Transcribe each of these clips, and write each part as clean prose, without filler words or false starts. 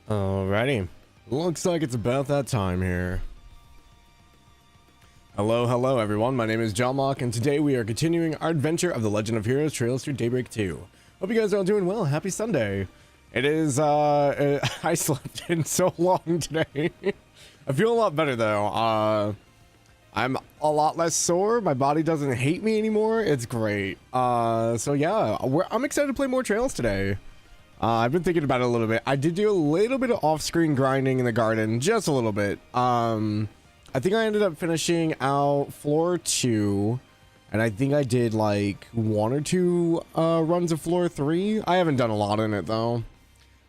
Alrighty. Looks like it's about that time here. Hello everyone, my name is Jalmoc, and today we are continuing our adventure of the Legend of Heroes Trails through Daybreak 2. Hope you guys are all doing well. Happy Sunday. It is, I slept in so long today. I feel a lot better though. I'm a lot less sore. My body doesn't hate me anymore. It's great. So yeah, I'm excited to play more Trails today. I've been thinking about it a little bit. I did do a little bit of off-screen grinding in the garden, just a little bit. I think I ended up finishing out floor 2, and I think I did like 1 or 2 runs of floor 3. I haven't done a lot in it though.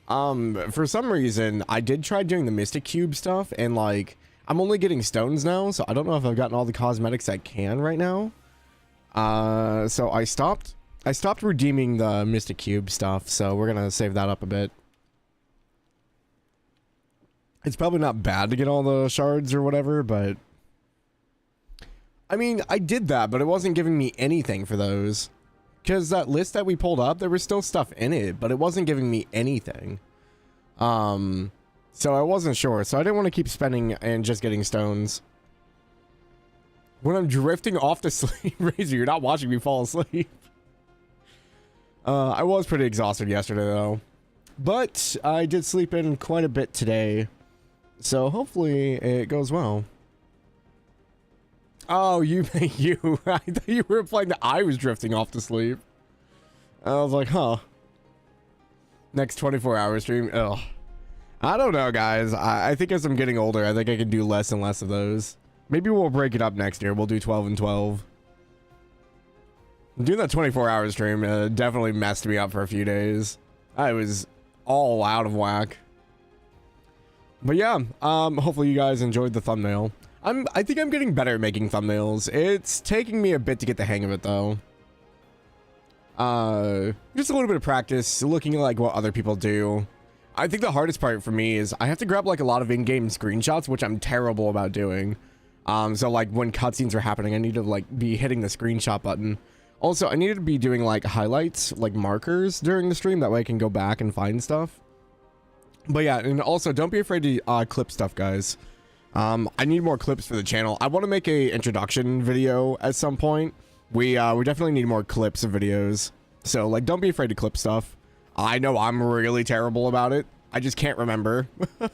For some reason, I did try doing the Mystic Cube stuff, and like, I'm only getting stones now, so I don't know if I've gotten all the cosmetics I can right now. So I stopped redeeming the Mystic Cube stuff, so we're gonna save that up a bit. It's probably not bad to get all the shards or whatever, but I mean, I did that, but it wasn't giving me anything for those. Because that list that we pulled up, there was still stuff in it, but it wasn't giving me anything. So I wasn't sure, so I didn't want to keep spending and just getting stones. When I'm drifting off to sleep, Razor, you're not watching me fall asleep. I was pretty exhausted yesterday though, but I did sleep in quite a bit today, so hopefully it goes well. Oh, you, I thought you were implying that I was drifting off to sleep. I was like, huh. Next 24-hour stream, ugh. I don't know, guys. I think as I'm getting older, I think I can do less and less of those. Maybe we'll break it up next year. We'll do 12 and 12. Doing that 24-hour stream definitely messed me up for a few days. I was all out of whack. But yeah, hopefully you guys enjoyed the thumbnail. I think I'm getting better at making thumbnails. It's taking me a bit to get the hang of it though. Just a little bit of practice, looking at like what other people do. I think the hardest part for me is I have to grab like a lot of in-game screenshots, which I'm terrible about doing. So like when cutscenes are happening, I need to like be hitting the screenshot button. Also, I needed to be doing like highlights, like markers during the stream. That way I can go back and find stuff. But yeah, and also don't be afraid to clip stuff, guys. I need more clips for the channel. I want to make a introduction video at some point. We definitely need more clips of videos. So like, don't be afraid to clip stuff. I know I'm really terrible about it. I just can't remember. I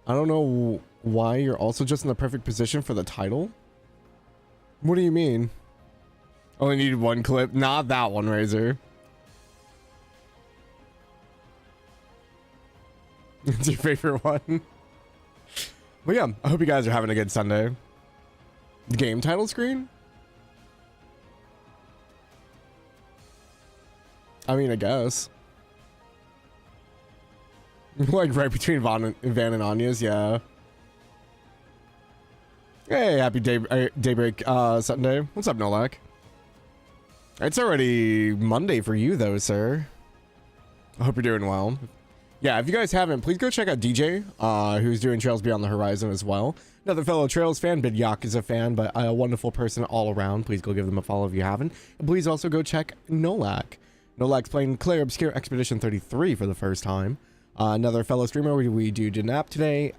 don't know why you're also just in the perfect position for the title. What do you mean? Only needed 1 clip. Not that one, Razor. It's your favorite one. But yeah, I hope you guys are having a good Sunday. The game title screen? I mean, I guess. Like right between Van and Anya's, yeah. Hey, happy Daybreak Sunday. What's up, Nolak? It's already Monday for you though, sir. I hope you're doing well. Yeah, if you guys haven't, please go check out DJ, who's doing Trails Beyond the Horizon as well. Another fellow Trails fan. Bidyak is a fan, but a wonderful person all around. Please go give them a follow if you haven't. And please also go check Nolak. Nolak's playing Claire Obscure Expedition 33 for the first time. Another fellow streamer. We do Denap today,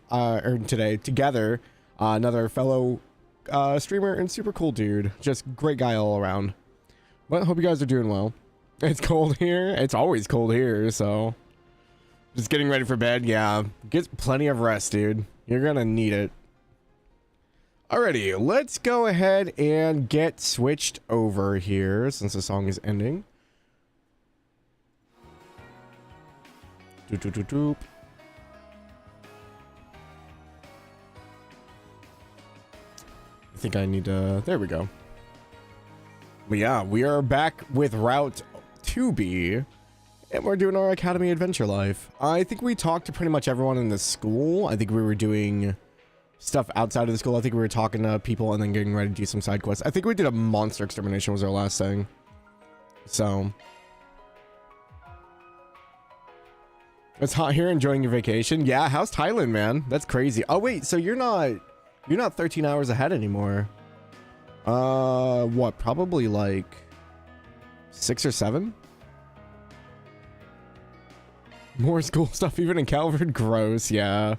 together. Another fellow streamer and super cool dude. Just great guy all around. But hope you guys are doing well. It's cold here. It's always cold here, so just getting ready for bed. Yeah, get plenty of rest, dude. You're gonna need it. Alrighty, let's go ahead and get switched over here since the song is ending. Doop, doop, doop, doop. I think I need to... There we go. But yeah, we are back with Route 2B, and we're doing our Academy adventure life. I think we talked to pretty much everyone in the school. I think we were doing stuff outside of the school. I think we were talking to people and then getting ready to do some side quests. I think we did a monster extermination was our last thing. So... It's hot here, enjoying your vacation. Yeah, how's Thailand, man? That's crazy. Oh wait, so you're not 13 hours ahead anymore. What, probably like 6 or 7? More school stuff even in Calvert? Gross, yeah.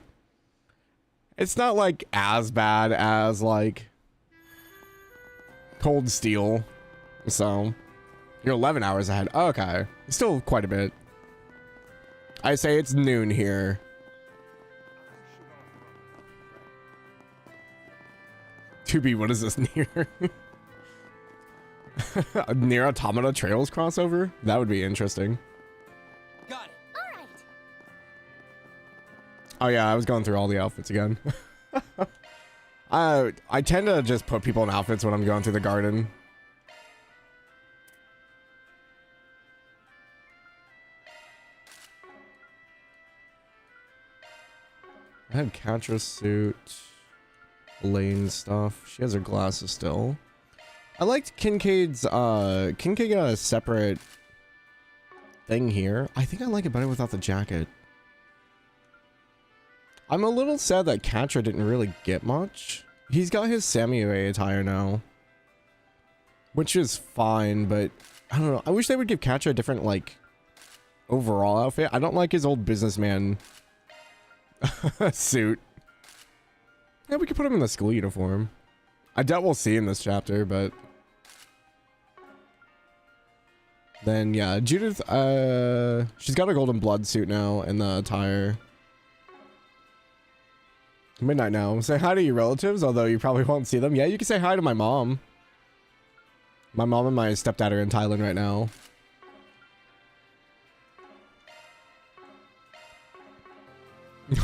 It's not like as bad as like Cold Steel. So you're 11 hours ahead. Okay. Still quite a bit. I say it's noon here. To be, what is this near? Near Automata Trails crossover? That would be interesting. Got it. All right. Oh yeah, I was going through all the outfits again. I tend to just put people in outfits when I'm going through the garden. I had Catra's suit, Elaine stuff. She has her glasses still. I liked Kincaid's, Kincaid got a separate thing here. I think I like it better without the jacket. I'm a little sad that Catra didn't really get much. He's got his Samurai attire now, which is fine, but I don't know. I wish they would give Catra a different, like, overall outfit. I don't like his old businessman suit. Yeah, we could put him in the school uniform. I doubt we'll see in this chapter, but then yeah, Judith, she's got a golden blood suit now and the attire. Midnight now. Say hi to your relatives, although you probably won't see them. Yeah, you can say hi to my mom. My mom and my stepdad are in Thailand right now.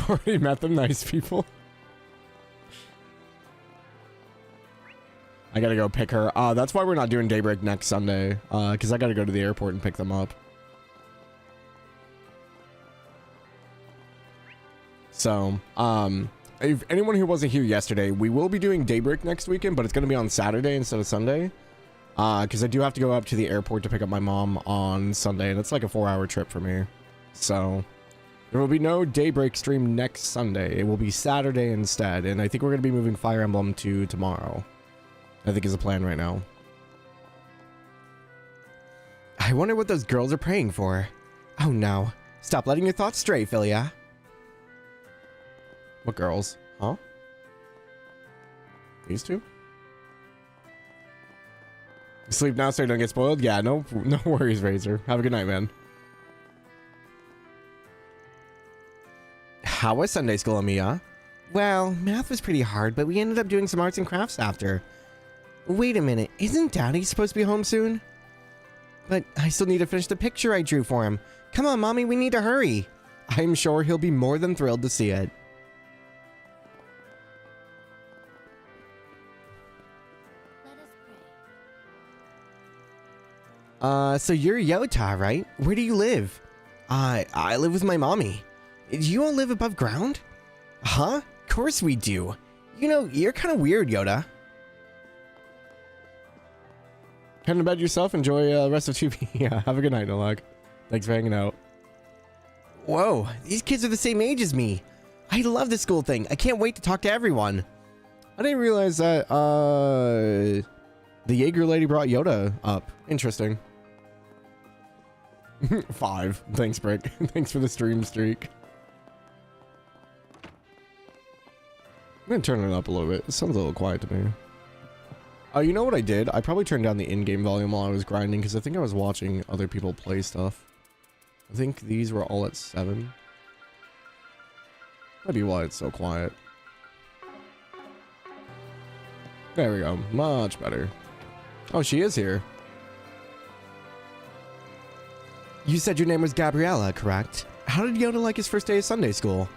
Already met them, nice people. I gotta go pick her. That's why we're not doing Daybreak next Sunday. Because I gotta go to the airport and pick them up. So, if anyone who wasn't here yesterday, we will be doing Daybreak next weekend, but it's gonna be on Saturday instead of Sunday. Because I do have to go up to the airport to pick up my mom on Sunday, and it's like a 4-hour trip for me. So there will be no Daybreak stream next Sunday. It will be Saturday instead, and I think we're gonna be moving Fire Emblem to tomorrow. I think is the plan right now. I wonder what those girls are praying for. Oh no. Stop letting your thoughts stray, Philia. What girls? Huh? These two? Sleep now so you don't get spoiled? Yeah, no worries, Razor. Have a good night, man. How was Sunday school, Amiya? Well, math was pretty hard, but we ended up doing some arts and crafts after. Wait a minute, isn't Daddy supposed to be home soon? But I still need to finish the picture I drew for him. Come on, Mommy, we need to hurry. I'm sure he'll be more than thrilled to see it. Let us pray. So you're Yota, right? Where do you live? I live with my mommy. Do you all live above ground? Huh? Of course we do. You know, you're kind of weird, Yoda. Head to bed yourself. Enjoy the rest of 2P. Yeah, have a good night, Nilog. Thanks for hanging out. Whoa, these kids are the same age as me. I love this school thing. I can't wait to talk to everyone. I didn't realize that the Jaeger lady brought Yoda up. Interesting. 5. Thanks, Brick. Thanks for the stream streak. I'm gonna turn it up a little bit. It sounds a little quiet to me. Oh, you know what I did? I probably turned down the in-game volume while I was grinding because I think I was watching other people play stuff. I think these were all at 7. Might be why it's so quiet. There we go. Much better. Oh, she is here. You said your name was Gabriella, correct? How did Yoda like his first day of Sunday school?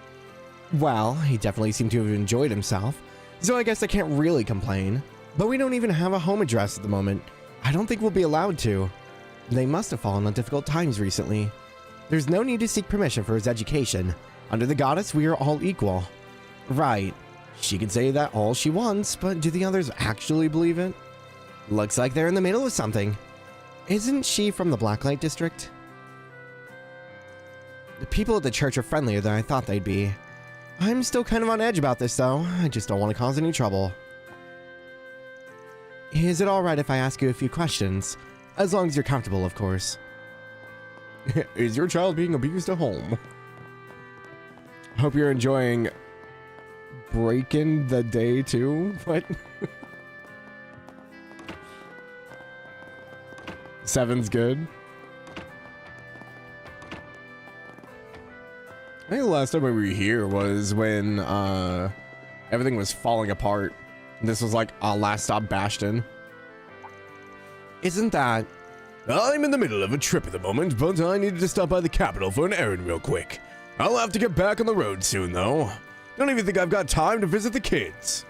Well, he definitely seemed to have enjoyed himself, so I guess I can't really complain. But we don't even have a home address at the moment. I don't think we'll be allowed to. They must have fallen on difficult times recently. There's no need to seek permission for his education. Under the goddess, we are all equal. Right. She can say that all she wants, but do the others actually believe it? Looks like they're in the middle of something. Isn't she from the Blacklight District? The people at the church are friendlier than I thought they'd be. I'm still kind of on edge about this, though. I just don't want to cause any trouble. Is it alright if I ask you a few questions? As long as you're comfortable, of course. Is your child being abused at home? Hope you're enjoying breaking the day too. What? 7's good. I think the last time we were here was when everything was falling apart. This was like our last stop Bastion. Isn't that... I'm in the middle of a trip at the moment, but I needed to stop by the capital for an errand real quick. I'll have to get back on the road soon, though. Don't even think I've got time to visit the kids.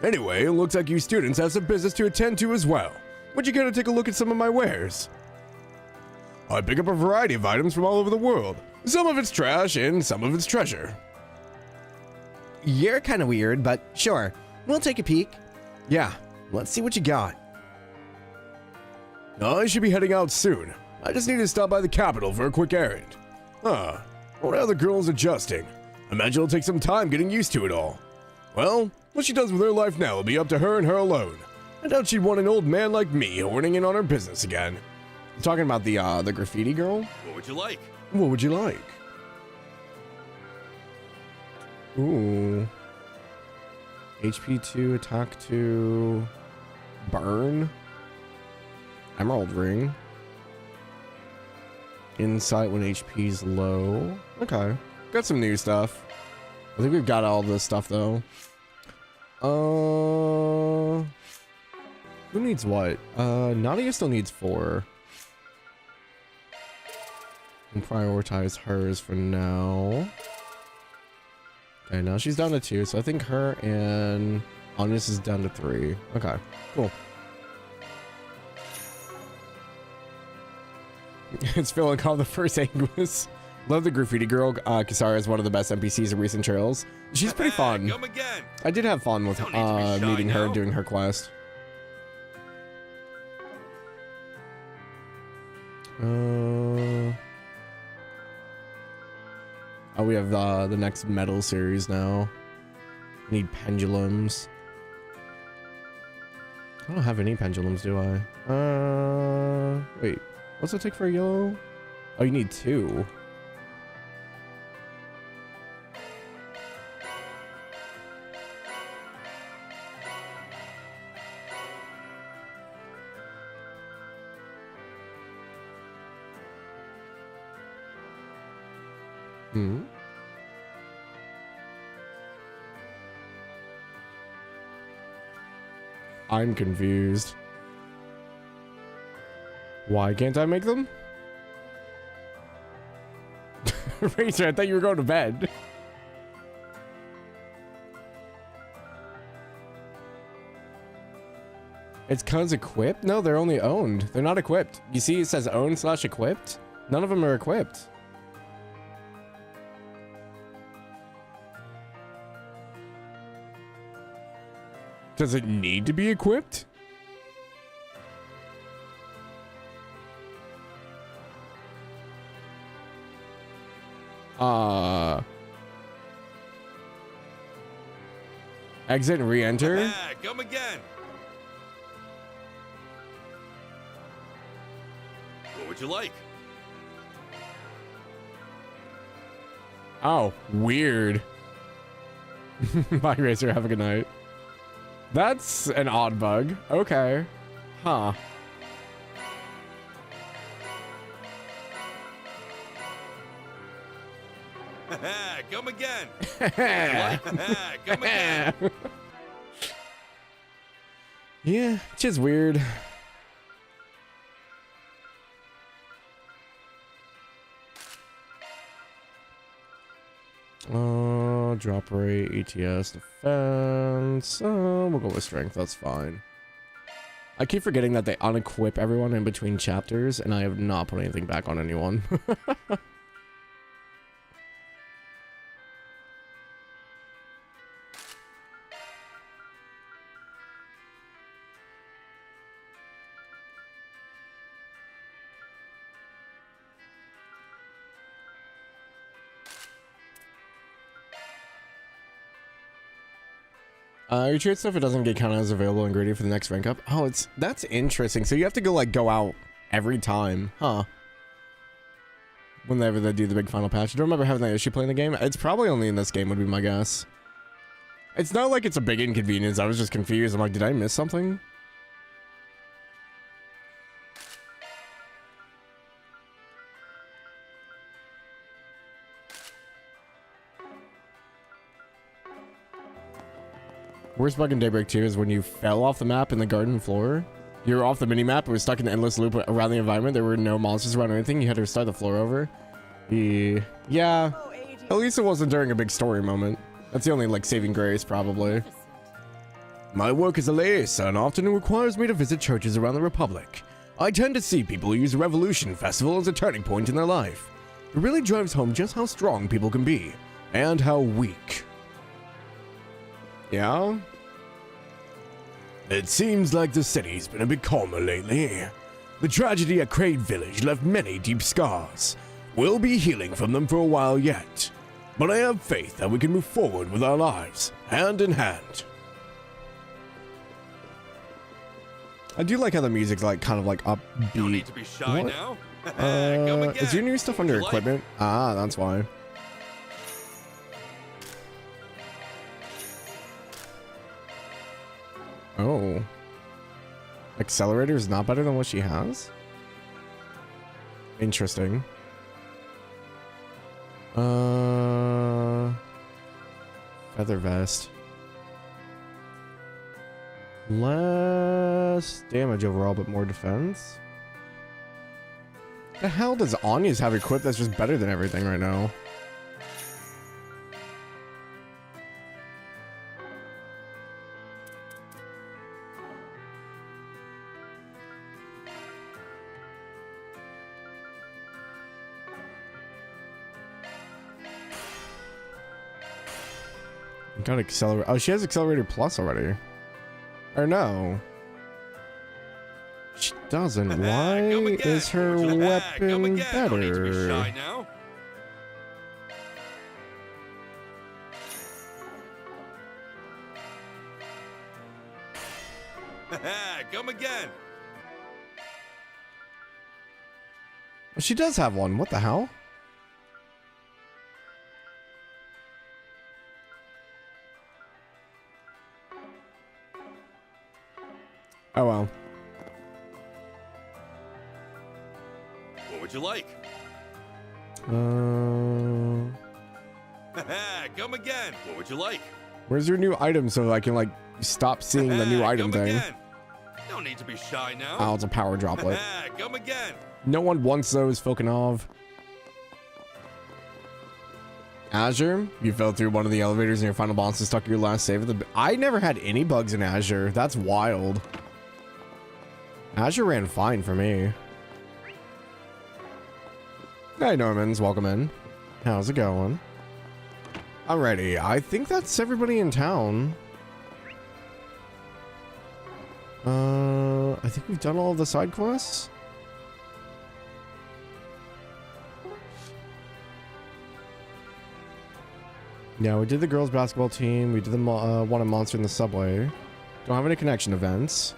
Anyway, it looks like you students have some business to attend to as well. Would you care to take a look at some of my wares? I pick up a variety of items from all over the world. Some of it's trash and some of it's treasure. You're kind of weird, but sure. We'll take a peek. Yeah, let's see what you got. I should be heading out soon. I just need to stop by the capital for a quick errand. Huh, what are the girls adjusting? I imagine it'll take some time getting used to it all. Well, what she does with her life now will be up to her and her alone. I doubt she'd want an old man like me horning in on her business again. I'm talking about the graffiti girl? What would you like? What would you like? Ooh. HP 2, attack 2, burn, emerald ring, insight when HP's low. Okay, Got some new stuff. I think we've got all this stuff though. Who needs what? Nadia still needs 4. We'll prioritize hers for now. Okay, now she's down to 2, so I think her and Honest is down to 3. Okay, cool. It's feeling called the first Anguis. Love the graffiti girl. Kisara is one of the best NPCs in recent trails. She's pretty fun. Come again. I did have fun with Don't need to be shy meeting her and now. doing her quest. Oh, we have the next metal series now. Need pendulums. I don't have any pendulums, do I? Wait. What's it take for a yellow? Oh, you need 2. Hmm. I'm confused. Why can't I make them? Razor, I thought you were going to bed. It's cause equipped? No, they're only owned. They're not equipped. You see it says owned / equipped? None of them are equipped. Does it need to be equipped? Exit and re-enter? Come again. What would you like? Oh, weird. Bye, Racer. Have a good night. That's an odd bug. Okay. Huh. Come again. Come again. Yeah, it's just weird. Drop rate, ETS, defense. We'll go with strength. That's fine. I keep forgetting that they unequip everyone in between chapters, and I have not put anything back on anyone. Your trade stuff, it doesn't get counted as available ingredient for the next rank up. Oh, that's interesting. So you have to go out every time, huh? Whenever they do the big final patch. I don't remember having that issue playing the game. It's probably only in this game would be my guess. It's not like it's a big inconvenience. I was just confused. I'm like, did I miss something? Worst bug in Daybreak 2 is when you fell off the map in the garden floor. You were off the mini-map, it was stuck in an endless loop around the environment. There were no monsters around or anything. You had to restart the floor over. Yeah. At least it wasn't during a big story moment. That's the only, like, saving grace, probably. My work is a liaison often requires me to visit churches around the Republic. I tend to see people use the Revolution Festival as a turning point in their life. It really drives home just how strong people can be, and how weak. Yeah? It seems like the city's been a bit calmer lately. The tragedy at Crade Village left many deep scars. We'll be healing from them for a while yet. But I have faith that we can move forward with our lives, hand in hand. I do like how the music's like kind of like upbeat. No need to be shy What? now. Come again. Is your new stuff under Would you like? equipment? Ah, that's why. Oh. Accelerator is not better than what she has? Interesting. Feather vest. Less damage overall, but more defense? The hell does Anya's have equipped that's just better than everything right now? Got accelerator. Oh, she has accelerator plus already. Or no. She doesn't. Why Come again. is her Would you like? Come weapon again. No need to be better? shy now. Come again. She does have one. What the hell? Oh well. What would you like? Come again. What would you like? Where's your new item so I can like stop seeing the new item Come thing? again. No need to be shy now. Oh, it's a power droplet. Come again. No one wants those, Fokanov. Azure, you fell through one of the elevators in your final boss and stuck your last save at the... I never had any bugs in Azure. That's wild. Azure ran fine for me. Hey, Normans. Welcome in. How's it going? Alrighty. I think that's everybody in town. I think we've done all of the side quests. Yeah, we did the girls' basketball team. We did the wanted monster in the subway. Don't have any connection events.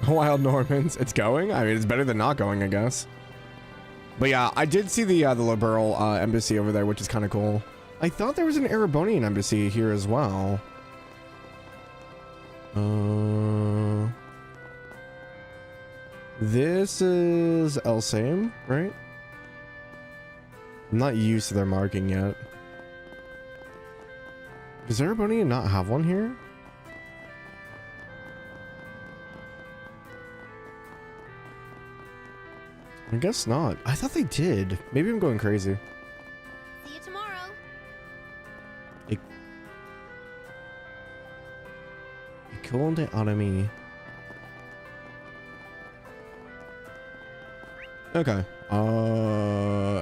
Wild Normans. It's going? I mean, it's better than not going, I guess. But yeah, I did see the liberal embassy over there, which is kind of cool. I thought there was an Erebonian embassy here as well. This is El Same, right? I'm not used to their marking yet. Does Erebonian not have one here? I guess not. I thought they did. Maybe I'm going crazy. See you tomorrow. École de Aramis. Okay.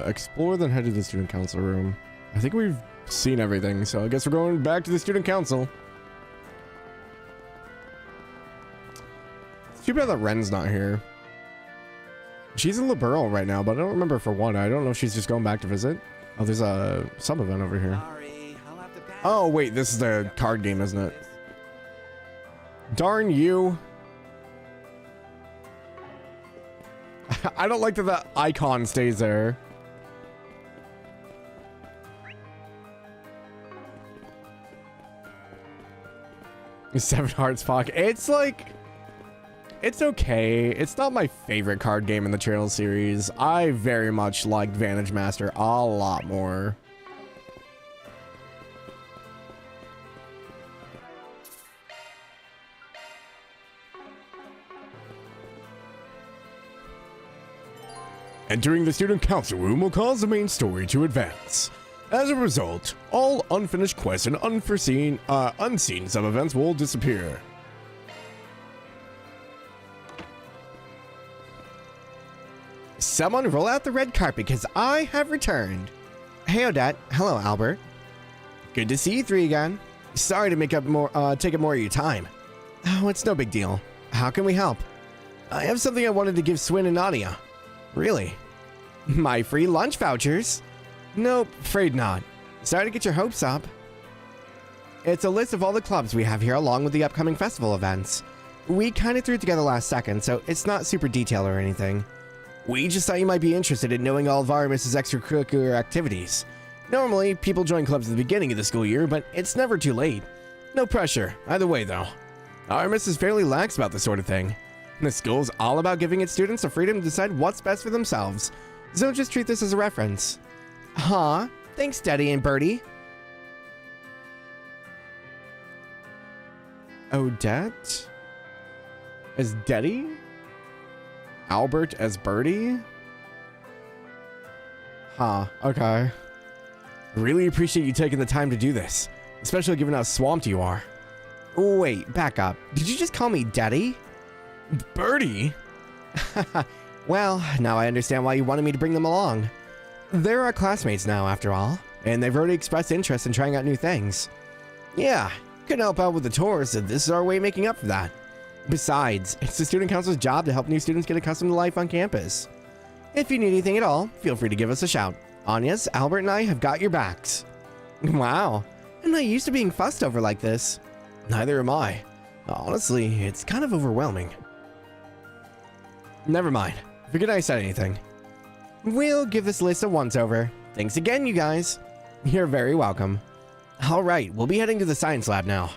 Explore, then head to the student council room. I think we've seen everything, so I guess we're going back to the student council. It's too bad that Ren's not here. She's in Liberal right now, but I don't remember for what. I don't know if she's just going back to visit. Oh, there's a sub-event over here. Oh, wait, this is the card game, isn't it? Darn you. I don't like that the icon stays there. Seven Hearts Pocket. It's like... It's okay. It's not my favorite card game in the Trail series. I very much liked Vantage Master a lot more. Entering the student council room will cause the main story to advance. As a result, all unfinished quests and unseen sub-events will disappear. Someone roll out the red carpet because I have returned. Hey Odette. Hello Albert. Good to see you three again. Sorry to take up more of your time. Oh, it's no big deal. How can we help? I have something I wanted to give Swin and Nadia. Really? My free lunch vouchers? Nope, afraid not. Sorry to get your hopes up. It's a list of all the clubs we have here along with the upcoming festival events. We kind of threw it together last second, so it's not super detailed or anything. We just thought you might be interested in knowing all of Aramis' extracurricular activities. Normally, people join clubs at the beginning of the school year, but it's never too late. No pressure, either way though. Aramis is fairly lax about this sort of thing. The school's all about giving its students the freedom to decide what's best for themselves, so just treat this as a reference. Huh? Thanks, Daddy and Bertie. Odette? As Deddy? Albert as Birdie? Huh, okay. Really appreciate you taking the time to do this, especially given how swamped you are. Wait, back up. Did you just call me Daddy? Birdie? Well, now I understand why you wanted me to bring them along. They're our classmates now, after all, and they've already expressed interest in trying out new things. Yeah, couldn't help out with the tours, so this is our way of making up for that. Besides, it's the student council's job to help new students get accustomed to life on campus. If you need anything at all, feel free to give us a shout. Anya's, Albert, and I have got your backs. Wow, I'm not used to being fussed over like this. Neither am I. Honestly, it's kind of overwhelming. Never mind. Forget I said anything. We'll give this list a once-over. Thanks again, you guys. You're very welcome. Alright, we'll be heading to the science lab now.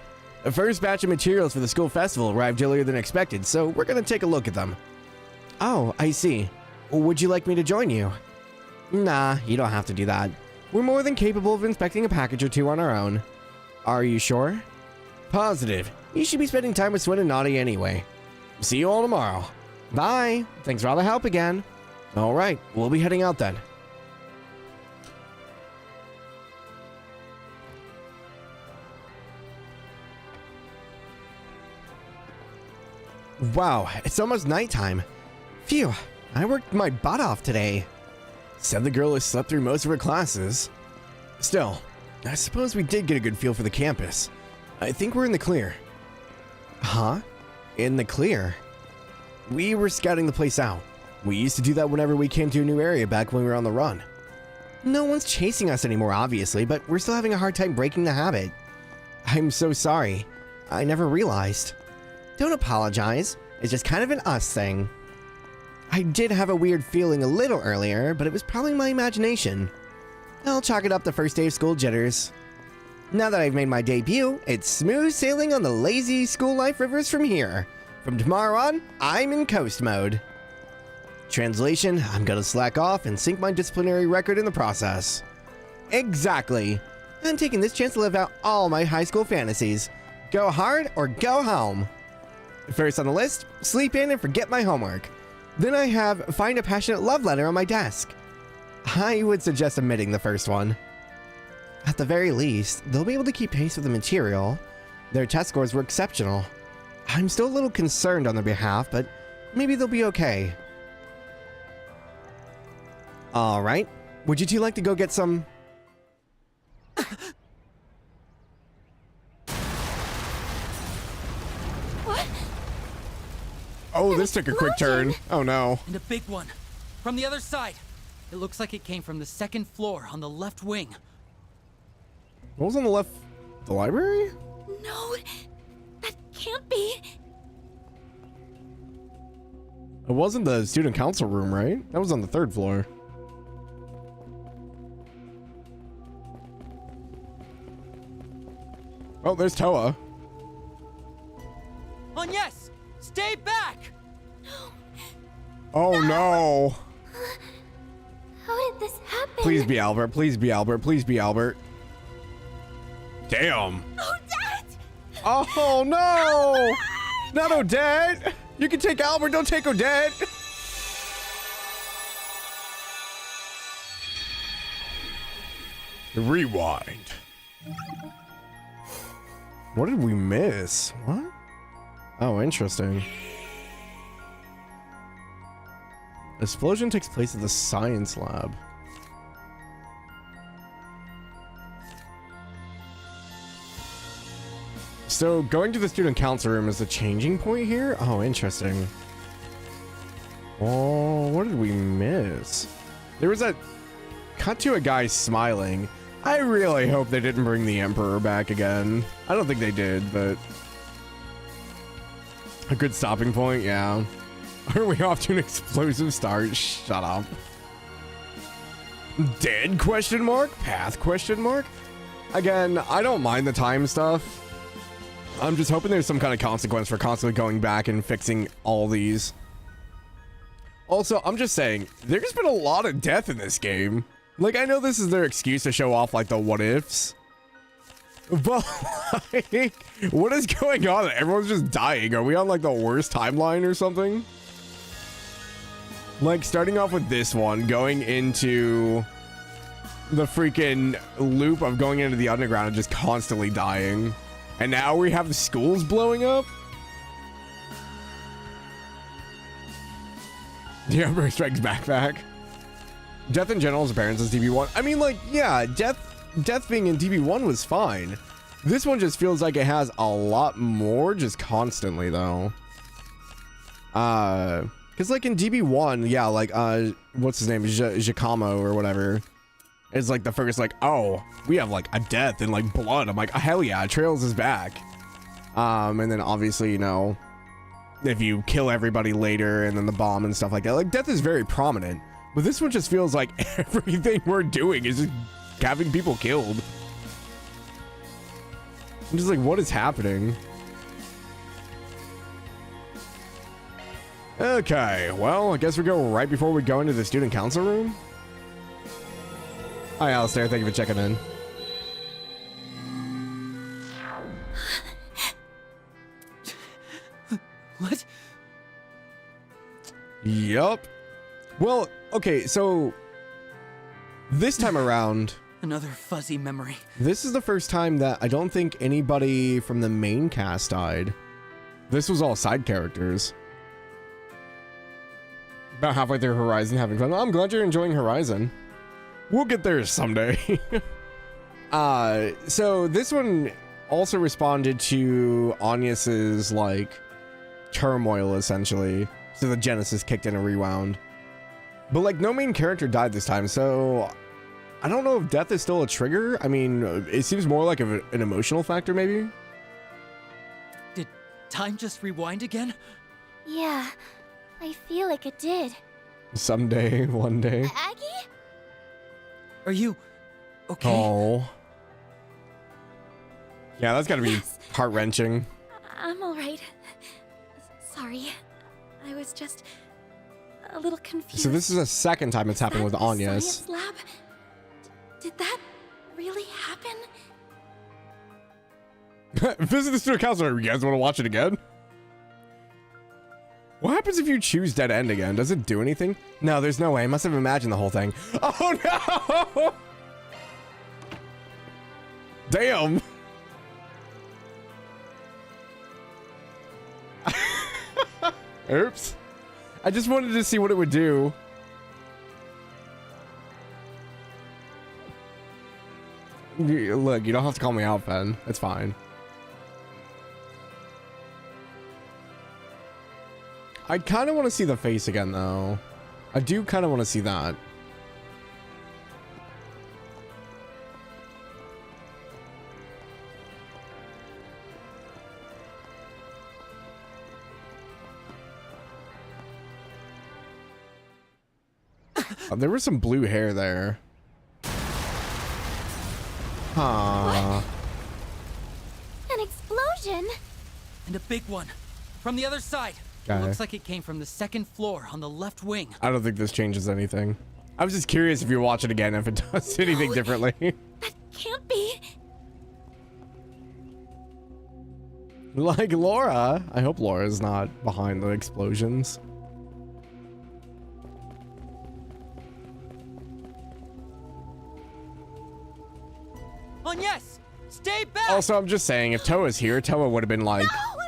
The first batch of materials for the school festival arrived earlier than expected, so we're gonna take a look at them. Oh, I see. Would you like me to join you? Nah, you don't have to do that. We're more than capable of inspecting a package or two on our own. Are you sure? Positive. You should be spending time with Swin and Nadia anyway. See you all tomorrow. Bye. Thanks for all the help again. Alright, we'll be heading out then. Wow, it's almost nighttime. Phew, I worked my butt off today. Said the girl has slept through most of her classes. Still, I suppose we did get a good feel for the campus. I think we're in the clear. Huh? In the clear? We were scouting the place out. We used to do that whenever we came to a new area back when we were on the run. No one's chasing us anymore, obviously, but we're still having a hard time breaking the habit. I'm so sorry. I never realized. Don't apologize. It's just kind of an us thing. I did have a weird feeling a little earlier, but it was probably my imagination. I'll chalk it up to first day of school jitters. Now that I've made my debut, it's smooth sailing on the lazy school life rivers from here. From tomorrow on, I'm in coast mode. Translation, I'm gonna slack off and sink my disciplinary record in the process. Exactly. I'm taking this chance to live out all my high school fantasies. Go hard or go home. First on the list, sleep in and forget my homework. Then I have find a passionate love letter on my desk. I would suggest omitting the first one. At the very least, they'll be able to keep pace with the material. Their test scores were exceptional. I'm still a little concerned on their behalf, but maybe they'll be okay. Alright, would you two like to go get some... What? Oh, this took a quick turn. Oh no. And a big one. From the other side. It looks like it came from the second floor on the left wing. What was on the left? The library? No, that can't be. It wasn't the student council room, right? That was on the 3rd floor. Oh, there's Toa. On yes! Stay back! Oh no! How did this happen? Please be Albert. Please be Albert. Please be Albert. Damn. Odette! Oh no! Not Odette! You can take Albert, don't take Odette! Rewind. What did we miss? What? Oh, interesting. Explosion takes place at the science lab. So going to the student council room is the changing point here? Oh, interesting. Oh, what did we miss? There was a cut to a guy smiling. I really hope they didn't bring the Emperor back again. I don't think they did, but a good stopping point, yeah. Are we off to an explosive start? Shut up. Dead question mark? Path question mark? Again, I don't mind the time stuff. I'm just hoping there's some kind of consequence for constantly going back and fixing all these. Also, I'm just saying, there's been a lot of death in this game. Like, I know this is their excuse to show off, like, the what-ifs. But, like, what is going on? Everyone's just dying. Are we on, like, the worst timeline or something? Like, starting off with this one, going into the freaking loop of going into the underground and just constantly dying. And now we have the schools blowing up? The Emperor Strikes Backpack. Death in general's appearance as DB1. I mean, like, yeah, death being in DB1 was fine. This one just feels like it has a lot more just constantly, though. Because, like, in DB1, yeah, like, what's his name? Giacomo or whatever. It's like the first, like, oh, we have, like, a death and, like, blood. I'm like, hell yeah, Trails is back. And then, obviously, you know, if you kill everybody later and then the bomb and stuff like that, like, death is very prominent. But this one just feels like everything we're doing is just having people killed. I'm just like, what is happening? Okay, well, I guess we go right before we go into the student council room. Hi, Alistair. Thank you for checking in. What? Yup. Well, okay, so this time around, Another fuzzy memory. this is the first time that I don't think anybody from the main cast died. This was all side characters. About halfway through Horizon having fun. I'm glad you're enjoying Horizon. We'll get there someday. So this one also responded to Agnes's, like, turmoil, essentially. So the Genesis kicked in a rewound. But, like, no main character died this time, so I don't know if death is still a trigger. I mean, it seems more like an emotional factor, maybe? Did time just rewind again? Yeah, I feel like it did. Someday, one day. Aggie? Are you okay? Oh. Yeah, that's gotta be Yes. heart-wrenching. I'm alright. Sorry. I was just a little confused. So this is the second time it's happened with That the Agnes. science lab? Did that really happen? Visit the student council. You guys want to watch it again? What happens if you choose dead end again? Does it do anything? No, there's no way. I must have imagined the whole thing. Oh no! Damn! Oops. I just wanted to see what it would do. Look, you don't have to call me out, Ben. It's fine. I kind of want to see the face again, though. I do kind of want to see that. There was some blue hair there. Huh. An explosion? And a big one. From the other side. Okay. It looks like it came from the second floor on the left wing. I don't think this changes anything. I was just curious if you watch it again, if it does anything differently. That can't be. Like Laura. I hope Laura's not behind the explosions. On yes! Stay back! Also, I'm just saying, if Toa's here, Toa would have been like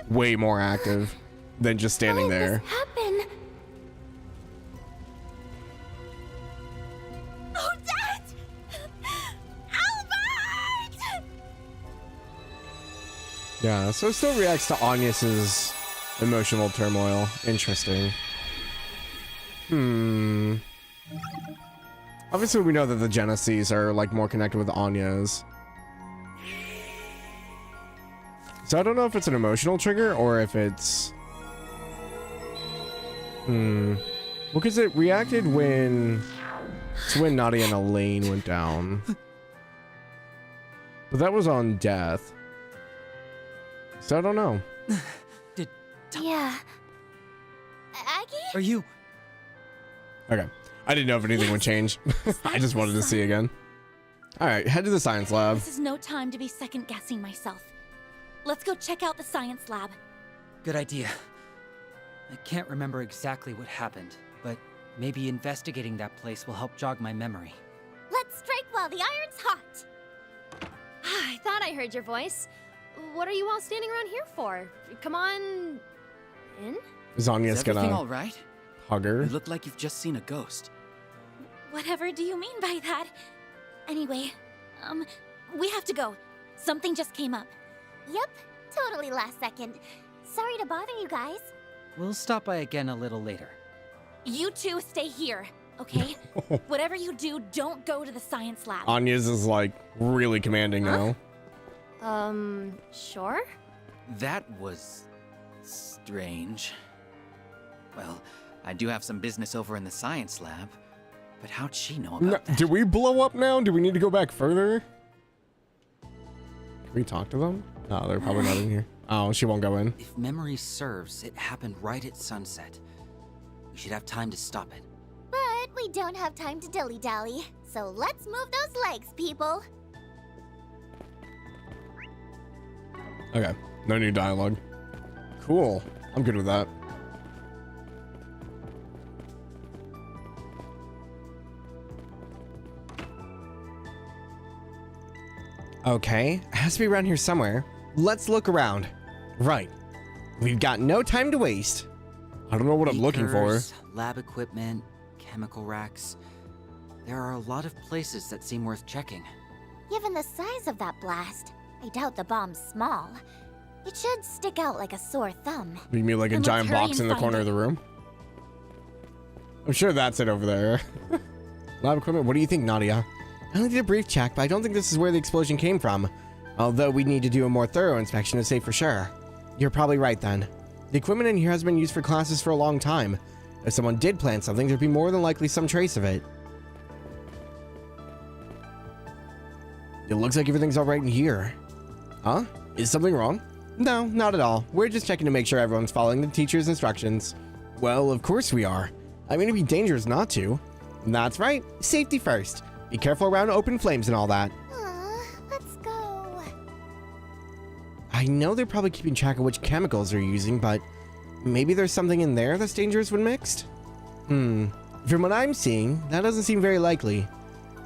way more active than just standing How did there. this happen? Oh, Dad! Albert! Yeah, so it still reacts to Agnes's emotional turmoil. Interesting. Obviously, we know that the Genesees are like more connected with Anya's. So I don't know if it's an emotional trigger or if it's... Well, because it reacted when Swin, Nadia, and Elaine went down. But that was on death. So I don't know. Yeah. Aggie? Are you... Okay. I didn't know if anything would change. I just wanted to see again. Alright, head to the science lab. This is no time to be second-guessing myself. Let's go check out the science lab. Good idea. I can't remember exactly what happened, but maybe investigating that place will help jog my memory. Let's strike while the iron's hot. I thought I heard your voice. What are you all standing around here for? Come on... in? Is Anya's Is everything gonna all right? hug her? You look like you've just seen a ghost. Whatever do you mean by that? Anyway, we have to go. Something just came up. Yep, totally last second. Sorry to bother you guys. We'll stop by again a little later. You two stay here, okay? Whatever you do, don't go to the science lab. Anya's is like really commanding now. Sure? That was... strange. Well, I do have some business over in the science lab, but how'd she know about that? Did we blow up now? Do we need to go back further? Can we talk to them? No, they're probably not in here. Oh, she won't go in. If memory serves, it happened right at sunset. We should have time to stop it. But we don't have time to dilly-dally. So let's move those legs, people. Okay, no new dialogue. Cool. I'm good with that. Okay, has to be around here somewhere. Let's look around. Right. We've got no time to waste. I don't know what I'm looking for. Beakers, lab equipment, chemical racks. There are a lot of places that seem worth checking. Given the size of that blast, I doubt the bomb's small. It should stick out like a sore thumb. You mean like a Then let's giant hurry box and in the find corner it. of the room? I'm sure that's it over there. Lab equipment, what do you think, Nadia? I only did a brief check, but I don't think this is where the explosion came from. Although we need to do a more thorough inspection to say for sure. You're probably right then. The equipment in here has been used for classes for a long time. If someone did plant something, there'd be more than likely some trace of it. It looks like everything's alright in here. Huh? Is something wrong? No, not at all. We're just checking to make sure everyone's following the teacher's instructions. Well, of course we are. I mean, it'd be dangerous not to. That's right. Safety first. Be careful around open flames and all that. Let's go. I know they're probably keeping track of which chemicals they're using, but maybe there's something in there that's dangerous when mixed? From what I'm seeing, that doesn't seem very likely.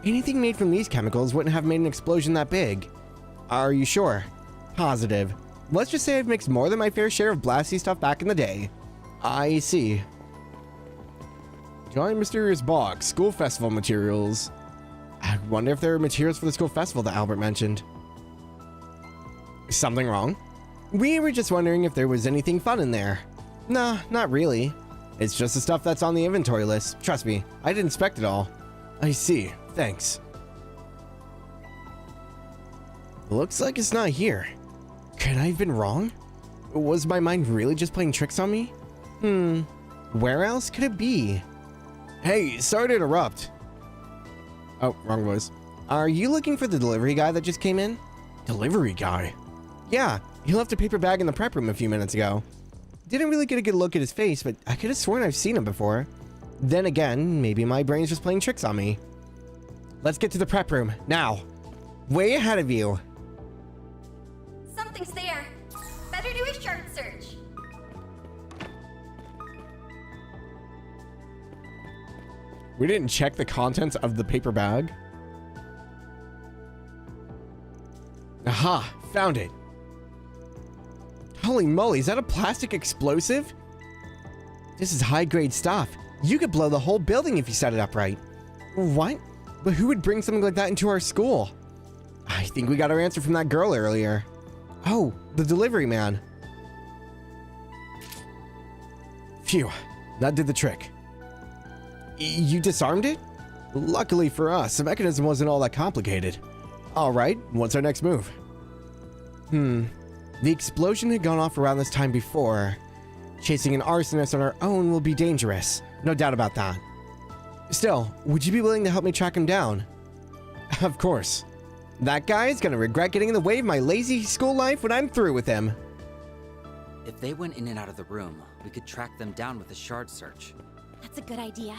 Anything made from these chemicals wouldn't have made an explosion that big. Are you sure? Positive. Let's just say I've mixed more than my fair share of blasty stuff back in the day. I see. Giant mysterious box, school festival materials. I wonder if there are materials for the school festival that Albert mentioned. Something wrong? We were just wondering if there was anything fun in there. Nah, not really. It's just the stuff that's on the inventory list. Trust me, I didn't inspect it all. I see. Thanks. Looks like it's not here. Could I have been wrong? Was my mind really just playing tricks on me? Where else could it be? Hey, sorry to interrupt. Oh, wrong voice. Are you looking for the delivery guy that just came in? Delivery guy? Yeah, he left a paper bag in the prep room a few minutes ago. Didn't really get a good look at his face, but I could have sworn I've seen him before. Then again, maybe my brain's just playing tricks on me. Let's get to the prep room, now. Way ahead of you. Something's there. Better do a shard search. We didn't check the contents of the paper bag. Aha, found it. Holy moly, is that a plastic explosive? This is high-grade stuff. You could blow the whole building if you set it up right. What? But who would bring something like that into our school? I think we got our answer from that girl earlier. Oh, the delivery man. Phew, that did the trick. You disarmed it? Luckily for us, the mechanism wasn't all that complicated. Alright, what's our next move? The explosion had gone off around this time before. Chasing an arsonist on our own will be dangerous. No doubt about that. Still, would you be willing to help me track him down? Of course. That guy's gonna regret getting in the way of my lazy school life when I'm through with him. If they went in and out of the room, we could track them down with a shard search. That's a good idea.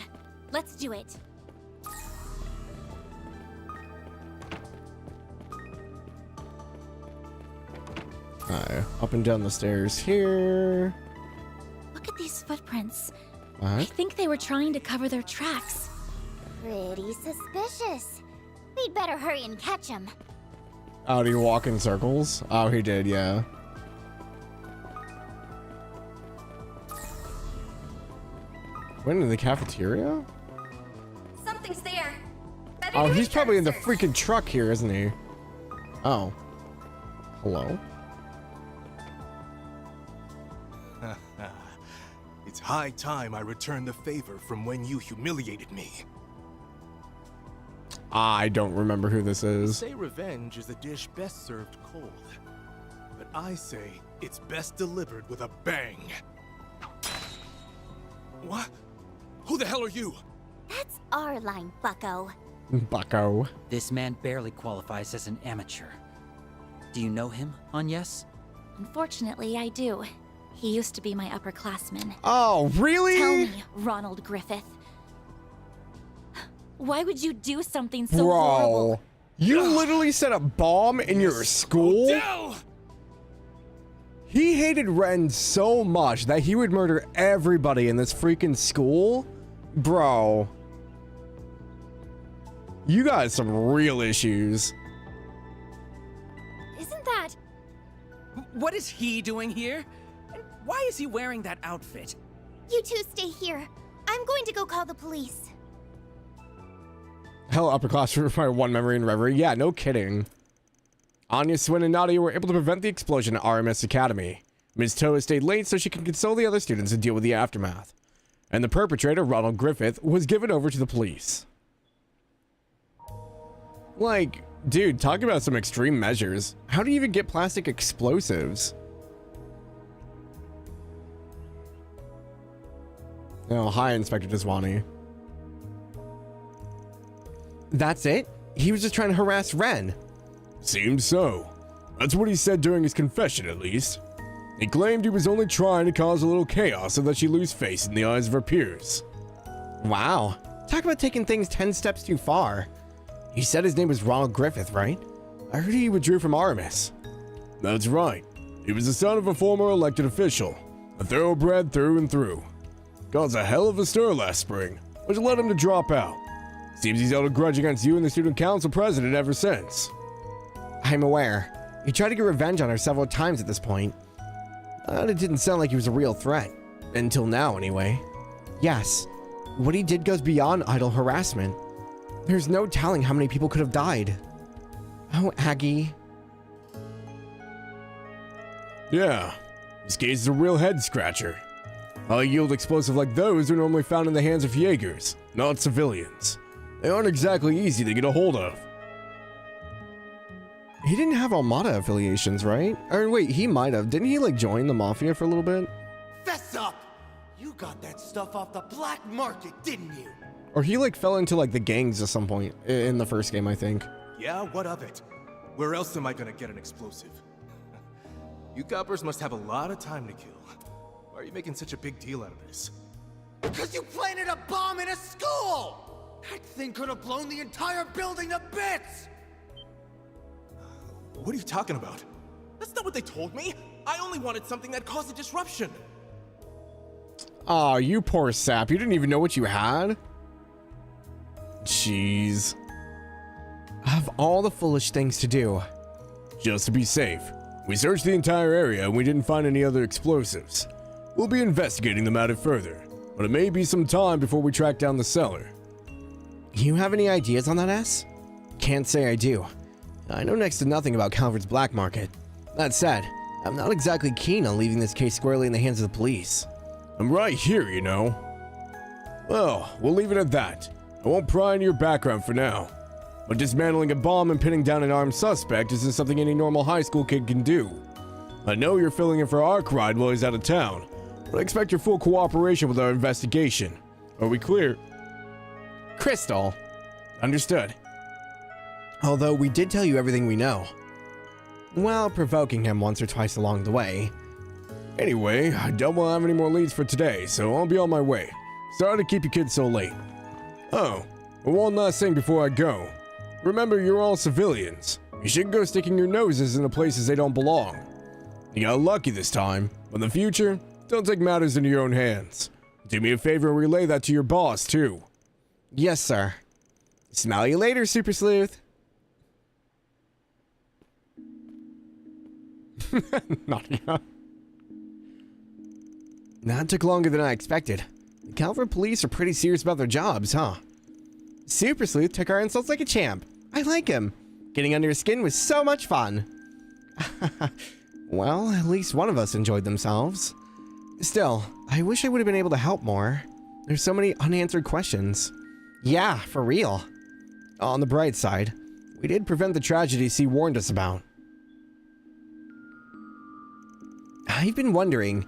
Let's do it. Alright, up and down the stairs here. Look at these footprints. What? I think they were trying to cover their tracks. Pretty suspicious. We'd better hurry and catch him. Oh, did he walk in circles? Oh, he did, yeah. Went into the cafeteria? Something's there. Better Oh, do a he's probably in the shard freaking truck here, isn't he? Oh. Hello? It's high time I return the favor from when you humiliated me. I don't remember who this They is. say revenge is a dish best served cold. But I say it's best delivered with a bang. What? Who the hell are you? That's our line, bucko. Bucko. This man barely qualifies as an amateur. Do you know him, Agnes? Unfortunately, I do. He used to be my upperclassman. Oh, really? Tell me, Ronald Griffith. Why would you do something so Bro. horrible? You literally set a bomb in your school? Odell! He hated Ren so much that he would murder everybody in this freaking school? Bro. You got some real issues. Isn't that... What is he doing here? And why is he wearing that outfit? You two stay here. I'm going to go call the police. Hell, upperclass for my one memory and reverie. Yeah, no kidding. Anya, Swin, and Nadia were able to prevent the explosion at Aramis Academy. Ms. Toa stayed late so she could console the other students and deal with the aftermath. And the perpetrator, Ronald Griffith, was given over to the police. Like, dude, talk about some extreme measures. How do you even get plastic explosives? Oh, hi, Inspector Deswani. That's it? He was just trying to harass Ren. Seems so. That's what he said during his confession, at least. He claimed he was only trying to cause a little chaos so that she lose face in the eyes of her peers. Wow. Talk about taking things 10 steps too far. He said his name was Ronald Griffith, right? I heard he withdrew from Aramis. That's right. He was the son of a former elected official. A thoroughbred through and through. Caused a hell of a stir last spring, which led him to drop out. Seems he's held a grudge against you and the student council president ever since. I'm aware. He tried to get revenge on her several times at this point. But it didn't sound like he was a real threat. Until now, anyway. Yes, what he did goes beyond idle harassment. There's no telling how many people could have died. Oh, Aggie. Yeah, this case is a real head-scratcher. High-yield explosive like those are normally found in the hands of Jaegers, not civilians. They aren't exactly easy to get a hold of. He didn't have Armada affiliations, right? Or wait, he might have. Didn't he like join the Mafia for a little bit? Fess up! You got that stuff off the black market, didn't you? Or he like fell into like the gangs at some point in the first game, I think. Yeah, what of it? Where else am I gonna get an explosive? You coppers must have a lot of time to kill. Why are you making such a big deal out of this? Because you planted a bomb in a school! That thing could have blown the entire building to bits! What are you talking about? That's not what they told me! I only wanted something that caused a disruption! Aw, you poor sap. You didn't even know what you had? Jeez. I have all the foolish things to do. Just to be safe, we searched the entire area and we didn't find any other explosives. We'll be investigating the matter further, but it may be some time before we track down the seller. You have any ideas on that, S? Can't say I do. I know next to nothing about Calvert's black market. That said, I'm not exactly keen on leaving this case squarely in the hands of the police. I'm right here, you know. Well, we'll leave it at that. I won't pry into your background for now. But dismantling a bomb and pinning down an armed suspect isn't something any normal high school kid can do. I know you're filling in for Ark Ride while he's out of town, but I expect your full cooperation with our investigation. Are we clear? Crystal. Understood. Although we did tell you everything we know. While provoking him once or twice along the way. Anyway, I don't want to have any more leads for today, so I'll be on my way. Sorry to keep you kids so late. Oh, and one last thing before I go. Remember, you're all civilians. You shouldn't go sticking your noses into places they don't belong. You got lucky this time, but in the future, don't take matters into your own hands. Do me a favor and relay that to your boss, too. Yes, sir. Smell you later, Super Sleuth. Nadia. That took longer than I expected. The Calvert police are pretty serious about their jobs, huh? Super Sleuth took our insults like a champ. I like him. Getting under his skin was so much fun. Well, at least one of us enjoyed themselves. Still, I wish I would have been able to help more. There's so many unanswered questions. Yeah, for real. On the bright side, we did prevent the tragedy C warned us about. I've been wondering,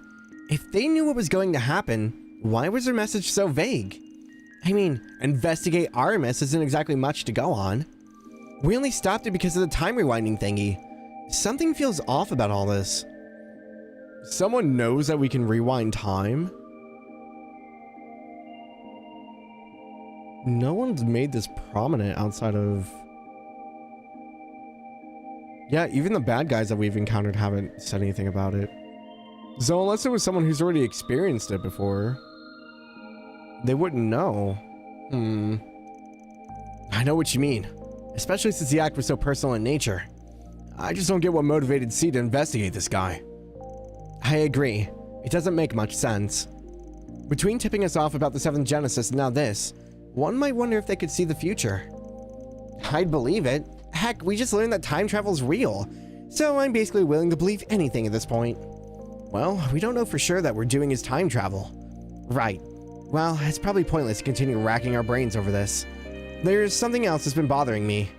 if they knew what was going to happen, why was their message so vague? I mean, investigate Aramis isn't exactly much to go on. We only stopped it because of the time rewinding thingy. Something feels off about all this. Someone knows that we can rewind time? No one's made this prominent outside of... Yeah, even the bad guys that we've encountered haven't said anything about it. So unless it was someone who's already experienced it before, they wouldn't know. I know what you mean. Especially since the act was so personal in nature. I just don't get what motivated C to investigate this guy. I agree. It doesn't make much sense. Between tipping us off about the 7th Genesis and now this, one might wonder if they could see the future. I'd believe it. Heck, we just learned that time travel's real. So I'm basically willing to believe anything at this point. Well, we don't know for sure that we're doing is time travel. Right. Well, it's probably pointless to continue racking our brains over this. There's something else that's been bothering me.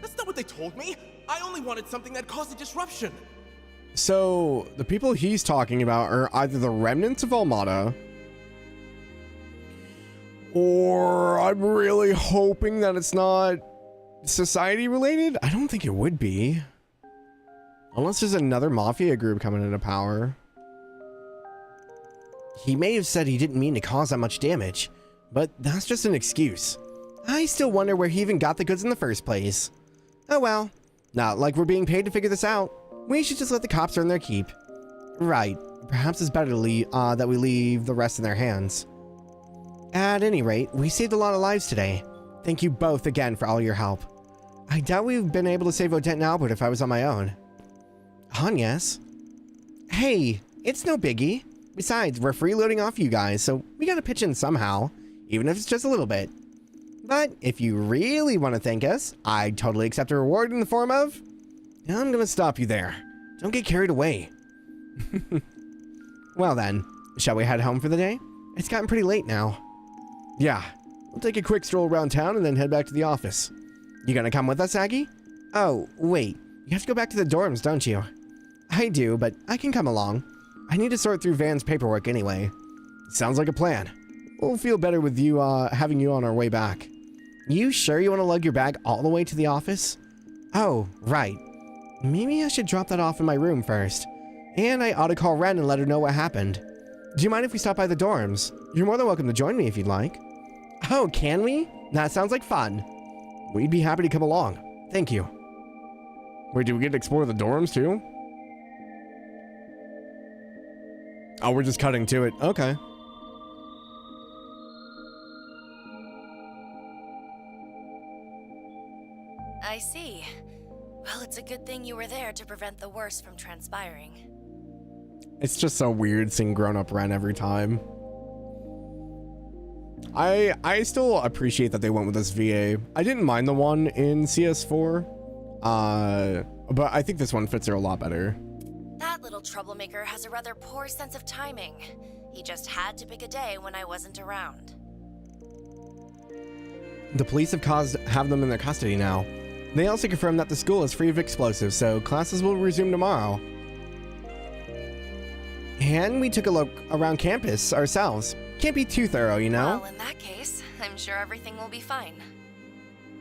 That's not what they told me! I only wanted something that caused a disruption! So, the people he's talking about are either the remnants of Almada, or I'm really hoping that it's not society related. I don't think it would be. Unless there's another mafia group coming into power. He may have said he didn't mean to cause that much damage, but that's just an excuse. I still wonder where he even got the goods in the first place. Oh well, not like we're being paid to figure this out. We should just let the cops earn their keep. Right, perhaps it's better to that we leave the rest in their hands. At any rate, we saved a lot of lives today. Thank you both again for all your help. I doubt we've been able to save Odette and Albert if I was on my own. Yes. Hey, it's no biggie. Besides, we're freeloading off you guys, so we gotta pitch in somehow, even if it's just a little bit. But if you really want to thank us, I'd totally accept a reward in the form of... I'm gonna stop you there. Don't get carried away. Well then, shall we head home for the day? It's gotten pretty late now. Yeah, we'll take a quick stroll around town and then head back to the office. You gonna come with us, Aggie? Oh, wait. You have to go back to the dorms, don't you? I do, but I can come along. I need to sort through Van's paperwork anyway. Sounds like a plan. We'll feel better with you, having you on our way back. You sure you want to lug your bag all the way to the office? Oh, right. Maybe I should drop that off in my room first. And I ought to call Ren and let her know what happened. Do you mind if we stop by the dorms? You're more than welcome to join me if you'd like. Oh, can we? That sounds like fun. We'd be happy to come along. Thank you. Wait, do we get to explore the dorms too? Oh, we're just cutting to it. Okay. I see. Well, it's a good thing you were there to prevent the worst from transpiring. It's just so weird seeing grown-up Ren every time. I still appreciate that they went with this VA. I didn't mind the one in CS4, but I think this one fits her a lot better. That little troublemaker has a rather poor sense of timing. He just had to pick a day when I wasn't around. The police have them in their custody now. They also confirmed that the school is free of explosives, so classes will resume tomorrow. And we took a look around campus ourselves. Can't be too thorough, you know? Well, in that case, I'm sure everything will be fine.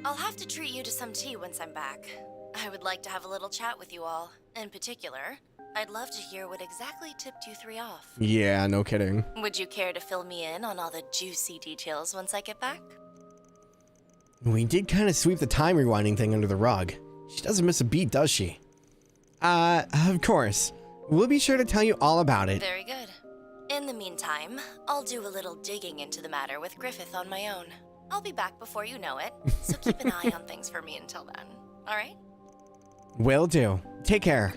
I'll have to treat you to some tea once I'm back. I would like to have a little chat with you all. In particular, I'd love to hear what exactly tipped you three off. Yeah, no kidding. Would you care to fill me in on all the juicy details once I get back? We did kind of sweep the time rewinding thing under the rug. She doesn't miss a beat, does she? Of course. We'll be sure to tell you all about it. Very good. In the meantime, I'll do a little digging into the matter with Griffith on my own. I'll be back before you know it, so keep an eye on things for me until then. Alright? Will do. Take care.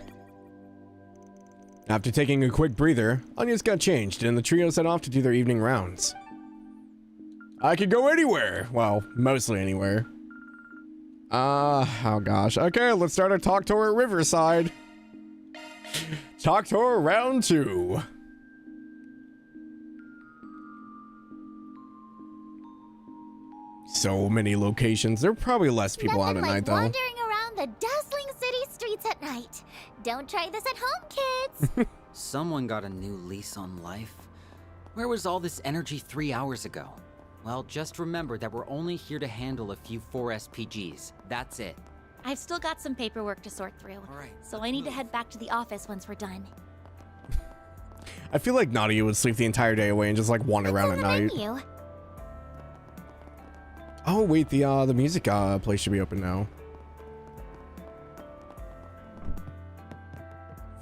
After taking a quick breather, onions got changed and the trio set off to do their evening rounds. I could go anywhere. Well, mostly anywhere. Oh gosh. Okay, let's start our talk tour at Riverside. Talk tour round 2. So many locations. There are probably less people out at night, though. Wandering around the dazzling city streets at night. Don't try this at home, kids. Someone got a new lease on life. Where was all this energy 3 hours ago? Well, just remember that we're only here to handle a few 4 SPGs. That's it. I've still got some paperwork to sort through. All right, so I need to head back to the office once we're done. I feel like Nadia would sleep the entire day away and just like wander around at night. Menu. Oh wait, the music place should be open now.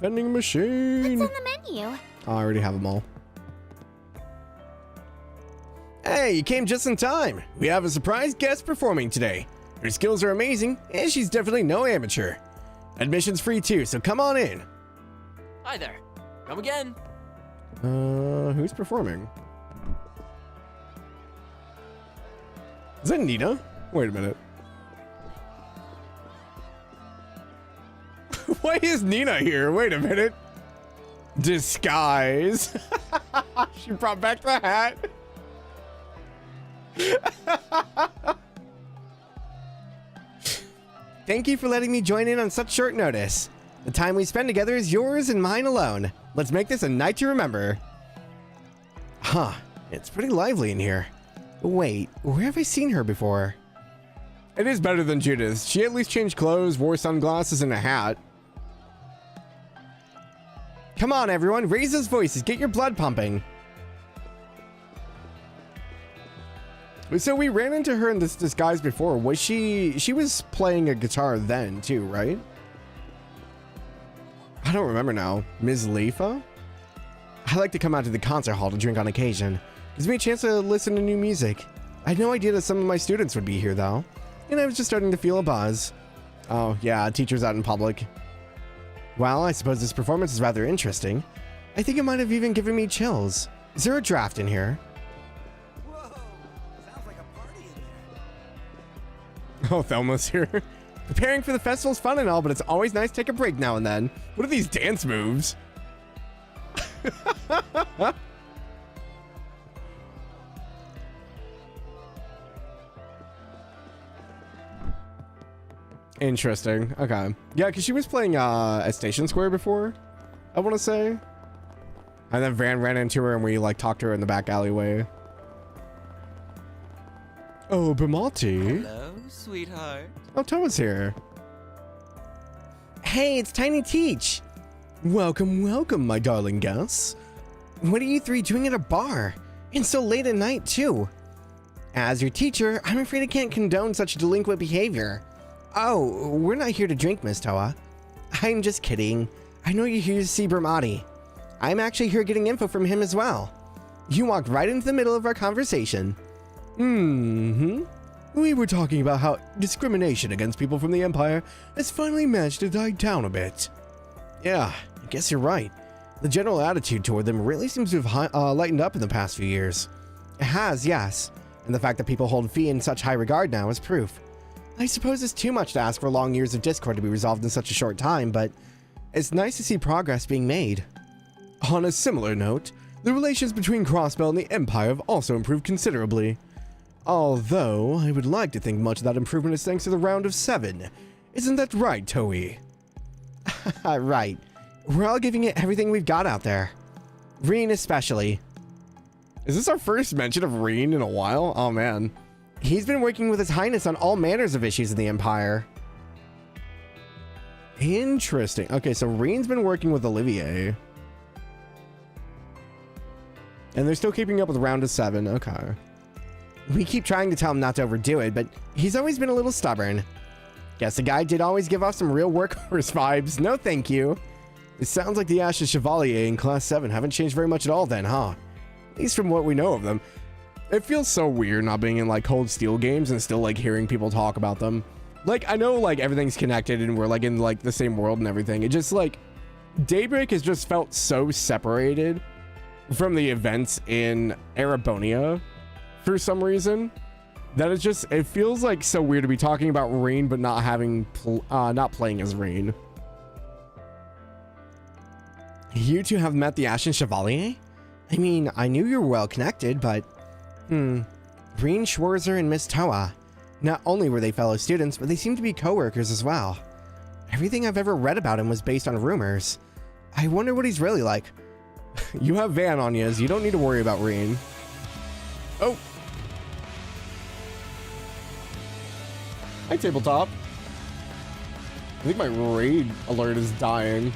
Vending machine. What's on the menu? Oh, I already have them all. Hey, you came just in time. We have a surprise guest performing today. Her skills are amazing, and she's definitely no amateur. Admission's free too, so come on in. Hi there. Come again. Who's performing? Is that Nina? Wait a minute. Why is Nina here? Wait a minute. Disguise. She brought back the hat. Thank you for letting me join in on such short notice. The time we spend together is yours and mine alone. Let's make this a night to remember. Huh, it's pretty lively in here. Wait, where have I seen her before? It is better than Judith. She at least changed clothes, wore sunglasses, and a hat. Come on, everyone, raise those voices, get your blood pumping. So we ran into her in this disguise before. Was she was playing a guitar then too, right? I don't remember now. Ms. Leifa? I like to come out to the concert hall to drink on occasion. Gives me a chance to listen to new music. I had no idea that some of my students would be here though. And I was just starting to feel a buzz. Oh yeah, teachers out in public. Well, I suppose this performance is rather interesting. I think it might have even given me chills. Is there a draft in here? Oh, Thelma's here. Preparing for the festival's fun and all, but it's always nice to take a break now and then. What are these dance moves? Interesting. Okay. Yeah, because she was playing at Station Square before, I want to say. And then Van ran into her and we like talked to her in the back alleyway. Oh, Bamati. Hello, sweetheart. Oh, Toa's here. Hey, it's Tiny Teach. Welcome, welcome, my darling guests. What are you three doing at a bar? And so late at night, too. As your teacher, I'm afraid I can't condone such delinquent behavior. Oh, we're not here to drink, Miss Toa. I'm just kidding. I know you're here to see Bamati. I'm actually here getting info from him as well. You walked right into the middle of our conversation. We were talking about how discrimination against people from the Empire has finally managed to die down a bit. Yeah, I guess you're right. The general attitude toward them really seems to have lightened up in the past few years. It has, yes, and the fact that people hold Fee in such high regard now is proof. I suppose it's too much to ask for long years of discord to be resolved in such a short time, but it's nice to see progress being made. On a similar note, the relations between Crossbell and the Empire have also improved considerably. Although, I would like to think much of that improvement is thanks to the Round of 7. Isn't that right, Toei? Right. We're all giving it everything we've got out there. Reen especially. Is this our first mention of Reen in a while? Oh, man. He's been working with His Highness on all manners of issues in the Empire. Interesting. Okay, so Reen's been working with Olivier. And they're still keeping up with Round of 7. Okay. We keep trying to tell him not to overdo it, but he's always been a little stubborn. Guess the guy did always give off some real workhorse vibes. No thank you. It sounds like the Ashes Chevalier in Class 7 haven't changed very much at all then, huh? At least from what we know of them. It feels so weird not being in like Cold Steel games and still like hearing people talk about them. Like, I know like everything's connected and we're like in like the same world and everything. It just like, Daybreak has just felt so separated from the events in Arabonia for some reason that it feels like so weird to be talking about Rain but not having not playing as Rain. You two have met the Ashen Chevalier? I mean, I knew you were well connected, but Reen Schwarzer and Miss Toa. Not only were they fellow students, but they seemed to be co-workers as well. Everything I've ever read about him was based on rumors. I wonder what he's really like. You have Van on you, so you don't need to worry about Reen. Oh. Hi, Tabletop. I think my raid alert is dying.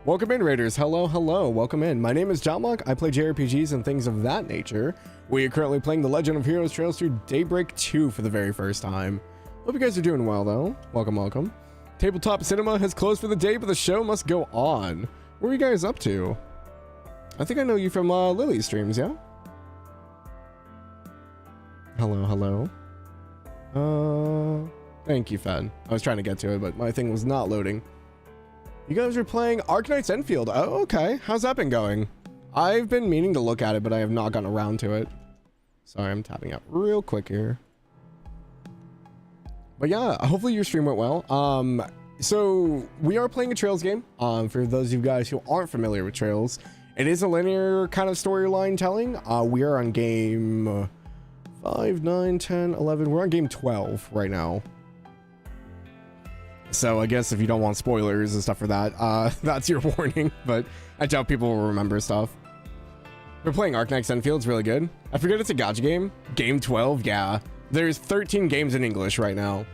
Welcome in, Raiders. Hello, hello. Welcome in. My name is Jalmoc. I play JRPGs and things of that nature. We are currently playing The Legend of Heroes Trails through Daybreak 2 for the very first time. Hope you guys are doing well, though. Welcome, welcome. Tabletop Cinema has closed for the day, but the show must go on. What are you guys up to? I think I know you from Lily's streams, yeah? Hello, hello. Thank you, Fen. I was trying to get to it, but my thing was not loading. You guys are playing Arknights Enfield. Oh, okay. How's that been going? I've been meaning to look at it, but I have not gotten around to it. Sorry, I'm tapping out real quick here. But yeah, hopefully your stream went well. So we are playing a Trails game. For those of you guys who aren't familiar with Trails, it is a linear kind of storyline telling. We are on game 5, 9, 10, 11. We're on game 12 right now. So I guess if you don't want spoilers and stuff for that, that's your warning, but I doubt people will remember stuff. We're playing Arknights Enfield, it's really good. I forget it's a gacha game. Game 12, yeah. There's 13 games in English right now.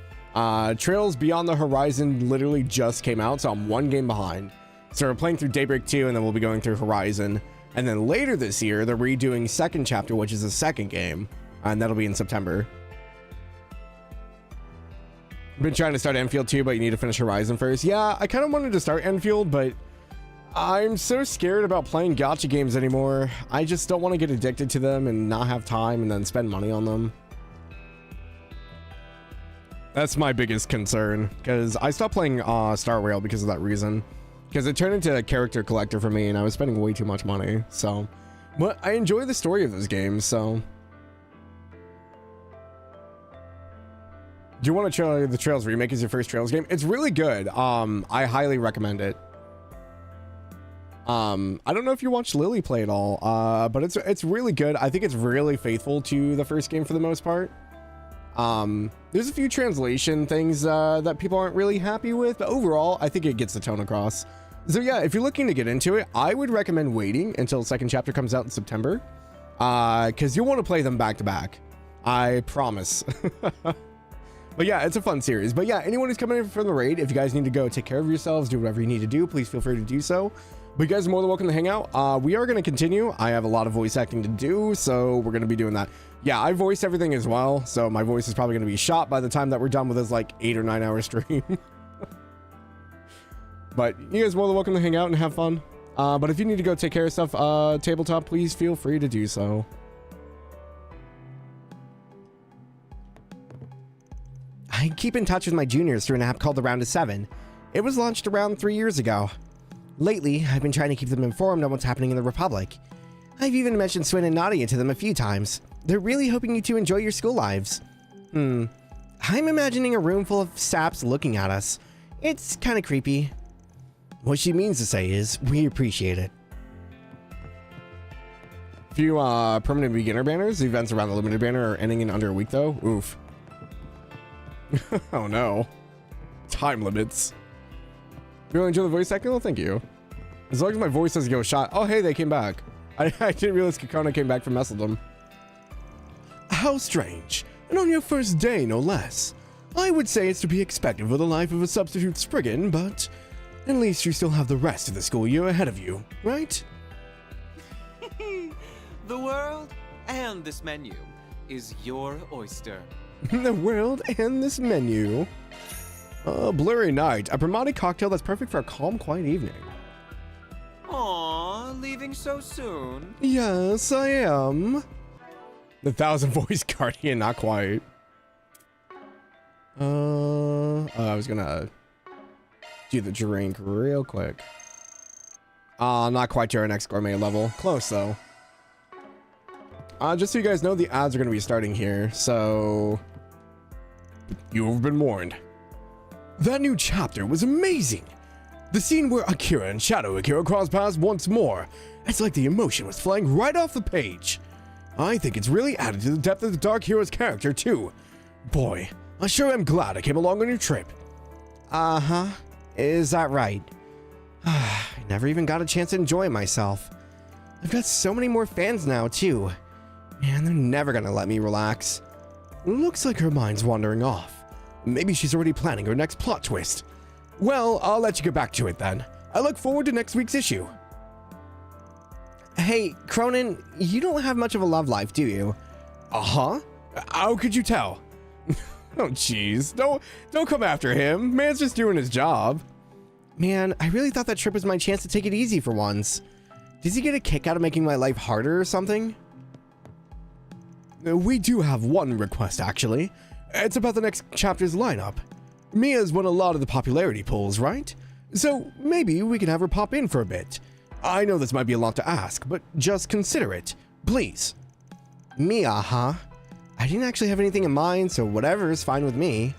Trails Beyond the Horizon literally just came out, so I'm one game behind. So we're playing through Daybreak 2, and then we'll be going through Horizon. And then later this year, they're redoing second chapter, which is the second game, and that'll be in September. Been trying to start Enfield too, but you need to finish Horizon first. Yeah, I kind of wanted to start Enfield, but I'm so scared about playing gacha games anymore. I just don't want to get addicted to them and not have time and then spend money on them. That's my biggest concern, because I stopped playing Star Rail because of that reason. Because it turned into a character collector for me and I was spending way too much money, so. But I enjoy the story of those games, so. Do you want to try the Trails remake as your first Trails game? It's really good. I highly recommend it. I don't know if you watched Lily play at all, but it's really good. I think it's really faithful to the first game for the most part. There's a few translation things that people aren't really happy with, but overall, I think it gets the tone across. So yeah, if you're looking to get into it, I would recommend waiting until the second chapter comes out in September. because you'll want to play them back to back. I promise. But yeah, it's a fun series. But yeah, anyone who's coming in from the raid, if you guys need to go take care of yourselves, do whatever you need to do, please feel free to do so. But you guys are more than welcome to hang out. We are going to continue. I have a lot of voice acting to do, so we're going to be doing that. Yeah, I voice everything as well, so my voice is probably going to be shot by the time that we're done with this like 8 or 9 hour stream. But you guys are more than welcome to hang out and have fun. But if you need to go take care of stuff, tabletop, please feel free to do so. I keep in touch with my juniors through an app called The Round of Seven. It was launched around 3 years ago. Lately, I've been trying to keep them informed on what's happening in the Republic. I've even mentioned Swin and Nadia to them a few times. They're really hoping you two enjoy your school lives. I'm imagining a room full of saps looking at us. It's kind of creepy. What she means to say is, we appreciate it. Few permanent beginner banners. The events around the limited banner are ending in under a week though. Oof. Oh no. Time limits. You really enjoy the voice acting? Well, thank you. As long as my voice doesn't go shot. Oh, hey, they came back. I didn't realize Kakona came back from Messeldom. How strange. And on your first day, no less. I would say it's to be expected for the life of a substitute Spriggan, but at least you still have the rest of the school year ahead of you, right? The world and this menu is your oyster. The world and this menu. Blurry night. A Bramati cocktail that's perfect for a calm, quiet evening. Aw, leaving so soon? Yes, I am. The 1,000 voice guardian, not quite. I was gonna do the drink real quick. Not quite to our next gourmet level. Close though. Just so you guys know, the ads are gonna be starting here, so you've been warned. That new chapter was amazing. The scene where Akira and Shadow Akira cross paths once more. It's like the emotion was flying right off the page. I think it's really added to the depth of the Dark Hero's character too. Boy, I sure am glad I came along on your trip. Uh-huh. Is that right? I never even got a chance to enjoy myself. I've got so many more fans now too. Man, they're never gonna let me relax. Looks like her mind's wandering off. Maybe she's already planning her next plot twist. Well, I'll let you get back to it then. I look forward to next week's issue. Hey, Cronin, you don't have much of a love life, do you? Uh-huh. How could you tell? Oh, jeez. Don't come after him. Man's just doing his job. Man, I really thought that trip was my chance to take it easy for once. Does he get a kick out of making my life harder or something? We do have one request, actually. It's about the next chapter's lineup. Mia's won a lot of the popularity polls, right? So maybe we can have her pop in for a bit. I know this might be a lot to ask, but just consider it, please. Mia, huh? I didn't actually have anything in mind, so whatever is fine with me.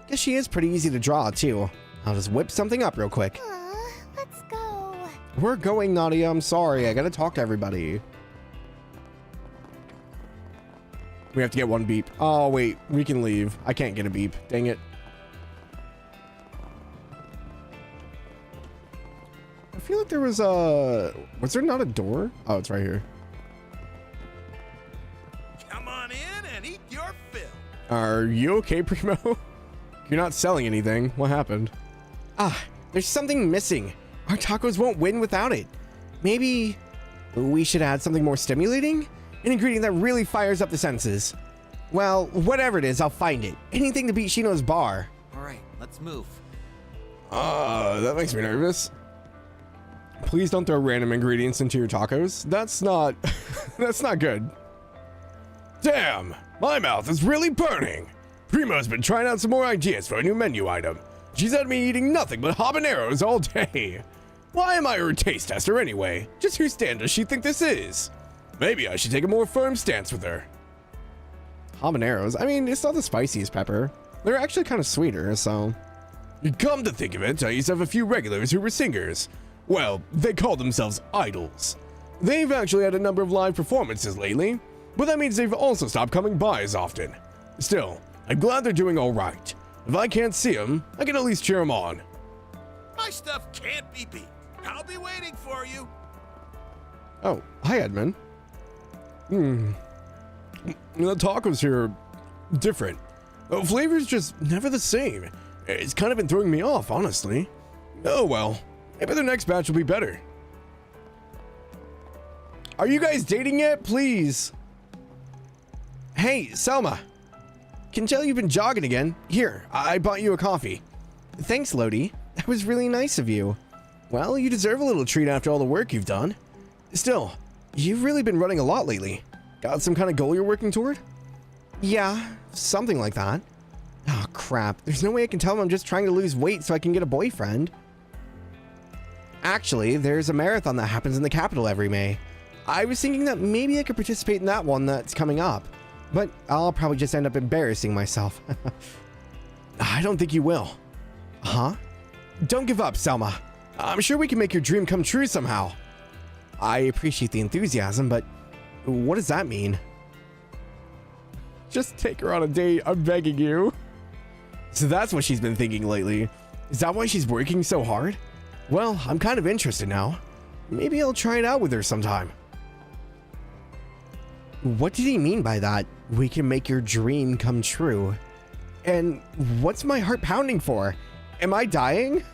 Guess she is pretty easy to draw, too. I'll just whip something up real quick. Let's go. We're going, Nadia. I'm sorry. I gotta talk to everybody. We have to get one beep. Oh, wait. We can leave. I can't get a beep. Dang it. I feel like there was a... Was there not a door? Oh, it's right here. Come on in and eat your fill. Are you okay, Primo? You're not selling anything. What happened? There's something missing. Our tacos won't win without it. Maybe we should add something more stimulating? An ingredient that really fires up the senses. Well, whatever it is, I'll find it. Anything to beat Shino's bar. All right, let's move. That makes me nervous. Please don't throw random ingredients into your tacos. That's not... that's not good. Damn! My mouth is really burning! Primo's been trying out some more ideas for a new menu item. She's had me eating nothing but habaneros all day. Why am I her taste tester anyway? Just whose stand does she think this is? Maybe I should take a more firm stance with her. Habaneros? I mean, it's not the spiciest pepper. They're actually kind of sweeter, so... Come to think of it, I used to have a few regulars who were singers. Well, they call themselves idols. They've actually had a number of live performances lately, but that means they've also stopped coming by as often. Still, I'm glad they're doing all right. If I can't see them, I can at least cheer them on. My stuff can't be beat. I'll be waiting for you. Oh, hi, Edmund. The tacos here are different. The flavor's just never the same. It's kind of been throwing me off, honestly. Oh well, maybe the next batch will be better. Are you guys dating yet? Please. Hey, Selma. Can tell you've been jogging again. Here, I bought you a coffee. Thanks, Lodi. That was really nice of you. Well, you deserve a little treat after all the work you've done. Still, you've really been running a lot lately. Got some kind of goal you're working toward? Yeah, something like that. Oh, crap. There's no way I can tell him I'm just trying to lose weight so I can get a boyfriend. Actually, there's a marathon that happens in the capital every May. I was thinking that maybe I could participate in that one that's coming up, but I'll probably just end up embarrassing myself. I don't think you will. Huh? Don't give up, Selma. I'm sure we can make your dream come true somehow. I appreciate the enthusiasm, but what does that mean? Just take her on a date, I'm begging you. So that's what she's been thinking lately. Is that why she's working so hard? Well, I'm kind of interested now. Maybe I'll try it out with her sometime. What did he mean by that? We can make your dream come true. And what's my heart pounding for? Am I dying?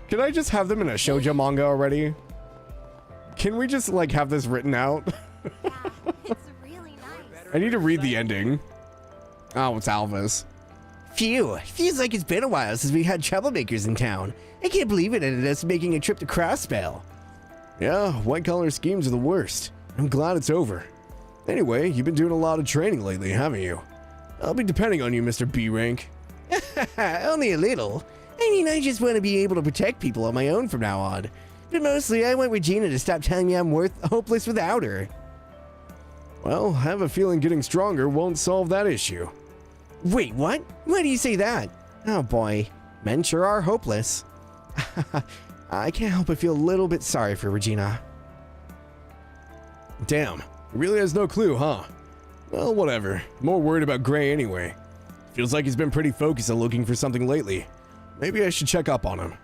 Can I just have them in a shoujo manga already? Can we just like have this written out? Yeah, it's really nice. I need to read the ending. Oh, it's Alvis. Phew, feels like it's been a while since we had troublemakers in town. I can't believe it ended us making a trip to Crosspell. Yeah, white-collar schemes are the worst. I'm glad it's over. Anyway, you've been doing a lot of training lately, haven't you? I'll be depending on you, Mr. B rank. Only a little. I mean, I just want to be able to protect people on my own from now on. But mostly, I want Regina to stop telling me I'm hopeless without her. Well, I have a feeling getting stronger won't solve that issue. Wait, what? Why do you say that? Oh boy, men sure are hopeless. I can't help but feel a little bit sorry for Regina. Damn, he really has no clue, huh? Well, whatever. More worried about Gray anyway. Feels like he's been pretty focused on looking for something lately. Maybe I should check up on him.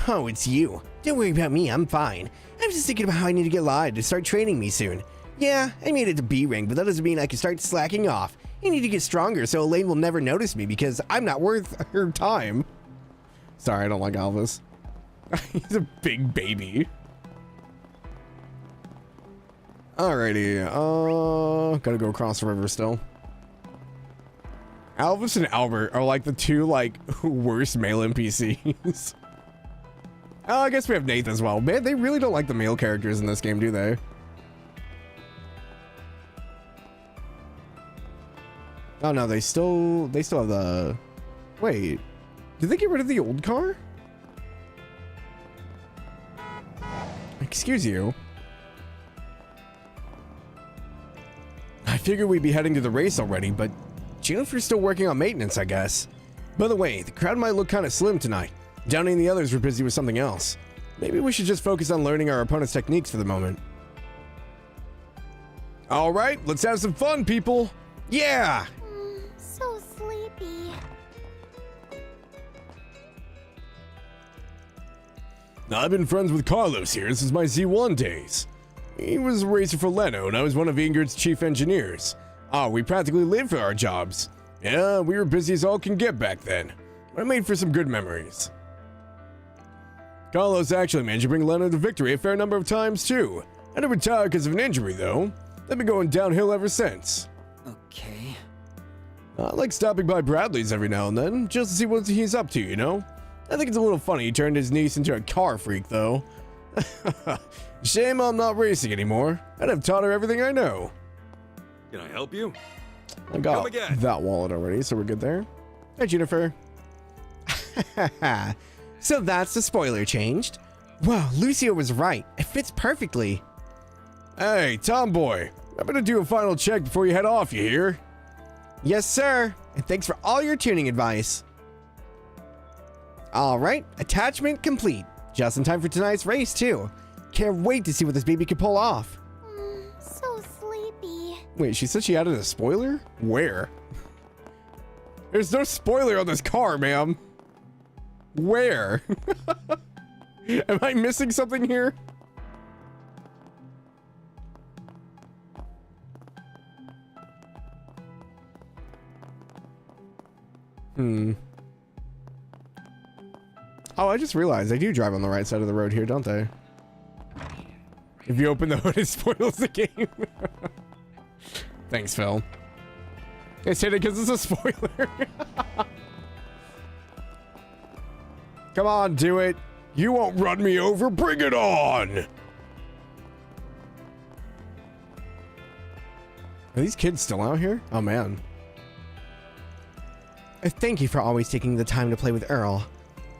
Oh, it's you. Don't worry about me, I'm fine. I was just thinking about how I need to get Lada to start training me soon. Yeah, I made it to B rank, but that doesn't mean I can start slacking off. I need to get stronger so Elaine will never notice me because I'm not worth her time. Sorry, I don't like Alvis. He's a big baby. Alrighty, gotta go across the river still. Alvis and Albert are like the two like worst male NPCs. Oh, I guess we have Nathan as well. Man, they really don't like the male characters in this game, do they? Oh no, they still have the... Wait, did they get rid of the old car? Excuse you. I figured we'd be heading to the race already, but Jennifer's still working on maintenance, I guess. By the way, the crowd might look kind of slim tonight. Johnny and the others were busy with something else. Maybe we should just focus on learning our opponent's techniques for the moment. All right, let's have some fun, people. Yeah! So sleepy. I've been friends with Carlos here since my Z1 days. He was a racer for Leno, and I was one of Ingrid's chief engineers. We practically lived for our jobs. Yeah, we were busy as all can get back then. I made for some good memories. Carlos actually managed to bring Leno to victory a fair number of times, too. Had to retire because of an injury, though. They've been going downhill ever since. Okay. I like stopping by Bradley's every now and then, just to see what he's up to, you know? I think it's a little funny he turned his niece into a car freak, though. Shame I'm not racing anymore. I'd have taught her everything I know. Can I help you? I got that wallet already, so we're good there. Hey, Jennifer. So that's the spoiler changed. Wow, Lucio was right. It fits perfectly. Hey, Tomboy. I'm gonna do a final check before you head off, you hear? Yes, sir. And thanks for all your tuning advice. All right, attachment complete. Just in time for tonight's race, too. Can't wait to see what this baby can pull off. So sleepy. Wait, she said she added a spoiler? Where? There's no spoiler on this car, ma'am. Where? Am I missing something here? Oh, I just realized they do drive on the right side of the road here, don't they? If you open the hood, it spoils the game. Thanks, Phil. I said it because it's a spoiler. Come on, do it. You won't run me over. Bring it on. Are these kids still out here? Oh, man. Thank you for always taking the time to play with Earl.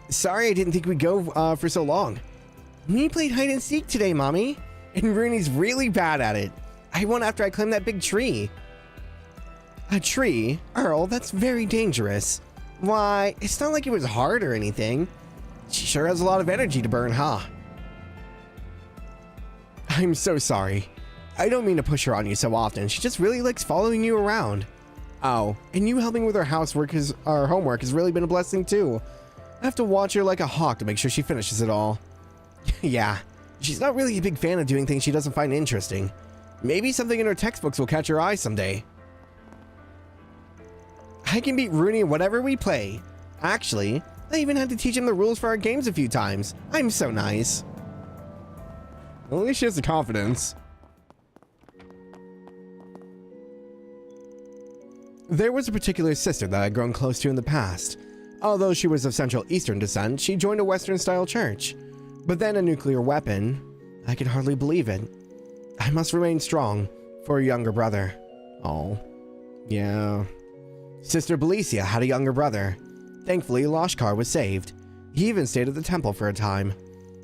Sorry I didn't think we'd go for so long. We played hide and seek today, Mommy. And Rooney's really bad at it. I won after I climbed that big tree. A tree? Earl, that's very dangerous. Why, it's not like it was hard or anything. She sure has a lot of energy to burn, huh? I'm so sorry. I don't mean to push her on you so often. She just really likes following you around. Oh, and you helping with her housework our homework has really been a blessing too. I have to watch her like a hawk to make sure she finishes it all. Yeah, she's not really a big fan of doing things she doesn't find interesting. Maybe something in her textbooks will catch her eye someday. I can beat Rooney in whatever we play. Actually, I even had to teach him the rules for our games a few times. I'm so nice. Well, at least she has the confidence. There was a particular sister that I'd grown close to in the past. Although she was of Central Eastern descent, she joined a Western-style church. But then a nuclear weapon. I could hardly believe it. I must remain strong for a younger brother. Oh, yeah. Sister Belicia had a younger brother. Thankfully, Lashkar was saved. He even stayed at the temple for a time.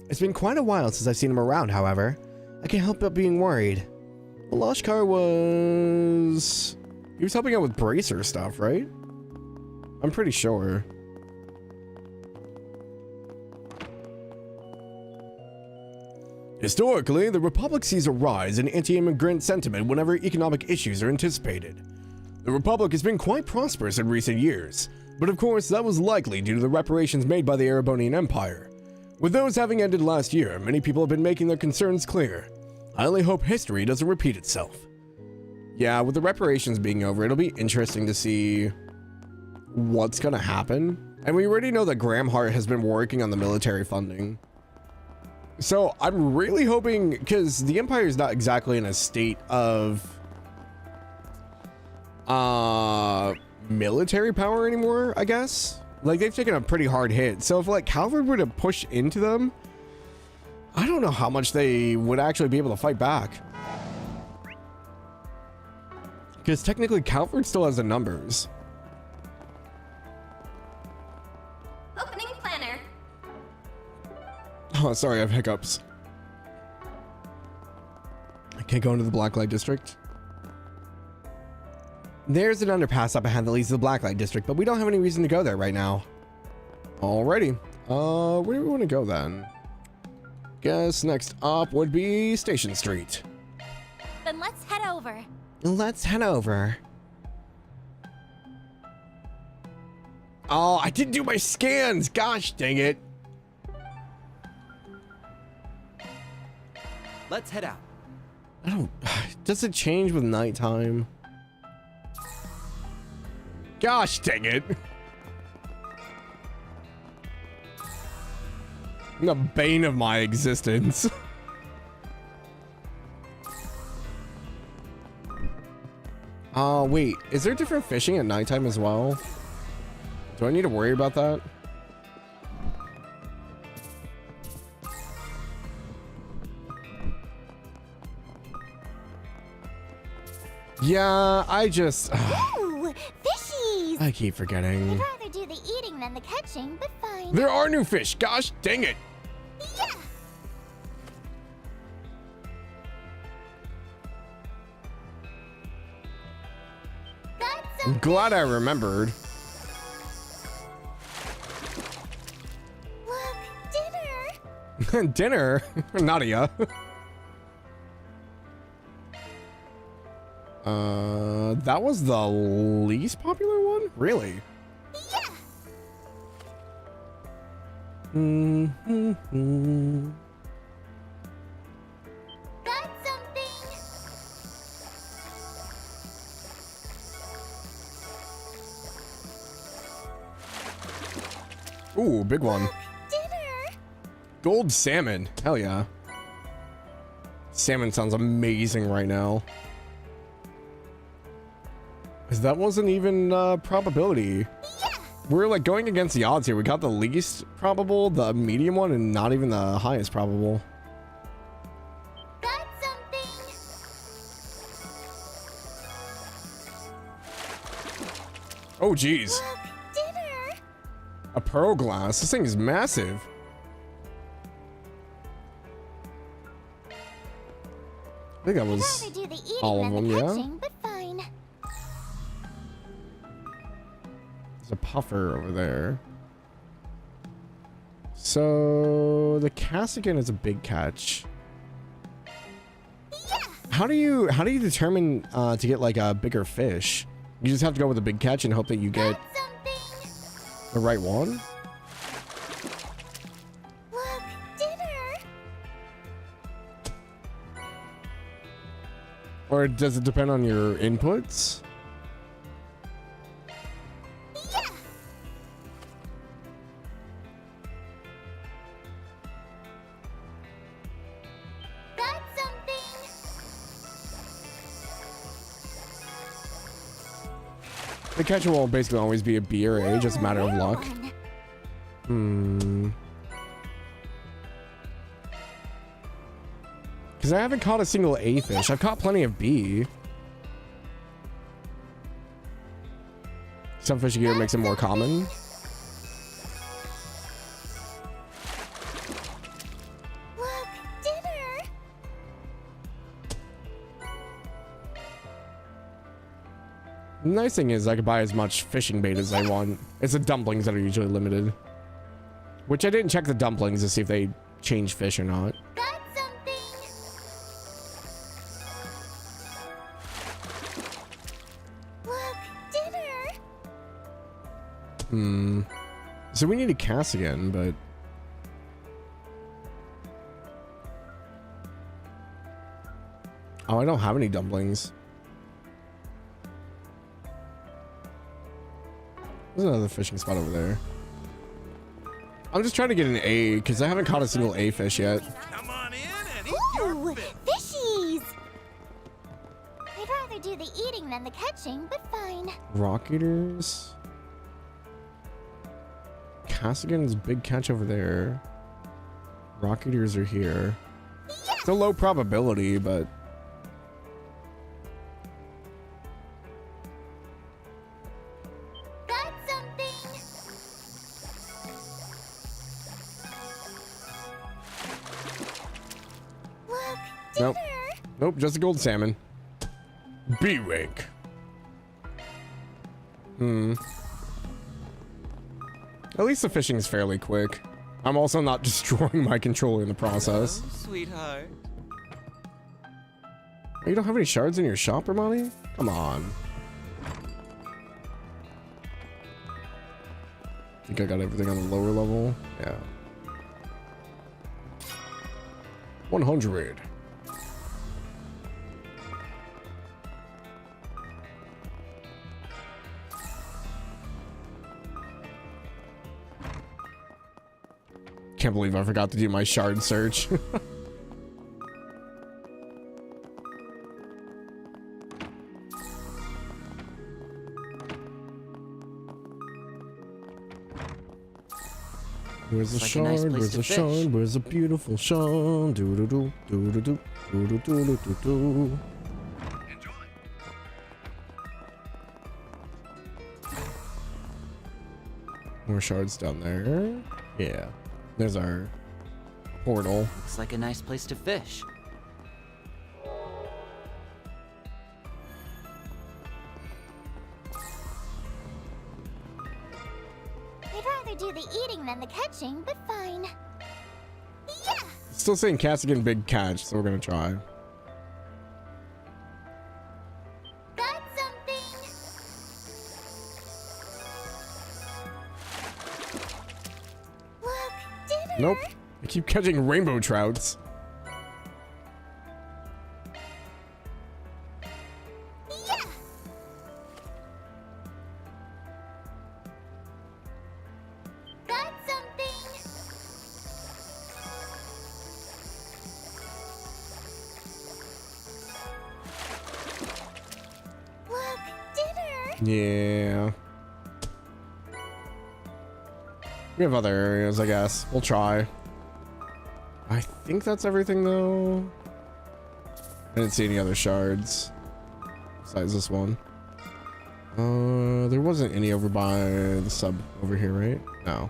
It's been quite a while since I've seen him around, however. I can't help but being worried. Well, Lashkar was... He was helping out with Bracer stuff, right? I'm pretty sure. Historically, the Republic sees a rise in anti-immigrant sentiment whenever economic issues are anticipated. The Republic has been quite prosperous in recent years, but of course that was likely due to the reparations made by the Erebonian Empire. With those having ended last year, many people have been making their concerns clear. I only hope history doesn't repeat itself. Yeah, with the reparations being over, it'll be interesting to see what's gonna happen. And we already know that Graham Hart has been working on the military funding. So I'm really hoping, because the Empire is not exactly in a state of military power anymore, I guess. Like, they've taken a pretty hard hit. So if like Calvard were to push into them, I don't know how much they would actually be able to fight back. Because technically Calvard still has the numbers. Opening planner. Oh, sorry, I have hiccups. I can't go into the Blacklight District. There's an underpass up ahead that leads to the Blacklight District, but we don't have any reason to go there right now. Alrighty. Where do we want to go then? Guess next up would be Station Street. Then let's head over. Let's head over. Oh, I didn't do my scans. Gosh dang it. Let's head out. I don't... Does it change with nighttime? Gosh dang it. The bane of my existence. Wait, is there different fishing at nighttime as well? Do I need to worry about that? Yeah, I just... Ooh, fishies! I keep forgetting. I'd rather do the eating than the catching, but fine. There are new fish. Gosh dang it. Yeah! That's I'm glad I remembered. Look, dinner! Dinner? Nadia. That was the least popular one? Really? Yeah! Got something. Ooh, big one. Dinner. Gold salmon. Hell yeah. Salmon sounds amazing right now. 'Cause that wasn't even probability. Yeah. We're like going against the odds here. We got the least probable, the medium one, and not even the highest probable. Got something. Oh, geez. Look, dinner. A pearl glass. This thing is massive. I think that I'd was rather do the eating all of than them, the yeah? catching, but fine. There's a puffer over there. So the Cassigan is a big catch. Yeah. How do you determine to get like a bigger fish? You just have to go with a big catch and hope that you get Got something. the right one? Look, dinner. Or does it depend on your inputs? Yeah. Got something. The catch will basically always be a B or A, just a matter of Rare luck. one. Because I haven't caught a single A fish. I've caught plenty of B. Some fishing gear makes it more common. Look, dinner. The nice thing is I can buy as much fishing bait as I want. It's the dumplings that are usually limited. Which I didn't check the dumplings to see if they change fish or not. Got something. Look, dinner. So we need to cast again, but... Oh, I don't have any dumplings. There's another fishing spot over there. I'm just trying to get an A, because I haven't caught a single A fish yet. Come on in and eat Ooh, your fish. fishies. I'd rather do the eating than the catching, but fine. Rock eaters. Cassigan's big catch over there. Rock eaters are here. It's a low probability, but... Got something. Look, dinner. Nope. Nope, just a gold salmon. B rank. At least the fishing is fairly quick. I'm also not destroying my controller in the process. Hello, sweetheart. You don't have any shards in your shop, Ramani? Come on. Think I got everything on the lower level? Yeah. 100. Can't believe I forgot to do my shard search. Where's the Looks like a nice shard? place Where's to the fish. shard? Where's the beautiful shard? Do do do do do do do do do do do. More shards down there. Yeah. There's our portal. Looks like a nice place to fish. I'd rather do the eating than the catching, but fine. Yeah. Still saying Cassigan big catch, so we're gonna try. Got something. Look, Nope. I keep catching rainbow trouts. Yeah! Got something! Look, dinner! Yeah. We have other areas, I guess. We'll try. I think that's everything, though. I didn't see any other shards besides this one. There wasn't any over by the sub over here, right? No.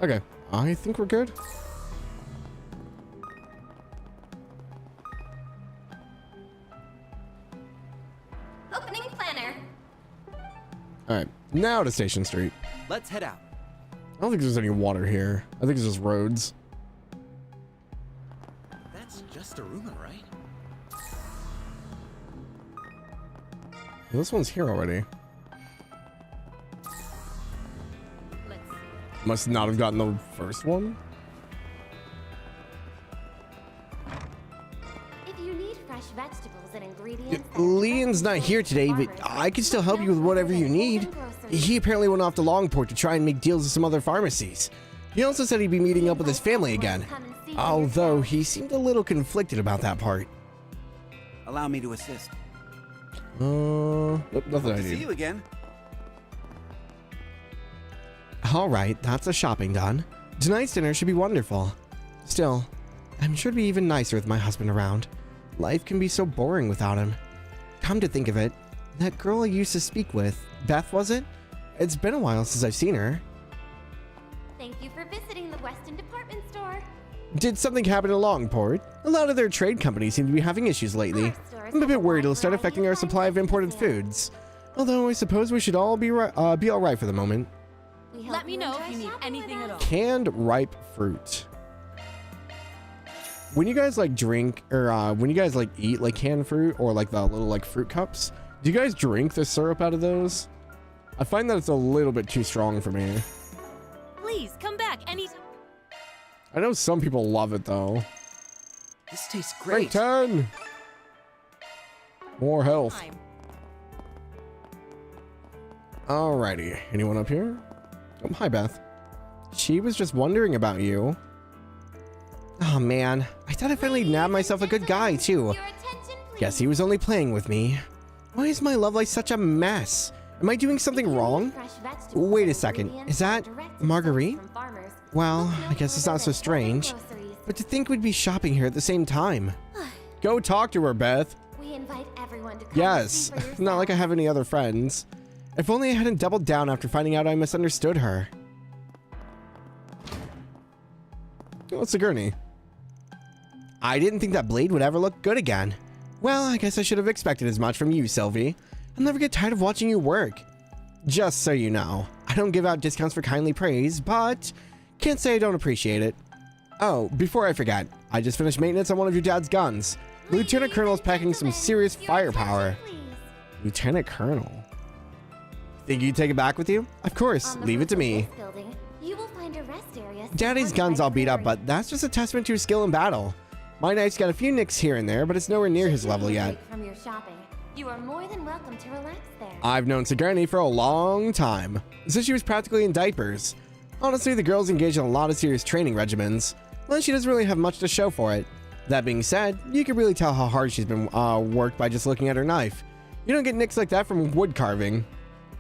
Okay, I think we're good. Opening planner. All right, now to Station Street. Let's head out. I don't think there's any water here. I think it's just roads. That's just a rumor, right? This one's here already. Must not have gotten the first one. If you need fresh vegetables and ingredients, Leon's not here today, but I can still help you with whatever you need. He apparently went off to Longport to try and make deals with some other pharmacies. He also said he'd be meeting up with his family again, although he seemed a little conflicted about that part. Allow me to assist. Nope, nothing I See need. you again. Alright, that's the shopping done. Tonight's dinner should be wonderful. Still, I'm sure to be even nicer with my husband around. Life can be so boring without him. Come to think of it, that girl I used to speak with, Beth was it? It's been a while since I've seen her. Thank you for visiting the Weston department store. Did something happen in Longport? A lot of their trade companies seem to be having issues lately. I'm a bit worried it'll start affecting our supply of imported foods. Although I suppose we should all be alright for the moment. Let me know if you need anything at all. Canned ripe fruit. When you guys like drink or when you guys like eat like canned fruit or like the little like fruit cups, do you guys drink the syrup out of those? I find that it's a little bit too strong for me. Please come back anytime. I know some people love it though. This tastes Great great. 10. More health. Alrighty. Anyone up here? Oh, hi, Beth. She was just wondering about you. Oh man, I thought I finally nabbed myself a good guy too. Guess he was only playing with me. Why is my love life such a mess? Am I doing something wrong? Wait a second, is that Marguerite? Well, I guess it's not so strange. But to think we'd be shopping here at the same time. Go talk to her, Beth. We invite everyone to come Yes, not like I have any other friends. If only I hadn't doubled down after finding out I misunderstood her. Oh, it's Sigourney. I didn't think that blade would ever look good again. Well, I guess I should have expected as much from you, Sylvie. I'll never get tired of watching you work. Just so you know, I don't give out discounts for kindly praise, but can't say I don't appreciate it. Oh, before I forget, I just finished maintenance on one of your dad's guns. Lieutenant Colonel's packing some serious firepower. Lieutenant Colonel? Think you'd take it back with you? Of course, leave it to me. You will find a rest area. Daddy's gun's all beat up, but that's just a testament to his skill in battle. My knife's got a few nicks here and there, but it's nowhere near his level yet. From your shopping, you are more than welcome to relax there. I've known Sigourney for a long time, since she was practically in diapers. Honestly, the girl's engaged in a lot of serious training regimens, but she doesn't really have much to show for it. That being said, you can really tell how hard she's been worked by just looking at her knife. You don't get nicks like that from wood carving.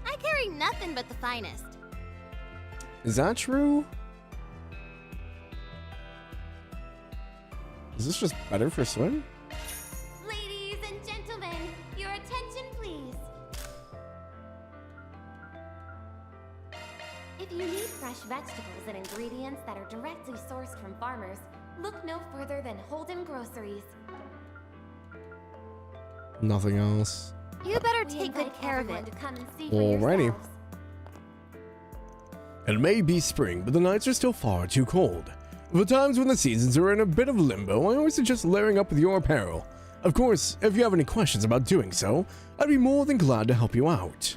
I carry nothing but the finest. Is that true? Is this just better for Swin? Ladies and gentlemen, your attention please. If you need fresh vegetables and ingredients that are directly sourced from farmers, look no further than Holden Groceries. Nothing else. You better take good care of it. To come and see for Alrighty. yourselves. It may be spring, but the nights are still far too cold. For times when the seasons are in a bit of limbo, I always suggest layering up with your apparel. Of course, if you have any questions about doing so, I'd be more than glad to help you out.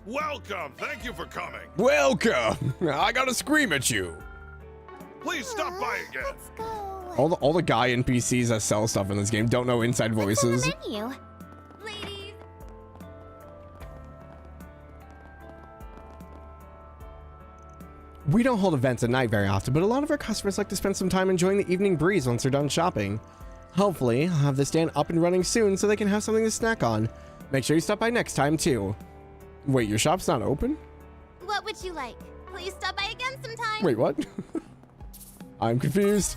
Welcome! Thank you for coming! Welcome! I gotta scream at you! Please stop by again. Let's go. All the guy NPCs that sell stuff in this game don't know inside voices. What's on the menu? Ladies. We don't hold events at night very often, but a lot of our customers like to spend some time enjoying the evening breeze once they're done shopping. Hopefully, I'll have this stand up and running soon so they can have something to snack on. Make sure you stop by next time, too. Wait, your shop's not open? What would you like? Please stop by again sometime. Wait, what? I'm confused.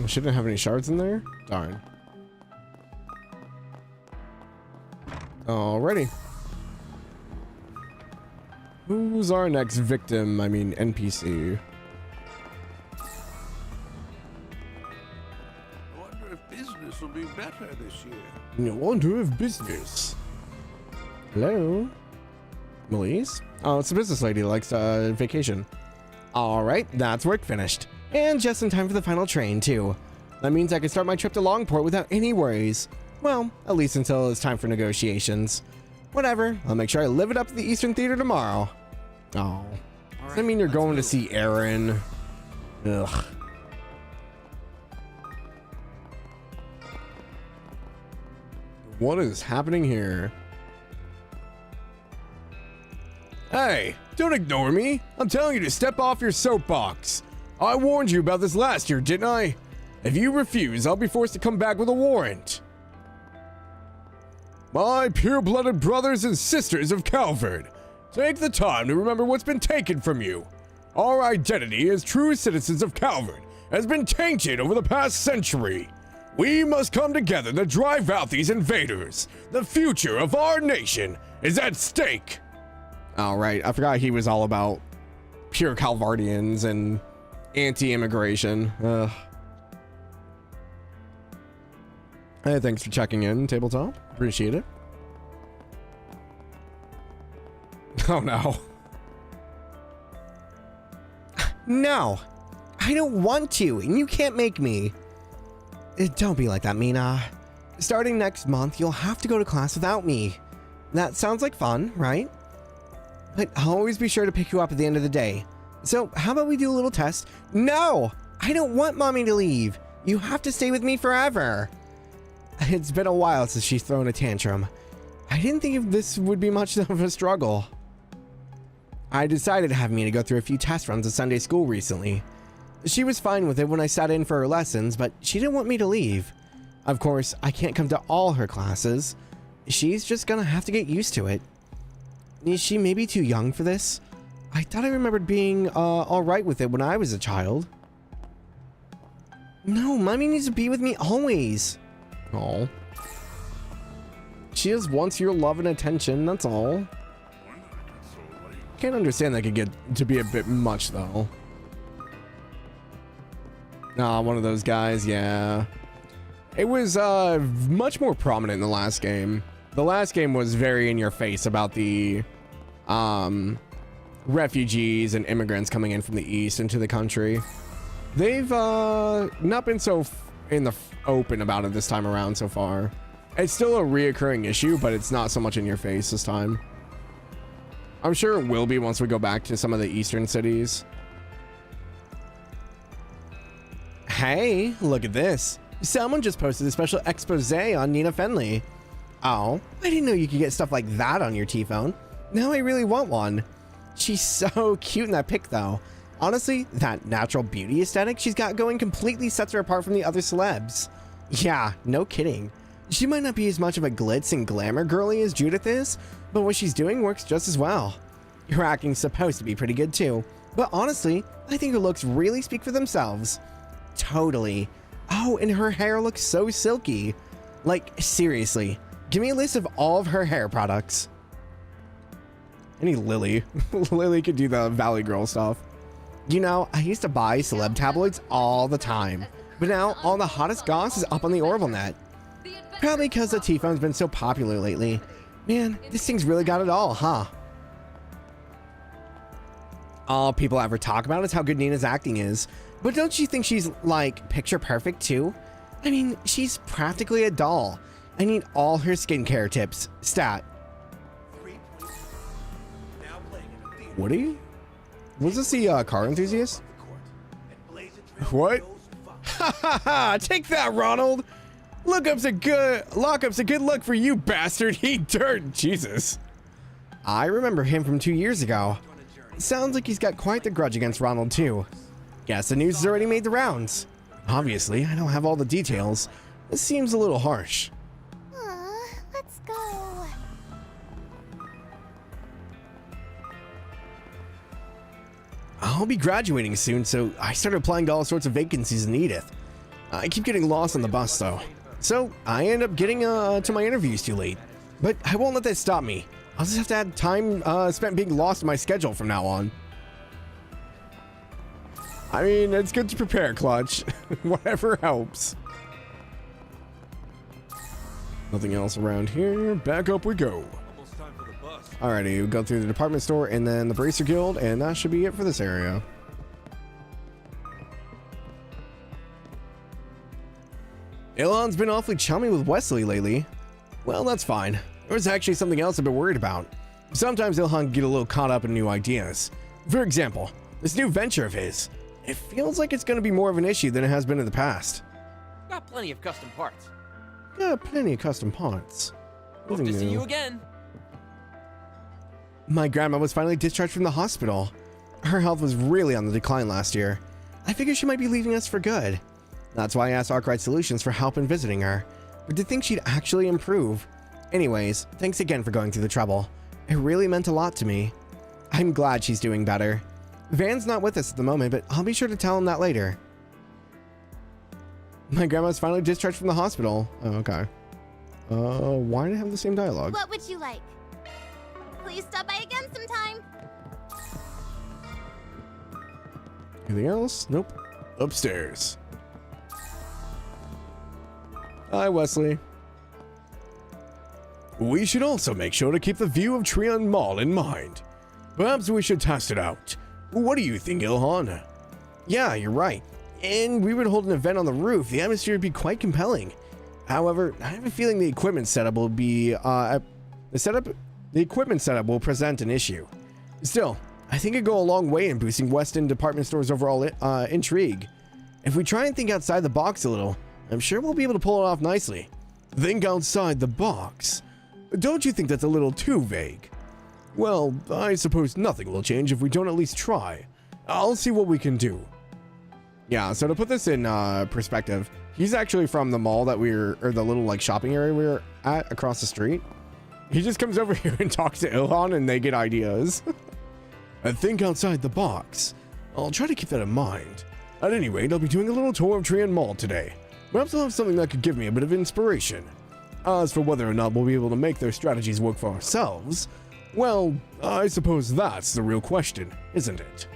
Oh, she didn't have any shards in there? Darn. Alrighty. Who's our next victim? I mean, NPC. I wonder if business will be better this year. I wonder if business. Hello? Melise? Oh, it's a business lady that likes vacation. Alright, that's work finished. And just in time for the final train, too. That means I can start my trip to Longport without any worries. Well, at least until it's time for negotiations. Whatever, I'll make sure I live it up at the Eastern Theater tomorrow. Oh. Does that mean you're going to see Aaron? Ugh. What is happening here? Hey, don't ignore me. I'm telling you to step off your soapbox. I warned you about this last year, didn't I? If you refuse, I'll be forced to come back with a warrant. My pure-blooded brothers and sisters of Calvard, take the time to remember what's been taken from you. Our identity as true citizens of Calvard has been tainted over the past century. We must come together to drive out these invaders. The future of our nation is at stake. All right, I forgot he was all about pure Calvardians and anti-immigration. Hey, thanks for checking in, Tabletop. Appreciate it. Oh no. No, I don't want to, and you can't make me. Don't be like that, Mina. Starting next month, you'll have to go to class without me. That sounds like fun, right? But I'll always be sure to pick you up at the end of the day. So how about we do a little test? No, I don't want Mommy to leave. You have to stay with me forever. It's been a while since she's thrown a tantrum. I didn't think this would be much of a struggle. I decided to have Mina go through a few test runs at Sunday school recently. She was fine with it when I sat in for her lessons, but she didn't want me to leave. Of course, I can't come to all her classes. She's just gonna have to get used to it. Is she maybe too young for this? I thought I remembered being alright with it when I was a child. No, Mommy needs to be with me always. Oh. She just wants your love and attention, that's all. Can't understand that could get to be a bit much, though. Ah, one of those guys, yeah. It was much more prominent in the last game. The last game was very in your face about the refugees and immigrants coming in from the east into the country. They've not been so in the open about it this time around so far. It's still a reoccurring issue, but it's not so much in your face this time. I'm sure it will be once we go back to some of the eastern cities. Hey, look at this. Someone just posted a special expose on Nina Fenley. Oh, I didn't know you could get stuff like that on your T-phone. Now I really want one. She's so cute in that pic, though. Honestly, that natural beauty aesthetic she's got going completely sets her apart from the other celebs. Yeah, no kidding. She might not be as much of a glitz and glamour girly as Judith is, but what she's doing works just as well. Her acting's supposed to be pretty good too, but honestly, I think her looks really speak for themselves. Totally. Oh, and her hair looks so silky. Like, seriously, give me a list of all of her hair products. I need Lily. Lily could do the Valley Girl stuff. You know, I used to buy celeb tabloids all the time, but now all the hottest goss is up on the Orville net. Probably because the T-phone's been so popular lately. Man, this thing's really got it all, huh? All people ever talk about is how good Nina's acting is, but don't you think she's, like, picture perfect too? I mean, she's practically a doll. I need all her skincare tips. Stat. Woody? Was this the car enthusiast? What? Ha ha ha! Take that, Ronald! Lockup's a good look for you, bastard! He dirt! Jesus. I remember him from 2 years ago. Sounds like he's got quite the grudge against Ronald, too. Guess the news has already made the rounds. Obviously, I don't have all the details. This seems a little harsh. Let's go. I'll be graduating soon, so I started applying to all sorts of vacancies in Edith. I keep getting lost on the bus, though. So I end up getting to my interviews too late. But I won't let that stop me. I'll just have to add time spent being lost in my schedule from now on. I mean, it's good to prepare, Clutch. Whatever helps. Nothing else around here. Back up we go. Alrighty, we'll go through the department store and then the Bracer Guild, and that should be it for this area. Elon's been awfully chummy with Wesley lately. Well, that's fine. There was actually something else I've been worried about. Sometimes Ilhan can get a little caught up in new ideas. For example, this new venture of his. It feels like it's going to be more of an issue than it has been in the past. Got plenty of custom parts. Got plenty of custom parts. Hope to see you again. My grandma was finally discharged from the hospital. Her health was really on the decline last year. I figured she might be leaving us for good. That's why I asked Arkwright Solutions for help in visiting her. But to think she'd actually improve. Anyways, thanks again for going through the trouble. It really meant a lot to me. I'm glad she's doing better. Van's not with us at the moment, but I'll be sure to tell him that later. My grandma's finally discharged from the hospital. Oh, okay. Why did I have the same dialogue? What would you like? Please stop by again sometime. Anything else? Nope. Upstairs. Hi, Wesley. We should also make sure to keep the view of Trion Mall in mind. Perhaps we should test it out. What do you think, Ilhan? Yeah, you're right. And we would hold an event on the roof. The atmosphere would be quite compelling. However, I have a feeling the equipment setup will be the equipment setup will present an issue. Still, I think it'd go a long way in boosting West End department stores' overall intrigue. If we try and think outside the box a little, I'm sure we'll be able to pull it off nicely. Think outside the box? Don't you think that's a little too vague? Well, I suppose nothing will change if we don't at least try. I'll see what we can do. Yeah, so to put this in perspective, he's actually from the mall that or the little like shopping area we were at across the street. He just comes over here and talks to Ilhan and they get ideas. I think outside the box. I'll try to keep that in mind. At any rate, I'll be doing a little tour of Trion Mall today. Perhaps I'll have something that could give me a bit of inspiration. As for whether or not we'll be able to make their strategies work for ourselves, well, I suppose that's the real question, isn't it?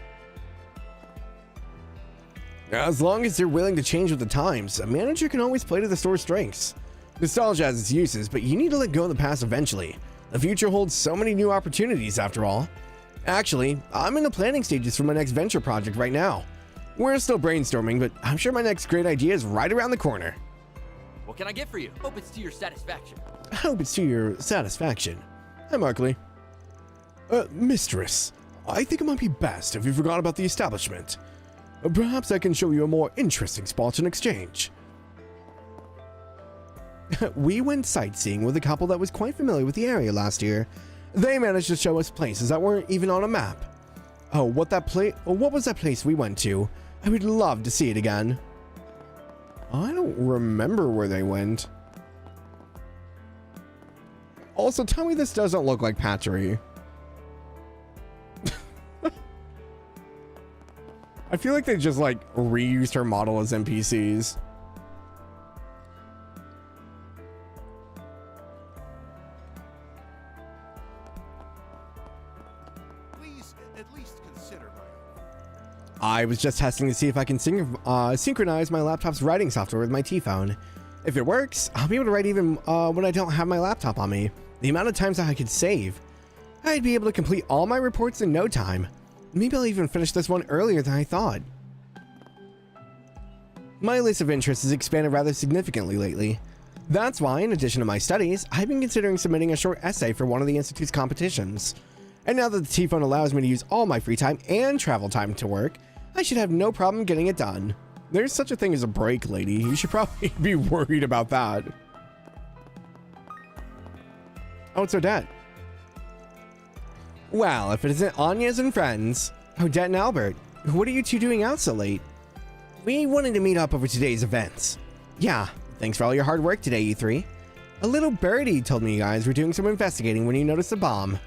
As long as they're willing to change with the times, a manager can always play to the store's strengths. Nostalgia has its uses, but you need to let go of the past eventually. The future holds so many new opportunities after all. Actually, I'm in the planning stages for my next venture project right now. We're still brainstorming, but I'm sure my next great idea is right around the corner. What can I get for you? Hope it's to your satisfaction. I hope it's to your satisfaction. Hi, Markley. Mistress, I think it might be best if you forgot about the establishment. Perhaps I can show you a more interesting spot in exchange. We went sightseeing with a couple that was quite familiar with the area last year. They managed to show us places that weren't even on a map. Oh, what was that place we went to? I would love to see it again. I don't remember where they went. Also, tell me this doesn't look like Patchery. I feel like they just like reused her model as NPCs. Please at least consider my offer. I was just testing to see if I can synchronize my laptop's writing software with my T-phone. If it works, I'll be able to write even when I don't have my laptop on me. The amount of times that I could save. I'd be able to complete all my reports in no time. Maybe I'll even finish this one earlier than I thought. My list of interests has expanded rather significantly lately. That's why, in addition to my studies, I've been considering submitting a short essay for one of the Institute's competitions. And now that the T-phone allows me to use all my free time and travel time to work, I should have no problem getting it done. There's such a thing as a break, lady. You should probably be worried about that. Oh, it's Odette. Well, if it isn't Anya's and friends, Odette and Albert, what are you two doing out so late? We wanted to meet up over today's events. Yeah, thanks for all your hard work today, you three. A little birdie told me you guys were doing some investigating when you noticed the bomb.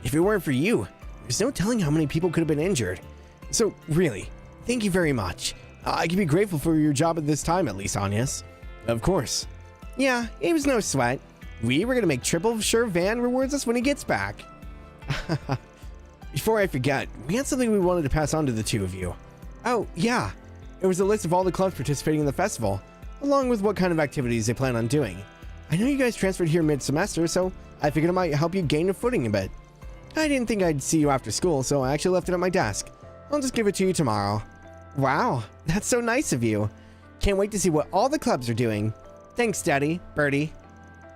If it weren't for you, there's no telling how many people could have been injured. So, really, thank you very much. I can be grateful for your job at this time, at least, Anya's. Of course. Yeah, it was no sweat. We were gonna make triple sure Van rewards us when he gets back. Before I forget, we had something we wanted to pass on to the two of you. Oh, yeah. It was a list of all the clubs participating in the festival, along with what kind of activities they plan on doing. I know you guys transferred here mid-semester, so I figured it might help you gain a footing a bit. I didn't think I'd see you after school, so I actually left it at my desk. I'll just give it to you tomorrow. Wow, that's so nice of you. Can't wait to see what all the clubs are doing. Thanks, Daddy, Birdie.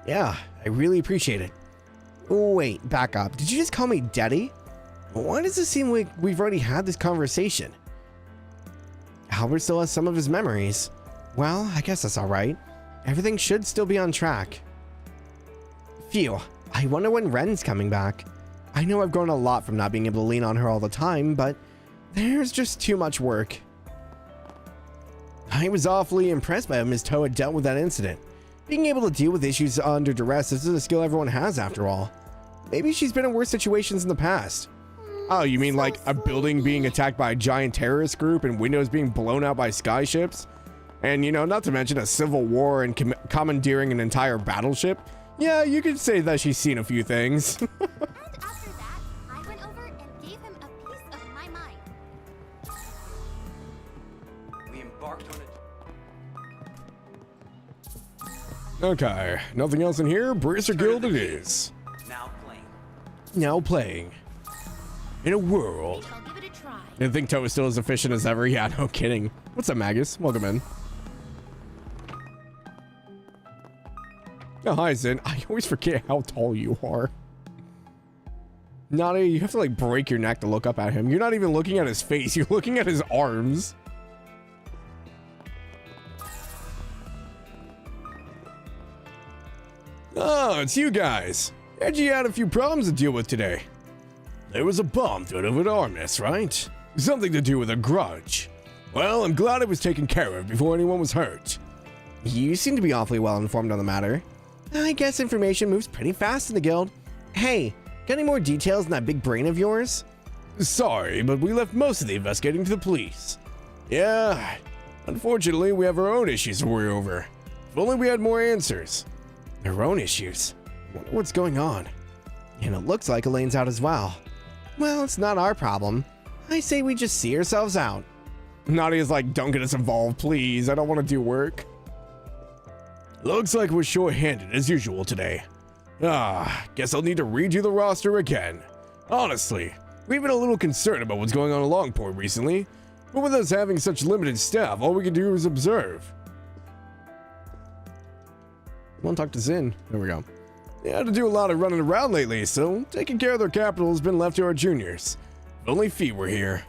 Yeah, I really appreciate it. Wait, back up. Did you just call me Daddy? Why does it seem like we've already had this conversation? Albert still has some of his memories. Well, I guess that's alright. Everything should still be on track. Phew, I wonder when Ren's coming back. I know I've grown a lot from not being able to lean on her all the time, but there's just too much work. I was awfully impressed by how Ms. Toa dealt with that incident. Being able to deal with issues under duress isn't a skill everyone has after all. Maybe she's been in worse situations in the past. Oh, you mean like a building being attacked by a giant terrorist group and windows being blown out by skyships? And, you know, not to mention a civil war and commandeering an entire battleship? Yeah, you could say that she's seen a few things. And after that, I went over and gave him a piece of my mind. We embarked on it. Okay, nothing else in here. Bracer Guild it is. Now playing. Now playing. In a world. I'll give it a try. I think Toe is still as efficient as ever. Yeah, no kidding. What's up, Magus? Welcome in. Oh, hi, Zin. I always forget how tall you are. Nadia, you have to like break your neck to look up at him. You're not even looking at his face. You're looking at his arms. Oh, it's you guys. Edgy had a few problems to deal with today. There was a bomb threat over at our mess, right? Something to do with a grudge. Well, I'm glad it was taken care of before anyone was hurt. You seem to be awfully well informed on the matter. I guess information moves pretty fast in the guild. Hey, got any more details on that big brain of yours? Sorry, but we left most of the investigating to the police. Yeah, unfortunately, we have our own issues to worry over. If only we had more answers. Their own issues? Wonder what's going on. And it looks like Elaine's out as well. Well, it's not our problem. I say we just see ourselves out. Nadia's like, don't get us involved, please. I don't want to do work. Looks like we're short-handed as usual today. Guess I'll need to redo the roster again. Honestly, we've been a little concerned about what's going on in Longport recently, but with us having such limited staff, all we can do is observe. I want to talk to Zin. There we go. They had to do a lot of running around lately, so taking care of their capital has been left to our juniors. If only Fee were here.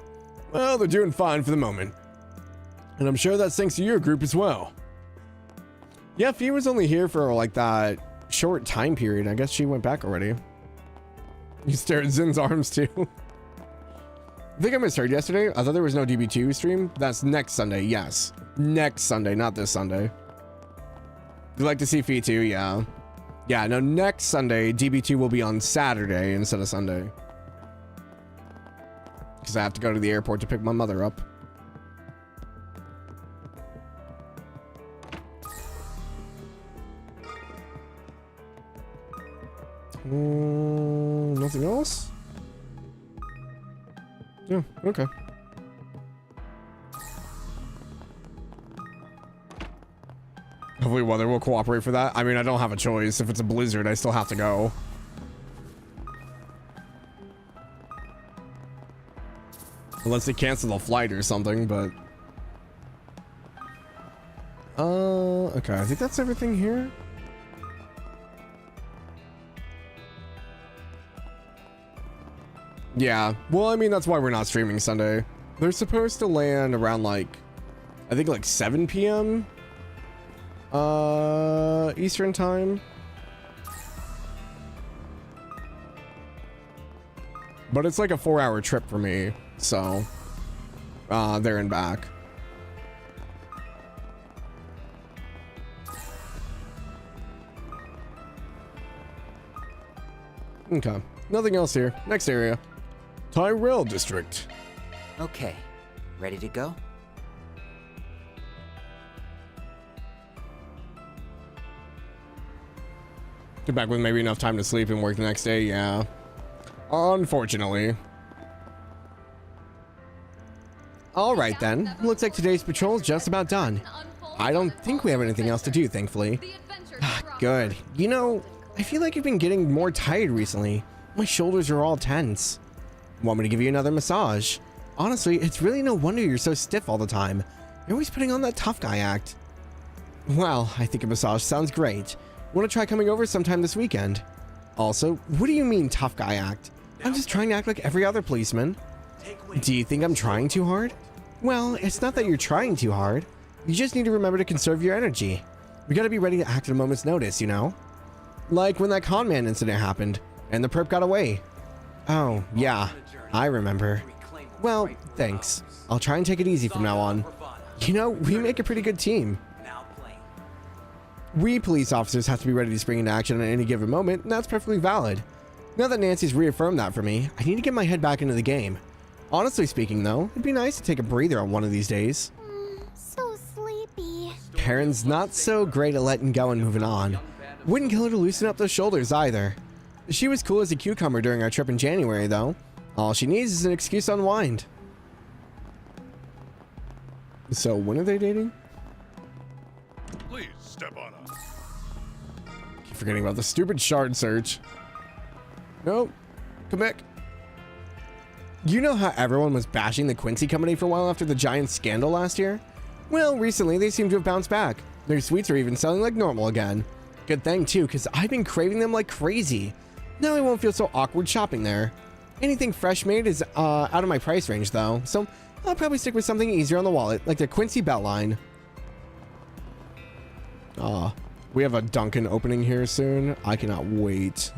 Well, they're doing fine for the moment. And I'm sure that's thanks to your group as well. Yeah, Fee was only here for like that short time period. I guess she went back already. You stare at Zin's arms too. I think I misheard yesterday. I thought there was no DB2 stream. That's next Sunday, yes. Next Sunday, not this Sunday. You'd like to see Fee too, yeah. Yeah, no, next Sunday, DB2 will be on Saturday instead of Sunday. Because I have to go to the airport to pick my mother up. Nothing else? Yeah, okay. Hopefully weather will cooperate for that. I mean, I don't have a choice. If it's a blizzard, I still have to go. Unless they cancel the flight or something, but... Okay, I think that's everything here. Yeah, well, I mean, that's why we're not streaming Sunday. They're supposed to land around, like, I think, like 7 p.m. Eastern time. But it's like a 4-hour trip for me, so there and back. Okay, nothing else here. Next area. Tyrell District. Okay, ready to go? Get back with maybe enough time to sleep and work the next day, yeah. Unfortunately. Alright then, looks like today's patrol is just about done. I don't think we have anything else to do, thankfully. Good. You know, I feel like I've been getting more tired recently. My shoulders are all tense. Want me to give you another massage? Honestly, it's really no wonder you're so stiff all the time. You're always putting on that tough guy act. Well, I think a massage sounds great. Want to try coming over sometime this weekend? Also, what do you mean tough guy act? I'm just trying to act like every other policeman. Do you think I'm trying too hard? Well, it's not that you're trying too hard. You just need to remember to conserve your energy. We gotta be ready to act at a moment's notice, you know? Like when that con man incident happened, and the perp got away. Oh, yeah, I remember. Well, thanks. I'll try and take it easy from now on. You know, we make a pretty good team. We police officers have to be ready to spring into action at any given moment, and that's perfectly valid. Now that Nancy's reaffirmed that for me, I need to get my head back into the game. Honestly speaking, though, it'd be nice to take a breather on one of these days. So sleepy. Karen's not so great at letting go and moving on. Wouldn't kill her to loosen up those shoulders either. She was cool as a cucumber during our trip in January, though. All she needs is an excuse to unwind. So when are they dating? Please step on up. Keep forgetting about the stupid shard search. Nope. Come back. You know how everyone was bashing the Quincy Company for a while after the giant scandal last year? Well, recently they seem to have bounced back. Their sweets are even selling like normal again. Good thing too, because I've been craving them like crazy. Now I won't feel so awkward shopping there. Anything fresh made is out of my price range though, so I'll probably stick with something easier on the wallet, like the Quincy Beltline. We have a Dunkin' opening here soon. I cannot wait.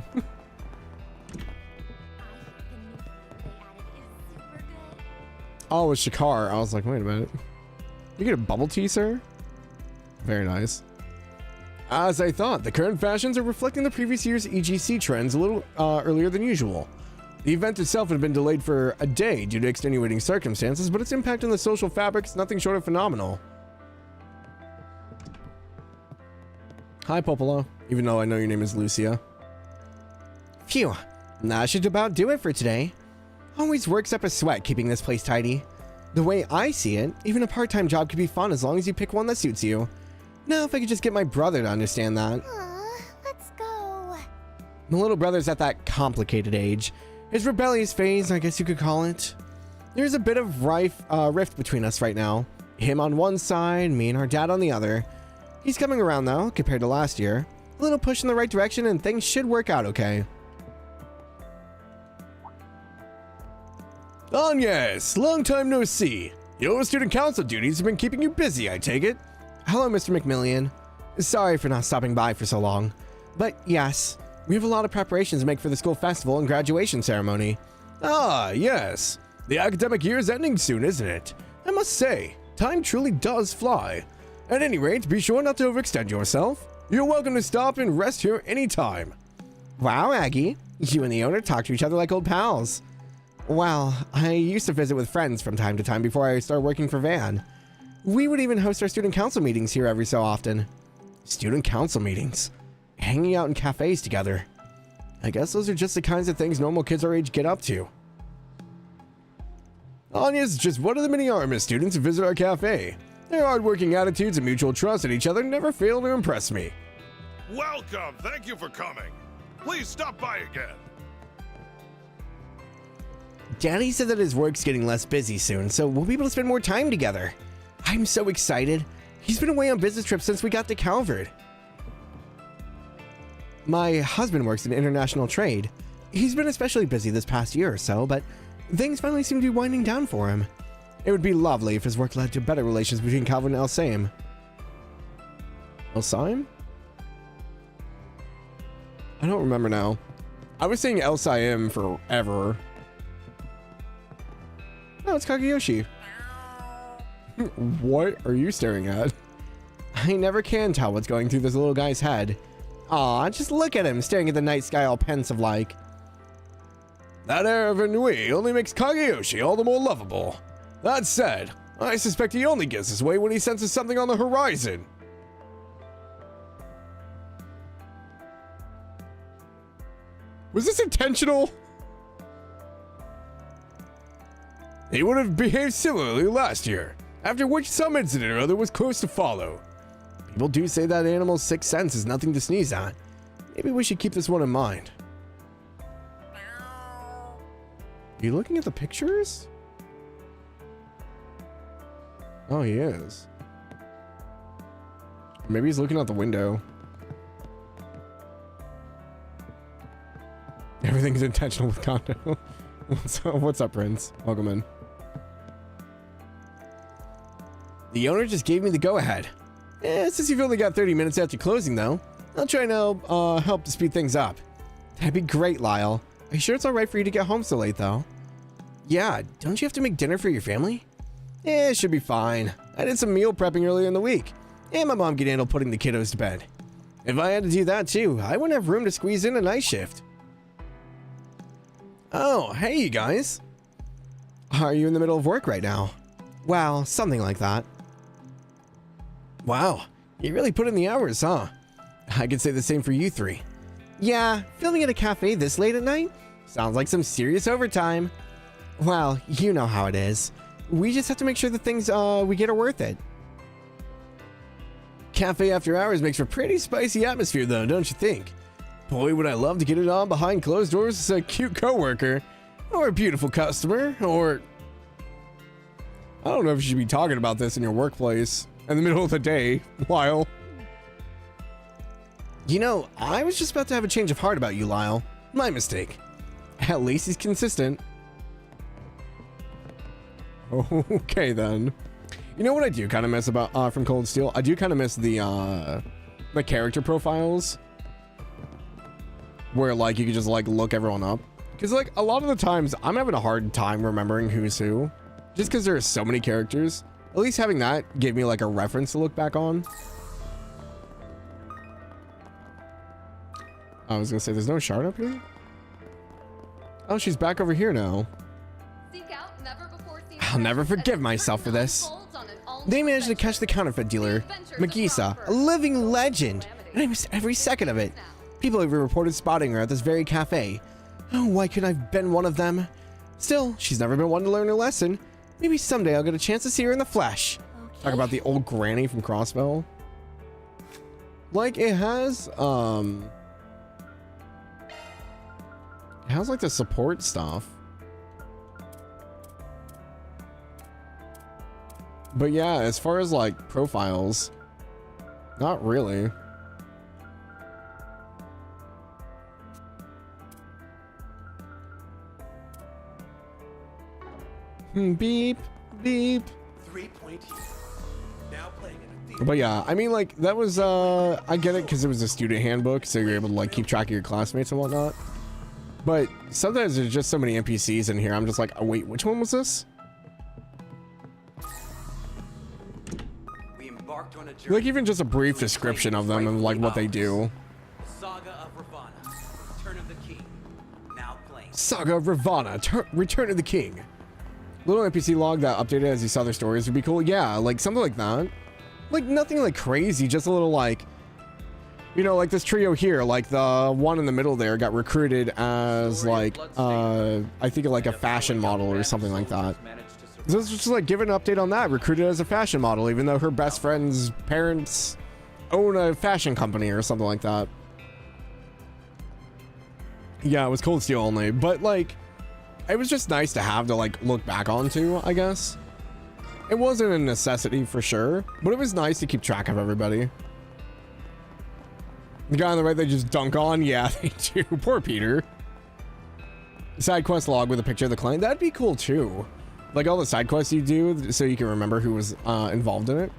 Oh, it's Shakar. I was like, wait a minute. You get a bubble tea, sir? Very nice. As I thought, the current fashions are reflecting the previous year's EGC trends a little earlier than usual. The event itself had been delayed for a day due to extenuating circumstances, but its impact on the social fabric is nothing short of phenomenal. Hi, Popolo, even though I know your name is Lucia. Phew, that should about do it for today. Always works up a sweat keeping this place tidy. The way I see it, even a part-time job could be fun as long as you pick one that suits you. Now if I could just get my brother to understand that. Let's go. My little brother's at that complicated age. His rebellious phase, I guess you could call it. There's a bit of rift between us right now. Him on one side, me and our dad on the other. He's coming around though, compared to last year. A little push in the right direction and things should work out okay. Agnes, long time no see. Your student council duties have been keeping you busy, I take it. Hello, Mr. McMillian. Sorry for not stopping by for so long. But yes, we have a lot of preparations to make for the school festival and graduation ceremony. Ah, yes. The academic year is ending soon, isn't it? I must say, time truly does fly. At any rate, be sure not to overextend yourself. You're welcome to stop and rest here anytime. Wow, Aggie. You and the owner talk to each other like old pals. Well, I used to visit with friends from time to time before I started working for Van. We would even host our student council meetings here every so often. Student council meetings? Hanging out in cafes together. I guess those are just the kinds of things normal kids our age get up to. Anya's just one of the many Aramis students who visit our cafe. Their hard-working attitudes and mutual trust in each other never fail to impress me. Welcome! Thank you for coming. Please stop by again. Daddy said that his work's getting less busy soon, so we'll be able to spend more time together. I'm so excited. He's been away on business trips since we got to Calvert. My husband works in international trade. He's been especially busy this past year or so, but things finally seem to be winding down for him. It would be lovely if his work led to better relations between Calvert and Elsaim. Elsaim? I don't remember now. I was saying Elsaim forever. Oh, it's Kageyoshi. What are you staring at? I never can tell what's going through this little guy's head. Aw, just look at him staring at the night sky all pensive like. That air of ennui only makes Kageyoshi all the more lovable. That said, I suspect he only gets this way when he senses something on the horizon. Was this intentional? He would have behaved similarly last year, after which some incident or other was close to follow. People do say that animal's sixth sense is nothing to sneeze at. Maybe we should keep this one in mind. Are you looking at the pictures? Oh, he is. Maybe he's looking out the window. Everything's intentional with Kondo. What's up, Prince? Welcome in. The owner just gave me the go-ahead. Since you've only got 30 minutes after closing, though, I'll try and help to speed things up. That'd be great, Lyle. Are you sure it's alright for you to get home so late, though? Yeah, don't you have to make dinner for your family? It should be fine. I did some meal prepping earlier in the week, and my mom can handle putting the kiddos to bed. If I had to do that too, I wouldn't have room to squeeze in a night shift. Oh, hey you guys. Are you in the middle of work right now? Well, something like that. Wow, you really put in the hours, huh? I could say the same for you three. Yeah, filming at a cafe this late at night? Sounds like some serious overtime. Well, you know how it is. We just have to make sure the things we get are worth it. Cafe after hours makes for pretty spicy atmosphere though, don't you think? Boy, would I love to get it on behind closed doors as a cute coworker, or a beautiful customer, or... I don't know if you should be talking about this in your workplace in the middle of the day, Lyle. You know, I was just about to have a change of heart about you, Lyle. My mistake. At least he's consistent. Okay, then. You know what I do kind of miss about from Cold Steel? I do kind of miss the character profiles. Where, like, you could just, like, look everyone up. Because, like, a lot of the times, I'm having a hard time remembering who's who. Just because there are so many characters. At least having that gave me, like, a reference to look back on. I was gonna say, there's no shard up here? Oh, she's back over here now. I'll never forgive myself for this. They managed to catch the counterfeit dealer, Magisa, a living legend, and I missed every second of it. People even reported spotting her at this very cafe. Oh, why couldn't I have been one of them? Still, she's never been one to learn her lesson. Maybe someday I'll get a chance to see her in the flesh. Okay. Talk about the old granny from Crossbell. Like, it has like the support stuff. But yeah, as far as like profiles, not really. Beep, beep. 3-point here. Now playing in a theater. But yeah, I mean, like, that was, I get it because it was a student handbook, so you're able to, like, keep track of your classmates and whatnot. But sometimes there's just so many NPCs in here, I'm just like, oh, wait, which one was this? We embarked on a journey. Like, even just a brief description of them and, like, what they do. Saga of Ravana, Return of the King. Now playing. Saga of Ravana, Return of the King. Little NPC log that updated as you saw their stories would be cool. Yeah, like something like that. Like nothing like crazy, just a little like, you know, like this trio here, like the one in the middle there got recruited as like, I think like a fashion model or something like that. So it's just like give an update on that, recruited as a fashion model, even though her best friend's parents own a fashion company or something like that. Yeah, it was Cold Steel only, but like, it was just nice to have to like look back onto, I guess. It wasn't a necessity for sure, but it was nice to keep track of everybody. The guy on the right they just dunk on? Yeah, they do. Poor Peter. Side quest log with a picture of the client. That'd be cool too. Like all the side quests you do so you can remember who was involved in it.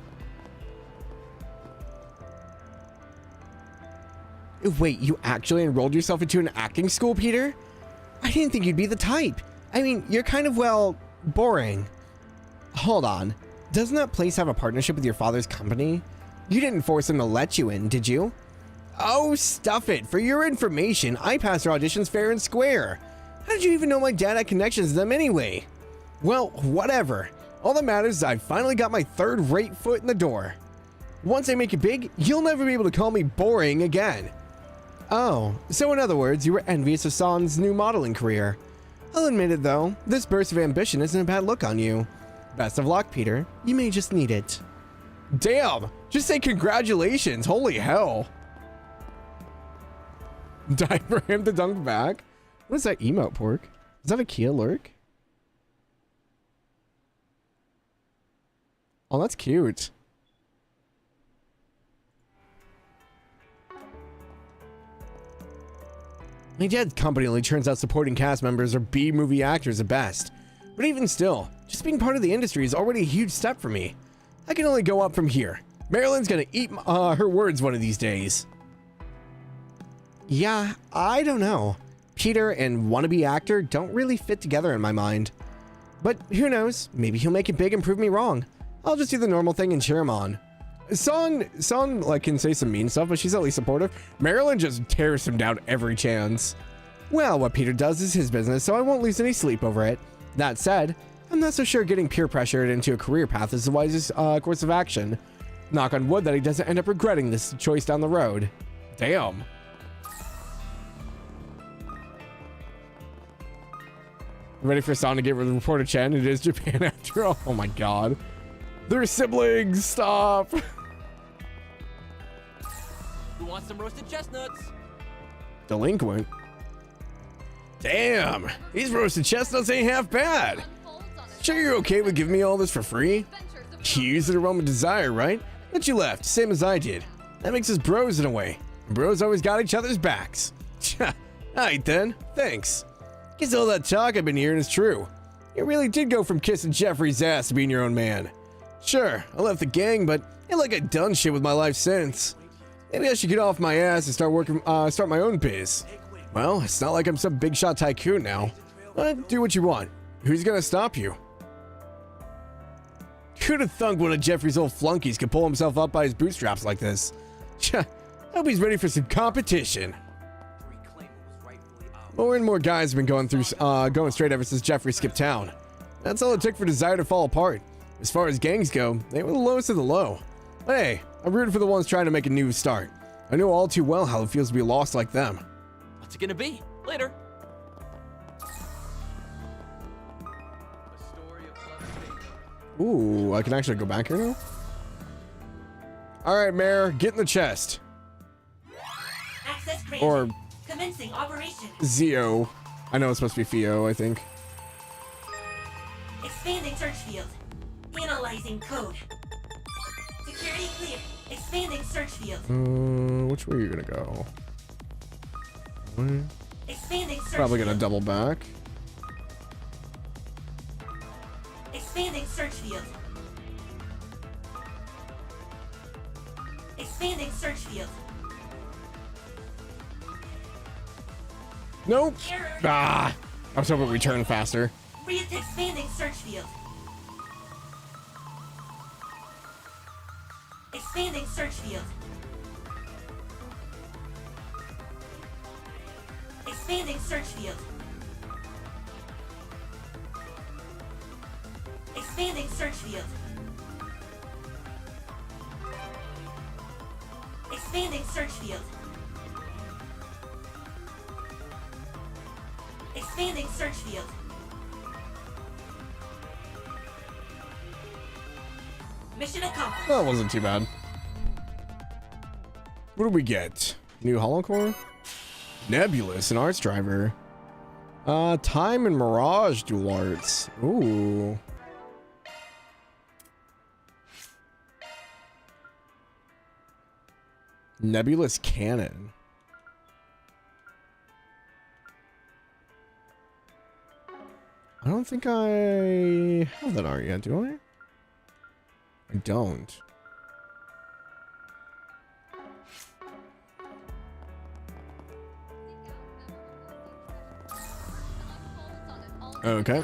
Wait, you actually enrolled yourself into an acting school, Peter? I didn't think you'd be the type. I mean, you're kind of, well, boring. Hold on. Doesn't that place have a partnership with your father's company? You didn't force him to let you in, did you? Oh, stuff it. For your information, I passed our auditions fair and square. How did you even know my dad had connections to them anyway? Well, whatever. All that matters is I finally got my third-rate foot in the door. Once I make it big, you'll never be able to call me boring again. Oh, so in other words, you were envious of Son's new modeling career. I'll admit it though, this burst of ambition isn't a bad look on you. Best of luck, Peter. You may just need it. Damn! Just say congratulations! Holy hell! Time for him to dunk back? What is that emote, Pork? Is that a Kia lurk? Oh, that's cute. My dad's company only turns out supporting cast members or B-movie actors at best. But even still, just being part of the industry is already a huge step for me. I can only go up from here. Marilyn's gonna eat her words one of these days. Yeah, I don't know. Peter and wannabe actor don't really fit together in my mind. But who knows? Maybe he'll make it big and prove me wrong. I'll just do the normal thing and cheer him on. Son like can say some mean stuff, but she's at least supportive. Marilyn just tears him down every chance. Well, what Peter does is his business, so I won't lose any sleep over it. That said, I'm not so sure getting peer pressured into a career path is the wisest course of action. Knock on wood that he doesn't end up regretting this choice down the road. Damn. Ready for Son to get rid of the reporter Chen? It is Japan after all. Oh my god. They're siblings. Stop. Who wants some roasted chestnuts? Delinquent. Damn. These roasted chestnuts ain't half bad. Sure you're okay with giving me all this for free? You used it to roam a desire, right? But you left, same as I did. That makes us bros in a way. And bros always got each other's backs. Alright then, thanks. Guess all that talk I've been hearing is true. You really did go from kissing Jeffrey's ass to being your own man. Sure, I left the gang, but ain't like I've done shit with my life since. Maybe I should get off my ass and start my own biz. Well, it's not like I'm some big shot tycoon now. Do what you want. Who's gonna stop you? Who'd have thunk one of Jeffrey's old flunkies could pull himself up by his bootstraps like this? Hope he's ready for some competition. More and more guys have been going straight ever since Jeffrey skipped town. That's all it took for Desire to fall apart. As far as gangs go, they were the lowest of the low. Hey, I'm rooting for the ones trying to make a new start. I know all too well how it feels to be lost like them. What's it gonna be? Later. Ooh, I can actually go back here now? Alright, Mare, get in the chest. Access granted. Or Commencing operation. Zio. I know it's supposed to be Theo, I think. Expanding search field. Analyzing code. Security clear. Expanding search field. Which way are you gonna go? Expanding search Probably gonna field. double back. Expanding search field. Expanding search field. Nope. Error. Ah, I was hoping we turn faster. Expanding search field. Expanding search field. Expanding search field. Expanding search field. Expanding search field. Expanding search field. Mission accomplished. That wasn't too bad. What do we get? New holocore? Nebulous, an arts driver. Time and Mirage dual arts. Ooh. Nebulous cannon. I don't think I have that art yet, do I? I don't. Okay.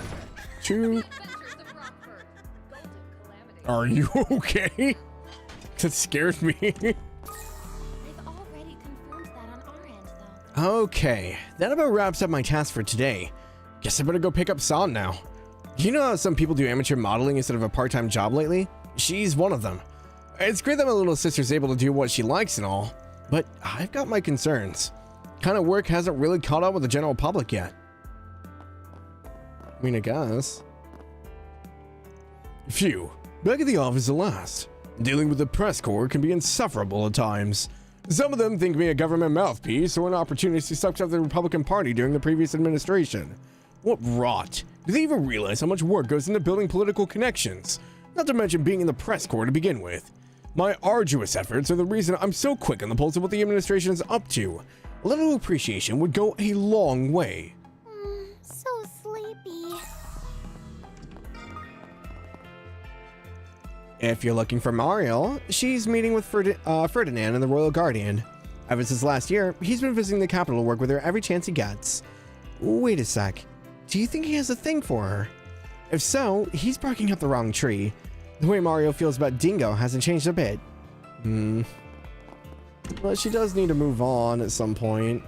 Are you okay? That scared me. They've already confirmed that on our end, though. Okay, that about wraps up my task for today. Guess I better go pick up San now. You know how some people do amateur modeling instead of a part-time job lately? She's one of them. It's great that my little sister's able to do what she likes and all, but I've got my concerns. Kind of work hasn't really caught up with the general public yet. I mean, I guess. Phew, back at the office at last. Dealing with the press corps can be insufferable at times. Some of them think me a government mouthpiece or an opportunity sucked up the Republican Party during the previous administration. What rot. Do they even realize how much work goes into building political connections? Not to mention being in the press corps to begin with. My arduous efforts are the reason I'm so quick on the pulse of what the administration is up to. A little appreciation would go a long way. So sleepy. If you're looking for Mario, she's meeting with Ferdinand and the Royal Guardian. Ever since last year, he's been visiting the capital to work with her every chance he gets. Wait a sec. Do you think he has a thing for her? If so, he's barking up the wrong tree. The way Mario feels about Dingo hasn't changed a bit. Well, she does need to move on at some point.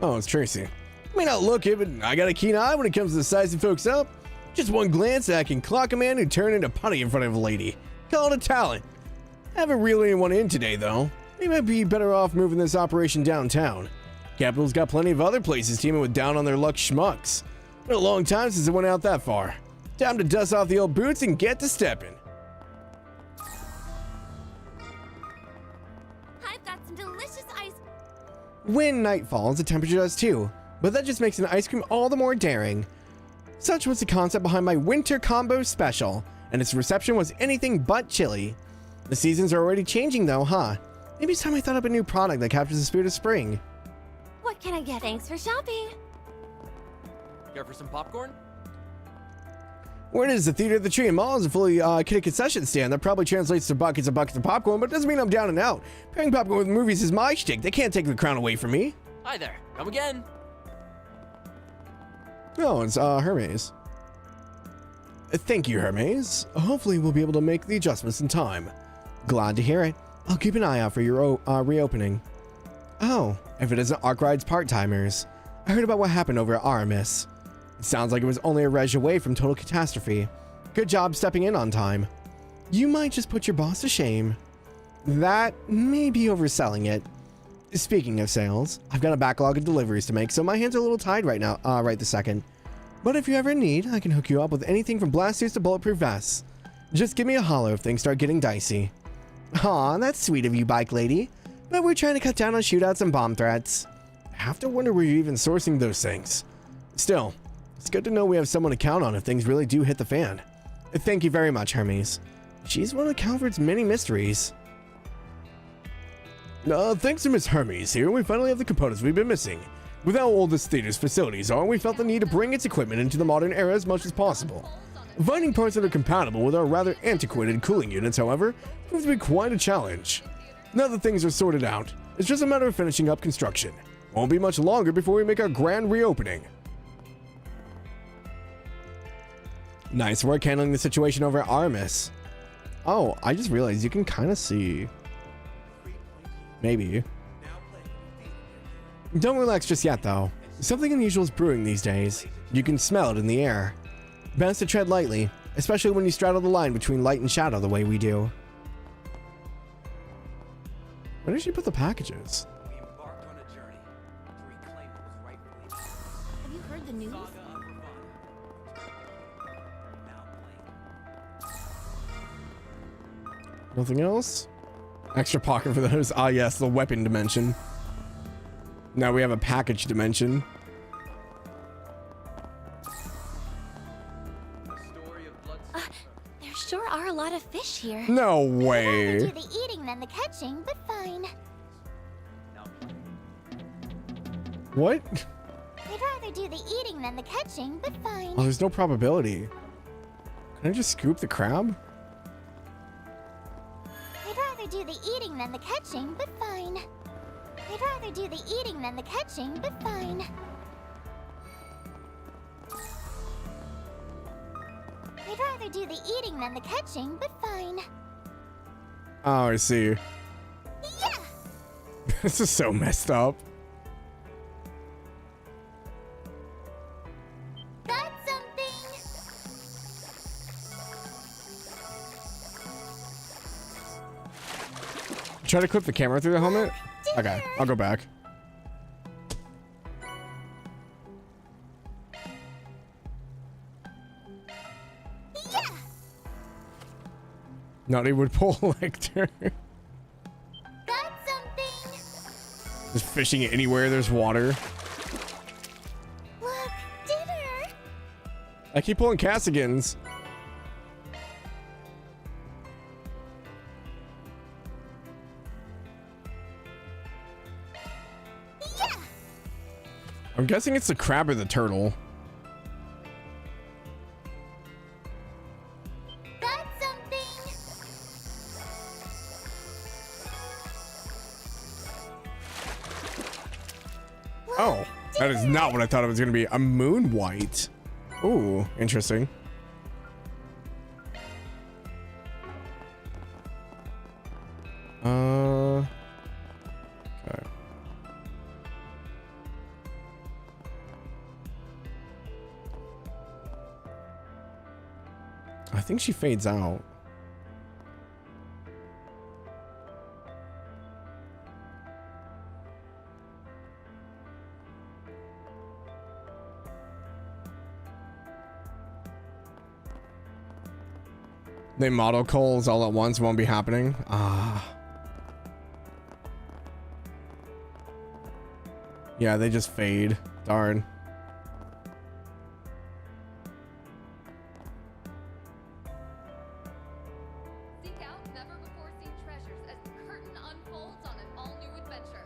Oh, it's Tracy. May not look it, but I got a keen eye when it comes to sizing folks up. Just one glance and I can clock a man who turned into putty in front of a lady. Call it a talent. Haven't reeled anyone in today, though. We might be better off moving this operation downtown. Capital's got plenty of other places teaming with down-on-their-luck schmucks. Been a long time since it went out that far. Time to dust off the old boots and get to stepping. I've got some delicious ice. When night falls, the temperature does too, but that just makes an ice cream all the more daring. Such was the concept behind my winter combo special, and its reception was anything but chilly. The seasons are already changing though, huh? Maybe it's time I thought up a new product that captures the spirit of spring. What can I get? Thanks for shopping. Care for some popcorn? Word is the Theater of the Tree and Mall is a fully kitted concession stand that probably translates to buckets and buckets of popcorn, but doesn't mean I'm down and out. Pairing popcorn with movies is my shtick. They can't take the crown away from me. Hi there. Come again. Oh, it's Hermes. Thank you, Hermes. Hopefully we'll be able to make the adjustments in time. Glad to hear it. I'll keep an eye out for your reopening. Oh, if it isn't Arkride's part-timers. I heard about what happened over at Aramis. It sounds like it was only a reg away from total catastrophe. Good job stepping in on time. You might just put your boss to shame. That may be overselling it. Speaking of sales, I've got a backlog of deliveries to make, so my hands are a little tied right now, right this second. But if you ever need, I can hook you up with anything from blast suits to bulletproof vests. Just give me a holler if things start getting dicey. Aw, that's sweet of you, bike lady. But we're trying to cut down on shootouts and bomb threats. I have to wonder where you're even sourcing those things. Still, it's good to know we have someone to count on if things really do hit the fan. Thank you very much, Hermes. She's one of Calvert's many mysteries. Thanks to Miss Hermes here, we finally have the components we've been missing. With how old this theater's facilities are, we felt the need to bring its equipment into the modern era as much as possible. Finding parts that are compatible with our rather antiquated cooling units, however, proved to be quite a challenge. Now that things are sorted out, it's just a matter of finishing up construction. Won't be much longer before we make our grand reopening. Nice work handling the situation over at Aramis. Oh, I just realized you can kind of see. Maybe. Don't relax just yet, though. Something unusual is brewing these days. You can smell it in the air. Best to tread lightly, especially when you straddle the line between light and shadow the way we do. Where did she put the packages? Have you heard the news? Nothing else? Extra pocket for those. Ah, yes, the weapon dimension. Now we have a package dimension. There sure are a lot of fish here. No I'd rather way. do the eating than the catching, but fine. What? I'd rather do the eating than the catching, but fine. Oh, there's no probability. Can I just scoop the crab? I'd rather do the eating than the catching, but fine. I'd rather do the eating than the catching, but fine. I'd rather do the eating than the catching, but fine. Oh, I see. Yeah! This is so messed up. Got something! Try to clip the camera through the helmet? Okay, I'll go back. Yeah! Naughty would pull Lecter. Got something! Just fishing anywhere there's water. Look, dinner! I keep pulling Cassigans. Yeah! I'm guessing it's the crab or the turtle. Got something! Oh, that is not what I thought it was going to be. A moon white. Ooh, interesting. Okay. I think she fades out. They model calls all at once won't be happening. Ah. Yeah, they just fade. Darn. Seek out never-before-seen treasures as the curtain unfolds on an all-new adventure.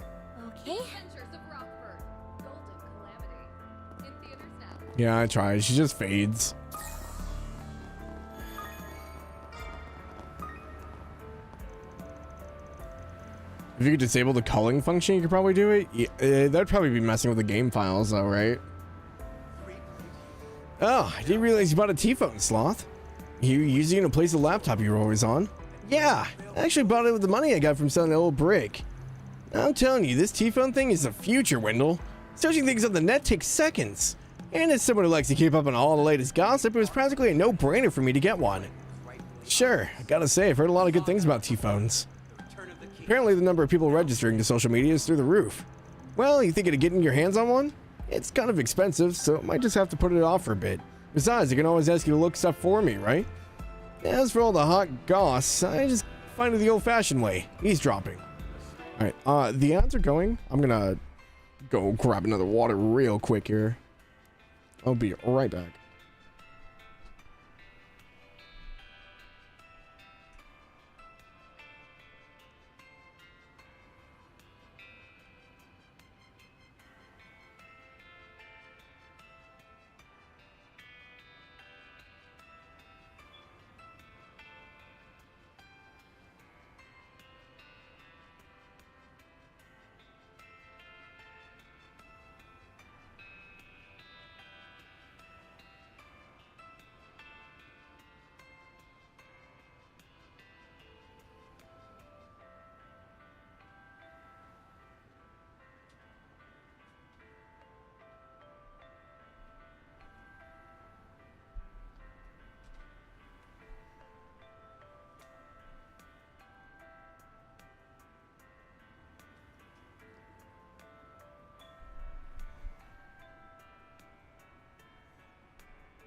Okay. The Adventures of Rockford. Golden Calamity. In theaters now. Yeah, I tried. She just fades. If you could disable the culling function, you could probably do it. Yeah, that'd probably be messing with the game files, though, right? Oh, I didn't realize you bought a T-phone, Sloth. You using it to replace the laptop you were always on? Yeah, I actually bought it with the money I got from selling the old brick. I'm telling you, this T-phone thing is the future, Wendell. Searching things on the net takes seconds. And as someone who likes to keep up on all the latest gossip, it was practically a no-brainer for me to get one. Sure, I gotta say, I've heard a lot of good things about T-phones. Apparently the number of people registering to social media is through the roof. Well, you thinking of getting your hands on one? It's kind of expensive, so I might just have to put it off for a bit. Besides, I can always ask you to look stuff for me, right? As for all the hot goss, I just find it the old-fashioned way, eavesdropping. Alright, the ads are going. I'm gonna go grab another water real quick here. I'll be right back.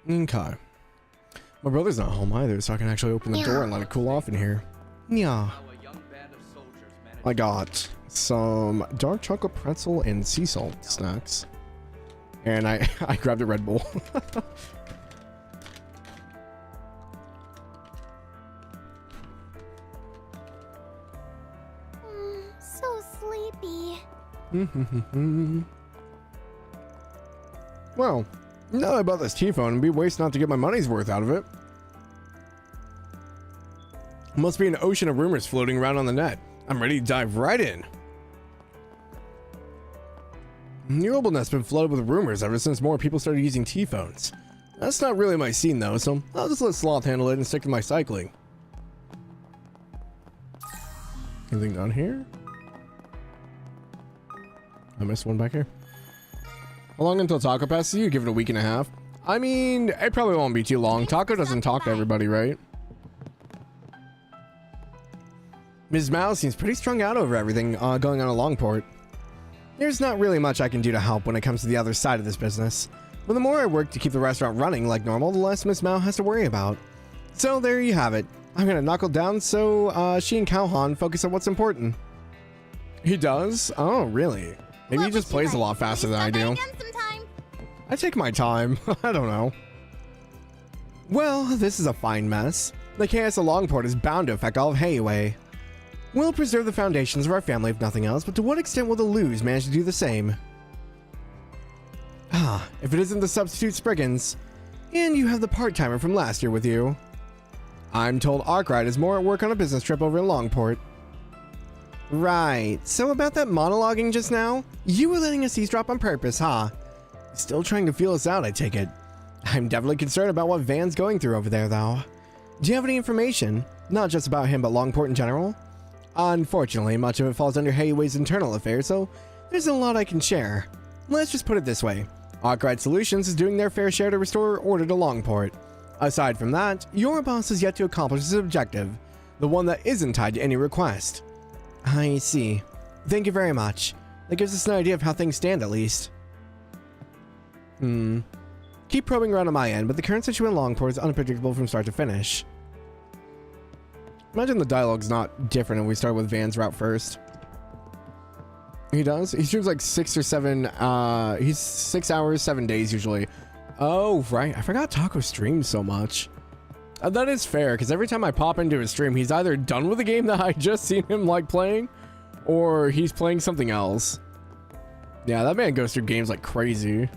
Okay. My brother's not home either, so I can actually open the door and let it cool off in here. Yeah. I got some dark chocolate pretzel and sea salt snacks. And I grabbed a Red Bull. Well, now that I bought this T-phone, it'd be a waste not to get my money's worth out of it. Must be an ocean of rumors floating around on the net. I'm ready to dive right in. The Nest's been flooded with rumors ever since more people started using T-phones. That's not really my scene though, so I'll just let Sloth handle it and stick to my cycling. Anything down here? I missed one back here. How long until Taco passes you? Give it a week and a half. I mean, it probably won't be too long. Taco doesn't talk to everybody, right? Ms. Mao seems pretty strung out over everything going on at Longport. There's not really much I can do to help when it comes to the other side of this business. But the more I work to keep the restaurant running like normal, the less Miss Mao has to worry about. So there you have it. I'm gonna knuckle down so she and Calhoun focus on what's important. He does? Oh, really? Maybe he just plays a lot faster than I do. I take my time. I don't know. Well, this is a fine mess. The chaos of Longport is bound to affect all of Hayway. We'll preserve the foundations of our family if nothing else, but to what extent will the Lus manage to do the same? Ah, if it isn't the substitute Spriggans. And you have the part-timer from last year with you. I'm told Arkwright is more at work on a business trip over in Longport. Right, so about that monologuing just now, you were letting us eavesdrop on purpose, huh? Still trying to feel us out, I take it. I'm definitely concerned about what Van's going through over there, though. Do you have any information? Not just about him, but Longport in general? Unfortunately, much of it falls under Hayway's internal affairs, so there's a lot I can share. Let's just put it this way. Arkwright Solutions is doing their fair share to restore order to Longport. Aside from that, your boss has yet to accomplish his objective, the one that isn't tied to any request. I see. Thank you very much. That gives us an idea of how things stand, at least. Keep probing around on my end, but the current situation in Longport is unpredictable from start to finish. Imagine the dialogue's not different if we start with Van's route first. He does? He streams like 6 or 7, he's 6 hours, 7 days usually. Oh, right. I forgot Taco streams so much. That is fair, because every time I pop into his stream, he's either done with the game that I just seen him like playing, or he's playing something else. Yeah, that man goes through games like crazy.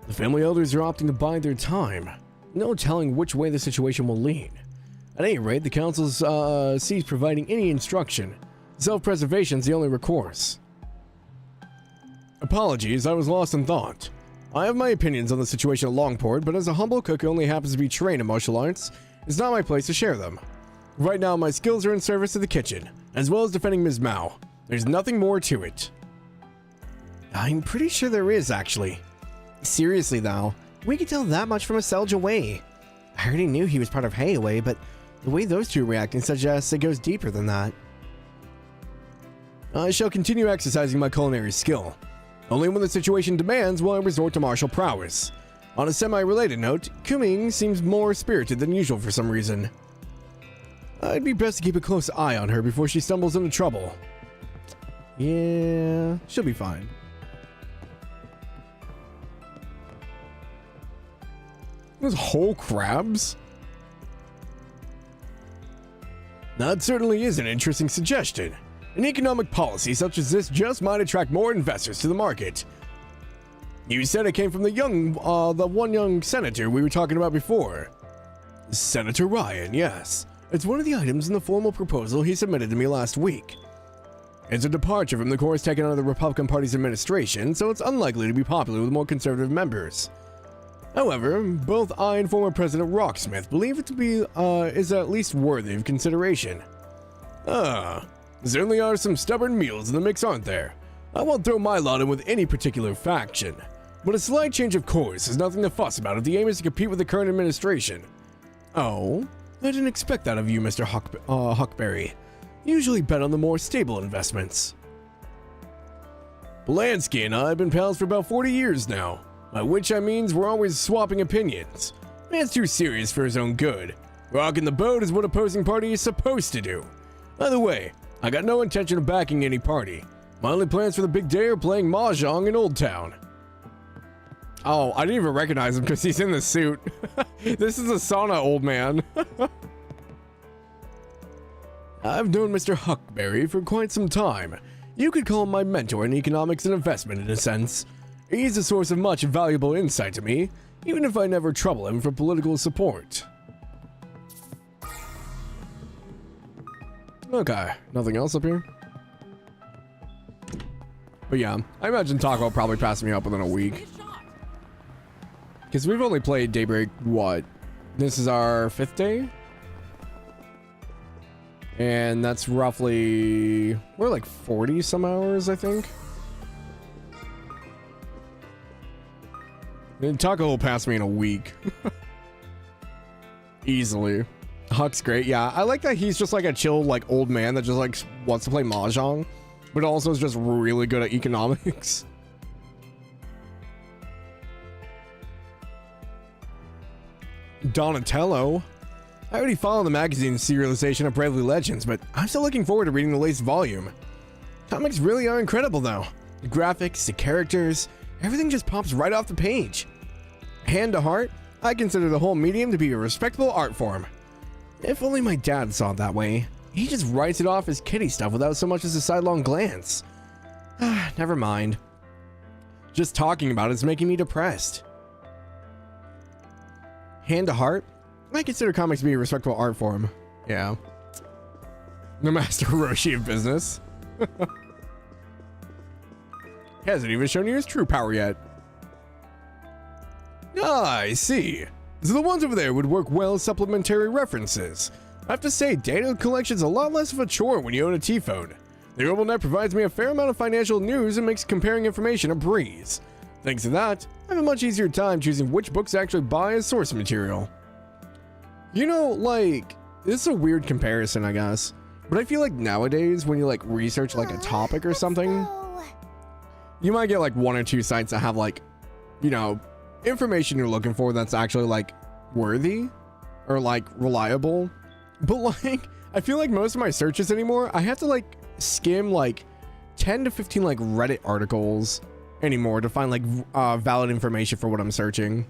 The family elders are opting to bide their time. No telling which way the situation will lean. At any rate, the council's ceased providing any instruction. Self-preservation's the only recourse. Apologies, I was lost in thought. I have my opinions on the situation at Longport, but as a humble cook who only happens to be trained in martial arts, it's not my place to share them. Right now, my skills are in service of the kitchen, as well as defending Ms. Mao. There's nothing more to it. I'm pretty sure there is, actually. Seriously, though, we could tell that much from a Selja way. I already knew he was part of Hayway, but the way those two reacting suggests it goes deeper than that. I shall continue exercising my culinary skill. Only when the situation demands will I resort to martial prowess. On a semi-related note, Kuming seems more spirited than usual for some reason. It'd be best to keep a close eye on her before she stumbles into trouble. Yeah, she'll be fine. Those whole crabs? That certainly is an interesting suggestion. An economic policy such as this just might attract more investors to the market. You said it came from the one young senator we were talking about before. Senator Ryan, yes. It's one of the items in the formal proposal he submitted to me last week. It's a departure from the course taken under the Republican Party's administration, so it's unlikely to be popular with more conservative members. However, both I and former President Rocksmith believe it to be, is at least worthy of consideration. Certainly are some stubborn mules in the mix, aren't there? I won't throw my lot in with any particular faction, but a slight change of course is nothing to fuss about if the aim is to compete with the current administration. Oh, I didn't expect that of you, Mr. Huckberry. Usually bet on the more stable investments. Polanski and I have been pals for about 40 years now, by which I means we're always swapping opinions. Man's too serious for his own good. Rocking the boat is what opposing party is supposed to do. Either way, I got no intention of backing any party. My only plans for the big day are playing Mahjong in Old Town. Oh, I didn't even recognize him because he's in the suit. This is a sauna, old man. I've known Mr. Huckberry for quite some time. You could call him my mentor in economics and investment in a sense. He's a source of much valuable insight to me, even if I never trouble him for political support. Okay, nothing else up here? But yeah, I imagine Taco will probably pass me up within a week. Because we've only played Daybreak, what? This is our 5th day? And that's roughly... we're like 40 some hours, I think. And Taco will pass me in a week. Easily. Huck's great, yeah. I like that he's just like a chill, like, old man that just like wants to play Mahjong, but also is just really good at economics. Donatello. I already follow the magazine's serialization of Bravely Legends, but I'm still looking forward to reading the latest volume. Comics really are incredible, though. The graphics, the characters, everything just pops right off the page. Hand to heart, I consider the whole medium to be a respectable art form. If only my dad saw it that way. He just writes it off as kiddie stuff without so much as a sidelong glance. Never mind. Just talking about it is making me depressed. Hand to heart, I consider comics to be a respectable art form. Yeah. The Master Hiroshi of business. Hasn't even shown you his true power yet. Ah, I see. So the ones over there would work well as supplementary references. I have to say, data collection's a lot less of a chore when you own a T-phone. The OrbitalNet provides me a fair amount of financial news and makes comparing information a breeze. Thanks to that, I have a much easier time choosing which books to actually buy as source material. You know, like, this is a weird comparison, I guess, but I feel like nowadays when you like research like a topic or something, you might get like 1 or 2 sites that have like, you know, information you're looking for that's actually like worthy or like reliable. But like, I feel like most of my searches anymore, I have to like skim like 10 to 15 like Reddit articles anymore to find like valid information for what I'm searching.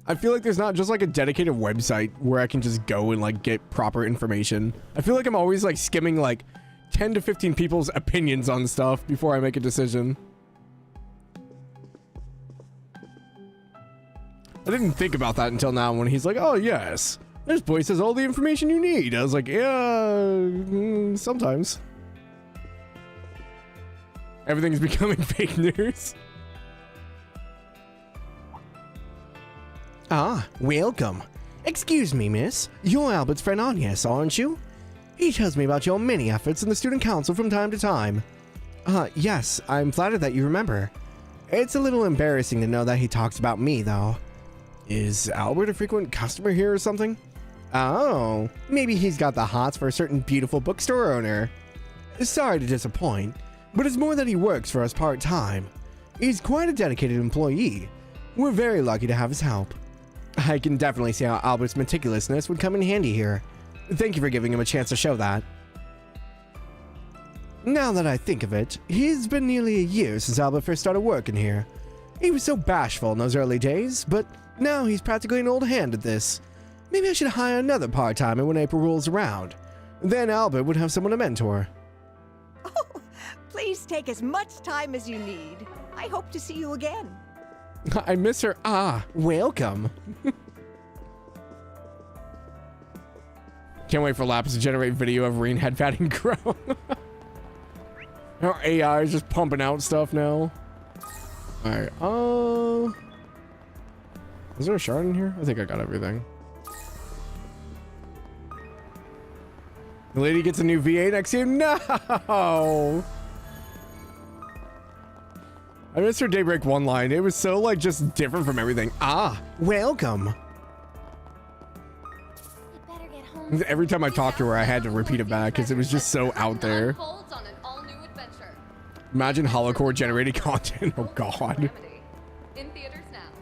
I feel like there's not just like a dedicated website where I can just go and like get proper information. I feel like I'm always like skimming like 10 to 15 people's opinions on stuff before I make a decision. I didn't think about that until now when he's like, oh yes, this place has all the information you need. I was like, yeah, sometimes. Everything's becoming fake news. Ah, welcome. Excuse me, miss. You're Albert's friend Agnes, aren't you? He tells me about your many efforts in the student council from time to time. Yes, I'm flattered that you remember. It's a little embarrassing to know that he talks about me, though. Is Albert a frequent customer here or something? Oh, maybe he's got the hots for a certain beautiful bookstore owner. Sorry to disappoint, but it's more that he works for us part-time. He's quite a dedicated employee. We're very lucky to have his help. I can definitely see how Albert's meticulousness would come in handy here. Thank you for giving him a chance to show that. Now that I think of it, it's been nearly a year since Albert first started working here. He was so bashful in those early days, but now he's practically an old hand at this. Maybe I should hire another part-timer when April rolls around. Then Albert would have someone to mentor. Oh, please take as much time as you need. I hope to see you again. I miss her. Ah, welcome. Can't wait for Lapis to generate video of Reen head fatting Crow. Our AI is just pumping out stuff now. Alright, is there a shard in here? I think I got everything. The lady gets a new V8 next to him? No! I missed her Daybreak 1 line. It was so like just different from everything. Ah, welcome. Every time I talked to her, I had to repeat it back because it was just so out there. Imagine holocore generated content. Oh god.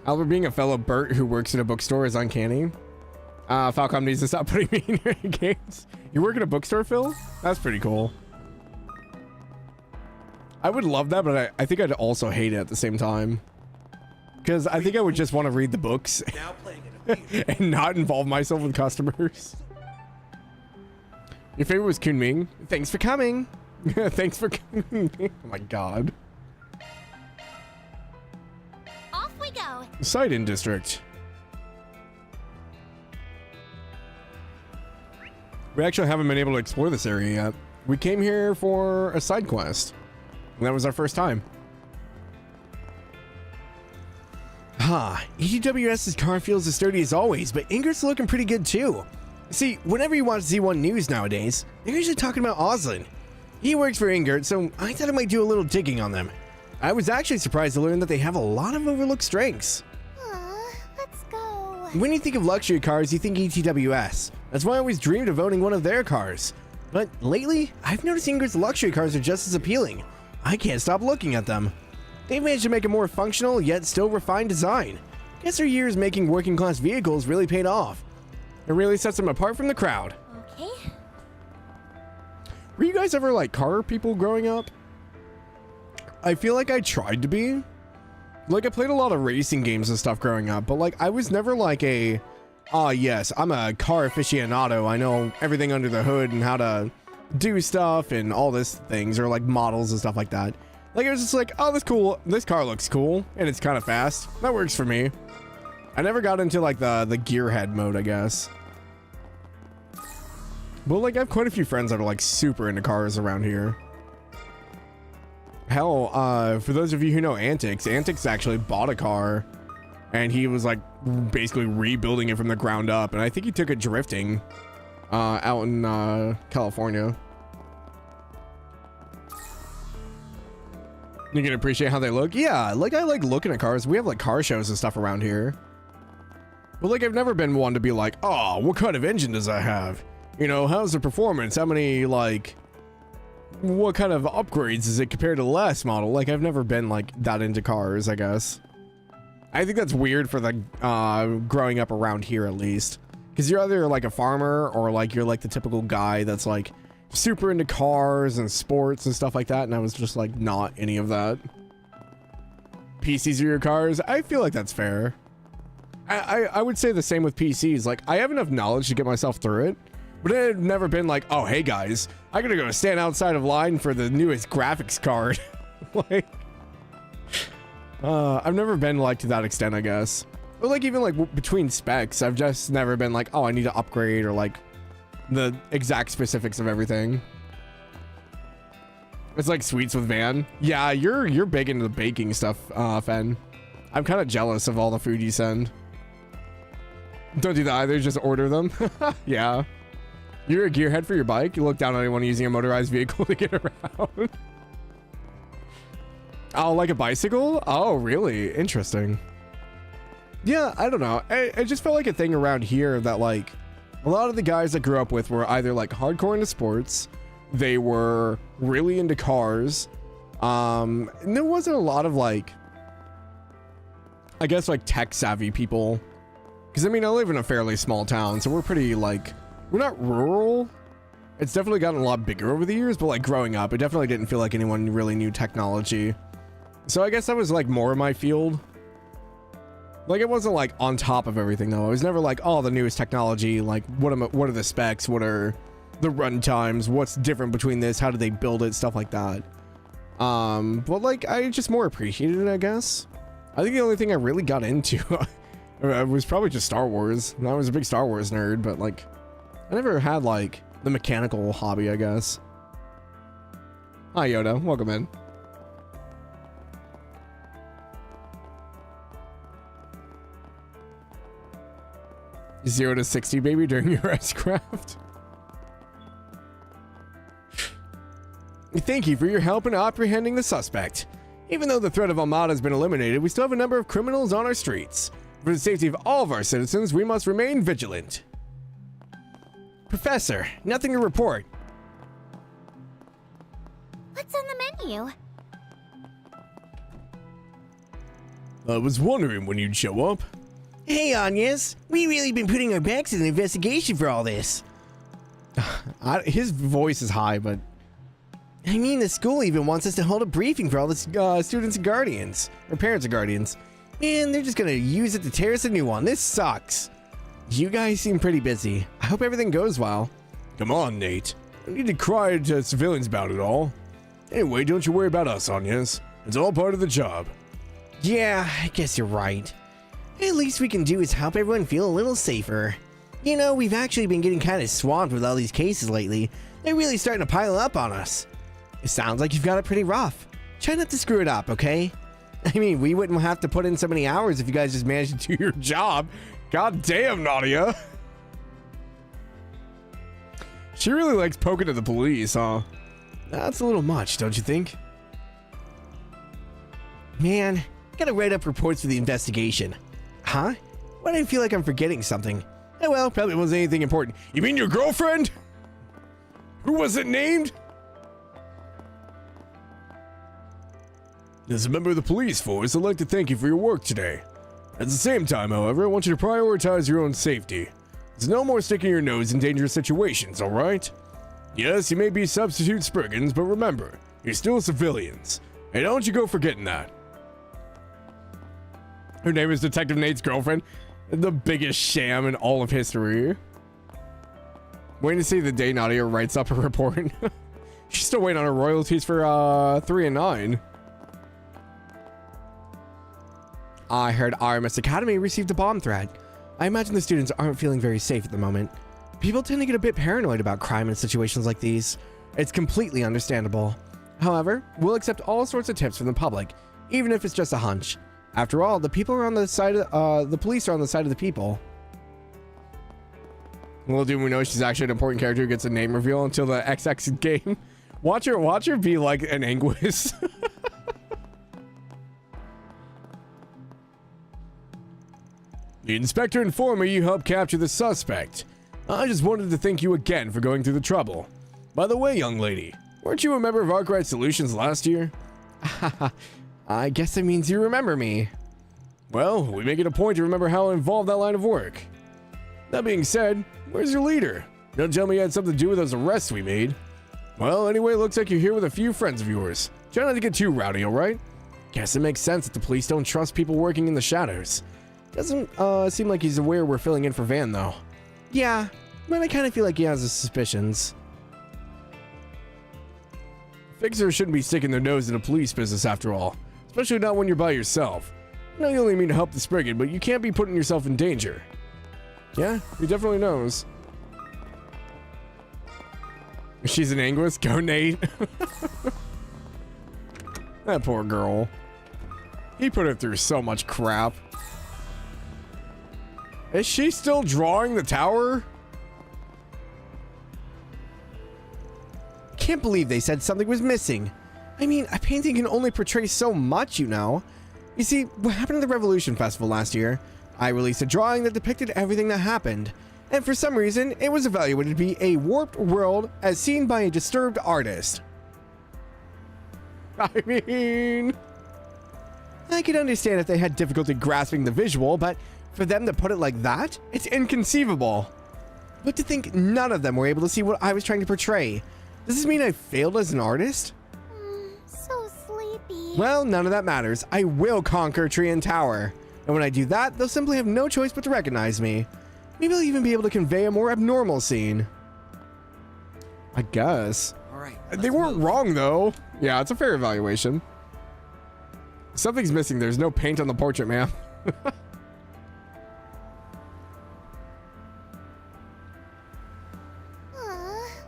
Albert being a fellow Bert who works in a bookstore is uncanny. Falcom needs to stop putting me in your games. You work in a bookstore, Phil? That's pretty cool. I would love that, but I think I'd also hate it at the same time. Because I think I would just want to read the books and not involve myself with customers. Your favorite was Kunming. Thanks for coming. Thanks for coming. Oh my god. Off we go. Sidon District. We actually haven't been able to explore this area yet. We came here for a side quest, and that was our first time. ETWS's car feels as sturdy as always, but Ingrid's looking pretty good too. See, whenever you watch Z1 News nowadays, they're usually talking about Oslin. He works for Ingrid, so I thought I might do a little digging on them. I was actually surprised to learn that they have a lot of overlooked strengths. Let's go. When you think of luxury cars, you think ETWS. That's why I always dreamed of owning one of their cars. But lately, I've noticed Ingrid's luxury cars are just as appealing. I can't stop looking at them. They've managed to make a more functional yet still refined design. Guess their years making working class vehicles really paid off. It really sets them apart from the crowd. Okay. Were you guys ever like car people growing up? I feel like I tried to be. Like I played a lot of racing games and stuff growing up, but like I was never like a, yes, I'm a car aficionado. I know everything under the hood and how to do stuff and all this things, or like models and stuff like that. Like it was just like, oh, that's cool. This car looks cool and it's kind of fast. That works for me. I never got into like the gearhead mode, I guess. But like I have quite a few friends that are like super into cars around here. Hell, for those of you who know Antics actually bought a car and he was like basically rebuilding it from the ground up, and I think he took it drifting out in California. You can appreciate how they look? Yeah, like I like looking at cars. We have like car shows and stuff around here. But like I've never been one to be like, oh, what kind of engine does that have? You know, how's the performance? How many, like, what kind of upgrades is it compared to the last model? Like I've never been like that into cars, I guess. I think that's weird for the growing up around here at least. Because you're either like a farmer or like you're like the typical guy that's like super into cars and sports and stuff like that, and I was just like not any of that. PCs are your cars? I feel like that's fair. I would say the same with PCs. Like I have enough knowledge to get myself through it, but it had never been like, oh hey guys, I gotta go stand outside of line for the newest graphics card. Like I've never been like to that extent, I guess. But like even like between specs, I've just never been like, oh I need to upgrade, or like the exact specifics of everything. It's like sweets with Van. Yeah, you're big into the baking stuff, Fen. I'm kind of jealous of all the food you send. Don't do that either, just order them. Yeah. You're a gearhead for your bike? You look down on anyone using a motorized vehicle to get around? Oh, like a bicycle? Oh, really? Interesting. Yeah, I don't know. I just felt like a thing around here that like a lot of the guys I grew up with were either like hardcore into sports, they were really into cars, and there wasn't a lot of like, I guess like tech savvy people. Because I mean, I live in a fairly small town, so we're pretty like, we're not rural. It's definitely gotten a lot bigger over the years, but like growing up, it definitely didn't feel like anyone really knew technology. So I guess that was like more my field. Like it wasn't like on top of everything though. I was never like, oh, the newest technology, like what are the specs, what are the run times, what's different between this, how do they build it, stuff like that. But like I just more appreciated it, I guess. I think the only thing I really got into was probably just Star Wars. I was a big Star Wars nerd, but like I never had like the mechanical hobby, I guess. Hi Yoda, welcome in. Zero to 60, baby, during your S-craft. Thank you for your help in apprehending the suspect. Even though the threat of Armada has been eliminated, we still have a number of criminals on our streets. For the safety of all of our citizens, we must remain vigilant. Professor, nothing to report. What's on the menu? I was wondering when you'd show up. Hey, Agnes, we really been putting our backs in the investigation for all this. His voice is high, but... I mean, the school even wants us to hold a briefing for all the students and guardians, or parents and guardians. And they're just gonna use it to tear us a new one. This sucks. You guys seem pretty busy. I hope everything goes well. Come on, Nate. I need to cry to civilians about it all. Anyway, don't you worry about us, Anyas. It's all part of the job. Yeah, I guess you're right. At least we can do is help everyone feel a little safer. You know, we've actually been getting kind of swamped with all these cases lately. They're really starting to pile up on us. It sounds like you've got it pretty rough. Try not to screw it up, okay? I mean, we wouldn't have to put in so many hours if you guys just managed to do your job. God damn, Nadia. She really likes poking at the police, huh? That's a little much, don't you think? Man, gotta write up reports for the investigation. Huh? Why do I feel like I'm forgetting something? Oh well, probably wasn't anything important. You mean your girlfriend? Who was it named? As a member of the police force, I'd like to thank you for your work today. At the same time, however, I want you to prioritize your own safety. There's no more sticking your nose in dangerous situations, alright? Yes, you may be substitute Spriggans, but remember, you're still civilians. Hey, don't you go forgetting that. Her name is Detective Nate's girlfriend. The biggest sham in all of history. Waiting to see the day Nadia writes up her report. She's still waiting on her royalties for 3 and 9. I heard Aramis Academy received a bomb threat. I imagine the students aren't feeling very safe at the moment. People tend to get a bit paranoid about crime in situations like these. It's completely understandable. However, we'll accept all sorts of tips from the public, even if it's just a hunch. After all, the people are on the side of, the police are on the side of the people. Little do we know she's actually an important character who gets a name reveal until the XX game. Watch her be like an Anguis. The inspector informed me you helped capture the suspect. I just wanted to thank you again for going through the trouble. By the way, young lady, weren't you a member of Arkwright Solutions last year? I guess that means you remember me. Well, we make it a point to remember how involved that line of work. That being said, where's your leader? Don't tell me you had something to do with those arrests we made. Well, anyway, looks like you're here with a few friends of yours. Try not to get too rowdy, alright? Guess it makes sense that the police don't trust people working in the shadows. Doesn't seem like he's aware we're filling in for Van, though. Yeah, but I kind of feel like he has his suspicions. Fixers shouldn't be sticking their nose in the police business after all. Especially not when you're by yourself. I know you only mean to help the Spriggan, but you can't be putting yourself in danger. Yeah, he definitely knows. She's an Anguis? Go, Nate. That poor girl. He put her through so much crap. Is she still drawing the tower? Can't believe they said something was missing. I mean, a painting can only portray so much, you know. You see, what happened at the Revolution Festival last year? I released a drawing that depicted everything that happened. And for some reason, it was evaluated to be a warped world as seen by a disturbed artist. I mean, I could understand if they had difficulty grasping the visual, but for them to put it like that, it's inconceivable. But to think none of them were able to see what I was trying to portray. Does this mean I failed as an artist? So sleepy. Well, none of that matters. I will conquer Trian Tower. And when I do that, they'll simply have no choice but to recognize me. Maybe I'll even be able to convey a more abnormal scene. I guess. All right. They weren't wrong, though. Yeah, it's a fair evaluation. Something's missing. There's no paint on the portrait, ma'am.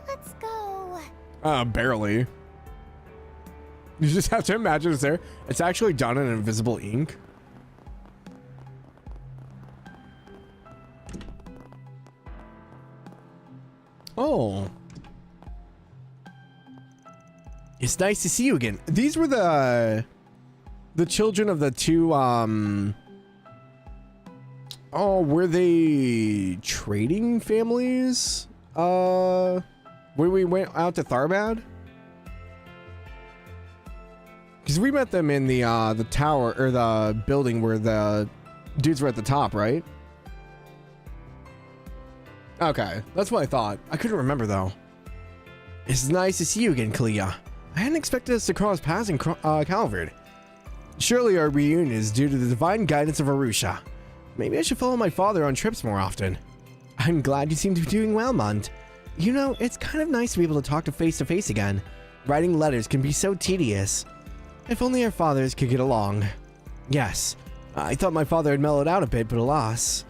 Let's go. Barely. You just have to imagine it's there. It's actually done in invisible ink. Oh. It's nice to see you again. These were the children of the two, oh, were they trading families? Where we went out to Tharbad? Because we met them in the tower, or the building where the dudes were at the top, right? Okay, that's what I thought. I couldn't remember, though. It's nice to see you again, Kalia. I hadn't expected us to cross paths in Calvard. Surely our reunion is due to the divine guidance of Arusha. Maybe I should follow my father on trips more often. I'm glad you seem to be doing well, Munt. You know, it's kind of nice to be able to talk to face again. Writing letters can be so tedious. If only our fathers could get along. Yes, I thought my father had mellowed out a bit, but alas.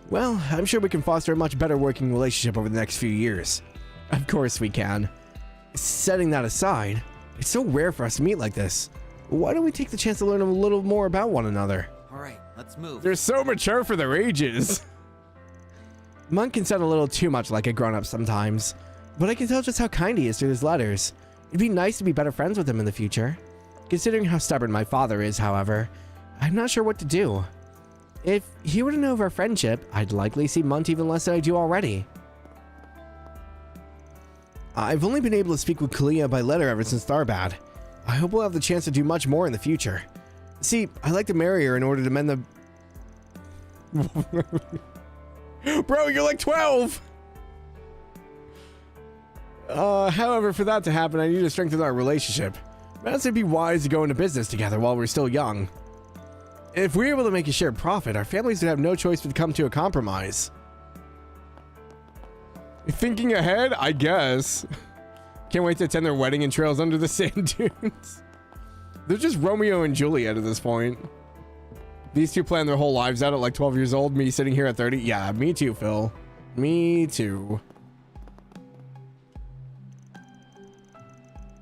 Well, I'm sure we can foster a much better working relationship over the next few years. Of course we can. Setting that aside, it's so rare for us to meet like this. Why don't we take the chance to learn a little more about one another? Alright, let's move. They're so mature for their ages. Monk can sound a little too much like a grown-up sometimes, but I can tell just how kind he is through his letters. It'd be nice to be better friends with him in the future. Considering how stubborn my father is, however, I'm not sure what to do. If he were to know of our friendship, I'd likely see Munt even less than I do already. I've only been able to speak with Kalia by letter ever since Tharbad. I hope we'll have the chance to do much more in the future. See, I like to marry her in order to mend the... Bro, you're like 12! However, for that to happen, I need to strengthen our relationship. Perhaps it'd be wise to go into business together while we're still young. If we're able to make a shared profit, our families would have no choice but to come to a compromise. Thinking ahead, I guess. Can't wait to attend their wedding in Trails Under the Sand Dunes. They're just Romeo and Juliet at this point. These two plan their whole lives out at like 12 years old, me sitting here at 30. Yeah, me too, Phil. Me too.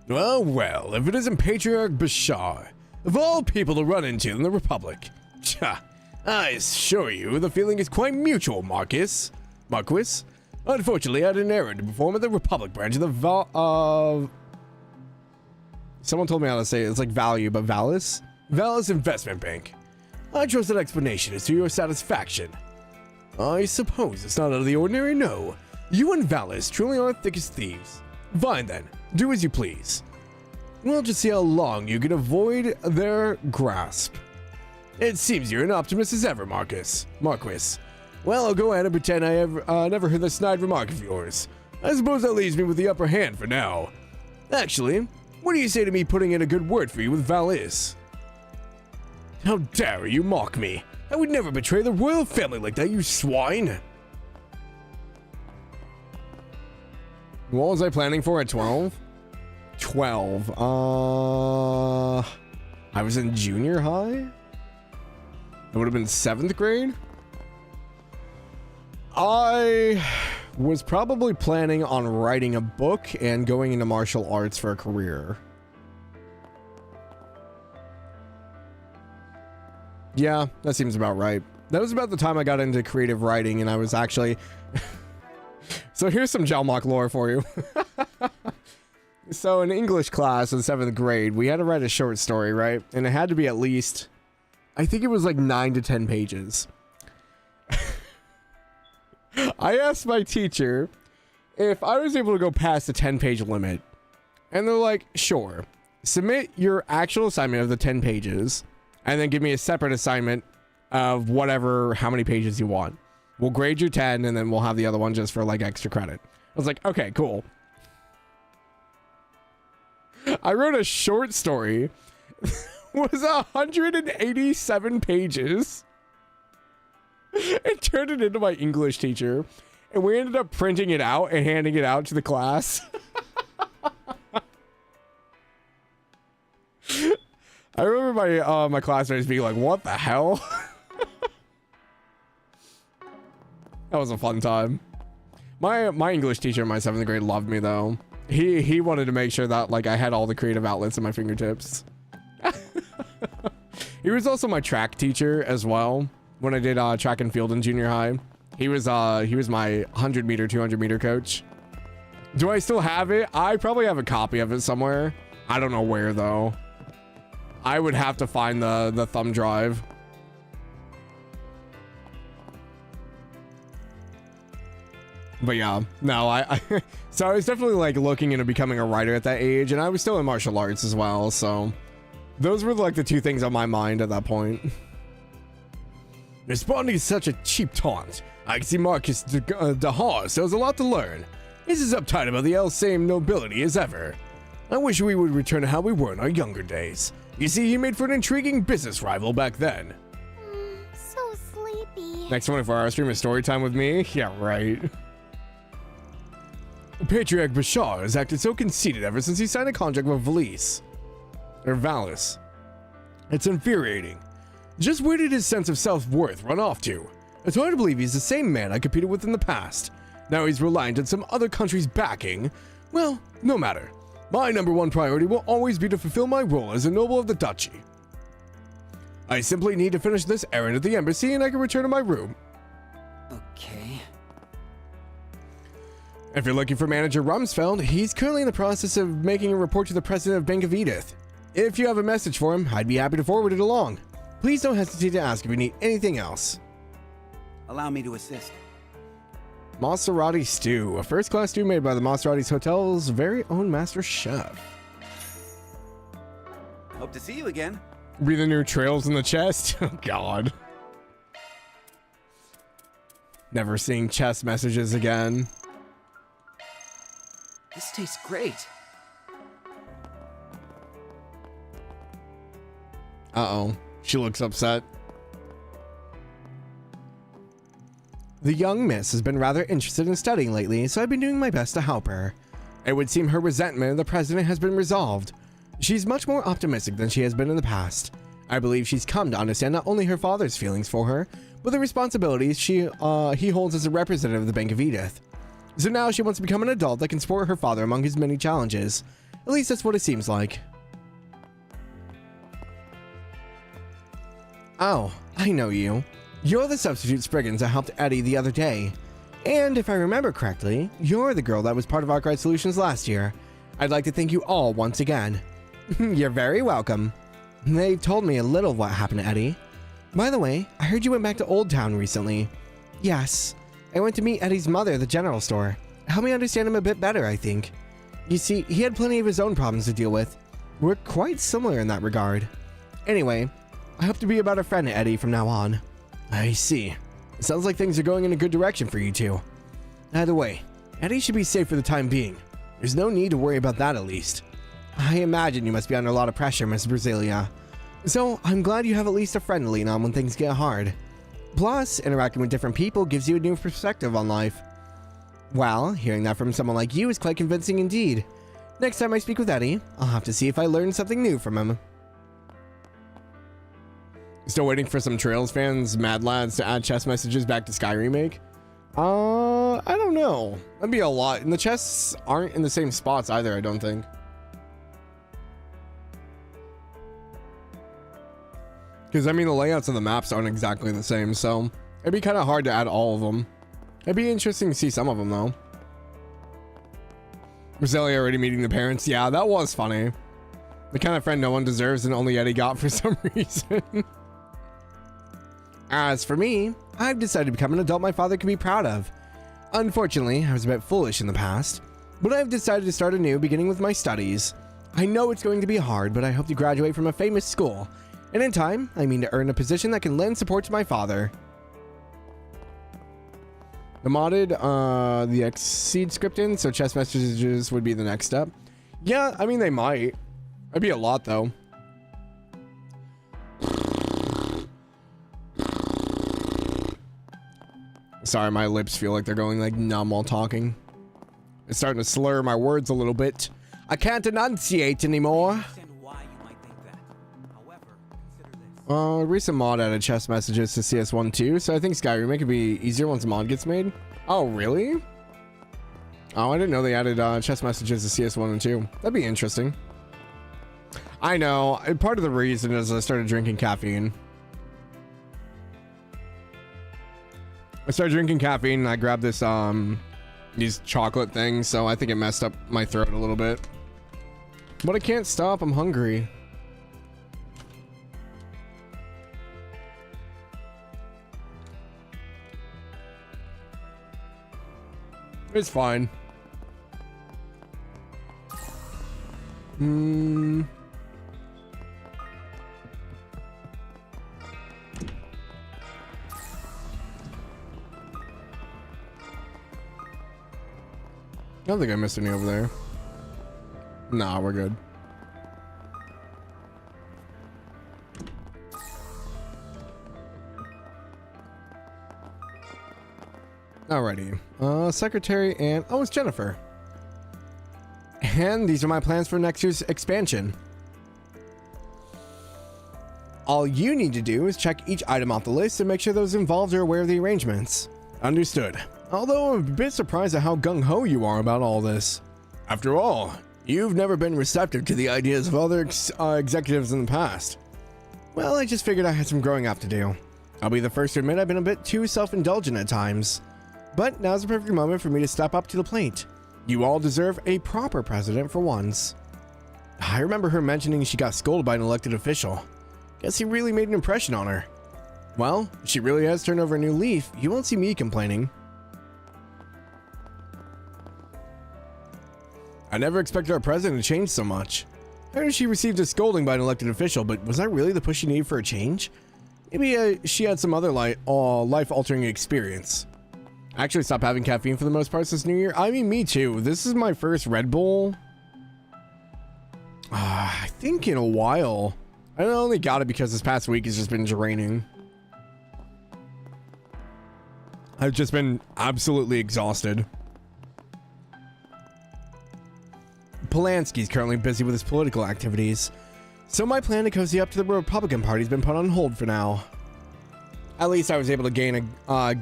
Well, if it isn't Patriarch Bashar, of all people to run into in the Republic. I assure you, the feeling is quite mutual, Marquis. Unfortunately, I had an errand to perform at the Republic branch of the someone told me how to say it. It's like Value, but Valis Investment Bank. I trust that explanation is to your satisfaction. I suppose it's not out of the ordinary, no. You and Valis truly are thick as thieves. Fine then, do as you please. We'll just see how long you can avoid their grasp. It seems you're an optimist as ever, Marquis. Well, I'll go ahead and pretend I never heard that snide remark of yours. I suppose that leaves me with the upper hand for now. Actually, what do you say to me putting in a good word for you with Valis? How dare you mock me? I would never betray the royal family like that, you swine! What was I planning for at 12? 12. I was in junior high? It would have been 7th grade? I was probably planning on writing a book and going into martial arts for a career. Yeah, that seems about right. That was about the time I got into creative writing, and I was actually... So here's some Jalmoc lore for you. So in English class in 7th grade, we had to write a short story, right? And it had to be at least... I think it was like 9 to 10 pages. I asked my teacher if I was able to go past the 10-page limit. And they're like, sure. Submit your actual assignment of the 10 pages. And then give me a separate assignment of whatever, how many pages you want. We'll grade your 10 and then we'll have the other one just for like extra credit. I was like, okay, cool. I wrote a short story. It was 187 pages. And turned it into my English teacher. And we ended up printing it out and handing it out to the class. I remember my classmates being like, what the hell? That was a fun time. My English teacher in my 7th grade loved me though. He wanted to make sure that like I had all the creative outlets at my fingertips. He was also my track teacher as well when I did track and field in junior high. He was my 100 meter, 200 meter coach. Do I still have it? I probably have a copy of it somewhere. I don't know where though. I would have to find the thumb drive. But yeah, no, so I was definitely like looking into becoming a writer at that age, and I was still in martial arts as well, so those were like the two things on my mind at that point. Responding to such a cheap taunt, I can see Marcus Dahar still has a lot to learn. He's as uptight about the same nobility as ever. I wish we would return to how we were in our younger days. You see, he made for an intriguing business rival back then. So sleepy. Next 24-hour stream is story time with me? Yeah, right. Patriarch Bashar has acted so conceited ever since he signed a contract with Valis. It's infuriating. Just where did his sense of self-worth run off to? It's hard to believe he's the same man I competed with in the past. Now he's reliant on some other country's backing. Well, no matter. My #1 priority will always be to fulfill my role as a noble of the duchy. I simply need to finish this errand at the embassy and I can return to my room. Okay. If you're looking for Manager Rumsfeld, he's currently in the process of making a report to the president of Bank of Edith. If you have a message for him, I'd be happy to forward it along. Please don't hesitate to ask if you need anything else. Allow me to assist. Maserati stew, a first-class stew made by the Maserati's Hotel's very own master chef. Hope to see you again. Breathing new trails in the chest? Oh, God. Never seeing chest messages again. This tastes great. Uh-oh. She looks upset. The young miss has been rather interested in studying lately, so I've been doing my best to help her. It would seem her resentment of the president has been resolved. She's much more optimistic than she has been in the past. I believe she's come to understand not only her father's feelings for her, but the responsibilities he holds as a representative of the Bank of Edith. So now she wants to become an adult that can support her father among his many challenges. At least that's what it seems like. Oh, I know you. You're the substitute Spriggans that helped Eddie the other day. And if I remember correctly, you're the girl that was part of Arkwright Solutions last year. I'd like to thank you all once again. You're very welcome. They've told me a little of what happened to Eddie. By the way, I heard you went back to Old Town recently. Yes, I went to meet Eddie's mother at the general store. Help me understand him a bit better, I think. You see, he had plenty of his own problems to deal with. We're quite similar in that regard. Anyway, I hope to be a better friend to Eddie from now on. I see. It sounds like things are going in a good direction for you two. Either way, Eddie should be safe for the time being. There's no need to worry about that at least. I imagine you must be under a lot of pressure, Miss Brasilia. So, I'm glad you have at least a friend to lean on when things get hard. Plus, interacting with different people gives you a new perspective on life. Well, hearing that from someone like you is quite convincing indeed. Next time I speak with Eddie, I'll have to see if I learned something new from him. Still waiting for some Trails fans, Mad Lads, to add chest messages back to Sky Remake? I don't know. That'd be a lot. And the chests aren't in the same spots either, I don't think. Because, I mean, the layouts of the maps aren't exactly the same, so it'd be kind of hard to add all of them. It'd be interesting to see some of them, though. Roselia already meeting the parents. Yeah, that was funny. The kind of friend no one deserves and only Eddie got for some reason. As for me, I've decided to become an adult my father can be proud of. Unfortunately, I was a bit foolish in the past, but I've decided to start anew, beginning with my studies. I know it's going to be hard, but I hope to graduate from a famous school, and in time, I mean to earn a position that can lend support to my father. The modded, the Exceed script in, so chest messages would be the next step. Yeah, I mean, they might. It'd be a lot, though. Sorry, my lips feel like they're going like numb while talking. It's starting to slur my words a little bit. I can't enunciate anymore. Recent mod added chest messages to CS1 too, so I think Sky Remake could be easier once the mod gets made. Oh, really? Oh, I didn't know they added chest messages to CS1 and 2. That'd be interesting. I know. Part of the reason is I started drinking caffeine. I started drinking caffeine and I grabbed this, these chocolate things, so I think it messed up my throat a little bit. But I can't stop. I'm hungry. It's fine. I don't think I missed any over there. Nah, we're good. Alrighty. Secretary and... Oh, it's Jennifer. And these are my plans for next year's expansion. All you need to do is check each item off the list and make sure those involved are aware of the arrangements. Understood. Although I'm a bit surprised at how gung-ho you are about all this. After all, you've never been receptive to the ideas of other executives in the past. Well, I just figured I had some growing up to do. I'll be the first to admit I've been a bit too self-indulgent at times. But now's the perfect moment for me to step up to the plate. You all deserve a proper president for once. I remember her mentioning she got scolded by an elected official. Guess he really made an impression on her. Well, if she really has turned over a new leaf, you won't see me complaining. I never expected our president to change so much. I heard she received a scolding by an elected official, but was that really the push she needed for a change? Maybe she had some other life-altering experience. I actually stopped having caffeine for the most part this new year. I mean, me too. This is my first Red Bull. I think in a while. I only got it because this past week has just been draining. I've just been absolutely exhausted. Polanski's currently busy with his political activities, so my plan to cozy up to the Republican Party has been put on hold for now. At least I was able to gain a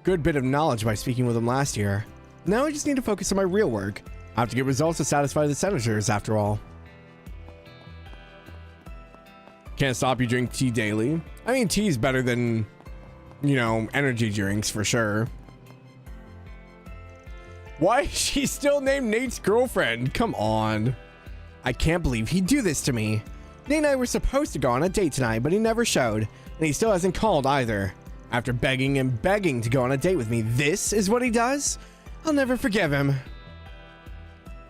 good bit of knowledge by speaking with him last year. Now I just need to focus on my real work. I have to get results to satisfy the senators, after all. Can't stop you drink tea daily. I mean, tea's better than, you know, energy drinks for sure. Why is she still named Nate's girlfriend? Come on. I can't believe he'd do this to me. Nate and I were supposed to go on a date tonight, but he never showed, and he still hasn't called either. After begging and begging to go on a date with me, this is what he does? I'll never forgive him.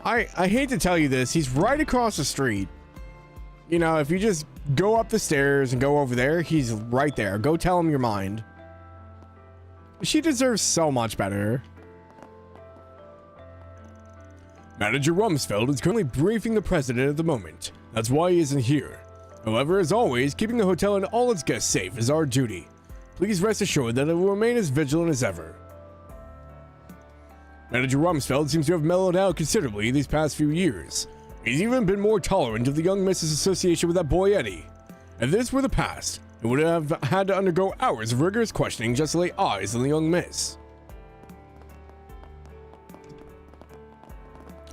I hate to tell you this, he's right across the street. You know, if you just go up the stairs and go over there, he's right there. Go tell him your mind. She deserves so much better. Manager Rumsfeld is currently briefing the president at the moment. That's why he isn't here. However, as always, keeping the hotel and all its guests safe is our duty. Please rest assured that it will remain as vigilant as ever. Manager Rumsfeld seems to have mellowed out considerably these past few years. He's even been more tolerant of the young Miss's association with that boy Eddie. If this were the past, it would have had to undergo hours of rigorous questioning just to lay eyes on the young Miss.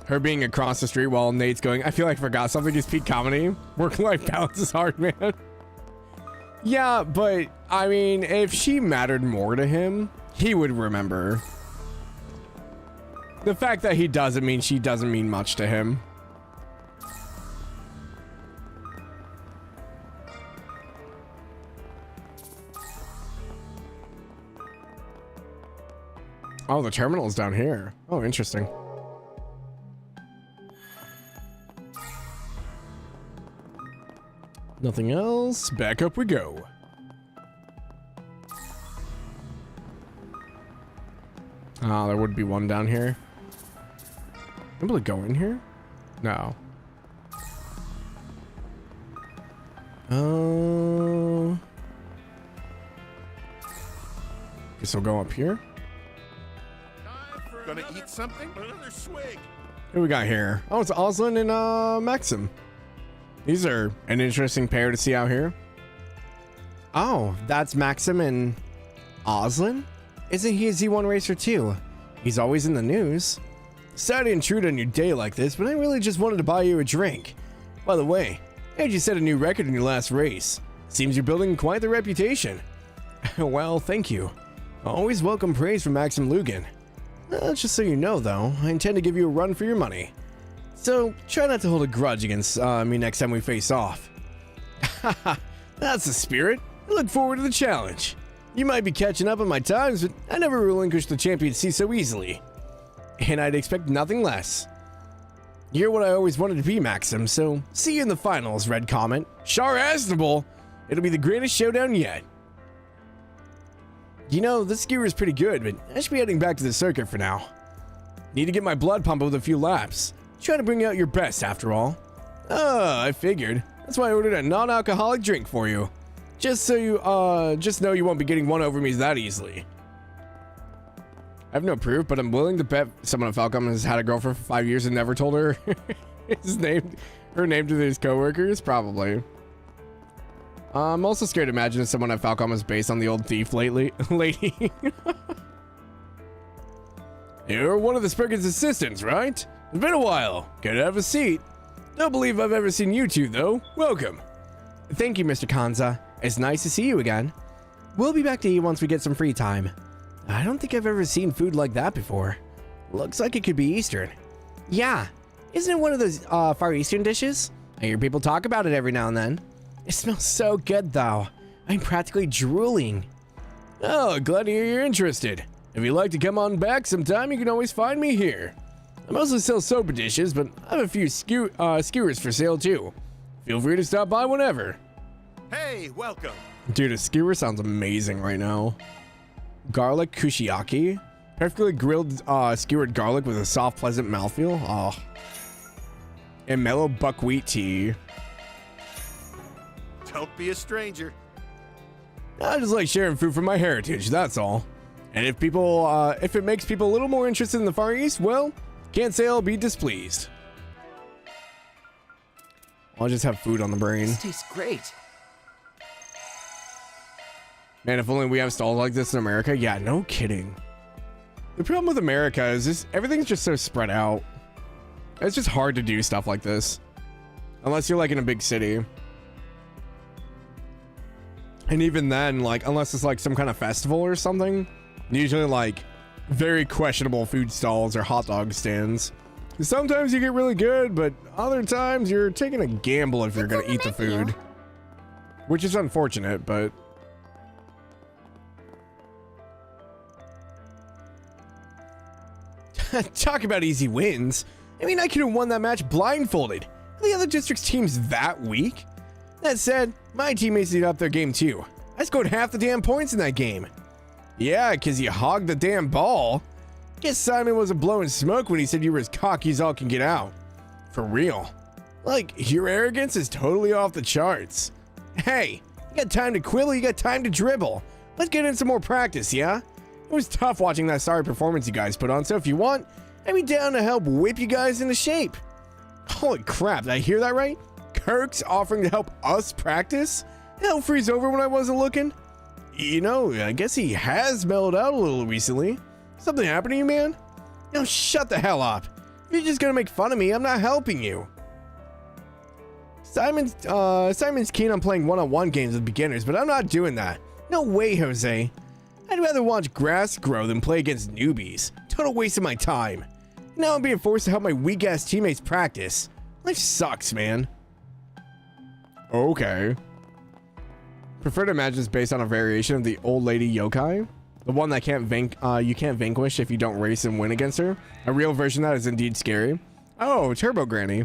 Her being across the street while Nate's going, I feel like I forgot something is peak comedy. Work-life balance is hard, man. Yeah, but, I mean, if she mattered more to him, he would remember. The fact that he doesn't mean she doesn't mean much to him. Oh, the terminal's down here. Oh, interesting. Nothing else. Back up we go. Ah, there would be one down here. Able to go in here? No. Guess I'll go up here. Gonna eat something? Another swig. What do we got here? Oh, it's Oslin and Maxim. These are an interesting pair to see out here. Oh, that's Maxim and Oslin? Isn't he a Z1 racer too? He's always in the news. Sorry to intrude on your day like this, but I really just wanted to buy you a drink. By the way, I heard you set a new record in your last race. Seems you're building quite the reputation. Well, thank you. I always welcome praise from Maxim Lugan. Just so you know, though, I intend to give you a run for your money. So, try not to hold a grudge against me next time we face off. Haha, that's the spirit. I look forward to the challenge. You might be catching up on my times, but I never relinquished the championcy so easily. And I'd expect nothing less. You're what I always wanted to be, Maxim, so see you in the finals, Red Comet. Char Aznable! It'll be the greatest showdown yet. You know, this gear is pretty good, but I should be heading back to the circuit for now. Need to get my blood pumping with a few laps. Try to bring out your best, after all. I figured. That's why I ordered a non-alcoholic drink for you. Just so you, just know you won't be getting one over me that easily. I have no proof, but I'm willing to bet someone at Falcom has had a girlfriend for 5 years and never told her her name to his coworkers. Probably. I'm also scared to imagine if someone at Falcom is based on the old thief lady. You're one of the Spriggan's assistants, right? It's been a while. Gotta have a seat. Don't believe I've ever seen you two, though. Welcome. Thank you, Mr. Kanza. It's nice to see you again. We'll be back to eat once we get some free time. I don't think I've ever seen food like that before. Looks like it could be Eastern. Yeah. Isn't it one of those Far Eastern dishes? I hear people talk about it every now and then. It smells so good, though. I'm practically drooling. Oh, glad to hear you're interested. If you'd like to come on back sometime, you can always find me here. I mostly sell soba dishes, but I have a few skewers for sale too. Feel free to stop by whenever. Hey, welcome. Dude, a skewer sounds amazing right now. Garlic kushiyaki. Perfectly grilled skewered garlic with a soft, pleasant mouthfeel. Oh. And mellow buckwheat tea. Don't be a stranger. I just like sharing food from my heritage, that's all. And if it makes people a little more interested in the Far East, well, can't say I'll be displeased. I'll just have food on the brain. This tastes great. Man, if only we have stalls like this in America. Yeah, no kidding. The problem with America is just everything's just so spread out. It's just hard to do stuff like this. Unless you're like in a big city. And even then, like, unless it's like some kind of festival or something, usually like very questionable food stalls or hot dog stands. Sometimes you get really good, but other times you're taking a gamble if you're gonna eat the food. Which is unfortunate, but... Talk about easy wins. I mean, I could have won that match blindfolded. Are the other district's teams that weak? That said, my teammates did up their game too. I scored half the damn points in that game. Yeah, cause you hogged the damn ball. Guess Simon wasn't blowing smoke when he said you were as cocky as all can get out. For real. Like, your arrogance is totally off the charts. Hey, you got time to quill, you got time to dribble. Let's get in some more practice, yeah? It was tough watching that sorry performance you guys put on, so if you want, I'd be down to help whip you guys into shape. Holy crap, did I hear that right? Kirk's offering to help us practice? Hell freeze over when I wasn't looking? You know, I guess he has mellowed out a little recently. Something happened to you, man? No, shut the hell up. If you're just gonna make fun of me, I'm not helping you. Simon's keen on playing one-on-one games with beginners, but I'm not doing that. No way, Jose. I'd rather watch grass grow than play against newbies. Total waste of my time. Now I'm being forced to help my weak-ass teammates practice. Life sucks, man. Okay. Prefer to imagine it's based on a variation of the old lady yokai. The one that you can't vanquish if you don't race and win against her. A real version of that is indeed scary. Oh, Turbo Granny.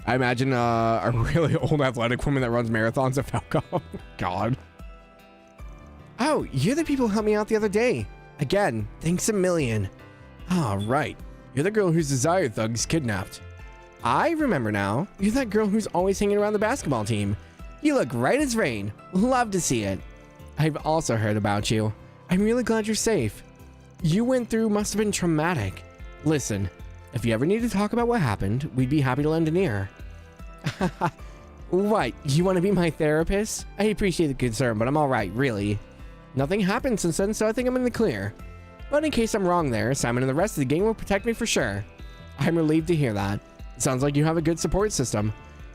I imagine a really old athletic woman that runs marathons at Falcom. God. Oh, you're the people who helped me out the other day. Again, thanks a million. Oh, right. You're the girl whose desired thugs kidnapped. I remember now. You're that girl who's always hanging around the basketball team. You look right as rain. Love to see it. I've also heard about you. I'm really glad you're safe. You went through must have been traumatic. Listen, if you ever need to talk about what happened, we'd be happy to lend an ear. What, you want to be my therapist? I appreciate the concern, but I'm alright, really. Nothing happened since then, so I think I'm in the clear. But in case I'm wrong there, Simon and the rest of the gang will protect me for sure. I'm relieved to hear that. It sounds like you have a good support system.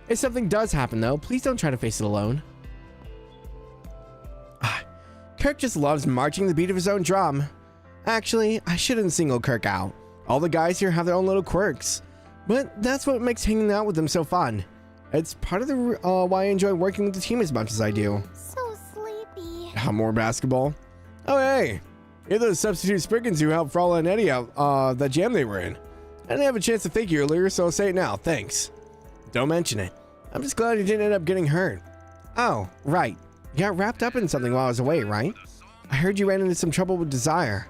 If something does happen though, please don't try to face it alone. Kirk just loves marching the beat of his own drum. Actually, I shouldn't single Kirk out. All the guys here have their own little quirks. But that's what makes hanging out with them so fun. It's part of the why I enjoy working with the team as much as I do. So sleepy. More basketball? Oh hey, you're those substitute Spriggans who helped Frala and Eddie out that jam they were in. I didn't have a chance to thank you earlier, so I'll say it now, thanks. Don't mention it. I'm just glad you didn't end up getting hurt. Oh, right. You got wrapped up in something while I was away, right? I heard you ran into some trouble with Desire.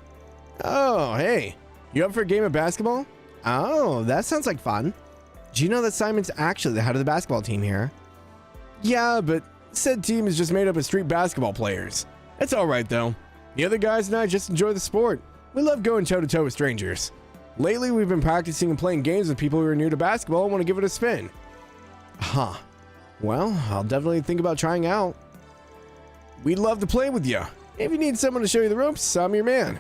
Oh, hey. You up for a game of basketball? Oh, that sounds like fun. Do you know that Simon's actually the head of the basketball team here? Yeah, but said team is just made up of street basketball players. It's alright though. The other guys and I just enjoy the sport. We love going toe-to-toe with strangers. Lately, we've been practicing and playing games with people who are new to basketball and want to give it a spin. Huh. Well, I'll definitely think about trying out. We'd love to play with you. If you need someone to show you the ropes, I'm your man.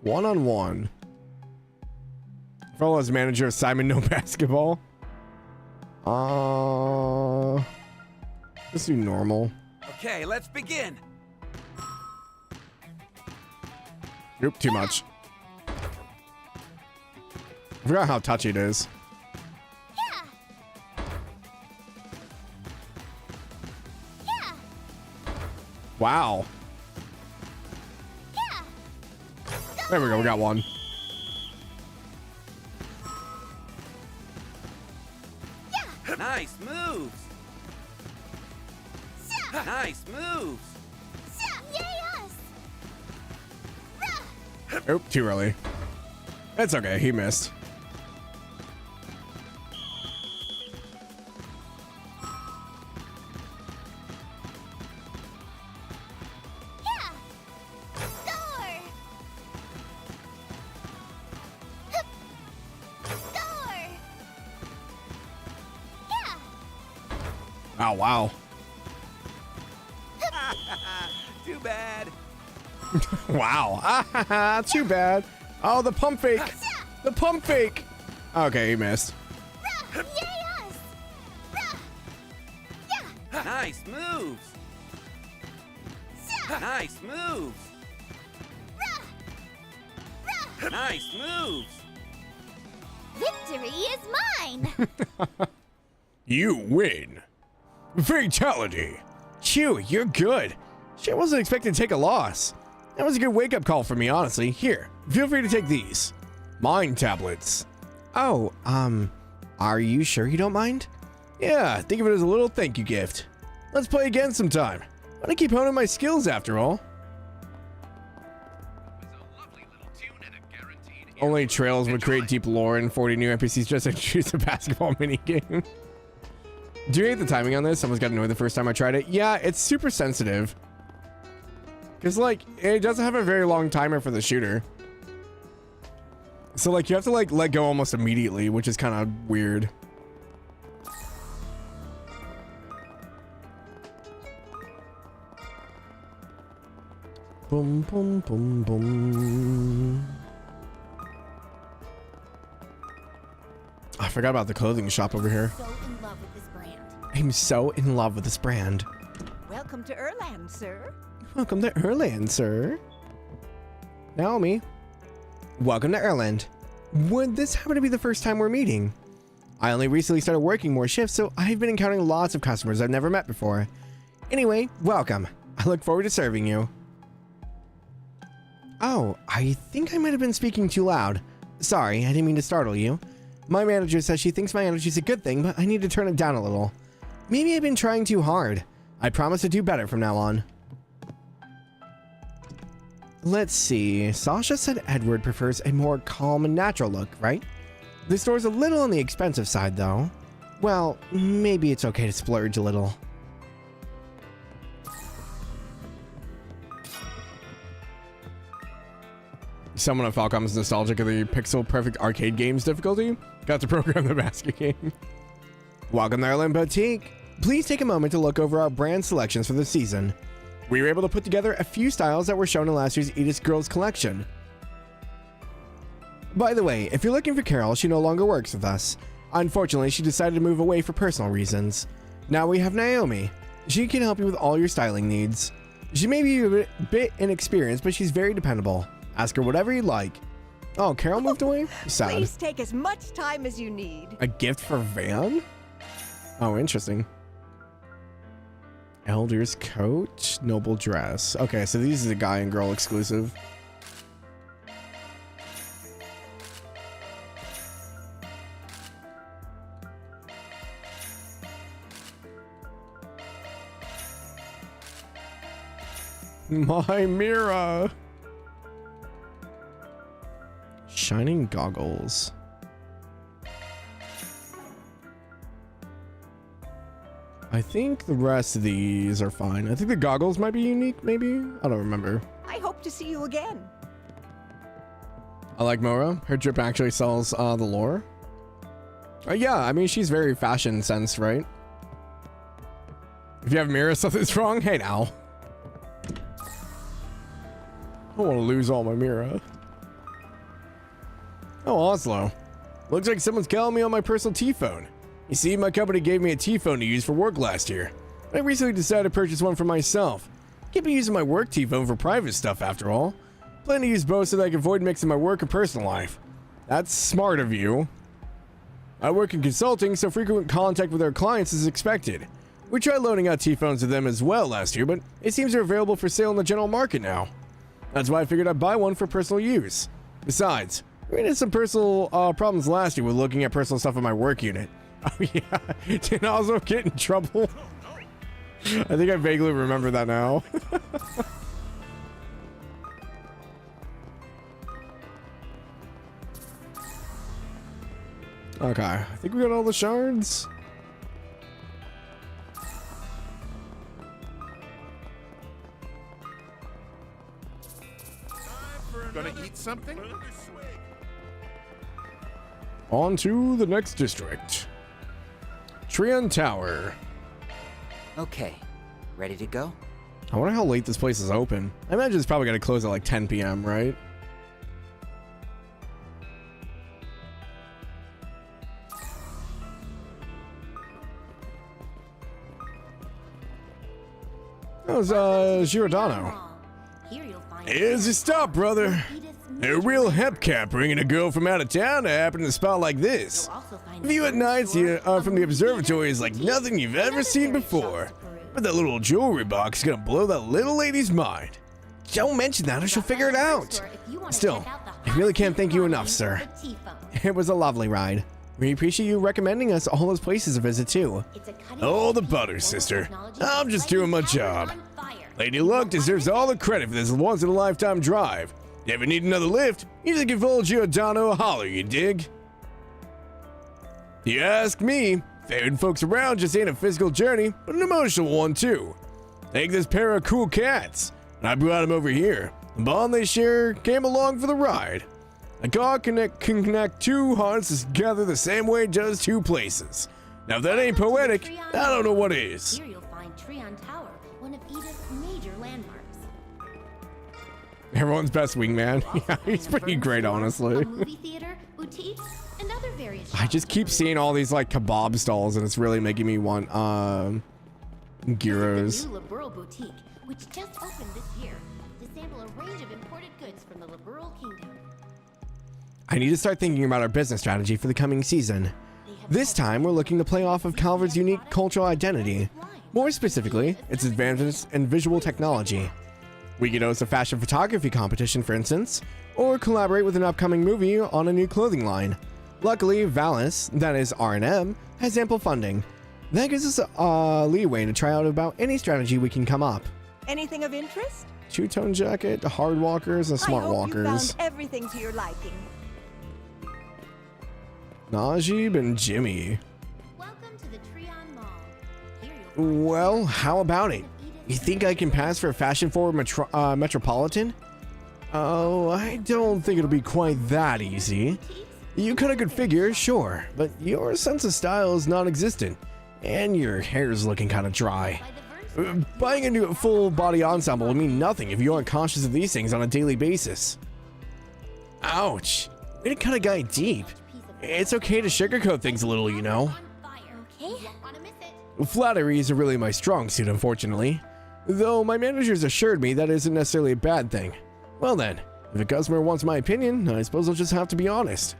One-on-one. Follow as manager of Simon No Basketball. Let's do normal. Okay, let's begin. Nope, too much. I forgot how touchy it is. Wow. There we go, we got one. Nice moves. Nice moves. Nope, too early. That's okay, he missed. Oh, wow. Too bad. Wow. Too bad. Oh, the pump fake. The pump fake. Okay, he missed. Nice moves. Nice moves. Nice moves. Victory is mine! You win. Fatality. Phew, you're good. Shit, wasn't expecting to take a loss. That was a good wake-up call for me, honestly. Here, feel free to take these. Mind tablets. Oh, are you sure you don't mind? Yeah, think of it as a little thank you gift. Let's play again sometime. I want to keep honing my skills after all. Only Trails would create deep lore and 40 new NPCs just to introduce a basketball minigame. Do you hate the timing on this? Someone's got annoyed the first time I tried it. Yeah, it's super sensitive. Because, like, it doesn't have a very long timer for the shooter. So, like, you have to, like, let go almost immediately, which is kind of weird. Boom, boom, boom, boom. I forgot about the clothing shop over here. So in love with this brand. I'm so in love with this brand. Welcome to Erland, sir. Welcome to Erland, sir. Naomi. Welcome to Erland. Would this happen to be the first time we're meeting? I only recently started working more shifts, so I've been encountering lots of customers I've never met before. Anyway, welcome. I look forward to serving you. Oh, I think I might have been speaking too loud. Sorry, I didn't mean to startle you. My manager says she thinks my energy's a good thing, but I need to turn it down a little. Maybe I've been trying too hard. I promise to do better from now on. Let's see. Sasha said Edward prefers a more calm and natural look, right? The store's a little on the expensive side, though. Well, maybe it's okay to splurge a little. Someone at Falcom is nostalgic of the pixel perfect arcade games difficulty. Got to program the basket game. Welcome to Erland Boutique. Please take a moment to look over our brand selections for the season. We were able to put together a few styles that were shown in last year's Edith Girls collection. By the way, if you're looking for Carol, she no longer works with us. Unfortunately, she decided to move away for personal reasons. Now we have Naomi. She can help you with all your styling needs. She may be a bit inexperienced, but she's very dependable. Ask her whatever you'd like. Oh, Carol moved away? Sad. Please take as much time as you need. A gift for Van? Oh, interesting. Elder's coat, noble dress. Okay, so these are the guy and girl exclusive. My Mira. Shining goggles. I think the rest of these are fine. I think the goggles might be unique, maybe? I don't remember. I hope to see you again. I like Mora. Her drip actually sells the lore. Yeah, I mean, she's very fashion sensed, right? If you have Mira, something's wrong. Hey, now. I don't want to lose all my Mira. Oh, Oslo. Looks like someone's calling me on my personal T-phone. You see, my company gave me a T-phone to use for work last year. I recently decided to purchase one for myself. Can't be using my work T-phone for private stuff after all. Plan to use both so that I can avoid mixing my work and personal life. That's smart of you. I work in consulting, so frequent contact with our clients is expected. We tried loaning out T-phones to them as well last year, but it seems they're available for sale in the general market now. That's why I figured I'd buy one for personal use. Besides, we had some personal problems last year with looking at personal stuff in my work unit. Oh yeah, did Oslo get in trouble? I think I vaguely remember that now. Okay, I think we got all the shards. Gonna eat something? On to the next district. Trion Tower. Okay, ready to go? I wonder how late this place is open. I imagine it's probably gonna close at like 10 p.m., right? That was Giordano. Here's your stop, brother. A real hepcap bringing a girl from out of town to happen in a spot like this. View at nights here from the observatory is like nothing you've ever seen before. But that little jewelry box is gonna blow that little lady's mind. Don't mention that or she'll figure it out. Still, I really can't thank you enough, sir. It was a lovely ride. We appreciate you recommending us all those places to visit too. Oh, the butter, sister. I'm just doing my job. Lady Luck deserves all the credit for this once-in-a-lifetime drive. You ever need another lift, you just give old Giordano a holler, you dig? You ask me, ferrying folks around just ain't a physical journey, but an emotional one too. Take this pair of cool cats, and I brought them over here. The bond they share came along for the ride. A car can connect two hearts together the same way it does two places. Now if that ain't poetic, I don't know what is. Here you'll find Trion Tower, one of Edith's major landmarks. Everyone's best wingman. Yeah, he's pretty great, honestly. Movie theater, boutiques, and other various I just keep seeing all these like kebab stalls, and it's really making me want gyros. The new Liberal boutique, which just opened this year, to sample a range of imported goods from the Liberal Kingdom. I need to start thinking about our business strategy for the coming season. This time, we're looking to play off of Calvert's unique cultural identity. More specifically, its advances in visual technology. We could host a fashion photography competition, for instance, or collaborate with an upcoming movie on a new clothing line. Luckily, Valis, that is R&M, has ample funding. That gives us a leeway to try out about any strategy we can come up. Anything of interest? Two-tone jacket, hard walkers, and smart I hope walkers. You found everything to your liking. Najib and Jimmy. Welcome to the Trion Mall. Well, how about it? You think I can pass for a fashion-forward metropolitan? Oh, I don't think it'll be quite that easy. You cut a good figure, sure, but your sense of style is non-existent, and your hair's looking kind of dry. Buying a new full-body ensemble will mean nothing if you aren't conscious of these things on a daily basis. Ouch! Way to cut a guy deep. It's okay to sugarcoat things a little, you know. Flattery isn't really my strong suit, unfortunately. Though my managers assured me that isn't necessarily a bad thing. Well then, if a customer wants my opinion, I suppose I'll just have to be honest.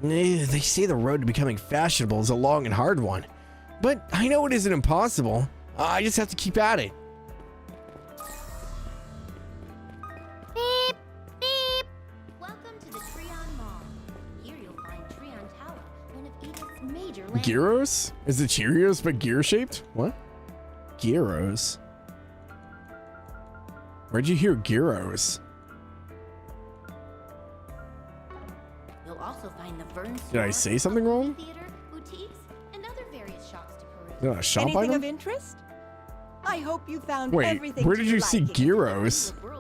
They say the road to becoming fashionable is a long and hard one. But I know it isn't impossible. I just have to keep at it. Beep, beep. Welcome to the Trion Mall. Here you'll find Trion Tower, one of Edith's major landmarks. Gyros? Is it Cheerios but gear-shaped? What? Gyros? Where'd you hear gyros? You'll also find the Vern Did I say something wrong? Theater, boutiques, and other various shops to peruse. Is that a shop Anything item? of interest? I hope you found Wait, everything where to did you your see liking. gyros? Which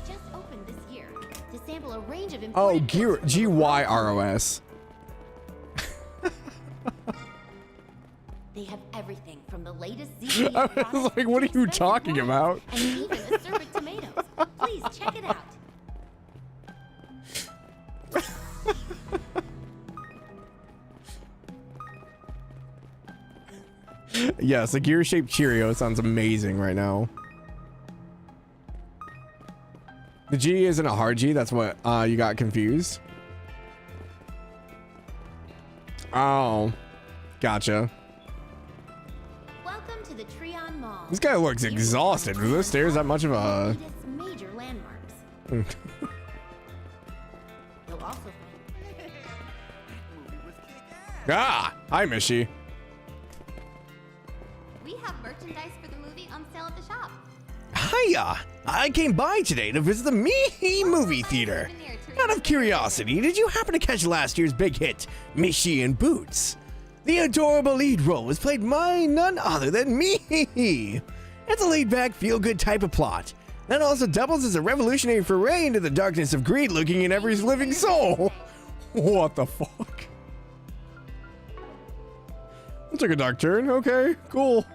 just opened this year to sample a range of Oh, imported gyro, goods from the world. G-Y-R-O-S. They have everything from the latest ZDF I products was like, what are to you expensive talking wines, about? And even acerbic tomatoes. Please check it out. Yes, a gear-shaped Cheerio sounds amazing right now. The G isn't a hard G, that's what you got confused. Oh, gotcha. Welcome to the Treon Mall. This guy looks exhausted. Are those stairs that much of a... Edith's major landmarks. You'll also find Ah! Hi, Mishi. We have merchandise for the movie on sale at the shop. Hiya! I came by today to visit the Mihi movie theater. Out of curiosity, did you happen to catch last year's big hit, Mishi and Boots? The adorable lead role was played by none other than Mihi. It's a laid-back, feel-good type of plot that also doubles as a revolutionary foray into the darkness of greed lurking in every living soul. What the fuck? That took a dark turn. Okay, cool.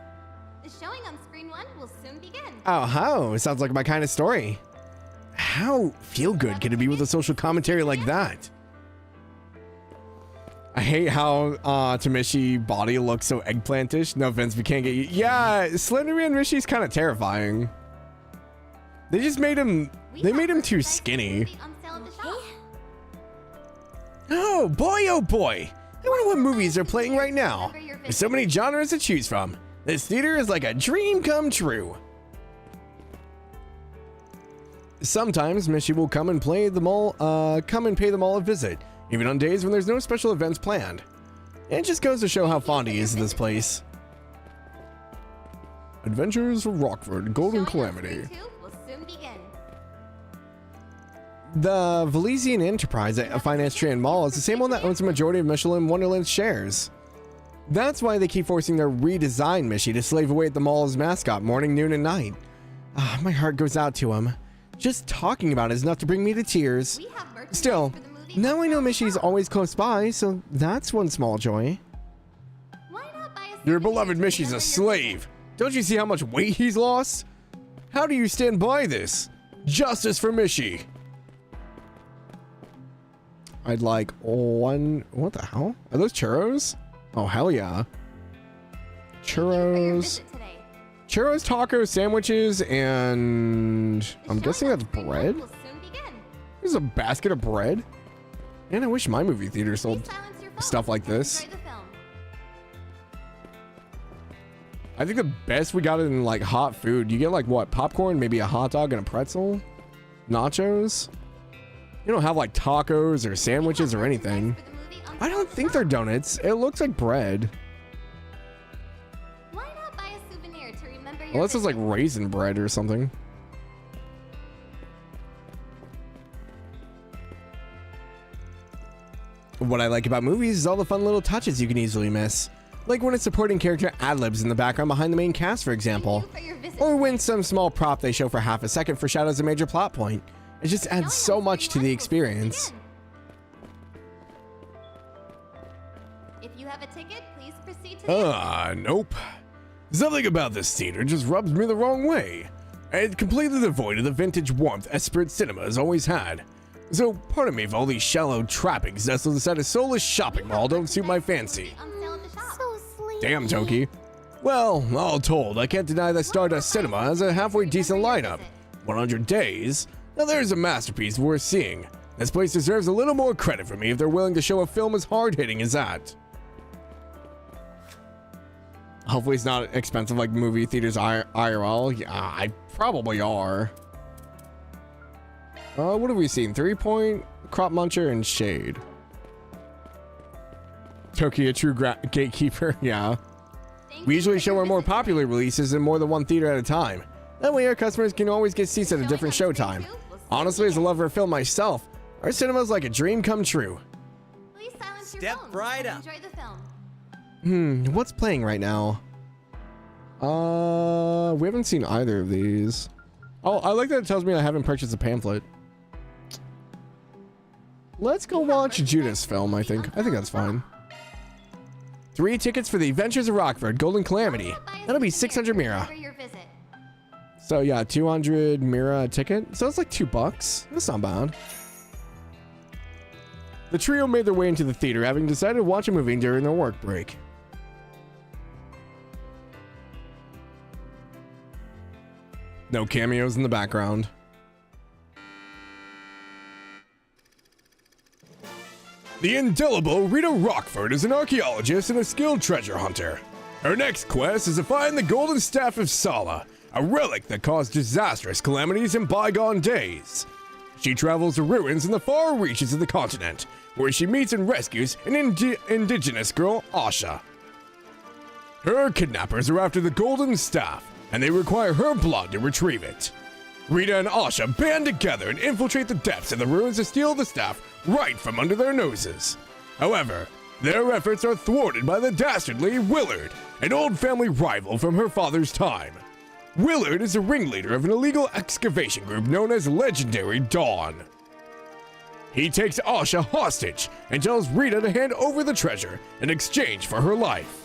The showing on screen 1 will soon begin. Oh, how? Sounds like my kind of story. How feel-good can it be with a social commentary like that? I hate how Tamishi body looks so eggplantish. No offense, we can't get you. Yeah, Slenderman Mishi's kind of terrifying. They just made him. They made him too skinny. On sale at the shop. Oh boy, I wonder what movies are playing right now. There's so many genres to choose from. This theater is like a dream come true. Sometimes Mishi will come and pay them all a visit, even on days when there's no special events planned. It just goes to show how fond he is of this place. Adventures of Rockford, Golden Calamity. Screen 2 will soon begin. The Valesian Enterprise at Finance Tree Mall is the same one that owns the majority of Michelin Wonderland's shares. That's why they keep forcing their redesigned Mishi to slave away at the mall's mascot morning, noon, and night. My heart goes out to him. Just talking about it is enough to bring me to tears. Still, now I know Mishi's always close by, so that's one small joy. Your beloved Mishi's a slave. Don't you see how much weight he's lost? How do you stand by this? Justice for Mishi. I'd like one. What the hell? Are those churros? Oh, hell yeah. Churros. Churros, tacos, sandwiches, and I'm guessing that's bread? There's a basket of bread? Man, I wish my movie theater sold stuff like this. I think the best we got in like hot food, you get like what? Popcorn, maybe a hot dog and a pretzel? Nachos? You don't have like tacos or sandwiches or anything. I don't think they're donuts. It looks like bread. Why not buy a souvenir to remember your Unless it's like raisin bread or something. What I like about movies is all the fun little touches you can easily miss. Like when a supporting character ad-libs in the background behind the main cast, for example. Or when some small prop they show for half a second foreshadows a major plot point. It just adds so much to the experience. If you have a ticket, please proceed to Nope. Something about this theater just rubs me the wrong way. It's completely devoid of the vintage warmth Esprit Cinema has always had. So pardon me if all these shallow trappings nestled inside a soulless shopping mall don't suit my fancy. So sleepy. Damn, Toki. Well, all told, I can't deny that Stardust Cinema has a halfway decent lineup. 100 Days. Now there's a masterpiece worth seeing. This place deserves a little more credit from me if they're willing to show a film as hard-hitting as that. Hopefully it's not expensive like movie theaters IRL. Yeah, I probably are. What have we seen? 3 Point, Crop Muncher, and Shade. Toki, a true gatekeeper. Yeah. We usually show our more popular releases in more than one theater at a time. That way our customers can always get seats at a different showtime. Honestly, as a lover of film myself, our cinema's like a dream come true. Please silence your Step phones right and up. enjoy the film. What's playing right now? We haven't seen either of these. Oh, I like that it tells me I haven't purchased a pamphlet. Let's go watch Judith's film, I think. I think that's fine. 3 tickets for the Adventures of Rockford, Golden Calamity. That'll be 600 Mira. So yeah, 200 Mira a ticket. So it's like $2. That's not bad. The trio made their way into the theater, having decided to watch a movie during their work break. No cameos in the background. The indelible Rita Rockford is an archaeologist and a skilled treasure hunter. Her next quest is to find the Golden Staff of Sala, a relic that caused disastrous calamities in bygone days. She travels to ruins in the far reaches of the continent, where she meets and rescues an indigenous girl, Asha. Her kidnappers are after the Golden Staff, and they require her blood to retrieve it. Rita and Asha band together and infiltrate the depths of the ruins to steal the staff right from under their noses. However, their efforts are thwarted by the dastardly Willard, an old family rival from her father's time. Willard is the ringleader of an illegal excavation group known as Legendary Dawn. He takes Asha hostage and tells Rita to hand over the treasure in exchange for her life.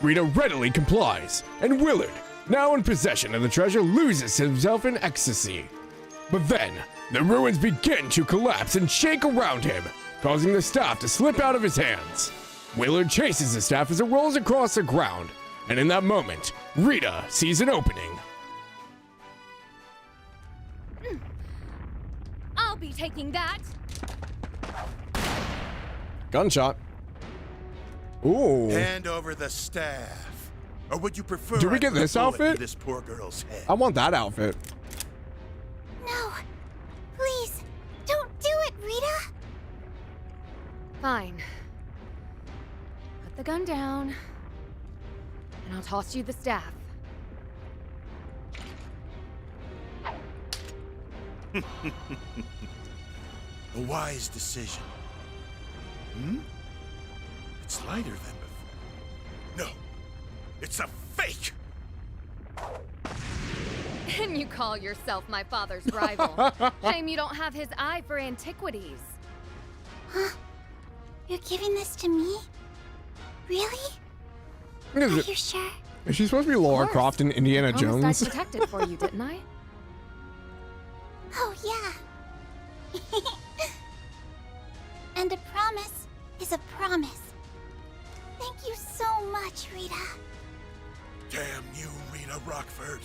Rita readily complies, and Willard, now in possession of the treasure, loses himself in ecstasy. But then, the ruins begin to collapse and shake around him, causing the staff to slip out of his hands. Willard chases the staff as it rolls across the ground, and in that moment, Rita sees an opening. I'll be taking that. Gunshot. Ooh. Hand over the staff. Or would you prefer Do we get this outfit? This poor girl's head? I want that outfit. No. Please, don't do it, Rita. Fine. Put the gun down, and I'll toss you the staff. A wise decision. It's lighter than before. No, it's a fake! And you call yourself my father's rival. Shame you don't have his eye for antiquities. Huh? You're giving this to me? Really? Are you sure? Is she supposed to be Lara Croft and Indiana Jones? I protected for you, didn't I? Oh, yeah. And a promise is a promise. Thank you so much, Rita. Damn you, Rita Rockford.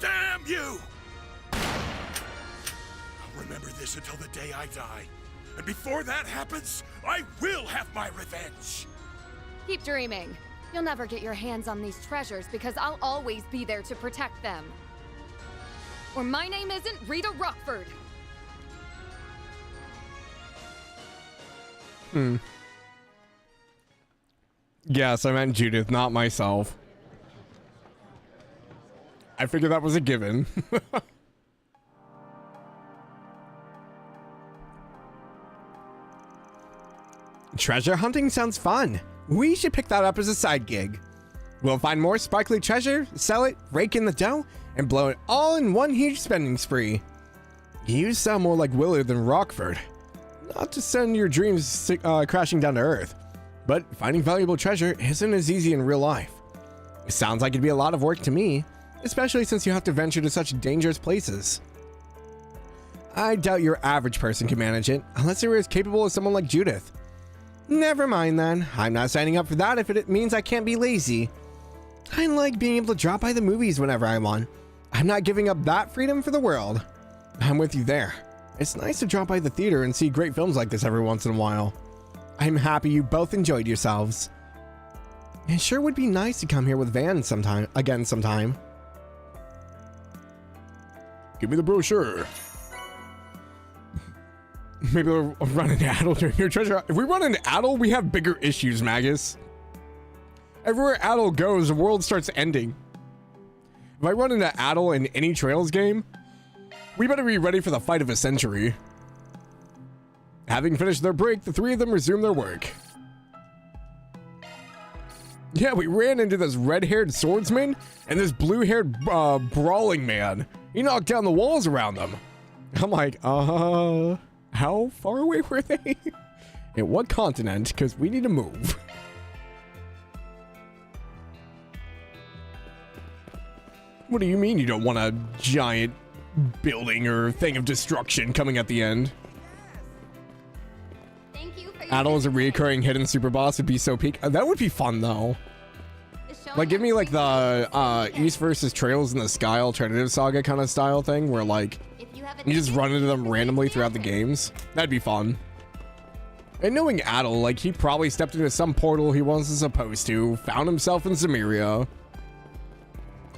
Damn you! I'll remember this until the day I die. And before that happens, I will have my revenge. Keep dreaming. You'll never get your hands on these treasures because I'll always be there to protect them. Or my name isn't Rita Rockford. Yes, I meant Judith, not myself. I figured that was a given. Treasure hunting sounds fun. We should pick that up as a side gig. We'll find more sparkly treasure, sell it, rake in the dough, and blow it all in one huge spending spree. You sound more like Willard than Rockford. Not to send your dreams crashing down to earth, but finding valuable treasure isn't as easy in real life. It sounds like it'd be a lot of work to me, especially since you have to venture to such dangerous places. I doubt your average person can manage it, unless they were as capable as someone like Judith. Never mind then, I'm not signing up for that if it means I can't be lazy. I like being able to drop by the movies whenever I want. I'm not giving up that freedom for the world. I'm with you there. It's nice to drop by the theater and see great films like this every once in a while. I'm happy you both enjoyed yourselves. It sure would be nice to come here with Van sometime. Give me the brochure. Maybe we'll run into Adel during your treasure. If we run into Adel, we have bigger issues, Magus. Everywhere Adel goes, the world starts ending. If I run into Adel in any Trails game, we better be ready for the fight of a century. Having finished their break, the three of them resume their work. Yeah, we ran into this red-haired swordsman and this blue-haired brawling man. He knocked down the walls around them. I'm like, how far away were they? And what continent? Because we need to move. What do you mean you don't want a giant building or thing of destruction coming at the end? Thank you for Adol as a recurring hidden super boss would be so peak. That would be fun though. Like, give me like the East versus Trails in the Sky alternative saga kind of style thing where like you just run into them randomly throughout the games. That'd be fun. And knowing Adol, like he probably stepped into some portal he wasn't supposed to, found himself in Samaria.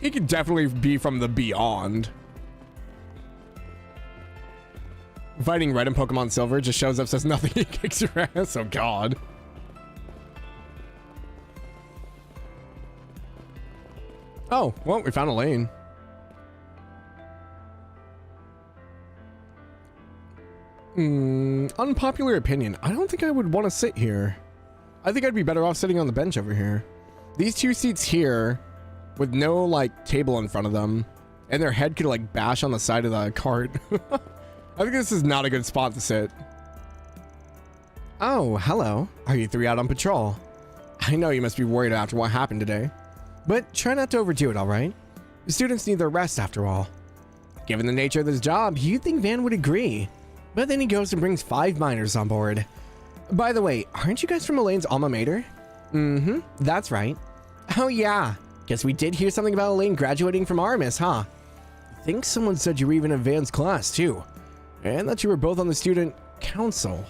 He could definitely be from the beyond. Fighting Red in Pokemon Silver just shows up, says nothing, he kicks your ass. Oh god. Oh, well, we found Elaine. Unpopular opinion. I don't think I would want to sit here. I think I'd be better off sitting on the bench over here. These two seats here with no like table in front of them and their head could like bash on the side of the cart. I think this is not a good spot to sit. Oh, hello. Are you three out on patrol? I know you must be worried after what happened today. But try not to overdo it, all right? The students need their rest after all. Given the nature of this job, you'd think Van would agree. But then he goes and brings 5 minors on board. By the way, aren't you guys from Elaine's alma mater? Mm-hmm, that's right. Oh yeah, guess we did hear something about Elaine graduating from Aramis, huh? I think someone said you were even in Van's class too. And that you were both on the student council.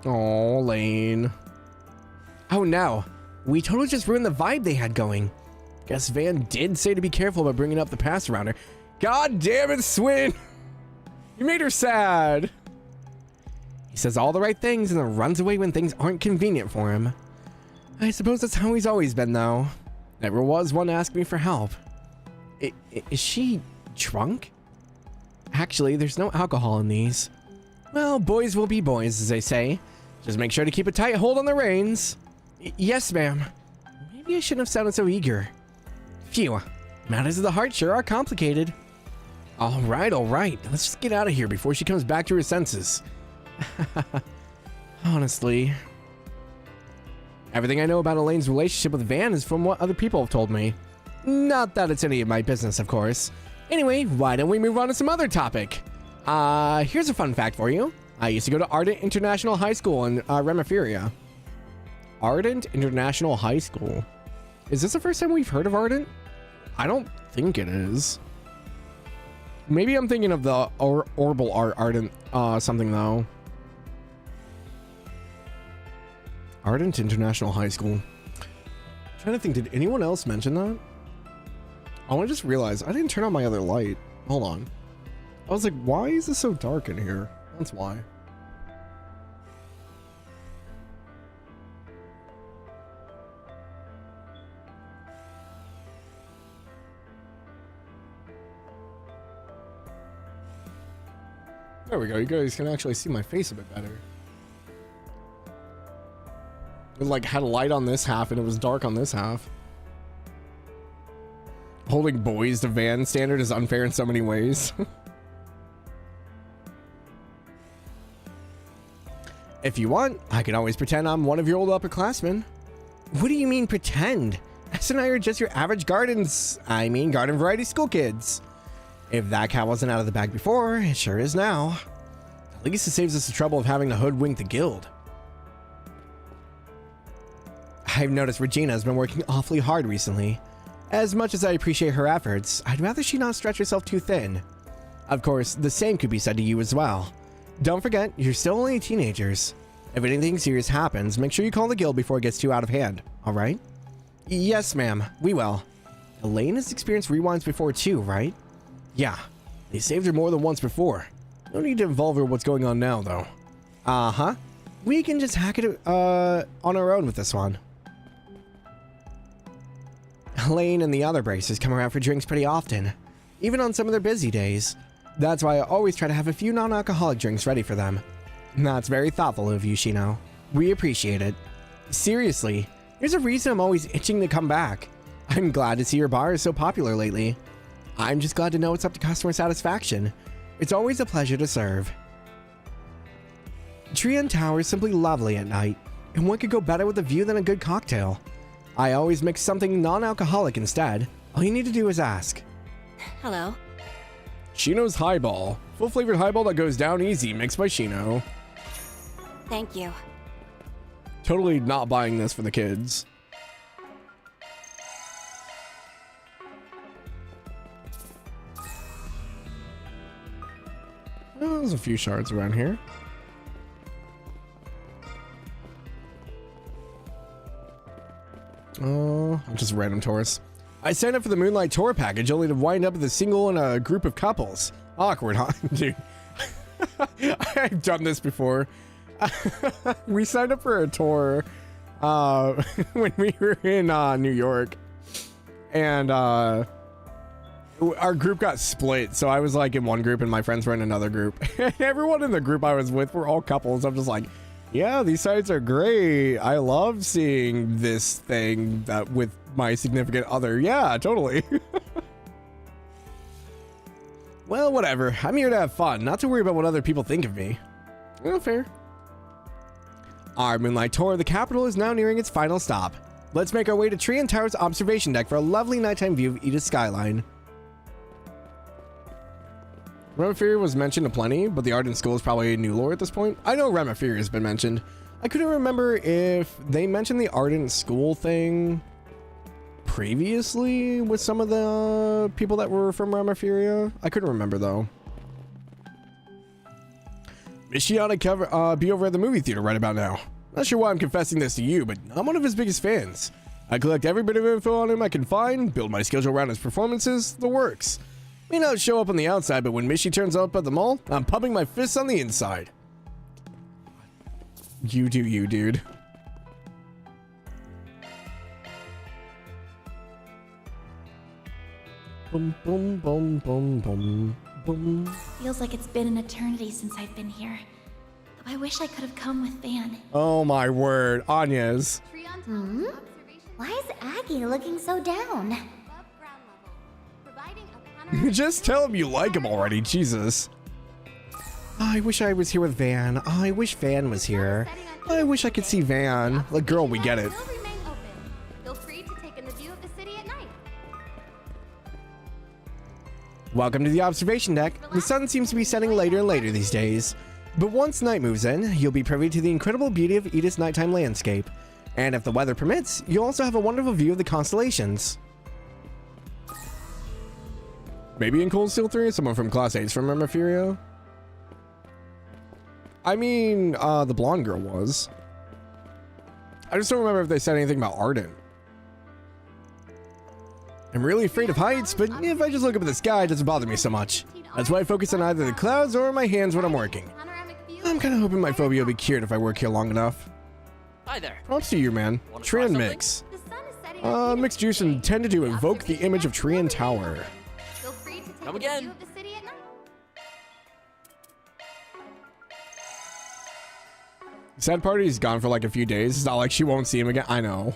Oh, Elaine. Oh no, we totally just ruined the vibe they had going. Guess Van did say to be careful about bringing up the past around her. God damn it, Swin! You made her sad. He says all the right things and then runs away when things aren't convenient for him. I suppose that's how he's always been, though. Never was one to ask me for help. Is she drunk? Actually, there's no alcohol in these. Well, boys will be boys, as they say. Just make sure to keep a tight hold on the reins. Yes, ma'am. Maybe I shouldn't have sounded so eager. Phew. Matters of the heart sure are complicated. All right. Let's just get out of here before she comes back to her senses. Honestly. Everything I know about Elaine's relationship with Van is from what other people have told me. Not that it's any of my business, of course. Anyway, why don't we move on to some other topic? Here's a fun fact for you. I used to go to Ardent International High School in Remiferia. Ardent International High School. Is this the first time we've heard of Ardent? I don't think it is. Maybe I'm thinking of the Orbal Ardent something though. Ardent International High School. I'm trying to think, did anyone else mention that? Oh, I just realized I didn't turn on my other light. Hold on. I was like, why is this so dark in here? That's why. There we go. You guys can actually see my face a bit better. It like had a light on this half and it was dark on this half. Holding boys to Van standard is unfair in so many ways. If you want, I can always pretend I'm one of your old upperclassmen. What do you mean pretend? S and I are just your average garden variety school kids. If that cat wasn't out of the bag before, it sure is now. At least it saves us the trouble of having to hoodwink the guild. I've noticed Regina has been working awfully hard recently. As much as I appreciate her efforts, I'd rather she not stretch herself too thin. Of course, the same could be said to you as well. Don't forget, you're still only teenagers. If anything serious happens, make sure you call the guild before it gets too out of hand, alright? Yes, ma'am, we will. Elaine has experienced rewinds before too, right? Yeah, they saved her more than once before. No need to involve her with what's going on now, though. Uh-huh. We can just hack it on our own with this one. Elaine and the other bracers come around for drinks pretty often, even on some of their busy days. That's why I always try to have a few non-alcoholic drinks ready for them. That's very thoughtful of you, Shino. We appreciate it. Seriously, there's a reason I'm always itching to come back. I'm glad to see your bar is so popular lately. I'm just glad to know it's up to customer satisfaction. It's always a pleasure to serve. Trian Tower is simply lovely at night, and what could go better with a view than a good cocktail? I always mix something non-alcoholic instead. All you need to do is ask. Hello. Shino's Highball. Full-flavored highball that goes down easy, mixed by Shino. Thank you. Totally not buying this for the kids. Oh, there's a few shards around here. Oh, just random tourists. I signed up for the Moonlight Tour package only to wind up with a single and a group of couples. Awkward, huh? Dude. I've done this before. We signed up for a tour when we were in New York. And our group got split. So I was like in one group and my friends were in another group. And everyone in the group I was with were all couples. I'm just like, yeah, these sites are great. I love seeing this thing that with my significant other. Yeah, totally. Well, whatever. I'm here to have fun, not to worry about what other people think of me. Well, fair. Our Moonlight Tour of the capital is now nearing its final stop. Let's make our way to Trian Tower's observation deck for a lovely nighttime view of Edith's skyline. Remiferia was mentioned aplenty, but the Ardent School is probably new lore at this point. I know Remiferia has been mentioned. I couldn't remember if they mentioned the Ardent School thing previously with some of the people that were from Remiferia. I couldn't remember though. Mishi ought to be over at the movie theater right about now. Not sure why I'm confessing this to you, but I'm one of his biggest fans. I collect every bit of info on him I can find, build my schedule around his performances, the works. May not show up on the outside, but when Mishi turns up at the mall, I'm pumping my fists on the inside. You do you, dude. Boom, boom, boom, boom, boom, boom. Feels like it's been an eternity since I've been here. Though I wish I could have come with Van. Oh my word, Anya's. Hmm? Why is Aggie looking so down? Just tell him you like him already, Jesus. I wish I was here with Van. I wish Van was here. I wish I could see Van. Like, girl, we get it. Feel free to take in the view of the city at night. Welcome to the observation deck. The sun seems to be setting later and later these days. But once night moves in, you'll be privy to the incredible beauty of Edith's nighttime landscape. And if the weather permits, you'll also have a wonderful view of the constellations. Maybe in Cold Steel 3, someone from Class 8's from Remiferia. I mean, the blonde girl was. I just don't remember if they said anything about Ardent. I'm really afraid of heights, but if I just look up at the sky, it doesn't bother me so much. That's why I focus on either the clouds or my hands when I'm working. I'm kind of hoping my phobia will be cured if I work here long enough. Hi there. Props to you, man. Trian Mix. Mixed juice intended to evoke the image of Trian Tower. Come again. Sad part, he's gone for like a few days. It's not like she won't see him again. I know.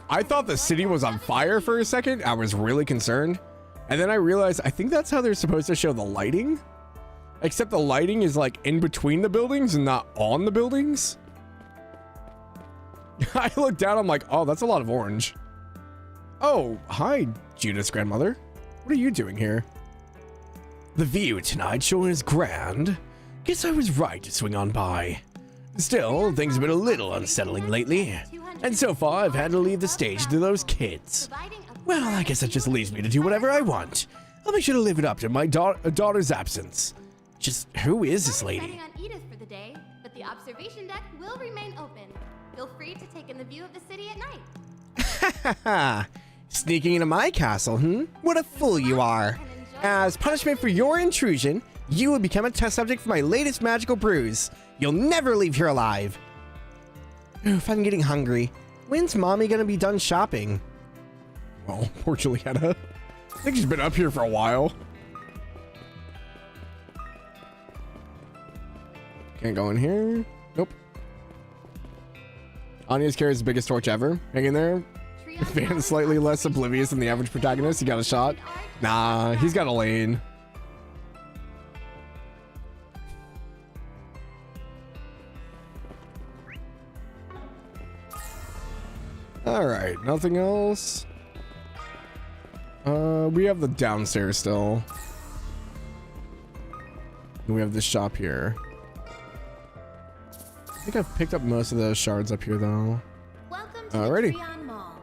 I thought the city was on fire for a second. I was really concerned. And then I realized, I think that's how they're supposed to show the lighting. Except the lighting is like in between the buildings and not on the buildings. I looked down, I'm like, oh, that's a lot of orange. Oh, hi, Judith's grandmother. What are you doing here? The view tonight sure is grand. Guess I was right to swing on by. Still, things have been a little unsettling lately. And so far, I've had to leave the stage to those kids. Well, I guess that just leaves me to do whatever I want. I'll make sure to live it up to my daughter's absence. Just, who is this lady? On Edith for the day, but the observation deck will remain open. Feel free to take in the view of the city at night. Haha. Sneaking into my castle, What a fool you are. As punishment for your intrusion, you will become a test subject for my latest magical brews. You'll never leave here alive. Oof, I'm getting hungry. When's mommy gonna be done shopping? Well, poor Julietta. I think she's been up here for a while. Can't go in here. Nope. Anya's carries the biggest torch ever. Hanging there. Van's slightly less oblivious than the average protagonist. He got a shot. Nah, he's got Elaine. Alright, nothing else. We have the downstairs still. And we have this shop here. I think I've picked up most of the shards up here though. Welcome to Alrighty. the Treon Mall.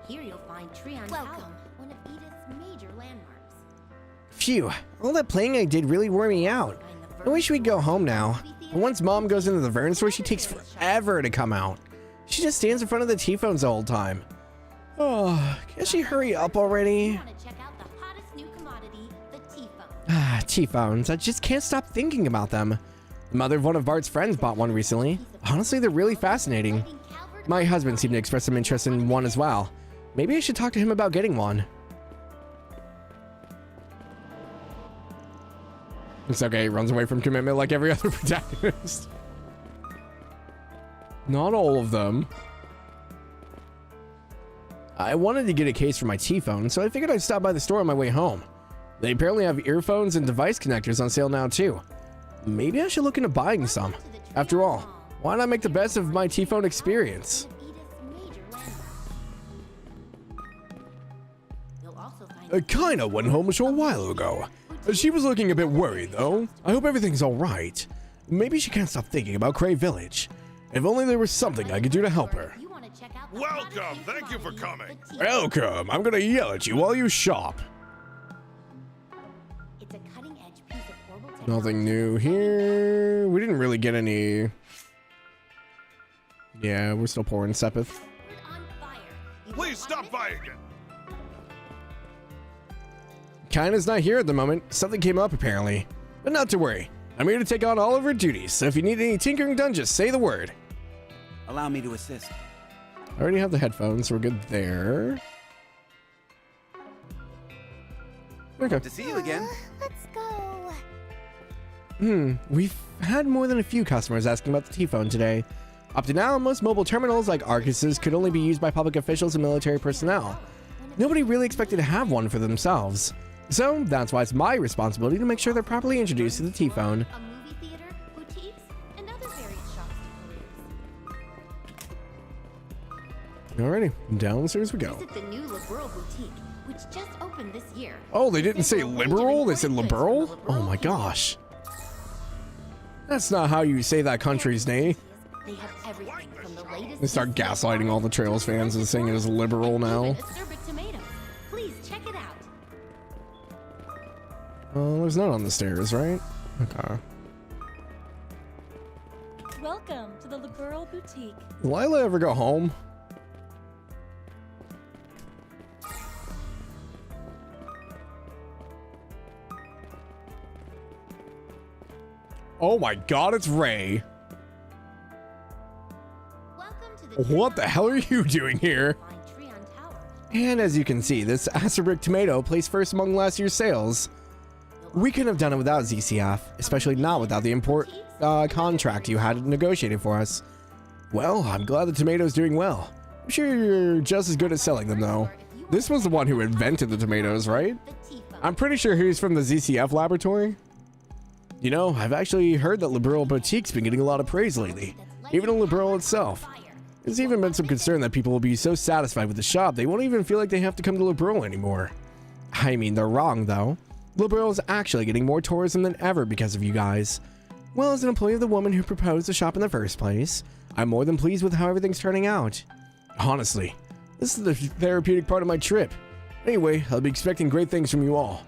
Here you'll find Treon Tower, one of Edith's major landmarks. Phew, all that playing I did really wore me out. I wish we'd go home now. But once Mom goes into the Vern store, she takes forever to come out. She just stands in front of the T-phones the whole time. Oh, can't she hurry up already? Ah, T-phones. I just can't stop thinking about them. The mother of one of Bart's friends bought one recently. Honestly, they're really fascinating. My husband seemed to express some interest in one as well. Maybe I should talk to him about getting one. It's okay, he runs away from commitment like every other protagonist. Not all of them. I wanted to get a case for my T-phone, so I figured I'd stop by the store on my way home. They apparently have earphones and device connectors on sale now too. Maybe I should look into buying some. After all, why not make the best of my T-phone experience? I kinda went home a short while ago. She was looking a bit worried though. I hope everything's alright. Maybe she can't stop thinking about Cray Village. If only there was something I could do to help her. Welcome. Thank you for coming. Welcome. I'm gonna yell at you while you shop. Nothing new here. We didn't really get any. Yeah, we're still pouring Sepith. Please stop fighting it. Kina's not here at the moment. Something came up apparently. But not to worry. I'm here to take on all of her duties, so if you need any tinkering done, just say the word. Allow me to assist. I already have the headphones, so we're good there. Okay. Good to see you again. Let's go. We've had more than a few customers asking about the T-phone today. Up to now, most mobile terminals like Argus's could only be used by public officials and military personnel. Nobody really expected to have one for themselves. So that's why it's my responsibility to make sure they're properly introduced to the T-phone. A movie theater, boutiques, and other various shops to peruse. Alrighty, downstairs we go. Visit the new Liberal Boutique, which just opened this year. Oh, they didn't say liberal, they said liberal? Oh my gosh. That's not how you say that country's name. They have everything from the latest. They start gaslighting all the Trails fans and saying it is liberal now. Please check it out. There's none on the stairs, right? Okay. Welcome to the Liberal Boutique. Will Lila ever go home? Oh my god, it's Ray. What the hell are you doing here? And as you can see, this Acerbic tomato placed first among last year's sales. We couldn't have done it without ZCF, especially not without the import contract you had negotiated for us. Well, I'm glad the tomato's doing well. I'm sure you're just as good at selling them though. This was the one who invented the tomatoes, right? I'm pretty sure he's from the ZCF laboratory. You know, I've actually heard that Liberal Boutique's been getting a lot of praise lately, even in Liberal itself. There's even been some concern that people will be so satisfied with the shop they won't even feel like they have to come to Liberal anymore. I mean, they're wrong though. Liberal is actually getting more tourism than ever because of you guys. Well, as an employee of the woman who proposed the shop in the first place, I'm more than pleased with how everything's turning out. Honestly, this is the therapeutic part of my trip. Anyway, I'll be expecting great things from you all.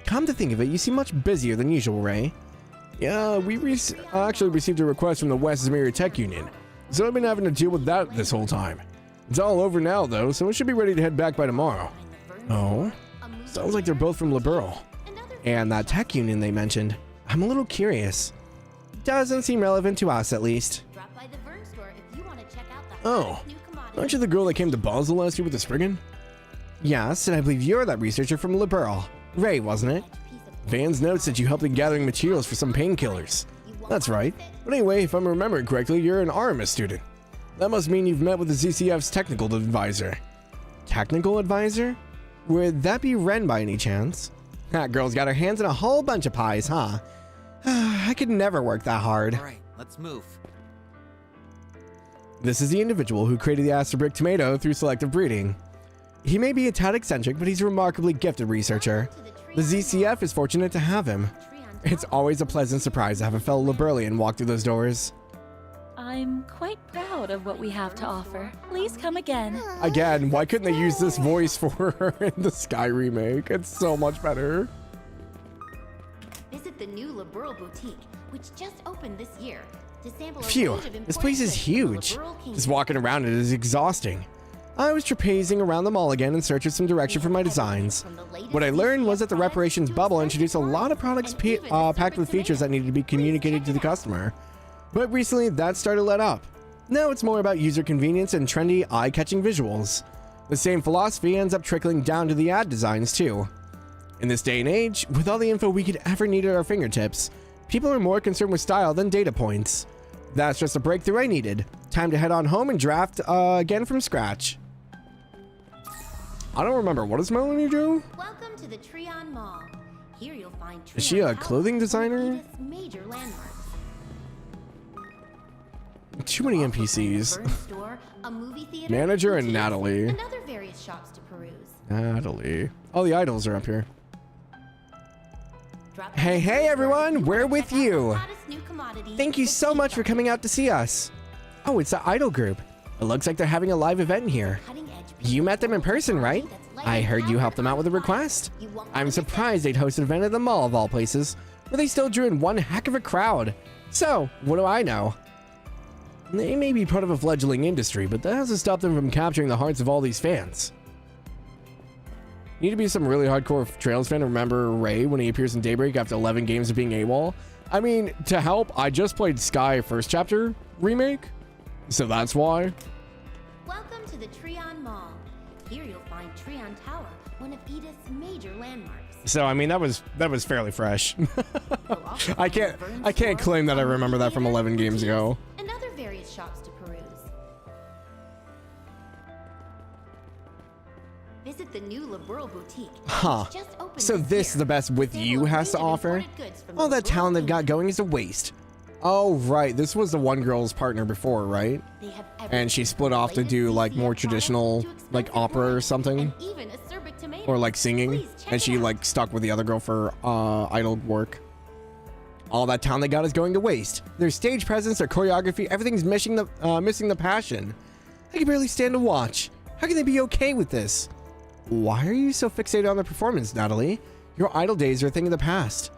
Come to think of it, you seem much busier than usual, Ray. Yeah, we actually received a request from the West Mare Tech Union, so I've been having to deal with that this whole time. It's all over now, though, so I should be ready to head back by tomorrow. Oh? Sounds like they're both from Liberal. And that tech union they mentioned, I'm a little curious. Doesn't seem relevant to us, at least. Oh, aren't you the girl that came to Basel last year with the Spriggan? Yes, and I believe you're that researcher from Liberal. Ray, wasn't it? Van's notes that you helped in gathering materials for some painkillers. That's right. But anyway, if I'm remembering correctly, you're an Aramis student. That must mean you've met with the ZCF's technical advisor. Technical advisor? Would that be Ren by any chance? That girl's got her hands in a whole bunch of pies, huh? I could never work that hard. All right, let's move. This is the individual who created the Asterbrick tomato through selective breeding. He may be a tad eccentric, but he's a remarkably gifted researcher. The ZCF is fortunate to have him. It's always a pleasant surprise to have a fellow Liberlian walk through those doors. I'm quite proud of what we have to offer. Please come again. Again, why couldn't they use this voice for her in the Sky remake? It's so much better. Visit the new Liberal Boutique, which just opened this year, to sample a Phew, range of this place is important huge. Liberal Kingdom. Just walking around it is exhausting. I was trapezing around the mall again in search of some direction for my designs. What I learned was that the reparations bubble introduced a lot of products packed with features that needed to be communicated to the customer. But recently, that started to let up. Now it's more about user convenience and trendy, eye-catching visuals. The same philosophy ends up trickling down to the ad designs, too. In this day and age, with all the info we could ever need at our fingertips, people are more concerned with style than data points. That's just a breakthrough I needed. Time to head on home and draft again from scratch. I don't remember. What does Melanie do? Welcome to the Treon Mall. Here you'll find Is she a Treon clothing House, one of designer? Edith's major landmarks. Too many NPCs. Burn store, a movie theater, Manager and boutiques, Natalie. and other various shops to peruse. Natalie. Oh, the idols are up here. Drop Hey everyone, we're with you. hottest new commodity, Thank you the so much for coming out to see us. Oh, it's the idol group. It looks like they're having a live event in here. You met them in person, right? I heard you helped them out with a request. I'm surprised they'd host an event at the mall of all places, but they still drew in one heck of a crowd. So, what do I know? They may be part of a fledgling industry, but that hasn't stopped them from capturing the hearts of all these fans. You need to be some really hardcore Trails fan to remember Ray when he appears in Daybreak after 11 games of being AWOL. I mean, to help, I just played Sky First Chapter Remake, so that's why. Welcome to the Treon Mall. Here you'll find Treon Tower, one of Edith's major landmarks. So I mean that was fairly fresh. I can't claim that I remember that from 11 games ago. And other various shops to peruse. Visit the new Liberal Boutique. Huh. which just opened So this is the best With You has to offer? All that talent they've got going is a waste. Oh right, this was the one girl's partner before, right? And she split off to do like more traditional like opera or something. Even acerbic tomatoes. Or like singing, and she like stuck with the other girl for idol work. All that talent they got is going to waste. Their stage presence, their choreography, everything's missing the passion. I can barely stand to watch. How can they be okay with this? Why are you so fixated on the performance, Natalie? Your idol days are a thing of the past.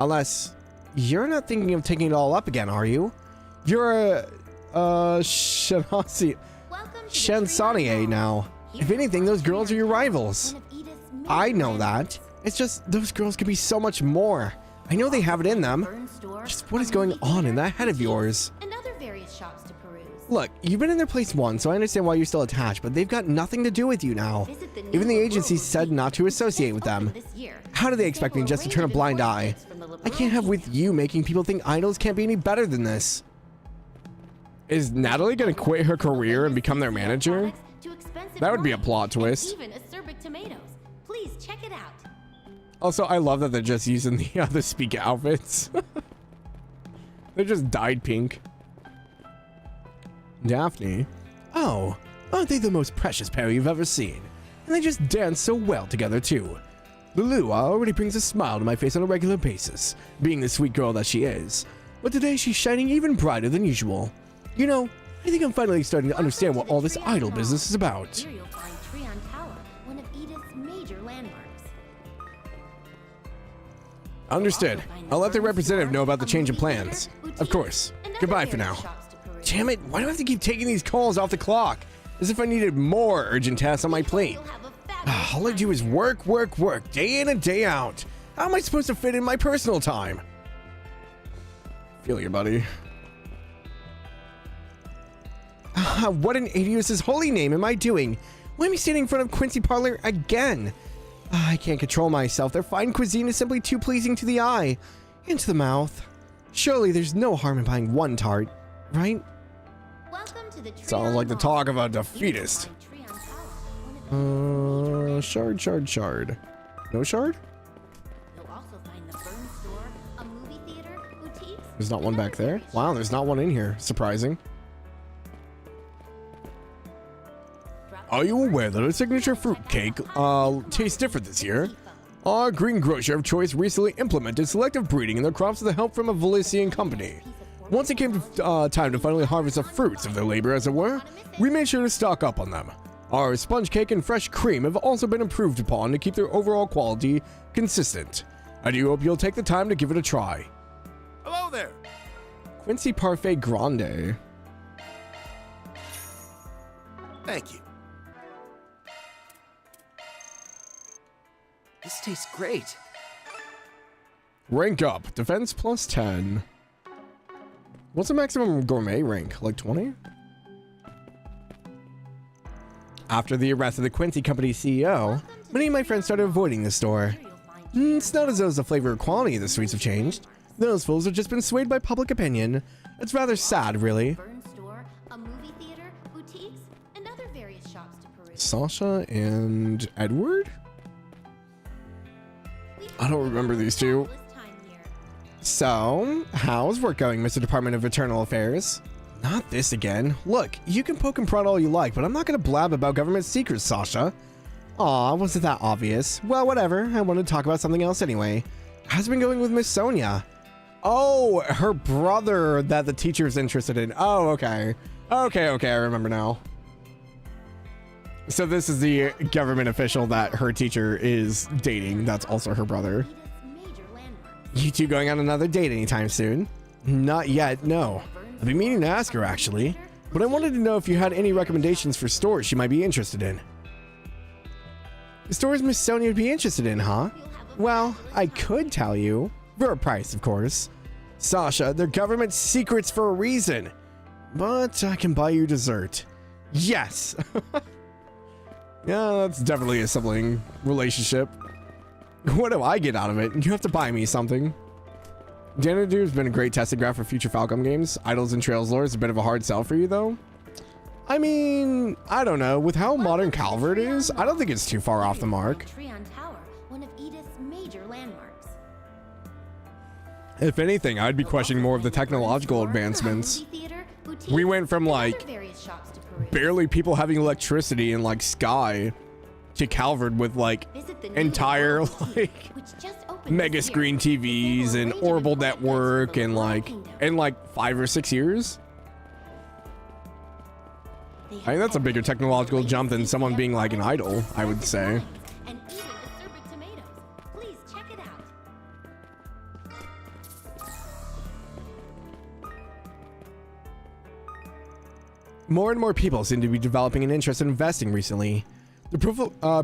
Unless you're not thinking of taking it all up again, are you? You're a Chansonnier now. If anything, those girls are your rivals. I know that. It's just those girls could be so much more. I know they have it in them. Just what is going on in that head of yours? And other various shops to peruse. Look, you've been in their place once, so I understand why you're still attached, but they've got nothing to do with you now. Even the agency said not to associate with them. How do they expect me just to turn a blind eye? I can't have With You making people think idols can't be any better than this. Is Natalie gonna quit her career and become their manager? That would be a plot twist. Even acerbic tomatoes. Please check it out. Also, I love that they're just using the speak outfits. They're just dyed pink. Daphne. Oh, aren't they the most precious pair you've ever seen? And they just dance so well together, too. Lulu already brings a smile to my face on a regular basis, being the sweet girl that she is. But today she's shining even brighter than usual. You know, I think I'm finally starting to understand what all this idol business is about. Here you'll find Treon Tower, one of Edith's major landmarks. Understood. I'll let the representative know about the change in plans. Of course. Goodbye for now. Damn it, why do I have to keep taking these calls off the clock? As if I needed more urgent tasks on my plate. All I do is work, work, work, day in and day out. How am I supposed to fit in my personal time? Feel you, buddy. What in Adios's holy name am I doing? Why am I standing in front of Quincy Parlor again? I can't control myself. Their fine cuisine is simply too pleasing to the eye and to the mouth. Surely there's no harm in buying one tart, right? Sounds like the talk of a defeatist. Shard. No shard? There's not one back there? Wow, there's not one in here. Surprising. Are you aware that our signature fruit cake tastes different this year? Our green grocer of choice recently implemented selective breeding in their crops with the help from a Valisian company. Once it came to time to finally harvest the fruits of their labor, as it were, we made sure to stock up on them. Our sponge cake and fresh cream have also been improved upon to keep their overall quality consistent. I do hope you'll take the time to give it a try. Hello there. Quincy Parfait Grande. Thank you. This tastes great. Rank up. Defense plus 10. What's the maximum gourmet rank? Like 20? After the arrest of the Quincy Company CEO, many of my friends started avoiding the store. It's not as though the flavor or quality of the sweets have changed. Those fools have just been swayed by public opinion. It's rather sad, really. Sasha and Edward? I don't remember these two. So, how's work going, Mr. Department of Internal Affairs? Not this again. Look, you can poke and prod all you like, but I'm not gonna blab about government secrets, Sasha. Aw, wasn't that obvious? Well, whatever. I wanted to talk about something else anyway. How's it been going with Miss Sonia? Oh, her brother that the teacher's interested in. Oh, okay. Okay, I remember now. So this is the government official that her teacher is dating. That's also her brother. You two going on another date anytime soon? Not yet, no. I've been meaning to ask her, actually. But I wanted to know if you had any recommendations for stores she might be interested in. Stores Miss Sonia would be interested in, huh? Well, I could tell you. For a price, of course. Sasha, they're government secrets for a reason. But I can buy you dessert. Yes! Yeah, that's definitely a sibling relationship. What do I get out of it? You have to buy me something. Xanadu has been a great testing ground for future Falcom games. Idols and Trails lore is a bit of a hard sell for you, though. I mean, I don't know. With how modern Calvert is, I don't think it's too far off the mark. One of Edith's major landmarks. If anything, I'd be questioning more of the technological advancements. We went from, like, barely people having electricity in, like, Sky to Calvert with, like, entire, like, mega screen TVs and Orbital Network and, like, in, like, 5 or 6 years. I think that's a bigger technological jump than someone being, like, an idol, I would say. More and more people seem to be developing an interest in investing recently. The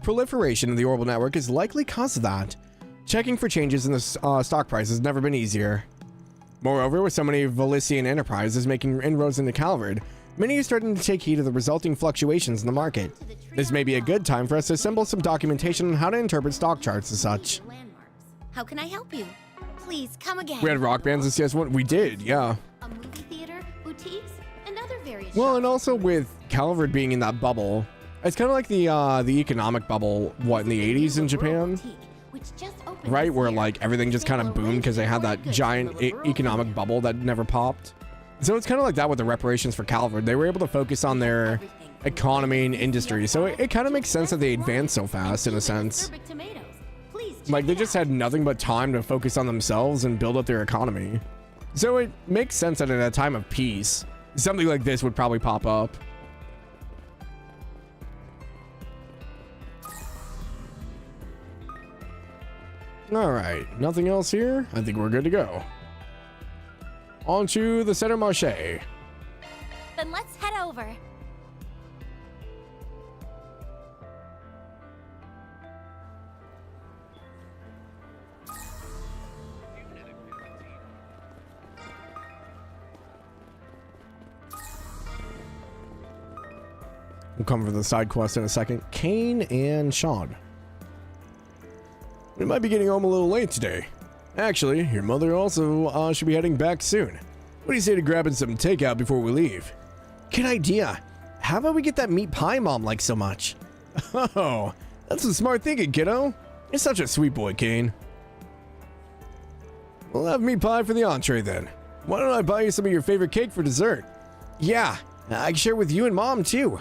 proliferation of the Orbital Network is likely cause of that. Checking for changes in the stock price has never been easier. Moreover, with so many Valisian enterprises making inroads into Calvert, many are starting to take heed of the resulting fluctuations in the market. This may be a good time for us to assemble some documentation on how to interpret stock charts and such. How can I help you? Please come again. We had rock bands in CS1. We did, yeah. A movie theater, boutiques, and other various Well, and also with Calvert being in that bubble, it's kind of like the economic bubble, what, in the 80s in Japan? Right, where like everything just kind of boomed because they had that giant economic bubble that never popped. So it's kind of like that with the reparations for Calvert. They were able to focus on their economy and industry, so it kind of makes sense that they advanced so fast in a sense. Like they just had nothing but time to focus on themselves and build up their economy. So it makes sense that at a time of peace, something like this would probably pop up. Alright, nothing else here? I think we're good to go. On to the Center Marché. Then let's head over. We'll come for the side quest in a second. Kane and Sean. We might be getting home a little late today. Actually, your mother also should be heading back soon. What do you say to grabbing some takeout before we leave? Good idea. How about we get that meat pie Mom likes so much? Oh, that's some smart thinking, kiddo. You're such a sweet boy, Kane. We'll have meat pie for the entree then. Why don't I buy you some of your favorite cake for dessert? Yeah, I can share with you and Mom too.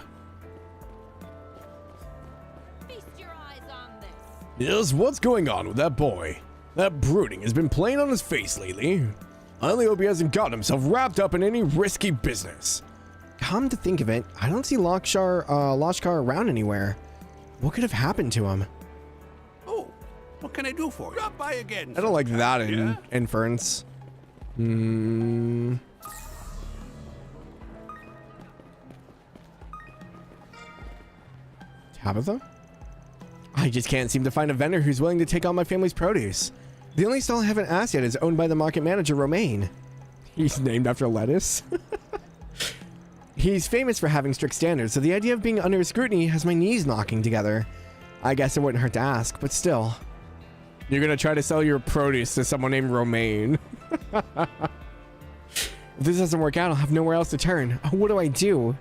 Feast your eyes on this. Yes, what's going on with that boy? That brooding has been playing on his face lately. I only hope he hasn't gotten himself wrapped up in any risky business. Come to think of it, I don't see Lashkar around anywhere. What could have happened to him? Oh, what can I do for you? Drop by again. I don't like that inference. Tabitha? I just can't seem to find a vendor who's willing to take on my family's produce. The only stall I haven't asked yet is owned by the market manager, Romaine. He's named after lettuce. He's famous for having strict standards, so the idea of being under scrutiny has my knees knocking together. I guess it wouldn't hurt to ask, but still. You're gonna try to sell your produce to someone named Romaine. If this doesn't work out, I'll have nowhere else to turn. What do I do?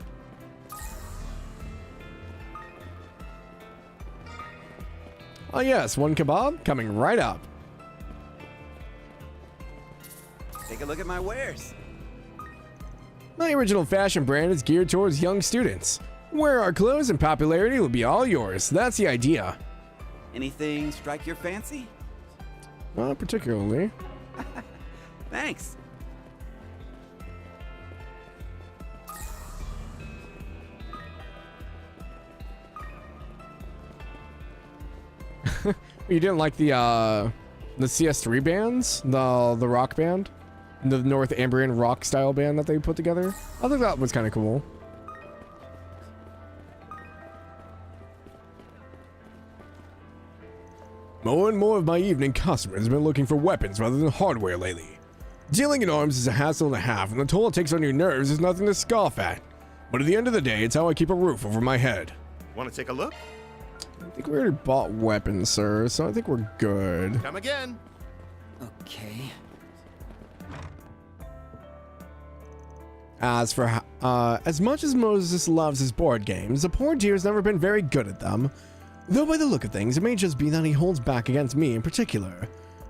Oh yes, one kebab coming right up. Take a look at my wares. My original fashion brand is geared towards young students. Wear our clothes and popularity will be all yours. That's the idea. Anything strike your fancy? Not particularly. Thanks. You didn't like the CS3 bands? The rock band? The Northumbrian rock style band that they put together? I think that was kind of cool. More and more of my evening customers have been looking for weapons rather than hardware lately. Dealing in arms is a hassle and a half, and the toll it takes on your nerves is nothing to scoff at. But at the end of the day, it's how I keep a roof over my head. Want to take a look? I think we already bought weapons, sir, so I think we're good. Come again. Okay. As for as much as Moses loves his board games, the poor dear's never been very good at them. Though by the look of things, it may just be that he holds back against me in particular.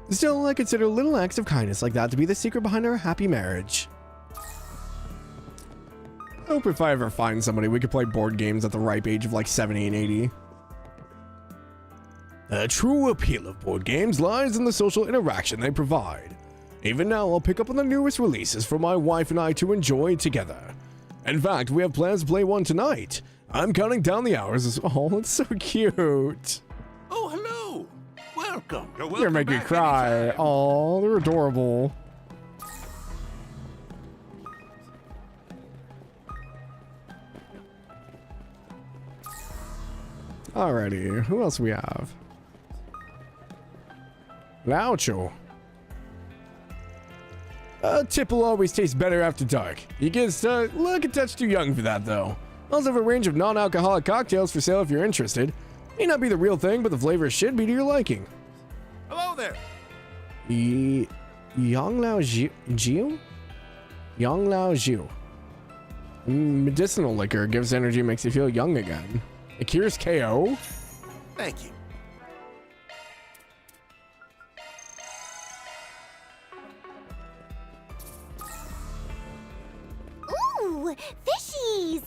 Still, I consider little acts of kindness like that to be the secret behind our happy marriage. I hope if I ever find somebody, we could play board games at the ripe age of like 70 and 80. The true appeal of board games lies in the social interaction they provide. Even now, I'll pick up on the newest releases for my wife and I to enjoy together. In fact, we have plans to play one tonight. I'm counting down the hours as oh, it's so cute. Oh, hello. Welcome. You're gonna make me cry. Oh, they're adorable. Alrighty, who else we have? Laucho. A tip will always taste better after dark. You get look a touch too young for that though. I also have a range of non-alcoholic cocktails for sale if you're interested. May not be the real thing, but the flavor should be to your liking. Hello there. Yang Lao Jiu? Yang Lao Jiu. Medicinal liquor gives energy, makes you feel young again. It cures KO. Thank you. Ooh, fishies!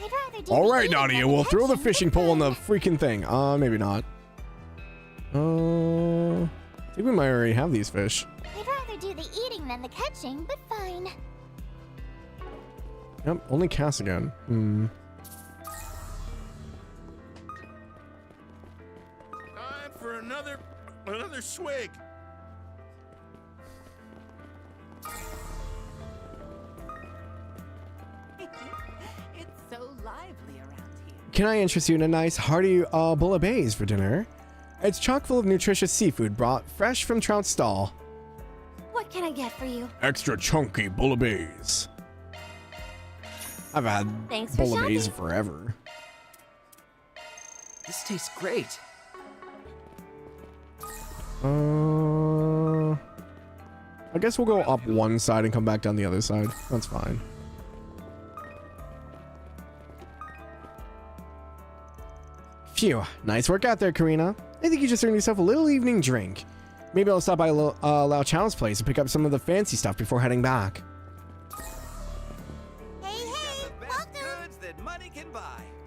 I'd rather do All right, Nadia, we'll throw the fishing pole on the freaking thing. Maybe not. I think we might already have these fish. I'd rather do the eating than the catching, but fine. Yep, only cast again. Time for another swig. It's so lively around here. Can I interest you in a nice hearty bouillabaisse for dinner? It's chock full of nutritious seafood brought fresh from Trout's stall. What can I get for you? Extra chunky bouillabaisse. I've had Thanks for bouillabaisse shopping. forever. This tastes great. I guess we'll go up one side and come back down the other side. That's fine. Phew, nice work out there, Karina. I think you just earned yourself a little evening drink. Maybe I'll stop by Lao Chow's place and pick up some of the fancy stuff before heading back.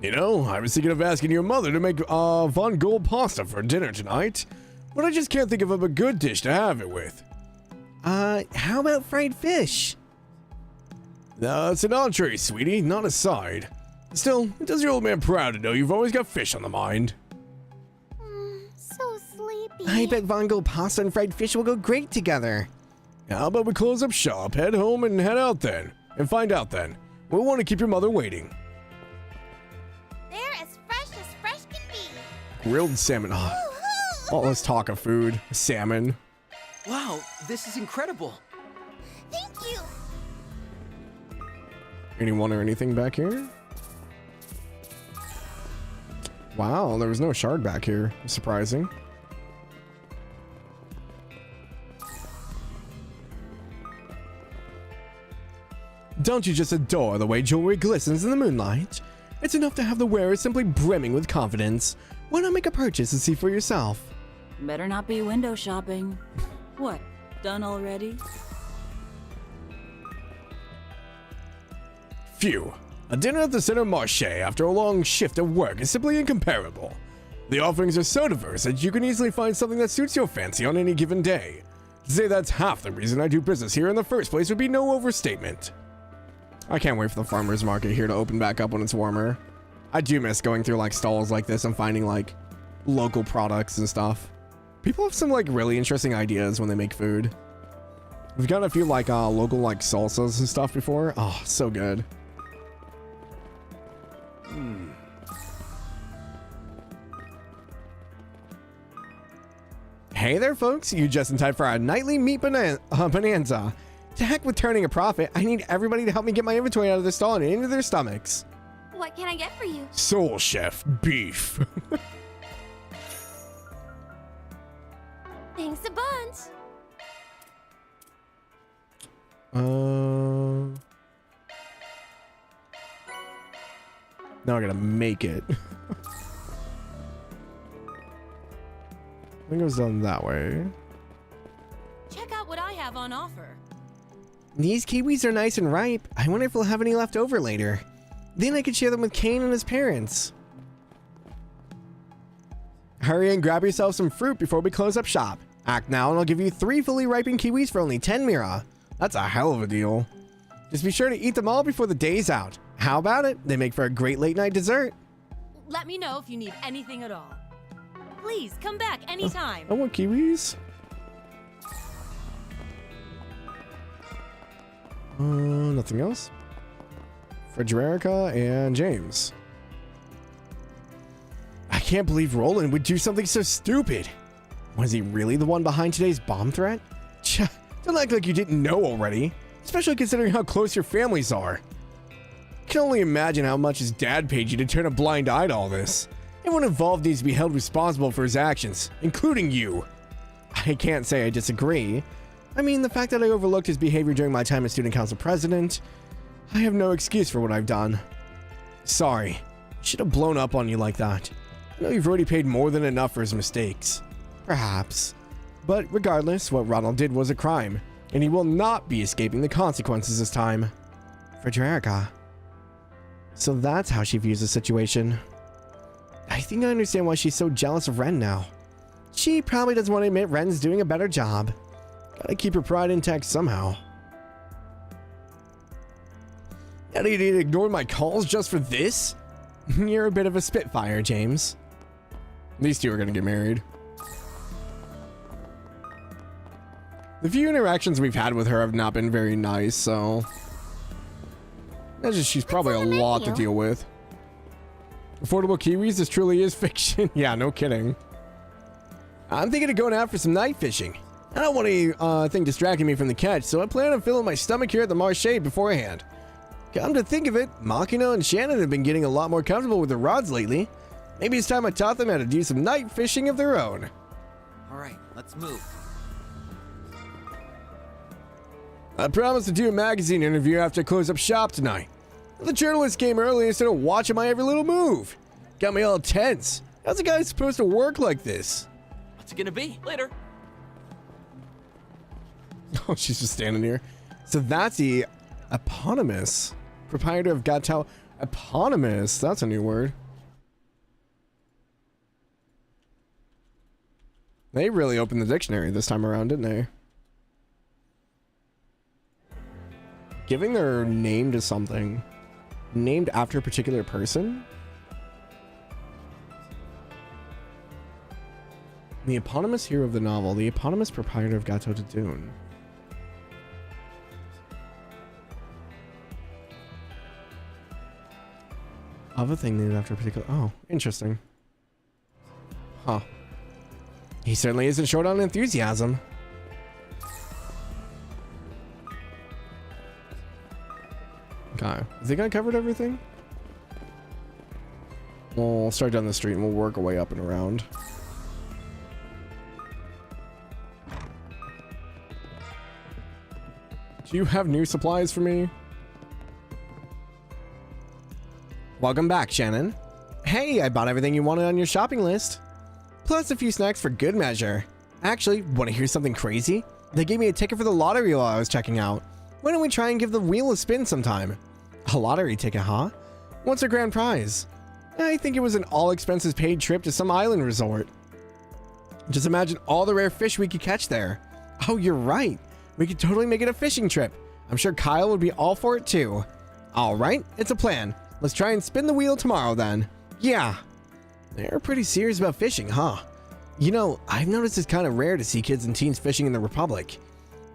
You know, I was thinking of asking your mother to make von Gold pasta for dinner tonight, but I just can't think of a good dish to have it with. How about fried fish? It's an entree, sweetie, not a side. Still, it does your old man proud to know you've always got fish on the mind. So sleepy. I bet von Gold pasta and fried fish will go great together. How about we close up shop, head home, and head out then? And find out then. We'll want to keep your mother waiting. They're as fresh can be. Grilled salmon. Oh, let's talk of food. Salmon. Wow, this is incredible. Thank you. Anyone or anything back here? Wow, there was no shard back here. Surprising. Don't you just adore the way jewelry glistens in the moonlight? It's enough to have the wearer simply brimming with confidence. Why not make a purchase and see for yourself? Better not be window shopping. What, done already? Phew. A dinner at the Center Marché after a long shift of work is simply incomparable. The offerings are so diverse that you can easily find something that suits your fancy on any given day. To say that's half the reason I do business here in the first place would be no overstatement. I can't wait for the farmer's market here to open back up when it's warmer. I do miss going through like stalls like this and finding like local products and stuff. People have some like really interesting ideas when they make food. We've gotten a few like local like salsas and stuff before. Oh, so good. Hey there, folks. You just in time for our nightly meat bonanza. To heck with turning a profit, I need everybody to help me get my inventory out of their stall and into their stomachs. What can I get for you? Soul Chef beef. Thanks a bunch. Now I gotta make it. I think it was done that way. Check out what I have on offer. These kiwis are nice and ripe. I wonder if we'll have any left over later. Then I could share them with Kane and his parents. Hurry and grab yourself some fruit before we close up shop. Act now and I'll give you 3 fully ripened kiwis for only 10 mira. That's a hell of a deal. Just be sure to eat them all before the day's out. How about it? They make for a great late night dessert. Let me know if you need anything at all. Please come back anytime. I want kiwis. Nothing else. Frederica and James. I can't believe Roland would do something so stupid. Was he really the one behind today's bomb threat? Tch, don't act like you didn't know already, especially considering how close your families are. I can only imagine how much his dad paid you to turn a blind eye to all this. Everyone involved needs to be held responsible for his actions, including you. I can't say I disagree. I mean, the fact that I overlooked his behavior during my time as student council president, I have no excuse for what I've done. Sorry, should have blown up on you like that. I know you've already paid more than enough for his mistakes. Perhaps. But regardless, what Ronald did was a crime, and he will not be escaping the consequences this time. Frederica. So that's how she views the situation. I think I understand why she's so jealous of Ren now. She probably doesn't want to admit Ren's doing a better job. Gotta keep her pride intact somehow. And you ignored my calls just for this? You're a bit of a spitfire, James. These two are gonna get married. The few interactions we've had with her have not been very nice, so... That's just, she's probably a lot to deal with. Affordable kiwis, this truly is fiction. Yeah, no kidding. I'm thinking of going out for some night fishing. I don't want anything distracting me from the catch, so I plan on filling my stomach here at the Marché beforehand. Come to think of it, Makino and Shannon have been getting a lot more comfortable with their rods lately. Maybe it's time I taught them how to do some night fishing of their own. Alright, let's move. I promised to do a magazine interview after I close up shop tonight. The journalist came early instead of watching my every little move. Got me all tense. How's a guy supposed to work like this? What's it gonna be? Later. Oh, she's just standing here. So that's the eponymous proprietor of Gato. Eponymous, that's a new word. They really opened the dictionary this time around, didn't they? Giving their name to something named after a particular person? The eponymous hero of the novel, the eponymous proprietor of Gato de Dune. Of a thing named after a particular... Oh, interesting. Huh. He certainly isn't short on enthusiasm. Okay. I think I covered everything. We'll start down the street and we'll work our way up and around. Do you have new supplies for me? Welcome back, Shannon. Hey, I bought everything you wanted on your shopping list. Plus a few snacks for good measure. Actually, want to hear something crazy? They gave me a ticket for the lottery while I was checking out. Why don't we try and give the wheel a spin sometime? A lottery ticket, huh? What's our grand prize? I think it was an all-expenses-paid trip to some island resort. Just imagine all the rare fish we could catch there. Oh, you're right. We could totally make it a fishing trip. I'm sure Kyle would be all for it too. All right, it's a plan. Let's try and spin the wheel tomorrow then. Yeah. They're pretty serious about fishing, huh? You know, I've noticed it's kind of rare to see kids and teens fishing in the Republic.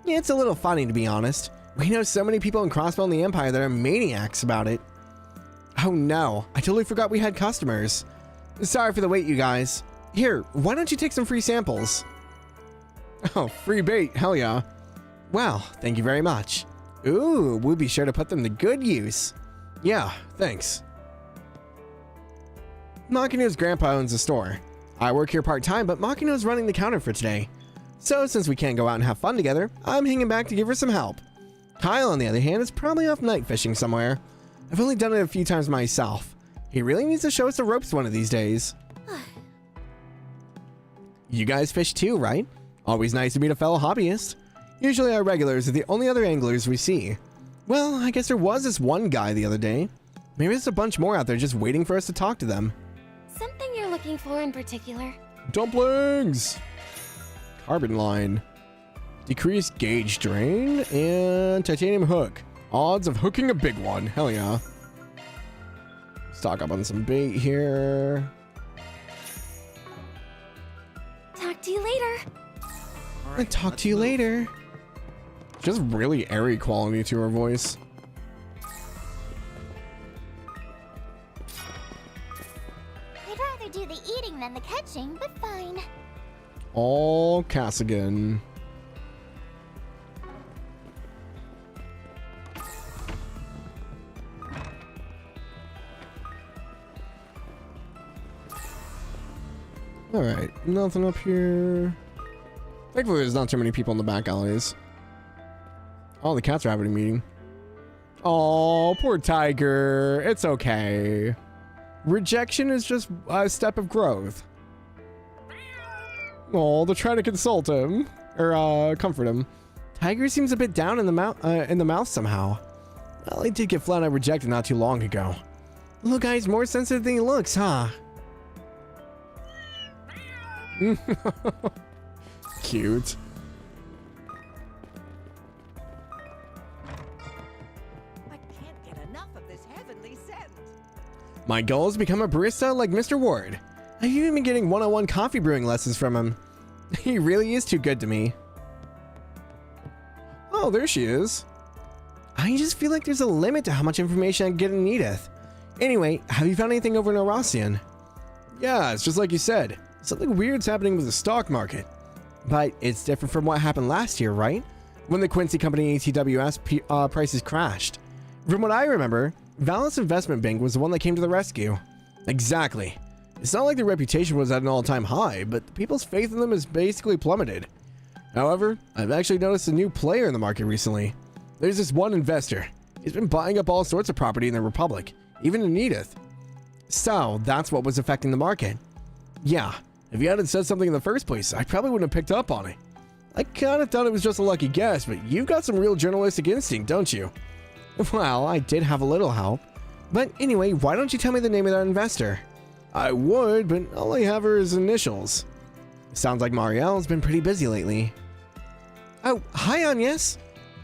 Yeah, it's a little funny to be honest. We know so many people in Crossbow and the Empire that are maniacs about it. Oh no, I totally forgot we had customers. Sorry for the wait, you guys. Here, why don't you take some free samples? Oh, free bait, hell yeah. Well, thank you very much. Ooh, we'll be sure to put them to good use. Yeah, thanks. Makino's grandpa owns a store. I work here part-time, but Makino's running the counter for today. So since we can't go out and have fun together, I'm hanging back to give her some help. Kyle, on the other hand, is probably off night fishing somewhere. I've only done it a few times myself. He really needs to show us the ropes one of these days. You guys fish too, right? Always nice to meet a fellow hobbyist. Usually our regulars are the only other anglers we see. Well, I guess there was this one guy the other day. Maybe there's a bunch more out there just waiting for us to talk to them. Something you're looking for in particular? Dumplings! Carbon line. Decreased gauge drain and titanium hook. Odds of hooking a big one. Hell yeah. Stock up on some bait here. Talk to you later. I'll talk to you later. Just really airy quality to her voice. I'd rather do the eating than the catching, but fine. All Cassigan. Alright, nothing up here. Thankfully there's not too many people in the back alleys. Oh, the cats are having a meeting. Oh, poor tiger. It's okay. Rejection is just a step of growth. Oh, they're trying to consult him. Or, comfort him. Tiger seems a bit down in the mouth somehow. Well, he did get flat out rejected not too long ago. Little guy's more sensitive than he looks, huh? Cute. I can't get enough of this heavenly scent. My goal is to become a barista like Mr. Ward. I've even been getting one-on-one coffee brewing lessons from him. He really is too good to me. Oh, there she is. I just feel like there's a limit to how much information I can get in Edith. Anyway, have you found anything over in Arassian? Yeah, it's just like you said. Something weird's happening with the stock market. But it's different from what happened last year, right? When the Quincy Company ATWS prices crashed. From what I remember, Vallis Investment Bank was the one that came to the rescue. Exactly. It's not like their reputation was at an all-time high, but people's faith in them has basically plummeted. However, I've actually noticed a new player in the market recently. There's this one investor. He's been buying up all sorts of property in the Republic, even in Edith. So, that's what was affecting the market. Yeah, if you hadn't said something in the first place, I probably wouldn't have picked up on it. I kind of thought it was just a lucky guess, but you've got some real journalistic instinct, don't you? Well, I did have a little help. But anyway, why don't you tell me the name of that investor? I would, but all I have are his initials. Sounds like Marielle's been pretty busy lately. Oh, hi, Agnes.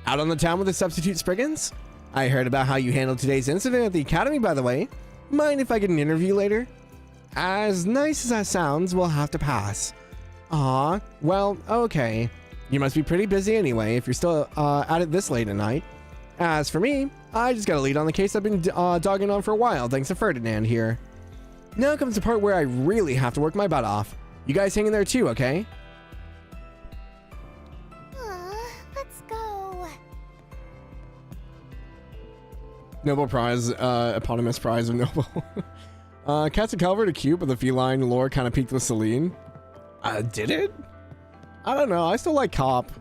Out on the town with the substitute Spriggans? I heard about how you handled today's incident at the Academy, by the way. Mind if I get an interview later? As nice as that sounds, we'll have to pass. Aw, well, okay. You must be pretty busy anyway if you're still at it this late at night. As for me, I just got a lead on the case I've been dogging on for a while thanks to Ferdinand here. Now comes the part where I really have to work my butt off. You guys hang in there too, okay? Let's go. Nobel Prize, eponymous prize of Nobel. Cats and Calvert are cute, but the feline lore kind of peaked with Celine. Did it? I don't know. I still like Cop.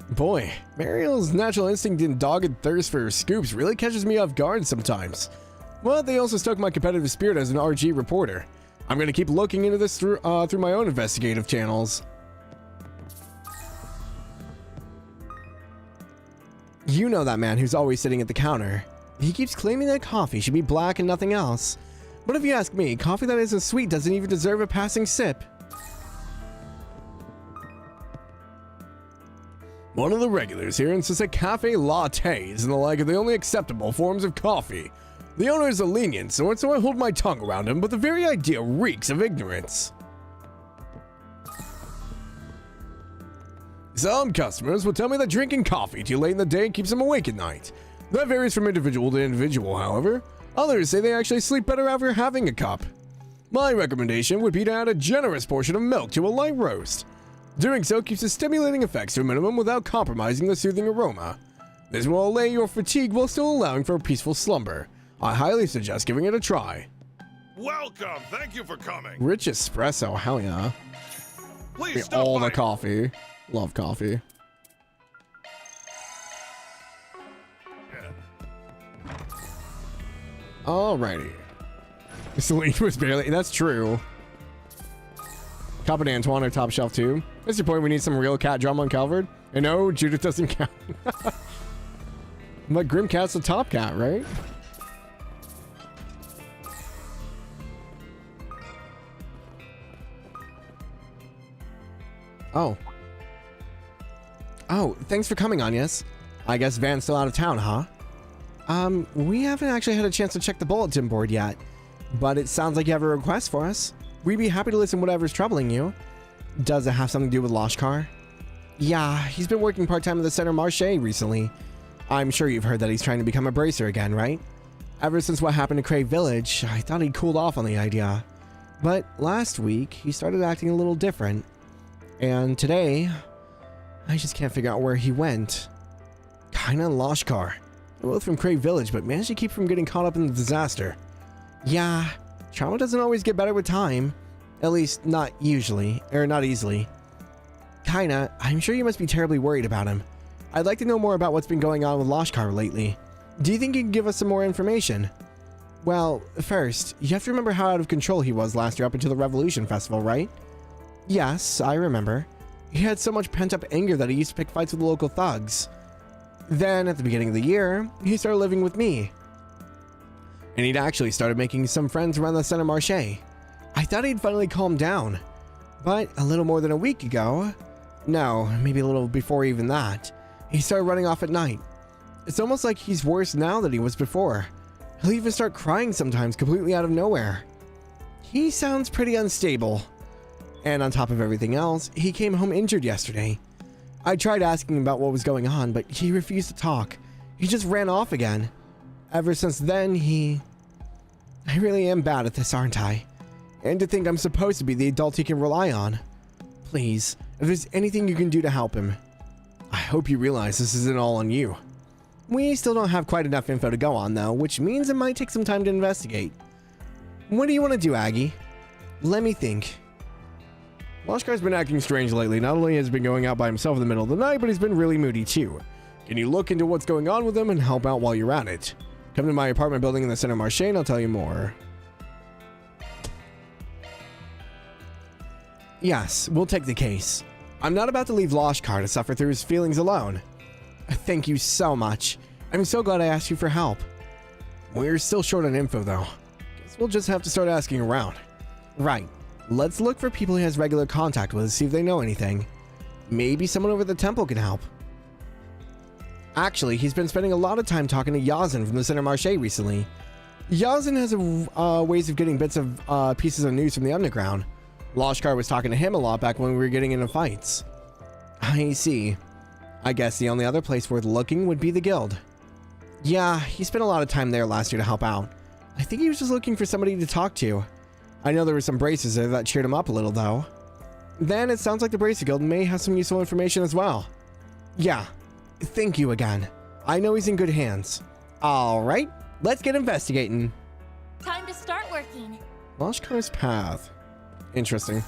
Boy, Mariel's natural instinct and dogged thirst for scoops really catches me off guard sometimes. But they also stoke my competitive spirit as an RG reporter. I'm going to keep looking into this through my own investigative channels. You know that man who's always sitting at the counter. He keeps claiming that coffee should be black and nothing else. But if you ask me, coffee that isn't sweet doesn't even deserve a passing sip. One of the regulars here insists that cafe lattes and the like are the only acceptable forms of coffee. The owner is a lenient sort, so I hold my tongue around him, but the very idea reeks of ignorance. Some customers will tell me that drinking coffee too late in the day keeps them awake at night. That varies from individual to individual, however. Others say they actually sleep better after having a cup. My recommendation would be to add a generous portion of milk to a light roast. Doing so keeps the stimulating effects to a minimum without compromising the soothing aroma. This will allay your fatigue while still allowing for a peaceful slumber. I highly suggest giving it a try. Welcome! Thank you for coming! Rich espresso, hell yeah. Please stop all by. the coffee. Love coffee. Alrighty. Celine was barely... That's true. Cop and Antoine are top shelf too. That's your point, we need some real cat drama on Calvert. And no, Judith doesn't count. But Grim Cat's the top cat, right? Oh. Oh, thanks for coming, Agnes. I guess Van's still out of town, huh? We haven't actually had a chance to check the bulletin board yet, but it sounds like you have a request for us. We'd be happy to listen to whatever's troubling you. Does it have something to do with Lashkar? Yeah, he's been working part-time at the Center Marche recently. I'm sure you've heard that he's trying to become a bracer again, right? Ever since what happened to Crave Village, I thought he'd cooled off on the idea. But last week, he started acting a little different. And today, I just can't figure out where he went. Kinda and Lashkar. They're both from Crave Village, but managed to keep from getting caught up in the disaster. Yeah, trauma doesn't always get better with time. At least, not usually, or not easily. Kinda, I'm sure you must be terribly worried about him. I'd like to know more about what's been going on with Lashkar lately. Do you think you can give us some more information? Well, first, you have to remember how out of control he was last year up until the Revolution Festival, right? Yes, I remember. He had so much pent-up anger that he used to pick fights with the local thugs. Then, at the beginning of the year, he started living with me. And he'd actually started making some friends around the Center Marche. I thought he'd finally calm down. But a little more than a week ago, no, maybe a little before even that, he started running off at night. It's almost like he's worse now than he was before. He'll even start crying sometimes completely out of nowhere. He sounds pretty unstable. And on top of everything else, he came home injured yesterday. I tried asking him about what was going on, but he refused to talk. He just ran off again. Ever since then, I really am bad at this, aren't I? And to think I'm supposed to be the adult he can rely on. Please, if there's anything you can do to help him. I hope you realize this isn't all on you. We still don't have quite enough info to go on, though, which means it might take some time to investigate. What do you want to do, Aggie? Let me think. Lashkar's been acting strange lately. Not only has he been going out by himself in the middle of the night, but he's been really moody too. Can you look into what's going on with him and help out while you're at it? Come to my apartment building in the center of Mare and I'll tell you more. Yes, we'll take the case. I'm not about to leave Lashkar to suffer through his feelings alone. Thank you so much. I'm so glad I asked you for help. We're still short on info though. Guess we'll just have to start asking around. Right. Let's look for people he has regular contact with, see if they know anything. Maybe someone over at the temple can help. Actually, he's been spending a lot of time talking to Yazin from the Center Marché recently. Yazin has ways of getting bits of pieces of news from the underground. Lashkar was talking to him a lot back when we were getting into fights. I see. I guess the only other place worth looking would be the guild. Yeah, he spent a lot of time there last year to help out. I think he was just looking for somebody to talk to. I know there were some braces there that cheered him up a little though. Then it sounds like the Bracer Guild may have some useful information as well. Yeah, thank you again. I know he's in good hands. Alright, let's get investigating. Time to start working. Lashkar's path. Interesting.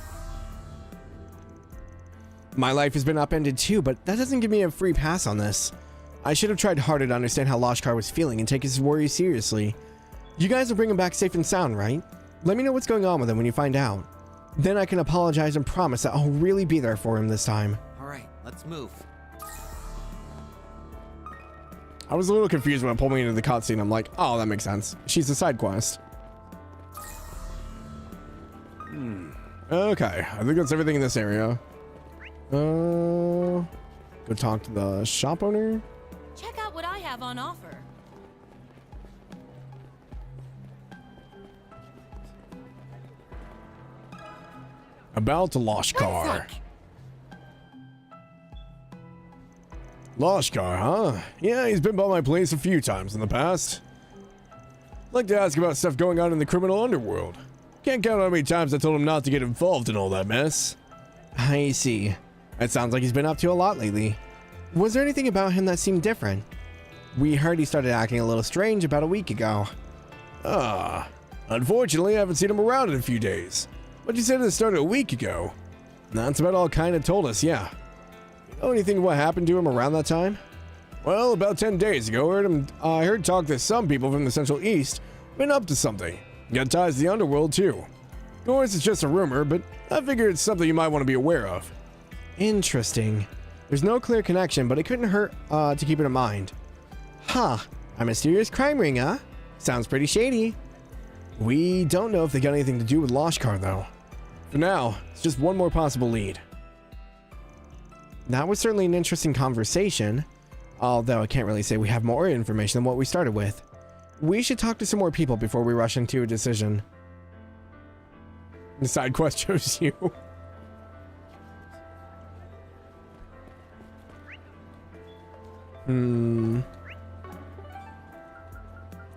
My life has been upended too, but that doesn't give me a free pass on this. I should have tried harder to understand how Lashkar was feeling and take his worries seriously. You guys will bring him back safe and sound, right? Let me know what's going on with him when you find out. Then I can apologize and promise that I'll really be there for him this time. Alright, let's move. I was a little confused when it pulled me into the cutscene. I'm like, oh, that makes sense. She's a side quest. Okay, I think that's everything in this area. Go talk to the shop owner. Check out what I have on offer. About Lashkar. Lashkar, huh? Yeah, he's been by my place a few times in the past. I'd like to ask about stuff going on in the criminal underworld. Can't count how many times I told him not to get involved in all that mess. I see. It sounds like he's been up to a lot lately. Was there anything about him that seemed different? We heard he started acting a little strange about a week ago. Unfortunately, I haven't seen him around in a few days. But you said it started a week ago. That's about all kind of told us, yeah. You know anything what happened to him around that time? Well, about 10 days ago, I heard talk that some people from the Central East been up to something. Got ties to the underworld, too. Of course, it's just a rumor, but I figure it's something you might want to be aware of. Interesting. There's no clear connection, but it couldn't hurt to keep it in mind. Huh. A mysterious crime ring, huh? Sounds pretty shady. We don't know if they got anything to do with Lashkar, though. For now, it's just one more possible lead. That was certainly an interesting conversation, although I can't really say we have more information than what we started with. We should talk to some more people before we rush into a decision. The side quest shows you.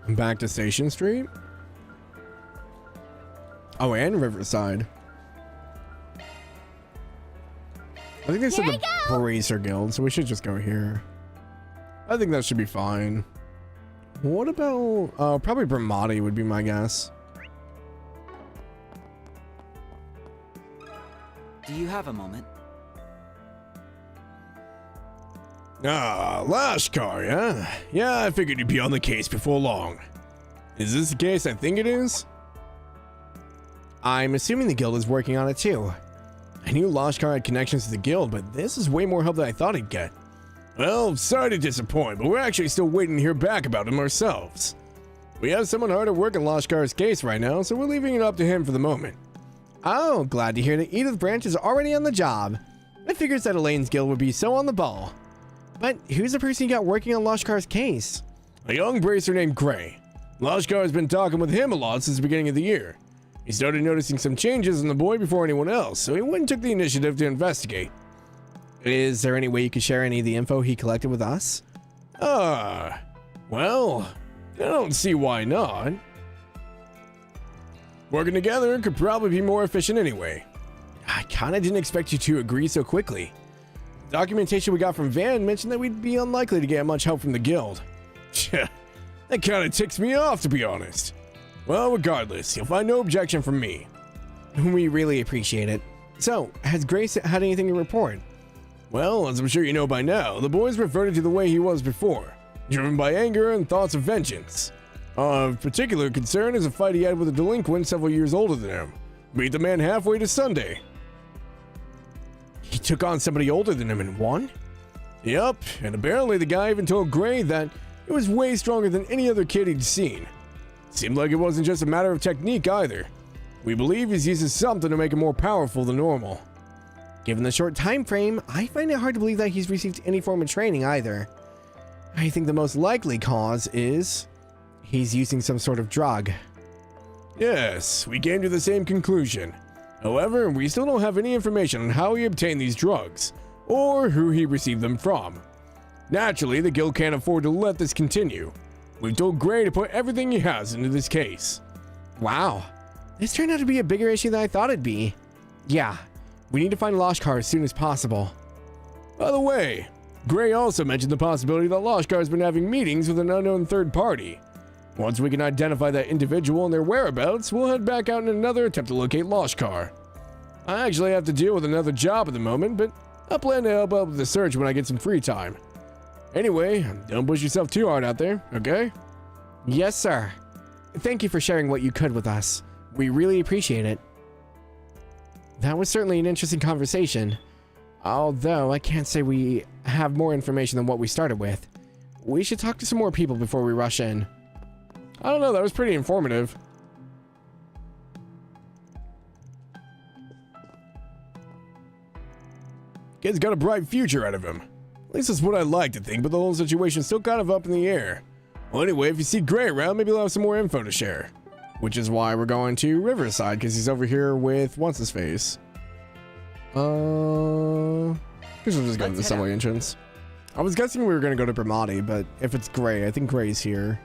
Back to Station Street? Oh, and Riverside. I think they said the Bracer Guild, so we should just go here. I think that should be fine. What about... probably Bramati would be my guess. Do you have a moment? Lashkar, yeah? Yeah, I figured you'd be on the case before long. Is this the case I think it is? I'm assuming the guild is working on it too. I knew Lashkar had connections to the guild, but this is way more help than I thought he'd get. Well, sorry to disappoint, but we're actually still waiting to hear back about him ourselves. We have someone hard at work on Lashkar's case right now, so we're leaving it up to him for the moment. Oh, glad to hear that Edith Branch is already on the job. I figured that Elaine's guild would be so on the ball. But who's the person you got working on Lashkar's case? A young bracer named Gray. Lashkar has been talking with him a lot since the beginning of the year. He started noticing some changes in the boy before anyone else, so he went and took the initiative to investigate. Is there any way you could share any of the info he collected with us? Well, I don't see why not. Working together could probably be more efficient anyway. I kinda didn't expect you to agree so quickly. The documentation we got from Van mentioned that we'd be unlikely to get much help from the guild. That kinda ticks me off, to be honest. Well, regardless, you'll find no objection from me. We really appreciate it. So, has Grace had anything to report? Well, as I'm sure you know by now, the boy's reverted to the way he was before, driven by anger and thoughts of vengeance. Of particular concern is a fight he had with a delinquent several years older than him. Meet the man halfway to Sunday. He took on somebody older than him and won? Yup, and apparently the guy even told Gray that it was way stronger than any other kid he'd seen. Seemed like it wasn't just a matter of technique either. We believe he's using something to make him more powerful than normal. Given the short time frame, I find it hard to believe that he's received any form of training either. I think the most likely cause is he's using some sort of drug. Yes, we came to the same conclusion. However, we still don't have any information on how he obtained these drugs, or who he received them from. Naturally, the guild can't afford to let this continue. We've told Gray to put everything he has into this case. Wow, this turned out to be a bigger issue than I thought it'd be. Yeah, we need to find Lashkar as soon as possible. By the way, Gray also mentioned the possibility that Lashkar has been having meetings with an unknown third party. Once we can identify that individual and their whereabouts, we'll head back out in another attempt to locate Lashkar. I actually have to deal with another job at the moment, but I plan to help out with the search when I get some free time. Anyway, don't push yourself too hard out there, okay? Yes, sir. Thank you for sharing what you could with us. We really appreciate it. That was certainly an interesting conversation. Although, I can't say we have more information than what we started with. We should talk to some more people before we rush in. I don't know, that was pretty informative. Kid's got a bright future ahead of him. At least that's what I like to think, but the whole situation's still kind of up in the air. Well, anyway, if you see Gray around, maybe we'll have some more info to share. Which is why we're going to Riverside, because he's over here with what's-his-face. Guess we'll just go to the subway entrance. I was guessing we were going to go to Bramati, but if it's Gray, I think Gray's here.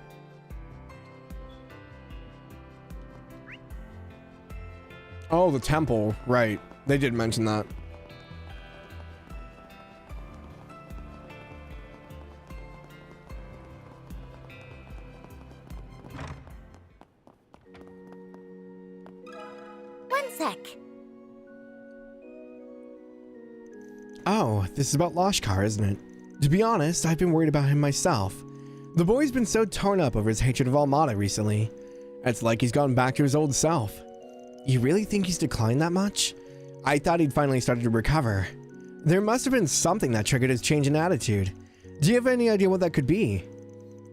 Oh, the temple. Right. They did mention that. One sec. Oh, this is about Lashkar, isn't it? To be honest, I've been worried about him myself. The boy's been so torn up over his hatred of Almada recently. It's like he's gone back to his old self. You really think he's declined that much? I thought he'd finally started to recover. There must have been something that triggered his change in attitude. Do you have any idea what that could be?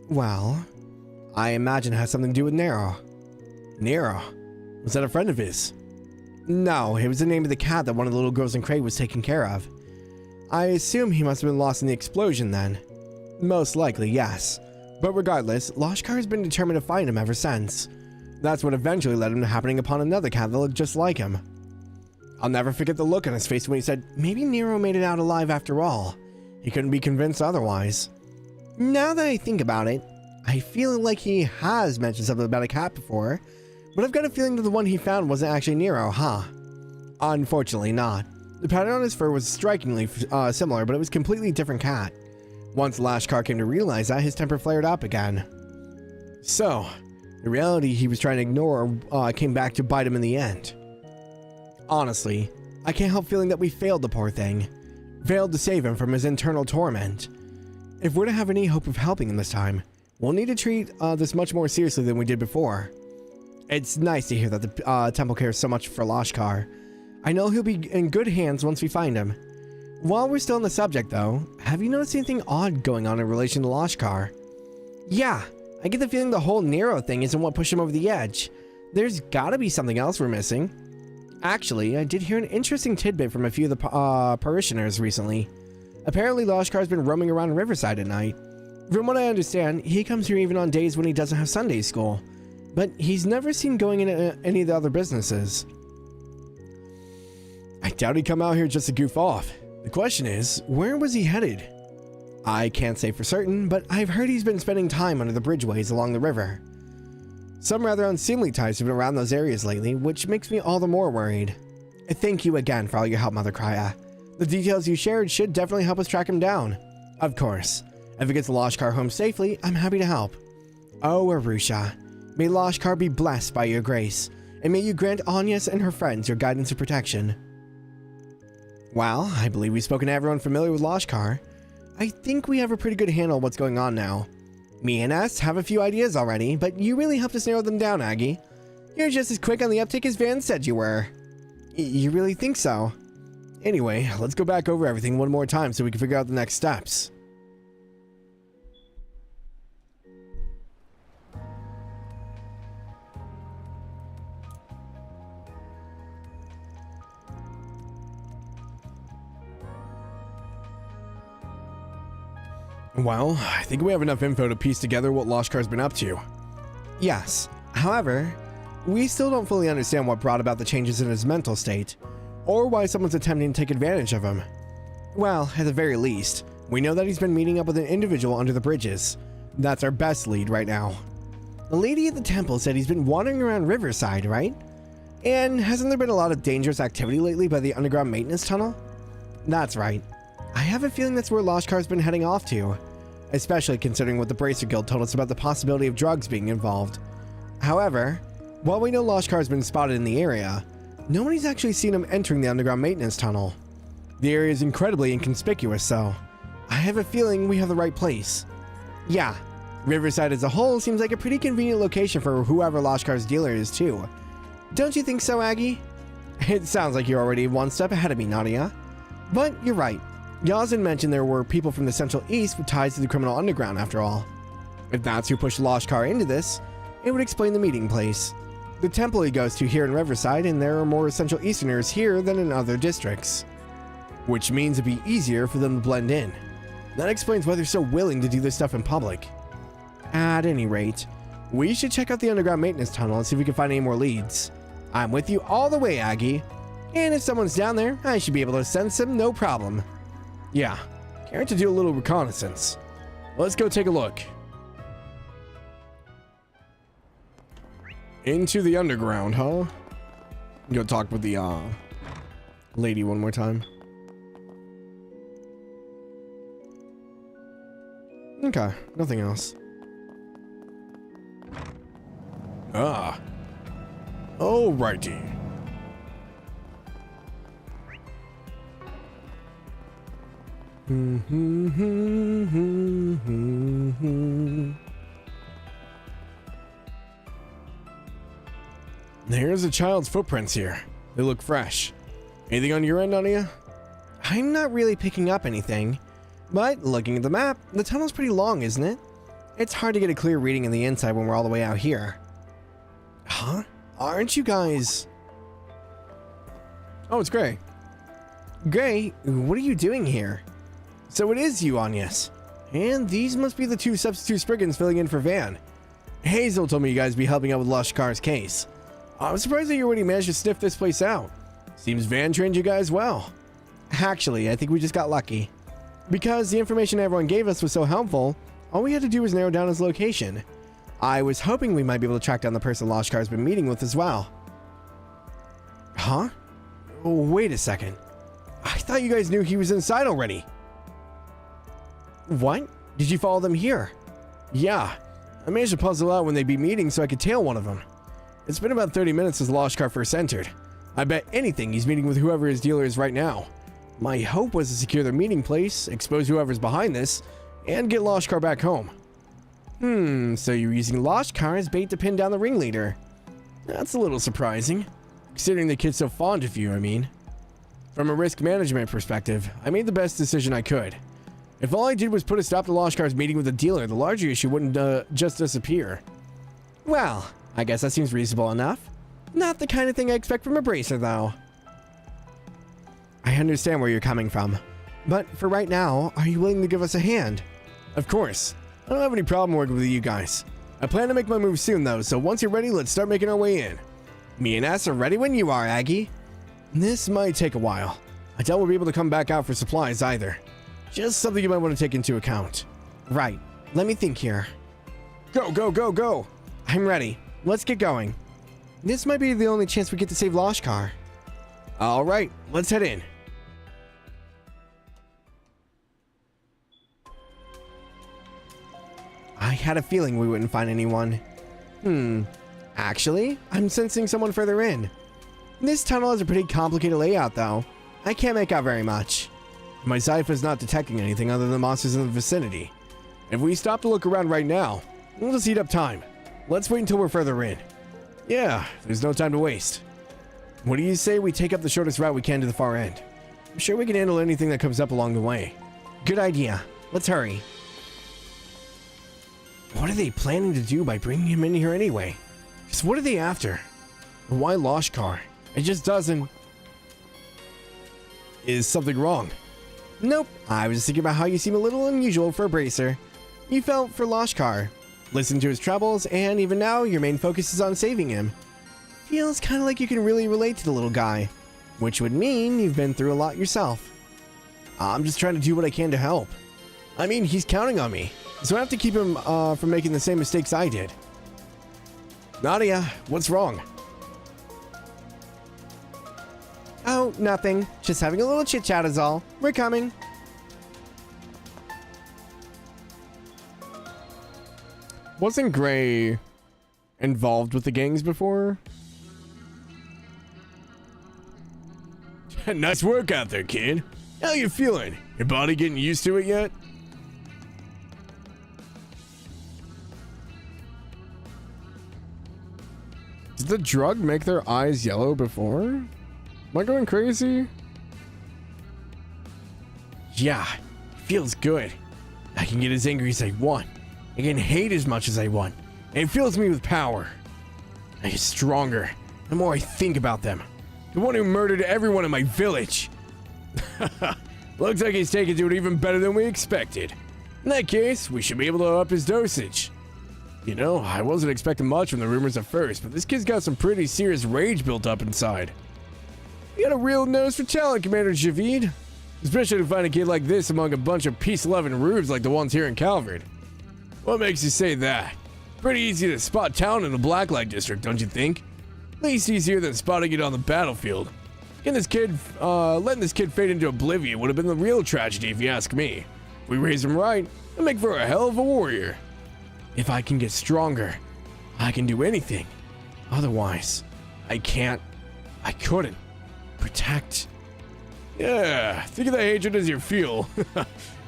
Well, I imagine it has something to do with Nero. Nero? Was that a friend of his? No, it was the name of the cat that one of the little girls in Cray was taking care of. I assume he must have been lost in the explosion then. Most likely, yes. But regardless, Lashkar has been determined to find him ever since. That's what eventually led him to happening upon another cat that looked just like him. I'll never forget the look on his face when he said, maybe Nero made it out alive after all. He couldn't be convinced otherwise. Now that I think about it, I feel like he has mentioned something about a cat before, but I've got a feeling that the one he found wasn't actually Nero, huh? Unfortunately not. The pattern on his fur was strikingly similar, but it was a completely different cat. Once Lashkar came to realize that, his temper flared up again. So, the reality he was trying to ignore came back to bite him in the end. Honestly, I can't help feeling that we failed the poor thing. Failed to save him from his internal torment. If we're to have any hope of helping him this time, we'll need to treat this much more seriously than we did before. It's nice to hear that the temple cares so much for Lashkar. I know he'll be in good hands once we find him. While we're still on the subject though, have you noticed anything odd going on in relation to Lashkar? Yeah, I get the feeling the whole Nero thing isn't what pushed him over the edge. There's gotta be something else we're missing. Actually, I did hear an interesting tidbit from a few of the parishioners recently. Apparently Lashkar's been roaming around Riverside at night. From what I understand, he comes here even on days when he doesn't have Sunday school. But he's never seen going into any of the other businesses. I doubt he'd come out here just to goof off. The question is, where was he headed? I can't say for certain, but I've heard he's been spending time under the bridgeways along the river. Some rather unseemly types have been around those areas lately, which makes me all the more worried. Thank you again for all your help, Mother Krya. The details you shared should definitely help us track him down. Of course, if it gets Lashkar home safely, I'm happy to help. Oh, Arusha, may Lashkar be blessed by your grace, and may you grant Agnes and her friends your guidance and protection. Well, I believe we've spoken to everyone familiar with Lashkar. I think we have a pretty good handle on what's going on now. Me and us have a few ideas already, but you really helped us narrow them down, Aggie. You're just as quick on the uptake as Van said you were. You really think so? Anyway, let's go back over everything one more time so we can figure out the next steps. Well, I think we have enough info to piece together what Lashkar's been up to. Yes. However, we still don't fully understand what brought about the changes in his mental state, or why someone's attempting to take advantage of him. Well, at the very least, we know that he's been meeting up with an individual under the bridges. That's our best lead right now. The lady at the temple said he's been wandering around Riverside, right? And hasn't there been a lot of dangerous activity lately by the underground maintenance tunnel? That's right. I have a feeling that's where Lashkar's been heading off to, especially considering what the Bracer Guild told us about the possibility of drugs being involved. However, while we know Lashkar's been spotted in the area, nobody's actually seen him entering the underground maintenance tunnel. The area is incredibly inconspicuous, so I have a feeling we have the right place. Yeah, Riverside as a whole seems like a pretty convenient location for whoever Lashkar's dealer is too. Don't you think so, Aggie? It sounds like you're already one step ahead of me, Nadia. But you're right. Yazin mentioned there were people from the Central East with ties to the criminal underground after all. If that's who pushed Lashkar into this, it would explain the meeting place. The temple he goes to here in Riverside, and there are more Central Easterners here than in other districts. Which means it'd be easier for them to blend in. That explains why they're so willing to do this stuff in public. At any rate, we should check out the underground maintenance tunnel and see if we can find any more leads. I'm with you all the way, Aggie. And if someone's down there, I should be able to sense them no problem. Yeah, care to do a little reconnaissance. Let's go take a look. Into the underground, huh? Go talk with the lady one more time. Okay, nothing else. Alrighty. There's a child's footprints here. They look fresh. Anything on your end, Nadia? I'm not really picking up anything, but looking at the map, the tunnel's pretty long, isn't it? It's hard to get a clear reading of the inside when we're all the way out here. Huh? Aren't you guys... Oh, it's Gray. Gray, what are you doing here? So it is you, Agnes. And these must be the two substitute Spriggans filling in for Van. Hazel told me you guys be helping out with Lashkar's case. I'm surprised that you already managed to sniff this place out. Seems Van trained you guys well. Actually, I think we just got lucky. Because the information everyone gave us was so helpful, all we had to do was narrow down his location. I was hoping we might be able to track down the person Lashkar's been meeting with as well. Huh? Oh, wait a second. I thought you guys knew he was inside already. What? Did you follow them here? Yeah. I managed to puzzle out when they'd be meeting so I could tail one of them. It's been about 30 minutes since Lashkar first entered. I bet anything he's meeting with whoever his dealer is right now. My hope was to secure their meeting place, expose whoever's behind this, and get Lashkar back home. So you're using Lashkar as bait to pin down the ringleader. That's a little surprising, considering the kid's so fond of you, I mean. From a risk management perspective, I made the best decision I could. If all I did was put a stop to Lashkar's meeting with the dealer, the larger issue wouldn't just disappear. Well, I guess that seems reasonable enough. Not the kind of thing I expect from a bracer, though. I understand where you're coming from, but for right now, are you willing to give us a hand? Of course. I don't have any problem working with you guys. I plan to make my move soon, though, so once you're ready, let's start making our way in. Me and S are ready when you are, Aggie. This might take a while. I doubt we'll be able to come back out for supplies either. Just something you might want to take into account. Right. Let me think here. Go, go, go, go! I'm ready. Let's get going. This might be the only chance we get to save Lashkar. Alright, let's head in. I had a feeling we wouldn't find anyone. Actually, I'm sensing someone further in. This tunnel has a pretty complicated layout, though. I can't make out very much. My Zypha's not detecting anything other than monsters in the vicinity. If we stop to look around right now, we'll just eat up time. Let's wait until we're further in. Yeah, there's no time to waste. What do you say we take up the shortest route we can to the far end? I'm sure we can handle anything that comes up along the way. Good idea. Let's hurry. What are they planning to do by bringing him in here anyway? Just what are they after? Why Lashkar? It just doesn't... Is something wrong? Nope. I was just thinking about how you seem a little unusual for a bracer. You felt for Lashkar, listened to his troubles, and even now your main focus is on saving him. Feels kind of like you can really relate to the little guy, which would mean you've been through a lot yourself. I'm just trying to do what I can to help. I mean, he's counting on me, so I have to keep him from making the same mistakes I did. Nadia, what's wrong? Oh, nothing. Just having a little chit-chat is all. We're coming. Wasn't Gray involved with the gangs before? Nice work out there, kid. How you feeling? Your body getting used to it yet? Did the drug make their eyes yellow before? Am I going crazy? Yeah, feels good. I can get as angry as I want. I can hate as much as I want. And it fills me with power. I get stronger the more I think about them. The one who murdered everyone in my village. Looks like he's taken to it even better than we expected. In that case, we should be able to up his dosage. You know, I wasn't expecting much from the rumors at first, but this kid's got some pretty serious rage built up inside. You got a real nose for talent, Commander Javid. Especially to find a kid like this among a bunch of peace-loving rubes like the ones here in Calvert. What makes you say that? Pretty easy to spot talent in the Blacklight District, don't you think? At least easier than spotting it on the battlefield. Letting this kid fade into oblivion would have been the real tragedy if you ask me. If we raise him right, he'll make for a hell of a warrior. If I can get stronger, I can do anything. Otherwise, I couldn't. Protect. Yeah, think of the hatred as your fuel.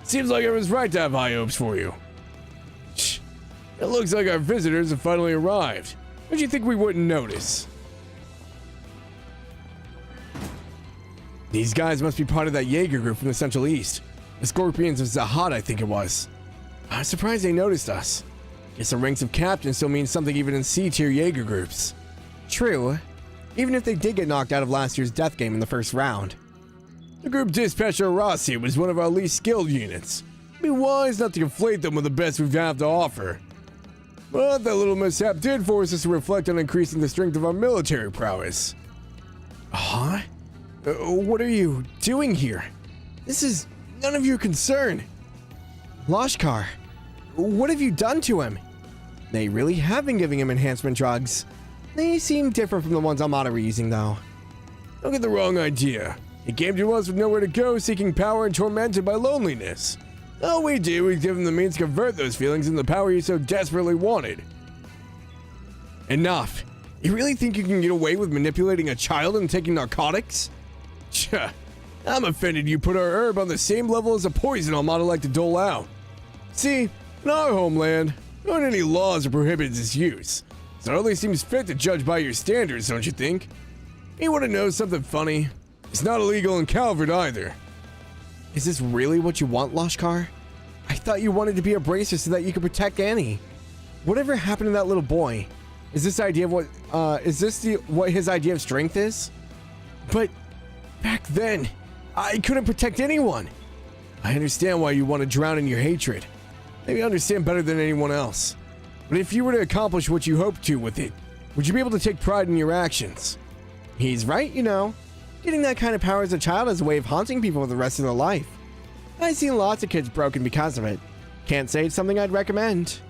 Seems like I was right to have high hopes for you. Shh. It looks like our visitors have finally arrived. Don't you think we wouldn't notice? These guys must be part of that Jaeger group from the Central East. The Scorpions of Zahad, I think it was. I was surprised they noticed us. Guess the ranks of captains still means something even in C-tier Jaeger groups. True. Even if they did get knocked out of last year's death game in the first round. The group Dispatcher Rossi was one of our least skilled units. It'd be wise not to conflate them with the best we have to offer. But that little mishap did force us to reflect on increasing the strength of our military prowess. Huh? What are you doing here? This is none of your concern. Lashkar, what have you done to him? They really have been giving him enhancement drugs. They seem different from the ones Amada were using, though. Don't get the wrong idea. He came to us with nowhere to go, seeking power and tormented by loneliness. All we did was give him the means to convert those feelings into the power he so desperately wanted. Enough. You really think you can get away with manipulating a child and taking narcotics? Tch, I'm offended you put our herb on the same level as a poison Amada like to dole out. See, in our homeland, there aren't any laws that prohibit its use. So it only seems fit to judge by your standards, don't you think? You want to know something funny? It's not illegal in Calvert either. Is this really what you want, Lashkar? I thought you wanted to be a bracer so that you could protect Annie. Whatever happened to that little boy? Is this idea of what his idea of strength is? But back then, I couldn't protect anyone. I understand why you want to drown in your hatred. Maybe I understand better than anyone else. But if you were to accomplish what you hoped to with it, would you be able to take pride in your actions? He's right, you know. Getting that kind of power as a child is a way of haunting people for the rest of their life. I've seen lots of kids broken because of it. Can't say it's something I'd recommend.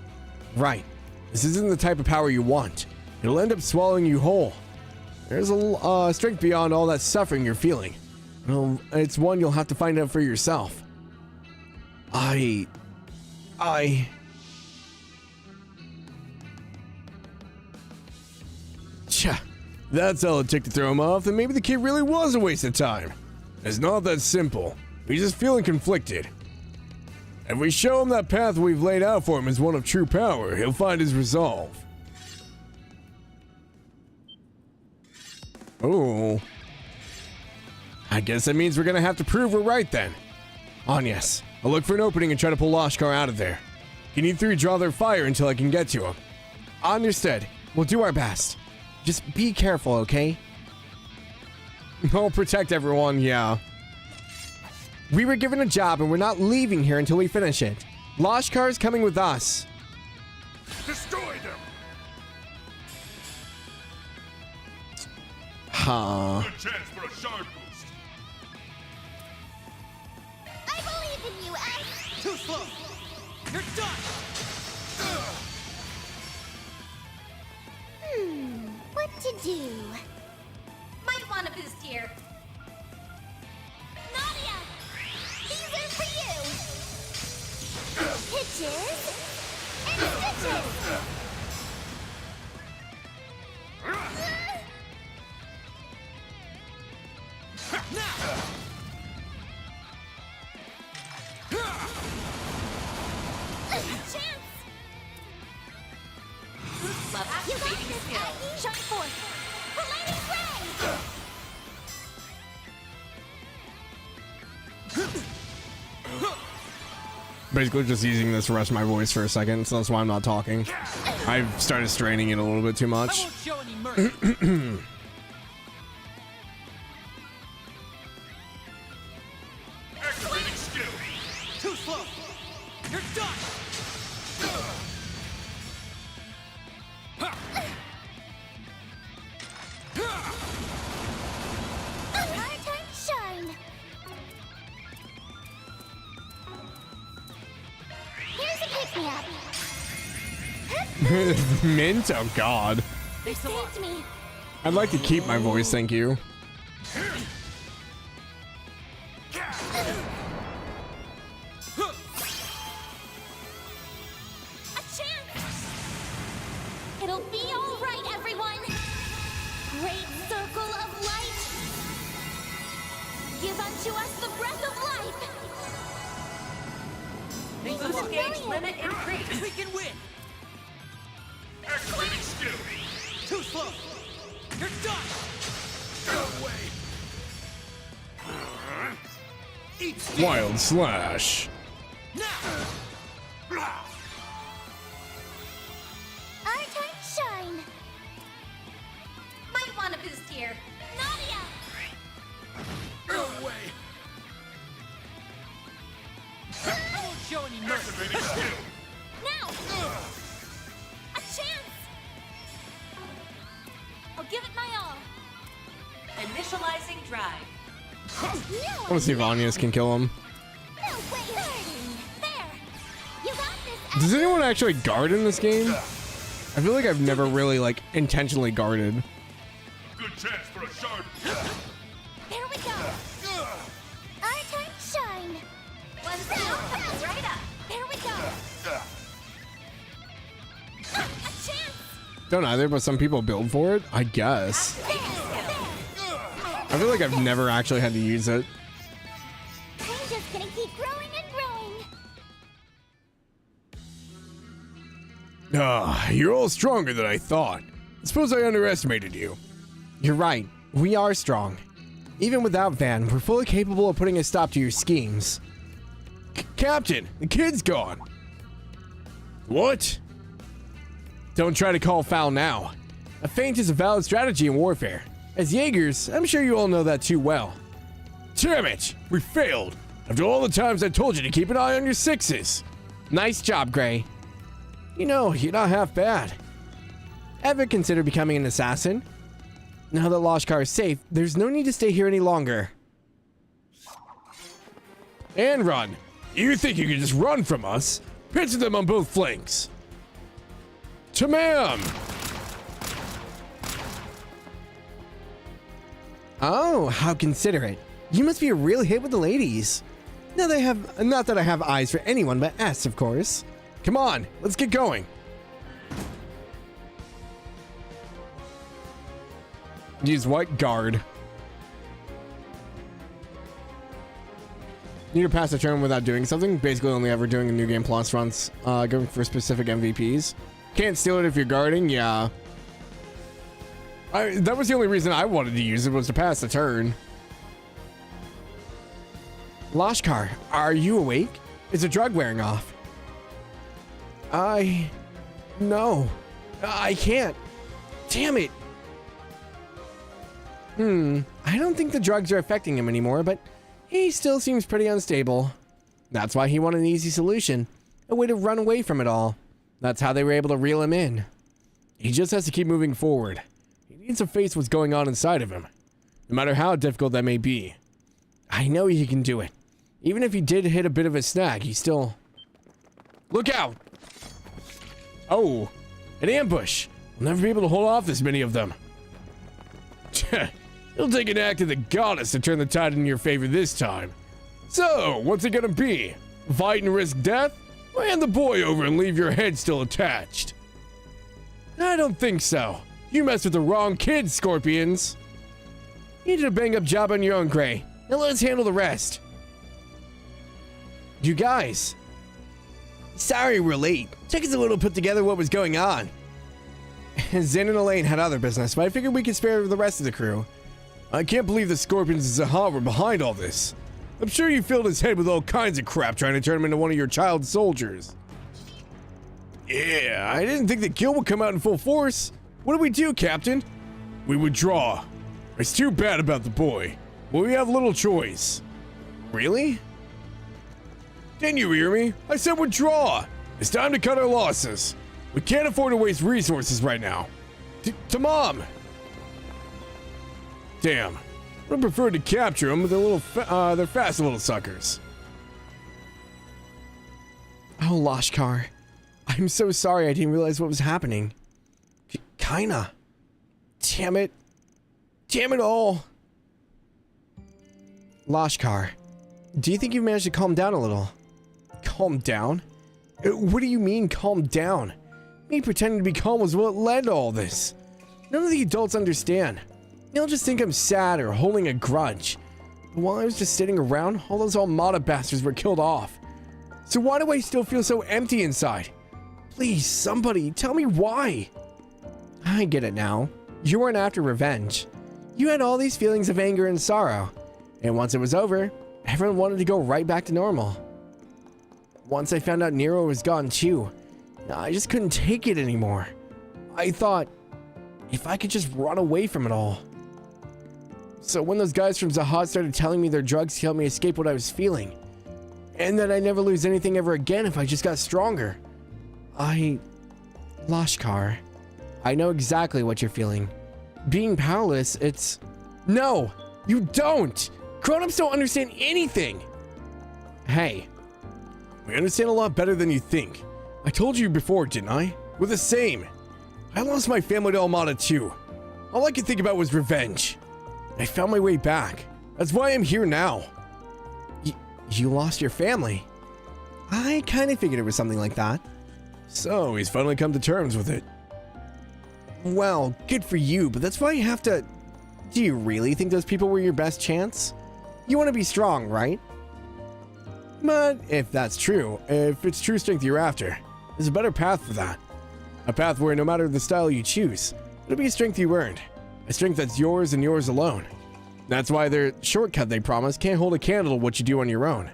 Right. This isn't the type of power you want. It'll end up swallowing you whole. There's a strength beyond all that suffering you're feeling. Well, it's one you'll have to find out for yourself. Tcha. That's all it took to throw him off, then maybe the kid really was a waste of time. It's not that simple. He's just feeling conflicted. If we show him that path we've laid out for him is one of true power, he'll find his resolve. Oh. I guess that means we're gonna have to prove we're right then. Anyas, I'll look for an opening and try to pull Lashkar out of there. Can you three draw their fire until I can get to him? Understood. We'll do our best. Just be careful, okay? I'll protect everyone, yeah. We were given a job and we're not leaving here until we finish it. Lashkar's coming with us. Destroy them! Huh. Good chance for a shard boost. I believe in you, Ace! Too slow! You're done! What to do? Might want a boost here. Nadia! These are for you! Pitches and stitches! Chance! You got this, Aggie! Shine forth! Palladium ray! Basically just using this to rest my voice for a second, so that's why I'm not talking. I've started straining it a little bit too much. I won't show any mercy. Activating skill. Too slow! You're done! Our time to shine! Here's a pick-me-up! Mint? Oh god. You saved me! I'd like to keep my voice, thank you. A chance! It'll be all right, everyone! Great circle of light! Give unto us the breath of life! Boost gauge limit increased. We can win. Activating skill. Too slow! You're done! Go away. Eat steel! Wild slash. Now! Our time to shine! Might want a boost here. Nadia! Go away. I won't show any mercy. Activating skill. Now! A chance! I'll give it my all! Initializing drive. I want to see if Anyas can kill him. No way! There! You got this! Does anyone actually guard in this game? I feel like I've never really, like, intentionally guarded. Good chance for a shard. There we go! Our time to shine! One's down, right up. There we go! A chance! Don't either, but some people build for it, I guess. There! I feel like I've never actually had to use it. I'm just gonna keep growing and growing! Ah, you're all stronger than I thought. I suppose I underestimated you. You're right. We are strong. Even without Van, we're fully capable of putting a stop to your schemes. Captain, the kid's gone. What? Don't try to call foul now. A feint is a valid strategy in warfare. As Jaegers, I'm sure you all know that too well. Damn it! We failed! After all the times I told you to keep an eye on your sixes! Nice job, Gray. You know, you're not half bad. Ever consider becoming an assassin? Now that Lashkar is safe, there's no need to stay here any longer. And run! You think you can just run from us? Pinch them on both flanks! Tamam! Oh, how considerate. You must be a real hit with the ladies. Not that I have eyes for anyone but S, of course. Come on, let's get going. Use what? Guard. Need to pass a turn without doing something. Basically only ever doing a New Game Plus runs, going for specific MVPs. Can't steal it if you're guarding, yeah. That was the only reason I wanted to use it, was to pass the turn. Lashkar, are you awake? Is the drug wearing off? No. I can't. Damn it. I don't think the drugs are affecting him anymore, but he still seems pretty unstable. That's why he wanted an easy solution. A way to run away from it all. That's how they were able to reel him in. He just has to keep moving forward. He needs to face what's going on inside of him, no matter how difficult that may be. I know he can do it. Even if he did hit a bit of a snag, he still... Look out! Oh, an ambush. We'll never be able to hold off this many of them. It'll take an act of the goddess to turn the tide in your favor this time. So, what's it gonna be? Fight and risk death? Or hand the boy over and leave your head still attached? I don't think so. You messed with the wrong kids, Scorpions. You did a bang-up job on your own, Gray. Now let's handle the rest. You guys. Sorry we're late. Took us a little to put together what was going on. Zin and Elaine had other business, but I figured we could spare the rest of the crew. I can't believe the Scorpions and Zaha were behind all this. I'm sure you filled his head with all kinds of crap trying to turn him into one of your child soldiers. Yeah, I didn't think the kill would come out in full force. What do we do, Captain? We withdraw. It's too bad about the boy. Well, we have little choice. Really? Didn't you hear me? I said withdraw. It's time to cut our losses. We can't afford to waste resources right now. To Mom! Damn. I prefer to capture them, but they're fast little suckers. Oh, Lashkar. I'm so sorry I didn't realize what was happening. Kinda. Damn it. Damn it all. Lashkar, do you think you've managed to calm down a little? Calm down? What do you mean, calm down? Me pretending to be calm was what led to all this. None of the adults understand. They'll just think I'm sad or holding a grudge. But while I was just sitting around, all those Almada bastards were killed off. So why do I still feel so empty inside? Please, somebody, tell me why. I get it now. You weren't after revenge. You had all these feelings of anger and sorrow. And once it was over, everyone wanted to go right back to normal. Once I found out Nero was gone too, I just couldn't take it anymore. I thought, if I could just run away from it all. So when those guys from Zahat started telling me their drugs to help me escape what I was feeling, and that I'd never lose anything ever again if I just got stronger, Lashkar, I know exactly what you're feeling. Being powerless, it's... No, you don't! Grown-ups don't understand anything! Hey. We understand a lot better than you think. I told you before, didn't I? We're the same. I lost my family to Almada too. All I could think about was revenge. I found my way back. That's why I'm here now. You lost your family? I kind of figured it was something like that. So, he's finally come to terms with it. Well, good for you, but that's why you have to... Do you really think those people were your best chance? You want to be strong, right? But if that's true, if it's true strength you're after, there's a better path for that. A path where no matter the style you choose, it'll be a strength you earned. A strength that's yours and yours alone. That's why their shortcut they promise can't hold a candle to what you do on your own.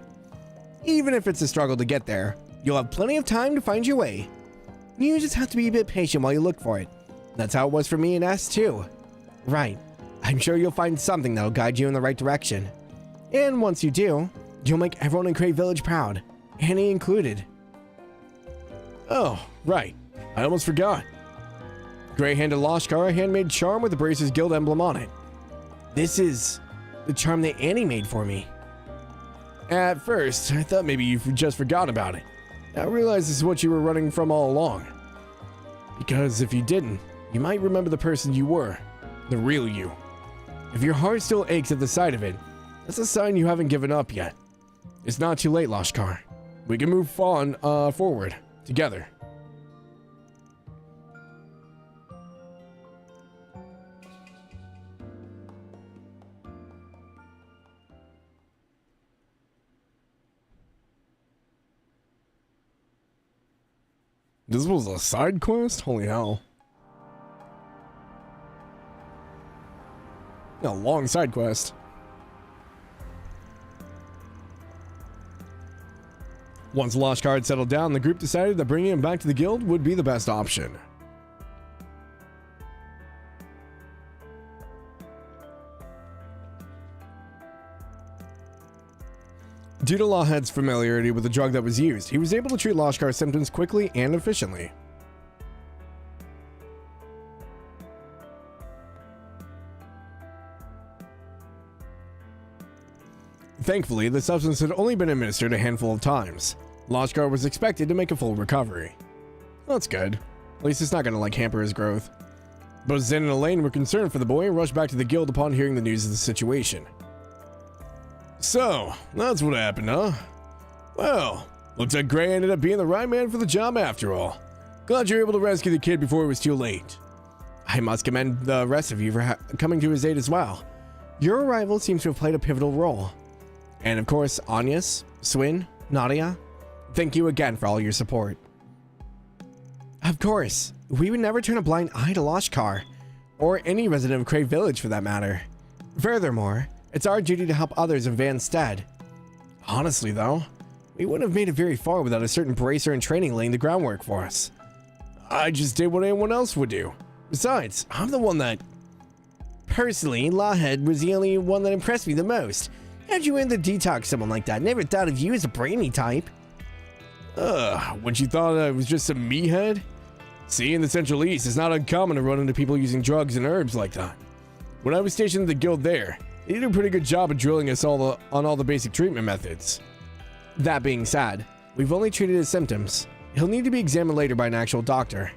Even if it's a struggle to get there, you'll have plenty of time to find your way. You just have to be a bit patient while you look for it. That's how it was for me in S2. Right. I'm sure you'll find something that'll guide you in the right direction. And once you do, you'll make everyone in Cray Village proud. Annie included. Oh, right. I almost forgot. Gray handed Lashkar a handmade charm with the Bracers Guild emblem on it. This is the charm that Annie made for me. At first, I thought maybe you just forgot about it. I realized this is what you were running from all along. Because if you didn't, you might remember the person you were. The real you. If your heart still aches at the sight of it, that's a sign you haven't given up yet. It's not too late, Lashkar. We can move on forward, together. This was a side quest? Holy hell. A long side quest. Once Lashkar had settled down, the group decided that bringing him back to the guild would be the best option. Due to Lawhead's familiarity with the drug that was used, he was able to treat Lashkar's symptoms quickly and efficiently. Thankfully, the substance had only been administered a handful of times. Lashkar was expected to make a full recovery. That's good. At least it's not going to hamper his growth. Both Zin and Elaine were concerned for the boy and rushed back to the guild upon hearing the news of the situation. So, that's what happened, huh? Well, looks like Gray ended up being the right man for the job after all. Glad you were able to rescue the kid before it was too late. I must commend the rest of you for coming to his aid as well. Your arrival seems to have played a pivotal role. And of course, Agnes, Swin, Nadia, thank you again for all your support. Of course, we would never turn a blind eye to Lashkar, or any resident of Cray Village for that matter. Furthermore, it's our duty to help others in Van's stead. Honestly though, we wouldn't have made it very far without a certain bracer in training laying the groundwork for us. I just did what anyone else would do. Besides, I'm the one that... Personally, Lawhead was the only one that impressed me the most. How'd you in the detox someone like that? Never thought of you as a brainy type. When you thought I was just a meathead? See, in the Central East, it's not uncommon to run into people using drugs and herbs like that. When I was stationed at the guild there, they did a pretty good job of drilling us on all the basic treatment methods. That being said, we've only treated his symptoms. He'll need to be examined later by an actual doctor.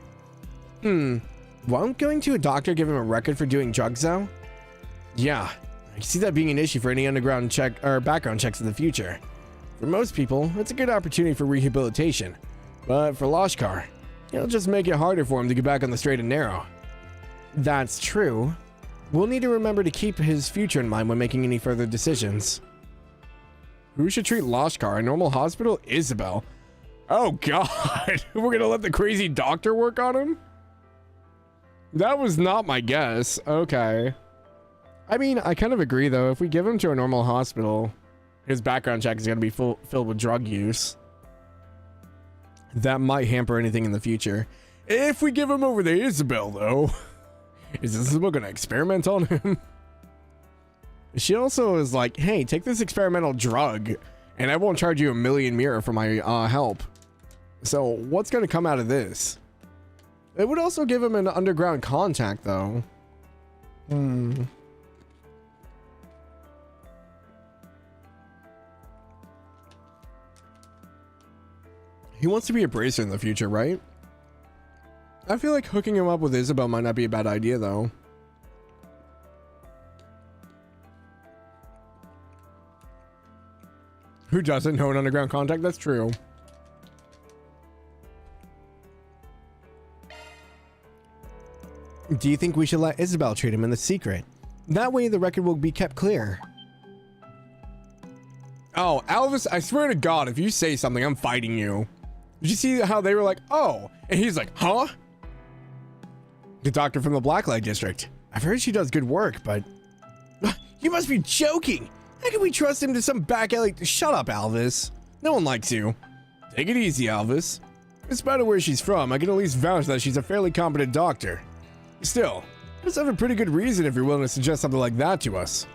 Won't going to a doctor give him a record for doing drugs though? Yeah, I can see that being an issue for any underground check or background checks in the future. For most people, it's a good opportunity for rehabilitation, but for Lashkar, it'll just make it harder for him to get back on the straight and narrow. That's true. We'll need to remember to keep his future in mind when making any further decisions. Who should treat Lashkar? A normal hospital? Isabel. Oh god, we're gonna let the crazy doctor work on him? That was not my guess. Okay. I mean, I kind of agree though. If we give him to a normal hospital, his background check is gonna be filled with drug use. That might hamper anything in the future. If we give him over to Isabel though, is Isabel gonna experiment on him? She also is like, hey, take this experimental drug and I won't charge you 1,000,000 Mare for my help. So what's gonna come out of this? It would also give him an underground contact though. He wants to be a bracer in the future, right? I feel like hooking him up with Isabel might not be a bad idea though. Who doesn't know an underground contact? That's true. Do you think we should let Isabel treat him in the secret? That way the record will be kept clear. Oh, Alvis, I swear to God, if you say something, I'm fighting you. Did you see how they were like, oh, and he's like, huh? The doctor from the Blacklight District. I've heard she does good work, but... You must be joking! How can we trust him to some back alley? Shut up, Alvis. No one likes you. Take it easy, Alvis. In spite of where she's from, I can at least vouch that she's a fairly competent doctor. Still, let's have a pretty good reason if you're willing to suggest something like that to us.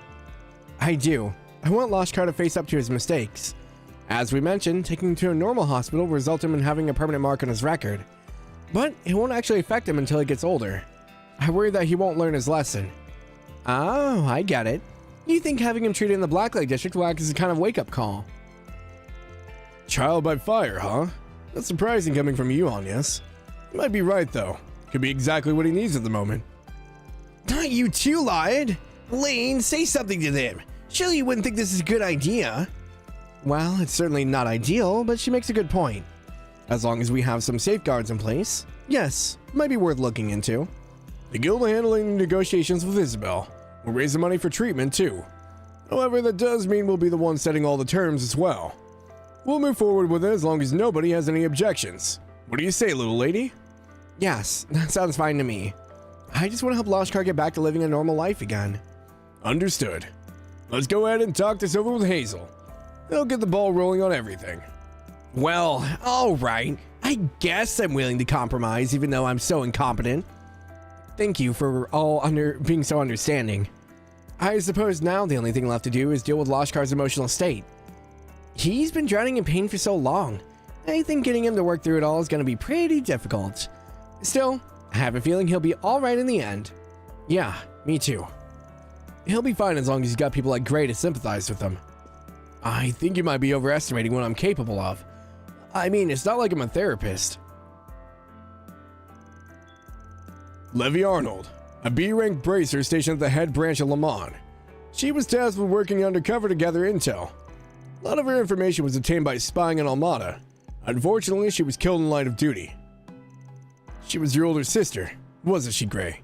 I do. I want Lashkar to face up to his mistakes. As we mentioned, taking him to a normal hospital will result in him having a permanent mark on his record. But it won't actually affect him until he gets older. I worry that he won't learn his lesson. Oh, I get it. You think having him treated in the Blacklight District will act as a kind of wake-up call? Trial by fire, huh? That's surprising coming from you, Agnes. You might be right, though. Could be exactly what he needs at the moment. Not you too, Lawhead! Elaine, say something to them! Surely you wouldn't think this is a good idea. Well, it's certainly not ideal, but she makes a good point. As long as we have some safeguards in place, yes, might be worth looking into. The guild will handle any negotiations with Isabel. We'll raise the money for treatment, too. However, that does mean we'll be the ones setting all the terms as well. We'll move forward with it as long as nobody has any objections. What do you say, little lady? Yes, that sounds fine to me. I just want to help Lashkar get back to living a normal life again. Understood. Let's go ahead and talk this over with Hazel. They'll get the ball rolling on everything. Well, alright. I guess I'm willing to compromise even though I'm so incompetent. Thank you for being so understanding. I suppose now the only thing left to do is deal with Lashkar's emotional state. He's been drowning in pain for so long. I think getting him to work through it all is going to be pretty difficult. Still, I have a feeling he'll be alright in the end. Yeah, me too. He'll be fine as long as he's got people like Gray to sympathize with him. I think you might be overestimating what I'm capable of. I mean, it's not like I'm a therapist. Levy Arnold, a B-rank bracer stationed at the head branch of Le Mans. She was tasked with working undercover to gather intel. A lot of her information was obtained by spying on Almada. Unfortunately, she was killed in line of duty. She was your older sister, wasn't she, Gray?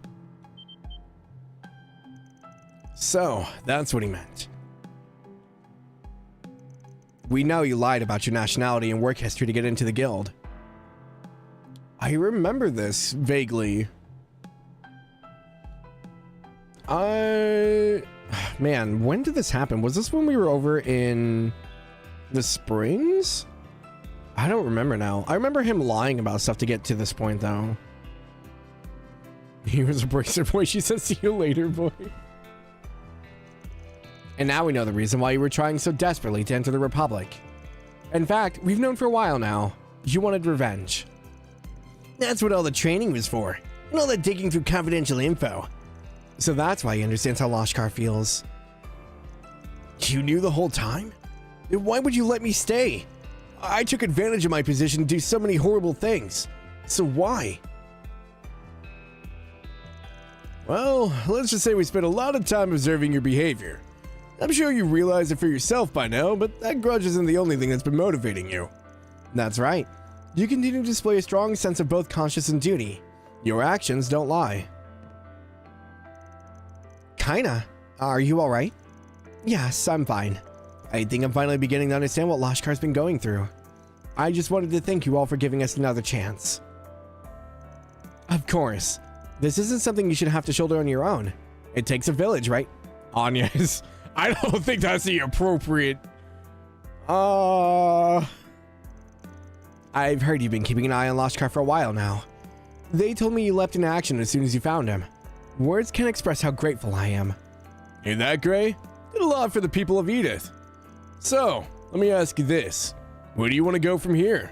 So, that's what he meant. We know you lied about your nationality and work history to get into the guild. I remember this vaguely. Man, when did this happen? Was this when we were over in the Springs? I don't remember now. I remember him lying about stuff to get to this point, though. He was a bracer boy. She said, see you later, boy. And now we know the reason why you were trying so desperately to enter the Republic. In fact, we've known for a while now. You wanted revenge. That's what all the training was for. And all that digging through confidential info. So that's why he understands how Lashkar feels. You knew the whole time? Then why would you let me stay? I took advantage of my position to do so many horrible things. So why? Well, let's just say we spent a lot of time observing your behavior. I'm sure you realize it for yourself by now, but that grudge isn't the only thing that's been motivating you. That's right. You continue to display a strong sense of both conscience and duty. Your actions don't lie. Kinda. Are you alright? Yes, I'm fine. I think I'm finally beginning to understand what Lashkar's been going through. I just wanted to thank you all for giving us another chance. Of course. This isn't something you should have to shoulder on your own. It takes a village, right? Anya's. I don't think that's the appropriate. I've heard you've been keeping an eye on Lashkar for a while now. They told me you leapt into action as soon as you found him. Words can't express how grateful I am. Ain't that Gray? Did a lot for the people of Edith. So, let me ask you this. Where do you want to go from here?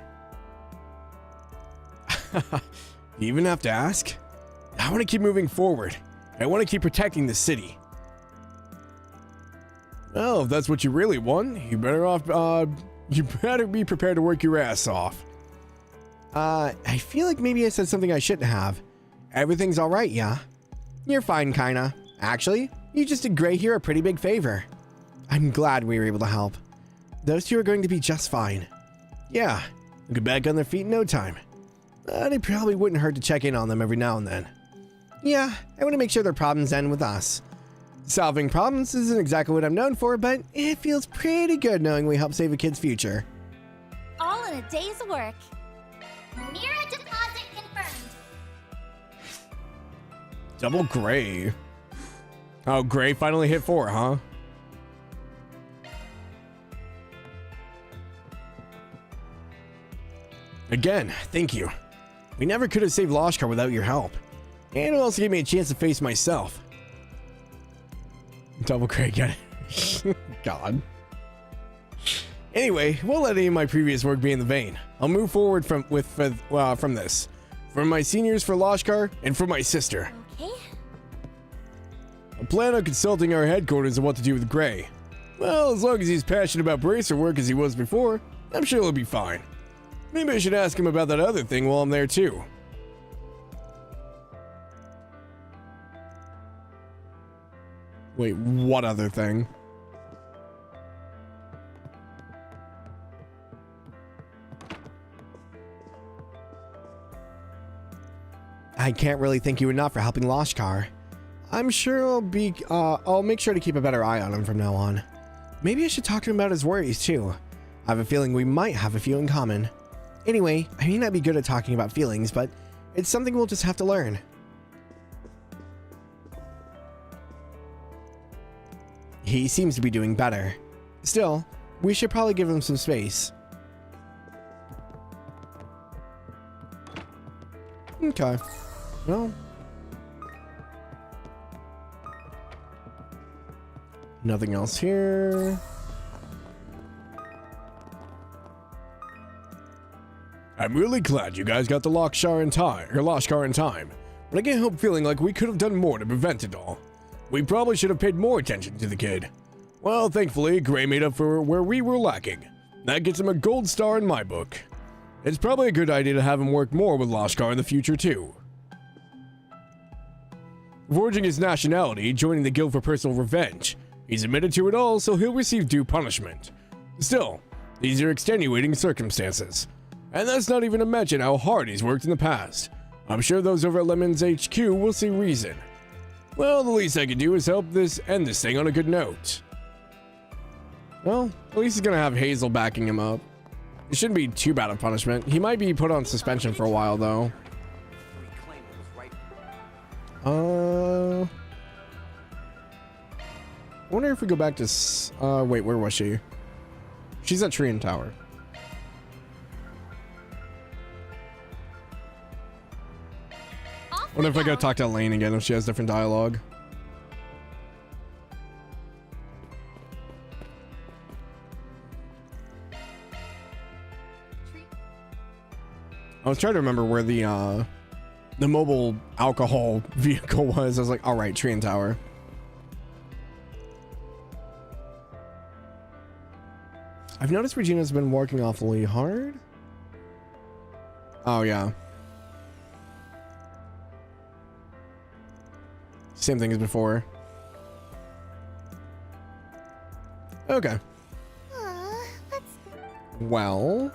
You even have to ask? I want to keep moving forward. I want to keep protecting the city. Well, if that's what you really want, you better be prepared to work your ass off. I feel like maybe I said something I shouldn't have. Everything's alright, yeah? You're fine, kinda. Actually, you just did Gray here a pretty big favor. I'm glad we were able to help. Those two are going to be just fine. Yeah, they'll get back on their feet in no time. It probably wouldn't hurt to check in on them every now and then. Yeah, I want to make sure their problems end with us. Solving problems isn't exactly what I'm known for, but it feels pretty good knowing we help save a kid's future. All in a day's work. Mare deposit confirmed. Double Gray. Oh, Gray finally hit 4, huh? Again, thank you. We never could have saved Lashkar without your help. And it also gave me a chance to face myself. Double Gray, get it? God. Anyway, won't let any of my previous work be in the vein. I'll move forward from this. From my seniors for Lashkar, and from my sister. Okay. I plan on consulting our headquarters on what to do with Gray. Well, as long as he's passionate about bracer work as he was before, I'm sure he'll be fine. Maybe I should ask him about that other thing while I'm there too. Wait, what other thing? I can't really thank you enough for helping Lashkar. I'm sure I'll make sure to keep a better eye on him from now on. Maybe I should talk to him about his worries too. I have a feeling we might have a few in common. Anyway, I may not be good at talking about feelings, but it's something we'll just have to learn. He seems to be doing better. Still, we should probably give him some space. Okay. Well. Nothing else here. I'm really glad you guys got the Lashkar in time, but I can't help feeling like we could have done more to prevent it all. We probably should have paid more attention to the kid. Well, thankfully, Gray made up for where we were lacking. That gets him a gold star in my book. It's probably a good idea to have him work more with Lashkar in the future, too. Forging his nationality, joining the Guild for personal revenge. He's admitted to it all, so he'll receive due punishment. Still, these are extenuating circumstances. And that's not even to mention how hard he's worked in the past. I'm sure those over at Lemon's HQ will see reason. Well, the least I can do is help end this thing on a good note. Well, at least he's gonna have Hazel backing him up. It shouldn't be too bad of punishment. He might be put on suspension for a while, though. I wonder if we go back to wait, where was she? She's at Tree and Tower. Wonder if I go talk to Elaine again if she has different dialogue. I was trying to remember where the mobile alcohol vehicle was. I was like, all right, Tree and Tower. I've noticed Regina's been working awfully hard. Oh, yeah. Same thing as before. Okay. Well,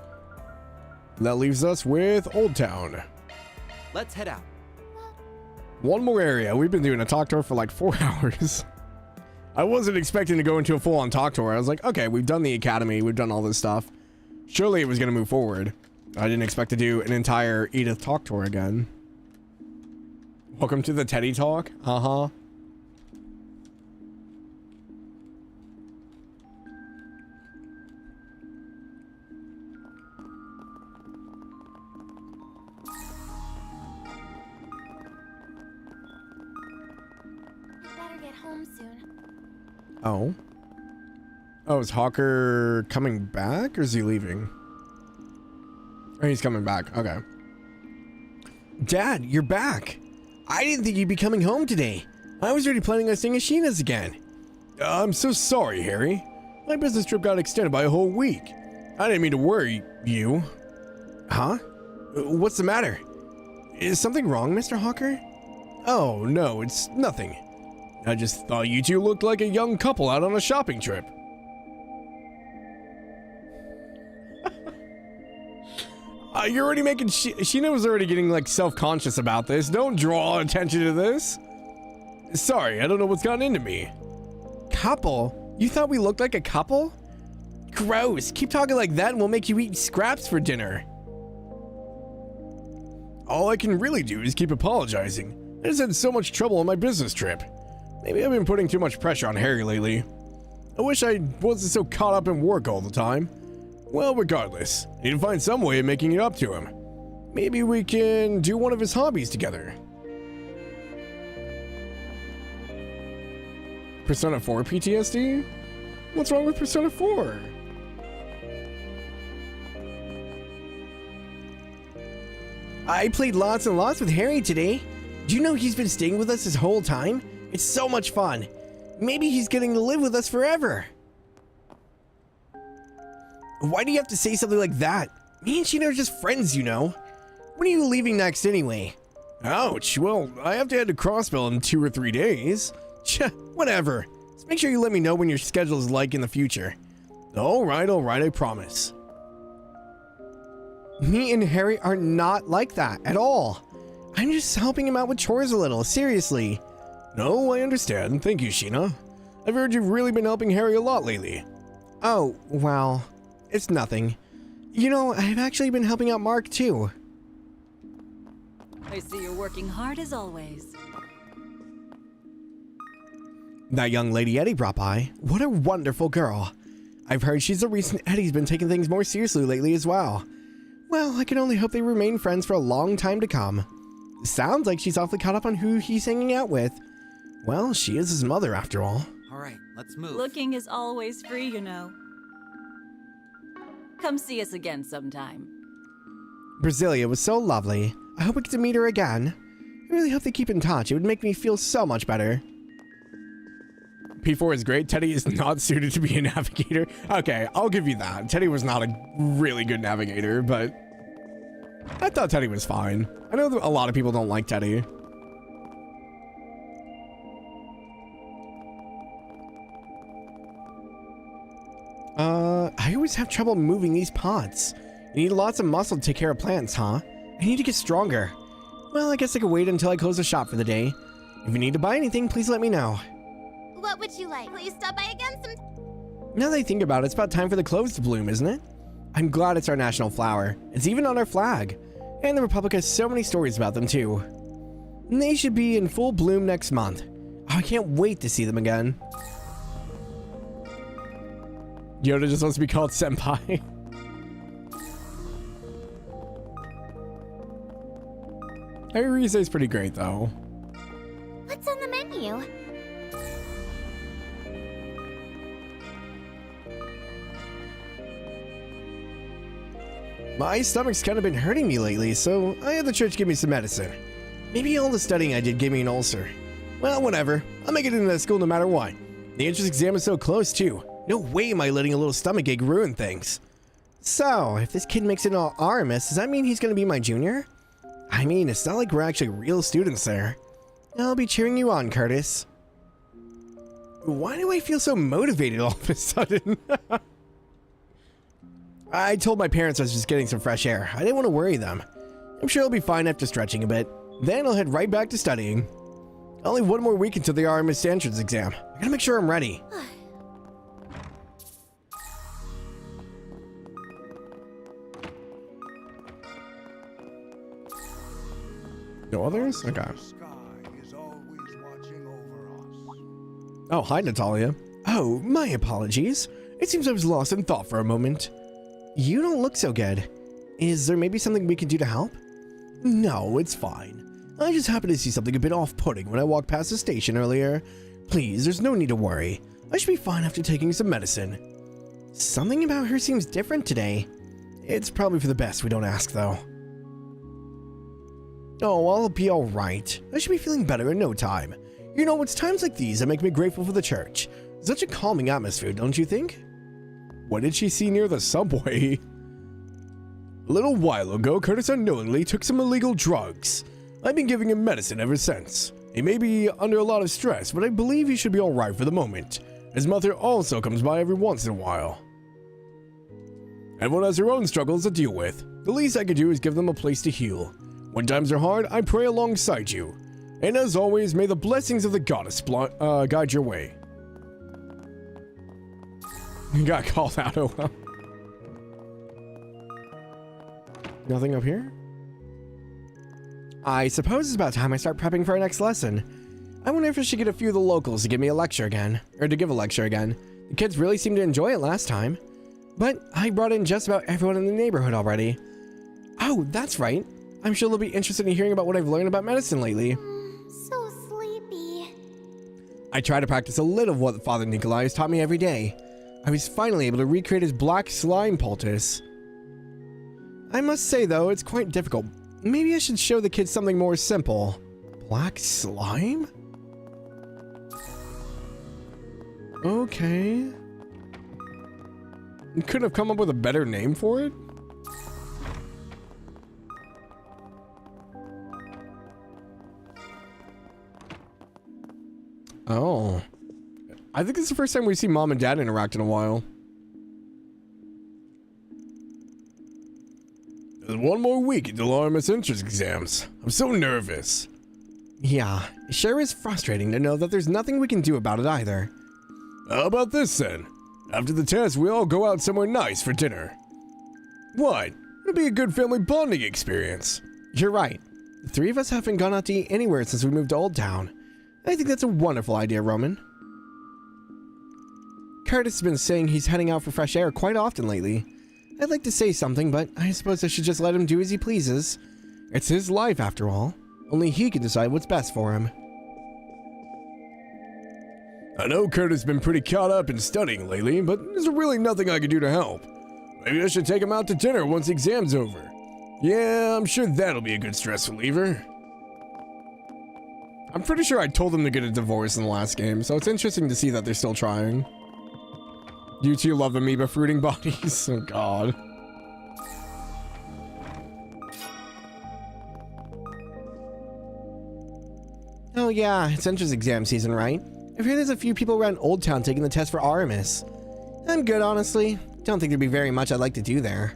that leaves us with Old Town. Let's head out. One more area. We've been doing a talk tour for like 4 hours. I wasn't expecting to go into a full-on talk tour. I was like, okay, we've done the academy. We've done all this stuff. Surely it was going to move forward. I didn't expect to do an entire Edith talk tour again. Welcome to the Teddy Talk. Uh-huh. Better get home soon. Oh. Oh, is Hawker coming back or is he leaving? Oh, he's coming back. Okay. Dad, you're back. I didn't think you'd be coming home today. I was already planning on staying at Sheena's again. I'm so sorry, Harry. My business trip got extended by a whole week. I didn't mean to worry you. Huh? What's the matter? Is something wrong, Mr. Hawker? Oh, no, it's nothing. I just thought you two looked like a young couple out on a shopping trip. You're already making... Sheena was already getting, like, self-conscious about this. Don't draw attention to this. Sorry, I don't know what's gotten into me. Couple? You thought we looked like a couple? Gross. Keep talking like that and we'll make you eat scraps for dinner. All I can really do is keep apologizing. I just had so much trouble on my business trip. Maybe I've been putting too much pressure on Harry lately. I wish I wasn't so caught up in work all the time. Well, regardless, I need to find some way of making it up to him. Maybe we can do one of his hobbies together. Persona 4 PTSD? What's wrong with Persona 4? I played lots and lots with Harry today. Do you know he's been staying with us this whole time? It's so much fun. Maybe he's getting to live with us forever. Why do you have to say something like that? Me and Sheena are just friends, you know. When are you leaving next anyway? Ouch, well, I have to head to Crossbell in 2 or 3 days. Whatever. Just make sure you let me know when your schedule is like in the future. Alright, I promise. Me and Harry are not like that at all. I'm just helping him out with chores a little, seriously. No, I understand. Thank you, Sheena. I've heard you've really been helping Harry a lot lately. Oh, well, it's nothing. You know, I've actually been helping out Mark too. I see you're working hard as always. That young lady Eddie brought by. What a wonderful girl. I've heard she's the reason Eddie's been taking things more seriously lately as well. Well, I can only hope they remain friends for a long time to come. Sounds like she's awfully caught up on who he's hanging out with. Well, she is his mother after all. All right, let's move. Looking is always free, you know. Come see us again sometime. Brasilia was so lovely. I hope we get to meet her again. I really hope they keep in touch. It would make me feel so much better. P4 is great. Teddy is not suited to be a navigator. Okay, I'll give you that. Teddy was not a really good navigator, but I thought Teddy was fine. I know that a lot of people don't like Teddy. I always have trouble moving these pots. You need lots of muscle to take care of plants, huh? I need to get stronger. Well, I guess I could wait until I close the shop for the day. If you need to buy anything, please let me know. What would you like? Please stop by again some... Now that I think about it, it's about time for the cloves to bloom, isn't it? I'm glad it's our national flower. It's even on our flag. And the Republic has so many stories about them, too. And they should be in full bloom next month. Oh, I can't wait to see them again. Yoda just wants to be called Senpai. Rise is pretty great, though. What's on the menu? My stomach's kind of been hurting me lately, so I had the church give me some medicine. Maybe all the studying I did gave me an ulcer. Well, whatever. I'll make it into that school no matter what. The entrance exam is so close, too. No way am I letting a little stomachache ruin things. So, if this kid makes it all Aramis, does that mean he's going to be my junior? I mean, it's not like we're actually real students there. I'll be cheering you on, Curtis. Why do I feel so motivated all of a sudden? I told my parents I was just getting some fresh air. I didn't want to worry them. I'm sure I'll be fine after stretching a bit. Then I'll head right back to studying. Only one more week until the Aramis entrance exam. I gotta make sure I'm ready. No others? Okay. Oh, hi, Natalia. Oh, my apologies. It seems I was lost in thought for a moment. You don't look so good. Is there maybe something we can do to help? No, it's fine. I just happened to see something a bit off-putting when I walked past the station earlier. Please, there's no need to worry. I should be fine after taking some medicine. Something about her seems different today. It's probably for the best we don't ask, though. Oh, I'll be alright. I should be feeling better in no time. You know, it's times like these that make me grateful for the church. Such a calming atmosphere, don't you think? What did she see near the subway? A little while ago, Curtis unknowingly took some illegal drugs. I've been giving him medicine ever since. He may be under a lot of stress, but I believe he should be alright for the moment. His mother also comes by every once in a while. Everyone has their own struggles to deal with. The least I could do is give them a place to heal. When times are hard, I pray alongside you. And as always, may the blessings of the goddess guide your way. You got called out, oh well. Nothing up here? I suppose it's about time I start prepping for our next lesson. I wonder if I should get a few of the locals to give me a lecture again. Or to give a lecture again. The kids really seemed to enjoy it last time. But I brought in just about everyone in the neighborhood already. Oh, that's right. I'm sure they'll be interested in hearing about what I've learned about medicine lately. So sleepy. I try to practice a little of what Father Nikolai has taught me every day. I was finally able to recreate his black slime poultice. I must say, though, it's quite difficult. Maybe I should show the kids something more simple. Black slime? Okay. You couldn't have come up with a better name for it? Oh. I think it's the first time we see Mom and Dad interact in a while. There's one more week until Aramis entrance exams. I'm so nervous. Yeah, it sure is frustrating to know that there's nothing we can do about it either. How about this then? After the test, we all go out somewhere nice for dinner. What? It'll be a good family bonding experience. You're right. The three of us haven't gone out to eat anywhere since we moved to Old Town. I think that's a wonderful idea, Roman. Curtis has been saying he's heading out for fresh air quite often lately. I'd like to say something, but I suppose I should just let him do as he pleases. It's his life, after all. Only he can decide what's best for him. I know Curtis has been pretty caught up in studying lately, but there's really nothing I can do to help. Maybe I should take him out to dinner once the exam's over. Yeah, I'm sure that'll be a good stress reliever. I'm pretty sure I told them to get a divorce in the last game, so it's interesting to see that they're still trying. You two love amoeba fruiting bodies. Oh god. Oh yeah, it's entrance exam season, right? I've heard there's a few people around Old Town taking the test for Aramis. I'm good, honestly. Don't think there'd be very much I'd like to do there.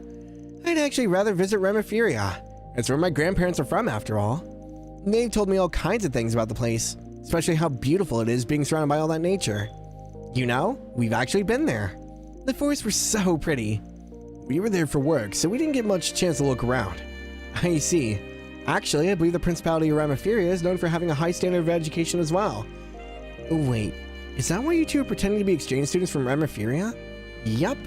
I'd actually rather visit Remiferia. It's where my grandparents are from, after all. They've told me all kinds of things about the place, especially how beautiful it is being surrounded by all that nature. You know, we've actually been there. The forests were so pretty. We were there for work, so we didn't get much chance to look around. I see. Actually, I believe the Principality of Remiferia is known for having a high standard of education as well. Wait, is that why you two are pretending to be exchange students from Remiferia? Yup.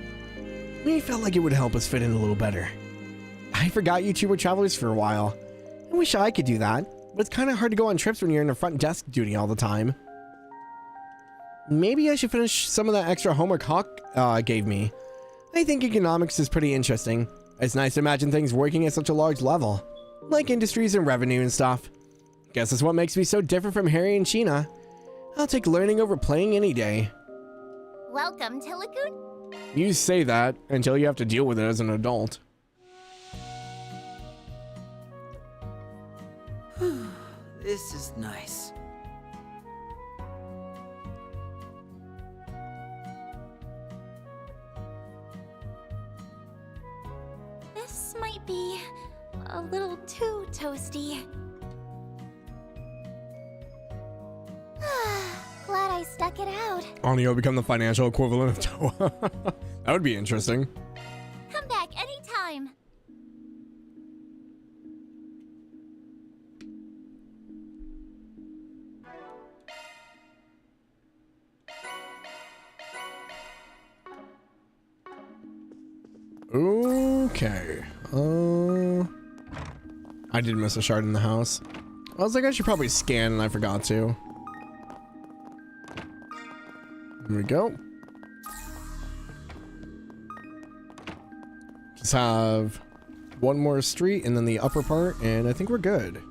We felt like it would help us fit in a little better. I forgot you two were travelers for a while. I wish I could do that, but it's kind of hard to go on trips when you're in a front desk duty all the time. Maybe I should finish some of that extra homework Hawk gave me. I think economics is pretty interesting. It's nice to imagine things working at such a large level, like industries and revenue and stuff. Guess that's what makes me so different from Harry and Sheena. I'll take learning over playing any day. Welcome to Lagoon. You say that until you have to deal with it as an adult. This is nice. This might be a little too toasty. Glad I stuck it out. Onio become the financial equivalent of Toa. That would be interesting. Come back anytime. Okay. I did miss a shard in the house. I was like, I should probably scan, and I forgot to. Here we go. Just have one more street and then the upper part, and I think we're good.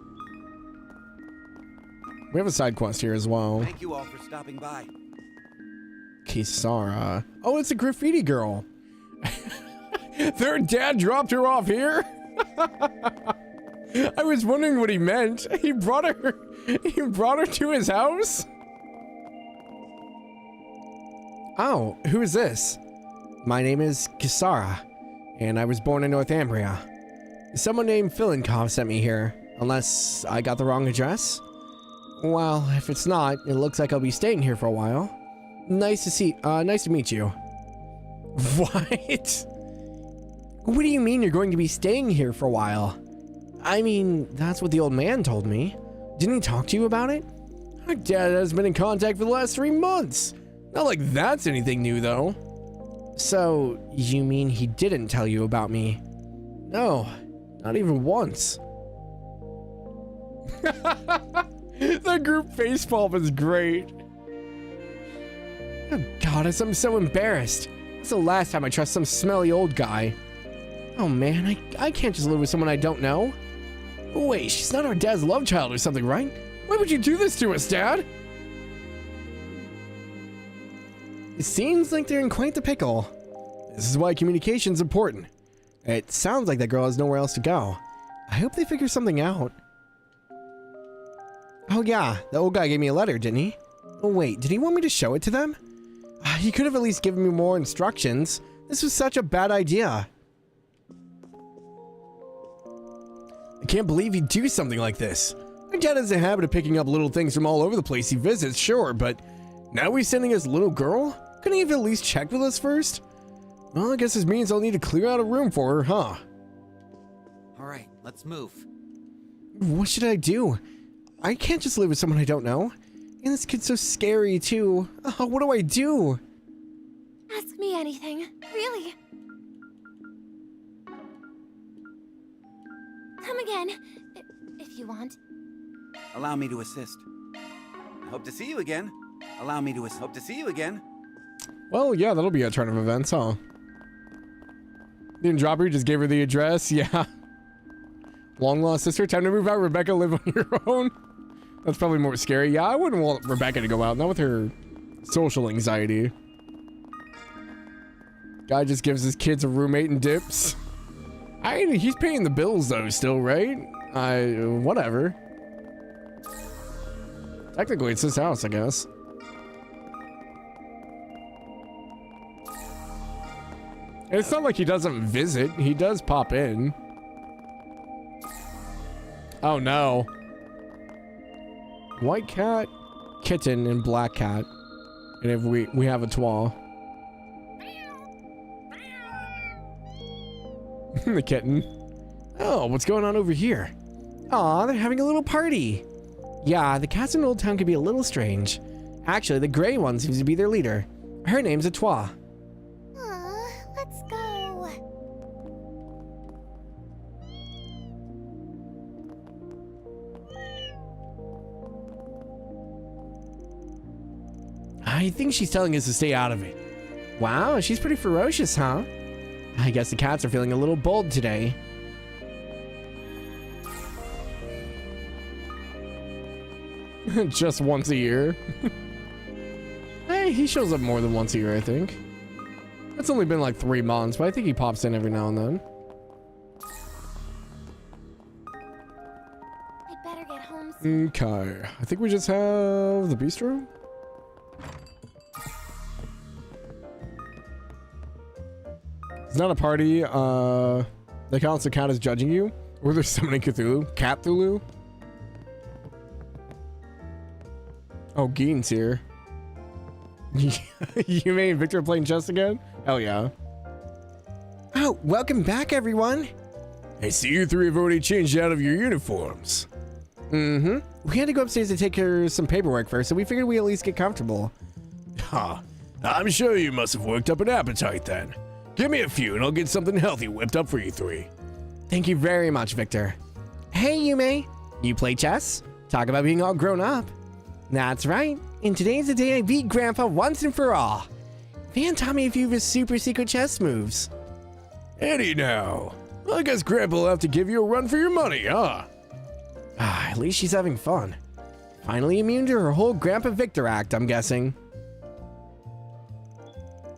We have a side quest here as well. Thank you all for stopping by. Kisara. Oh, it's a graffiti girl. Their dad dropped her off here? I was wondering what he meant. He brought her to his house? Oh, who is this? My name is Kisara, and I was born in Northumbria. Someone named Filenkov sent me here, unless I got the wrong address? Well, if it's not, it looks like I'll be staying here for a while. Nice to meet you. What? What do you mean you're going to be staying here for a while? I mean, that's what the old man told me. Didn't he talk to you about it? Our dad has been in contact for the last 3 months. Not like that's anything new, though. So, you mean he didn't tell you about me? No, not even once. The group facepalm is great. Oh god, I'm so embarrassed. It's the last time I trust some smelly old guy. Oh man, I can't just live with someone I don't know. Wait, she's not our dad's love child or something, right? Why would you do this to us, Dad? It seems like they're in quite the pickle. This is why communication's important. It sounds like that girl has nowhere else to go. I hope they figure something out. Oh yeah, the old guy gave me a letter, didn't he? Oh wait, did he want me to show it to them? He could have at least given me more instructions. This was such a bad idea. I can't believe he'd do something like this. My dad has a habit of picking up little things from all over the place he visits, sure, but now he's sending us a little girl? Couldn't he have at least checked with us first? Well, I guess this means I'll need to clear out a room for her, huh? Alright, let's move. What should I do? I can't just live with someone I don't know. And this kid's so scary, too. Oh, what do I do? Ask me anything. Really. Come again, if you want. Allow me to assist. Hope to see you again. Allow me to hope to see you again. Well, yeah, that'll be a turn of events, huh? Didn't drop her, just gave her the address. Yeah. Long lost sister, time to move out. Rebecca, live on your own. That's probably more scary. Yeah, I wouldn't want Rebecca to go out, not with her social anxiety. Guy just gives his kids a roommate and dips. He's paying the bills though, still, right? Whatever. Technically, it's his house, I guess. And it's not like he doesn't visit. He does pop in. Oh no. White cat, kitten, and black cat. And if we have a twa. The kitten. Oh, what's going on over here? Aw, they're having a little party. Yeah, the cats in Old Town can be a little strange. Actually, the gray one seems to be their leader. Her name's a twa. Let's go. I think she's telling us to stay out of it. Wow, she's pretty ferocious, huh? I guess the cats are feeling a little bold today. Just once a year. Hey, he shows up more than once a year, I think. It's only been like 3 months, but I think he pops in every now and then. I'd better get home soon. Okay, I think we just have the bistro. It's not a party. The council cat is judging you. Or they're summoning Cthulhu. Cat Thulu. Oh, Geen's here. You and Victor are playing chess again? Hell yeah. Oh, welcome back, everyone. I see you three have already changed out of your uniforms. Mm-hmm. We had to go upstairs to take care of some paperwork first, so we figured we'd at least get comfortable. Huh. I'm sure you must have worked up an appetite then. Give me a few and I'll get something healthy whipped up for you three. Thank you very much, Victor. Hey, Yume. You play chess? Talk about being all grown up. That's right. And today's the day I beat Grandpa once and for all. Van taught me a few of his super secret chess moves. Eddie now. I guess Grandpa will have to give you a run for your money, huh? At least she's having fun. Finally immune to her whole Grandpa Victor act, I'm guessing.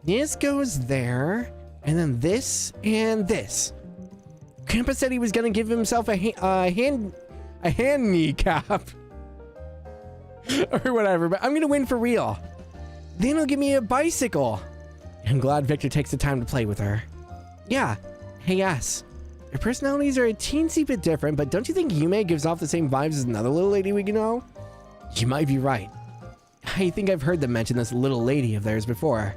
This goes there, and then this and this. Grandpa said he was gonna give himself a hand kneecap. Or whatever, but I'm gonna win for real. Then he'll give me a bicycle. I'm glad Victor takes the time to play with her. Yeah, hey yes. Their personalities are a teensy bit different, but don't you think Yume gives off the same vibes as another little lady we know? You might be right. I think I've heard them mention this little lady of theirs before.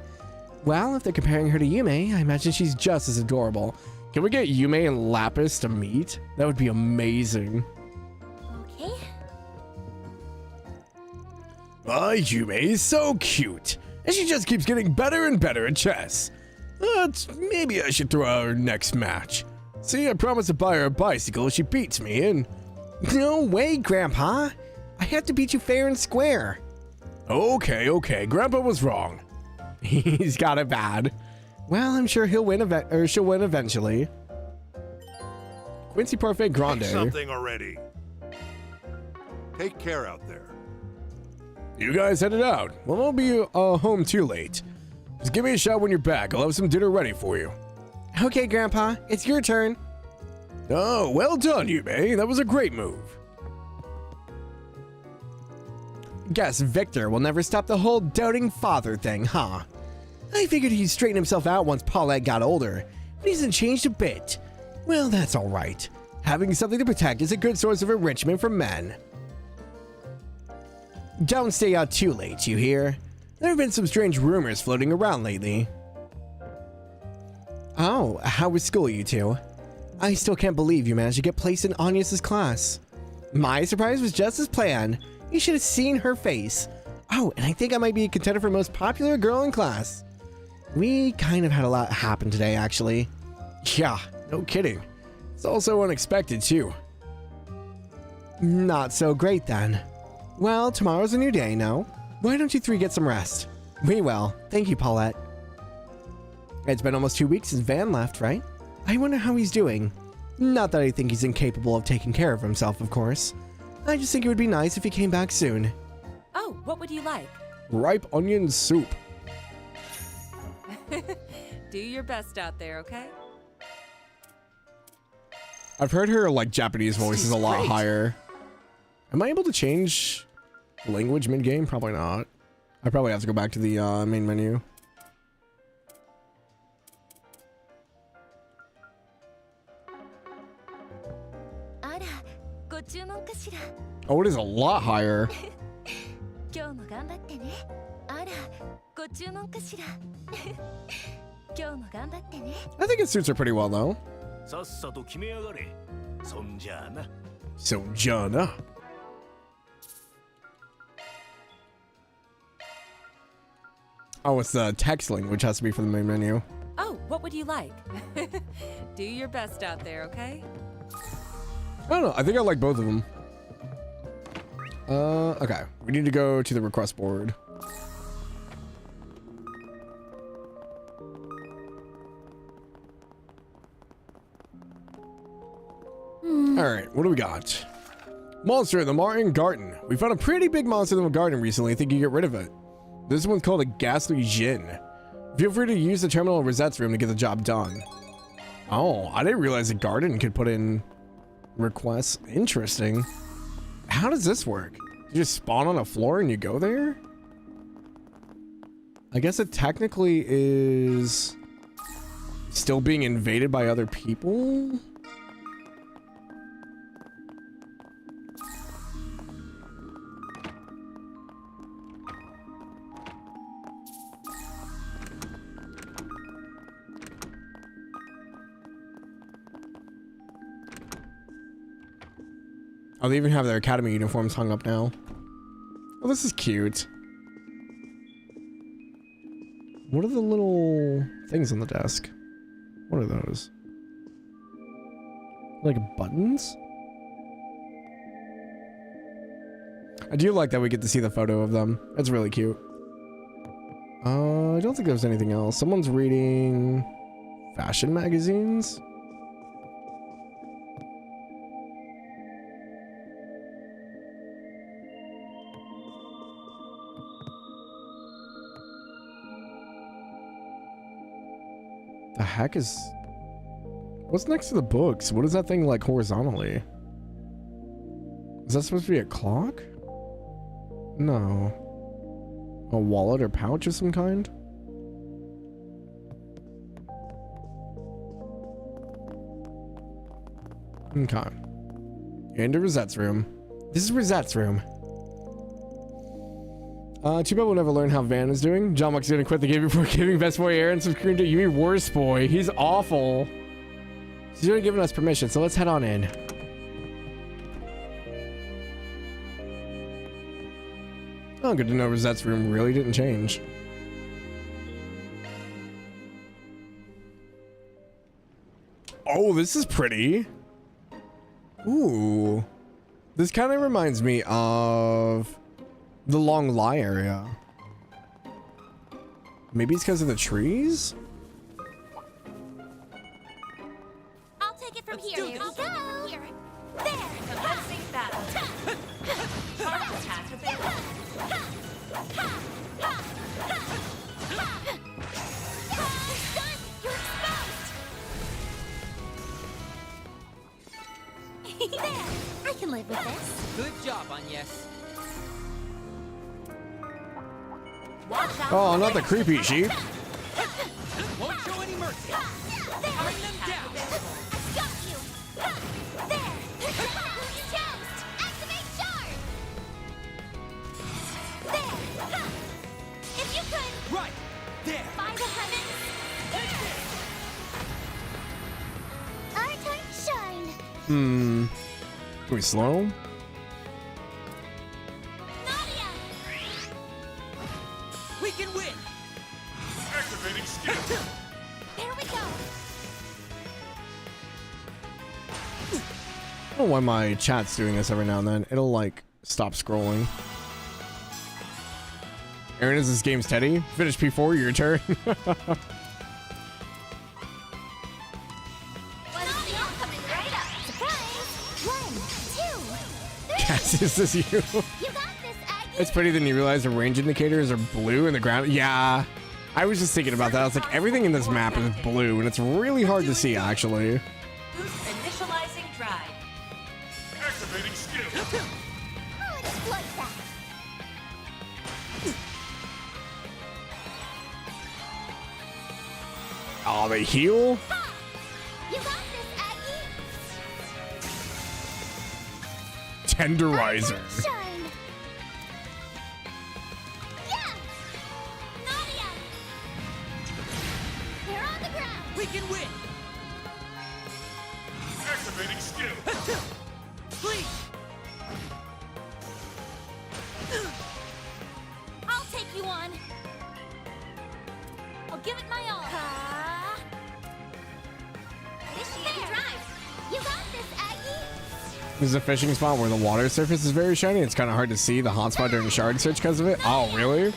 Well, if they're comparing her to Yume, I imagine she's just as adorable. Can we get Yume and Lapis to meet? That would be amazing. Okay. Yume is so cute, and she just keeps getting better and better at chess. Maybe I should throw out her next match. See, I promised to buy her a bicycle if she beats me, and... No way, Grandpa. I have to beat you fair and square. Okay, Grandpa was wrong. He's got it bad. Well, I'm sure he'll win she'll win eventually. Quincy Parfait Grande. Take something already. Take care out there. You guys headed out. Well, I'll be home too late. Just give me a shout when you're back. I'll have some dinner ready for you. Okay, Grandpa. It's your turn. Oh, well done, Yume. That was a great move. Guess Victor will never stop the whole doting father thing, huh? I figured he'd straighten himself out once Paulette got older, but he hasn't changed a bit. Well, that's all right. Having something to protect is a good source of enrichment for men. Don't stay out too late, you hear? There have been some strange rumors floating around lately. Oh, how was school, you two? I still can't believe you managed to get placed in Anya's class. My surprise was just as planned. You should have seen her face. Oh, and I think I might be a contender for most popular girl in class. We kind of had a lot happen today, actually. Yeah, no kidding. It's also unexpected, too. Not so great, then. Well, tomorrow's a new day, no? Why don't you three get some rest? We will. Thank you, Paulette. It's been almost 2 weeks since Van left, right? I wonder how he's doing. Not that I think he's incapable of taking care of himself, of course. I just think it would be nice if he came back soon. Oh, what would you like? Ripe onion soup. Do your best out there, okay? I've heard her, like, Japanese voice is a lot great. higher. Am I able to change language mid-game? Probably not. I probably have to go back to the main menu. Oh, it is a lot higher. I think it suits her pretty well, though. Sonjana. Oh, it's the text language has to be for the main menu. Oh, what would you like? Do your best out there, okay? I don't know. I think I like both of them. Okay. We need to go to the request board. Alright, what do we got? Monster in the Martin Garden. We found a pretty big monster in the garden recently. I think you get rid of it. This one's called a ghastly Jin. Feel free to use the terminal in Rosette's room to get the job done. Oh, I didn't realize the garden could put in requests. Interesting. How does this work? You just spawn on a floor and you go there? I guess it technically is still being invaded by other people? Oh, they even have their academy uniforms hung up now. Oh, this is cute. What are the little things on the desk? What are those? Like buttons? I do like that we get to see the photo of them. That's really cute. I don't think there's anything else. Someone's reading fashion magazines. The heck is... What's next to the books? What is that thing like horizontally? Is that supposed to be a clock? No. A wallet or pouch of some kind? Okay. Into Rosette's room. This is Rosette's room. Too bad we'll never learn how Van is doing. Jalmoc's gonna quit the game before giving Best Boy Aaron some screen time. You mean worst boy? He's awful. She's already given us permission, so let's head on in. Oh, good to know Rosette's room really didn't change. Oh, this is pretty. Ooh. This kind of reminds me of the Long Lie area. Maybe it's because of the trees? I'll take it from here. I'll go. Here. There. Let's sink that. Heart attack available. Done. You're exposed. There. I can live with this. Good job, Agnes. Oh, not the creepy sheep. Won't show any mercy. Bring them down. I've got you. There. Toast. Activate charge. There. If you could. Right. There. By the heavens. Can we slow? Nadia! We can win! Activating skill. There we go. I don't know why my chat's doing this every now and then. It'll like stop scrolling. Aaron, is this game steady? Finish P4, your turn. Cass, is this you? It's pretty then you realize the range indicators are blue in the ground. Yeah. I was just thinking about that. I was like, everything in this map is blue, and it's really hard to see, actually. Boost initializing drive. Activating skill. Oh, they heal? You got this, Aggie. Tenderizer. Shine. Yeah. Nadia. They're on the ground. We can win! Activating skill. Please! I'll take you on. I'll give it my all. Initiating drive. You got this, Aggie. This is a fishing spot where the water surface is very shiny. It's kind of hard to see the hotspot during shard search because of it. Oh, really?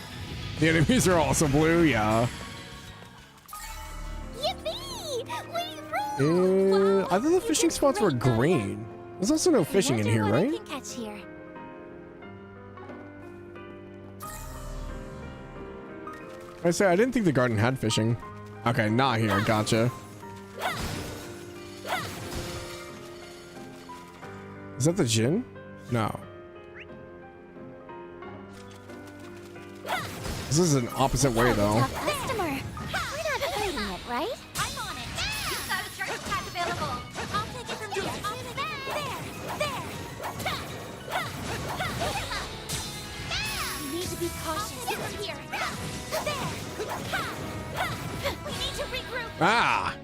The enemies are also blue? Yeah. Yippee! We rule. I thought the fishing spots were green. There's also no fishing in here, right? I can catch here. I say I didn't think the garden had fishing. Okay, not here. Gotcha. Is that the Jin? No. This is an opposite way, though. Customer. We're not fighting it, right? I'm on it. You've got a charge pack available. I'll take it from here. There. You need to be cautious. I'll take it from here. There. We need to regroup. Ah!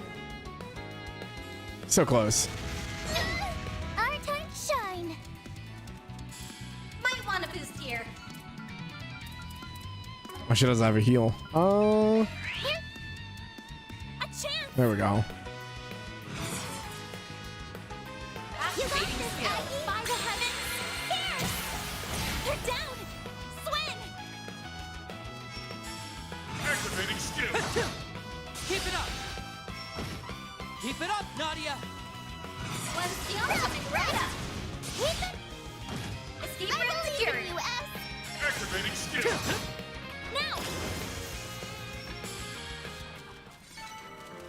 So close. Our time to shine. Might want to boost here. Why she doesn't have a heal? A chance. There we go. You got this, Aggie. By the heavens. Here. They're down. Swin. Activating skill. Keep it up! Keep it up, Nadia! One steal coming right up. Keep it. Escape room secured. Activating skill. Now.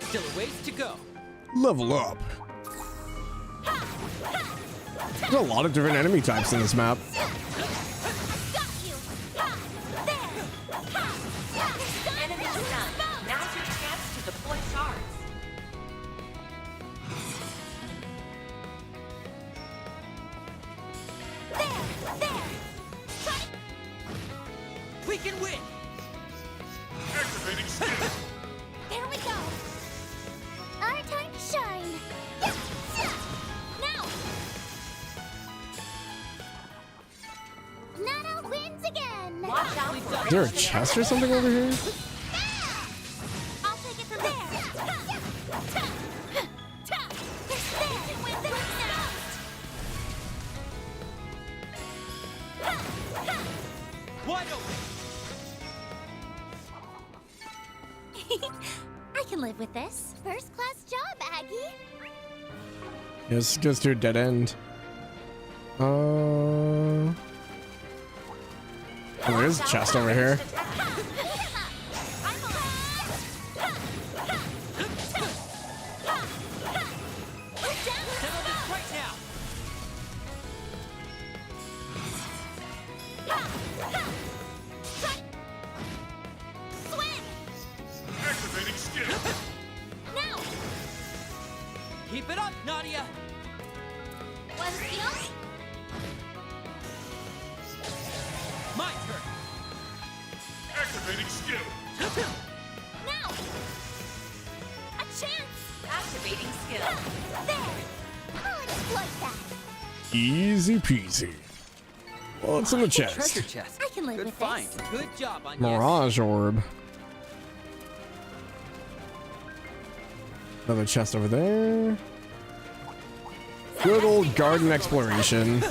Still a ways to go. Level up. There's a lot of different enemy types in this map. Enemy's done. Now's your chance to deploy shards. We can win! Activating skill. There we go. Our time to shine. Now. Nada wins again. Watch out for Is there a chest or something over here? I'll take it from there. Wide open! I can live with this. First class job, Aggie. Yeah, this goes to a dead end. Oh, there's a chest over here. Settle this right now! Activating skill. Now. Keep it up, Nadia! One steal. My turn! Activating skill. Now. A chance. activating skill. There. I'll explode. Easy peasy. Well, it's in the chest. Treasure chest. I can live Good with find. this. Good job on Mirage orb. Another chest over there. Good old garden exploration.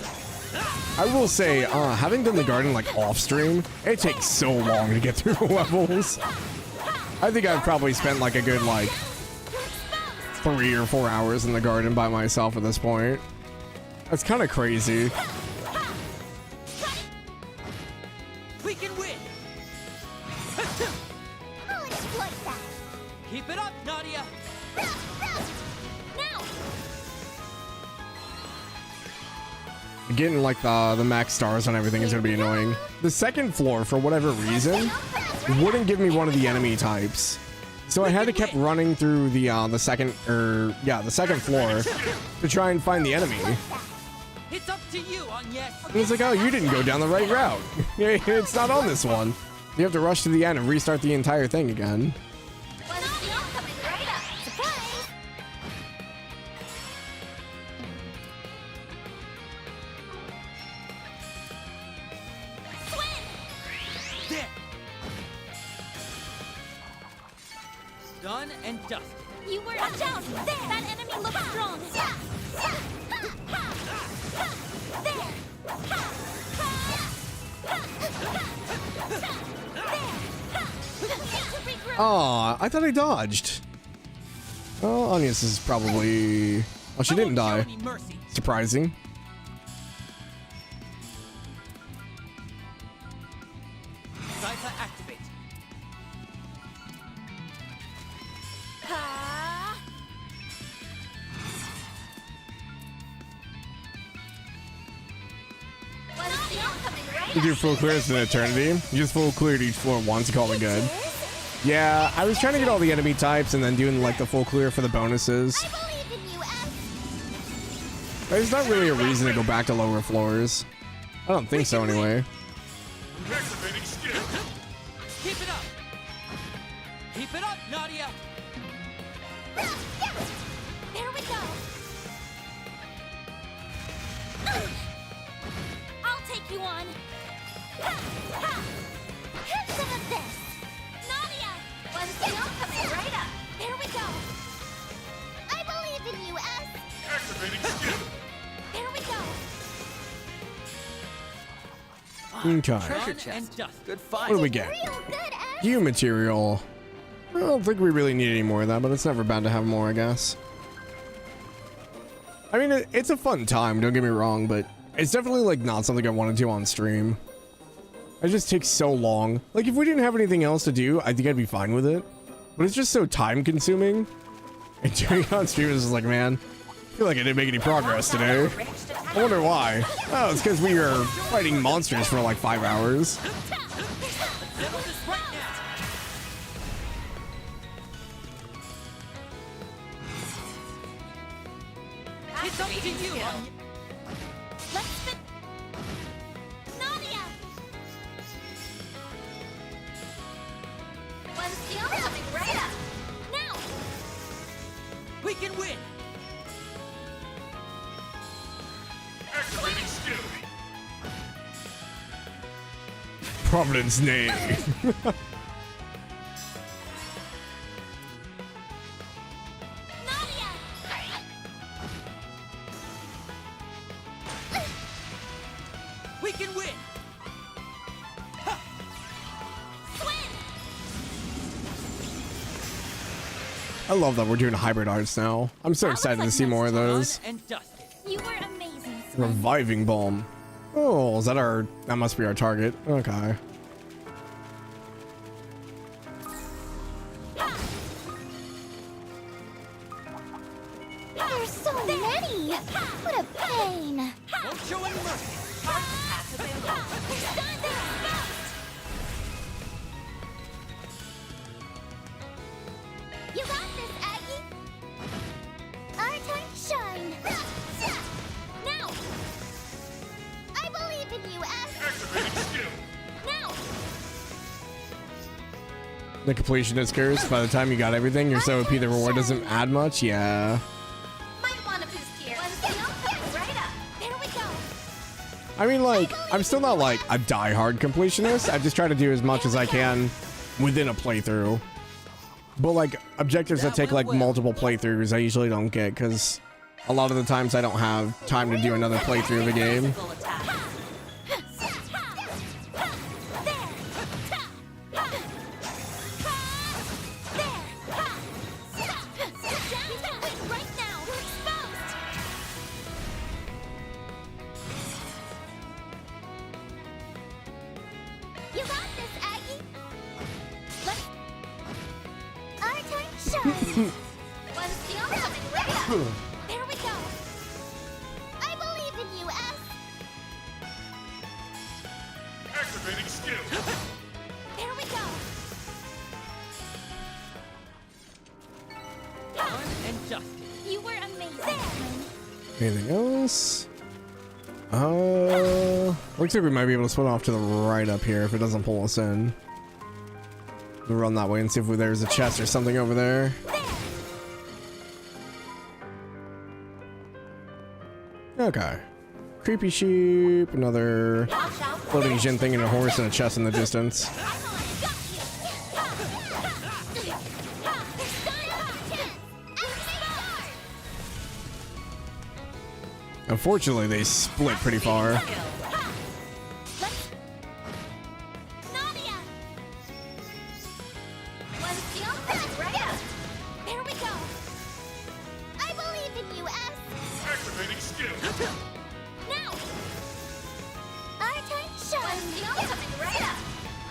I will say, having done the garden like off stream, it takes so long to get through the levels. I think I've probably spent like a good like 3 or 4 hours in the garden by myself at this point. That's kind of crazy. We can win. I'll exploit that. Keep it up, Nadia. Now. Getting like the max stars on everything is gonna be annoying. The second floor, for whatever reason, wouldn't give me one of the enemy types, so I had to keep running through the second floor to try and find the enemy. It's up to you on yes. And it's like, oh, you didn't go down the right route. It's not on this one. You have to rush to the end and restart the entire thing again. Done and dusted. You were watch out! There! That enemy looks strong! Oh, I thought I dodged. Oh, Agnes is probably... Oh, she didn't die. Surprising. Zypher activate. You do full clears in eternity. You just full cleared each floor once, you call it good. Yeah, I was trying to get all the enemy types and then doing like the full clear for the bonuses. There's not really a reason to go back to lower floors. I don't think so anyway. Keep it up. Keep it up, Nadia. There we go. I'll take you on. Have some of this. Nadia! One skill coming right up. There we go. I believe in you, S. Activating skill. There we go. Okay. Treasure chest. Good find. What do we get? Gear material. I don't think we really need any more of that, but it's never bad to have more, I guess. I mean, it's a fun time, don't get me wrong, but it's definitely like not something I want to do on stream. It just takes so long. Like, if we didn't have anything else to do, I think I'd be fine with it. But it's just so time consuming. And doing it on stream is just like, man, I feel like I didn't make any progress today. I wonder why. Oh, it's because we were fighting monsters for like 5 hours. It's up to you. Let's spin. Nadia! One skill coming right up. Now! We can win. Activating skill. Providence nay. We can win. I love that we're doing hybrid arts now. I'm so excited to see more of those. You were amazing. Reviving Balm. Oh, is that our... That must be our target. Okay. There's so many! What a pain! Won't show any mercy. You got this, Aggie! Our time to shine! Now! I believe in you, Ash! Activating skill. Now! The completionist curse. By the time you got everything, you're so OP the reward doesn't add much. Yeah. Might want to boost here. One skill coming right up. There we I mean, like, I'm still not like a die-hard completionist. I just try to do as much as I can within a playthrough. But like objectives that take like multiple playthroughs, I usually don't get because a lot of the times I don't have time to do another playthrough of the game. There we go. I believe in you, S. Activating skill. There we go. Done and dusted. You were amazing. Anything else? Looks like we might be able to split off to the right up here if it doesn't pull us in. We'll run that way and see if there's a chest or something over there. Okay. Creepy sheep, another floating Jin thing and a horse and a chest in the distance. Unfortunately, they split pretty far. Nadia. There we go. I believe in you, S. Activating skill. Now. Our time shines.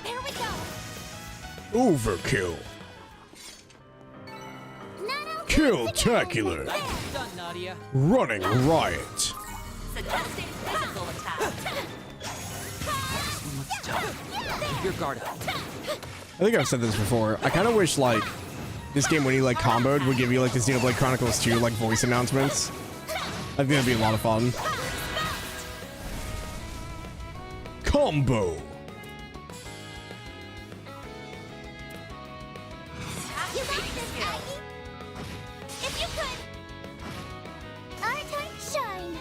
There we go. Overkill. Kill-tacular. Done, Nadia. Running riot. Suggesting physical attack. Let's talk. Keep your guard up. I think I've said this before. I kind of wish, like, this game, when you, like, comboed, would give you, like, the Xenoblade Chronicles 2, like, voice announcements. I think that'd be a lot of fun. Combo. You got this, Aggie. If you could. Our time shine.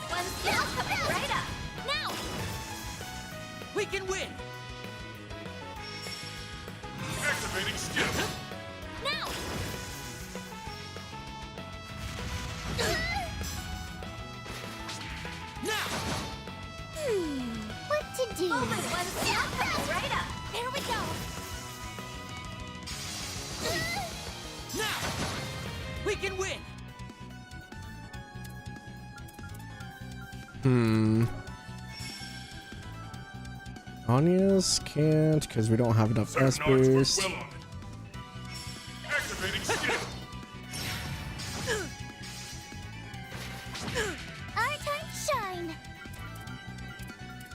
One skill coming right up. Now. We can win. Activating skill. Now. What to do? One skill coming right up. There we go. Now. We can win. Anya's can't because we don't have enough S boost. Activating skill. Our time shine.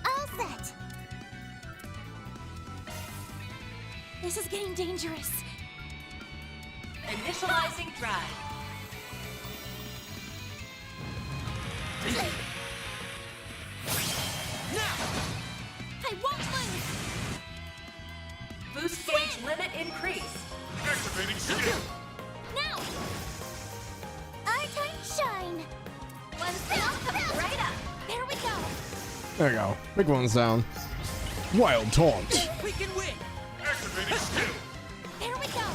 All set. This is getting dangerous. Initializing drive. I won't lose. Boost gauge limit increased. Activating skill. Now. Our time shine. One skill coming right up. There we go. There you go. Big one's down. Wild taunt. We can win. Activating skill. There we go.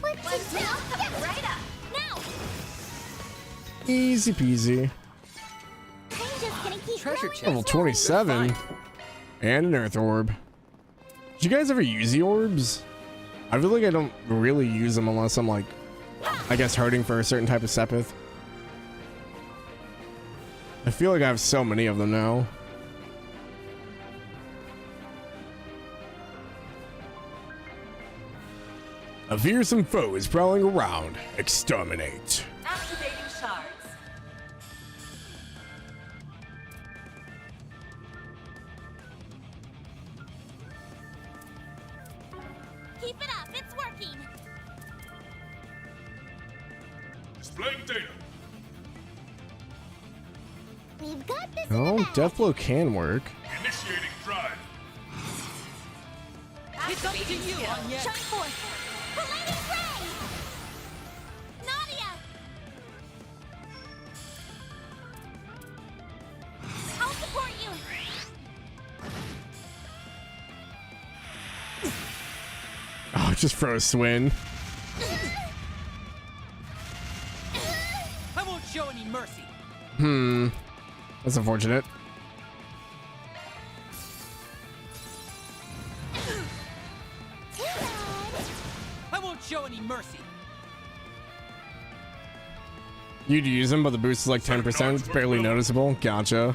What One skill coming right up. Now. Easy peasy. I'm just gonna keep Treasure growing. chest. Level 27. And an earth orb. Did you guys ever use the orbs? I feel like I don't really use them unless I'm like, I guess, hurting for a certain type of Sepith. I feel like I have so many of them now. A fearsome foe is prowling around. Exterminate. Activating shards. Keep it up. It's working. Displaying data. We've got this. Oh, Deathblow can work. Initiating drive. It's up to you, Anya. Shine forth. Palladium ray. Nadia. Just for a Swin. I won't show any mercy. That's unfortunate. I won't show any mercy. You'd use them, but the boost is like 10%. It's barely noticeable. Gotcha.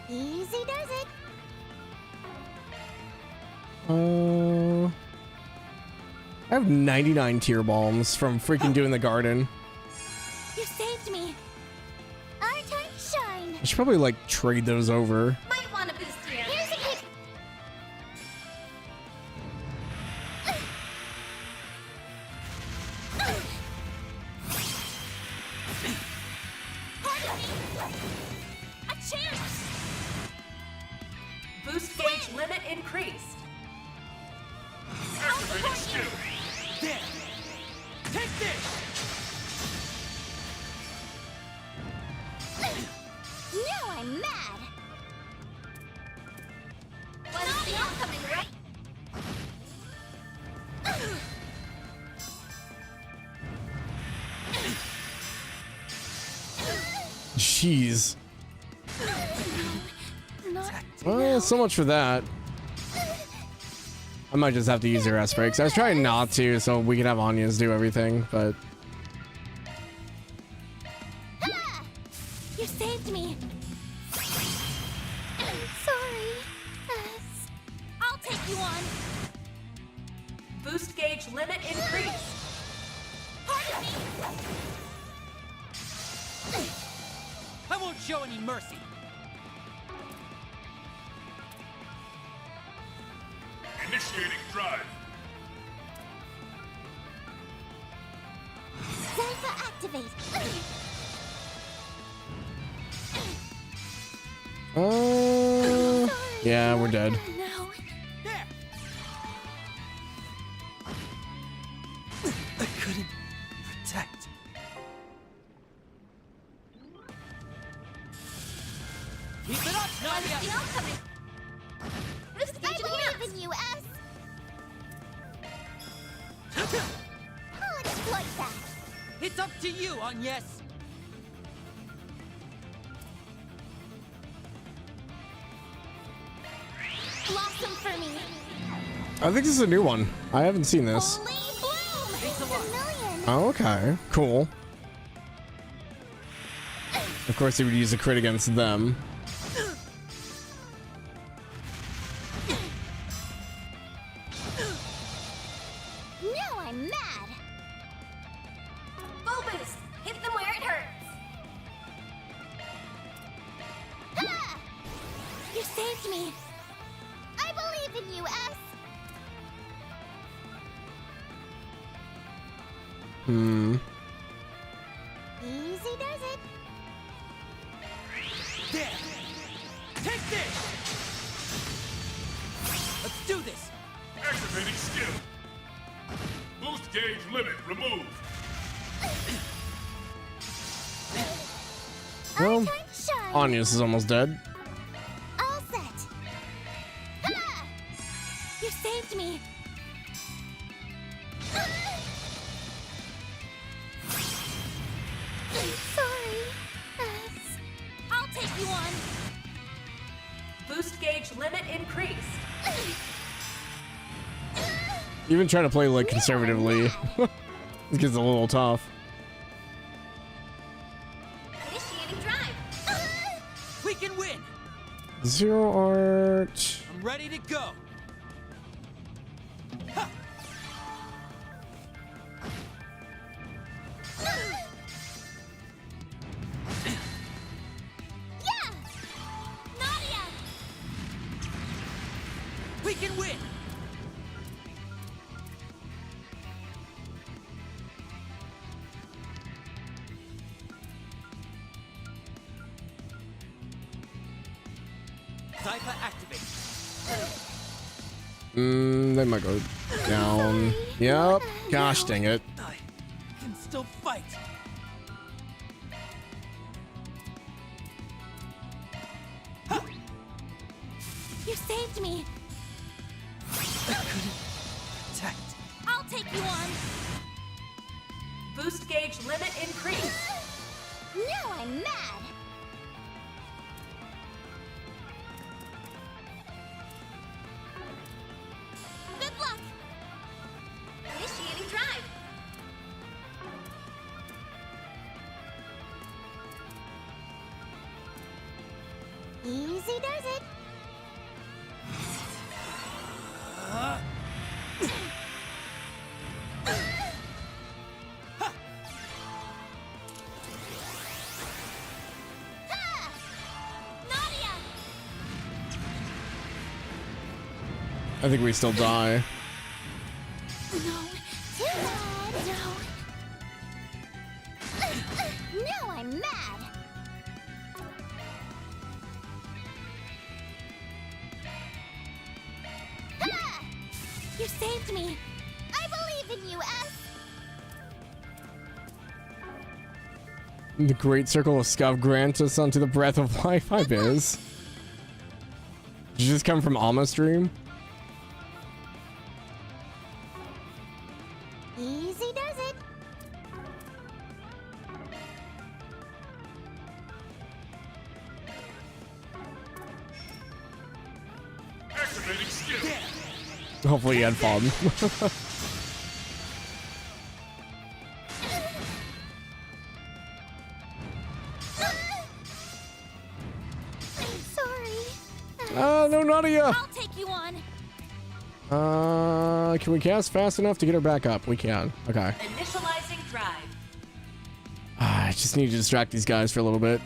Easy does it. I have 99 tear bombs from freaking doing the garden. You saved me. Our time to shine. I should probably like trade those over. Might want to boost here. Here's a kick. A chance. Boost gauge limit increased. Activating skill. There. Take this. Now I'm mad. What's the outcoming, right? Jeez. Not Well, so much for that. I might just have to use your rest breaks. I was trying not to, so we could have Anya's do everything, but You saved me. Sorry. I'll take you on. Boost gauge limit increased. Pardon me. I won't show any mercy. Initiating drive. Zypher activate. yeah, we're dead. No. There. I couldn't protect. Keep it up, Nadia. The outcoming. I believe in you, S. I'll exploit that. It's up to you, Agnes. Blossom for me. I think this is a new one. I haven't seen this. Holy bloom. It's a million. Oh, okay. Cool. Of course, they would use a crit against them. Now I'm mad. Full boost. Hit them where it hurts. Ah! You saved me. I believe in you, S. Easy does it. There. Take this. Let's do this. Activating skill. Boost gauge limit removed. Well, Time to shine. Anya's is almost dead. All set. Ah! You saved me. Sorry. I'll take you on. Boost gauge limit increased. Even trying to play like conservatively. It gets a little tough. Initiating drive. We can win. Zero art. I'm ready to go. Ha! Yeah. Nadia. We can win. Zypher activate. They might go down. Yep. Gosh dang it. I can still fight. You saved me. I couldn't protect. I'll take Easy does it. I think we still die. No, too bad. No. Now I'm mad. Ha! You saved me. I believe in you, S. The great circle of Scuff grant us unto the breath of life. Hi, Biz. Did you just come from Alma's stream? Easy does it. Activating skill. Hopefully, you had fun. I'm sorry. No, Nadia. I'll take you on. Can we cast fast enough to get her back up? We can. Okay. Initializing drive. I just need to distract these guys for a little bit.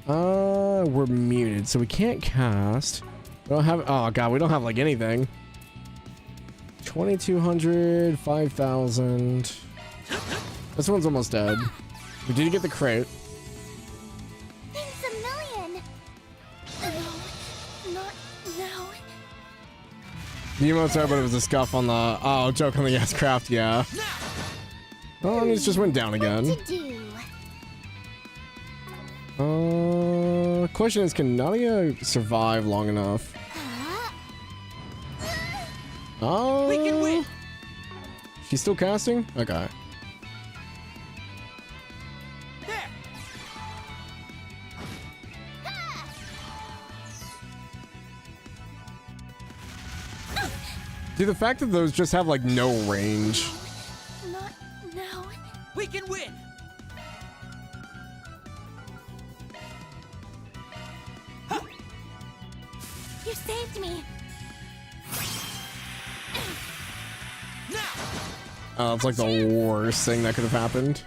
We're muted, so we can't cast. We don't have. Oh god, we don't have like anything. 2,200, 5,000. This one's almost dead. We did get the crit. Thanks a million. No, not now. The emote's there, but it was a scuff on the. Oh, joke on the gas craft. Yeah. Oh, and it just went down again. What to do? Question is, can Nadia survive long enough? Oh, We can win. She's still casting? Okay. There. Dude, the fact that those just have like no range. Not now. We can win. You saved me. Oh, it's like the worst thing that could have happened.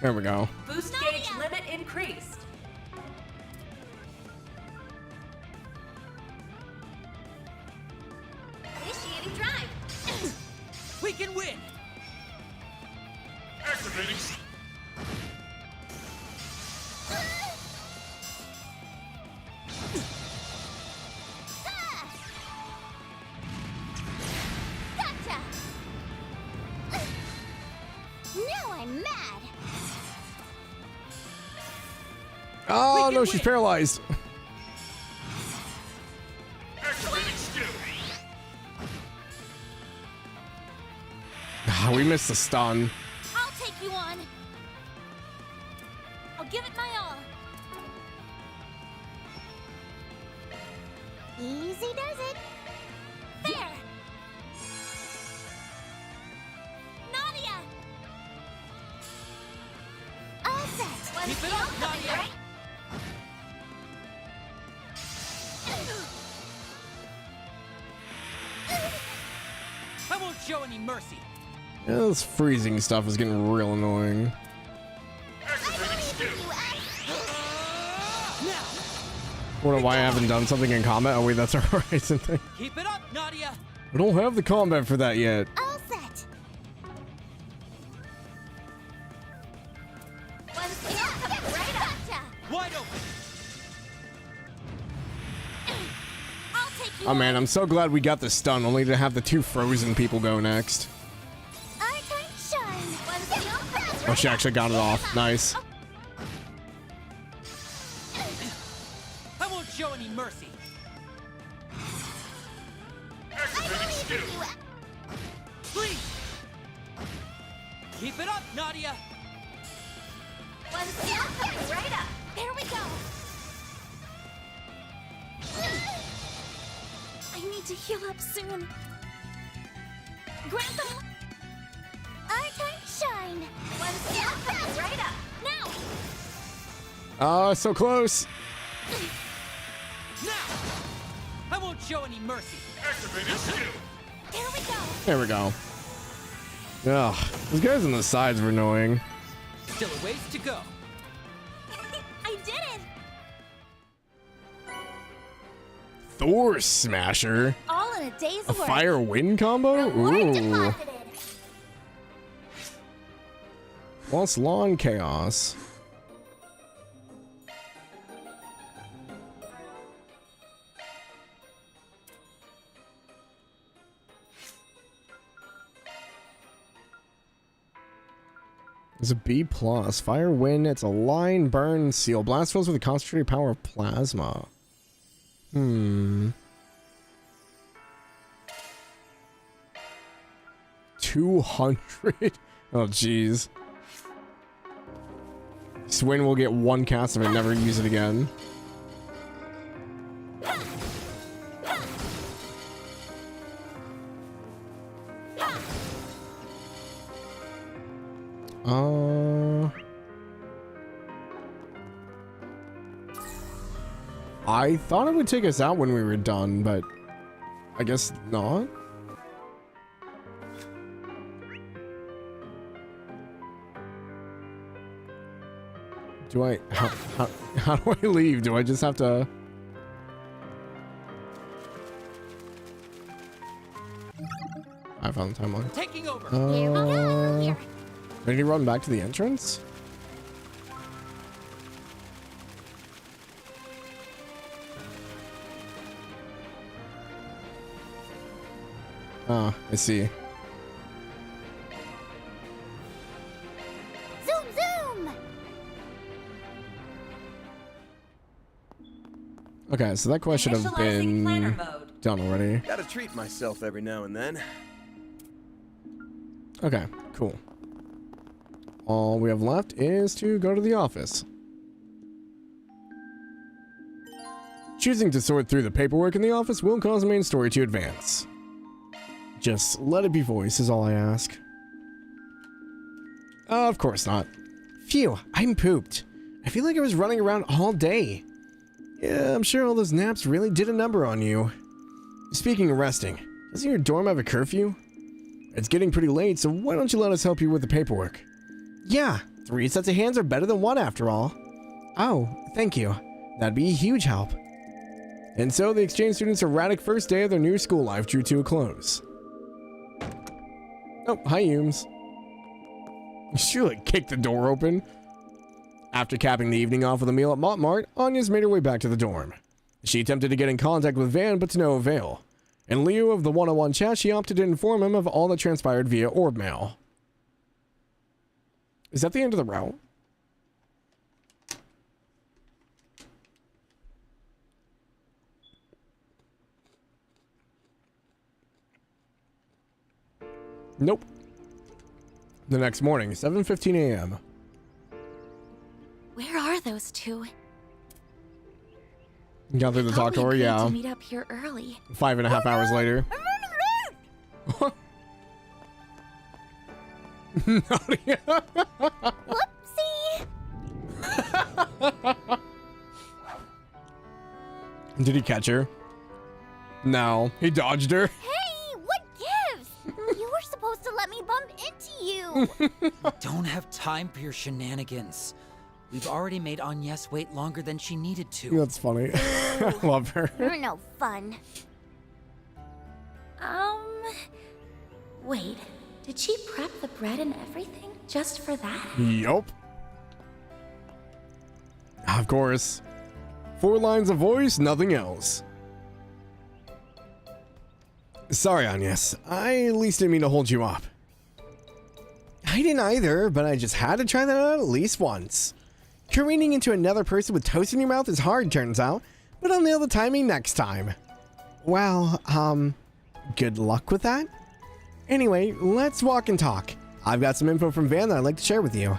There we go. Boost gauge limit increased. Initiating drive. We can win. Activating. Gotcha. Now I'm mad. Oh no, she's paralyzed. Activating skill. Ah, we missed the stun. I'll take you on. I'll give it my all. Easy does it. There. Nadia. All set. Keep it up, Nadia. I won't show any mercy. Yeah, this freezing stuff is getting real annoying. Activating skill. Wonder why I haven't done something in combat. Oh wait, that's our Horizon thing. Keep it up, Nadia. We don't have the combat for that yet. All set. One skill coming right up. Gotcha. Wide open. I'll take you Oh man, on. I'm so glad we got the stun, only to have the two frozen people go next. Our time shine. One skill Oh, she actually got it off. Nice. I won't show any mercy. Activating skill. Please. Keep it up, Nadia. One skill coming right up. There we go. I need to heal up soon. Grant them. Our time shine. One skill coming right up. Now. Oh, so close. Now! I won't show any mercy. Here we go. There we go. Ugh, those guys on the sides were annoying. Still a ways to go. I did it. Thor Smasher. All in a day's A work. fire wind combo? Ooh. Lost Lawn Chaos. It's a B+. Fire Wind. It's a line burn seal. Blast fills with a concentrated power of plasma. 200. Oh, jeez. Swin will get one cast of it and never use it again. I thought it would take us out when we were done, but I guess not. Do I, how do I leave? Do I just have to? I found the timeline. Taking over. Here we go. Here. Did he run back to the entrance? Ah, I see. Zoom, zoom. Okay, so that quest should have been planner mode. done already. Gotta treat myself every now and then. Okay, cool. All we have left is to go to the office. Choosing to sort through the paperwork in the office will cause the main story to advance. Just let it be voiced is all I ask. Of course not. Phew, I'm pooped. I feel like I was running around all day. Yeah, I'm sure all those naps really did a number on you. Speaking of resting, doesn't your dorm have a curfew? It's getting pretty late, so why don't you let us help you with the paperwork? Yeah, 3 sets of hands are better than 1 after all. Oh, thank you. That'd be a huge help. And so the exchange students' erratic first day of their new school life drew to a close. Oh, hi, Humes. She like kicked the door open. After capping the evening off with a meal at Montmartre, Anya's made her way back to the dorm. She attempted to get in contact with Van, but to no avail. In lieu of the one-on-one chat, she opted to inform him of all that transpired via orb mail. Is that the end of the route? Nope. The next morning, 7:15 a.m. Where are those two? Got through the talk to her, yeah. To meet up here early. 5.5 hours later. Nadia. Whoopsie! Did he catch her? No, he dodged her. Hey, what gives? You were supposed to let me bump into you. Don't have time for your shenanigans. We've already made Agnes wait longer than she needed to. That's funny. I love her. You're no fun. Wait. Did she prep the bread and everything just for that? Yup. Of course. 4 lines of voice, nothing else. Sorry, Agnes. I at least didn't mean to hold you up. I didn't either, but I just had to try that out at least once. Careening into another person with toast in your mouth is hard, turns out, but I'll nail the timing next time. Well, good luck with that. Anyway, let's walk and talk. I've got some info from Van that I'd like to share with you.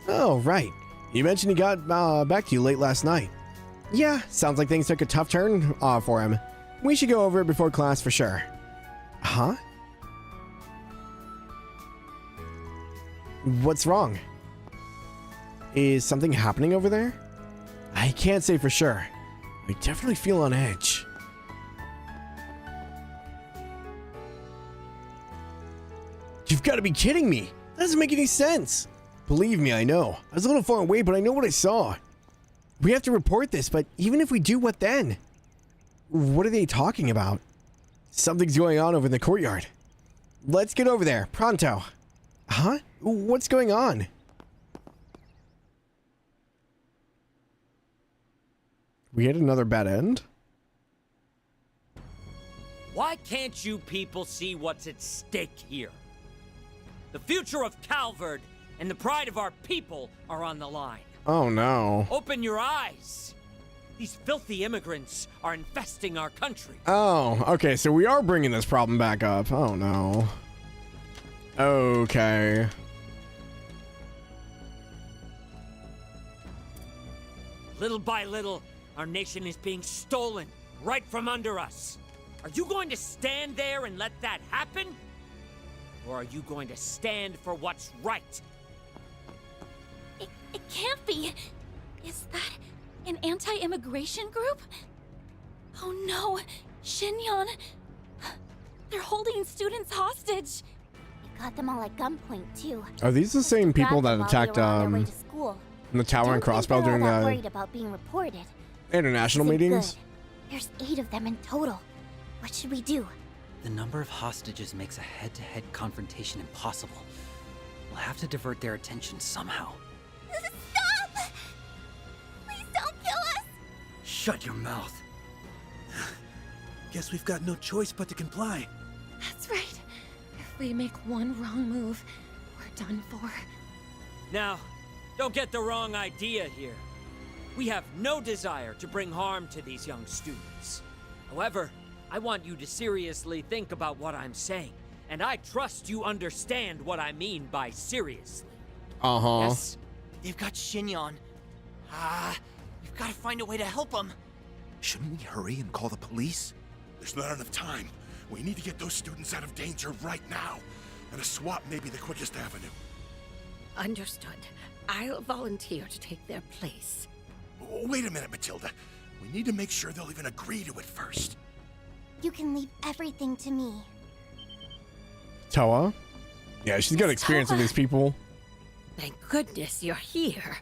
Oh, right. You mentioned he got back to you late last night. Yeah, sounds like things took a tough turn for him. We should go over it before class for sure. Huh? What's wrong? Is something happening over there? I can't say for sure. I definitely feel on edge. You've got to be kidding me. That doesn't make any sense. Believe me, I know. I was a little far away, but I know what I saw. We have to report this, but even if we do, what then? What are they talking about? Something's going on over in the courtyard. Let's get over there, pronto. Huh? What's going on? We had another bad end? Why can't you people see what's at stake here? The future of Calvard and the pride of our people are on the line. Oh no. Open your eyes. These filthy immigrants are infesting our country. Oh, okay, so we are bringing this problem back up. Oh no. Okay. Little by little, our nation is being stolen right from under us. Are you going to stand there and let that happen? Or are you going to stand for what's right? It can't be. Is that an anti-immigration group? Oh no, Shinyon. They're holding students hostage. They got them all at gunpoint too. Are these the same people that attacked in the Tower and Crossbow during the worried about being reported. international meetings? Good. There's 8 of them in total. What should we do? The number of hostages makes a head-to-head confrontation impossible. We'll have to divert their attention somehow. Stop! Please don't kill us! Shut your mouth. Guess we've got no choice but to comply. That's right. If we make one wrong move, we're done for. Now, don't get the wrong idea here. We have no desire to bring harm to these young students. However, I want you to seriously think about what I'm saying, and I trust you understand what I mean by seriously. Uh-huh. Yes, they've got Shinyon. You've got to find a way to help them. Shouldn't we hurry and call the police? There's not enough time. We need to get those students out of danger right now. And a swap may be the quickest avenue. Understood. I'll volunteer to take their place. Wait a minute, Matilda. We need to make sure they'll even agree to it first. You can leave everything to me. Toa? Yeah, she's got experience with these people. Thank goodness you're here.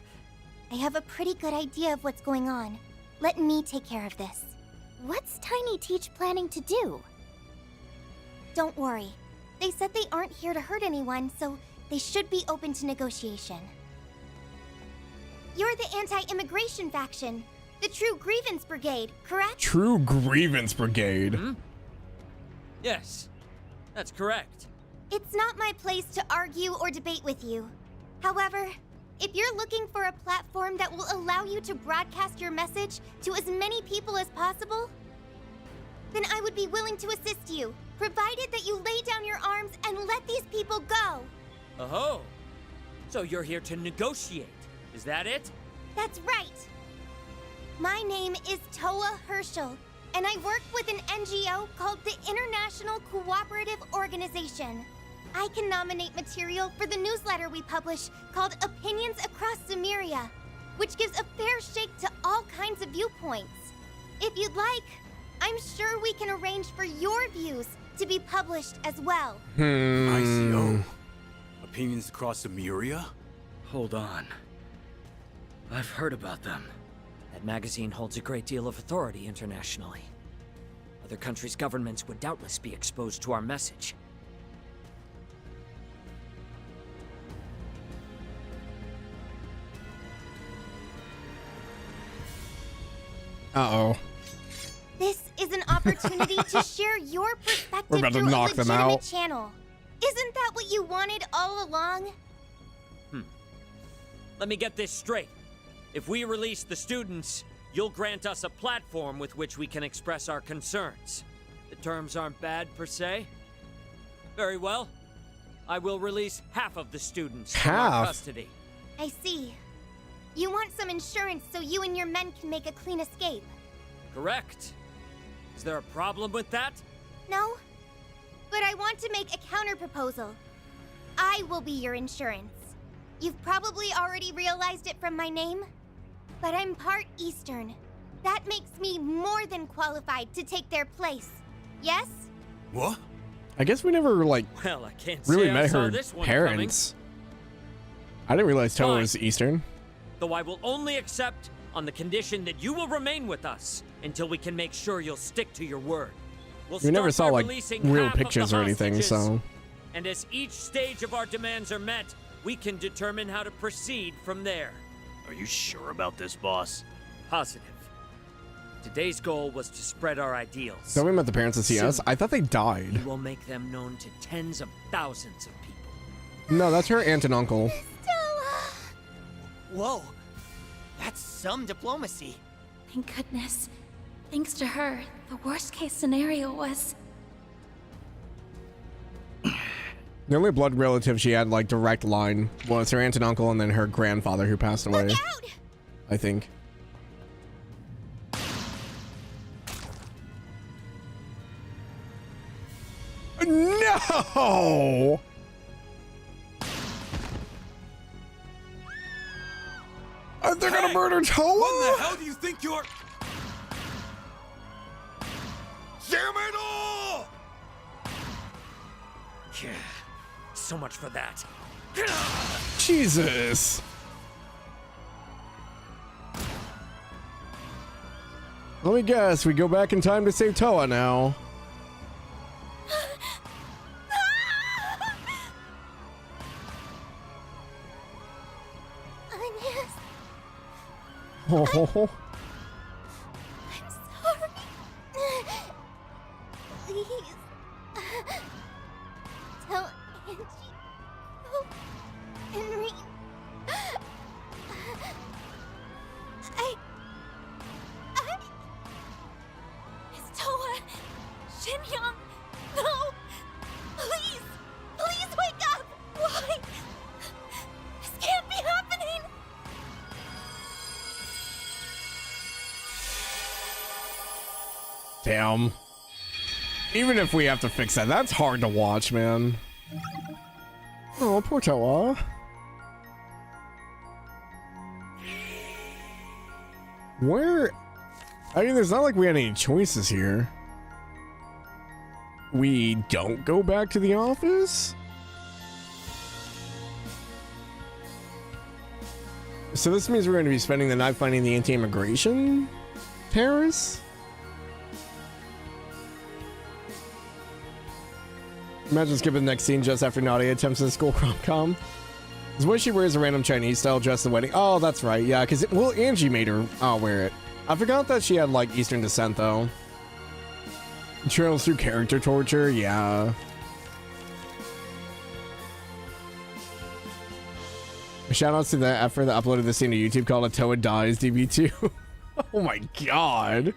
I have a pretty good idea of what's going on. Let me take care of this. What's Tiny Teach planning to do? Don't worry. They said they aren't here to hurt anyone, so they should be open to negotiation. You're the anti-immigration faction. The True Grievance Brigade, correct? True Grievance Brigade. Hmm? Yes, that's correct. It's not my place to argue or debate with you. However, if you're looking for a platform that will allow you to broadcast your message to as many people as possible, then I would be willing to assist you, provided that you lay down your arms and let these people go. Oh, so you're here to negotiate, is that it? That's right. My name is Toa Herschel, and I work with an NGO called the International Cooperative Organization. I can nominate material for the newsletter we publish called Opinions Across Cimmeria, which gives a fair shake to all kinds of viewpoints. If you'd like, I'm sure we can arrange for your views to be published as well. ICO? Opinions Across Cimmeria? Hold on. I've heard about them. That magazine holds a great deal of authority internationally. Other countries' governments would doubtless be exposed to our message. Uh-oh. This is an opportunity to share your perspective We're about to through knock a them legitimate out. channel. Isn't that what you wanted all along? Let me get this straight. If we release the students, you'll grant us a platform with which we can express our concerns. The terms aren't bad, per se. Very well. I will release half of the students from our Half? custody. I see. You want some insurance so you and your men can make a clean escape. Correct. Is there a problem with that? No? But I want to make a counter-proposal. I will be your insurance. You've probably already realized it from my name. but I'm part Eastern. That makes me more than qualified to take their place. Yes? What? I guess we never, like, Well, I can't really say I met saw her this one parents. I didn't realize Toa Fine. was Eastern. Though I will only accept on the condition that you will remain with us until we can make sure you'll stick to your word. We'll We never start saw, by like, releasing real half of the pictures or anything, hostages, so... And as each stage of our demands are met, we can determine how to proceed from there. Are you sure about this, boss? Positive. Today's goal was to spread our ideals. So we met the parents of CS? Soon, I thought they died. we will make them known to tens of thousands of people. No, that's her aunt and uncle. Whoa. That's some diplomacy. Thank goodness. Thanks to her, the worst case scenario was... The only blood relative she had, like, direct line was her aunt and uncle and then her grandfather who passed away. I think. No! They're gonna murder Toa? What the hell do you think you're... Damn it all! Yeah, so much for that. Jesus. Let me guess, we go back in time to save Toa now. Oh. I'm sorry. Please. Tell Angie, Henry. It's Toa! Shinyoung! No! Please! Please wake up! Why? This can't be happening! Damn. Even if we have to fix that, that's hard to watch, man. Oh, poor Toa. Where? I mean, there's not like we had any choices here. We don't go back to the office? So this means we're going to be spending the night finding the anti-immigration terrorists? Imagine skipping the next scene just after Nadia attempts a school rom-com. Is when she wears a random Chinese-style dress at the wedding. Oh, that's right. Yeah, because well, Angie made her wear it. I forgot that she had like Eastern descent though. Trails through character torture. Yeah. Shoutouts to the effort that uploaded this scene to YouTube called "A Toa Dies DB2." Oh my god,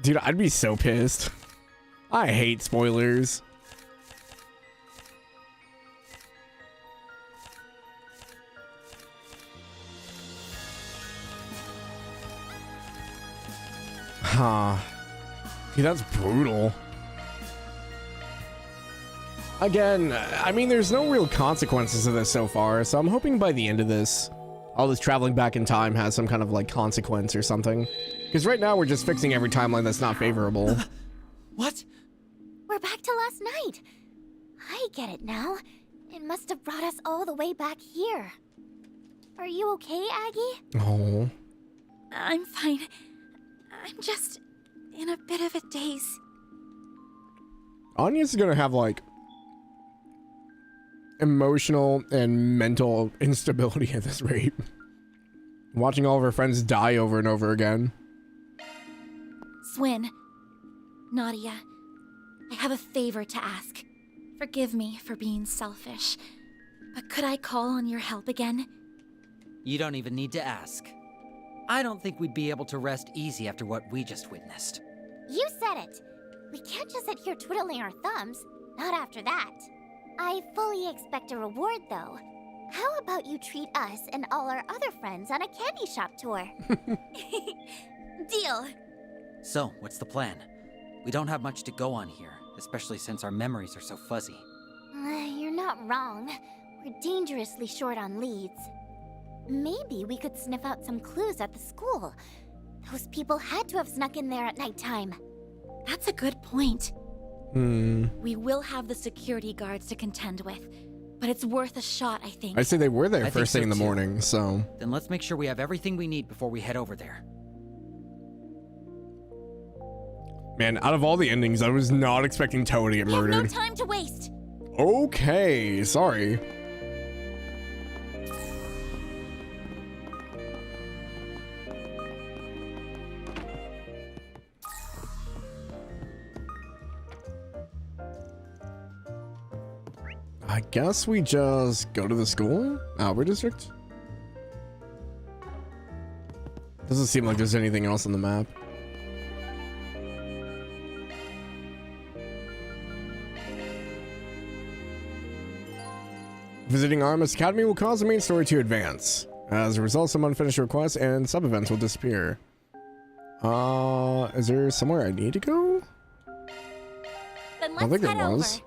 dude, I'd be so pissed. I hate spoilers. Huh. Dude, that's brutal. Again, I mean, there's no real consequences to this so far, so I'm hoping by the end of this, all this traveling back in time has some kind of, like, consequence or something. Because right now, we're just fixing every timeline that's not favorable. What? We're back to last night. I get it now. It must have brought us all the way back here. Are you okay, Aggie? Oh. I'm fine. I'm just in a bit of a daze. Anya's gonna have, like, emotional and mental instability at this rate. Watching all of her friends die over and over again. Swin. Nadia. I have a favor to ask. Forgive me for being selfish, but could I call on your help again? You don't even need to ask. I don't think we'd be able to rest easy after what we just witnessed. You said it. We can't just sit here twiddling our thumbs. Not after that. I fully expect a reward, though. How about you treat us and all our other friends on a candy shop tour? Deal. So, what's the plan? We don't have much to go on here, especially since our memories are so fuzzy. You're not wrong. We're dangerously short on leads. Maybe we could sniff out some clues at the school. Those people had to have snuck in there at nighttime. That's a good point. We will have the security guards to contend with, but it's worth a shot, I think. I say they were there I first think thing in the so, too. morning, so... Then let's make sure we have everything we need before we head over there. Man, out of all the endings, I was not expecting Toa to get We have no murdered. time to waste. Okay, sorry. I guess we just go to the school? Albert District? Doesn't seem like there's anything else on the map. Visiting Aramis Academy will cause the main story to advance. As a result, some unfinished requests and sub-events will disappear. Is there somewhere I need to go? Then I don't think let's head there over. was.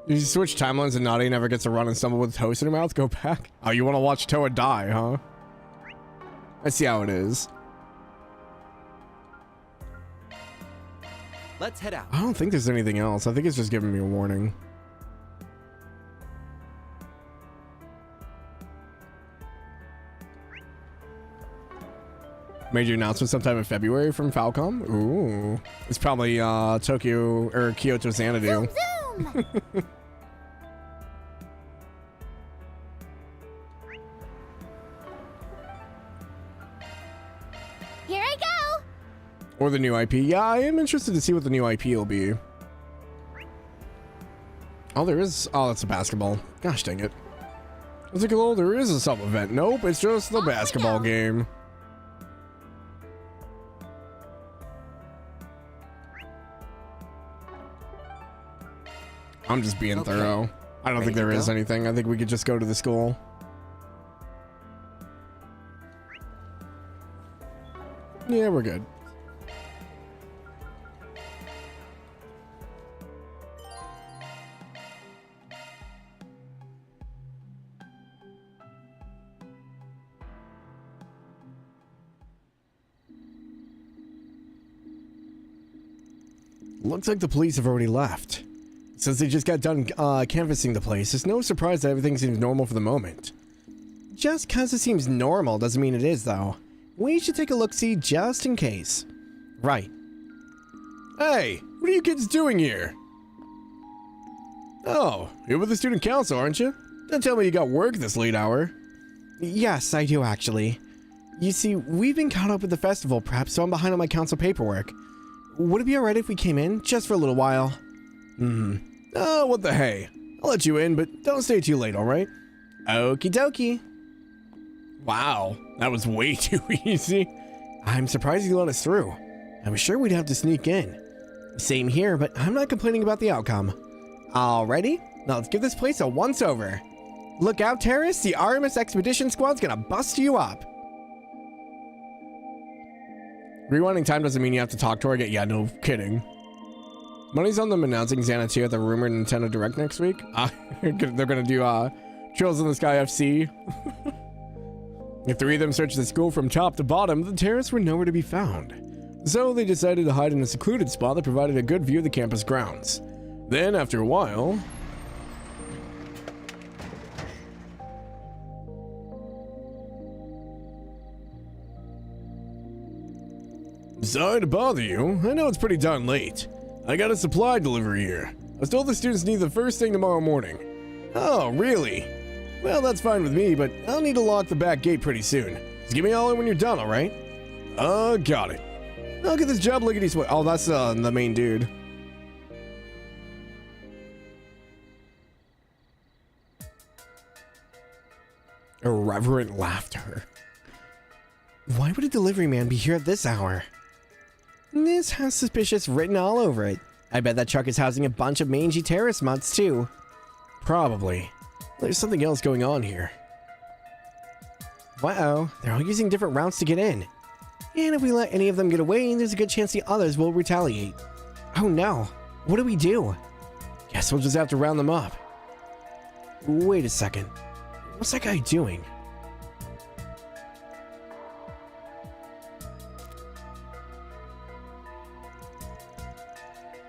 You switch timelines and Nadia never gets to run and stumble with toast in her mouth? Go back? Oh, you want to watch Toa die, huh? I see how it is. Let's head out. I don't think there's anything else. I think it's just giving me a warning. Major announcement sometime in February from Falcom. Ooh. It's probably Tokyo or Kyoto Xanadu. Zoom! Here I go! Or the new IP. Yeah, I am interested to see what the new IP will be. Oh, there is... Oh, that's a basketball. Gosh dang it. I was like, oh, there is a sub-event. Nope, it's just the basketball game. I'm just being thorough. I don't think there is anything. I think we could just go to the school. Yeah, we're good. Looks like the police have already left. Since they just got done canvassing the place, it's no surprise that everything seems normal for the moment. Just cause it seems normal doesn't mean it is, though. We should take a look-see just in case. Right. Hey, what are you kids doing here? Oh, you're with the student council, aren't you? Don't tell me you got work this late hour. Yes, I do actually. You see, we've been caught up with the festival prep, so I'm behind on my council paperwork. Would it be alright if we came in, just for a little while? Oh, what the hey. I'll let you in, but don't stay too late, alright? Okie dokie. Wow, that was way too easy. I'm surprised you let us through. I was sure we'd have to sneak in. Same here, but I'm not complaining about the outcome. Alrighty, now let's give this place a once-over. Look out, terrorists, the Aramis Expedition Squad's gonna bust you up. Rewinding time doesn't mean you have to talk to her again. Yeah, no kidding. Money's on them announcing Xanadu at the rumored Nintendo Direct next week. They're gonna do Trails in the Sky FC. If three of them searched the school from top to bottom, the terrorists were nowhere to be found. So they decided to hide in a secluded spot that provided a good view of the campus grounds. Then, after a while... Sorry to bother you. I know it's pretty darn late. I got a supply delivery here. I was told the students need the first thing tomorrow morning. Oh, really? Well, that's fine with me, but I'll need to lock the back gate pretty soon. Just give me all in when you're done, alright? Got it. I'll get this job lickety-split. Oh, that's the main dude. Irreverent laughter. Why would a delivery man be here at this hour? This has suspicious written all over it. I bet that truck is housing a bunch of mangy terrorist mutts too. Probably. There's something else going on here. Wow, they're all using different routes to get in. And if we let any of them get away, there's a good chance the others will retaliate. Oh no, what do we do? Guess we'll just have to round them up. Wait a second. What's that guy doing?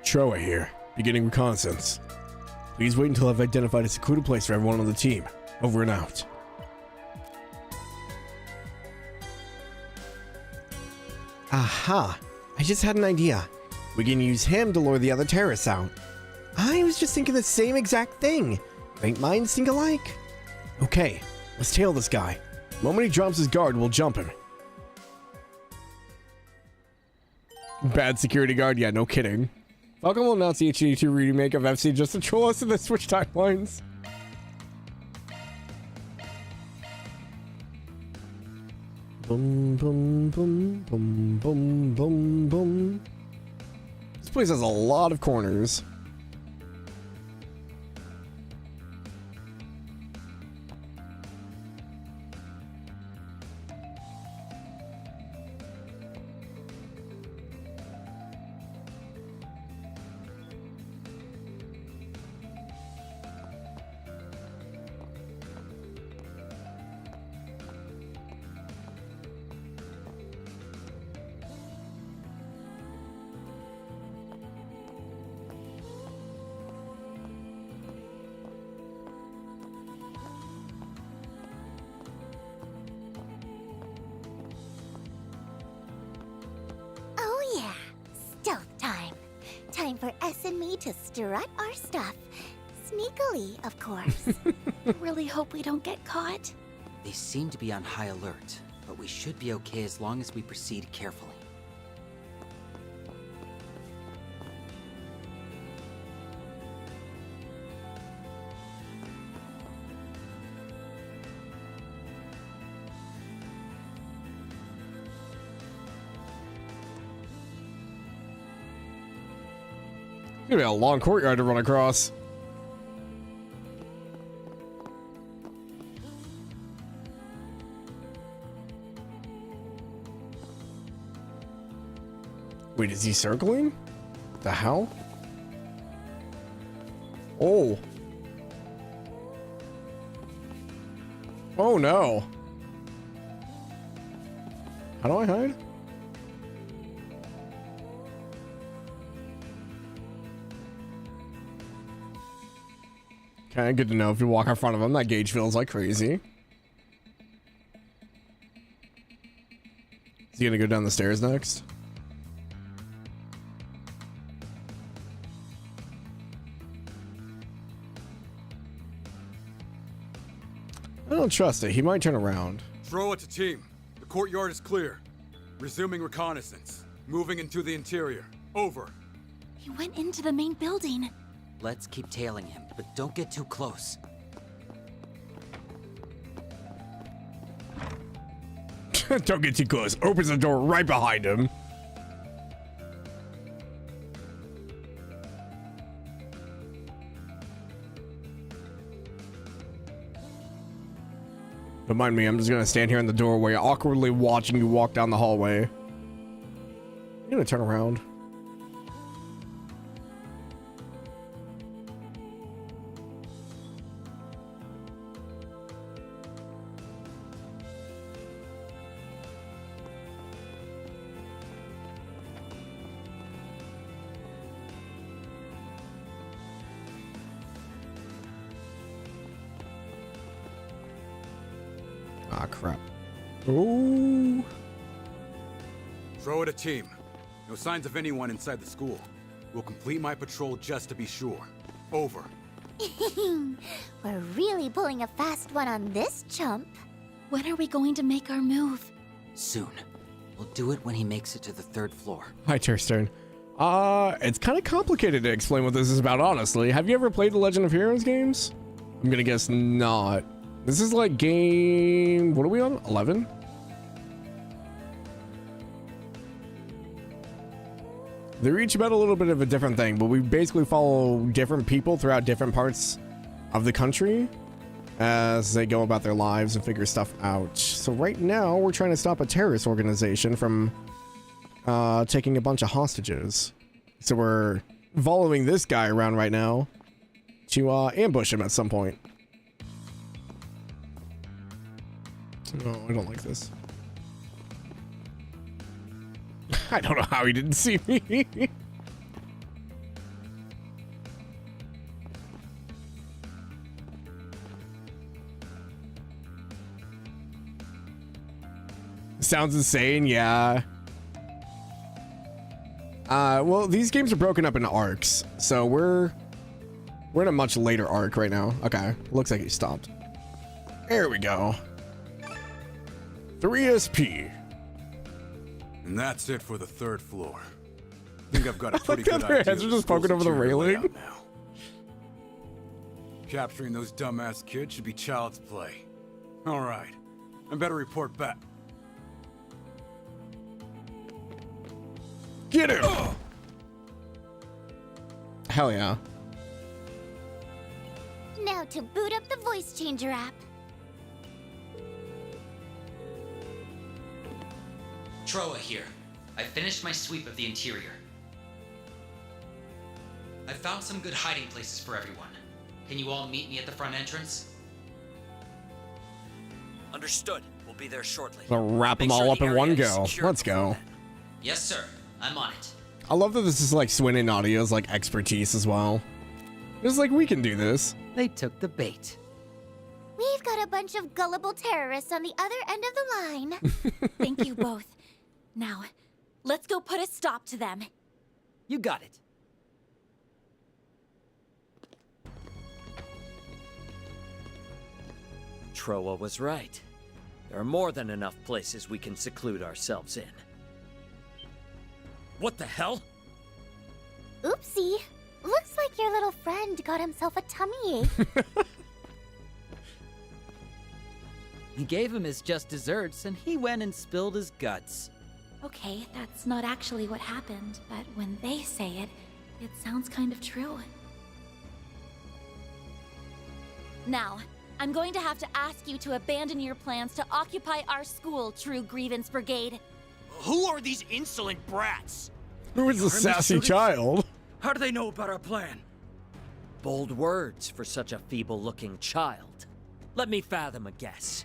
Troa here, beginning reconnaissance. Please wait until I've identified a secluded place for everyone on the team. Over and out. Aha! I just had an idea. We can use him to lure the other terrorists out. I was just thinking the same exact thing. Great minds think alike. Okay, let's tail this guy. The moment he drops his guard, we'll jump him. Bad security guard? Yeah, no kidding. Falcon will announce the HD2 remake of FC just to troll us in the Switch timelines. Boom, boom, boom, boom, boom, boom, boom. This place has a lot of corners. Time for S and me to strut our stuff. Sneakily, of course. Really hope we don't get caught. They seem to be on high alert, but we should be okay as long as we proceed carefully. It's gonna be a long courtyard to run across. Wait, is he circling? The hell? Oh. Oh no. How do I hide? Okay, good to know if you walk in front of him, that gauge feels like crazy. Is he gonna go down the stairs next? I don't trust it. He might turn around. Throw it to team. The courtyard is clear. Resuming reconnaissance. Moving into the interior. Over. He went into the main building. Let's keep tailing him, but don't get too close. Don't get too close. Opens the door right behind him. Don't mind me, I'm just gonna stand here in the doorway, awkwardly watching you walk down the hallway. You're gonna turn around. Ah, crap. Ooh. Throw it a team. No signs of anyone inside the school. We'll complete my patrol just to be sure. Over. We're really pulling a fast one on this chump. When are we going to make our move? Soon. We'll do it when he makes it to the 3rd floor. Hi, Turstern. It's kind of complicated to explain what this is about, honestly. Have you ever played the Legend of Heroes games? I'm gonna guess not. This is like game... What are we on? 11? They're each about a little bit of a different thing, but we basically follow different people throughout different parts of the country as they go about their lives and figure stuff out. So right now, we're trying to stop a terrorist organization from taking a bunch of hostages. So we're following this guy around right now to ambush him at some point. No, I don't like this. I don't know how he didn't see me. Sounds insane, yeah. Well, these games are broken up into arcs, so we're in a much later arc right now. Okay, looks like he stopped. There we go. 3 SP. And that's it for the 3rd floor. I think I've got a pretty Look at good their idea. heads are of just the poking school's over the interior railing. layout now. Capturing those dumbass kids should be child's play. All right, I better report back. Get him! Hell yeah. Now to boot up the voice changer app. Troa here. I finished my sweep of the interior. I found some good hiding places for everyone. Can you all meet me at the front entrance? Understood. We'll be there shortly. I'll wrap them Make all sure up the in area one is go. secured Let's before go. then. Yes, sir. I'm on it. I love that this is like Swin and Nadia's like expertise as well. It's like, we can do this. They took the bait. We've got a bunch of gullible terrorists on the other end of the line. Thank you both. Now, let's go put a stop to them. You got it. Troa was right. There are more than enough places we can seclude ourselves in. What the hell? Oopsie. Looks like your little friend got himself a tummy ache. He gave him his just desserts, and he went and spilled his guts. Okay, that's not actually what happened, but when they say it, it sounds kind of true. Now, I'm going to have to ask you to abandon your plans to occupy our school, True Grievance Brigade. Who are these insolent brats? Who is the sassy child? How do they know about our plan? Bold words for such a feeble-looking child. Let me fathom a guess.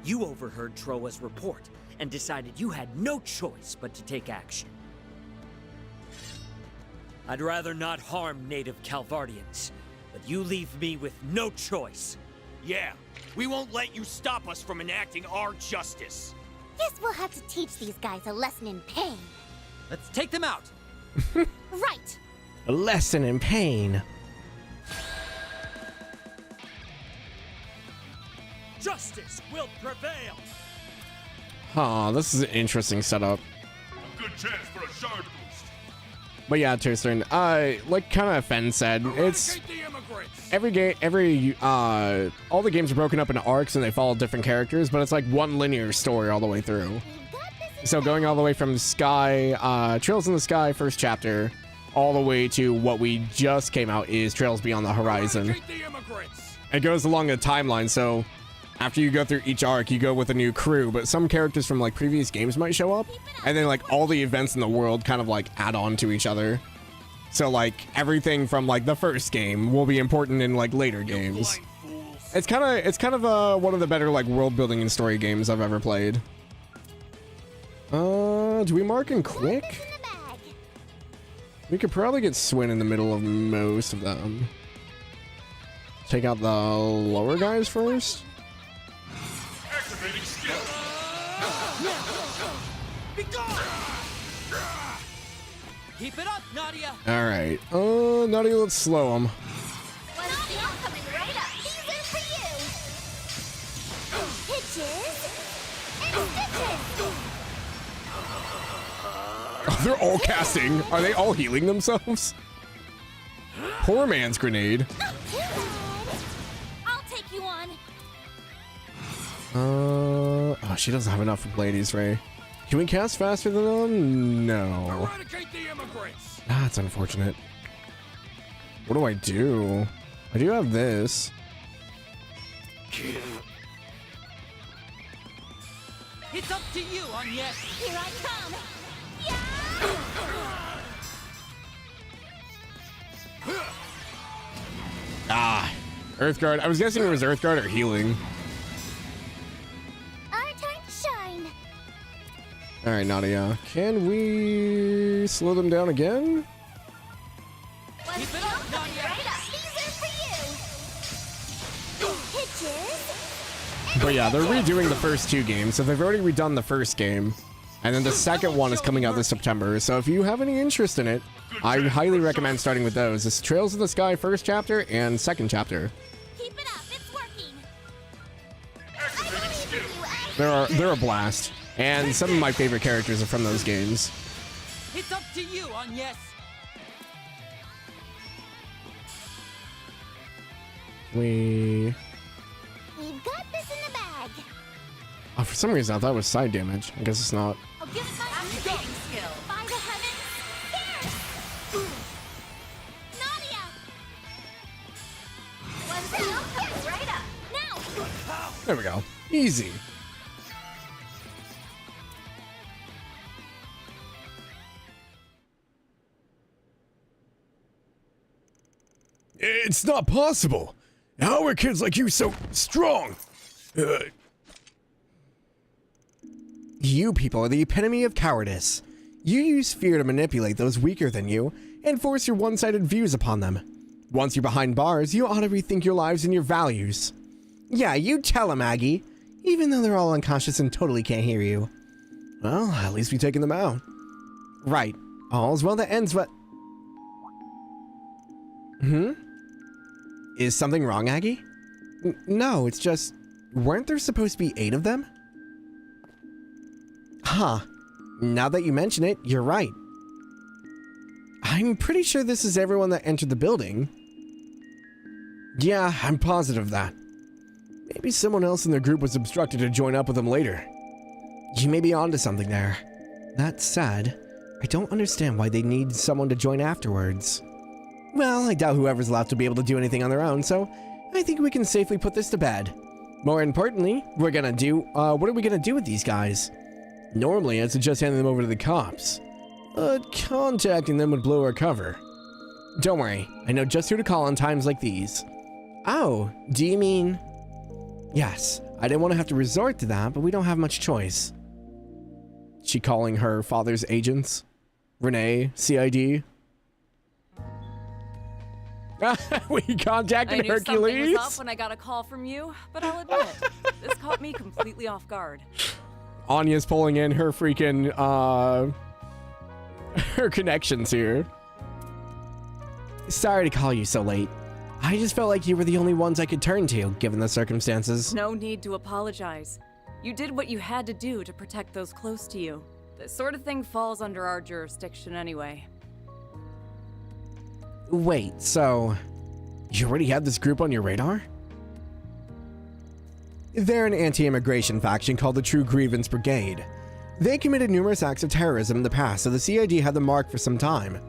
You overheard Troa's report and decided you had no choice but to take action. I'd rather not harm native Calvardians, but you leave me with no choice. Yeah, we won't let you stop us from enacting our justice. Guess we'll have to teach these guys a lesson in pain. Let's take them out. Right. A lesson in pain. Justice will prevail! Huh, this is an interesting setup. Good chance for a shard boost. But yeah, Turstern, like kind of Fen said, it's all the games are broken up into arcs and they follow different characters, but it's like one linear story all the way through. So going all the way from Sky, Trails in the Sky, first chapter, all the way to what we just came out is Trails Beyond the Horizon. It goes along a timeline, so after you go through each arc, you go with a new crew, but some characters from like previous games might show up, and then like all the events in the world kind of like add on to each other. So like everything from like the first game will be important in like later games. It's kind of one of the better like world building and story games I've ever played. Do we mark in quick? We could probably get Swin in the middle of most of them. Take out the lower guys first. Activating skill. Be gone! Keep it up, Nadia! All right. Nadia, let's slow him. Nadia, coming right up. These are for you. Hitches and stitches. They're all casting. Are they all healing themselves? Poor man's grenade. I'll take you on. Oh, she doesn't have enough for Ladies Ray. Can we cast faster than them? No. That's unfortunate. What do I do? I do have this. It's up to you, Agnes. Here I come. Ah, Earthguard. I was guessing it was Earthguard or healing. Our Alright, Nadia. Can we slow them down again? Keep it up, Nadia. Right up. These are for you. Pitches. But yeah, they're redoing the first 2 games, so they've already redone the first game. And then the second one is coming out this September, so if you have any interest in it, I highly recommend starting with those. It's Trails of the Sky first chapter and second chapter. Keep it up. It's working. They're a blast. And some of my favorite characters are from those games. It's up to you, Agnes. We've got this in the bag. Oh, for some reason I thought it was side damage. I guess it's not. I'll give it my activating skill. By the heavens, there! Nadia! Right up. Now! There we go. Easy. It's not possible. How are kids like you so strong? You people are the epitome of cowardice. You use fear to manipulate those weaker than you and force your one-sided views upon them. Once you're behind bars, you ought to rethink your lives and your values. Yeah, you tell them, Aggie. Even though they're all unconscious and totally can't hear you. Well, at least we've taken them out. Right. All's well that ends well. Is something wrong, Aggie? No, it's just... Weren't there supposed to be 8 of them? Huh. Now that you mention it, you're right. I'm pretty sure this is everyone that entered the building. Yeah, I'm positive of that. Maybe someone else in their group was obstructed to join up with them later. You may be onto something there. That said, I don't understand why they need someone to join afterwards. Well, I doubt whoever's left will be able to do anything on their own, so I think we can safely put this to bed. More importantly, what are we gonna do with these guys? Normally, I'd suggest handing them over to the cops. But contacting them would blow our cover. Don't worry, I know just who to call in times like these. Oh, do you mean... Yes, I didn't want to have to resort to that, but we don't have much choice. She calling her father's agents? Renee, CID? We contacted Hercules? I knew something was up when I got a call from you, but I'll admit, this caught me completely off guard. Anya's pulling in her freaking, her connections here. Sorry to call you so late. I just felt like you were the only ones I could turn to, given the circumstances. No need to apologize. You did what you had to do to protect those close to you. This sort of thing falls under our jurisdiction anyway. Wait, so... You already had this group on your radar? They're an anti-immigration faction called the True Grievance Brigade. They committed numerous acts of terrorism in the past, so the CID had them marked for some time.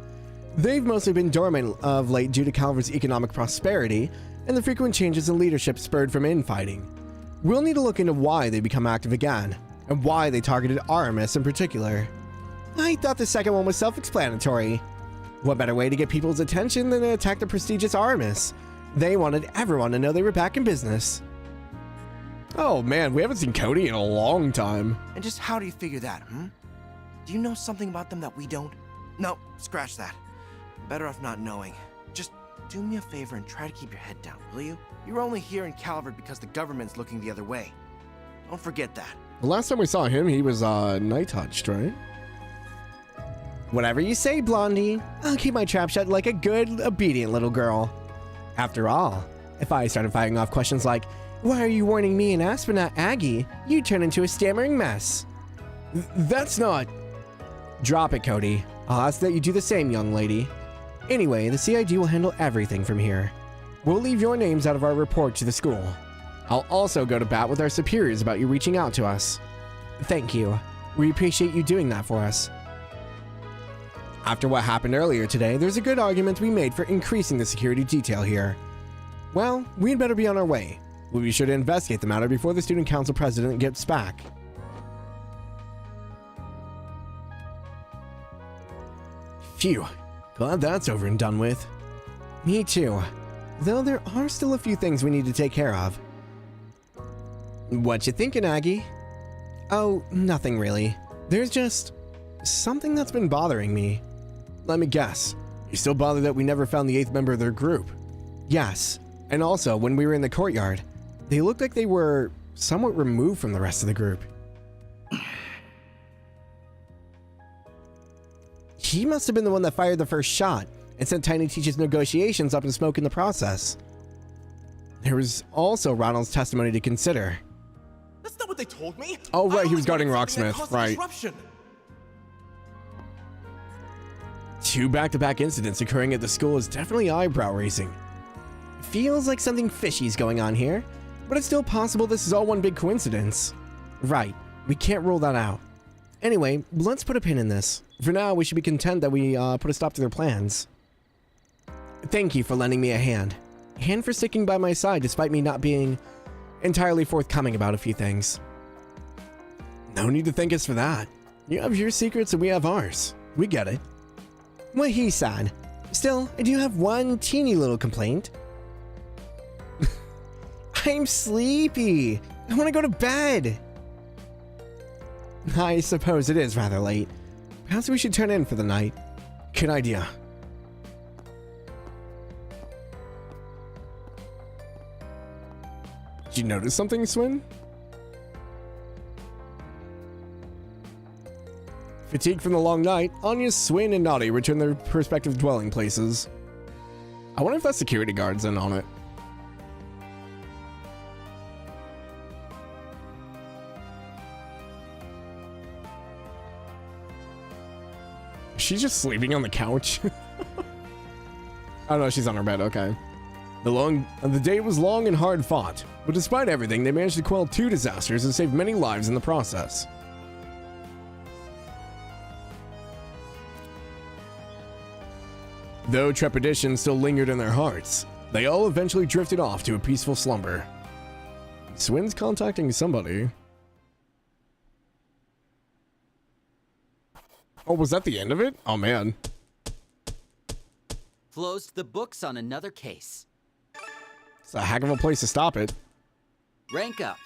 They've mostly been dormant of late due to Calver's economic prosperity and the frequent changes in leadership spurred from infighting. We'll need to look into why they become active again, and why they targeted Aramis in particular. I thought the second one was self-explanatory. What better way to get people's attention than to attack the prestigious Aramis? They wanted everyone to know they were back in business. Oh man, we haven't seen Cody in a long time. And just how do you figure that, Do you know something about them that we don't? No, scratch that. Better off not knowing. Just do me a favor and try to keep your head down, will you? You're only here in Calvert because the government's looking the other way. Don't forget that. The last time we saw him, he was night-touched, right? Whatever you say, Blondie. I'll keep my trap shut like a good, obedient little girl. After all, if I started firing off questions like, why are you warning me and Aspen, not Aggie? You'd turn into a stammering mess. That's not... Drop it, Cody. I'll ask that you do the same, young lady. Anyway, the CID will handle everything from here. We'll leave your names out of our report to the school. I'll also go to bat with our superiors about you reaching out to us. Thank you. We appreciate you doing that for us. After what happened earlier today, there's a good argument to be made for increasing the security detail here. Well, we'd better be on our way. We'll be sure to investigate the matter before the student council president gets back. Phew. Glad that's over and done with. Me too. Though there are still a few things we need to take care of. What you thinking, Aggie? Oh, nothing really. There's just something that's been bothering me. Let me guess. You're still bothered that we never found the 8th member of their group? Yes. And also, when we were in the courtyard, they looked like they were somewhat removed from the rest of the group. He must have been the one that fired the first shot and sent Tiny Teach's negotiations up in smoke in the process. There was also Ronald's testimony to consider. That's not what they told me. Oh, right, he was guarding Rocksmith, right. Disruption. 2 back-to-back incidents occurring at the school is definitely eyebrow-raising. Feels like something fishy's going on here, but it's still possible this is all one big coincidence. Right, we can't rule that out. Anyway, let's put a pin in this. For now, we should be content that we put a stop to their plans. Thank you for lending me a hand. And for sticking by my side despite me not being entirely forthcoming about a few things. No need to thank us for that. You have your secrets and we have ours. We get it. What he said. Still, I do have one teeny little complaint. I'm sleepy. I want to go to bed. I suppose it is rather late. Perhaps we should turn in for the night. Good idea. Did you notice something, Swin? Fatigued from the long night, Anya, Swin, and Nadia return to their respective dwelling places. I wonder if that security guard's in on it. She's just sleeping on the couch. Oh no, she's on her bed, okay. The day was long and hard fought, but despite everything, they managed to quell 2 disasters and save many lives in the process. Though trepidation still lingered in their hearts, they all eventually drifted off to a peaceful slumber. Swin's contacting somebody. Oh, was that the end of it? Oh, man. Closed the books on another case. It's a heck of a place to stop it. Rank up.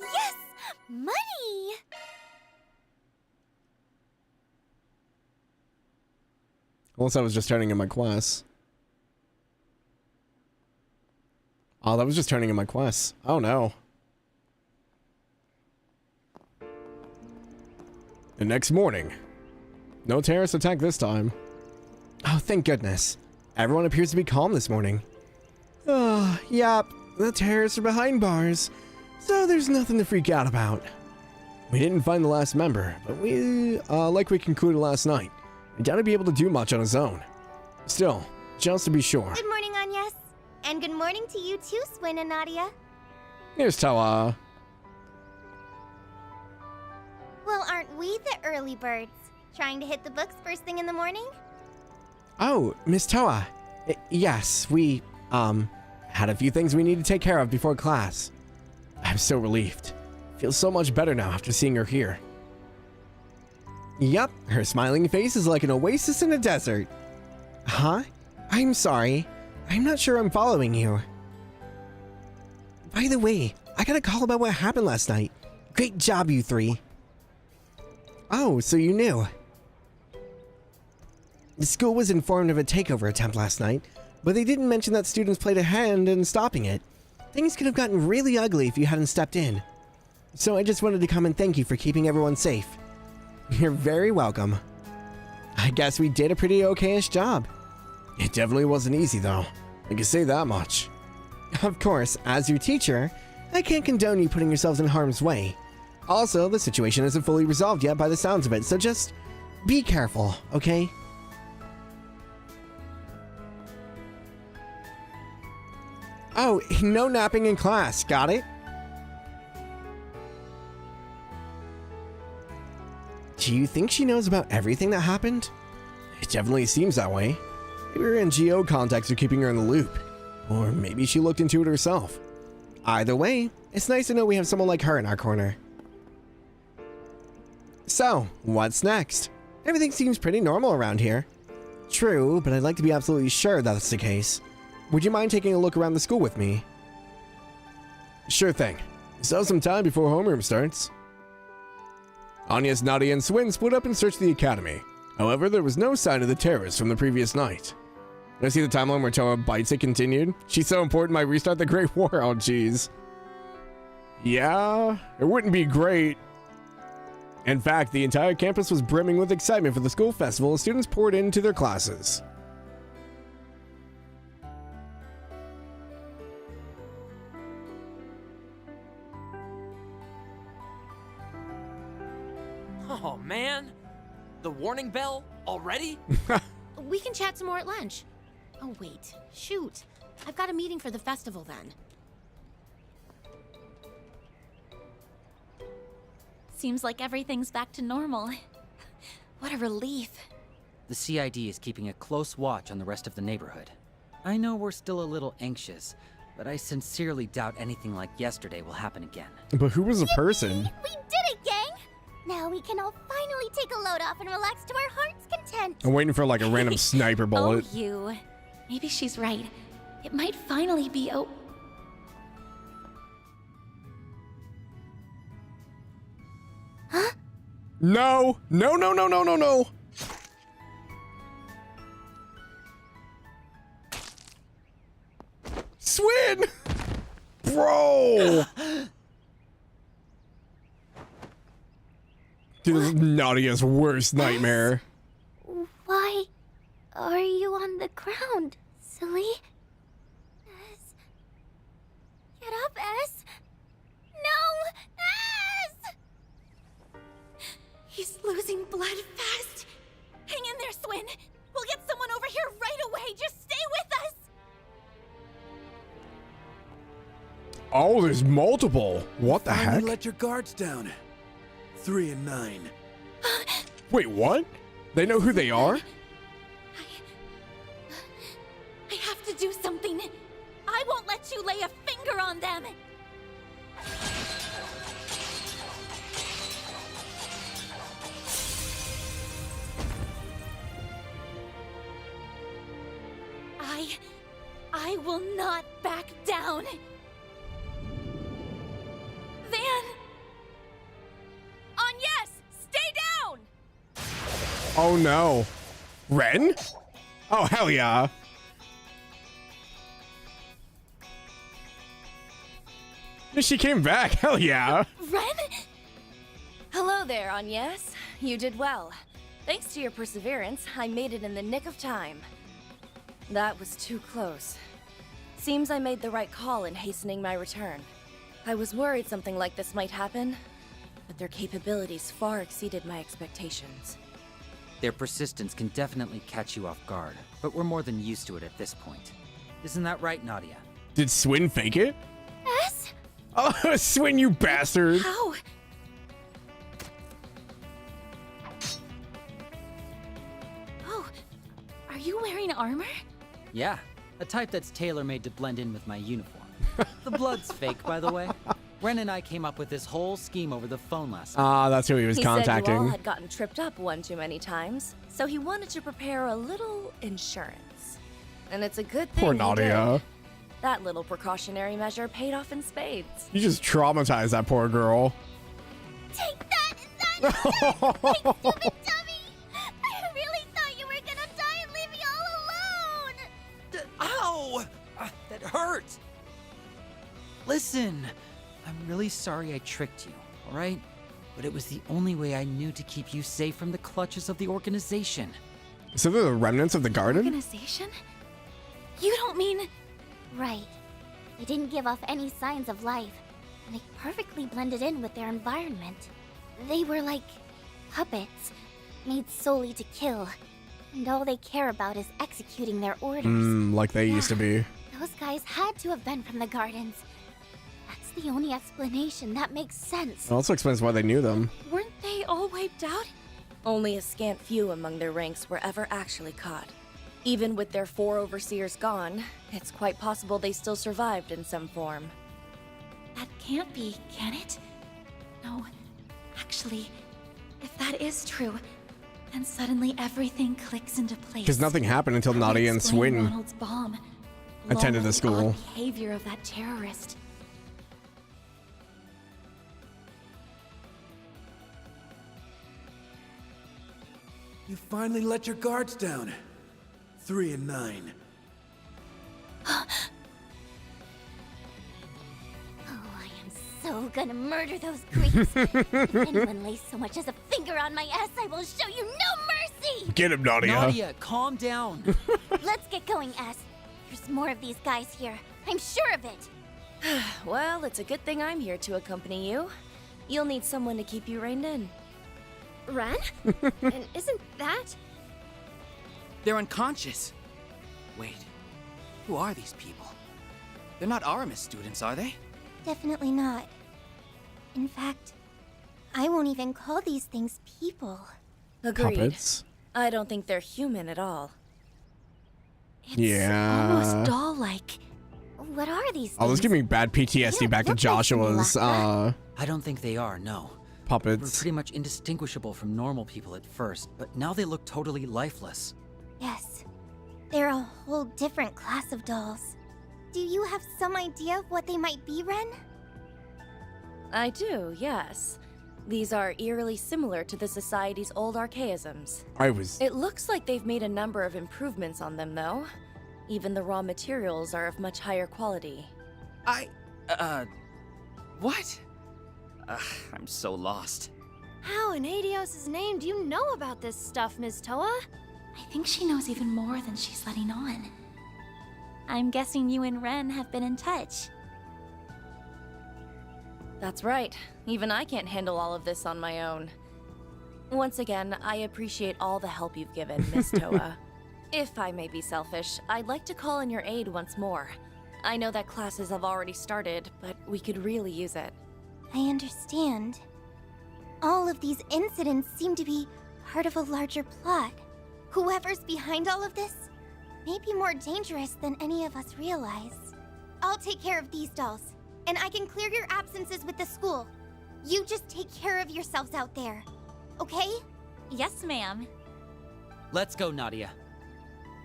Yes! Money! Unless I was just turning in my quests. Oh, that was just turning in my quests. Oh, no. The next morning. No terrorist attack this time. Oh, thank goodness. Everyone appears to be calm this morning. Oh, yep. The terrorists are behind bars, so there's nothing to freak out about. We didn't find the last member, but we, like we concluded last night, I doubt he'd be able to do much on his own. Still, just to be sure. Good morning, Agnes. And good morning to you too, Swin and Nadia. Here's Toa. Well, aren't we the early birds? Trying to hit the books first thing in the morning? Oh, Miss Toa. Yes, we, had a few things we need to take care of before class. I'm so relieved. Feels so much better now after seeing her here. Yup, her smiling face is like an oasis in a desert. Huh? I'm sorry. I'm not sure I'm following you. By the way, I got a call about what happened last night. Great job, you 3. Oh, so you knew. The school was informed of a takeover attempt last night, but they didn't mention that students played a hand in stopping it. Things could have gotten really ugly if you hadn't stepped in. So I just wanted to come and thank you for keeping everyone safe. You're very welcome. I guess we did a pretty okay-ish job. It definitely wasn't easy, though. I can say that much. Of course, as your teacher, I can't condone you putting yourselves in harm's way. Also, the situation isn't fully resolved yet by the sounds of it, so just be careful, okay? Oh, no napping in class, got it? Do you think she knows about everything that happened? It definitely seems that way. Maybe her NGO contacts are keeping her in the loop. Or maybe she looked into it herself. Either way, it's nice to know we have someone like her in our corner. So, what's next? Everything seems pretty normal around here. True, but I'd like to be absolutely sure that's the case. Would you mind taking a look around the school with me? Sure thing. Still have some time before homeroom starts. Anya's Nadia and Swin split up and searched the academy. However, there was no sign of the terrorists from the previous night. I see the timeline where Toa bites it continued. She's so important, might restart the Great War. Oh, jeez. Yeah, it wouldn't be great. In fact, the entire campus was brimming with excitement for the school festival as students poured into their classes. Oh, man. The warning bell already? We can chat some more at lunch. Oh, wait. Shoot. I've got a meeting for the festival then. Seems like everything's back to normal. What a relief. The CID is keeping a close watch on the rest of the neighborhood. I know we're still a little anxious, but I sincerely doubt anything like yesterday will happen again. But who was the person? We did it, gang! Now we can all finally take a load off and relax to our heart's content. I'm waiting for like a random sniper bullet. Oh, you. Maybe she's right. It might finally be Huh? No! No, no, no, no, no, no! Swin! Bro! Dude, this is Nadia's worst nightmare. Why are you on the ground, silly? S. Get up, S. No! S! He's losing blood fast. Hang in there, Swin. We'll get someone over here right away. Just stay with us. Oh, there's multiple. What the heck? Let your guards down. 3 and 9. Wait, what? They know who they are? I have to do something. I won't let you lay a finger on them. I will not back down. Van! On yes! Stay down! Oh no. Ren? Oh, hell yeah. She came back. Hell yeah. Ren? Hello there, Agnes. You did well. Thanks to your perseverance, I made it in the nick of time. That was too close. Seems I made the right call in hastening my return. I was worried something like this might happen, but their capabilities far exceeded my expectations. Their persistence can definitely catch you off guard, but we're more than used to it at this point. Isn't that right, Nadia? Did Swin fake it? S? Oh, Swin, you bastard. How? Oh, are you wearing armor? Yeah, a type that's tailor-made to blend in with my uniform. The blood's fake, by the way. Ren and I came up with this whole scheme over the phone last night. Ah, that's who he was contacting. He said you all had gotten tripped up one too many times, so he wanted to prepare a little insurance. And it's a good thing Poor he Nadia. did. That little precautionary measure paid off in spades. You just traumatized that poor girl. Take that, Big stupid dummy! I really thought you were gonna die and leave me all alone! Ow! That hurt! Listen, I'm really sorry I tricked you, alright? But it was the only way I knew to keep you safe from the clutches of the organization. So they're the remnants of the garden? Organization? You don't mean... Right. They didn't give off any signs of life, and they perfectly blended in with their environment. They were like puppets, made solely to kill, and all they care about is executing their orders. Like they used to be. Those guys had to have been from the gardens. That's the only explanation that makes sense. It also explains why they knew them. Weren't they all wiped out? Only a scant few among their ranks were ever actually caught. Even with their 4 overseers gone, it's quite possible they still survived in some form. That can't be, can it? No. Actually, if that is true, then suddenly everything clicks into place. Because nothing happened until That would Nadia and explain Swin Ronald's bomb, attended along the with school. odd behavior of that terrorist. You finally let your guards down. 3 and 9. So gonna murder those creeps. If anyone lays so much as a finger on my ass, I will show you no mercy! Get him, Nadia. Nadia, calm down. Let's get going, Ass. There's more of these guys here. I'm sure of it. Well, it's a good thing I'm here to accompany you. You'll need someone to keep you reined in. Ren? And isn't that... They're unconscious. Wait, who are these people? They're not Aramis students, are they? Definitely not. In fact, I won't even call these things people. Agreed. Puppets? I don't think they're human at all. Almost doll-like. What are these things? Oh, this giving me bad PTSD back to Joshua's I don't think they are, no. puppets. They were pretty much indistinguishable from normal people at first, but now they look totally lifeless. Yes. They're a whole different class of dolls. Do you have some idea of what they might be, Ren? I do, yes. These are eerily similar to the Society's old archaisms. It looks like they've made a number of improvements on them, though. Even the raw materials are of much higher quality. What? I'm so lost. How in Adios' name do you know about this stuff, Ms. Toa? I think she knows even more than she's letting on. I'm guessing you and Ren have been in touch. That's right. Even I can't handle all of this on my own. Once again, I appreciate all the help you've given, Miss Toa. If I may be selfish, I'd like to call in your aid once more. I know that classes have already started, but we could really use it. I understand. All of these incidents seem to be part of a larger plot. Whoever's behind all of this may be more dangerous than any of us realize. I'll take care of these dolls, and I can clear your absences with the school. You just take care of yourselves out there, okay? Yes, ma'am. Let's go, Nadia.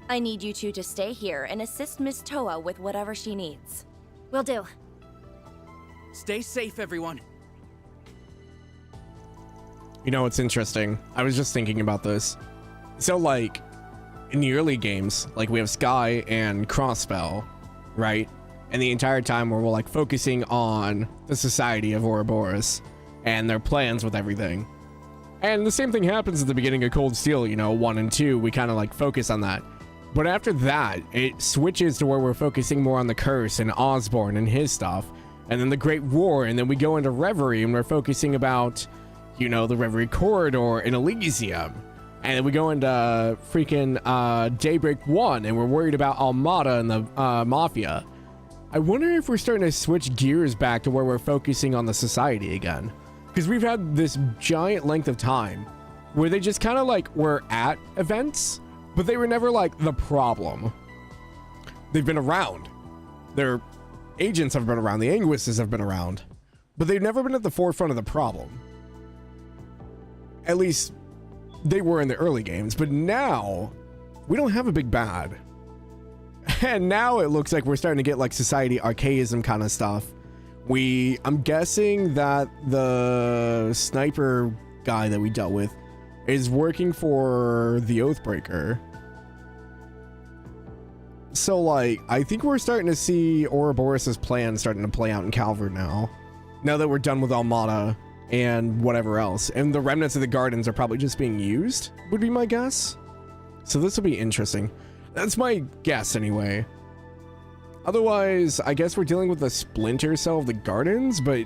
I need you two to stay here and assist Miss Toa with whatever she needs. Will do. Stay safe, everyone. You know, it's interesting. I was just thinking about this. So, like, in the early games, like, we have Sky and Crossbell, right? And the entire time we're like focusing on the Society of Ouroboros and their plans with everything. And the same thing happens at the beginning of Cold Steel, you know, 1 and 2, we kind of like focus on that. But after that, it switches to where we're focusing more on the Curse and Osborne and his stuff. And then the Great War, and then we go into Reverie and we're focusing about, you know, the Reverie Corridor and Elysium. And then we go into freaking Daybreak 1 and we're worried about Almada and the Mafia. I wonder if we're starting to switch gears back to where we're focusing on the Society again. Because we've had this giant length of time where they just kind of like were at events, but they were never like the problem. They've been around. Their agents have been around. The Anguisses have been around. But they've never been at the forefront of the problem. At least they were in the early games. But now, we don't have a big bad. And now it looks like we're starting to get like Society archaism kind of stuff. I'm guessing that the sniper guy that we dealt with is working for the Oathbreaker. So like, I think we're starting to see Ouroboros' plan starting to play out in Calvert now. Now that we're done with Almada and whatever else. And the remnants of the gardens are probably just being used, would be my guess. So this will be interesting. That's my guess anyway. Otherwise, I guess we're dealing with the splinter cell of the gardens, but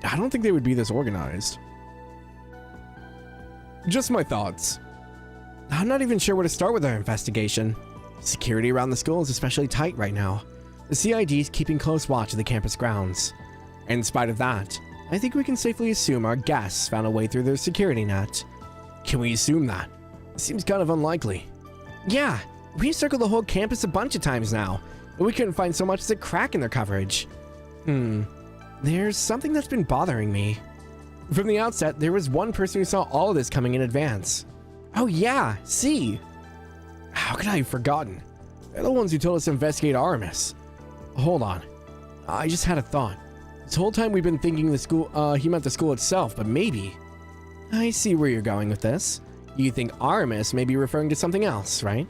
I don't think they would be this organized. Just my thoughts. I'm not even sure where to start with our investigation. Security around the school is especially tight right now. The CID is keeping close watch of the campus grounds. In spite of that, I think we can safely assume our guests found a way through their security net. Can we assume that? It seems kind of unlikely. Yeah, we've circled the whole campus a bunch of times now, but we couldn't find so much as a crack in their coverage. There's something that's been bothering me. From the outset, there was one person who saw all of this coming in advance. Oh yeah, C. How could I have forgotten? They're the ones who told us to investigate Aramis. Hold on. I just had a thought. This whole time we've been thinking the school, he meant the school itself, but maybe. I see where you're going with this. You think Aramis may be referring to something else, right?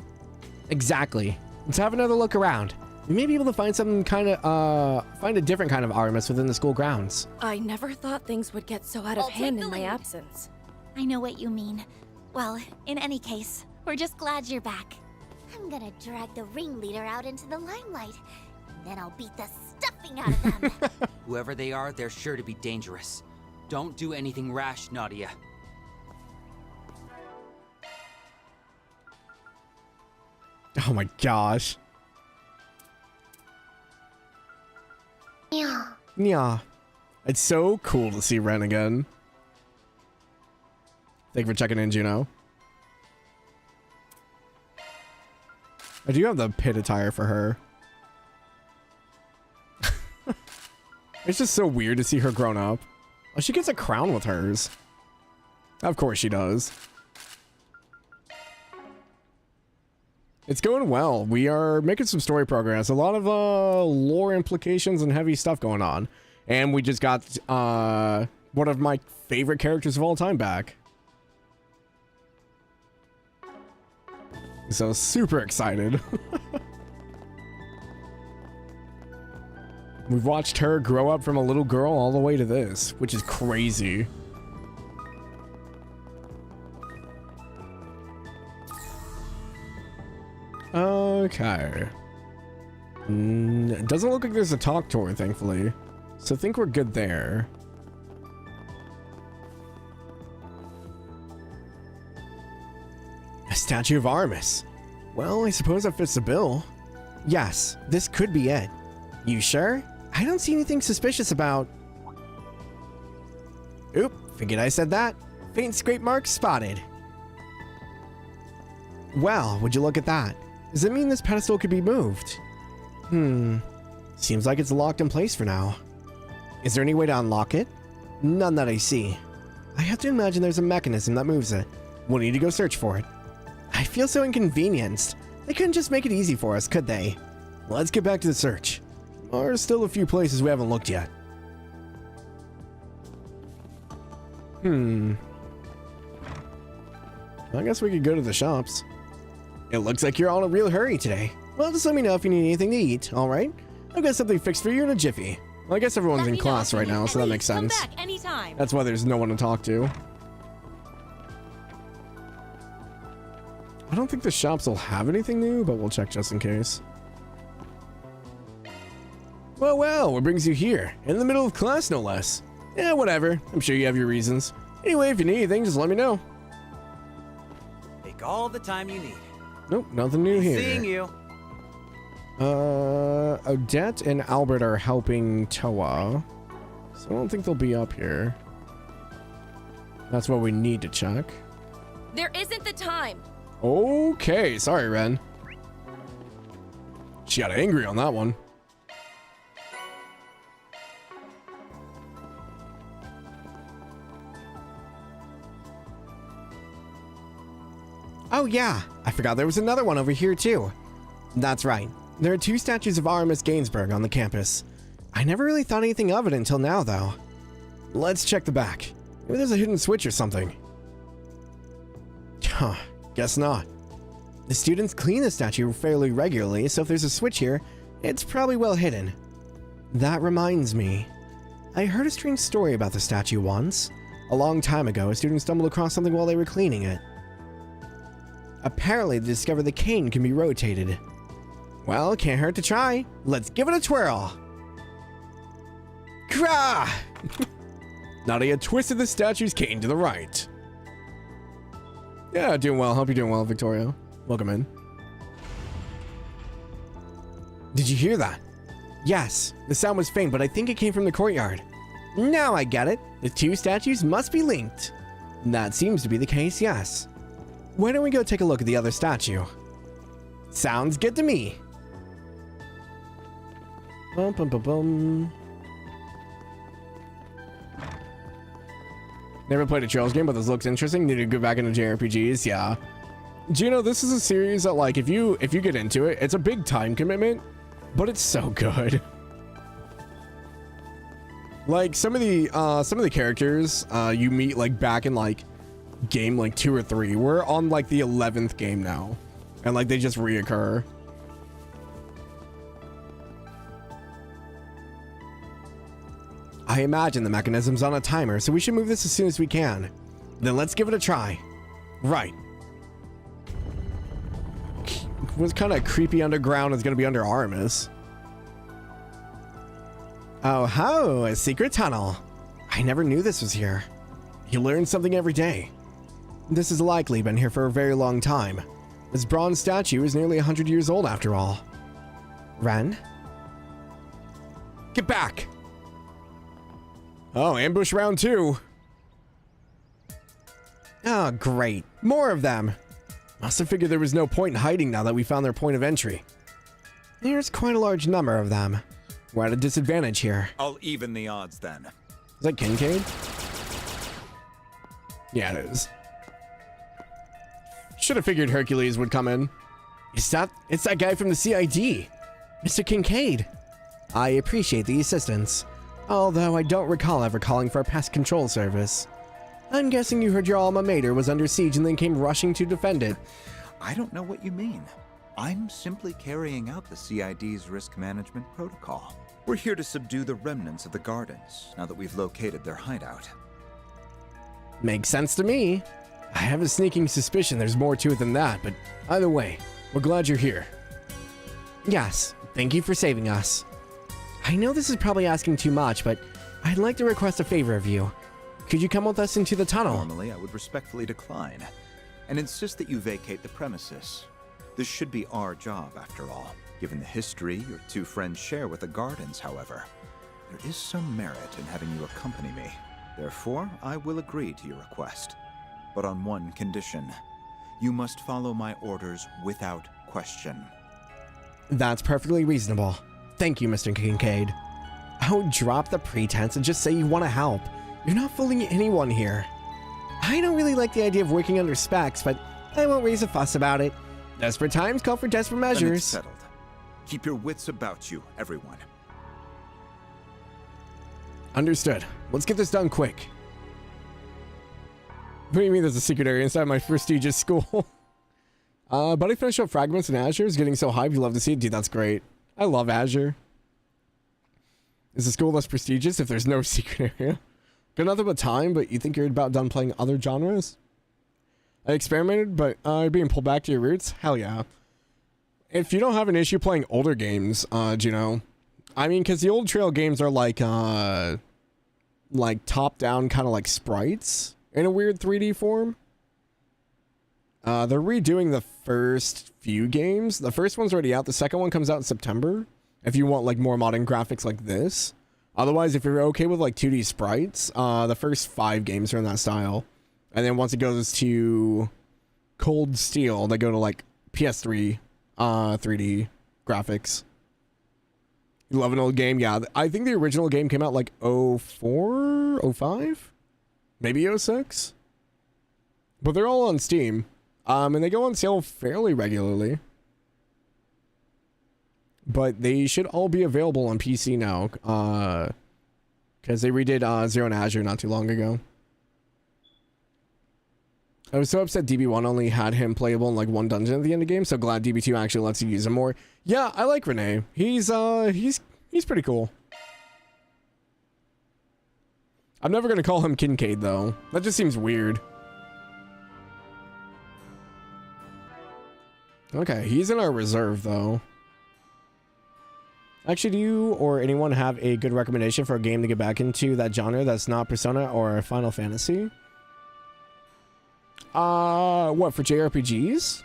Exactly. Let's have another look around. We may be able to find find a different kind of Aramis within the school grounds. I never thought things would get so out of hand in my absence. I know what you mean. Well, in any case, we're just glad you're back. I'm gonna drag the ringleader out into the limelight. Then I'll beat the stuffing out of them. Whoever they are, they're sure to be dangerous. Don't do anything rash, Nadia. Oh my gosh. Yeah. Yeah. It's so cool to see Ren again. Thank you for checking in, Juno. I do have the pit attire for her. It's just so weird to see her grown up. Oh, she gets a crown with hers. Of course she does. It's going well. We are making some story progress. A lot of lore implications and heavy stuff going on. And we just got one of my favorite characters of all time back. So super excited. We've watched her grow up from a little girl all the way to this, which is crazy. Okay. It doesn't look like there's a talk tour, thankfully. So I think we're good there. A statue of Aramis. Well, I suppose that fits the bill. Yes, this could be it. You sure? I don't see anything suspicious about... Oop, figured I said that. Faint scrape marks spotted. Well, would you look at that? Does it mean this pedestal could be moved? Seems like it's locked in place for now. Is there any way to unlock it? None that I see. I have to imagine there's a mechanism that moves it. We'll need to go search for it. I feel so inconvenienced. They couldn't just make it easy for us, could they? Let's get back to the search. There's still a few places we haven't looked yet. I guess we could go to the shops. It looks like you're all in a real hurry today. Well, just let me know if you need anything to eat, alright? I've got something fixed for you in a jiffy. Well, I guess everyone's in class right now, so that makes sense. Come back anytime. That's why there's no one to talk to. I don't think the shops will have anything new, but we'll check just in case. Well, what brings you here? In the middle of class, no less. Yeah, whatever. I'm sure you have your reasons. Anyway, if you need anything, just let me know. Take all the time you need. Nope, nothing new here. Seeing you. Odette and Albert are helping Toa. So I don't think they'll be up here. That's what we need to check. There isn't the time. Okay, sorry, Ren. She got angry on that one. Oh yeah, I forgot there was another one over here too. That's right. There are 2 statues of Aramis Gainsbourg on the campus. I never really thought anything of it until now, though. Let's check the back. Maybe there's a hidden switch or something. Huh, guess not. The students clean the statue fairly regularly, so if there's a switch here, it's probably well hidden. That reminds me. I heard a strange story about the statue once. A long time ago, a student stumbled across something while they were cleaning it. Apparently, they discovered the cane can be rotated. Well, can't hurt to try. Let's give it a twirl. Krah! Nadia twisted the statue's cane to the right. Yeah, doing well. Hope you're doing well, Victoria. Welcome in. Did you hear that? Yes, the sound was faint, but I think it came from the courtyard. Now I get it. The 2 statues must be linked. That seems to be the case, yes. Why don't we go take a look at the other statue? Sounds good to me. Bum, bum, bum, bum. Never played a Trails game, but this looks interesting. Need to go back into JRPGs, yeah. Do you know, this is a series that, like, if you get into it, it's a big time commitment, but it's so good. Like, some of the characters you meet, like, back in, like, game like 2 or 3. We're on like the 11th game now, and like they just reoccur. I imagine the mechanism's on a timer, so we should move this as soon as we can. Then let's give it a try. Right. What's kind of creepy underground is going to be under Aramis. Oh ho, a secret tunnel. I never knew this was here. You learn something every day. This has likely been here for a very long time. This bronze statue is nearly 100 years old after all. Ren? Get back! Oh, ambush round 2. Oh, great. More of them. Must have figured there was no point in hiding now that we found their point of entry. There's quite a large number of them. We're at a disadvantage here. I'll even the odds then. Is that Kincaid? Yeah, it is. Should have figured Hercules would come in. It's that guy from the CID. Mr. Kincaid. I appreciate the assistance. Although I don't recall ever calling for a pest control service. I'm guessing you heard your alma mater was under siege and then came rushing to defend it. I don't know what you mean. I'm simply carrying out the CID's risk management protocol. We're here to subdue the remnants of the Gardens, now that we've located their hideout. Makes sense to me. I have a sneaking suspicion there's more to it than that, but either way, we're glad you're here. Yes, thank you for saving us. I know this is probably asking too much, but I'd like to request a favor of you. Could you come with us into the tunnel? Normally, I would respectfully decline, and insist that you vacate the premises. This should be our job, after all. Given the history your two friends share with the Gardens, however, there is some merit in having you accompany me. Therefore, I will agree to your request. But on one condition. You must follow my orders without question. That's perfectly reasonable. Thank you, Mr. Kincaid. Oh, drop the pretense and just say you want to help. You're not fooling anyone here. I don't really like the idea of working under specs, but I won't raise a fuss about it. Desperate times call for desperate measures. Then it's settled. Keep your wits about you, everyone. Understood. Let's get this done quick. What do you mean there's a secret area inside my prestigious school? Buddy finished up Fragments and Azure is getting so hyped. You love to see it. Dude, that's great. I love Azure. Is the school less prestigious if there's no secret area? Got nothing but time, but you think you're about done playing other genres? I experimented, but you're being pulled back to your roots? Hell yeah. If you don't have an issue playing older games, Juno, I mean, because the old Trail games are like top-down kind of like sprites in a weird 3D form. They're redoing the first few games. The first one's already out. The second one comes out in September. If you want like more modern graphics like this. Otherwise, if you're okay with like 2D sprites, the first 5 games are in that style. And then once it goes to Cold Steel, they go to like PS3 3D graphics. You love an old game? Yeah, I think the original game came out like 04, 05? Maybe 06? But they're all on Steam. And they go on sale fairly regularly. But they should all be available on PC now. Because they redid Zero and Azure not too long ago. I was so upset DB1 only had him playable in like one dungeon at the end of the game. So glad DB2 actually lets you use him more. Yeah, I like Renee. He's pretty cool. I'm never gonna call him Kincaid though. That just seems weird. Okay, he's in our reserve though. Actually, do you or anyone have a good recommendation for a game to get back into that genre that's not Persona or Final Fantasy? What, for JRPGs?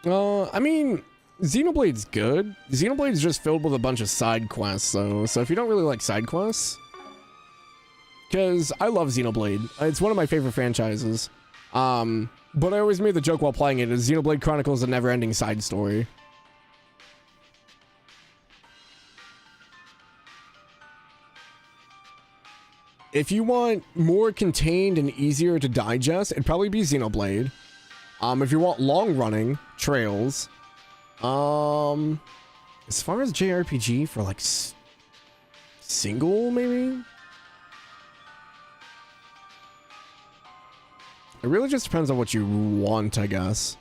I mean, Xenoblade's good. Xenoblade's just filled with a bunch of side quests, though. So if you don't really like side quests... Because I love Xenoblade. It's one of my favorite franchises. But I always made the joke while playing it, is Xenoblade Chronicles a never-ending side story. If you want more contained and easier to digest, it'd probably be Xenoblade. If you want long-running, Trails. As far as JRPG for like single, maybe? It really just depends on what you want, I guess.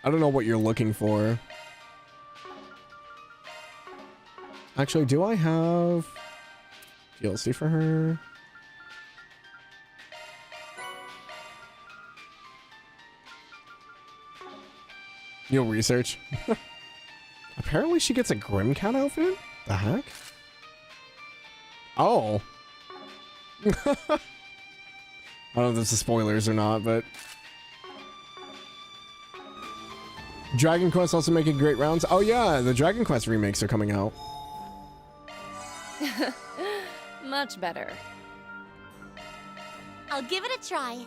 I don't know what you're looking for. Actually, do I have DLC for her? You'll research. Apparently she gets a Grimcat outfit? The heck? Oh. I don't know if this is spoilers or not, but... Dragon Quest also making great rounds. Oh yeah, the Dragon Quest remakes are coming out. Much better. I'll give it a try.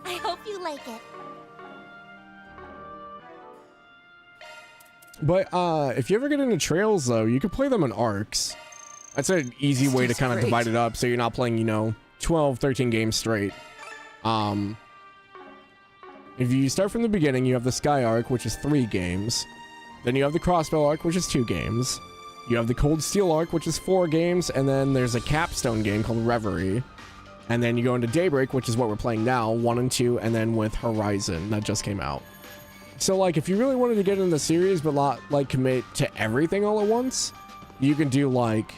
I hope you like it. But if you ever get into trails though, you can play them in arcs. That's an easy way to kind of divide it up so you're not playing, you know, 12, 13 games straight. If you start from the beginning, you have the Sky arc, which is 3 games. Then you have the Crossbow arc, which is 2 games. You have the Cold Steel arc, which is 4 games, and then there's a capstone game called Reverie. And then you go into Daybreak, which is what we're playing now, 1 and 2, and then with Horizon, that just came out. So, like, if you really wanted to get into the series, but not, like, commit to everything all at once, you can do, like,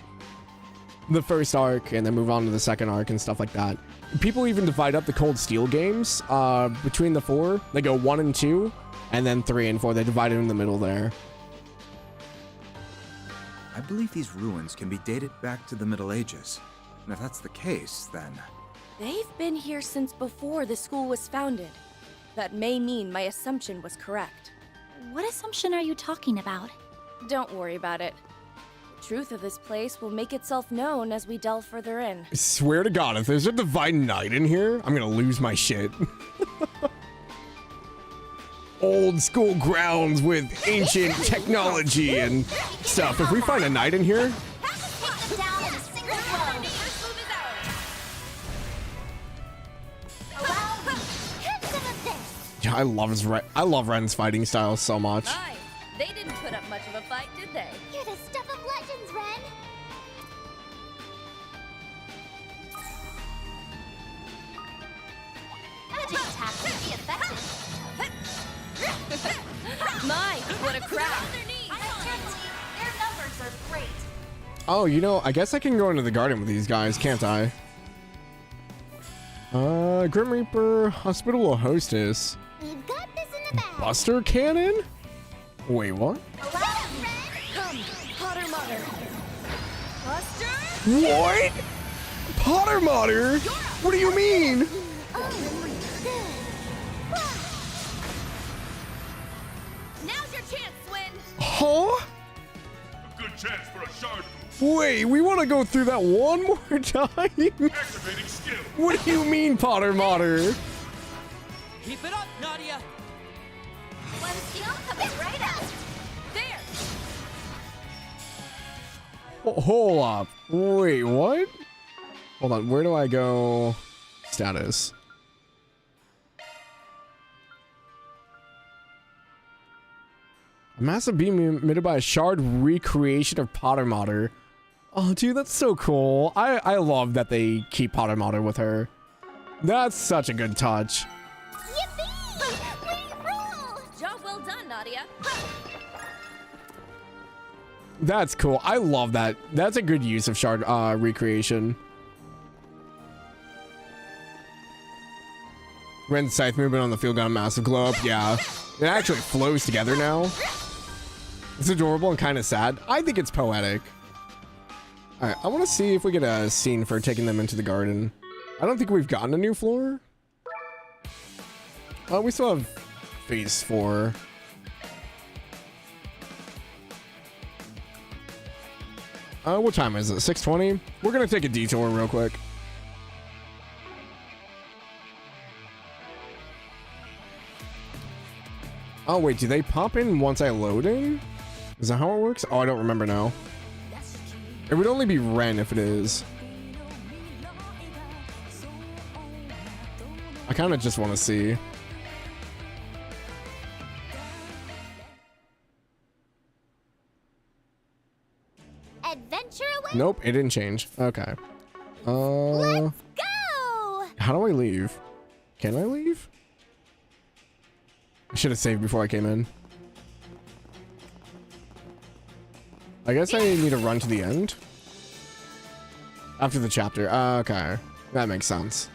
the first arc, and then move on to the second arc and stuff like that. People even divide up the Cold Steel games between the 4. They go 1 and 2, and then 3 and 4. They divide it in the middle there. I believe these ruins can be dated back to the Middle Ages. And if that's the case, then... They've been here since before the school was founded. That may mean my assumption was correct. What assumption are you talking about? Don't worry about it. The truth of this place will make itself known as we delve further in. I swear to God, if there's a Divine Knight in here, I'm gonna lose my shit. Old school grounds with ancient technology and stuff. If we find a knight in here... Yeah, I love Ren's fighting style so much. My, they didn't put up much of a fight, did they? You're the stuff of legends, Ren. Magic attack can be effective. My, what a crowd! Their numbers are great. Oh, you know, I guess I can go into the garden with these guys, can't I? Grim Reaper, Hospitable Hostess. We've got this in the bag. Buster Cannon? Wait, what? Come, Potter Mother. Buster? What? Potter Mother? What do you mean? Now's your chance, Swin. Huh? A good chance for a shard. Wait, we want to go through that one more time? Activating skill. What do you mean, Potter Mother? Keep it up, Nadia. One skill coming right up. There. Hold up. Wait, what? Hold on, where do I go? Status. A massive beam emitted by a shard recreation of Potter Mother. Oh, dude, that's so cool. I love that they keep Potter Mother with her. That's such a good touch. Yippee! We rule! Job well done, Nadia. That's cool. I love that. That's a good use of shard recreation. Ren's scythe movement on the field got a massive glow up. Yeah. It actually flows together now. It's adorable and kind of sad. I think it's poetic. Alright, I want to see if we get a scene for taking them into the garden. I don't think we've gotten a new floor. We still have phase 4. What time is it? 6:20? We're gonna take a detour real quick. Oh wait, do they pop in once I load in? Is that how it works? Oh, I don't remember now. It would only be Ren if it is. I kind of just want to see. Adventure away! Nope, it didn't change. Okay. Go! How do I leave? Can I leave? I should have saved before I came in. I guess I need to run to the end. After the chapter. Okay. That makes sense.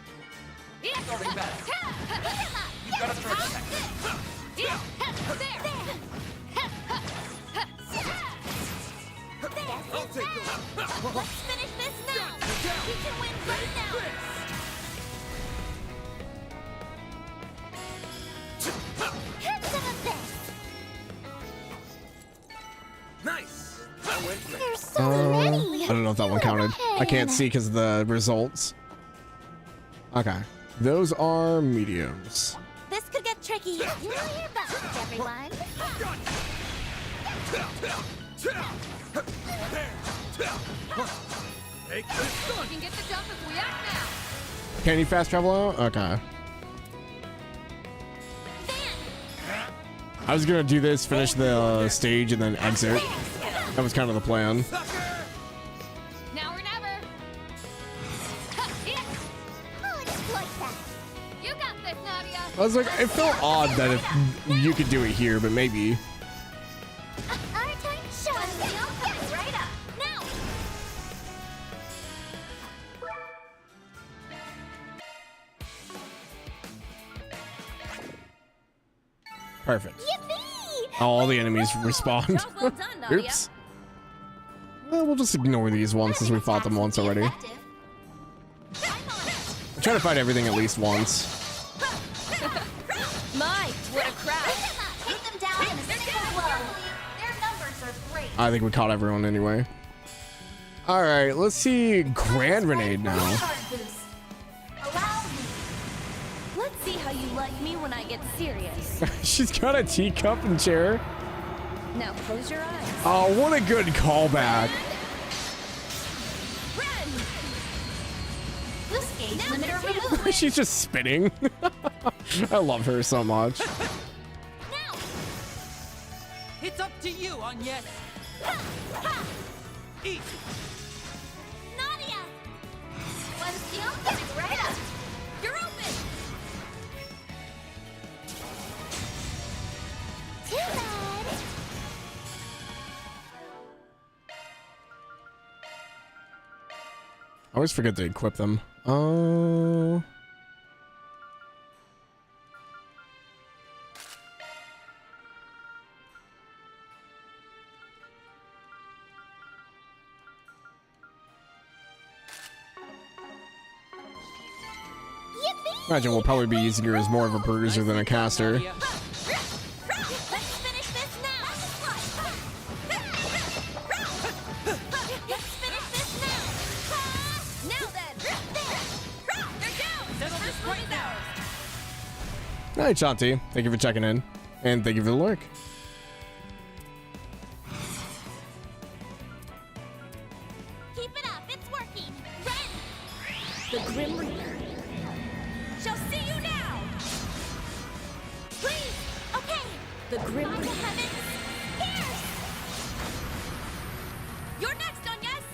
Let's finish this now! We can win right now! Have some of this! Nice! I went quick. There's so many! I don't know if that one counted. I can't see because of the results. Okay. Those are mediums. This could get tricky. You know your best, everyone. We can get the jump if we act now. Can you fast travel out? Okay. I was gonna do this, finish the stage, and then exit. That was kind of the plan. Now or never. I'll exploit that. You got this, Nadia. I was like, it felt odd that if you could do it here, but maybe. Our time shows. Yes, right up. Now. Perfect. Yippee! All the enemies respawn. Well done, Nadia. Oops. Well, we'll just ignore these ones since we fought them once already. I'm trying to fight everything at least once. My, what a crowd. Take them down in a single blow. Their numbers are great. I think we caught everyone anyway. Alright, let's see Grand Renade now. Allow me. Let's see how you like me when I get serious. She's got a teacup and chair. Now close your eyes. Oh, what a good callback. This gauge limiter removed. She's just spinning. I love her so much. It's up to you, Agnes. Eat. Nadia! One steal coming right up. You're open. Too bad. I always forget to equip them. Oh. Imagine we'll probably be using her as more of a bruiser than a caster. Let's finish this now. Let's finish this now. Now then. They're down. Settle this right now. Hi, Shanti. Thank you for checking in. And thank you for the lurk. Keep it up. It's working. Ren. The Grim Reaper. Shall see you now. Please. Okay. The Grim By the Reaper. heavens. Here. You're next, Agnes.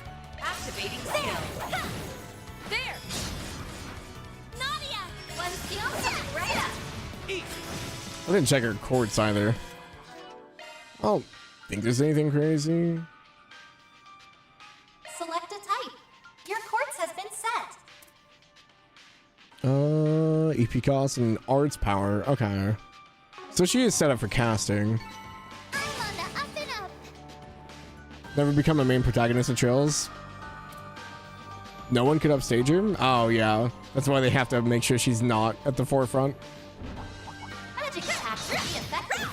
Activating There. skill. Ha. There. Nadia. One steal coming right up. Eat. I didn't check her quartz either. I don't think there's anything crazy. Select a type. Your quartz has been set. EP cost and arts power. Okay. So she is set up for casting. I'm on the up and up. Never become a main protagonist in Trails. No one could upstage her? Oh, yeah. That's why they have to make sure she's not at the forefront. Magic attack should be effective.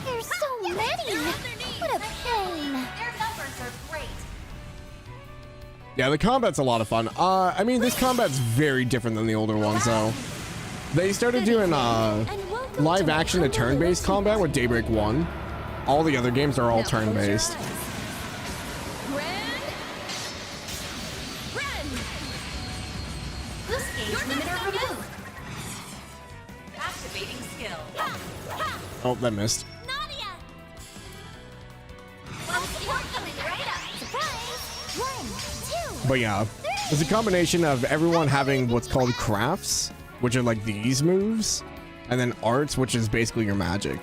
There's so many. What a pain. Their numbers are great. Yeah, the combat's a lot of fun. I mean, this combat's very different than the older ones, though. They started doing live action to turn-based combat with Daybreak 1. All the other games are all turn-based. This gauge limiter removed. Activating skill. Oh, that missed. Nadia. One steal coming right up. Surprise. But yeah, it's a combination of everyone having what's called crafts, which are like these moves, and then arts, which is basically your magic.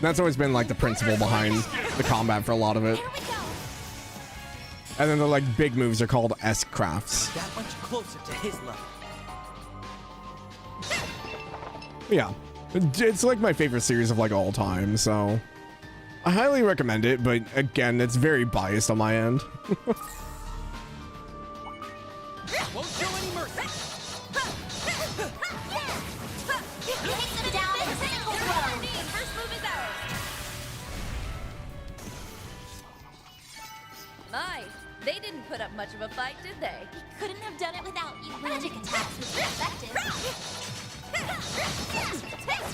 That's always been like the principle behind the combat for a lot of it. And then the like big moves are called S crafts. That much closer to his level. Yeah, it's like my favorite series of like all time, so I highly recommend it, but again, it's very biased on my end. Won't show any mercy. My, they didn't put up much of a fight, did they? We couldn't have done it without you. Magic attacks was effective.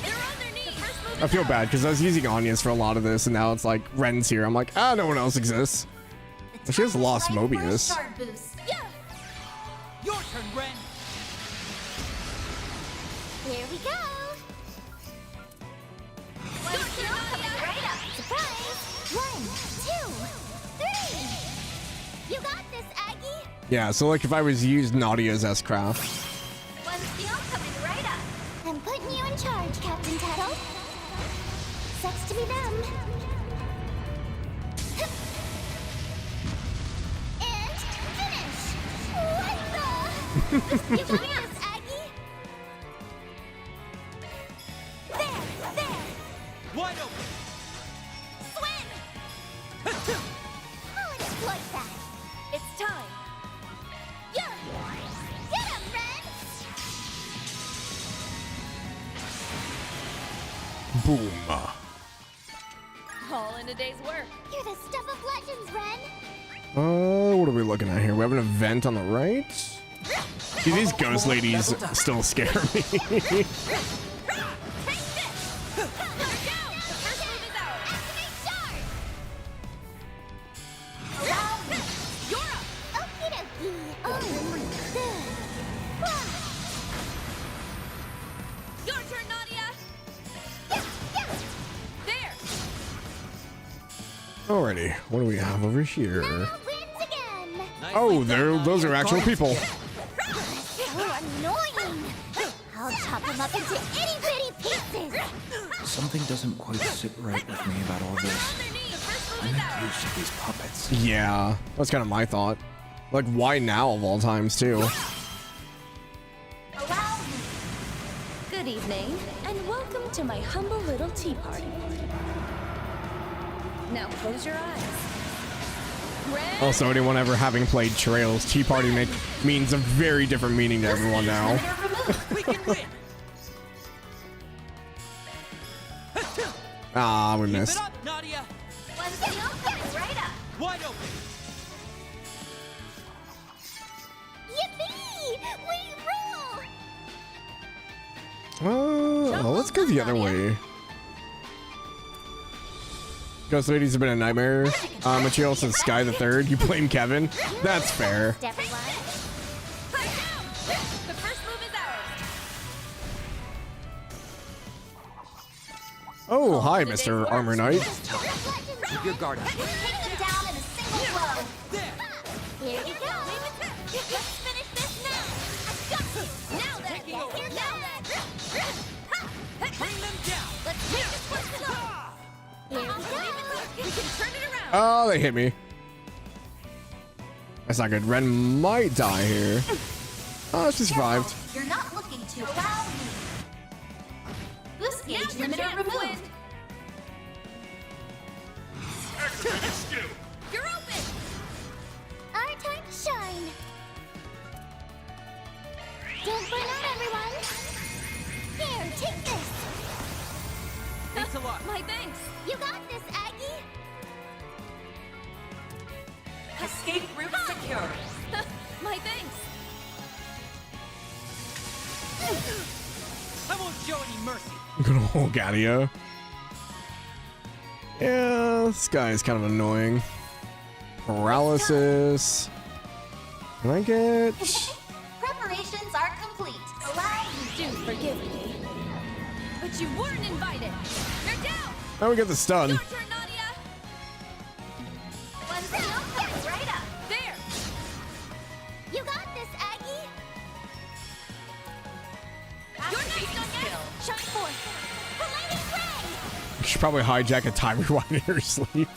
They're on their knees. I feel bad because I was using Anya's for a lot of this, and now it's like Ren's here. I'm like, ah, no one else exists. Well, she has lost Mobius. Your turn, Ren. Here we go. Surprise! 1, 2, 3. You got this, Aggie. Yeah, so like if I was used Nadia's S craft. One steel coming right up. I'm putting you in charge, Captain Tattle. Sucks to be them. And finish. What the? You got this, Aggie. There. Wide open. Swim. I'll exploit that. It's time. Yeah. Get him, Ren. Boom. All in a day's work. You're the stuff of legends, Ren. What are we looking at here? We have an event on the right. See, these ghost ladies still scare me. Your turn, Nadia. There. Alrighty, what do we have over here? Nice Oh, those are actual people. So annoying. I'll chop them up into itty bitty pieces. Something doesn't quite sit right with me about all this. I'm not used to these puppets. Yeah, that's kind of my thought. Like, why now of all times, too? Good evening, and welcome to my humble little tea party. Now close your eyes. Also, anyone ever having played Trails, Tea Party means a very different meaning to everyone now. We can win. Ah, we Keep missed. it up, Nadia. One steel coming right up. Wide open. Yippee! We rule! Let's go the other way. Ghost ladies have been a nightmare. Material since Sky the Third. You blame Kevin? That's fair. The first move is ours. Oh, hi, Mr. Armor Knight. Keep your guard up. Take them down in a single blow. Here we go. Let's finish this now. I've got you. Now then. Here goes. Bring them down. Let's take this one slow. Here we go. We can turn it around. Oh, they hit me. That's not good. Ren might die here. Oh, she survived. You're not looking to allow me. Boost gauge limiter removed. You're open. Our time to shine. Don't burn out, everyone. Here, take this. Thanks a lot. My thanks. You got this, Aggie. Escape route secure. My thanks. I won't show any mercy. Good old Gadia. Yeah, this guy is kind of annoying. Paralysis. Can I get... Preparations are complete. Allow me. Do forgive me. But you weren't invited. You're down. Now we get the stun. Your turn, Nadia. One steel coming right up. There. Shine forth. Relating ray. You should probably hijack a time rewind in your sleep.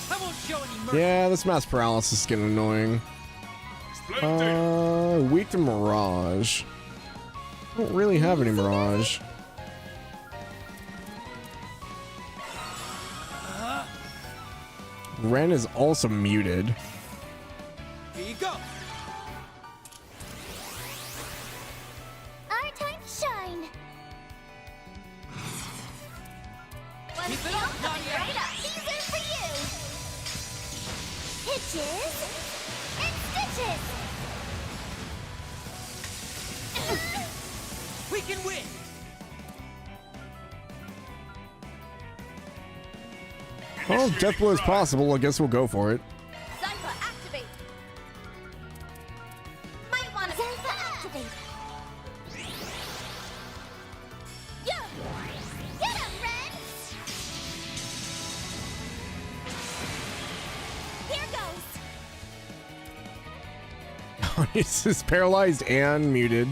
I won't show any mercy. Yeah, this mass paralysis is getting annoying. Weak to Mirage. I don't really have any Mirage. Ren is also muted. Here you go. Our time to shine. Keep it up, Nadia. Right up. These are for you. Hitches and stitches. We can win. Oh, death blow is possible. I guess we'll go for it. Zypha, activate. Might want to Zypha, activate. Yeah. Get him, Ren. Here goes. This is paralyzed and muted.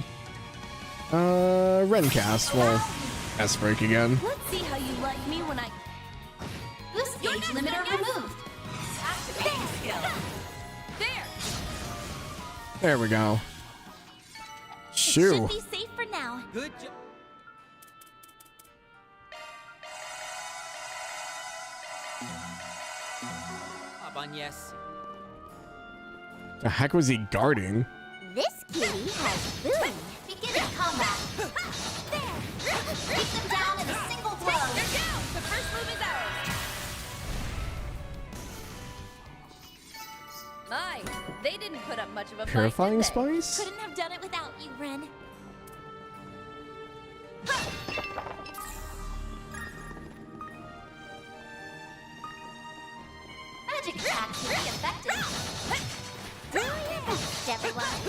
Rencast. Well, S-break again. Let's see how you like me when I... Boost gauge limiter removed. Activate skill. There. There we go. It Shoo. should be safe for now. Good job. Yes. The heck was he guarding? This kitty has boom. Beginning combat. There. Take them down in a single blow. They're down. The first move is ours. My, they didn't put up much of a Purifying fight, did they? spice? Couldn't have done it without you, Ren. Magic attack to be effective. Do your best, everyone.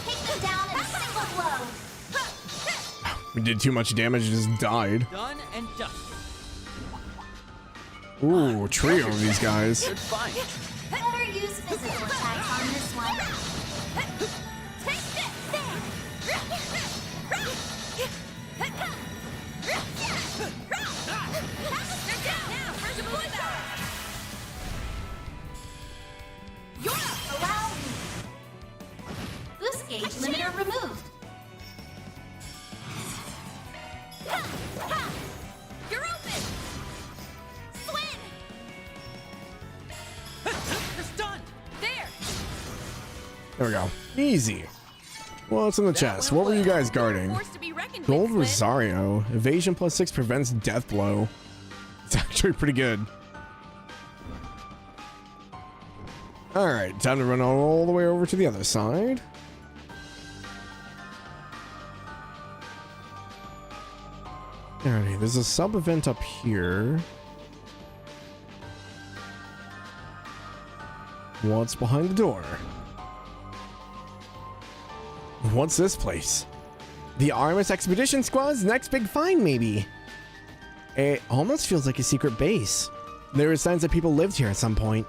Take them down in a single blow. We did too much damage and just died. Done and dusted. Ooh, trio of these guys. Good fight. Better use physical attacks on this one. Take this! There! They're down! Now, first deploy that! You're up! Allow me! Boost gauge limiter removed. You're open. Swin! You're stunned. There. There we go. Easy. What's in the chest? What were you guys guarding? Forced to be reckoned Gold with, Swin. Rosario. Evasion +6 prevents death blow. It's actually pretty good. Alright, time to run all the way over to the other side. Alrighty, there's a sub-event up here. What's behind the door? What's this place? The Aramis Expedition Squad's next big find, maybe? It almost feels like a secret base. There are signs that people lived here at some point.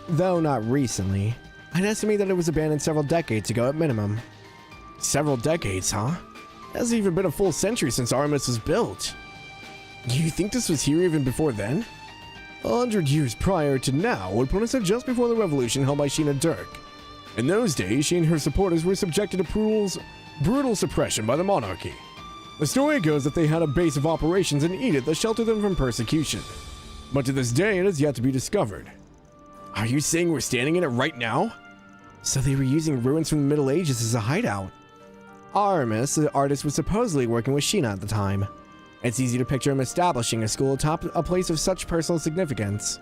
Though not recently. I'd estimate that it was abandoned several decades ago at minimum. Several decades, huh? It hasn't even been a full century since Aramis was built. You think this was here even before then? 100 years prior to now would put us at just before the revolution held by Sheena Dirk. In those days, she and her supporters were subjected to brutal suppression by the monarchy. The story goes that they had a base of operations in Edith that sheltered them from persecution. But to this day, it has yet to be discovered. Are you saying we're standing in it right now? So they were using ruins from the Middle Ages as a hideout. Aramis, the artist, was supposedly working with Sheena at the time. It's easy to picture him establishing a school atop a place of such personal significance.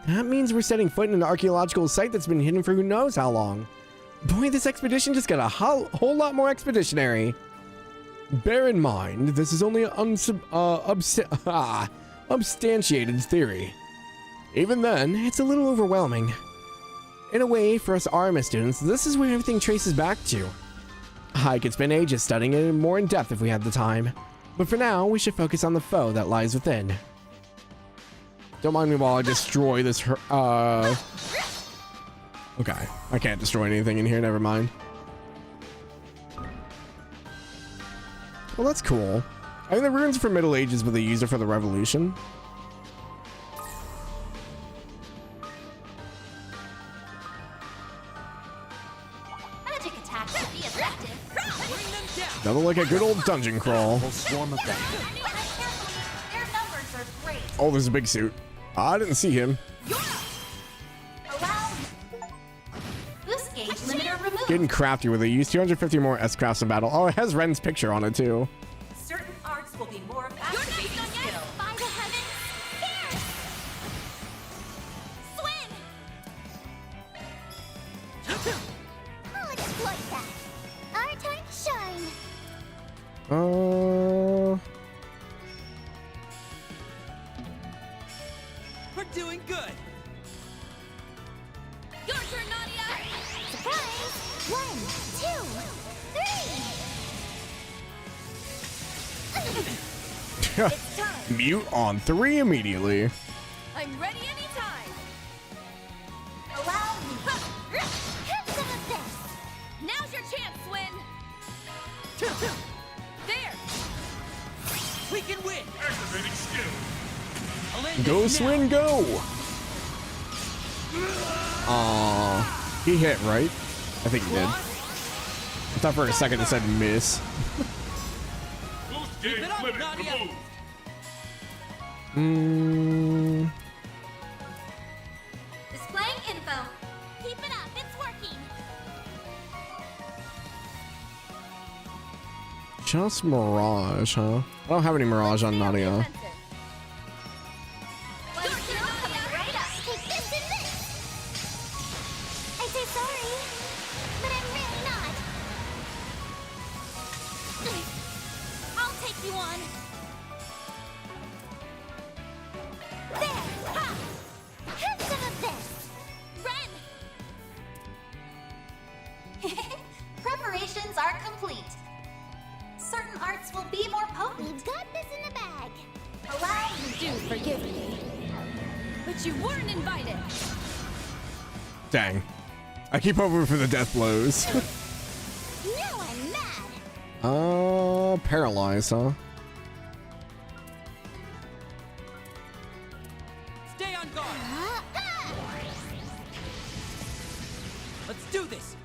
That means we're setting foot in an archaeological site that's been hidden for who knows how long. Boy, this expedition just got a whole lot more expeditionary. Bear in mind, this is only an substantiated theory. Even then, it's a little overwhelming. In a way, for us Aramis students, this is where everything traces back to. I could spend ages studying it more in depth if we had the time. But for now, we should focus on the foe that lies within. Don't mind me while I destroy this, Okay, I can't destroy anything in here, never mind. Well, that's cool. I think the runes are for Middle Ages, but they use it for the Revolution. Magic attacks should be effective. Bring them down. Nothing like a good old dungeon crawl. Whole swarm of them. Their numbers are great. Oh, there's a big suit. I didn't see him. Allow boost gauge limiter removed. Getting crafty with it. Use 250 more S-crafts in battle. Oh, it has Ren's picture on it too. Certain arts will be more activating skill. By the heavens, here! Swin! I'll exploit that. Our time to shine. We're doing good. Your turn, Nadia! Surprise! 1, 2, 3. Mute on 3 immediately. I'm ready anytime! Allow me. Have some of this. Now's your chance, Swin! There! We can win. Activating skill. Go, Swin, go! Aw, he hit, right? I think he did. I thought for a second it said miss. Boost Keep gauge it up, limit Nadia. removed. Displaying info. Keep it up, it's working. Just Mirage, huh? I don't have any Mirage on Nadia. Take this and this. I say sorry, but I'm really not. I'll take you on. There. Ha! Have some of this. Ren! Preparations are complete. Certain arts will be more potent. We've got this in the bag. Allow me. Do forgive me. But you weren't invited. Dang. I keep hoping for the death blows. Now I'm mad. Paralyzed, huh? Stay on guard. Let's do this.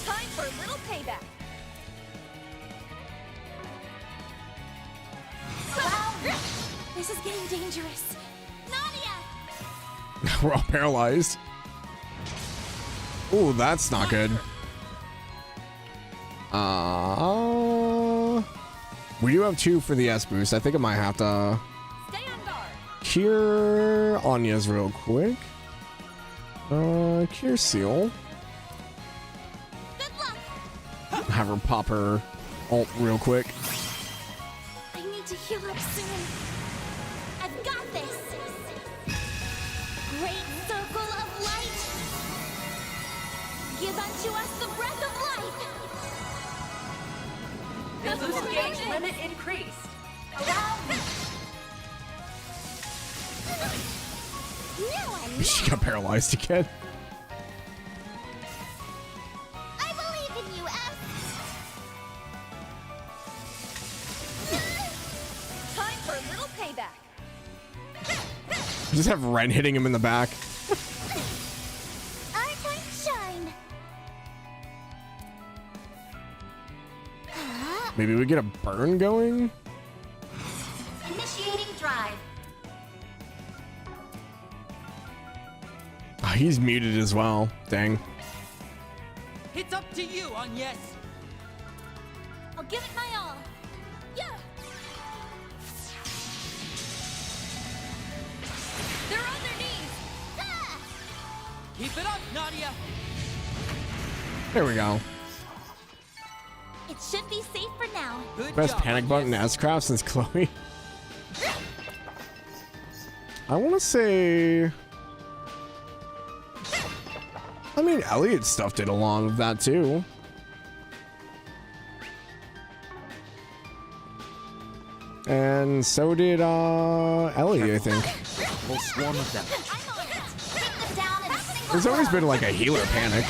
Time for a little payback. This is getting dangerous. Nadia! We're all paralyzed. Ooh, that's not good. We do have 2 for the S boost. I think I might have to Stay on guard. cure Anya's real quick. Cure Seal. Good luck! Have her pop her ult real quick. I need to heal up soon. I've got this. Great circle of light. Give unto us the breath of life. The boost gauge limit increased. Allow me. Now I'm She got paralyzed again. I believe in you, S. Time for a little payback. Just have Ren hitting him in the back. Our time to shine. Maybe we get a burn going? Initiating drive. Oh, he's muted as well. Dang. It's up to you, Agnes. I'll give it my all. Yeah. They're on their knees. Keep it up, Nadia. There we go. It should be safe for now. Good Best job, panic button Agnes. S-Craft since Chloe. I want to say... I mean, Elliot's stuff did along with that too. And so did Ellie, I think. Whole swarm of them. I'm on it. Take them down and There's always been like a healer panic.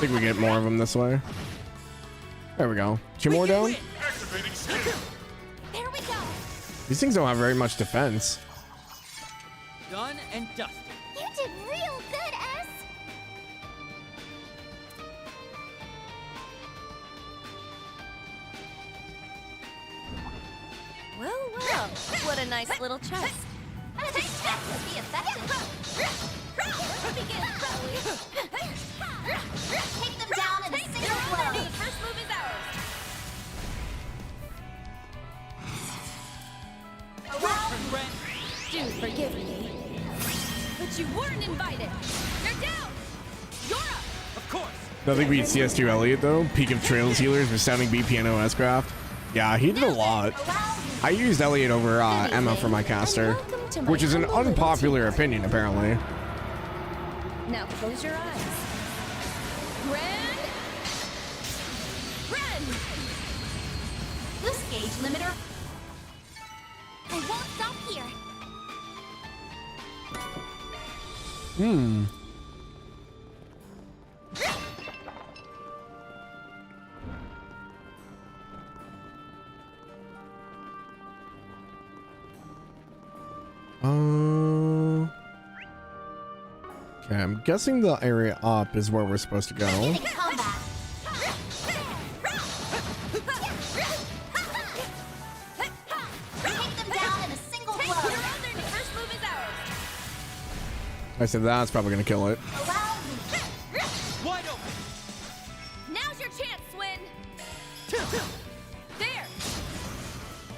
think we get more of them this way. There we go. 2 more down. There we go. These things don't have very much defense. Done and dusted. You did real good, S. Well, well, what a nice little chest. Take that to be effective. Begin, Chloe. Take them down in a single blow. First move is ours. Do forgive me. But you weren't invited. You're down. You're up. Of course. Nothing beats CS2 Elliot though. Peak of Trails Healers with Sounding B Piano S-Craft. Yeah, he did a lot. I used Elliot over Emma for my caster, which is an unpopular opinion apparently. Now close your eyes. Ren. Boost gauge limiter. I won't stop here. Okay, I'm guessing the area up is where we're supposed to go. Combat. Take them down in a single blow. First move is ours. I said that's probably gonna kill it. Wide open. Now's your chance, Swin. There.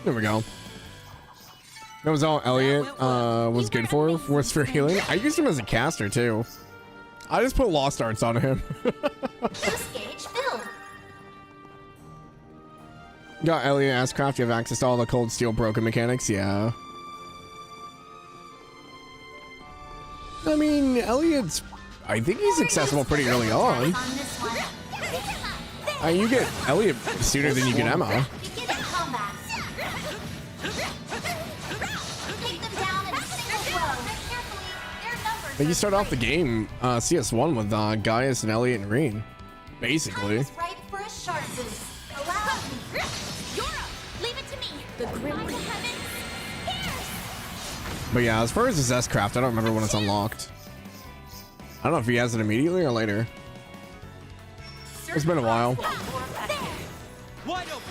There we go. That was all Elliot was good for, was for healing. I used him as a caster too. I just put Lost Arts on him. Boost gauge filled. Got Elliot Ascraft, you have access to all the cold steel broken mechanics, yeah. I mean, Elliot's, I think he's accessible pretty early on. You get Elliot sooner than you get Emma. Begin combat. Take them down in a single blow. Carefully, their numbers. But you start off the game, CS1 with Gaius and Elliot and Reen, basically. Is ripe for a sharp boost. Allow me. You're up. Leave it to me. The grim heavens. But yeah, as far as his S-Craft, I don't remember when it's unlocked. I don't know if he has it immediately or later. It's been a while. Wide open.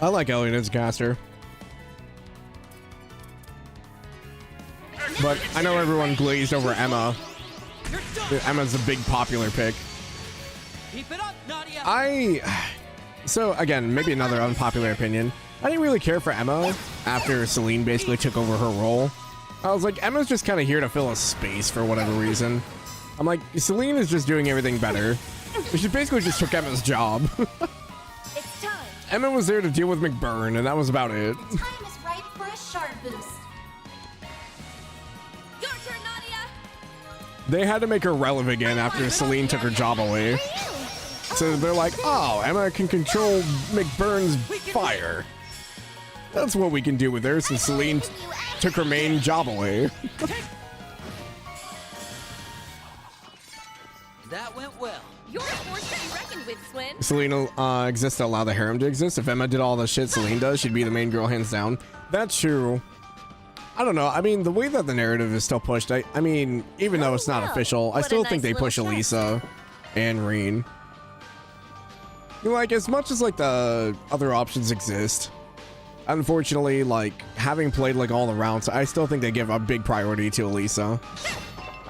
I like Elliot as a caster. But I know everyone glazed over Emma. Emma's a big popular pick. Keep it up, Nadia. So again, maybe another unpopular opinion. I didn't really care for Emma after Celine basically took over her role. I was like, Emma's just kind of here to fill a space for whatever reason. I'm like, Celine is just doing everything better. She basically just took Emma's job. It's time. Emma was there to deal with McBurn, and that was about it. The time is ripe for a sharp boost. Your turn, Nadia. They had to make her relevant again after Celine took her job away. So they're like, oh, Emma can control McBurn's fire. That's what we can do with her since Celine took her main job away. That went well. You're a force to be reckoned with, Swin. Celine exists to allow the harem to exist. If Emma did all the shit Celine does, she'd be the main girl hands down. That's true. I don't know. I mean, the way that the narrative is still pushed, I mean, even though it's not official, I still think they push Elisa and Reen. Like, as much as like the other options exist, unfortunately, like having played like all the rounds, I still think they give a big priority to Elisa.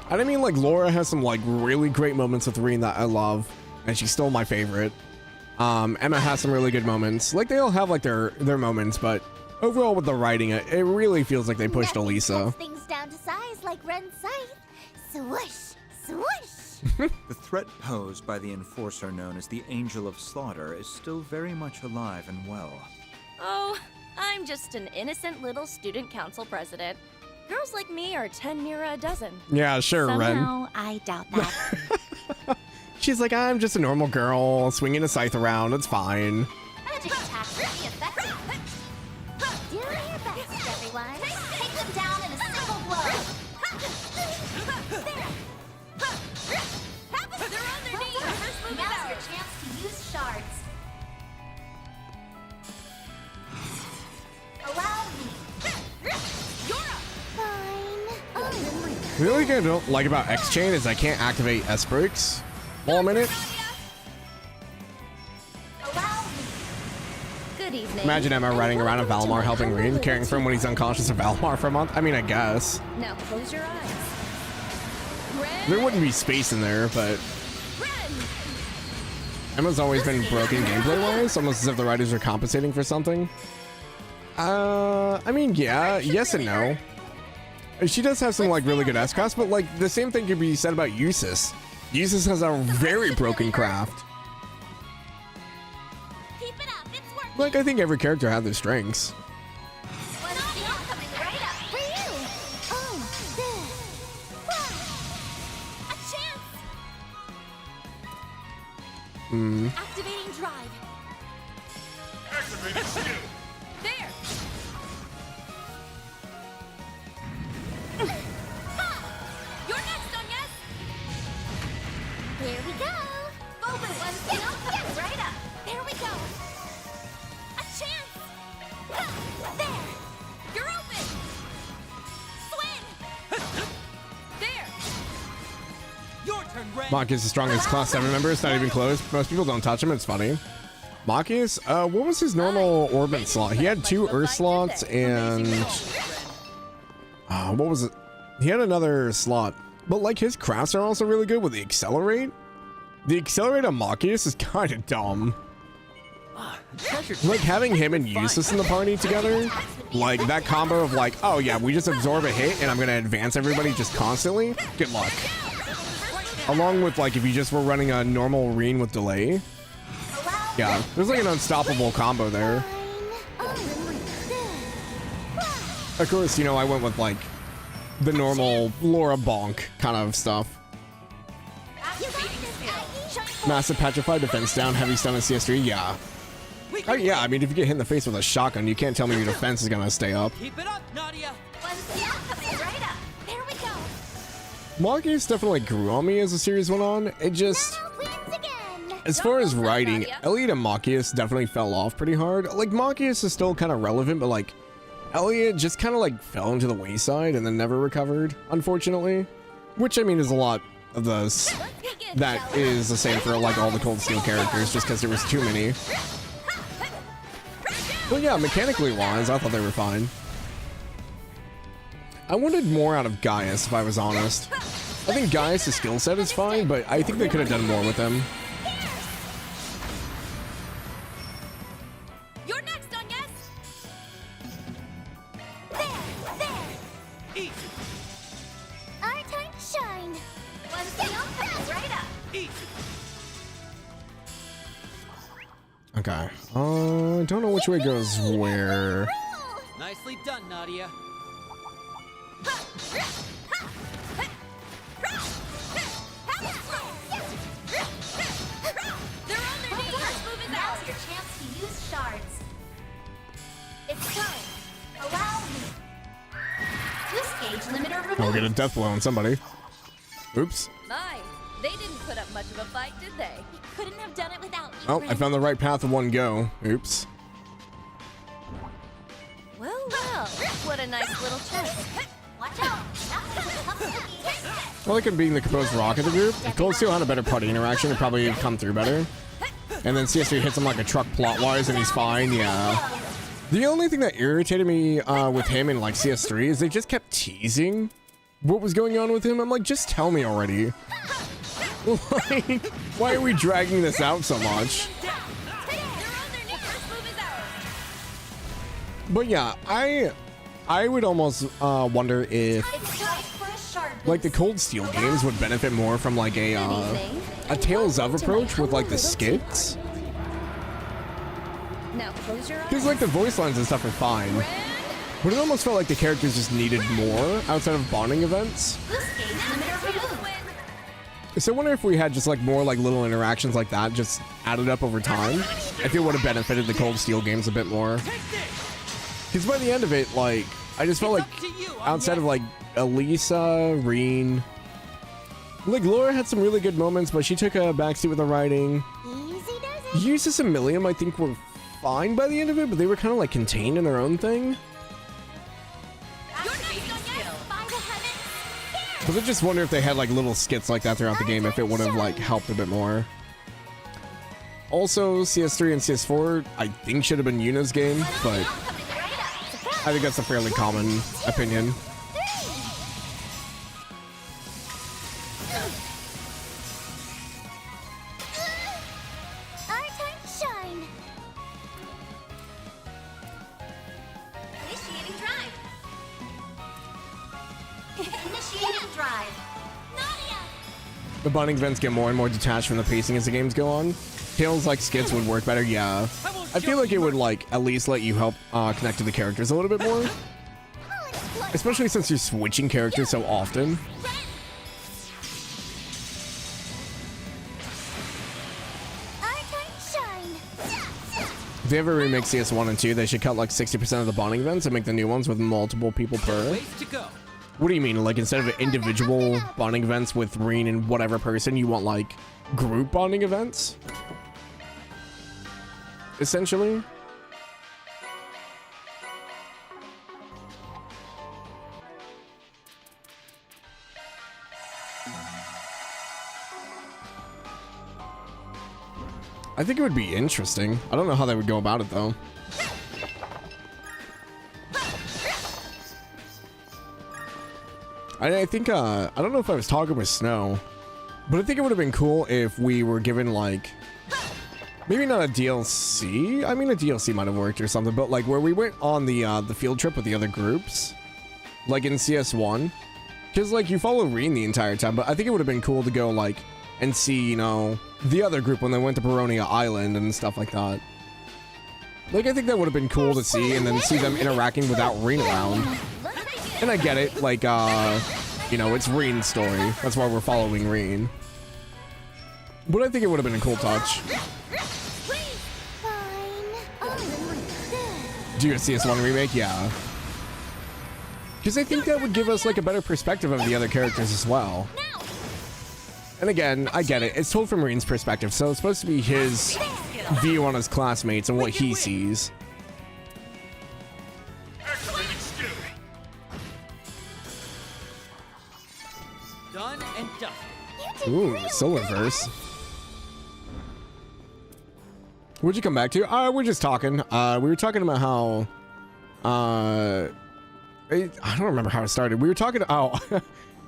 And I mean, like, Laura has some like really great moments with Reen that I love, and she's still my favorite. Emma has some really good moments. Like, they all have like their moments, but overall with the writing, it really feels like they pushed Elisa. Things down to size like Ren's scythe. Swoosh, swoosh. The threat posed by the enforcer known as the Angel of Slaughter is still very much alive and well. Oh, I'm just an innocent little student council president. Girls like me are 10 nearer a dozen. Yeah, sure, Somehow, Ren. I doubt that. She's like, I'm just a normal girl swinging a scythe around. It's fine. Magic attacks will be effective. Do your best, everyone. Take them down in a single blow. The only thing I don't like about X-Chain is I can't activate S-Breaks while I'm in it. Good evening. Imagine Emma riding around in Valmar helping Rean, caring for him when he's unconscious in Valmar for a month. I mean, I guess. Now close your eyes. There wouldn't be space in there, but Emma's always been broken gameplay-wise, almost as if the writers are compensating for something. I mean, yeah, yes and no. She does have some, like, really good S-Class, but, like, the same thing could be said about Eustace. Eustace has a very broken craft. Like, I think every character had their strengths. Activating drive. Activating skill. There. You're next, Onyes. Here we go. Open one skill. Yes, right up. There we go. A chance. There. You're open. Swin. There. Your turn, Red. Mach is the strongest class 7 member. It's not even close. Most people don't touch him. It's funny. Machias, what was his normal orbit slot? He had 2 Earth slots and... what was it? He had another slot. But, like, his crafts are also really good with the Accelerate. The Accelerate on Machias is kind of dumb. Like, having him and Eustace in the party together, like, that combo of, like, oh, yeah, we just absorb a hit and I'm going to advance everybody just constantly. Good luck. Along with, like, if you just were running a normal Rean with delay. Yeah, there's like an unstoppable combo there. Of course, you know, I went with, like, the normal Laura Bonk kind of stuff. Massive Petrified, defense down, heavy stun and CS3, yeah. Oh, yeah, I mean, if you get hit in the face with a shotgun, you can't tell me your defense is gonna stay up. Keep it up, Nadia. Right up. There we go. Marcus definitely grew on me as the series went on. It just... As far as writing, Elliot and Machias definitely fell off pretty hard. Like, Machias is still kind of relevant, but, like, Elliot just kind of, like, fell into the wayside and then never recovered, unfortunately. Which, I mean, is a lot of those. That is the same for, like, all the Cold Steel characters, just because there was too many. But yeah, mechanically wise, I thought they were fine. I wanted more out of Gaius, if I was honest. I think Gaius' skill set is fine, but I think they could have done more with him. You're next, Onyes. There. Our time to shine. One skill. Right up. Okay. I don't know which way goes where. Nicely done, Nadia. They're on their knees. First move is out. Now's your chance to use shards. It's time. Allow me. Twist gauge limiter removed. I'll get a death blow on somebody. Oops. My, they didn't put up much of a fight, did they? We couldn't have done it without you. Oh, I found the right path in one go. Oops. Well, well. What a nice little chest. Watch out. Well, it could being the composed rock of the group. If Cold Steel had a better party interaction, it'd probably come through better. And then CS3 hits him like a truck plot-wise, and he's fine, yeah. The only thing that irritated me with him in, like, CS3 is they just kept teasing what was going on with him. I'm like, just tell me already. Like, why are we dragging this out so much? But yeah, I would almost wonder if, like, the Cold Steel games would benefit more from, like, a Tales of approach with, like, the skits. Now close your eyes. Because, like, the voice lines and stuff are fine. But it almost felt like the characters just needed more outside of bonding events. So I wonder if we had just, like, more, like, little interactions like that just added up over time. I think it would have benefited the Cold Steel games a bit more. Because by the end of it, like, I just felt like outside of, like, Elisa, Rean, like, Laura had some really good moments, but she took a backseat with the writing. Eustace and Milliam, I think, were fine by the end of it, but they were kind of, like, contained in their own thing. But I just wonder if they had like little skits like that throughout the game, if it would have like helped a bit more. Also, CS3 and CS4, I think should have been Yuna's game, but I think that's a fairly common opinion. Our time to shine. Initiating drive. Initiating drive. Nadia. The bonding events get more and more detached from the pacing as the games go on. Feels like skits would work better, yeah. I feel like it would like at least let you help connect to the characters a little bit more. Especially since you're switching characters so often. If they ever remake CS1 and 2, they should cut like 60% of the bonding events and make the new ones with multiple people per. What do you mean? Like instead of individual bonding events with Reen and whatever person, you want like group bonding events? Essentially. I think it would be interesting. I don't know how they would go about it though. I think, I don't know if I was talking with Snow, but I think it would have been cool if we were given like, maybe not a DLC. I mean, a DLC might have worked or something, but like where we went on the field trip with the other groups, like in CS1, because like you follow Reen the entire time, but I think it would have been cool to go like and see, you know, the other group when they went to Baronia Island and stuff like that. Like, I think that would have been cool to see, and then see them interacting without Reen around. And I get it, like, you know, it's Reen's story. That's why we're following Reen. But I think it would have been a cool touch. Do you see CS1 remake? Yeah. Because I think that would give us, like, a better perspective of the other characters as well. And again, I get it. It's told from Reen's perspective, so it's supposed to be his view on his classmates and what he sees. Done and done. Ooh, Solarverse. What'd you come back to? We're just talking. We were talking about how... I don't remember how it started. We were talking...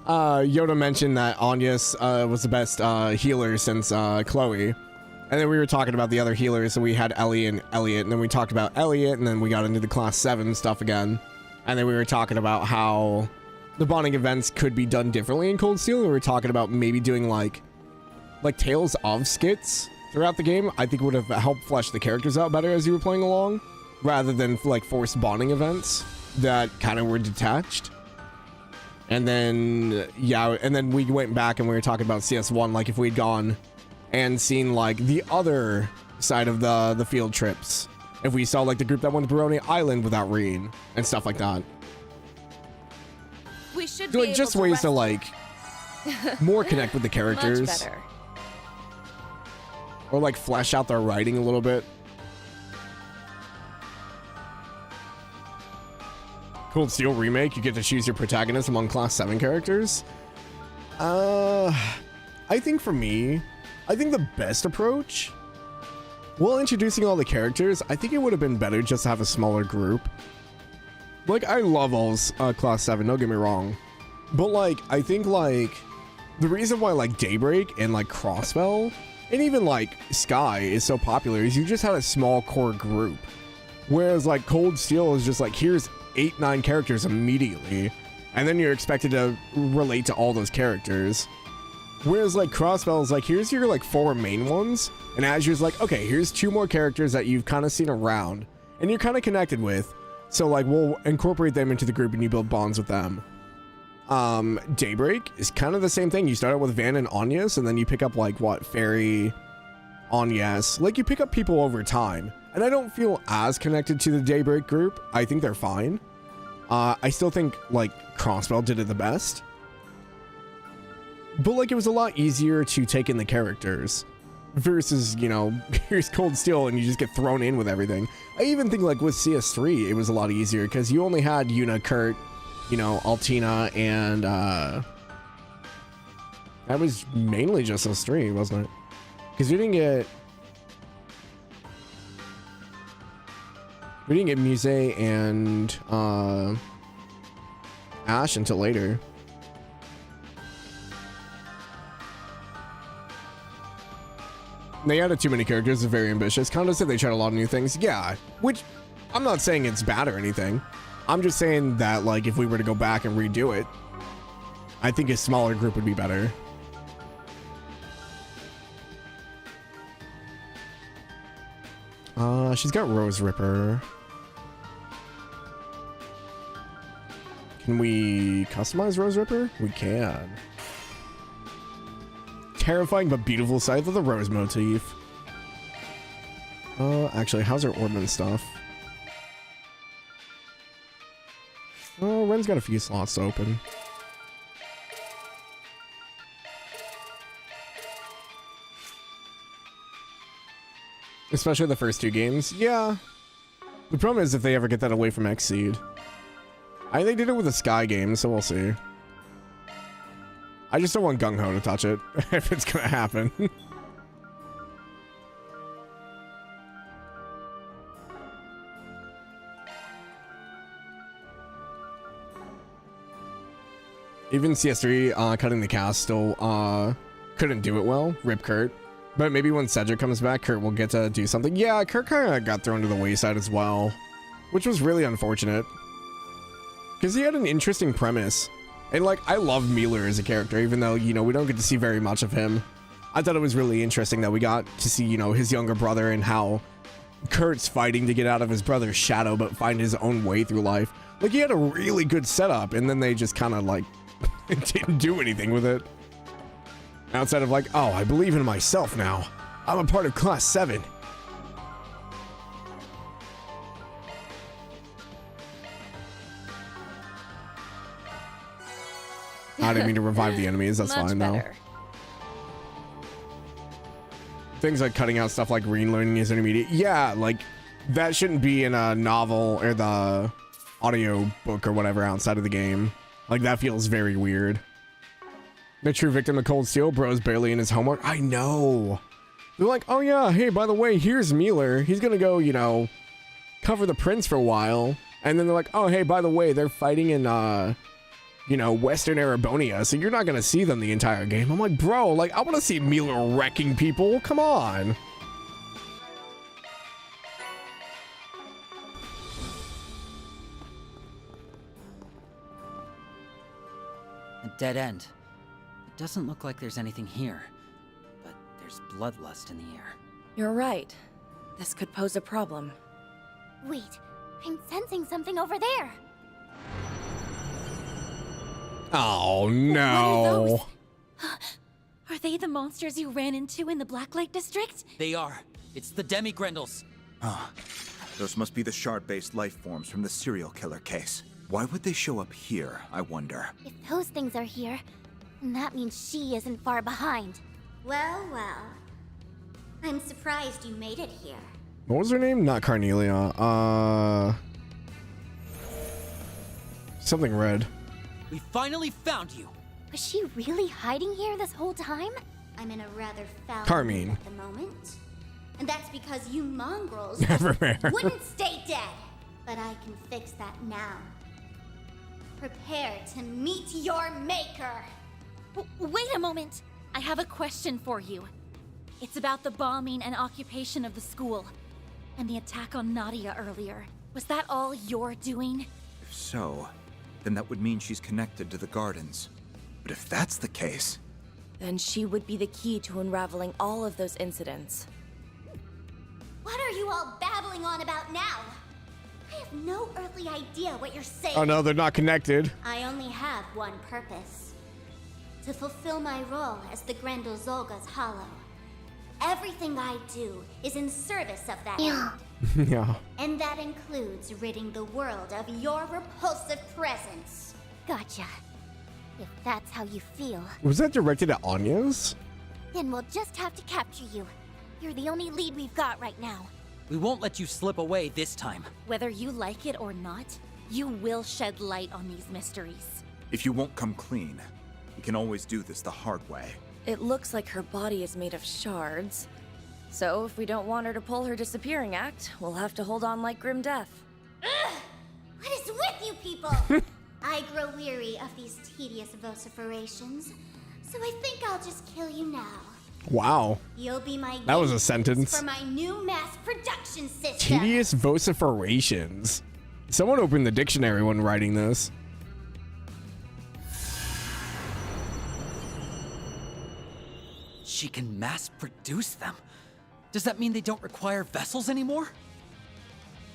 Yoda mentioned that Anyas was the best healer since Chloe. And then we were talking about the other healers, so we had Ellie and Elliot, and then we talked about Elliot, and then we got into the Class 7 stuff again. And then we were talking about how the bonding events could be done differently in Cold Steel, and we were talking about maybe doing like Tales of skits throughout the game. I think would have helped flesh the characters out better as you were playing along, rather than like forced bonding events that kind of were detached. And then, yeah, and then we went back and we were talking about CS1, like if we'd gone and seen like the other side of the field trips. If we saw like the group that went to Baronia Island without Reen and stuff like that. We should So, like, just ways to like more connect with the characters. Much better. Or like flesh out their writing a little bit. Cold Steel remake, you get to choose your protagonist among Class 7 characters. I think for me, I think the best approach, while introducing all the characters, I think it would have been better just to have a smaller group. Like, I love all Class 7, don't get me wrong. But like, I think like, the reason why like Daybreak and like Crossbell, and even like Sky is so popular is you just had a small core group. Whereas like Cold Steel is just like, here's 8-9 characters immediately, and then you're expected to relate to all those characters. Whereas like Crossbell is like, here's your like 4 main ones, and Azure's like, okay, here's 2 more characters that you've kind of seen around and you're kind of connected with, so like we'll incorporate them into the group and you build bonds with them. Daybreak is kind of the same thing. You start out with Van and Anyas, and then you pick up like what, Fairy, Anyas, like you pick up people over time. And I don't feel as connected to the Daybreak group. I think they're fine. I still think, like, Crossbell did it the best. But, like, it was a lot easier to take in the characters. Versus, you know, here's Cold Steel and you just get thrown in with everything. I even think, like, with CS3, it was a lot easier. Because you only had Yuna, Kurt, you know, Altina, and That was mainly just those three, wasn't it? Because we didn't get Muse and Ash until later. They added too many characters. They're very ambitious. Kondo said they tried a lot of new things. Yeah, which I'm not saying it's bad or anything. I'm just saying that, like, if we were to go back and redo it, I think a smaller group would be better. She's got Rose Ripper. Can we customize Rose Ripper? We can. Terrifying but beautiful sight of the rose motif. Actually, how's her ornament stuff? Oh, Ren's got a few slots open. Especially the first two games. Yeah. The problem is if they ever get that away from Xseed. They did it with the Sky game, so we'll see. I just don't want Gung Ho to touch it, if it's gonna happen. Even CS3 cutting the cast still couldn't do it well. Rip Kurt. But maybe when Cedric comes back, Kurt will get to do something. Yeah, Kurt kind of got thrown to the wayside as well, which was really unfortunate. Because he had an interesting premise. And, like, I love Mueller as a character, even though, you know, we don't get to see very much of him. I thought it was really interesting that we got to see, you know, his younger brother and how Kurt's fighting to get out of his brother's shadow but find his own way through life. Like, he had a really good setup, and then they just kind of, like, didn't do anything with it. Outside of, like, oh, I believe in myself now. I'm a part of Class 7. I didn't mean to revive the enemies. That's fine, though. Things like cutting out stuff like relearning is intermediate. Yeah, like, that shouldn't be in a novel or the audio book or whatever outside of the game. Like, that feels very weird. The true victim of Cold Steel, bro's barely in his homework. I know. They're like, oh yeah, hey, by the way, here's Mueller. He's gonna go, you know, cover the prince for a while. And then they're like, oh, hey, by the way, they're fighting in, you know, Western Arabonia, so you're not gonna see them the entire game. I'm like, bro, like, I want to see Mueller wrecking people. Come on. A dead end. It doesn't look like there's anything here, but there's bloodlust in the air. You're right. This could pose a problem. Wait, I'm sensing something over there. Oh, no. Are they the monsters you ran into in the Blacklight District? They are. It's the Demi-Grendels. Ah, those must be the shard-based life forms from the serial killer case. Why would they show up here, I wonder? If those things are here, then that means she isn't far behind. Well, well. I'm surprised you made it here. What was her name? Not Carnelia. Something red. We finally found you. Was she really hiding here this whole time? I'm in a rather foul Carmine. mood at the moment. And that's because you mongrels Nevermore. wouldn't stay dead. But I can fix that now. Prepare to meet your maker. Wait a moment. I have a question for you. It's about the bombing and occupation of the school. And the attack on Nadia earlier. Was that all your doing? If so, then that would mean she's connected to the gardens. But if that's the case... Then she would be the key to unraveling all of those incidents. What are you all babbling on about now? I have no earthly idea what you're saying. Oh no, they're not connected. I only have one purpose. To fulfill my role as the Grendel Zolga's Hollow. Everything I do is in service of that end. Yeah. And that includes ridding the world of your repulsive presence. Gotcha. If that's how you feel, Was that directed at Anya's? then we'll just have to capture you. You're the only lead we've got right now. We won't let you slip away this time. Whether you like it or not, you will shed light on these mysteries. If you won't come clean, We can always do this the hard way. It looks like her body is made of shards. So if we don't want her to pull her disappearing act, we'll have to hold on like grim death. Ugh! What is with you people? I grow weary of these tedious vociferations, so I think I'll just kill you now. Wow. You'll be my That was a guinea sentence. pigs for my new mass production system. Tedious vociferations. Someone opened the dictionary when writing this. She can mass produce them? Does that mean they don't require vessels anymore?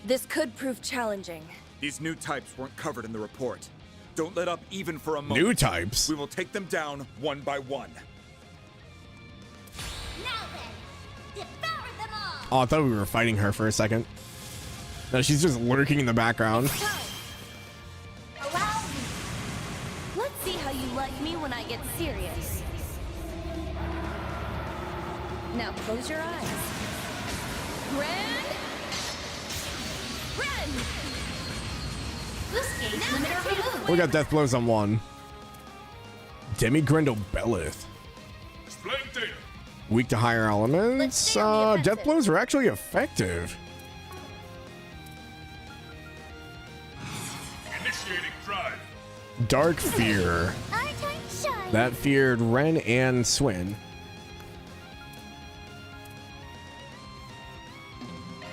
This could prove challenging. These new types weren't covered in the report. Don't let up even for a moment. New types? We will take them down one by one. Now then, devour them all. Oh, I thought we were fighting her for a second. No, she's just lurking in the background. Allow me. Let's see how you like me when I get serious. Now close your eyes. Ren! Boost gauge limiter removed. We got death blows on one. Demi Grendel Belith. Displaying data. Weak to higher elements. Death blows are actually effective. Initiating drive. Dark Fear. Our time to shine. That feared Ren and Swin.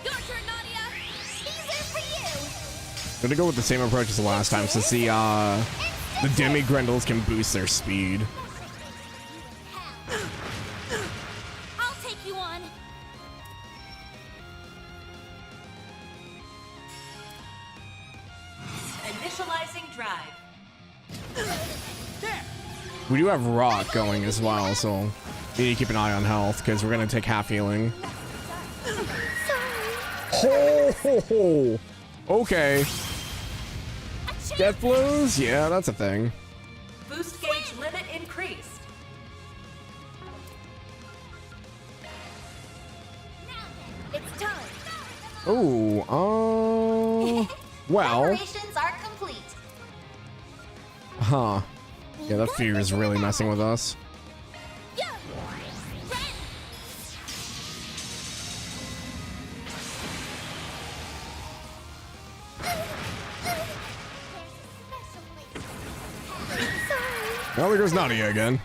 Your turn, Nadia. These are for you. I'm gonna go with the same approach as the last time since the Demi Grendels can boost their speed. I'll take you on. Initializing drive. We do have Rock going as well, so we need to keep an eye on health because we're gonna take half healing. Ho! Okay. Death blows? Yeah, that's a thing. Boost gauge limit increased. It's time. Oh, well. Preparations are complete. Huh. Yeah, that fear is really messing with us. Well, there goes Nadia again.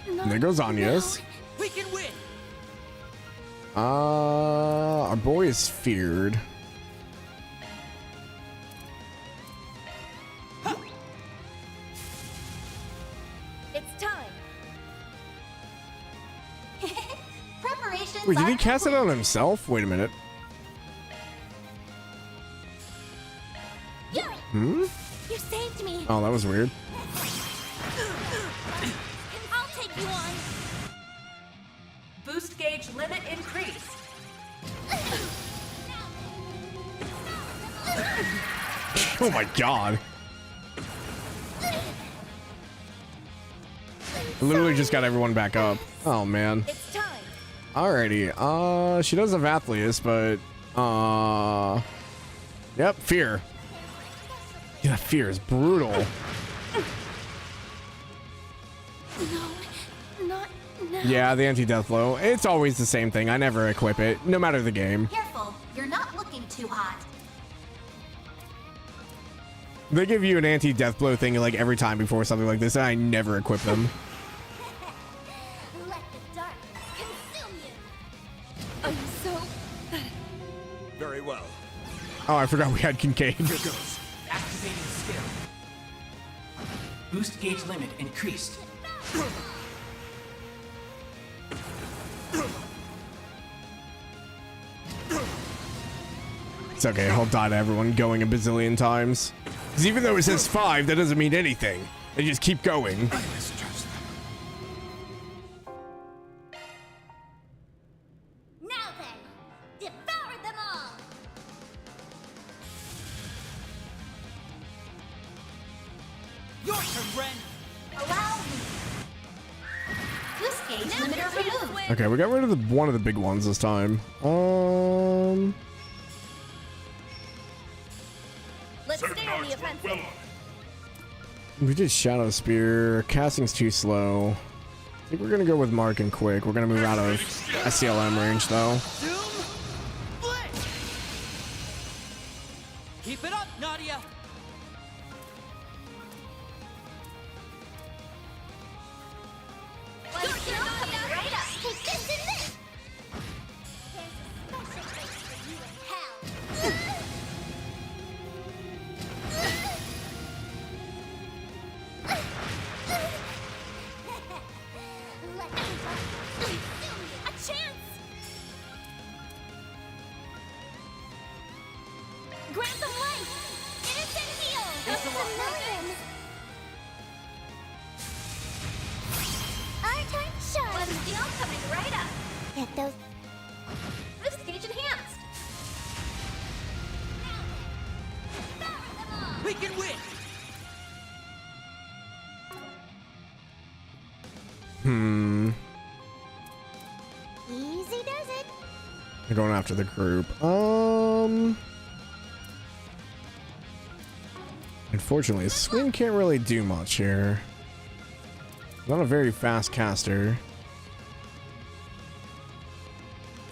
And there goes Anya's. We can win. Our boy is feared. It's time. Preparations Wait, did he are cast it on himself? Wait a minute. Hmm? You saved me. Oh, that was weird. I'll take you on. Boost gauge limit increased. Oh my god. Literally just got everyone back up. Oh man. It's time. Alrighty. She does have Athleus, but yep, fear. Yeah, that fear is brutal. Not now. Yeah, the anti-death blow. It's always the same thing. I never equip it, no matter the game. Careful, you're not looking too hot. They give you an anti-death blow thing like every time before something like this, and I never equip them. Let the darkness consume you. I'm so... Very well. Oh, I forgot we had Kincaid. Here goes. Activating skill. Boost gauge limit increased. It's okay, I'll die to everyone going a bazillion times. Because even though it says 5, that doesn't mean anything. They just keep going. Now then, devour them all. Your turn, Ren. Allow me. Boost gauge limiter removed. Okay, we got rid of one of the big ones this time. defensive. We did Shadow Spear. Casting's too slow. I think we're gonna go with Mark and Quick. We're gonna move out of SCLM range though. Keep it up, Nadia! Take this and this! There's a special place for you in hell. A chance! Grantham Life! Innocent heal! That's a million! Our time shines! One steal coming right up! Get those... Boost gauge enhanced! We can win! Easy does it. We're going after the group. Unfortunately, Swin can't really do much here. Not a very fast caster.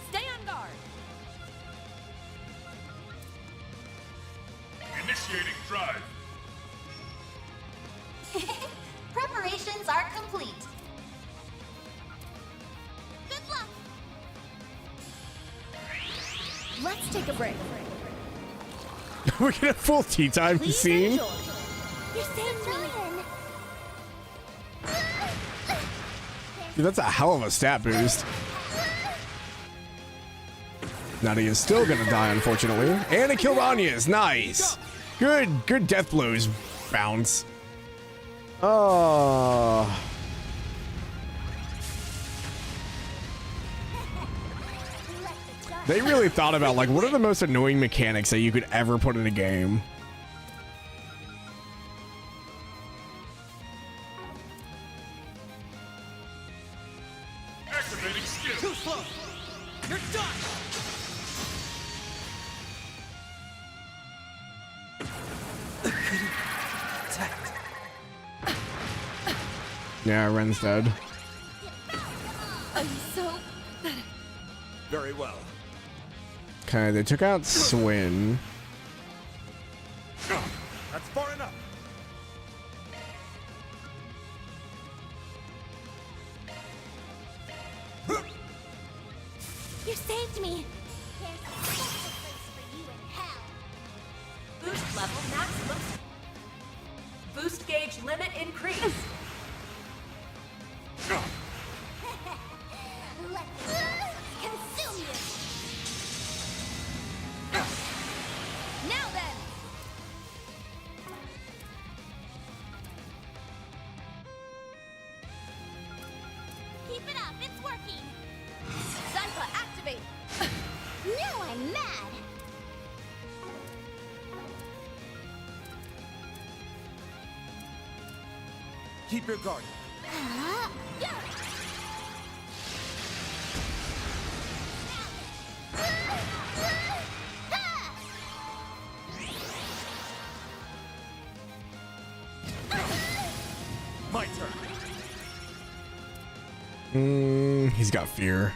Stay on guard. Initiating drive. Preparations are complete. Good luck. Let's take a break. We're gonna full tea time scene. You saved million. Dude, that's a hell of a stat boost. Nadia is still gonna die, unfortunately. And it killed Anya's. Nice. Good death blows bounce. Oh. They really thought about, like, what are the most annoying mechanics that you could ever put in a game? Activating skill. Too slow! You're done! Yeah, Ren's dead. I'm so... Very well. Okay, they took out Swin. That's far enough. You saved me. There's a special place for you in hell. Boost level maximum. Boost gauge limit increase. Let the consume you. Now then. Keep it up. It's working. Zypha activate. Now I'm mad. Keep your guard. My turn. He's got fear.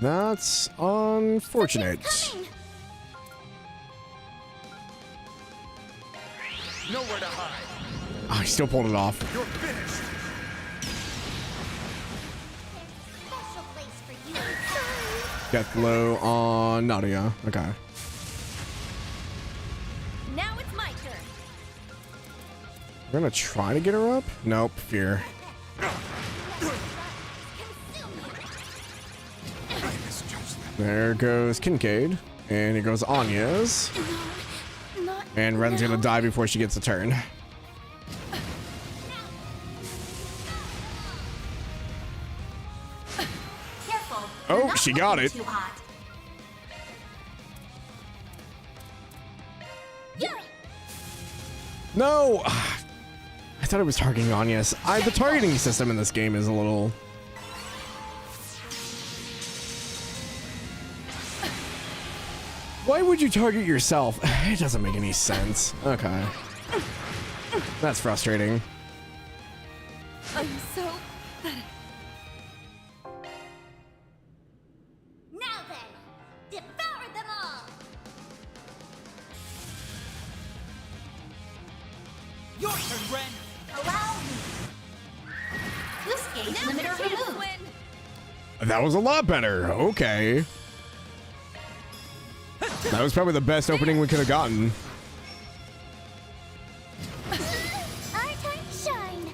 That's unfortunate. Nowhere to hide. Oh, he still pulled it off. You're finished. Special place for you inside. Death blow on Nadia. Okay. Now it's my turn. We're gonna try to get her up? Nope, fear. There goes Kincaid. And here goes Anya's. And Ren's gonna die before she gets a turn. Careful. Oh, she got it. Too hot. No! I thought it was targeting Anya's. The targeting system in this game is a little... Why Why would you target yourself? It doesn't make any sense. Okay. That's frustrating. I'm so pathetic. Now then, devour them all! Your turn, Ren! Allow me! This gauge limiter removed. That was a lot better. Okay. That was probably the best opening we could have gotten. Our time to shine!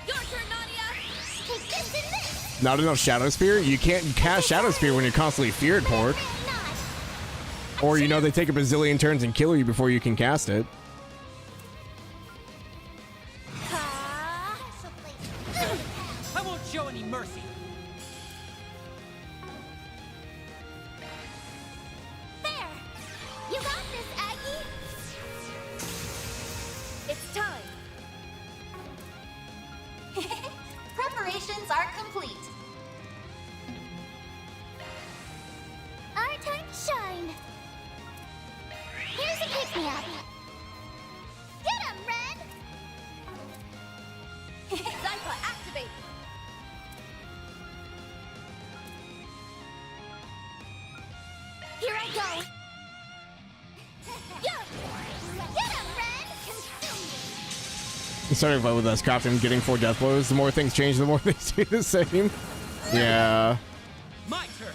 Your turn, Nadia! Take this and this! Not enough Shadow Spear? You can't cast Shadow Spear when you're constantly feared, Pork. Or, you know, they take a bazillion turns and kill you before you can cast it. I won't show any mercy. There! You got this, Aggie! It's time. Preparations are complete. Our time to shine. Here's a pick-me-up. Get him, Red! Zypha, activate! Here I go. Yeah. Get him, Red! Consume Starting to fight with us, Captain, getting 4 death blows. The more things change, the more they stay the same. Yeah. My turn.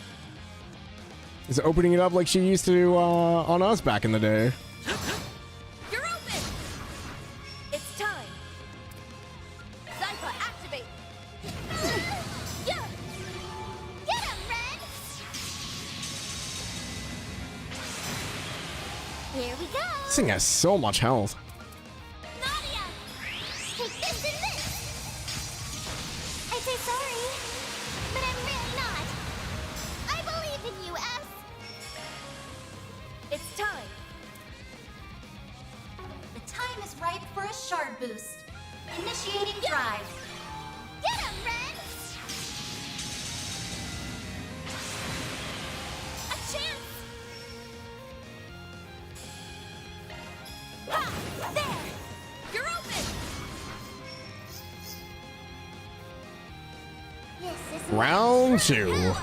Is opening it up like she used to on us back in the day. You're open! It's time. Zypha, activate! Yeah. Get him, Red! Here we go. This thing has so much health. Nadia! Take this and this! I'd say sorry, but I'm really not. I believe in you, S. It's time. The time is ripe for a shard boost. Initiating drive. Get him, Red! A chance! Ha! There! You're open! This is Round 2.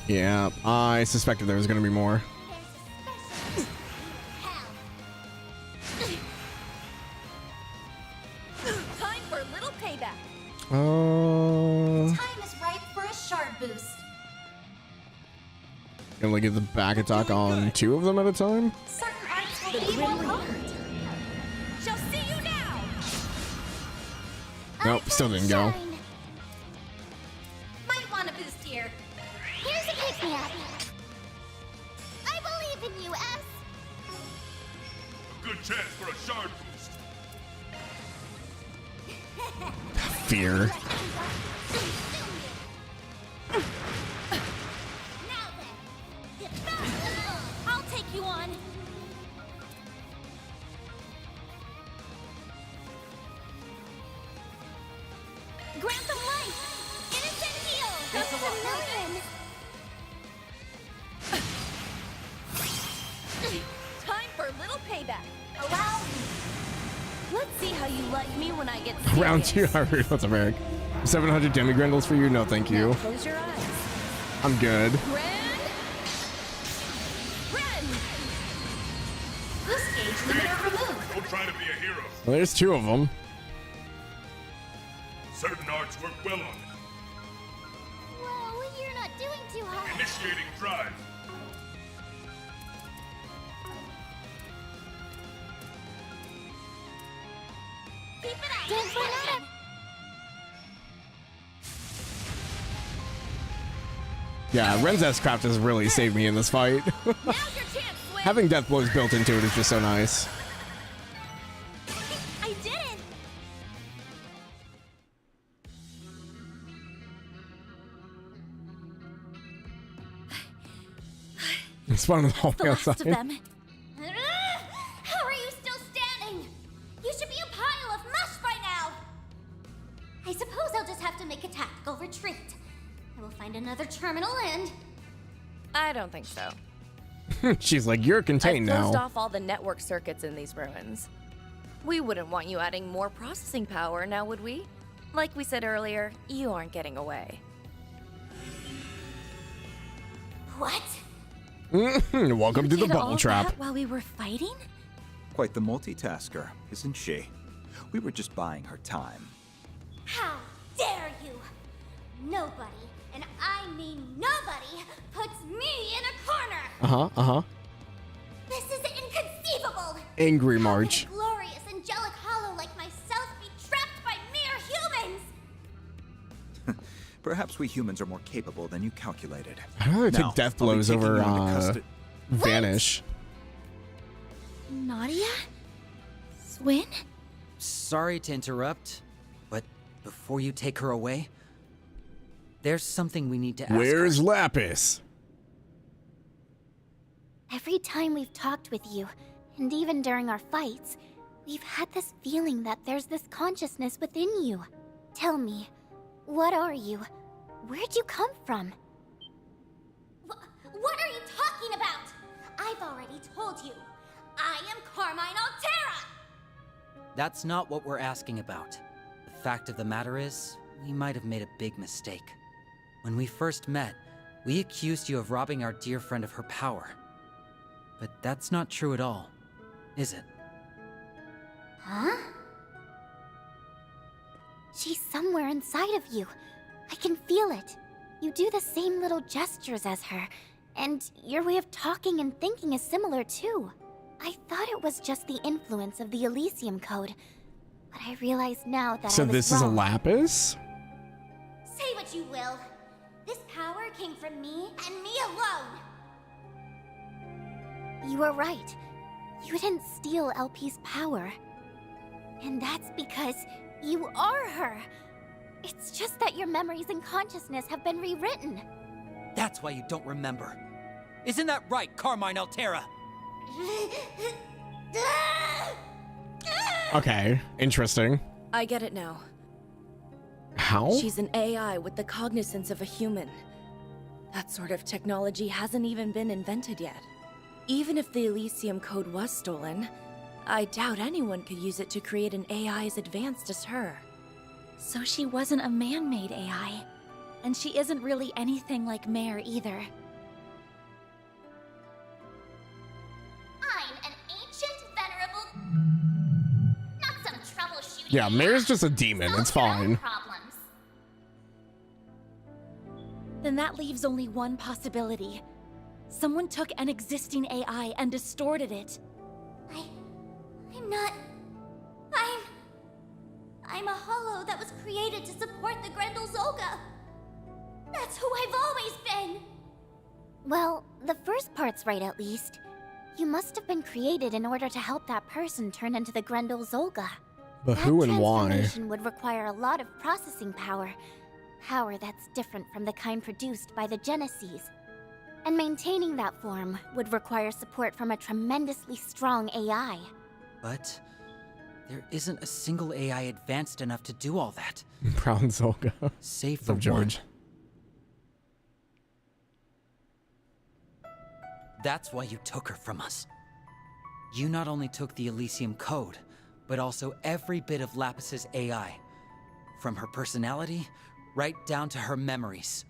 Yeah, I suspected there was going to be more. Time for a little payback. Time is ripe for a shard boost. Gonna like get the back attack on 2 of them at a time? Certain arts will be more potent. Shall see you now! Nope, still didn't go. Might want a boost here. Here's a pick-me-up. I believe in you, S. Good chance for a shard boost. Fear. I'll take you on. Grant them life. Innocent heal. That's a Time for a little payback. Allow me. Let's see how you like me when I get Round 2, serious. I heard what's up, Eric? 700 demi-grendels for you? No, thank you. Close your eyes. I'm good. Ren! This gauge limiter removed. Don't try to be a hero. Well, there's 2 of them. Certain arts work well on it. Whoa, you're not doing too hot. Initiating drive. Keep it up. Don't run out. Yeah, Ren's craft has really saved me in this fight. Having death blows built into it is just so nice. I didn't. Spawn in the hallway The last outside. of them. How are you still standing? You should be a pile of mush by now. I suppose I'll just have to make a tactical tactical retreat. I will find another terminal and... I don't think so. She's like, you're contained I've closed now. off all the network circuits in these ruins. We wouldn't want you adding more processing power, now would we? Like we said earlier, you aren't getting away. What? Welcome to the Did all bubble trap. that while we were fighting? Quite the multitasker, isn't she? We were just buying her time. How dare you! Nobody, and I mean nobody, puts me in a corner! This is inconceivable! Angry How March. can a glorious angelic hollow like myself be trapped by mere humans? Perhaps we humans are more capable than you calculated. I'd rather Now, take death I'll be blows taking over you into custody. Vanish. Nadia? Swin? Sorry to interrupt, but before you take her away, there's something we need to ask Where's her. Lapis? Every time we've talked with you, and even during our fights, we've had this feeling that there's this consciousness within you. Tell me, what are you? Where'd you come from? What are you talking about? I've already told you. I am Carmine Altera! That's not what we're asking about. The fact of the matter is, we might have made a big mistake. When we first met, we accused you of robbing our dear friend of her power. But that's not true at all, is it? Huh? She's somewhere inside of you. I can feel it. You do the same little gestures as her, and your way of talking and thinking is similar too. I thought it was just the influence of the Elysium Code, but I realize now that So I was this is a wrong. Lapis? Say what you will. This power came from me and me alone. You were right. You didn't steal LP's power. And that's because you are her. It's just that your memories and consciousness have been rewritten. That's why you don't remember. Isn't that right, Carmine Altera? Okay, interesting. I get it now. How? She's an AI with the cognizance of a human. That sort of technology hasn't even been invented yet. Even if the Elysium Code was stolen, I doubt anyone could use it to create an AI as advanced as her. So she wasn't a man-made AI. And she isn't really anything like Mare either. I'm an ancient, venerable... Not some troubleshooting... Yeah, Mare's just a demon. It's fine. ...problems. Then that leaves only one possibility. Someone took an existing AI and distorted it. I'm not... I'm a hollow that was created to support the Grendel Zolga. That's who I've always been. Well, the first part's right at least. You must have been created in order to help that person turn into the Grendel Zolga. But who and why? Transformation would require a lot of processing power. Power that's different from the kind produced by the Genesees. And maintaining that form would require support from a tremendously strong AI. But there isn't a single AI advanced enough to do all that. Brown Zolga. Save What's for up, George? one. That's why you took her from us. You not only took the Elysium Code, but also every bit of Lapis's AI. From her personality, right down to her memories.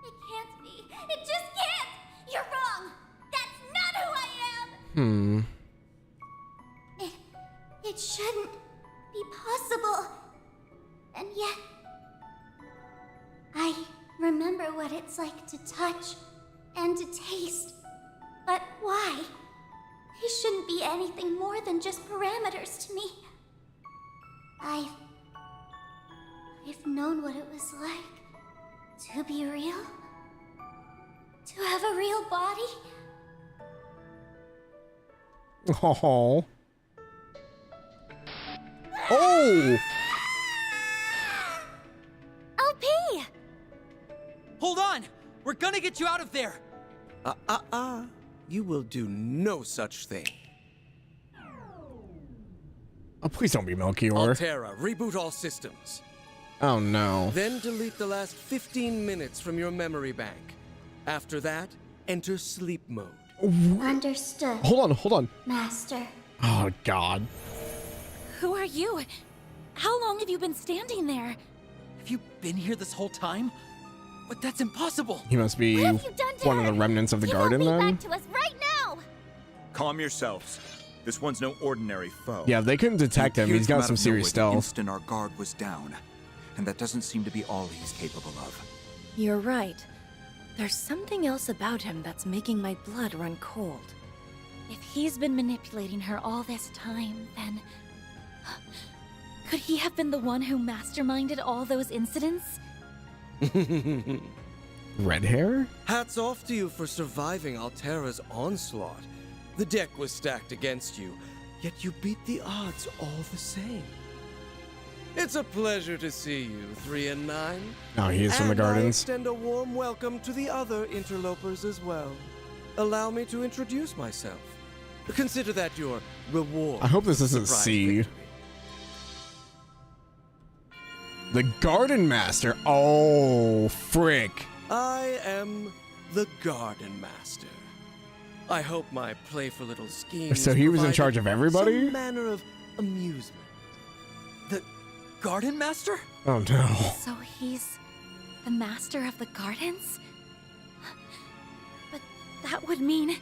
It can't be. It just can't! You're wrong! That's not who I am! It shouldn't be possible. And yet... I remember what it's like to touch and to taste. But why? They shouldn't be anything more than just parameters to me. I've known what it was like to be real. To have a real body. Oh. Oh! LP! Hold on! We're gonna get you out of there! You will do no such thing. Oh, please don't be Melchior. Altera, reboot all systems. Oh no. Then delete the last 15 minutes from your memory bank. After that, enter sleep mode. Understood. Hold on. Master. Oh god. Who are you? How long have you been standing there? Have you been here this whole time? But that's impossible. He must be one of the remnants of the garden then. Back to us right now. Calm yourselves. This one's no ordinary foe. Yeah, they couldn't detect him. He's got some serious stealth. The instant our guard was down, and that doesn't seem to be all he's capable of. You're right. There's something else about him that's making my blood run cold. If he's been manipulating her all this time, then... could he have been the one who masterminded all those incidents? Red hair? Hats off to you for surviving Altera's onslaught. The deck was stacked against you, yet you beat the odds all the same. It's a pleasure to see you, 3 and 9. Oh, he is from the And I gardens. extend a warm welcome to the other interlopers as well. Allow me to introduce myself. Consider that your reward. I hope this isn't Surprise C. victory. The Garden Master. Oh, frick. I am the Garden Master. I hope my playful little scheme. So he was in charge of everybody? Some manner of amusement. The Garden Master? Oh no. So he's the master of the gardens? But that would mean...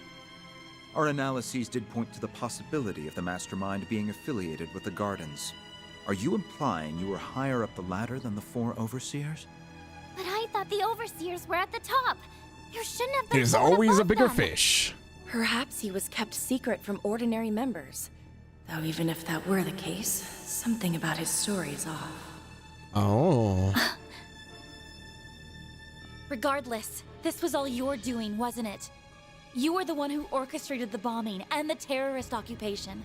Our analyses did point to the possibility of the mastermind being affiliated with the gardens. Are you implying you were higher up the ladder than the 4 overseers? But I thought the overseers were at the top. There shouldn't have been There's someone always a above bigger them. fish. Perhaps he was kept secret from ordinary members. Though even if that were the case, something about his story is off. Oh. Regardless, this was all your doing, wasn't it? You were the one who orchestrated the bombing and the terrorist occupation.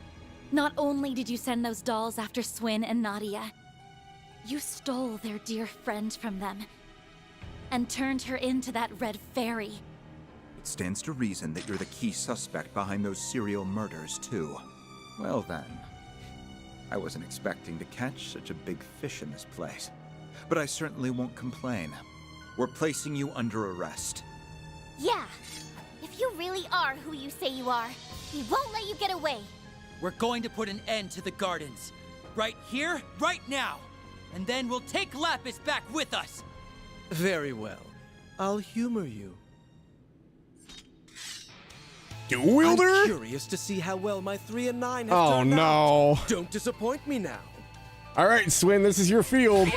Not only did you send those dolls after Swin and Nadia, you stole their dear friend from them and turned her into that red fairy. It stands to reason that you're the key suspect behind those serial murders, too. Well then, I wasn't expecting to catch such a big fish in this place. But I certainly won't complain. We're placing you under arrest. Yeah. If you really are who you say you are, we won't let you get away. We're going to put an end to the gardens. Right here, right now. And then we'll take Lapis back with us. Very well. I'll humor you. Dual wielder? I'm curious to see how well my 3 and 9 have Oh turned no. out. Don't disappoint me now. All right, Swin, this is your field.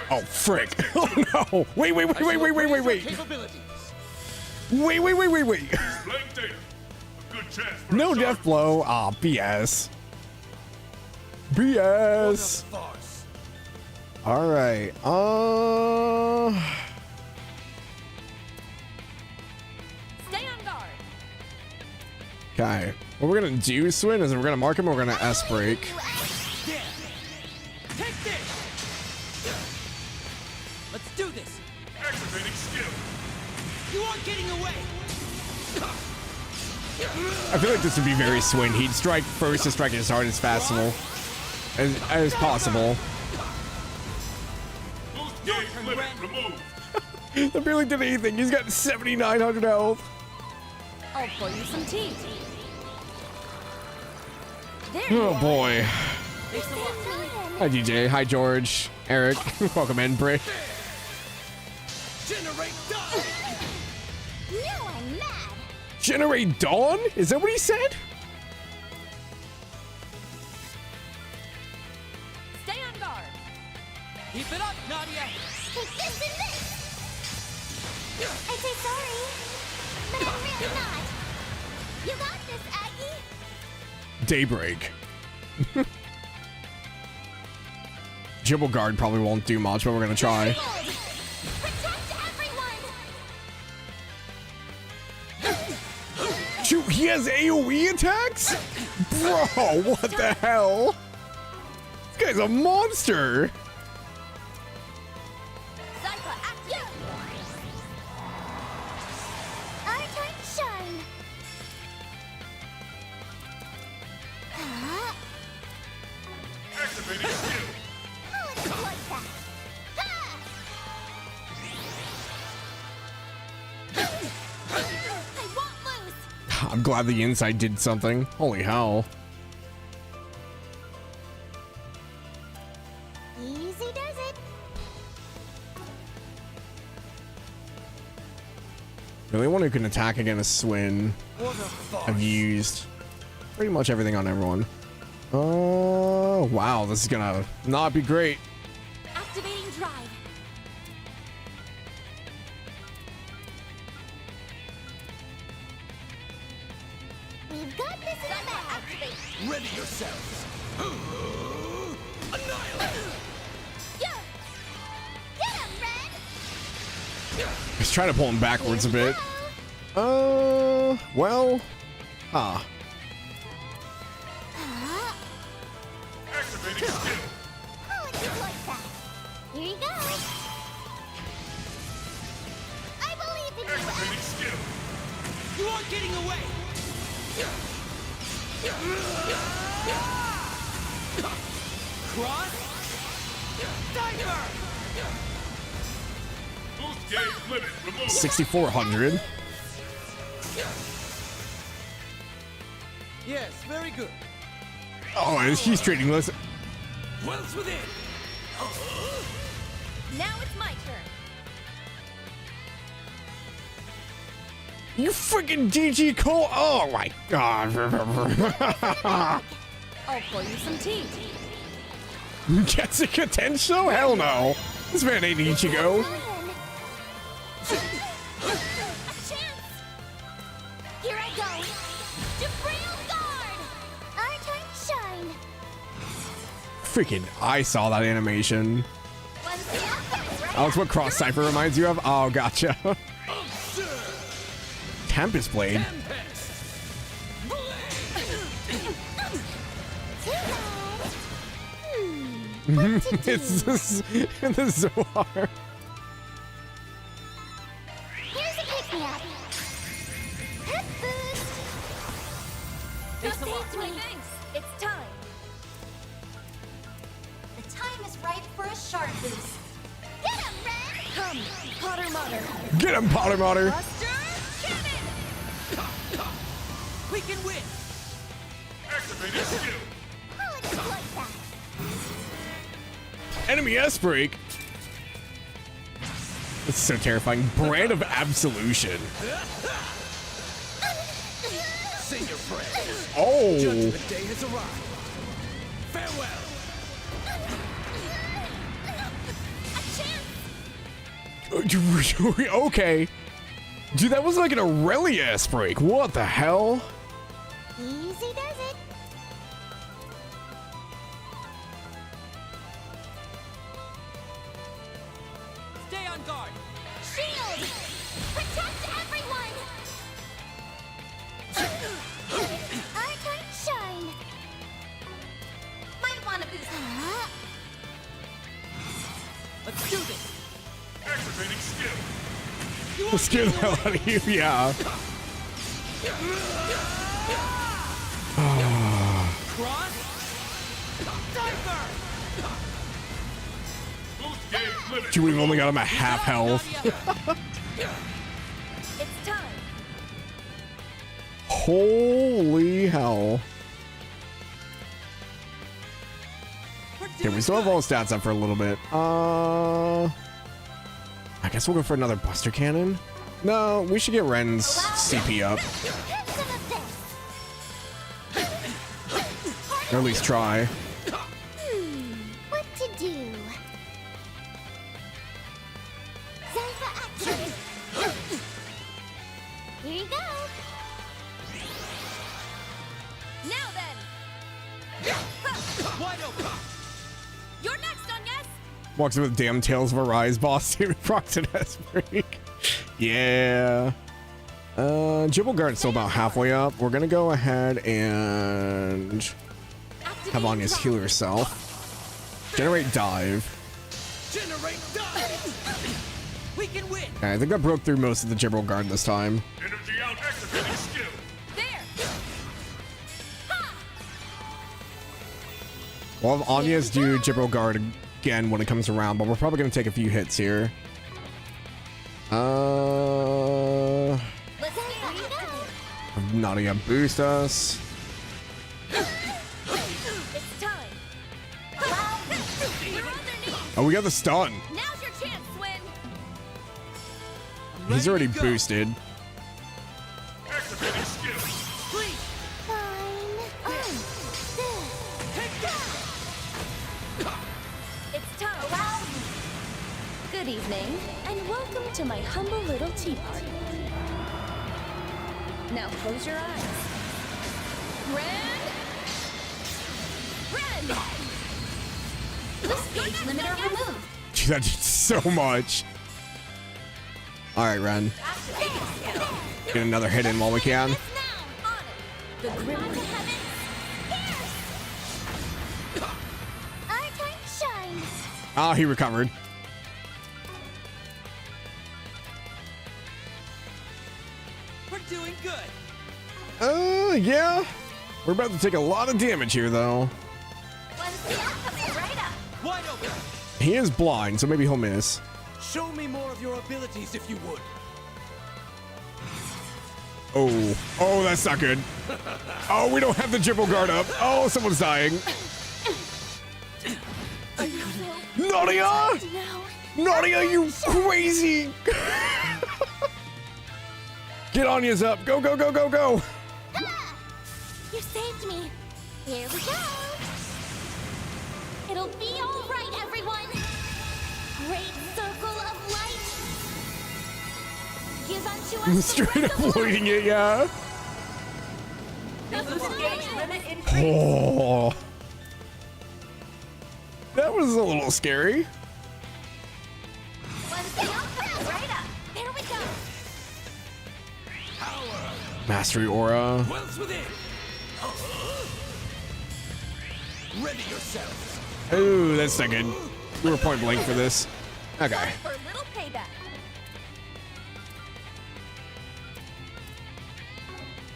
Oh, frick. Oh no. Wait. Wait. No death blow. Ah, BS. BS. All right. Stay on guard. Okay. What we're gonna do, Swin, is we're gonna mark him and we're gonna S break. Take this! Let's do this! Activating skill. You aren't getting away! I feel like this would be very Swin. He'd strike first and strike as hard as possible. As possible. Boost gauge limit removed. That barely did anything. He's got 7,900 health. I'll pour you some tea. There Oh boy. Thanks a lot. Hi DJ. Hi George. Eric. Welcome in, Britt. Generate dawn! No, I'm mad. Generate dawn? Is that what he said? Stay on guard. Keep it up, Nadia! Take this and this. I'd say sorry, but I'm really not. You got this, Aggie. Daybreak. Jibble Guard probably won't do much, but we're gonna try. Protect everyone. Shoot, he has AoE attacks? Bro, what the hell? This guy's a monster. Our time to shine. Activating skill. Oh, it's like that. glad the inside did something. Holy hell. Easy does it. The only one who can attack again is Swin. I've used pretty much everything on everyone. Oh, wow. This is gonna not be great. Activating drive. We've got this in the bag. Activate. Ready yourselves. Annihilate. Yeah. Get him, Red. Let's try to pull him backwards a bit. Well. Ah. Activating skill. Oh, it's just like that. Here you go. I believe in you. Activating skill. You aren't getting away! Cross! Diver! Boost gauge limit removed. 6,400. Yes, very good. Oh, he's trading less. Wells within! Now it's my turn. You freaking DG Cole. Oh my god. I'll pour you some tea. Jessica Tensho? Hell no. This man ain't Ichigo. A chance. Here I go. Supreme Guard. Our time to shine. Freaking, I saw that animation. Once the outcomes right Oh, it's what Cross Cipher reminds you of? Oh, gotcha. Tempest Blade. It's the Zohar. Here's a pick-me-up. Pep boost. Just saved me. Thanks. It's time. The time is right for a sharp boost. Get him, Red. Come, Potter Mother. Get him, Potter Motter. Buster Cannon. We can win! Activating skill. Oh, it's just like that. Enemy S-Break. It's so terrifying. Brand of Absolution. Say your prayers. Oh. Judgment day has arrived. Farewell. Okay. Dude, that was like an Aurelia S-Break. What the hell? Easy does it. Stay on guard! Shield. Protect everyone. Our time to shine. Might want to boost. Let's do this! Activating skill. Let's get the hell out of you, yeah. Cross! Diver! Boost gauge limit. Dude, we've only got him at half health. It's time. Holy hell. Okay, we still have all the stats up for a little bit. I guess we'll go for another Buster Cannon. No, we should get Ren's CP up. Have some of this. Or at least try. What to do? Zypher activate. Here you go. Now then. Wide open! You're next, Onyes. Walks in with damn Tales of Arise boss team procs and S-Break. Yeah. Jibble Guard's still about halfway up. We're gonna go ahead and have Anya's heal herself. Generate dive. Generate dive! We can win! Okay, I think I broke through most of the Jibble Guard this time. Energy out. Activating skill. There! We'll have Anya's do Jibble Guard again when it comes around, but we're probably gonna take a few hits here. Let's go. Nadia boost us. It's time. Oh, we got the stun. Now's your chance, Swin. He's already boosted. Please. It's time. Good evening, and welcome to my humble little tea party. Now close your eyes. Ren! This gauge limiter removed. Dude, that did so much. All right, Ren. Get another hit in while we can. The grim heavens. Our time shines. Ah, he recovered. We're doing good. Yeah. We're about to take a lot of damage here, though. Wide open. He is blind, so maybe he'll miss. Show me more of your abilities if you would. Oh, that's not good. Oh, we don't have the dribble guard up. Oh, someone's dying. Nadia! Nadia, you crazy! Get Anya's up. Go, go, go, go, go. You saved me. Here we go. It'll be all right, everyone. Great circle of light. Give unto us. Straight up avoiding it, yeah. Oh. That was a little scary. Right up. There we go. Mastery aura. Wells within. Ready yourself. Oh, that's not good. We were point blank for this. Okay. For a little payback.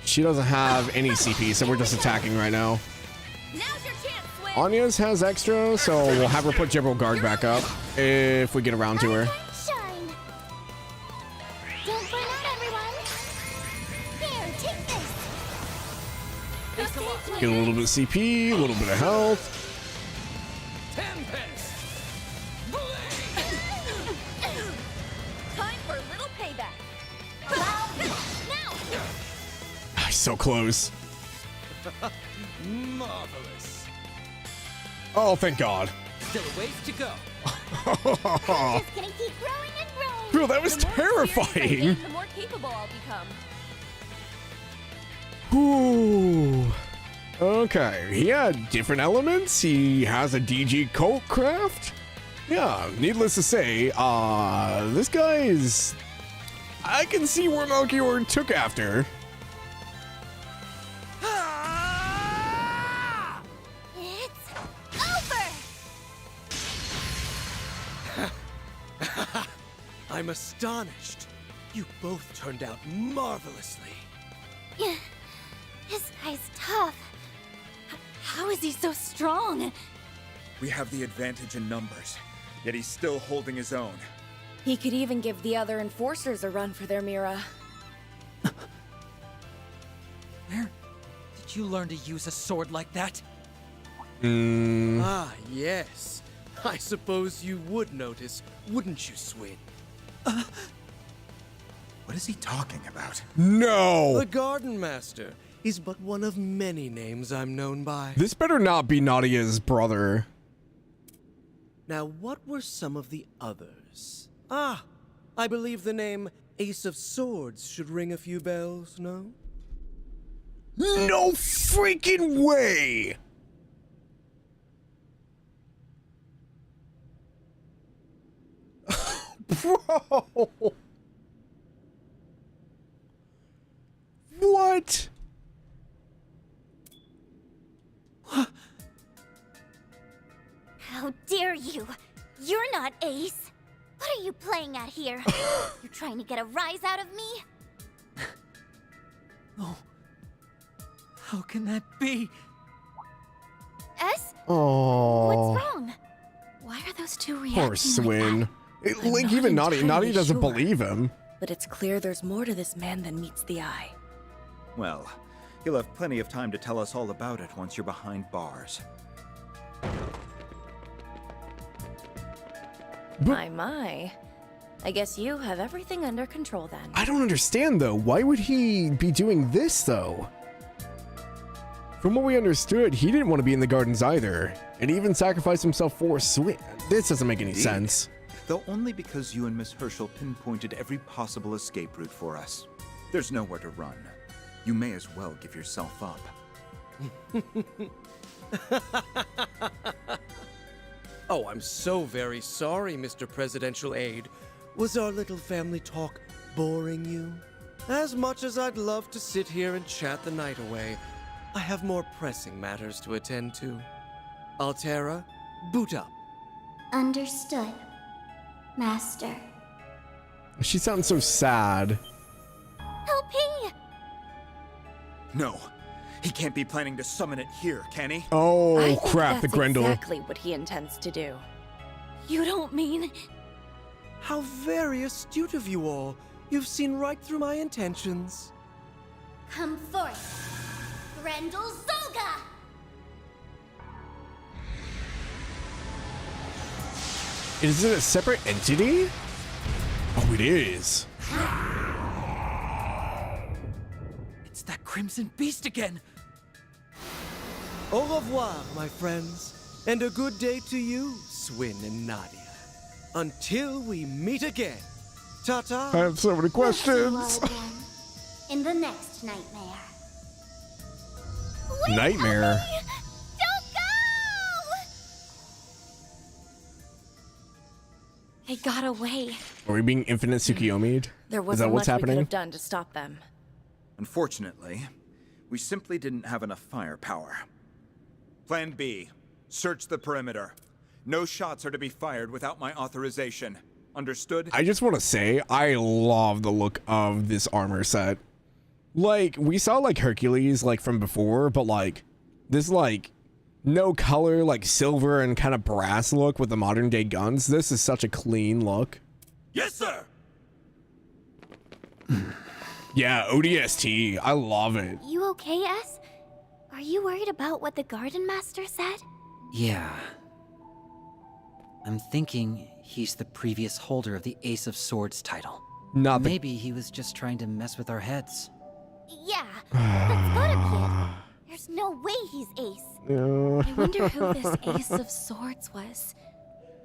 She doesn't have any CP, so we're just attacking right now. Now's your chance, Swin. Anya's has extra, so we'll have her put General Guard back up if we get around to her. Shine. Don't burn out, everyone. Here, take this. Get a little bit of CP, a little bit of health. Time for a little payback. He's so close. Marvelous. Oh, thank God. Still a ways to go. Just gonna keep growing and growing. Bro, that was The more experience I terrifying. gain, the more capable I'll become. Ooh. Okay, he had different elements. He has a DG Colt craft. Yeah, needless to say, this guy is... I can see where Melchior took after. It's over. I'm astonished. You both turned out marvelously. Yeah, this guy's tough. How is he so strong? We have the advantage in numbers, yet he's still holding his own. He could even give the other enforcers a run for their Mira. Where did you learn to use a sword like that? Ah, yes. I suppose you would notice, wouldn't you, Swin? What is he talking about? No! The Garden Master. He's but one of many names I'm known by. This better not be Nadia's brother. Now, what were some of the others? Ah, I believe the name Ace of Swords should ring a few bells, no? No freaking way! Bro! What? How dare you? You're not Ace. What are you playing at here? You're trying to get a rise out of me? Oh. How can that be? S? Oh. What's wrong? Why are those two reacting Poor Swin. I'm Like, not even Nadia entirely doesn't sure, believe him. But it's clear there's more to this man than meets the eye. Well, you'll have plenty of time to tell us all about it once you're behind bars. My. I guess you have everything under control then. I don't understand, though. Why would he be doing this, though? From what we understood, he didn't want to be in the gardens either, and even sacrificed himself for Swin. This doesn't make any sense. Though only because you and Miss Herschel pinpointed every possible escape route for us. There's nowhere to run. You may as well give yourself up. Oh, I'm so very sorry, Mr. Presidential Aide. Was our little family talk boring you? As much as I'd love to sit here and chat the night away, I have more pressing matters to attend to. Altera, boot up. Understood, Master. She sounds so sad. Help me! No, he can't be planning to summon it here, can he? Oh, I think crap, the that's Grendel. exactly what he intends to do. You don't mean... How very astute of you all. You've seen right through my intentions. Come forth, Grendel Zolga! Is it a separate entity? Oh, it is. It's that Crimson Beast again. Au revoir, my friends. And a good day to you, Swin and Nadia. Until we meet again. Ta-ta. I have so many questions. In the next nightmare. Nightmare. Don't go! They got away. Are we being infinite Tsukiyomi'd? There Is wasn't that what's much we could happening? have done to stop them. Unfortunately, we simply didn't have enough firepower. Plan B. Search the perimeter. No shots are to be fired without my authorization. Understood? I just want to say, I love the look of this armor set. Like, we saw, like, Hercules, like, from before, but, like, this, like, no color, like, silver and kind of brass look with the modern day guns. This is such a clean look. Yes, sir! Yeah, ODST. I love it. You okay, S? Are you worried about what the Garden Master said? Yeah. I'm thinking he's the previous holder of the Ace of Swords title. Not the- Maybe he was just trying to mess with our heads. Yeah, that's gotta be it. There's no way he's Ace. I wonder who this Ace of Swords was.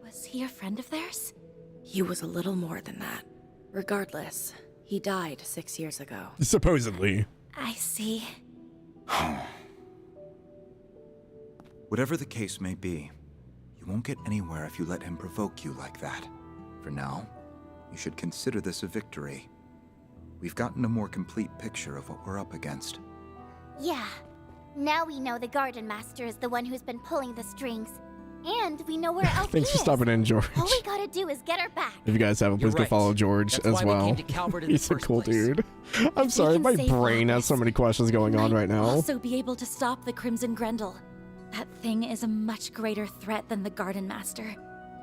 Was he a friend of theirs? He was a little more than that. Regardless, he died 6 years ago. Supposedly. I see. Whatever the case may be, you won't get anywhere if you let him provoke you like that. For now, you should consider this a victory. We've gotten a more complete picture of what we're up against. Yeah. Now we know the Garden Master is the one who's been pulling the strings. And we know where LP Thanks for is. stopping in, George. All we gotta do is get her back. If you guys haven't, please You're go right. follow George That's as why we well. came to Calvert in He's the a first cool place. dude. I'm If sorry, we my can save brain has so many questions going on right now. Also be able to stop the Crimson Grendel. That thing is a much greater threat than the Garden Master.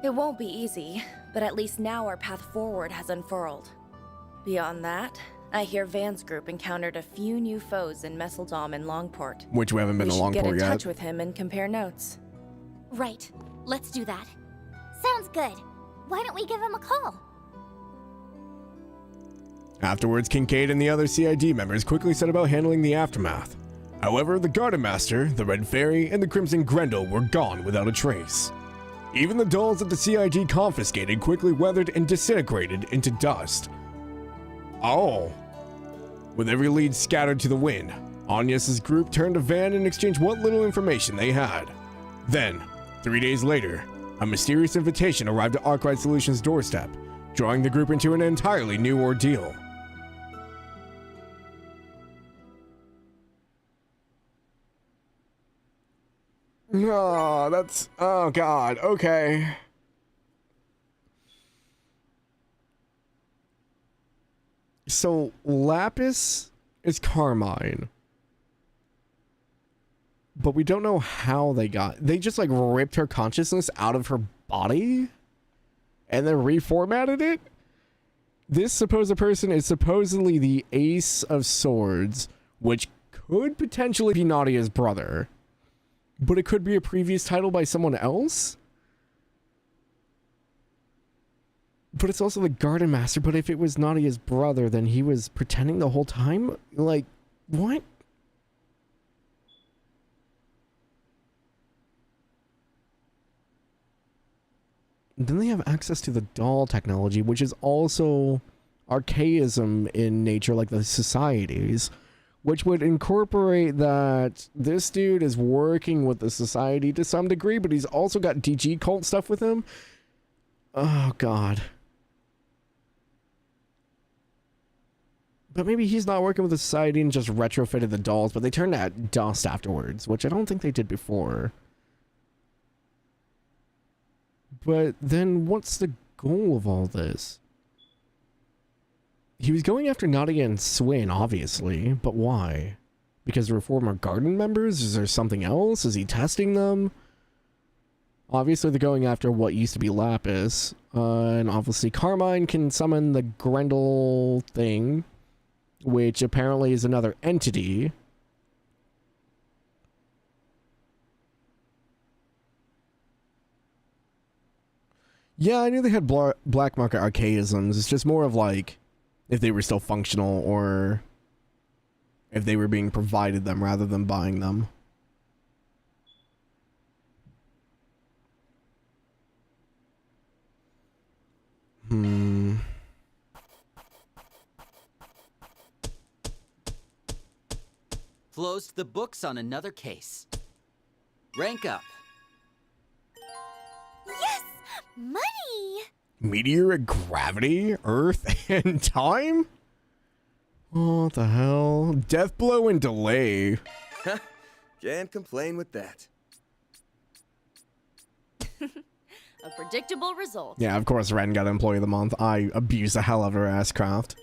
It won't be easy, but at least now our path forward has unfurled. Beyond that, I hear Van's group encountered a few new foes in Messeldom and Longport. Which we haven't been We to should get in Longport yet. touch with him and compare notes. Right. Let's do that. Sounds good. Why don't we give him a call? Afterwards, Kincaid and the other CID members quickly set about handling the aftermath. However, the Garden Master, the Red Fairy, and the Crimson Grendel were gone without a trace. Even the dolls that the CID confiscated quickly weathered and disintegrated into dust. Oh. With every lead scattered to the wind, Agnes's group turned to Van and exchanged what little information they had. Then, 3 days later, a mysterious invitation arrived at Arkwright Solutions' doorstep, drawing the group into an entirely new ordeal. Oh, that's... Oh, God. Okay. So, Lapis is Carmine. But we don't know how they got... They just, like, ripped her consciousness out of her body? And then reformatted it? This supposed person is supposedly the Ace of Swords, which could potentially be Nadia's brother. But it could be a previous title by someone else? But it's also the Garden Master, but if it was Nadia's brother, then he was pretending the whole time? Like, what? Then they have access to the doll technology, which is also archaism in nature, like the societies, which would incorporate that this dude is working with the society to some degree, but he's also got DG cult stuff with him. Oh, God. But maybe he's not working with the society and just retrofitted the dolls, but they turned that dust afterwards, which I don't think they did before. But then what's the goal of all this? He was going after Nadia and Swin, obviously, but why? Because they're former garden members? Is there something else? Is he testing them? Obviously, they're going after what used to be Lapis. And obviously, Carmine can summon the Grendel thing, which apparently is another entity. Yeah, I knew they had black market archaisms. It's just more of like if they were still functional or if they were being provided them rather than buying them. Closed the books on another case. Rank up. Yes! Money! Meteoric gravity, Earth, and time? Oh, what the hell? Death blow and delay. Can't complain with that. A predictable result. Yeah, of course Ren got Employee of the Month. I abuse the hell out of her ass craft.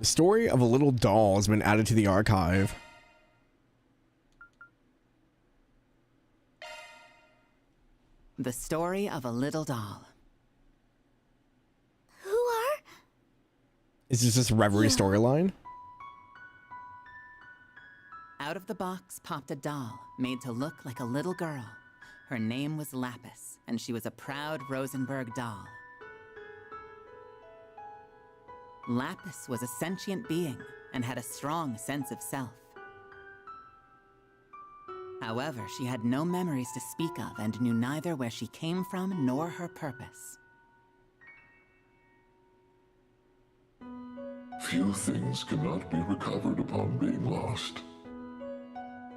The story of a little doll has been added to the archive. The story of a little doll. Who are? Is this just Reverie storyline? Out of the box popped a doll made to look like a little girl. Her name was Lapis, and she was a proud Rosenberg doll. Lapis was a sentient being and had a strong sense of self. However, she had no memories to speak of and knew neither where she came from nor her purpose. Few things cannot be recovered upon being lost.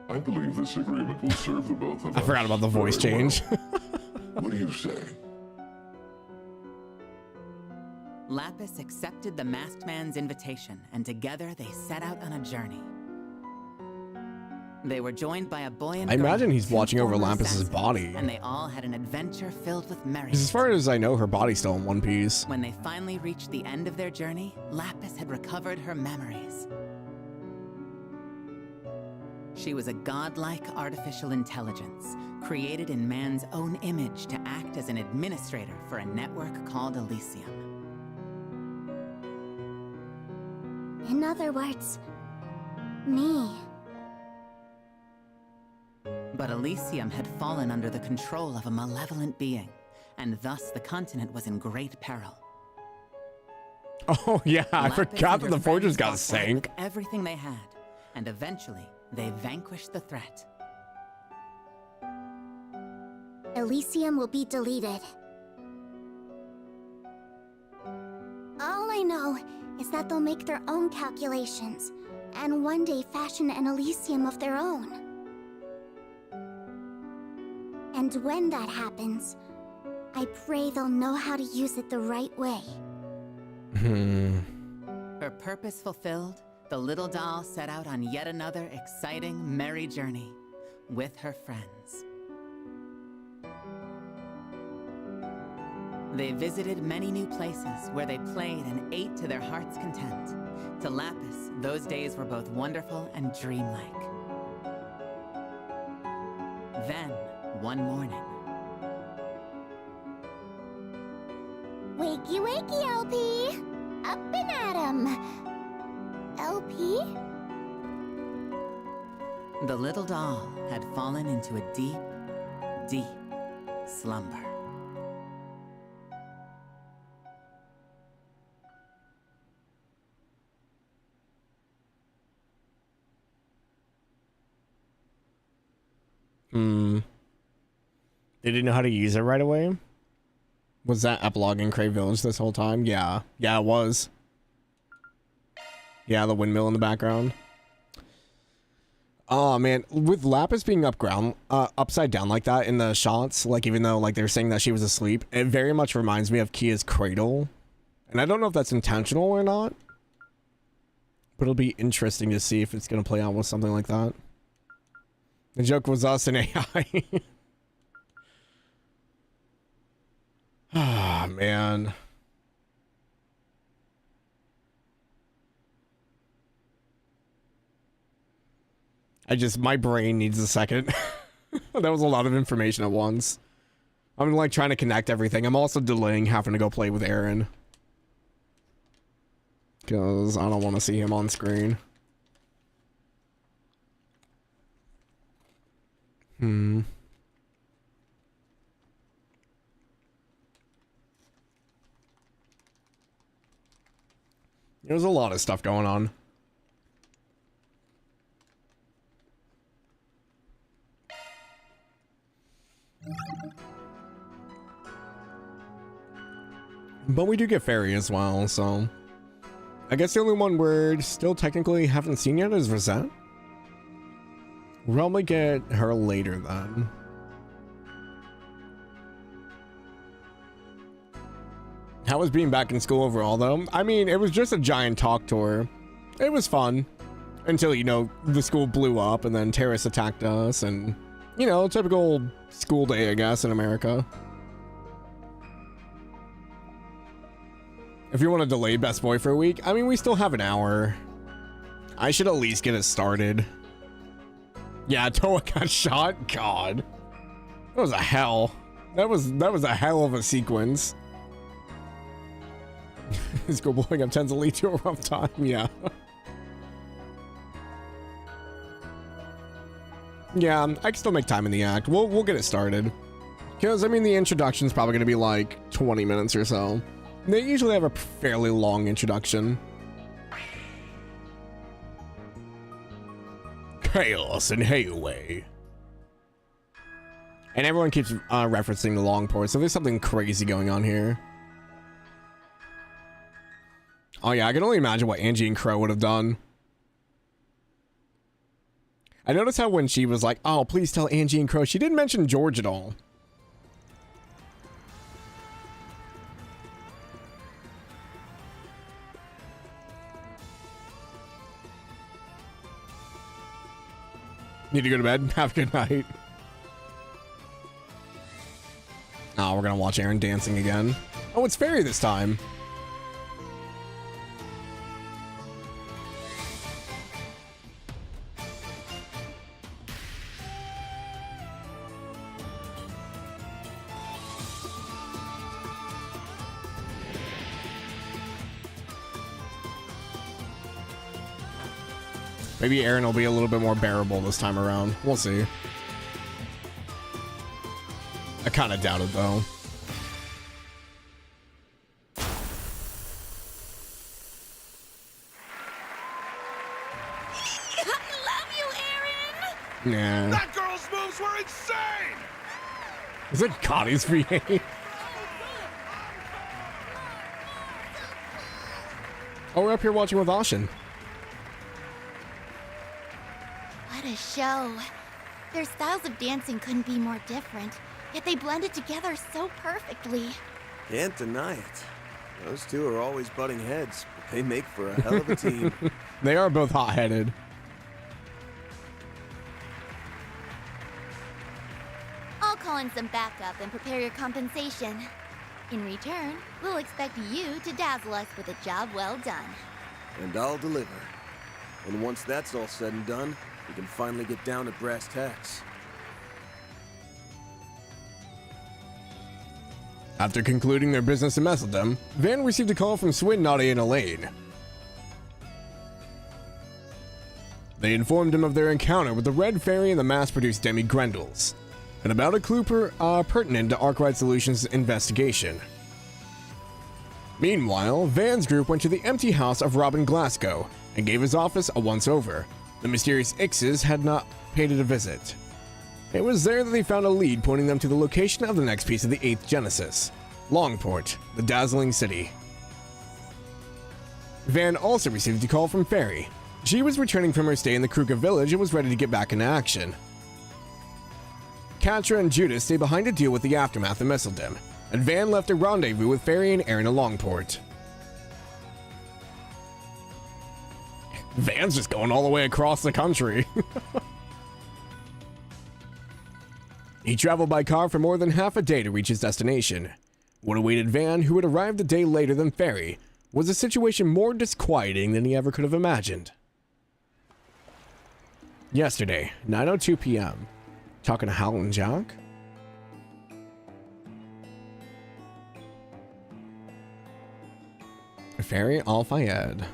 I believe this agreement will serve the both of us. I forgot about the voice change. What do you say? Lapis accepted the masked man's invitation, and together they set out on a journey. They were joined by a boy and I imagine he's two watching over former Lapis's assassins, body. and they all had an adventure filled with merriment. Because as far as I know, her body's still in one piece. When they finally reached the end of their journey, Lapis had recovered her memories. She was a godlike artificial intelligence, created in man's own image to act as an administrator for a network called Elysium. In other words, me. But Elysium had fallen under the control of a malevolent being, and thus the continent was in great peril. Oh yeah, I Lapis forgot and that her the fortress friends got fought sank. with everything they had, and eventually they vanquished the threat. Elysium will be deleted. All I know is that they'll make their own calculations, and one day fashion an Elysium of their own. And when that happens, I pray they'll know how to use it the right way. Her purpose fulfilled, the little doll set out on yet another exciting, merry journey with her friends. They visited many new places where they played and ate to their heart's content. To Lapis, those days were both wonderful and dreamlike. Then, one morning, Wakey, wakey, LP! Up and at 'em! LP? The little doll had fallen into a deep, deep slumber. They didn't know how to use it right away? Was that epilogue in Crave Village this whole time? Yeah. Yeah, it was. Yeah, the windmill in the background. Oh, man. With Lapis being upside down like that in the shots, like, even though, like, they were saying that she was asleep, it very much reminds me of Kia's cradle. And I don't know if that's intentional or not. But it'll be interesting to see if it's going to play out with something like that. The joke was us and AI. Ah, man. My brain needs a second. That was a lot of information at once. I'm like trying to connect everything. I'm also delaying having to go play with Aaron. Because I don't want to see him on screen. There's a lot of stuff going on. But we do get Fairy as well, so... I guess the only one we're still technically haven't seen yet is Rosette. We'll probably get her later then. How was being back in school overall, though? I mean, it was just a giant talk tour. It was fun. Until, you know, the school blew up and then terrorists attacked us and, you know, typical school day, I guess, in America. If you want to delay Best Boy for a week, I mean, we still have an hour. I should at least get it started. Yeah, Toa got shot? God. That was a hell. That was a hell of a sequence. School blowing up tends to lead to a rough time, yeah. Yeah, I can still make time in the act. We'll get it started. Because, I mean, the introduction's probably going to be like 20 minutes or so. They usually have a fairly long introduction. Chaos and Hayway. And everyone keeps referencing the long port, so there's something crazy going on here. Oh yeah, I can only imagine what Angie and Crow would have done. I noticed how when she was like, oh, please tell Angie and Crow, she didn't mention George at all. Need to go to bed? Have a good night. Oh, we're gonna watch Aaron dancing again. Oh, it's Fairy this time. Maybe Aaron will be a little bit more bearable this time around. We'll see. I kind of doubt it, though. I love you, Aaron! Nah. That girl's moves were insane! Is it Connie's VA? Oh, we're up here watching with Ashin. What a show. Their styles of dancing couldn't be more different, yet they blended together so perfectly. Can't deny it. Those two are always butting heads, but they make for a hell of a team. They are both hot-headed. I'll call in some backup and prepare your compensation. In return, we'll expect you to dazzle us with a job well done. And I'll deliver. And once that's all said and done, we can finally get down to brass tacks. After concluding their business in Messeldom, Van received a call from Swin, Nadia, and Elaine. They informed him of their encounter with the Red Fairy and the mass-produced Demi-Grendels, and about a clue pertinent to Arkwright Solutions' investigation. Meanwhile, Van's group went to the empty house of Robin Glasgow and gave his office a once-over. The mysterious Ixes had not paid it a visit. It was there that they found a lead pointing them to the location of the next piece of the 8th Genesis, Longport, the dazzling city. Van also received a call from Fairy. She was returning from her stay in the Kruka village and was ready to get back into action. Katra and Judas stayed behind to deal with the aftermath of Misseldom, and Van left a rendezvous with Fairy and Aaron at Longport. Van's just going all the way across the country. He traveled by car for more than half a day to reach his destination. What awaited Van, who had arrived a day later than Fairy, was a situation more disquieting than he ever could have imagined. Yesterday, 9:02 p.m. Talking to Hal and Jack? Fairy Al-Fayed. Van,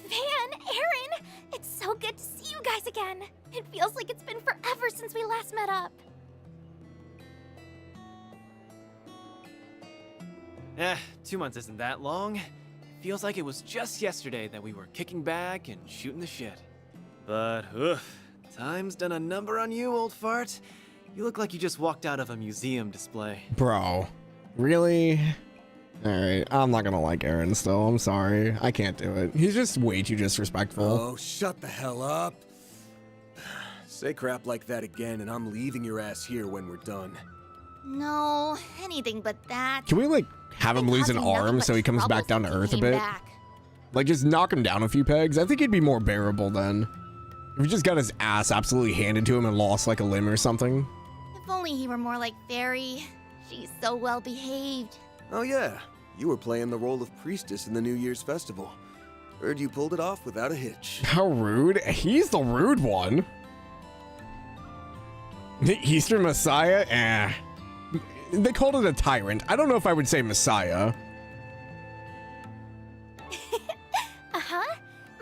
Aaron! It's so good to see you guys again. It feels like it's been forever since we last met up. 2 months isn't that long. It feels like it was just yesterday that we were kicking back and shooting the shit. But, time's done a number on you, old fart. You look like you just walked out of a museum display. Bro, really? Alright, I'm not gonna like Aaron still, I'm sorry. I can't do it. He's just way too disrespectful. Oh, shut the hell up. Say crap like that again and I'm leaving your ass here when we're done. No, anything but that. Can we, like, have him lose an arm so he comes back down to earth a bit? Like, just knock him down a few pegs? I think he'd be more bearable then. If he just got his ass absolutely handed to him and lost, like, a limb or something. If only he were more like Fairy. She's so well behaved. Oh yeah, you were playing the role of priestess in the New Year's festival. Heard you pulled it off without a hitch. How rude. He's the rude one. The Eastern Messiah? Eh. They called it a tyrant. I don't know if I would say Messiah. Uh-huh.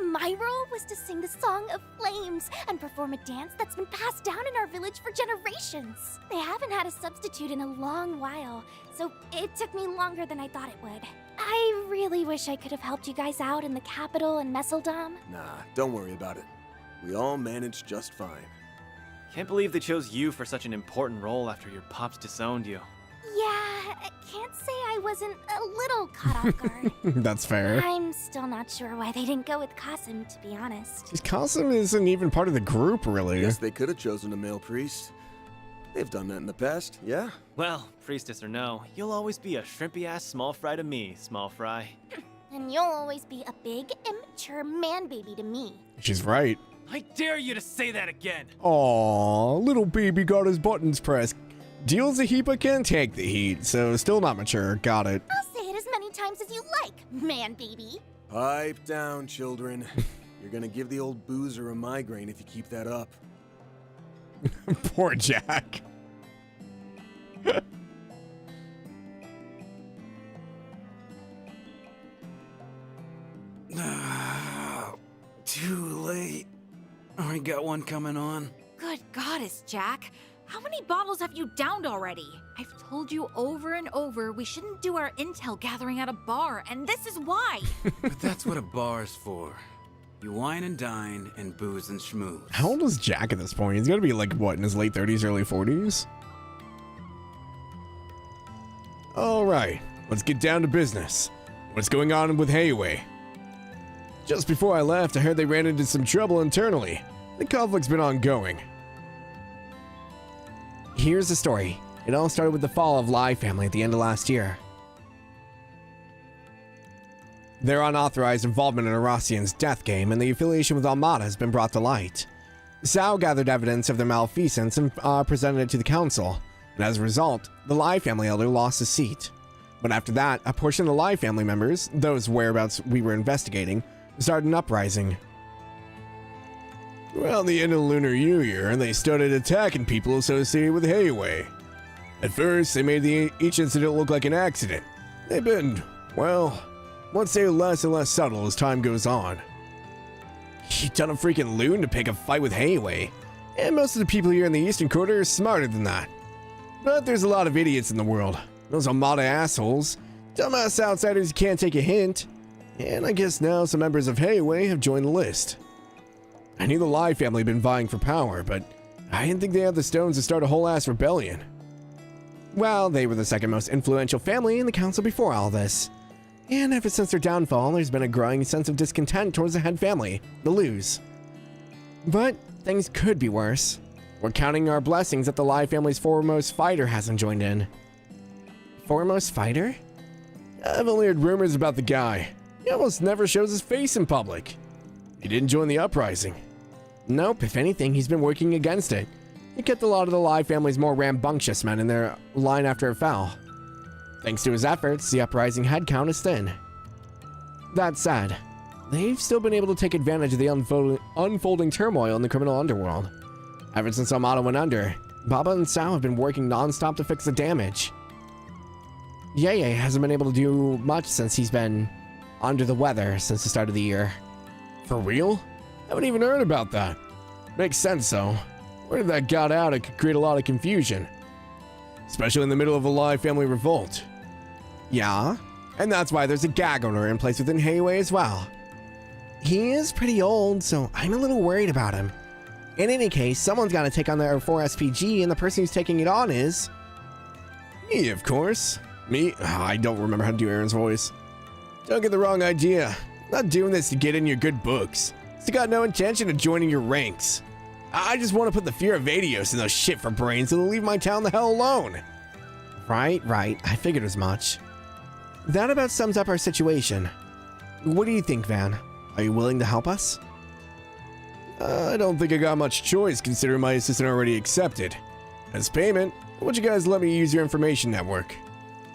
My role was to sing the Song of Flames and perform a dance that's been passed down in our village for generations. They haven't had a substitute in a long while, so it took me longer than I thought it would. I really wish I could have helped you guys out in the capital and Messeldom. Nah, don't worry about it. We all managed just fine. Can't believe they chose you for such an important role after your pops disowned you. Yeah, I can't say I wasn't a little caught off guard. That's fair. I'm still not sure why they didn't go with Qasim, to be honest. Qasim isn't even part of the group, really. Guess they could have chosen a male priest. They've done that in the past, yeah? Well, priestess or no, you'll always be a shrimpy-ass small fry to me, small fry. And you'll always be a big, immature man-baby to me. She's right. I dare you to say that again! Aw, little baby got his buttons pressed. Deals a heap but can't take the heat, so still not mature. Got it. I'll say it as many times as you like, man-baby. Pipe down, children. You're gonna give the old boozer a migraine if you keep that up. Poor Jack. Too late. I got one coming on. Good goddess, Jack. How many bottles have you downed already? I've told you over and over we shouldn't do our intel gathering at a bar, and this is why. But that's what a bar's for. You wine and dine and booze and schmooze. How old is Jack at this point? He's gotta be like, what, in his late 30s, early 40s? Alright, let's get down to business. What's going on with Hayway? Just before I left, I heard they ran into some trouble internally. The conflict's been ongoing. Here's the story. It all started with the fall of Lai family at the end of last year. Their unauthorized involvement in Arassian's death game and the affiliation with Almada has been brought to light. Sao gathered evidence of their malfeasance and presented it to the council, and as a result, the Lai family elder lost his seat. But after that, a portion of the Lai family members, those whereabouts we were investigating, started an uprising. Well, the end of the Lunar New Year, they started attacking people associated with Hayway. At first, they made each incident look like an accident. They've been, well, let's say less and less subtle as time goes on. You done a freaking loon to pick a fight with Hayway. And most of the people here in the Eastern Quarter are smarter than that. But there's a lot of idiots in the world. Those Armada assholes. Dumbass outsiders who can't take a hint. And I guess now some members of Hayway have joined the list. I knew the Lai family had been vying for power, but I didn't think they had the stones to start a whole-ass rebellion. Well, they were the second most influential family in the council before all this. And ever since their downfall, there's been a growing sense of discontent towards the head family, the Lus. But things could be worse. We're counting our blessings that the Lai family's foremost fighter hasn't joined in. Foremost fighter? I've only heard rumors about the guy. He almost never shows his face in public. He didn't join the uprising. Nope, if anything, he's been working against it. He kept a lot of the Lai family's more rambunctious men in their line after it fell. Thanks to his efforts, the uprising headcount is thin. That said, they've still been able to take advantage of the unfolding turmoil in the criminal underworld. Ever since Armada went under, Baba and Sao have been working non-stop to fix the damage. Yeye hasn't been able to do much since he's been under the weather since the start of the year. For real? I haven't even heard about that. Makes sense though. Where that got out, it could create a lot of confusion. Especially in the middle of a Lai family revolt. Yeah, and that's why there's a gag order in place within Hayway as well. He is pretty old, so I'm a little worried about him. In any case, someone's got to take on the 4SPG, and the person who's taking it on is... me, of course. Me? I don't remember how to do Aaron's voice. Don't get the wrong idea. I'm not doing this to get in your good books. Still got no intention of joining your ranks. I just want to put the fear of Adios in those shit for brains and leave my town the hell alone. Right. I figured as much. That about sums up our situation. What do you think, Van? Are you willing to help us? I don't think I got much choice considering my assistant already accepted. As payment, why don't you guys let me use your information network?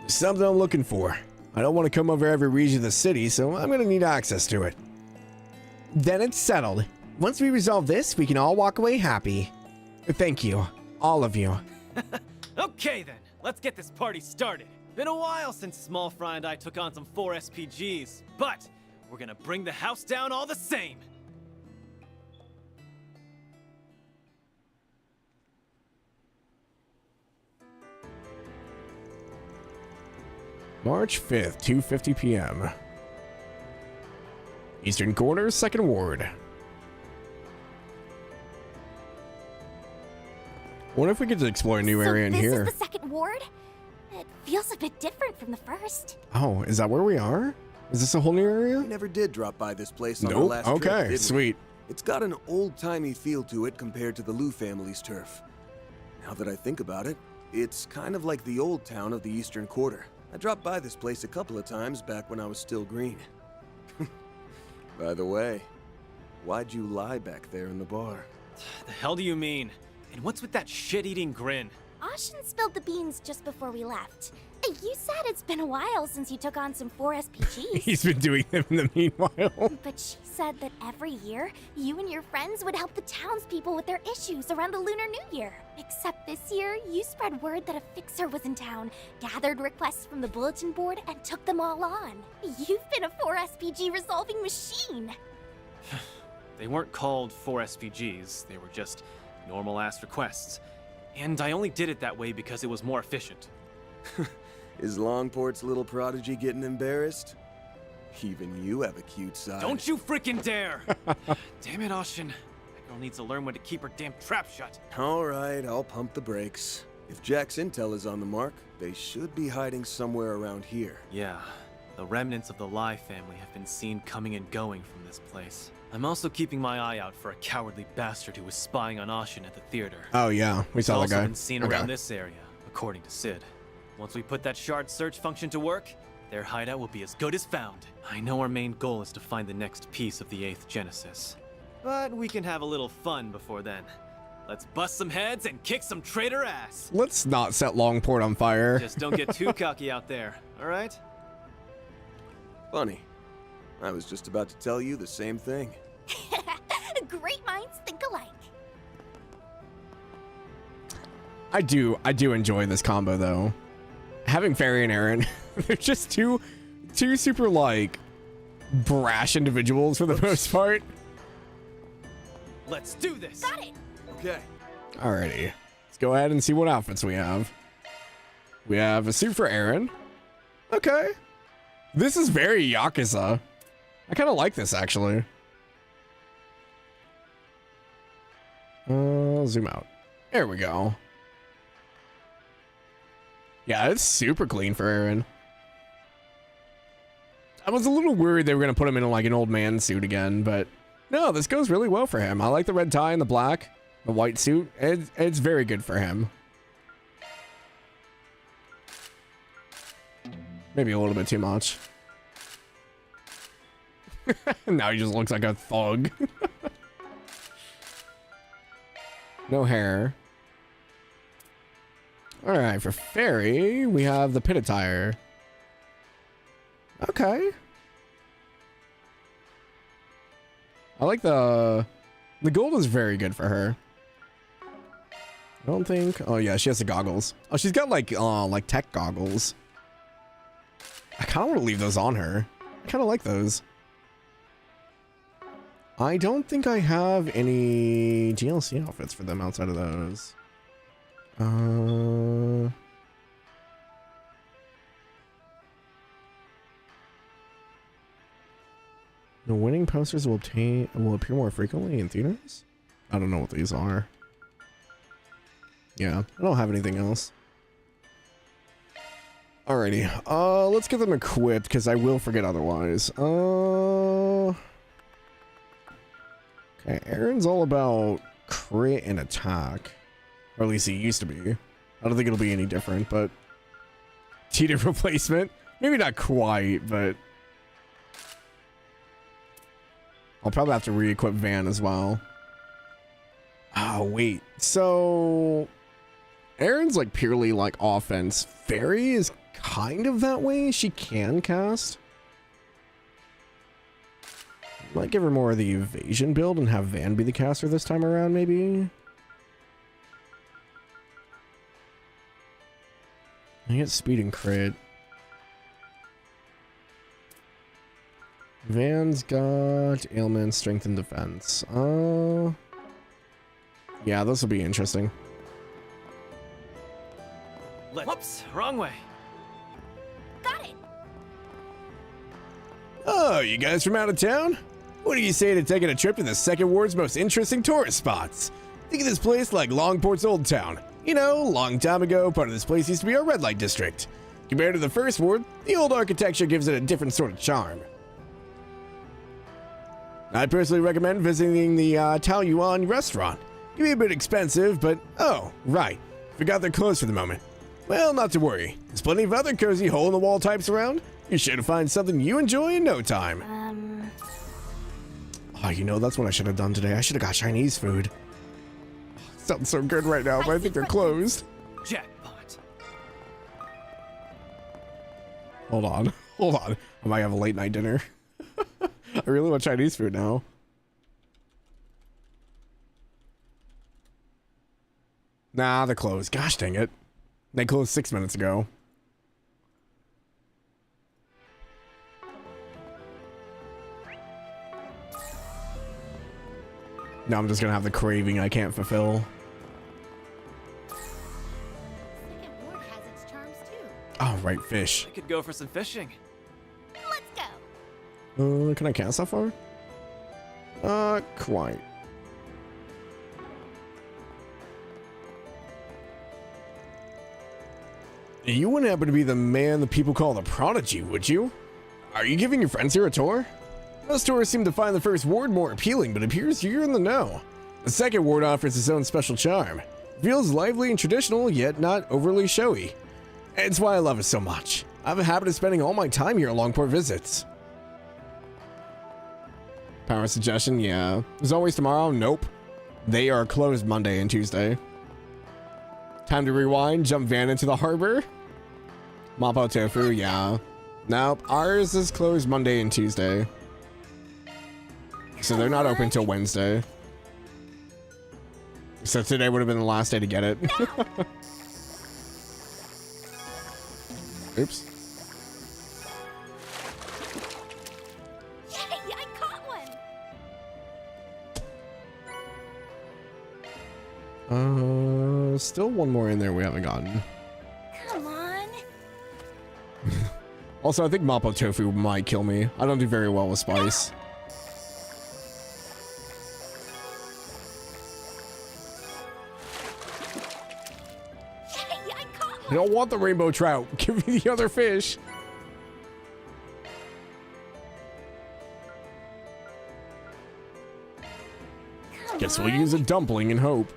There's something I'm looking for. I don't want to come over every region of the city, so I'm going to need access to it. Then it's settled. Once we resolve this, we can all walk away happy. Thank you. All of you. Okay then, let's get this party started. Been a while since Small Fry and I took on some 4SPGs, but we're gonna bring the house down all the same. March 5th, 2:50 p.m. Eastern Quarter, 2nd Ward. Wonder if we could explore a new area in here. This is the 2nd Ward? It feels a bit different from the first. Oh, is that where we are? Is this a whole new area? We never did drop by this place on Nope. our last trip, Okay, did we? sweet. It's got an old-timey feel to it compared to the Lu family's turf. Now that I think about it, it's kind of like the old town of the Eastern Quarter. I dropped by this place a couple of times back when I was still green. By the way, why'd you lie back there in the bar? The hell do you mean? And what's with that shit-eating grin? Ashen spilled the beans just before we left. You said it's been a while since you took on some 4SPGs. He's been doing them in the meanwhile. But she said that every year, you and your friends would help the townspeople with their issues around the Lunar New Year. Except this year, you spread word that a fixer was in town, gathered requests from the bulletin board, and took them all on. You've been a 4SPG resolving machine. They weren't called 4SPGs, they were just normal-ass requests. And I only did it that way because it was more efficient. Is Longport's little prodigy getting embarrassed? Even you have a cute side. Don't you freaking dare! Damn it, Ashen. That girl needs to learn when to keep her damn trap shut. All right, I'll pump the brakes. If Jack's intel is on the mark, they should be hiding somewhere around here. Yeah, the remnants of the Lai family have been seen coming and going from this place. I'm also keeping my eye out for a cowardly bastard who was spying on Ashen at the theater. Oh yeah, we saw that guy. He's also been seen around this area, according to Sid. Once we put that shard search function to work, their hideout will be as good as found. I know our main goal is to find the next piece of the 8th Genesis. But we can have a little fun before then. Let's bust some heads and kick some traitor ass. Let's not set Longport on fire. Just don't get too cocky out there, alright? Funny. I was just about to tell you the same thing. Great minds think alike. I do enjoy this combo though. Having Fairy and Aaron, they're just two super like brash individuals for the most part. Let's do this. Got it. Okay. Alrighty. Let's go ahead and see what outfits we have. We have a suit for Aaron. Okay. This is very Yakuza. I kind of like this, actually. Zoom out. There we go. Yeah, it's super clean for Aaron. I was a little worried they were going to put him in like an old man suit again, but no, this goes really well for him. I like the red tie and the black, the white suit. It's very good for him. Maybe a little bit too much. Now he just looks like a thug. No hair. All right, for Fairy, we have the pit attire. Okay. I like the gold is very good for her. I don't think. Oh yeah, she has the goggles. Oh, she's got like tech goggles. I kind of want to leave those on her. I kind of like those. I don't think I have any GLC outfits for them outside of those. The winning posters will appear more frequently in theaters? I don't know what these are. Yeah, I don't have anything else. Alrighty, let's get them equipped because I will forget otherwise. Okay, Aaron's all about crit and attack. Or at least he used to be. I don't think it'll be any different, but... cheated replacement? Maybe not quite, but... I'll probably have to re-equip Van as well. Oh, wait. So... Aaron's like purely like offense. Fairy is kind of that way. She can cast. Might give her more of the evasion build and have Van be the caster this time around, maybe. I get speed and crit. Van's got ailment, strength, and defense. Yeah, this will be interesting. Whoops, wrong way. Got it. Oh, you guys from out of town? What do you say to taking a trip to the Second Ward's most interesting tourist spots? Think of this place like Longport's Old Town. You know, long time ago, part of this place used to be our red light district. Compared to the First Ward, the old architecture gives it a different sort of charm. I personally recommend visiting the Tao Yuan restaurant. It can be a bit expensive, but oh, right, forgot they're closed for the moment. Well, not to worry. There's plenty of other cozy hole-in-the-wall types around. You're sure to find something you enjoy in no time. Oh, you know, that's what I should have done today. I should have got Chinese food. Sounds so good right now, but I think they're closed. Jackpot. Hold on. I might have a late night dinner. I really want Chinese food now. Nah, they're closed. Gosh dang it. They closed 6 minutes ago. Now I'm just gonna have the craving I can't fulfill. Second Ward has its charms too. Oh, right, fish. I could go for some fishing. Let's go. Can I cast that far? Quite. You wouldn't happen to be the man the people call the Prodigy, would you? Are you giving your friends here a tour? Most tourists seem to find the First Ward more appealing, but it appears you're in the know. The Second Ward offers its own special charm. It feels lively and traditional, yet not overly showy. It's why I love it so much. I have a habit of spending all my time here at Longport visits. Power suggestion, yeah. There's always tomorrow, nope. They are closed Monday and Tuesday. Time to rewind, jump Van into the harbor. Mapo Tofu, yeah. Nope, ours is closed Monday and Tuesday. So they're not open till Wednesday. So today would have been the last day to get it. Oops. Yay, I caught one. Still one more in there we haven't gotten. Come on. Also, I think Mapo Tofu might kill me. I don't do very well with spice. I don't want the rainbow trout. Give me the other fish. Guess we'll use a dumpling and hope.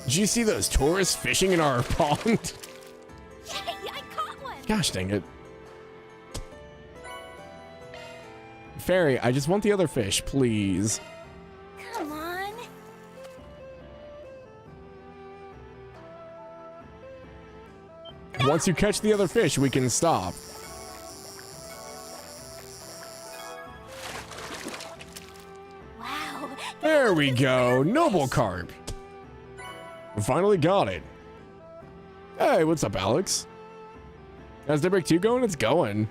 Did you see those tourists fishing in our pond? I caught one. Gosh dang it. Fairy, I just want the other fish, please. Come on. Once you catch the other fish, we can stop. Wow. There we go. Noble carp. We finally got it. Hey, what's up, Alex? How's Daybreak 2 going? It's going.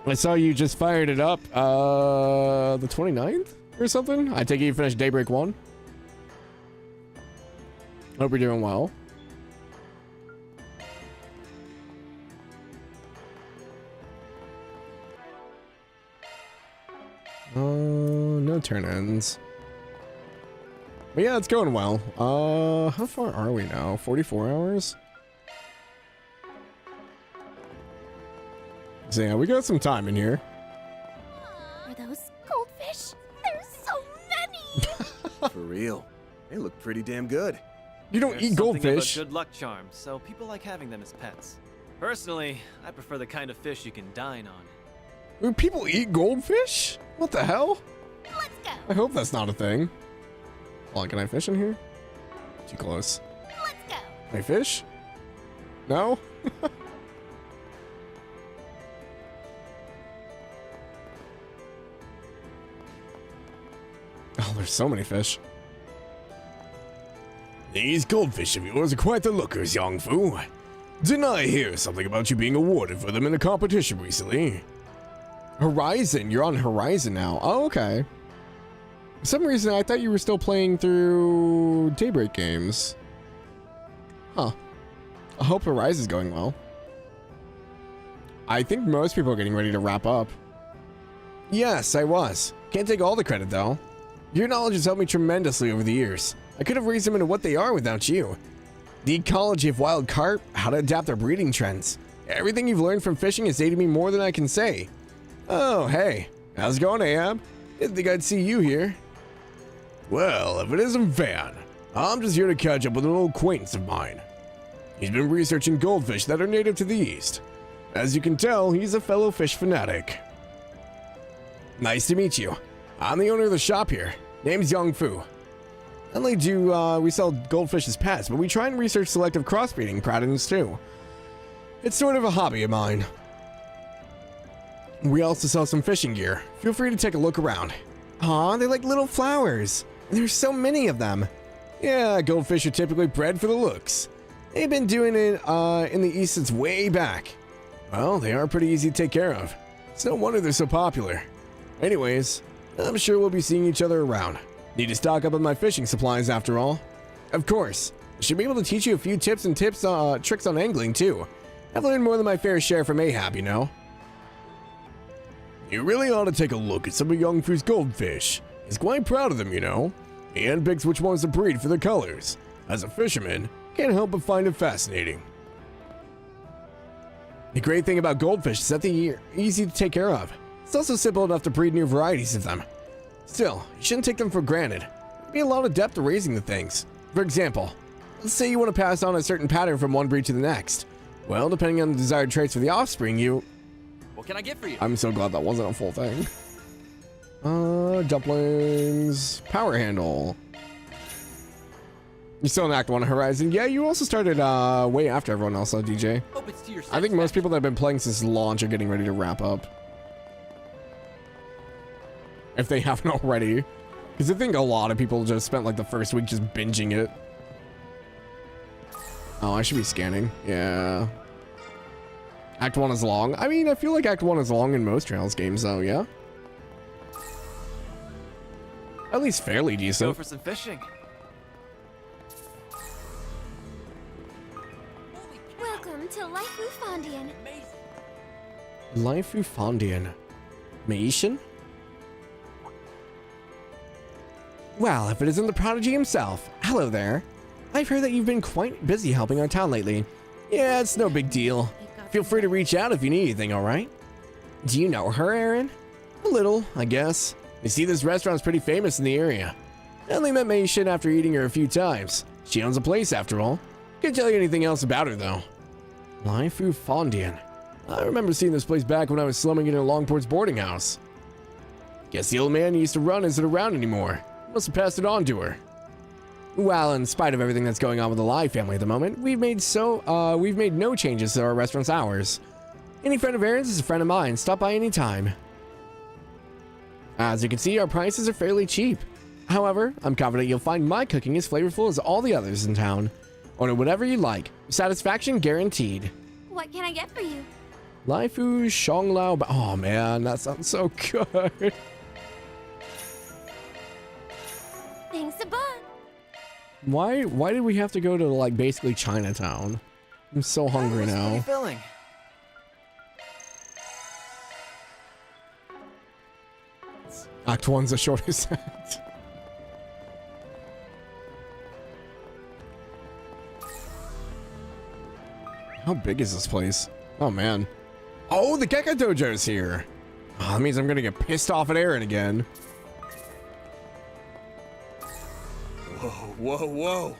I saw you just fired it up, the 29th or something? I take it you finished Daybreak 1? Hope you're doing well. No turn-ins. But yeah, it's going well. How far are we now? 44 hours? So yeah, we got some time in here. Are those goldfish? There's so many. For real. They look pretty damn good. You don't There's eat something goldfish. of a good luck charm, so people like having them as pets. Personally, I prefer the kind of fish you can dine on. Do people eat goldfish? What the hell? Let's go. I hope that's not a thing. Hold on, can I fish in here? Too close. Let's go. Can I fish? No? Oh, there's so many fish. These goldfish of yours are quite the lookers, young Fu. Didn't I hear something about you being awarded for them in a competition recently? Horizon, you're on Horizon now. Oh, okay. For some reason, I thought you were still playing through Daybreak games. Huh. I hope Horizon's going well. I think most people are getting ready to wrap up. Yes, I was. Can't take all the credit, though. Your knowledge has helped me tremendously over the years. I could have raised them into what they are without you. The ecology of wild carp, how to adapt their breeding trends. Everything you've learned from fishing has aided me more than I can say. Oh, hey. How's it going, Ahab? Didn't think I'd see you here. Well, if it isn't Van, I'm just here to catch up with an old acquaintance of mine. He's been researching goldfish that are native to the East. As you can tell, he's a fellow fish fanatic. Nice to meet you. I'm the owner of the shop here. Name's Young Fu. Not only do we sell goldfish as pets, but we try and research selective crossbreeding patterns too. It's sort of a hobby of mine. We also sell some fishing gear. Feel free to take a look around. Aw, they're like little flowers. There's so many of them. Yeah, goldfish are typically bred for the looks. They've been doing it in the East since way back. Well, they are pretty easy to take care of. It's no wonder they're so popular. Anyways, I'm sure we'll be seeing each other around. Need to stock up on my fishing supplies after all. Of course, I should be able to teach you a few tricks on angling too. I've learned more than my fair share from Ahab, you know. You really ought to take a look at some of Young Fu's goldfish. He's quite proud of them, you know. He handpicks which ones to breed for the colors. As a fisherman, can't help but find it fascinating. The great thing about goldfish is that they're easy to take care of. It's also simple enough to breed new varieties of them. Still, you shouldn't take them for granted. There'd be a lot of depth to raising the things. For example, let's say you want to pass on a certain pattern from one breed to the next. Well, depending on the desired traits for the offspring, What can I get for you? I'm so glad that wasn't a full thing. Dumplings. Power handle. You still in Act 1 of Horizon? Yeah, you also started way after everyone else, DJ. Hope it's to your I think most people that have been playing since launch are getting ready to wrap up. If they haven't already. Because I think a lot of people just spent like the first week just binging it. Oh, I should be scanning. Yeah. Act 1 is long. I mean, I feel like Act 1 is long in most Trails games, though, yeah? At least fairly decent. Go for some fishing. Welcome to Laifu Fondian. Laifu Fondian. Maishin? Well, if it isn't the prodigy himself. Hello there. I've heard that you've been quite busy helping our town lately. Yeah, it's no big deal. Feel free to reach out if you need anything, alright? Do you know her, Aaron? A little, I guess. You see, this restaurant's pretty famous in the area. I only met Maishin after eating her a few times. She owns a place, after all. Can't tell you anything else about her, though. Laifu Fondian. I remember seeing this place back when I was slumming in a Longport's boarding house. Guess the old man used to run isn't around anymore. Must have passed it on to her. Well, in spite of everything that's going on with the Lai family at the moment, we've made no changes to our restaurant's hours. Any friend of Aaron's is a friend of mine. Stop by any time. As you can see, our prices are fairly cheap. However, I'm confident you'll find my cooking as flavorful as all the others in town. Order whatever you like. Satisfaction guaranteed. What can I get for you? Laifu Shonglao. Oh man, that sounds so good. Thanks a bunch. Why did we have to go to like basically Chinatown? I'm so hungry now. Filling. Act 1's the shortest act. How big is this place? Oh man. Oh, the Gekka Dojo's here. Oh, that means I'm gonna get pissed off at Aaron again. Whoa, whoa, whoa.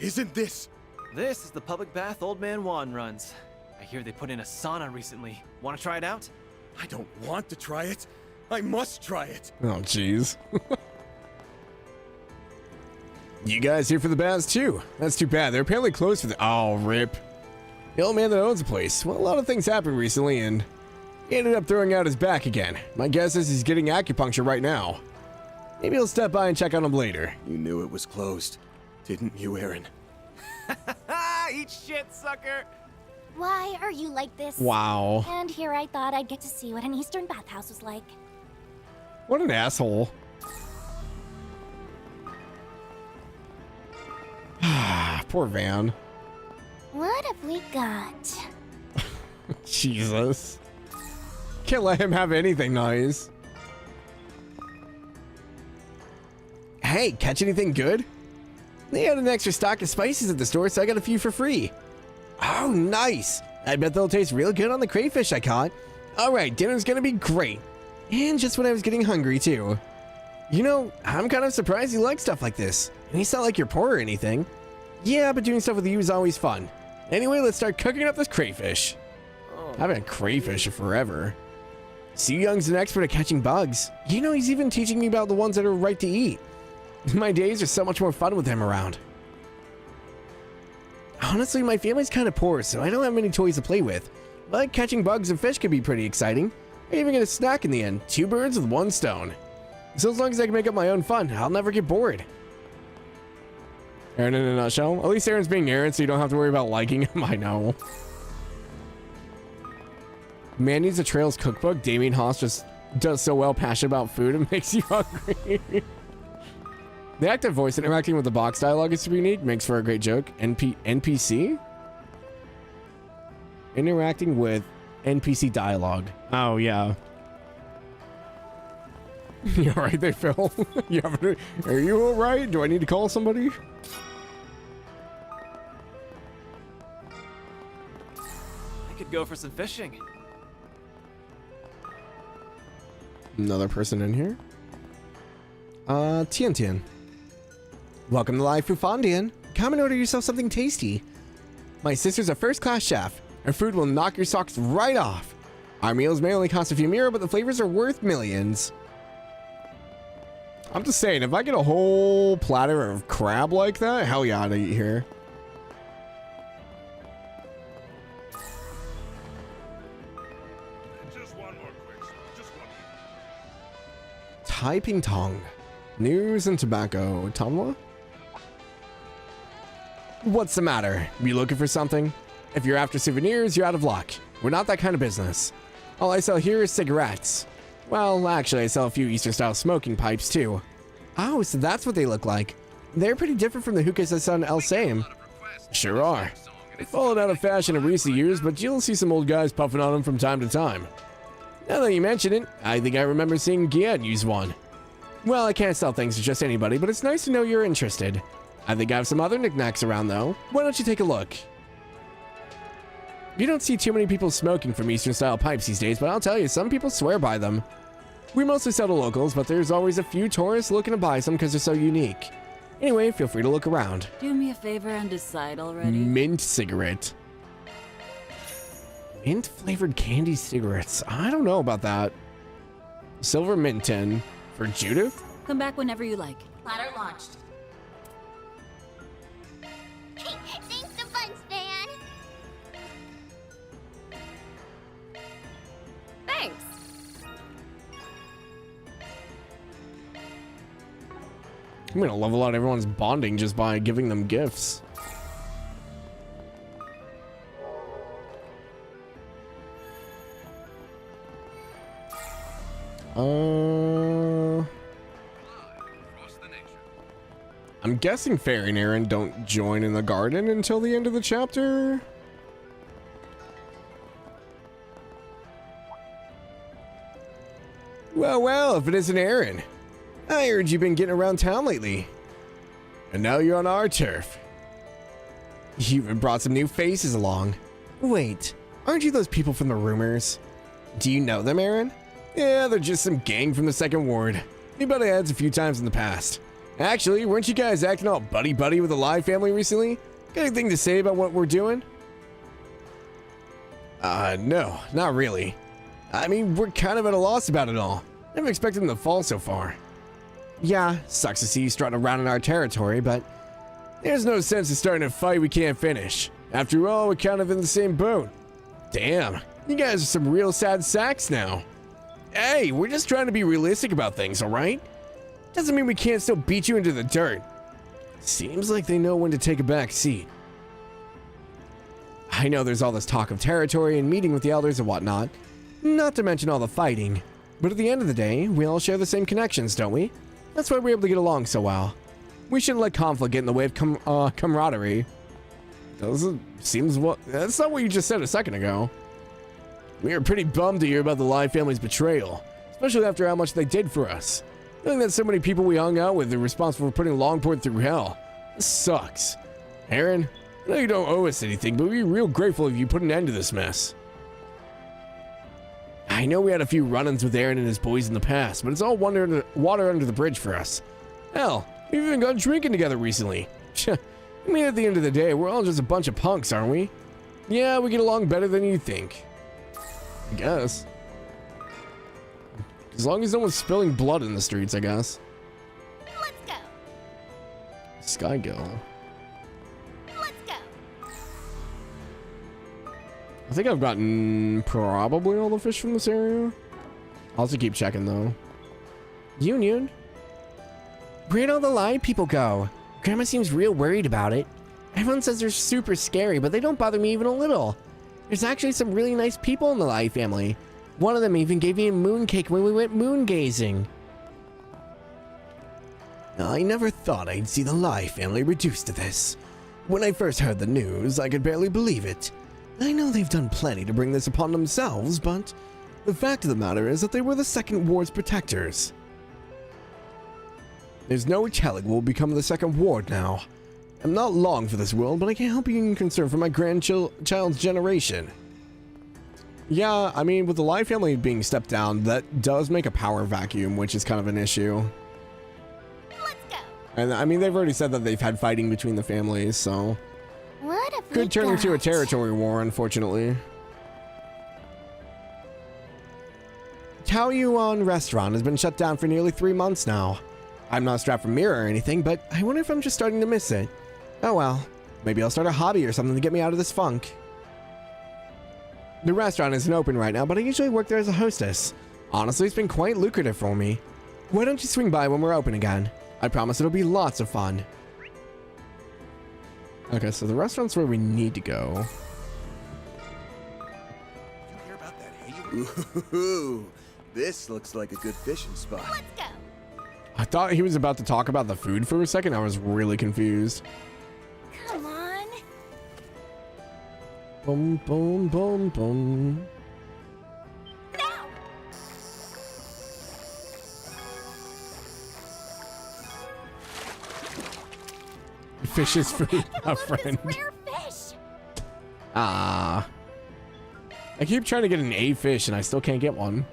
Isn't this? This is the public bath Old Man Juan runs. I hear they put in a sauna recently. Want to try it out? I don't want to try it. I must try it. Oh, jeez. You guys here for the baths too? That's too bad. They're apparently closed for the— oh, rip. The old man that owns the place. Well, a lot of things happened recently, and he ended up throwing out his back again. My guess is he's getting acupuncture right now. Maybe he'll step by and check on him later. You knew it was closed, didn't you, Aaron? Eat shit, sucker! Why are you like this? Wow. And here I thought I'd get to see what an Eastern bathhouse was like. What an asshole. Poor Van. What have we got? Jesus. Can't let him have anything nice. Hey, catch anything good? They had an extra stock of spices at the store, so I got a few for free. Oh, nice. I bet they'll taste real good on the crayfish I caught. All right, dinner's gonna be great. And just when I was getting hungry, too. You know, I'm kind of surprised you like stuff like this. And it's not like you're poor or anything. Yeah, but doing stuff with you is always fun. Anyway, let's start cooking up this crayfish. I haven't had crayfish in forever. Su Young's an expert at catching bugs. You know, he's even teaching me about the ones that are right to eat. My days are so much more fun with him around. Honestly, my family's kind of poor, so I don't have many toys to play with. But catching bugs and fish can be pretty exciting. I even get a snack in the end. 2 birds with 1 stone. So as long as I can make up my own fun, I'll never get bored. Aaron in a nutshell. At least Aaron's being Aaron, so you don't have to worry about liking him. I know. Man needs a Trails cookbook. Damien Haas just does so well, passionate about food, it makes you hungry. The active voice interacting with the box dialogue is super unique. Makes for a great joke. NPC? Interacting with NPC dialogue. Oh, yeah. You alright there, Phil? Are you alright? Do I need to call somebody? I could go for some fishing. Another person in here? Tian Tian. Welcome to Laifu Fondian. Come and order yourself something tasty. My sister's a first-class chef. Her food will knock your socks right off. Our meals may only cost a few mira, but the flavors are worth millions. I'm just saying, if I get a whole platter of crab like that, hell yeah, I'd eat here. Just one more question. Just one more. Taiping Tong. News and tobacco. Tamla? What's the matter? You looking for something? If you're after souvenirs, you're out of luck. We're not that kind of business. All I sell here is cigarettes. Well, actually, I sell a few Eastern-style smoking pipes, too. Oh, so that's what they look like. They're pretty different from the hookahs I saw in El Same. Sure are. They've fallen out of fashion in recent years, but you'll see some old guys puffing on them from time to time. Now that you mention it, I think I remember seeing Gian use one. Well, I can't sell things to just anybody, but it's nice to know you're interested. I think I have some other knickknacks around, though. Why don't you take a look? You don't see too many people smoking from Eastern-style pipes these days, but I'll tell you, some people swear by them. We mostly sell to locals, but there's always a few tourists looking to buy some because they're so unique. Anyway, feel free to look around. Do me a favor and decide already. Mint cigarette. Mint-flavored candy cigarettes. I don't know about that. Silver mint tin. For Judith? Come back whenever you like. Ladder launched. Thanks a bunch, man. Thanks. I'm gonna level out everyone's bonding just by giving them gifts. I'm guessing Fairy and Aaron don't join in the garden until the end of the chapter. Well, if it isn't Aaron. I heard you've been getting around town lately. And now you're on our turf. You even brought some new faces along. Wait, aren't you those people from the rumors? Do you know them, Aaron? Yeah, they're just some gang from the Second Ward. We butted heads a few times in the past. Actually, weren't you guys acting all buddy-buddy with the Live family recently? Got anything to say about what we're doing? No, not really. I mean, we're kind of at a loss about it all. Never expected them to fall so far. Yeah, sucks to see you strutting around in our territory, but there's no sense in starting a fight we can't finish. After all, we're kind of in the same boat. Damn, you guys are some real sad sacks now. Hey, we're just trying to be realistic about things, alright? Doesn't mean we can't still beat you into the dirt. Seems like they know when to take a back seat. I know there's all this talk of territory and meeting with the elders and whatnot, not to mention all the fighting, but at the end of the day, we all share the same connections, don't we? That's why we're able to get along so well. We shouldn't let conflict get in the way of camaraderie. That's not what you just said a second ago. We were pretty bummed to hear about the Live family's betrayal, especially after how much they did for us. Knowing that so many people we hung out with are responsible for putting Longport through hell. This sucks. Aaron, I know you don't owe us anything, but we'd be real grateful if you put an end to this mess. I know we had a few run-ins with Aaron and his boys in the past, but it's all water under the bridge for us. Hell, we've even gone drinking together recently. I mean, at the end of the day, we're all just a bunch of punks, aren't we? Yeah, we get along better than you think. I guess. As long as no one's spilling blood in the streets, I guess. Let's go. Skygill. Let's go. I think I've gotten probably all the fish from this area. I'll have to keep checking though. Union? Where'd all the Live people go? Grandma seems real worried about it. Everyone says they're super scary, but they don't bother me even a little. There's actually some really nice people in the Live family. One of them even gave me a mooncake when we went moon gazing. I never thought I'd see the Live family reduced to this. When I first heard the news, I could barely believe it. I know they've done plenty to bring this upon themselves, but the fact of the matter is that they were the Second Ward's protectors. There's no telling what will become the Second Ward now. I'm not long for this world, but I can't help being concerned for my grandchild's generation. Yeah, I mean, with the Live family being stepped down, that does make a power vacuum, which is kind of an issue. Let's go. And I mean, they've already said that they've had fighting between the families, so What have we could turn into a got? territory war, unfortunately. Taoyuan restaurant has been shut down for nearly 3 months now. I'm not strapped for Mare or anything, but I wonder if I'm just starting to miss it. Oh well, maybe I'll start a hobby or something to get me out of this funk. The restaurant isn't open right now, but I usually work there as a hostess. Honestly, it's been quite lucrative for me. Why don't you swing by when we're open again? I promise it'll be lots of fun. Okay, so the restaurant's where we need to go. Ooh, this looks like a good fishing spot. Let's go. I thought he was about to talk about the food for a second. I was really confused. Come on. Boom, boom, boom, boom. Now. Fish is food, my friend. Rare fish. Ah. I keep trying to get an A fish and I still can't get one.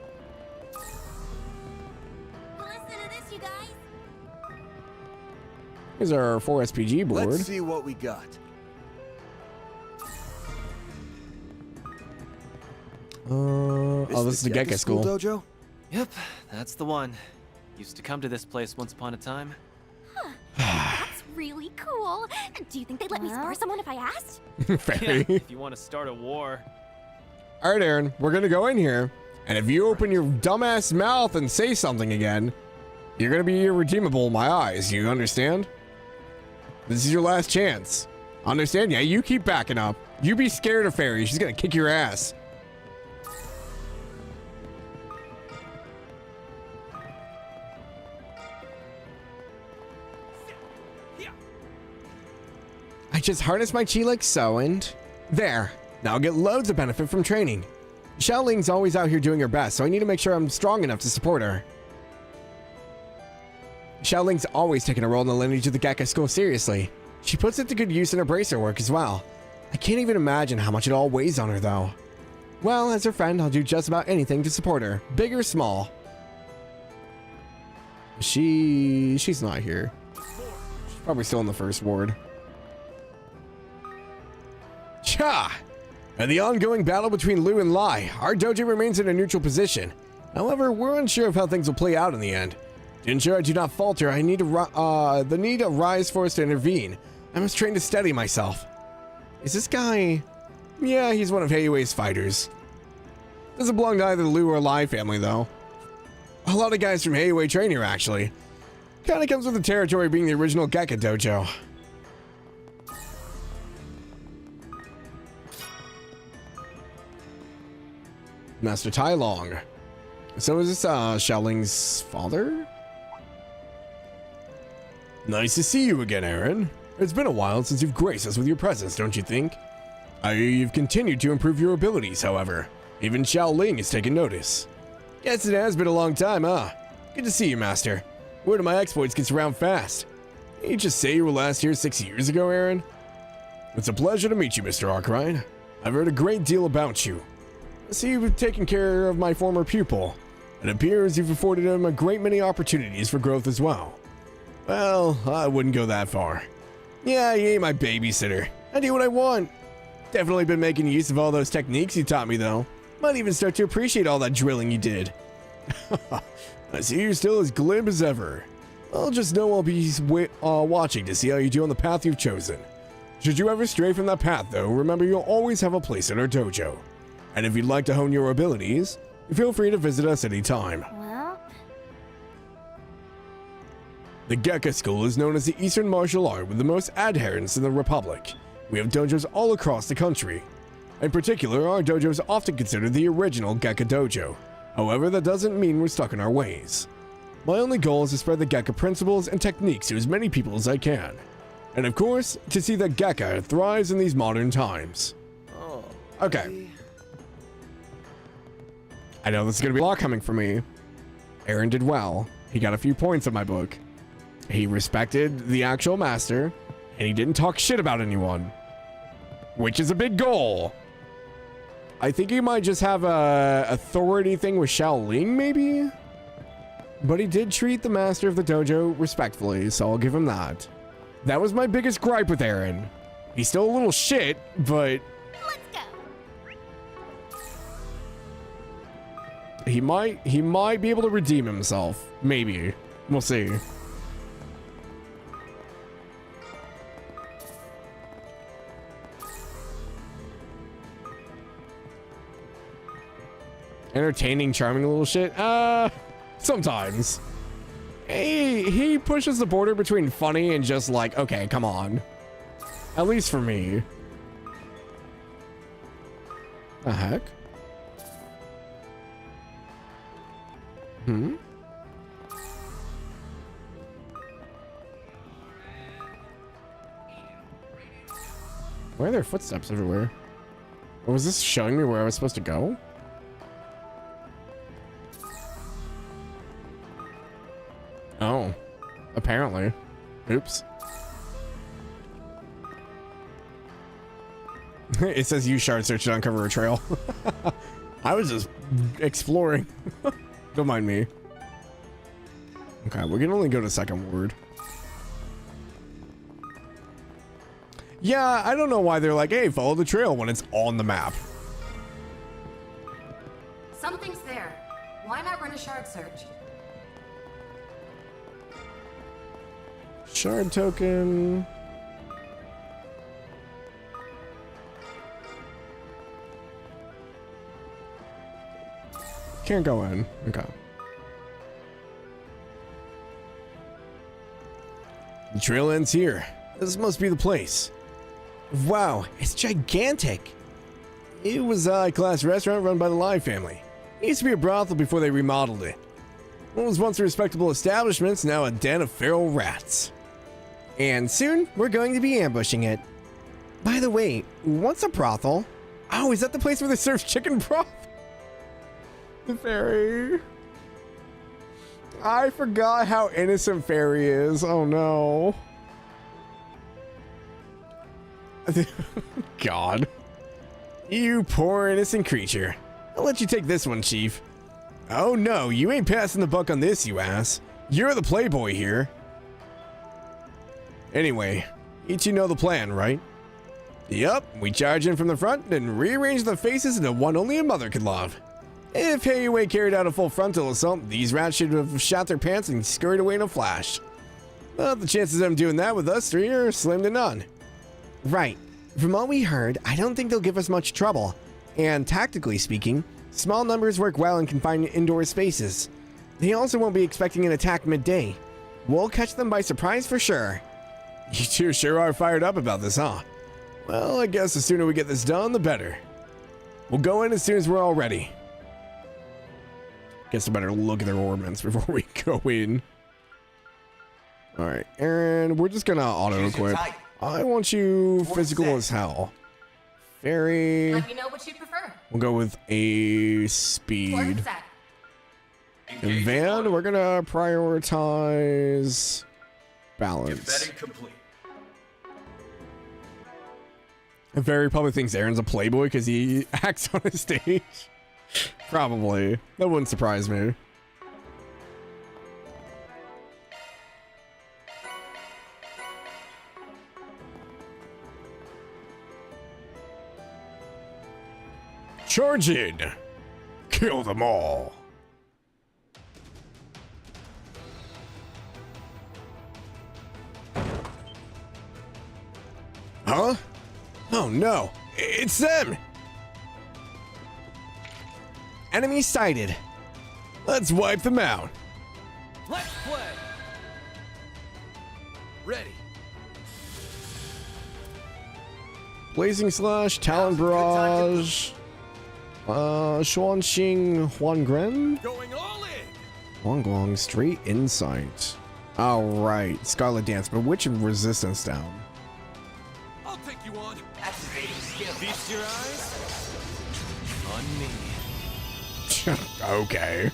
Listen to this, you guys. Here's our 4 SPG board. Let's see what we got. Oh, this is the Gekka school. Dojo? Yep, that's the one. Used to come to this place once upon a time. That's really cool. Do you think they'd let me spar someone if I asked? Very. Yeah, if you want to start a war. All right, Aaron, we're gonna go in here, and if you open your dumbass mouth and say something again, you're gonna be irredeemable in my eyes. You understand? This is your last chance. Understand? Yeah, you keep backing up. You be scared of Fairy. She's gonna kick your ass. I just harnessed my chi like so, and there. Now I'll get loads of benefit from training. Xiaoling's always out here doing her best, so I need to make sure I'm strong enough to support her. Xiaoling's always taken a role in the lineage of the Gekka school seriously. She puts it to good use in her bracer work as well. I can't even imagine how much it all weighs on her though. Well, as her friend, I'll do just about anything to support her, big or small. She's not here. She's probably still in the first ward. Cha! In the ongoing battle between Lu and Lai, our dojo remains in a neutral position. However, we're unsure of how things will play out in the end. To ensure I do not falter, I need the need arise for us to intervene. I must train to steady myself. Is this guy? Yeah, he's one of Heiwei's fighters. Doesn't belong to either the Lu or Lai family, though. A lot of guys from Heiwei train here, actually. Kinda comes with the territory being the original Gekka dojo. Master Tai Long. So is this Xiaoling's father? Nice to see you again, Aaron. It's been a while since you've graced us with your presence, don't you think? I hear you've continued to improve your abilities, however. Even Xiaoling has taken notice. Yes, it has been a long time, huh? Good to see you, Master. Word of my exploits gets around fast. Didn't you just say you were last here 6 years ago, Aaron? It's a pleasure to meet you, Mr. Arkwright. I've heard a great deal about you. I see you've taken care of my former pupil. It appears you've afforded him a great many opportunities for growth as well. Well, I wouldn't go that far. Yeah, he ain't my babysitter. I do what I want. Definitely been making use of all those techniques you taught me, though. Might even start to appreciate all that drilling you did. I see you're still as glib as ever. I'll just know I'll be watching to see how you do on the path you've chosen. Should you ever stray from that path, though, remember you'll always have a place in our dojo. And if you'd like to hone your abilities, feel free to visit us anytime. Well, the Gekka School is known as the Eastern martial art with the most adherents in the Republic. We have dojos all across the country. In particular, our dojo is often considered the original Gekka dojo. However, that doesn't mean we're stuck in our ways. My only goal is to spread the Gekka principles and techniques to as many people as I can. And of course, to see that Gekka thrives in these modern times. Okay. I know this is going to be a lot coming from me. Aaron did well. He got a few points in my book. He respected the actual master, and he didn't talk shit about anyone. Which is a big goal. I think he might just have a authority thing with Xiaoling, maybe? But he did treat the master of the dojo respectfully, so I'll give him that. That was my biggest gripe with Aaron. He's still a little shit, but... let's go. He might be able to redeem himself. Maybe. We'll see. Entertaining, charming little shit? Sometimes. He pushes the border between funny and just like, okay, come on. At least for me. The heck? Hmm? Why are there footsteps everywhere? Or was this showing me where I was supposed to go? Oh. Apparently. Oops. It says use shard search to uncover a trail. I was just exploring. Don't mind me. Okay, we can only go to second word. Yeah, I don't know why they're like, hey, follow the trail when it's on the map. Something's there. Why not run a shard search? Shard token. Can't go in. Okay. The trail ends here. This must be the place. Wow, it's gigantic. It was a high-class restaurant run by the Lai family. It used to be a brothel before they remodeled it. What was once a respectable establishment is now a den of feral rats. And soon, we're going to be ambushing it. By the way, what's a brothel? Oh, is that the place where they serve chicken broth? The fairy. I forgot how innocent fairy is. Oh no. God. You poor innocent creature. I'll let you take this one, Chief. Oh no, you ain't passing the buck on this, you ass. You're the playboy here. Anyway, each you know the plan, right? Yup, we charge in from the front and rearrange the faces into one only a mother could love. If Heiwei carried out a full frontal assault, these rats should have shot their pants and scurried away in a flash. But the chances of them doing that with us three are slim to none. Right. From what we heard, I don't think they'll give us much trouble. And tactically speaking, small numbers work well in confined indoor spaces. They also won't be expecting an attack midday. We'll catch them by surprise for sure. You two sure are fired up about this, huh? Well, I guess the sooner we get this done, the better. We'll go in as soon as we're all ready. Guess I better look at their ornaments before we go in. Alright, Aaron, we're just gonna auto-equip. I want you physical as hell. Fairy. Let me know what you prefer. We'll go with a speed. And Van, we're gonna prioritize balance. Complete. Fairy probably thinks Aaron's a playboy because he acts on a stage. Probably. That wouldn't surprise me. Charge in! Kill them all! Huh? Oh no! It's them! Enemy sighted. Let's wipe them out. Let's play! Ready. Blazing Slash, Talon Barrage, Xuanxing Huangren? Going all in! Huanglong, straight insight. Alright, Scarlet Dance, but which resistance down? I'll take you on. Activating skill. Feast your eyes on me. Okay.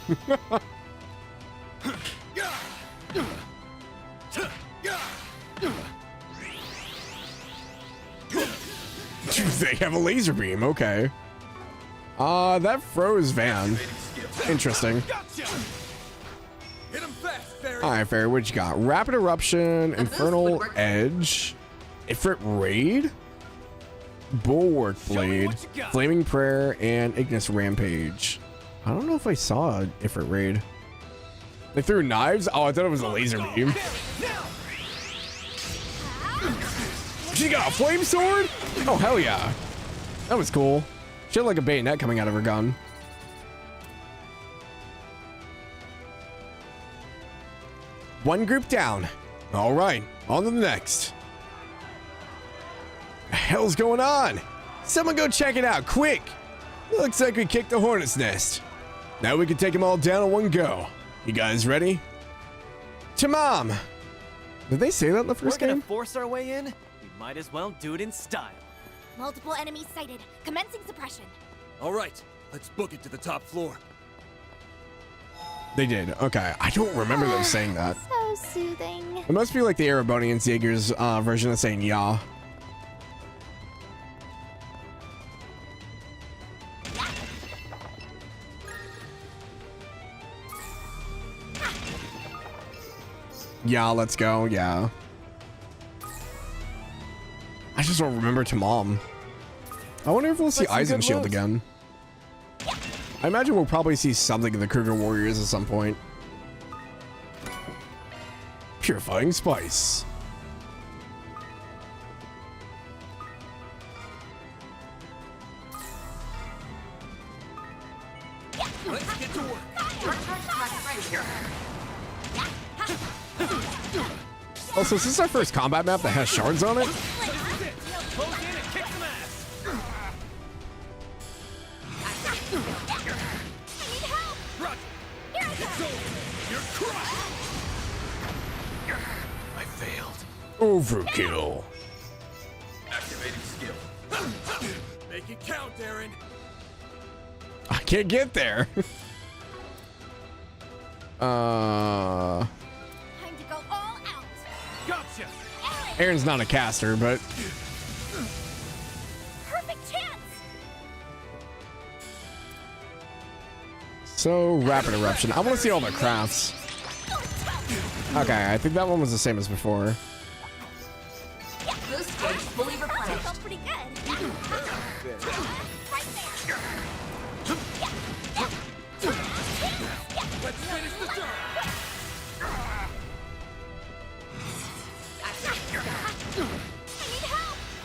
They have a laser beam, okay. That froze Van. Interesting. Alright, Fairy, what you got? Rapid Eruption, Infernal Edge, Ifrit Raid, Bulwark Blade, Flaming Prayer, and Ignis Rampage. I don't know if I saw Ifrit Raid. They threw knives? Oh, I thought it was a laser beam. She got a flame sword? Oh, hell yeah. That was cool. She had like a bayonet coming out of her gun. One group down. All right, on to the next. The hell's going on? Someone go check it out, quick. Looks like we kicked the hornet's nest. Now we can take them all down in one go. You guys ready? To mom! Did they say that in the first We're gonna game? force our way in? We might as well do it in style. Multiple enemies sighted. Commencing suppression. All right, let's book it to the top floor. They did. Okay. I don't remember them saying that. So soothing. It must be like the Erebonian Jaeger's version of saying yeah. Yeah, let's go. Yeah. I just don't remember to mom. I wonder if we'll see Eisenshield again. I imagine we'll probably see something in the Kruger Warriors at some point. Purifying Spice. Let's get to work. Also, is this our first combat map that has shards on it? I failed. Overkill. Activating skill. Make it count, Aaron. I can't get there. Time to go all out. Gotcha. Aaron's not a caster, but Perfect chance. so rapid eruption. I want to see all the crafts. Okay, I think that one was the same as before. Boost gauge fully replenished. Felt pretty good. Right there. Let's finish the job.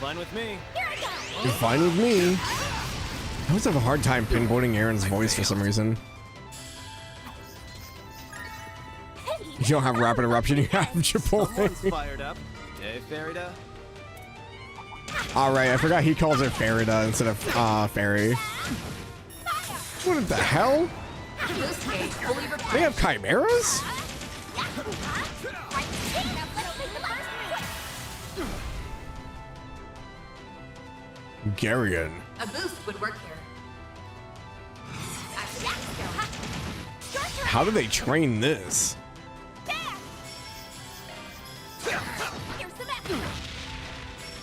Fine with me. You're fine with me. I always have a hard time pinpointing Aaron's voice for some reason. You don't have rapid eruption, you have Someone's Chipotle. fired up. Hey, Farida. Alright, I forgot he calls her Farida instead of Fairy. What the hell? Boost gauge fully replenished. They have chimeras? Garion. A boost would work here. Activating skill. How do they train this?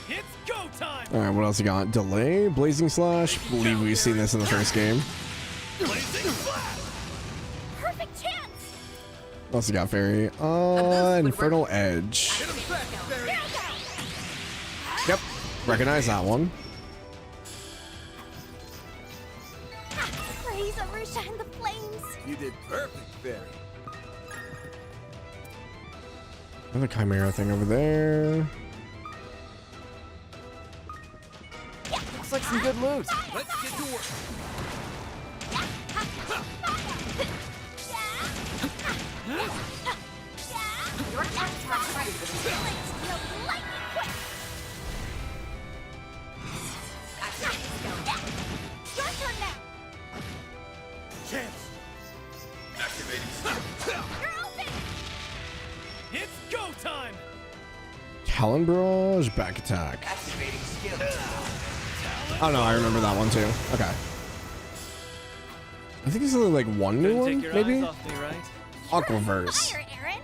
It's go time. Alright, what else you got? Delay, Blazing Slash. Believe we've seen this in the first game. Blazing flash. Perfect chance. What else you got, Fairy? Infernal Edge. Yep, recognize that one. Praise Arusha and the flames. You did perfect, Barry. Another chimera thing over there. Looks like some good loot. Let's get to work. Your attack ready for the Your turn now. Chance. Activating skill. You're open. It's go time. Talon Barrage, back attack. Activating skill. Oh no, I remember that one too. Okay. I think there's only like one new Couldn't one, take your maybe? eyes off me, right? Aquaverse. Fire, Aaron.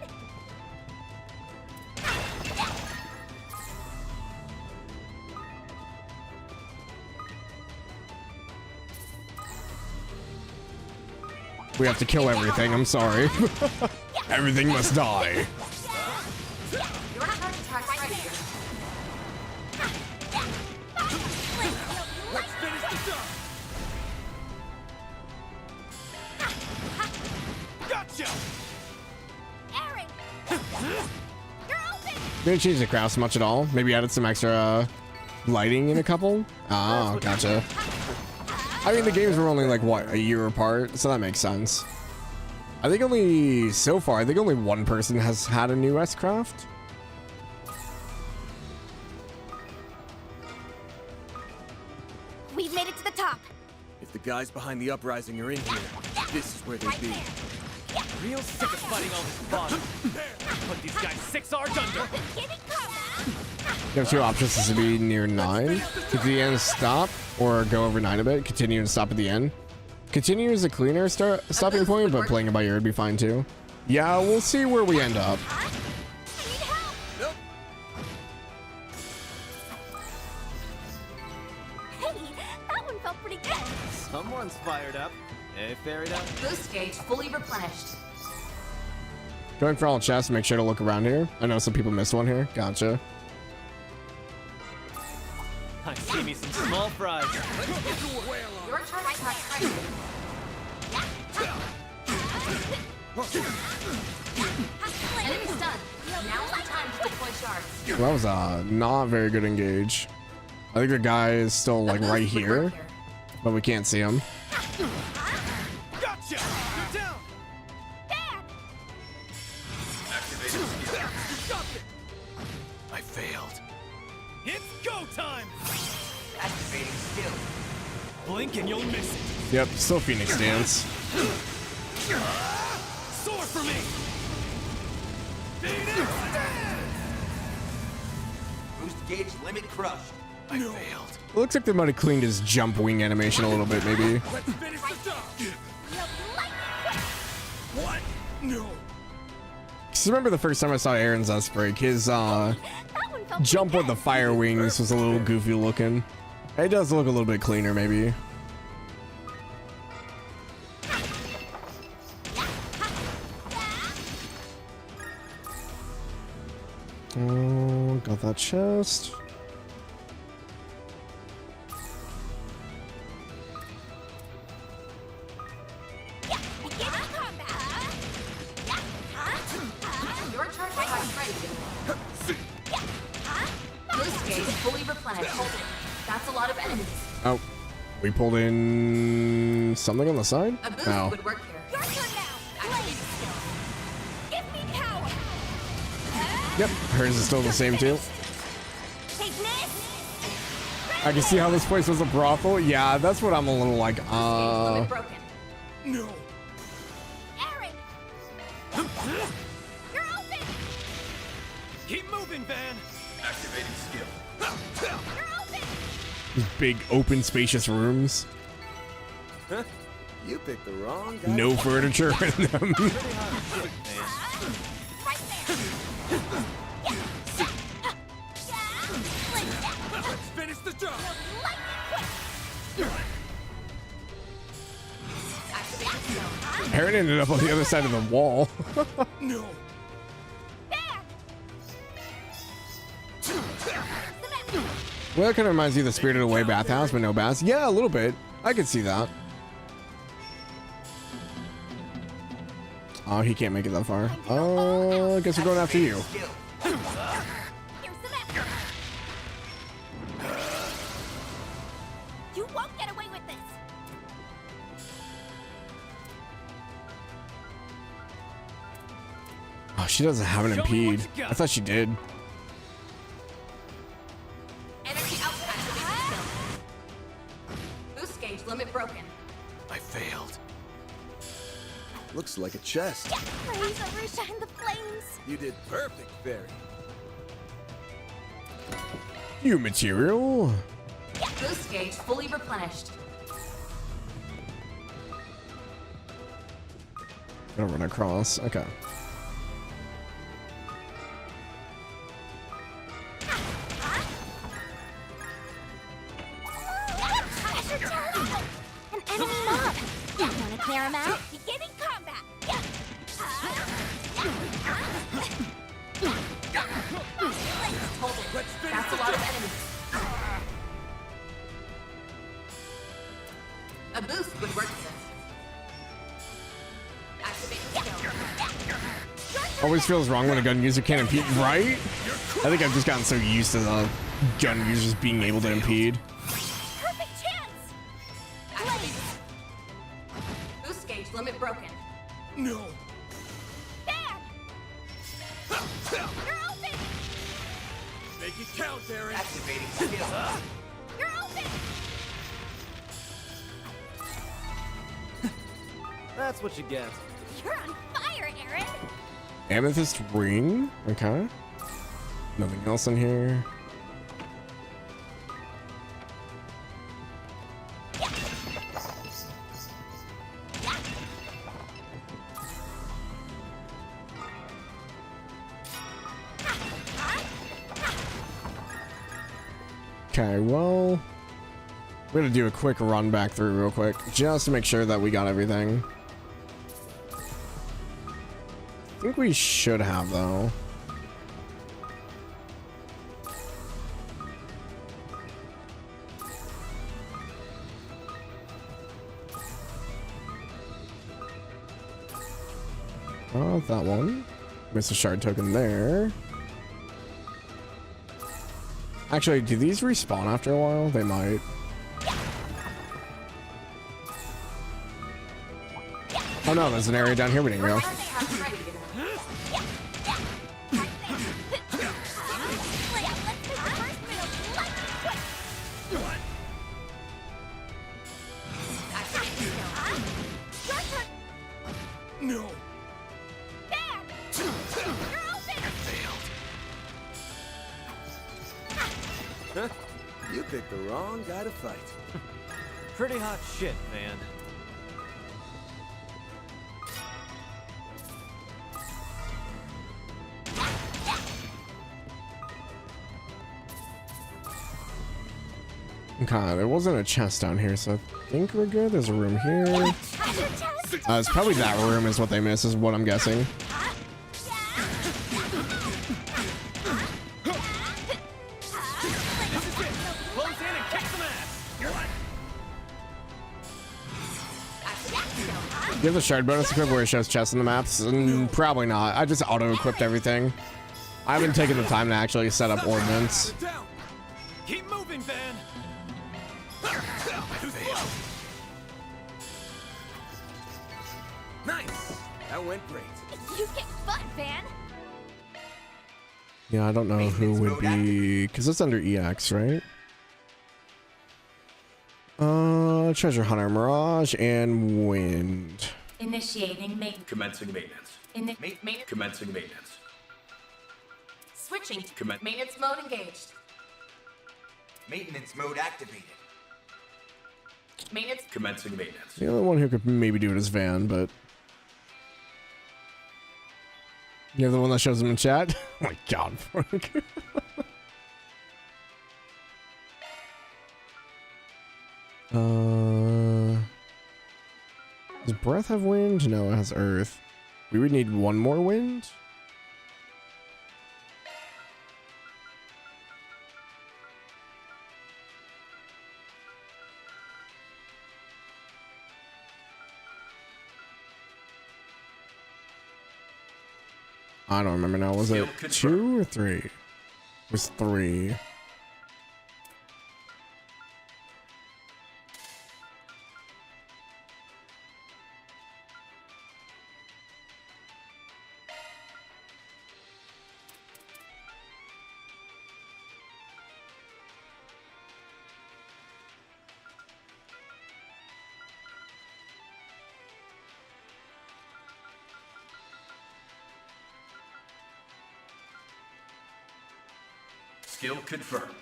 We have to kill everything, I'm sorry. Everything must die. Your attack ready. Let's finish the job. Gotcha. Aaron. You're open. Didn't change the crafts much at all. Maybe added some extra lighting in a couple. Oh, gotcha. I mean, the games were only like, what, a year apart? So that makes sense. I think only, so far, I think only one person has had a new S-Craft. We've made it to the top. If the guys behind the uprising are in here, this is where they'd be. real sick of fighting all this bottom. Put these guys 6 R's under. You have 2 options. This would be near 9. Get to the end, stop, or go over 9 a bit. Continue and stop at the end. Continue is a cleaner stopping point, but playing it by ear would be fine too. Yeah, we'll see where we end up. Someone's fired up. Hey, fairy dust. Boost gauge fully replenished. Going for all chests, make sure to look around here. I know some people missed one here. Gotcha. I see me some small fries. Your turn to touch ready. Enemy's done. Now's the time to deploy shards. Well, that was not very good engage. I think the guy is still like right here, but we can't see him. Gotcha! You're down! Activating skill. I failed. It's go time! Activating skill. Blink and you'll miss it. Yep, still Phoenix dance. Soar for me! Phoenix dance! Boost gauge limit crushed. I failed. It looks like they might have cleaned his jump wing animation a little bit, maybe. Let's finish the job! What? No. Cause remember the first time I saw Aaron's break, his jump with the fire wings was a little goofy looking. It does look a little bit cleaner, maybe. Oh, got that chest. Your turn to touch ready. Boost gauge fully replenished. Hold it. That's a lot of enemies. Oh, we pulled in something on the side? A boost No. would work here. Your turn now. Activating skill. Give me power. Yep, hers is still the same too. I can see how this place was a brothel. Yeah, that's what I'm a little like, No. Aaron. You're open. Keep moving, Van! Activating skill. You're open. These big, open, spacious rooms. Huh? You picked the wrong guy. No furniture in them. Let's finish the job! Aaron ended up on the other side of the wall. No! Well, that kind of reminds me of the Spirited Away bathhouse, but no baths. Yeah, a little bit. I could see that. Oh, he can't make it that far. Oh, I guess we're going after you. You won't get away with this. Oh, she doesn't have an impede. I thought she did. Energy output activating skill. Boost gauge limit broken. I failed. Looks like a chest. Please overshine the flames. You did perfect, Fairy. You material. Boost gauge fully replenished. Gonna run across. Okay. An enemy mob. Wanna clear him out? Beginning combat. Hold it. That's a lot of enemies. A boost would work here. Activating skill. Always feels wrong when a gun user can't impede, right? I think I've just gotten so used to the gun users being able to impede. Perfect chance. Activating. Boost gauge limit broken. No! You're open. Make it count, Aaron! Activating skill. You're open. That's what you get. You're on fire. Amethyst ring. Okay. Nothing else in here. Okay, well, we're gonna do a quick run back through real quick, just to make sure that we got everything. I think we should have, though. Oh, that one. Missed a shard token there. Actually, do these respawn after a while? They might. Oh no, there's an area down here we didn't go. No. You picked the wrong guy to fight. Pretty hot shit, man. Okay, there wasn't a chest down here, so I think we're good. There's a room here. It's probably that room is what they miss, is what I'm guessing. Do you have the shard bonus equipped where it shows chests in the maps? Probably not. I just auto-equipped everything. I haven't taken the time to actually set up ordnance. Keep moving, Van. Nice. That went great. You kicked butt, Van. Yeah, I don't know who would be, because it's under EX, right? Treasure Hunter, Mirage, and Wind. Initiating maintenance. Commencing maintenance. Commencing maintenance. Switching to maintenance mode engaged. Maintenance mode activated. Maintenance. Commencing maintenance. The only one who could maybe do it is Van, but... You're the one that shows him in chat? Oh my god, Frank. Does Breath have wind? No, it has earth. We would need one more wind? I don't remember now. Was it 2 or 3? It was 3. Skill confirmed.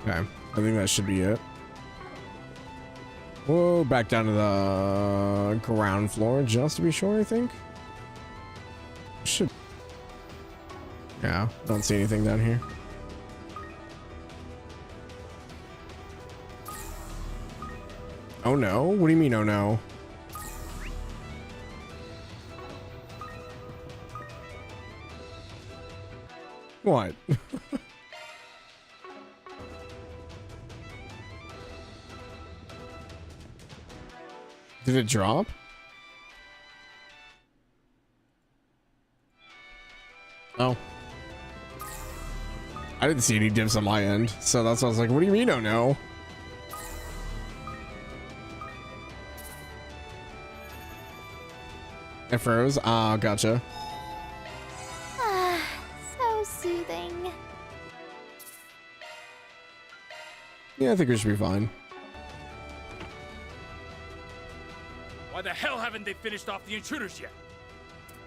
Okay, I think that should be it. Whoa, back down to the ground floor just to be sure, I think. Should. Yeah, don't see anything down here. Oh no? What do you mean, oh no? What? Did it drop? Oh. I didn't see any dips on my end, so that's why I was like, what do you mean, oh no? It froze? Ah, gotcha. Ah, so soothing. Yeah, I think we should be fine. Why the hell haven't they finished off the intruders yet?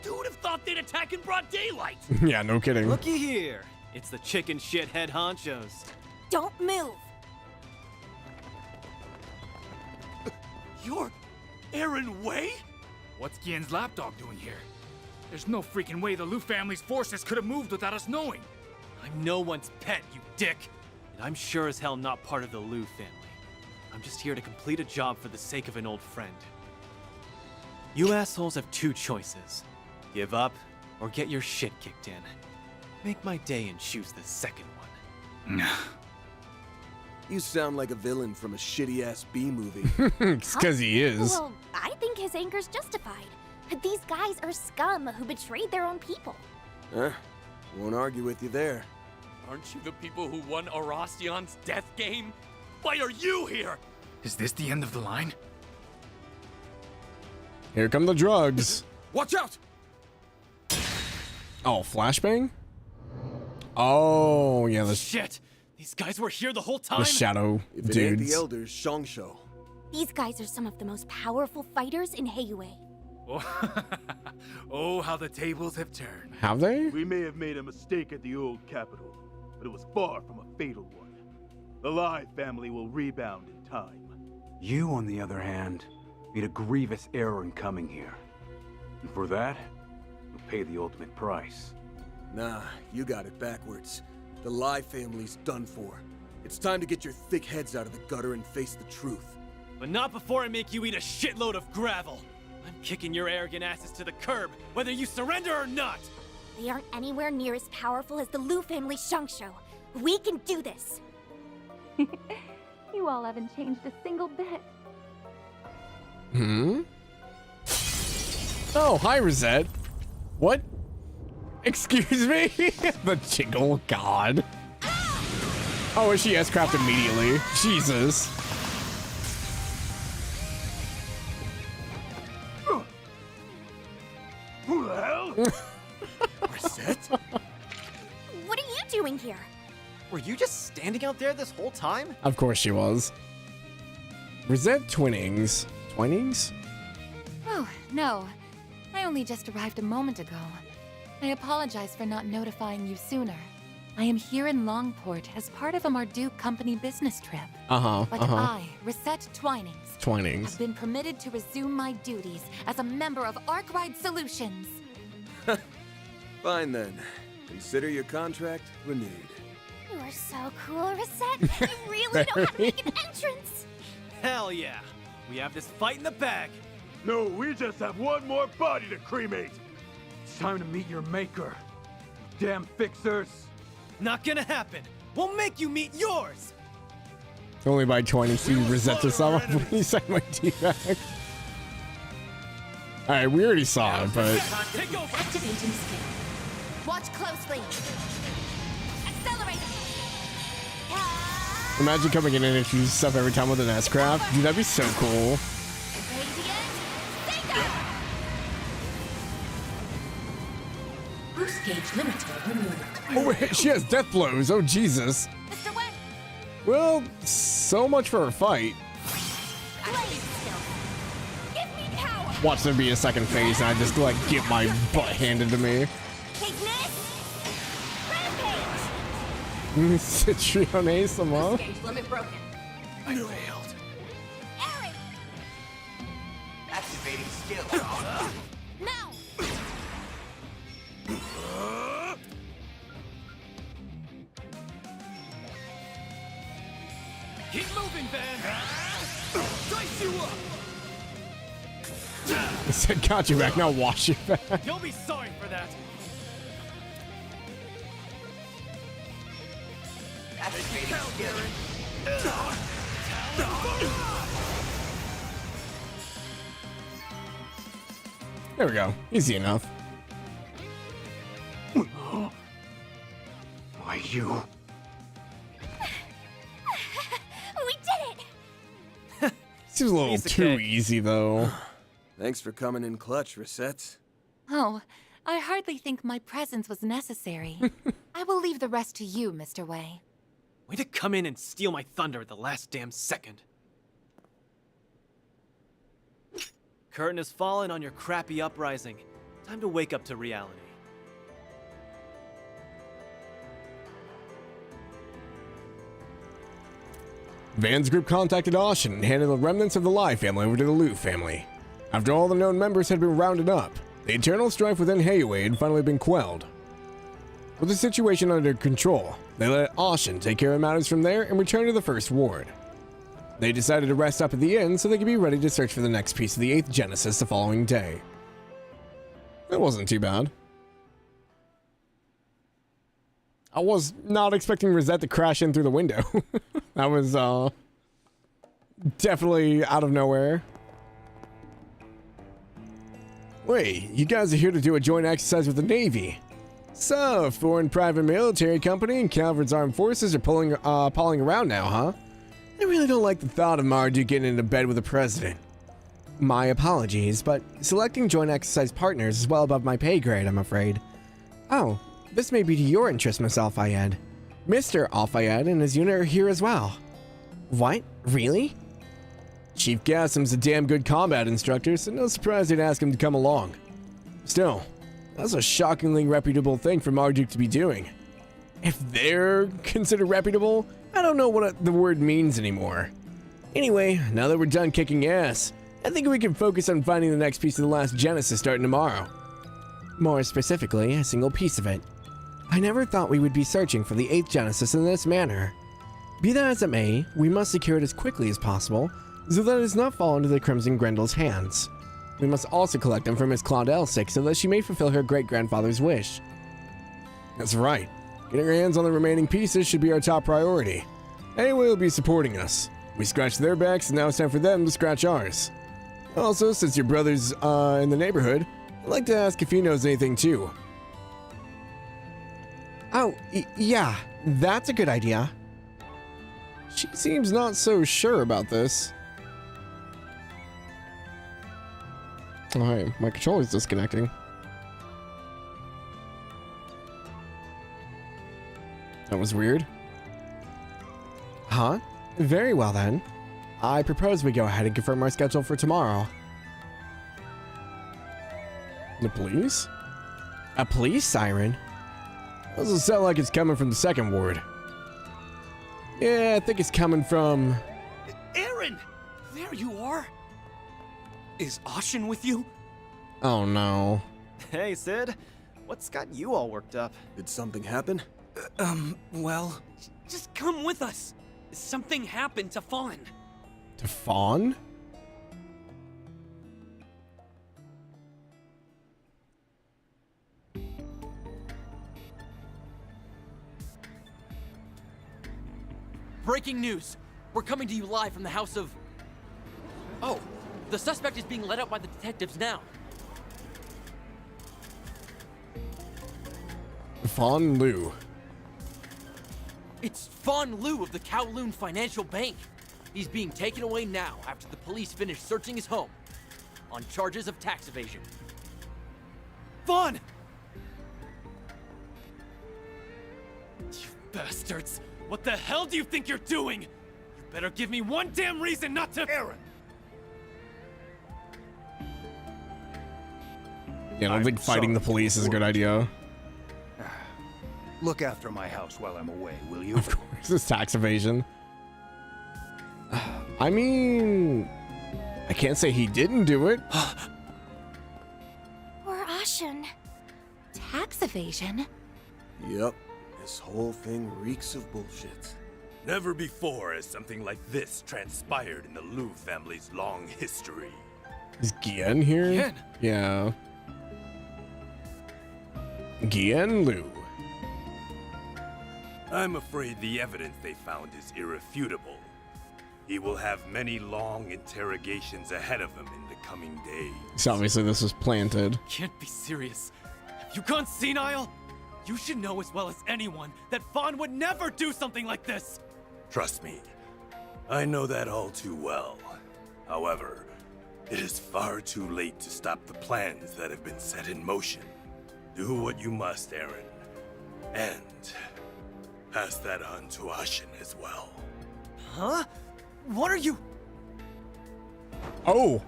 Who would have thought they'd attack in broad daylight? Yeah, no kidding. Looky here. It's the chicken shit head honchos. Don't move. You're Aaron Way? What's Gien's lapdog doing here? There's no freaking way the Lu family's forces could have moved without us knowing. I'm no one's pet, you dick. And I'm sure as hell not part of the Lu family. I'm just here to complete a job for the sake of an old friend. You assholes have two choices. Give up, or get your shit kicked in. Make my day and choose the second one. You sound like a villain from a shitty-ass B-movie. It's because he is. Well, I think his anger's justified. These guys are scum who betrayed their own people. Won't argue with you there. Aren't you the people who won Arastian's death game? Why are you here? Is this the end of the line? Here come the drugs. Watch out! Oh, flashbang? Oh, yeah, the Shit! These guys were here the whole time? The shadow If it dudes. ain't the elders, Shongsho. These guys are some of the most powerful fighters in Heiyue. Oh, how the tables have turned. Have they? We may have made a mistake at the old capital, but it was far from a fatal one. The Lai family will rebound in time. You, on the other hand, made a grievous error in coming here. And for that, you'll pay the ultimate price. Nah, you got it backwards. The Lai family's done for. It's time to get your thick heads out of the gutter and face the truth. But not before I make you eat a shitload of gravel. I'm kicking your arrogant asses to the curb, whether you surrender or not! They aren't anywhere near as powerful as the Lu family Shongsho. We can do this. You all haven't changed a single bit. Hmm? Oh, hi, Rosette. What? Excuse me? The jiggle god. Oh, and she S-craft immediately. Jesus. Who the hell? Rosette? What are you doing here? Were you just standing out there this whole time? Of course she was. Rosette Twinnings. Twinings? Oh, no. I only just arrived a moment ago. I apologize for not notifying you sooner. I am here in Longport as part of a Marduk company business trip. But I, Rosette Twinings, Twinings, have been permitted to resume my duties as a member of Arkwide Solutions. Fine then. Consider your contract renewed. You are so cool, Rosette. You really know how to make an entrance. Hell yeah. We have this fight in the bag. No, we just have one more body to cremate. It's time to meet your maker. You damn fixers. Not gonna happen. We'll make you meet yours. Only by 22 Rosette to sum up when you said my teabag. Alright, we already saw it, but... Activating skill. Watch closely. Accelerate. Imagine coming in and introducing stuff every time with an S-craft. Dude, that'd be so cool. Boost gauge limiter removed. Oh, wait, she has death blows. Oh, Jesus. Mr. Wet. Well, so much for a fight. Give me power. Watch there be a second phase and I just, like, get my butt handed to me. Citrione sama. Gauge limit broken. I failed. Aaron. Activating skill. Now. Keep moving, Van. Dice you up. I said, got you back, now wash you back. You'll be sorry for that. Activating skill. There we go. Easy enough. Why, you? We did it. Seems a little too easy, though. Thanks for coming in clutch, Rosette. Oh, I hardly think my presence was necessary. I will leave the rest to you, Mr. Wei. Way to come in and steal my thunder at the last damn second. Curtain has fallen on your crappy uprising. Time to wake up to reality. Van's group contacted Austin and handed the remnants of the Lai family over to the Liu family. After all the known members had been rounded up, the internal strife within Heiwei had finally been quelled. With the situation under control, they let Austin take care of matters from there and return to the First Ward. They decided to rest up at the inn so they could be ready to search for the next piece of the 8th Genesis the following day. It wasn't too bad. I was not expecting Rosette to crash in through the window. That was, definitely out of nowhere. Wait, you guys are here to do a joint exercise with the Navy. So, foreign private military company and Calvard's armed forces are palling around now, huh? I really don't like the thought of Marduk getting into bed with the president. My apologies, but selecting joint exercise partners is well above my pay grade, I'm afraid. Oh, this may be to your interest, Miss Al-Fayed. Mr. Al-Fayed and his unit are here as well. What? Really? Chief Gassam's a damn good combat instructor, so no surprise they'd ask him to come along. Still, that's a shockingly reputable thing for Marduk to be doing. If they're considered reputable, I don't know what the word means anymore. Anyway, now that we're done kicking ass, I think we can focus on finding the next piece of the last Genesis starting tomorrow. More specifically, a single piece of it. I never thought we would be searching for the 8th Genesis in this manner. Be that as it may, we must secure it as quickly as possible, so that it does not fall into the Crimson Grendel's hands. We must also collect them for Miss Claudelle's sake so that she may fulfill her great-grandfather's wish. That's right. Getting our hands on the remaining pieces should be our top priority. Anyway, will be supporting us. We scratched their backs, and now it's time for them to scratch ours. Also, since your brother's in the neighborhood, I'd like to ask if he knows anything too. Oh, yeah, that's a good idea. She seems not so sure about this. Alright, my controller's disconnecting. That was weird. Huh? Very well then. I propose we go ahead and confirm our schedule for tomorrow. The police? A police siren? Doesn't sound like it's coming from the second ward. Yeah, I think it's coming from... Aaron! There you are! Is Ashen with you? Oh no. Hey, Sid. What's got you all worked up? Did something happen? Well... Just come with us! Something happened to Fawn. To Fawn? Breaking news! We're coming to you live from the house of... Oh, the suspect is being led out by the detectives now. Fawn Liu. It's Fawn Liu of the Kowloon Financial Bank. He's being taken away now after the police finish searching his home on charges of tax evasion. Fawn! You bastards! What the hell do you think you're doing? You better give me one damn reason not to— Aaron! Yeah, I don't think fighting the police is a good idea. Look after my house while I'm away, will you? Of course, it's tax evasion. I mean, I can't say he didn't do it. Or Ashen. Tax evasion? Yep. This whole thing reeks of bullshit. Never before has something like this transpired in the Liu family's long history. Is Gian here? Gian? Yeah. Gian Liu. I'm afraid the evidence they found is irrefutable. He will have many long interrogations ahead of him in the coming days. So obviously this was planted. Can't be serious. Have you gone senile? You should know as well as anyone that Fawn would never do something like this! Trust me, I know that all too well. However, it is far too late to stop the plans that have been set in motion. Do what you must, Aaron. And pass that on to Ashin as well. Huh? What are you? Oh.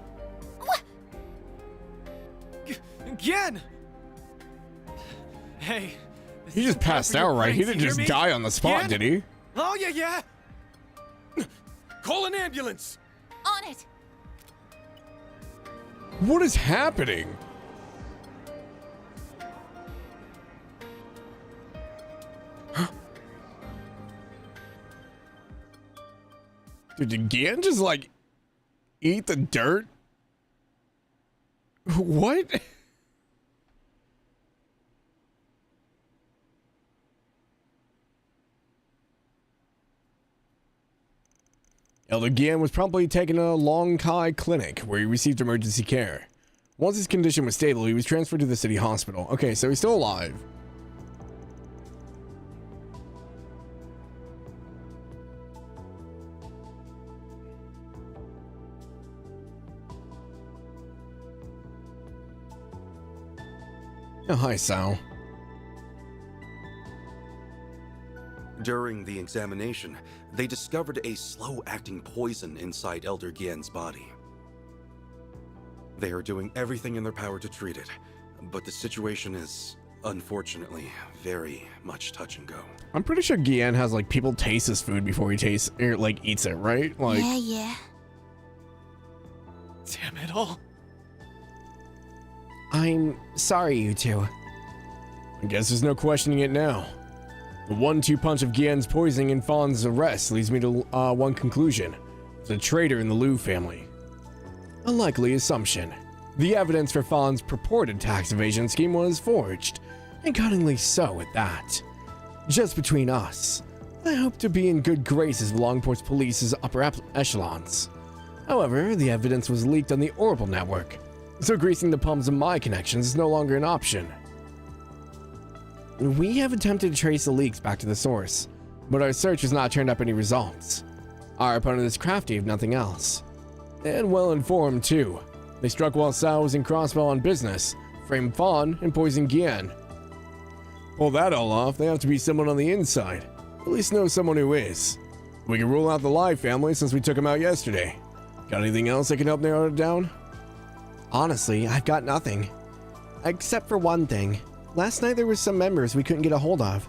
Again! Hey. He just passed out, right? He didn't just die on the spot, did he? Oh, yeah. Call an ambulance! On it! What is happening? Did Gian just, like, eat the dirt? What? Elder Gian was promptly taken to Long Kai Clinic, where he received emergency care. Once his condition was stable, he was transferred to the city hospital. Okay, so he's still alive. Oh, hi, Sal. During the examination, they discovered a slow-acting poison inside Elder Gien's body. They are doing everything in their power to treat it, but the situation is, unfortunately, very much touch and go. I'm pretty sure Gian has, like, people taste his food before he tastes, or, like, eats it, right? Like, Yeah. Damn it all. I'm sorry, you two. I guess there's no questioning it now. The 1-2 punch of Gien's poisoning and Fawn's arrest leads me to one conclusion. It's a traitor in the Liu family. A likely assumption. The evidence for Fawn's purported tax evasion scheme was forged, and cunningly so at that. Just between us, I hope to be in good graces with Longport's police's upper echelons. However, the evidence was leaked on the Orbital network, so greasing the palms of my connections is no longer an option. We have attempted to trace the leaks back to the source, but our search has not turned up any results. Our opponent is crafty if nothing else. And well informed too. They struck while Sao was in Crossbow on business, framed Fawn, and poisoned Gian. Pull that all off, they have to be someone on the inside. At least know someone who is. We can rule out the Lai family since we took him out yesterday. Got anything else that can help narrow it down? Honestly, I've got nothing. Except for one thing. Last night there were some members we couldn't get a hold of.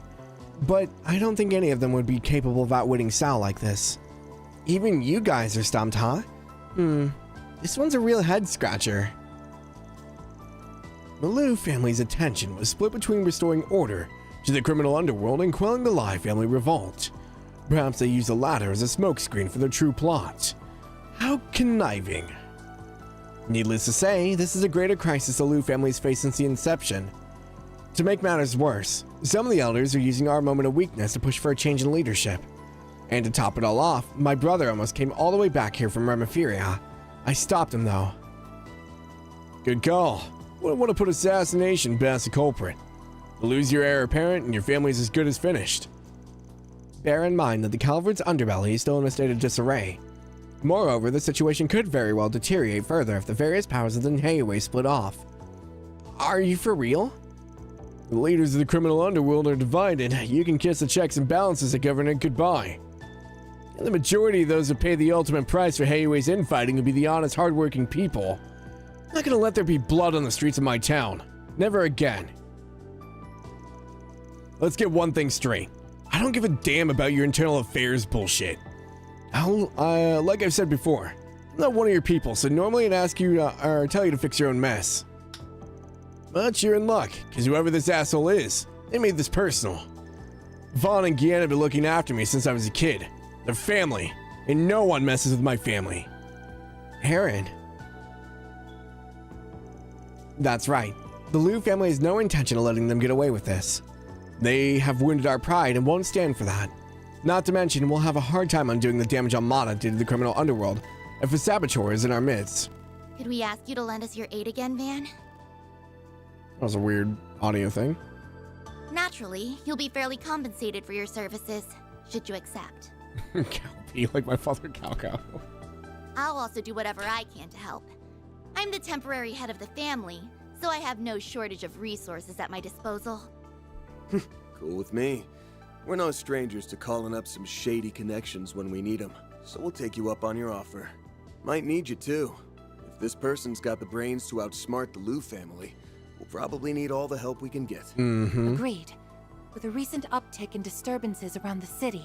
But I don't think any of them would be capable of outwitting Sal like this. Even you guys are stumped, huh? This one's a real head-scratcher. The Liu family's attention was split between restoring order to the criminal underworld and quelling the Lai family revolt. Perhaps they used the latter as a smokescreen for their true plot. How conniving. Needless to say, this is a greater crisis the Liu family's faced since the inception. To make matters worse, some of the elders are using our moment of weakness to push for a change in leadership. And to top it all off, my brother almost came all the way back here from Remiferia. I stopped him though. Good call. Wouldn't want to put assassination past the culprit. Lose your heir apparent and your family's as good as finished. Bear in mind that the Calvard's underbelly is still in a state of disarray. Moreover, the situation could very well deteriorate further if the various powers of the Neheiwei split off. Are you for real? The leaders of the criminal underworld are divided. You can kiss the checks and balances that govern it goodbye. And the majority of those who pay the ultimate price for Heiwei's infighting will be the honest, hardworking people. I'm not gonna let there be blood on the streets of my town. Never again. Let's get one thing straight. I don't give a damn about your internal affairs bullshit. Like I've said before, I'm not one of your people, so normally I'd ask you or tell you to fix your own mess. But you're in luck, because whoever this asshole is, they made this personal. Vaughn and Gian have been looking after me since I was a kid. They're family, and no one messes with my family. Aaron. That's right. The Liu family has no intention of letting them get away with this. They have wounded our pride and won't stand for that. Not to mention, we'll have a hard time undoing the damage Armada did to the criminal underworld if a saboteur is in our midst. Could we ask you to lend us your aid again, Van? That was a weird audio thing. Naturally, you'll be fairly compensated for your services, should you accept. Calpy, like my father Calco. I'll also do whatever I can to help. I'm the temporary head of the family, so I have no shortage of resources at my disposal. Cool with me. We're no strangers to calling up some shady connections when we need them, so we'll take you up on your offer. Might need you too. If this person's got the brains to outsmart the Liu family, we'll probably need all the help we can get. Agreed. With a recent uptick in disturbances around the city,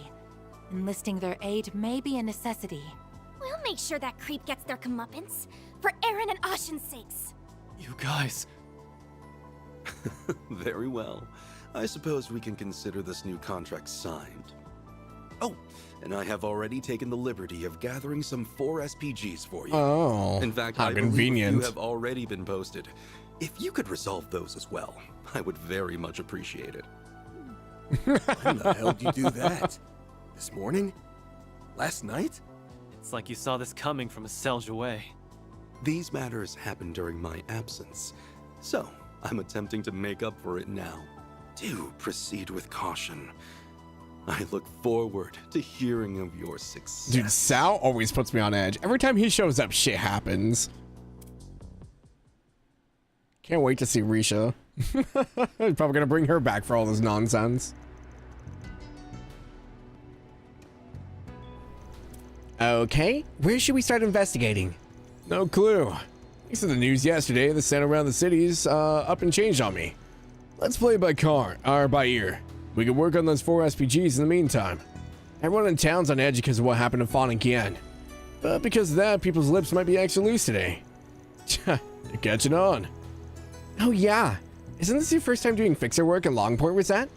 enlisting their aid may be a necessity. We'll make sure that creep gets their comeuppance, for Aaron and Ashen's sakes. You guys. Very well. I suppose we can consider this new contract signed. Oh, and I have already taken the liberty of gathering some 4 SPGs for you. Oh, in fact, how I believe convenient. you have already been posted. If you could resolve those as well, I would very much appreciate it. When the hell did you do that? This morning? Last night? It's like you saw this coming from a Selge away. These matters happened during my absence, so I'm attempting to make up for it now. Do proceed with caution. I look forward to hearing of your success. Dude, Sal always puts me on edge. Every time he shows up, shit happens. Can't wait to see Risha. Probably gonna bring her back for all this nonsense. Okay, where should we start investigating? No clue. Thanks to the news yesterday, the scent around the city's up and changed on me. Let's play by ear. We can work on those 4 SPGs in the meantime. Everyone in town's on edge because of what happened to Fawn and Kian. But because of that, people's lips might be extra loose today. You're catching on. Oh yeah, isn't this your first time doing fixer work in Longport, Rosette?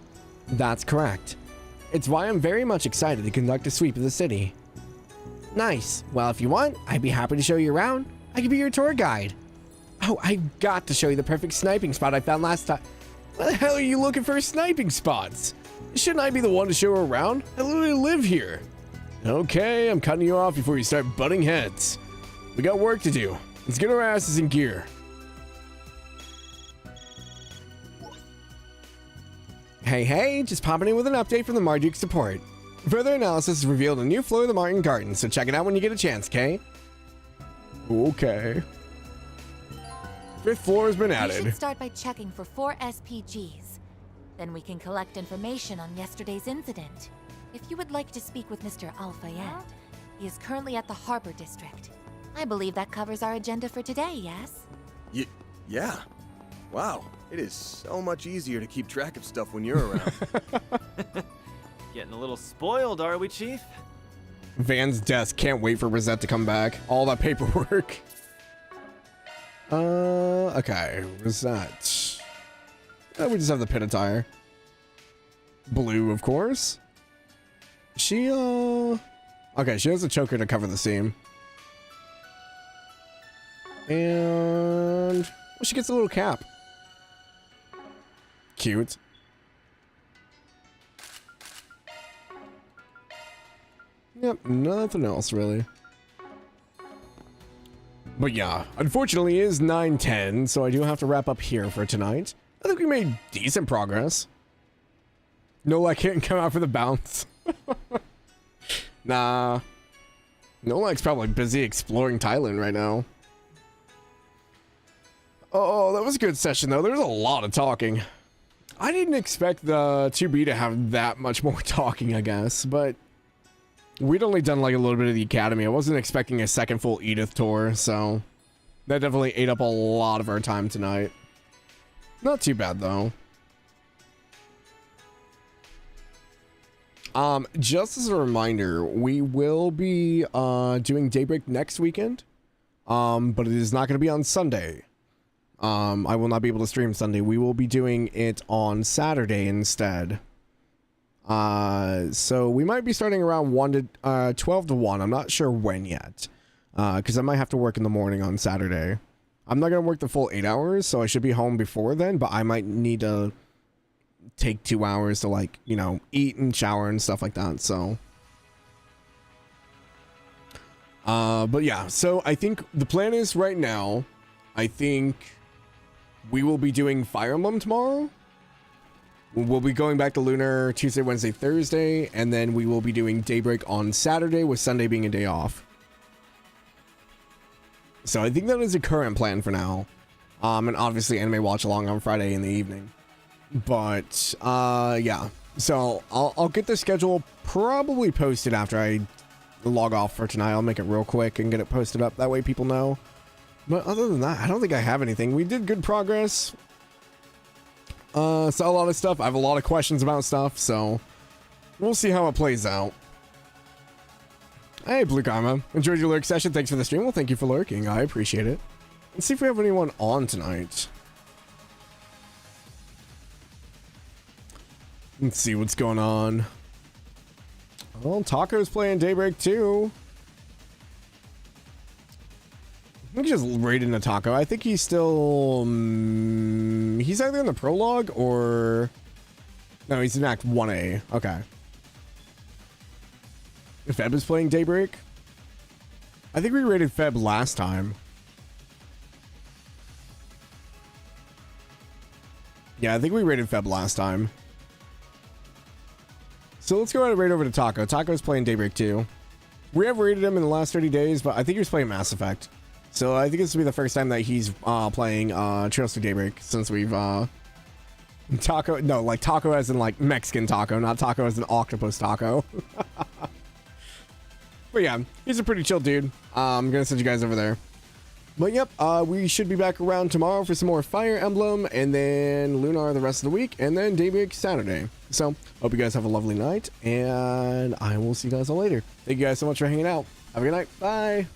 That's correct. It's why I'm very much excited to conduct a sweep of the city. Nice. Well, if you want, I'd be happy to show you around. I could be your tour guide. Oh, I've got to show you the perfect sniping spot I found last time. Why the hell are you looking for sniping spots? Shouldn't I be the one to show her around? I literally live here. Okay, I'm cutting you off before you start butting heads. We got work to do. Let's get our asses in gear. Hey, just popping in with an update from the Marduk support. Further analysis has revealed a new floor of the Martin Garden, so check it out when you get a chance, okay? Okay. 5th floor has been We added. should start by checking for 4 SPGs. Then we can collect information on yesterday's incident. If you would like to speak with Mr. Al-Fayed, he is currently at the Harbor District. I believe that covers our agenda for today, yes? Yeah. Wow, it is so much easier to keep track of stuff when you're around. Getting a little spoiled, are we, Chief? Van's desk. Can't wait for Rosette to come back. All that paperwork. Okay. Rosette. We just have the pit attire. Blue, of course. She, okay, she has a choker to cover the seam. And... well, she gets a little cap. Cute. Yep, nothing else really. But yeah, unfortunately it is 9:10, so I do have to wrap up here for tonight. I think we made decent progress. Nolak can't come out for the bounce. Nah. Nolak's probably busy exploring Thailand right now. Oh, that was a good session though. There's a lot of talking. I didn't expect the 2B to have that much more talking, I guess, but we'd only done like a little bit of the academy. I wasn't expecting a second full Edith tour, so that definitely ate up a lot of our time tonight. Not too bad though. Just as a reminder, we will be doing Daybreak next weekend, but it is not going to be on Sunday. I will not be able to stream Sunday. We will be doing it on Saturday instead. So we might be starting around 12 to 1. I'm not sure when yet, because I might have to work in the morning on Saturday. I'm not going to work the full 8 hours, so I should be home before then, but I might need to take 2 hours to, like, you know, eat and shower and stuff like that, so. But yeah, so I think the plan is right now, I think we will be doing Fire Emblem tomorrow. We'll be going back to Lunar Tuesday, Wednesday, Thursday, and then we will be doing Daybreak on Saturday, with Sunday being a day off. So I think that is the current plan for now. And obviously anime watch along on Friday in the evening. But yeah, So I'll get the schedule probably posted after I log off for tonight. I'll make it real quick and get it posted up. That way people know. But other than that, I don't think I have anything. We did good progress. Saw a lot of stuff. I have a lot of questions about stuff, so we'll see how it plays out. Hey, Blue Karma. Enjoyed your lurk session. Thanks for the stream. Well, thank you for lurking. I appreciate it. Let's see if we have anyone on tonight. Let's see what's going on. Well, Taco's playing Daybreak too. I think he just raided into Taco. I think he's still... he's either in the prologue or... No, he's in Act 1A. Okay. Feb is playing Daybreak. I think we raided Feb last time. Yeah, I think we raided Feb last time. So let's go ahead and raid over to Taco. Taco's playing Daybreak 2. We have raided him in the last 30 days, but I think he was playing Mass Effect. So I think this will be the first time that he's playing Trails to Daybreak since we've Taco, no, like taco as in like Mexican taco, not taco as in octopus taco. But yeah, he's a pretty chill dude. I'm gonna send you guys over there. But yep, we should be back around tomorrow for some more Fire Emblem, and then Lunar the rest of the week, and then Daybreak Saturday. So hope you guys have a lovely night, and I will see you guys all later. Thank you guys so much for hanging out. Have a good night. Bye.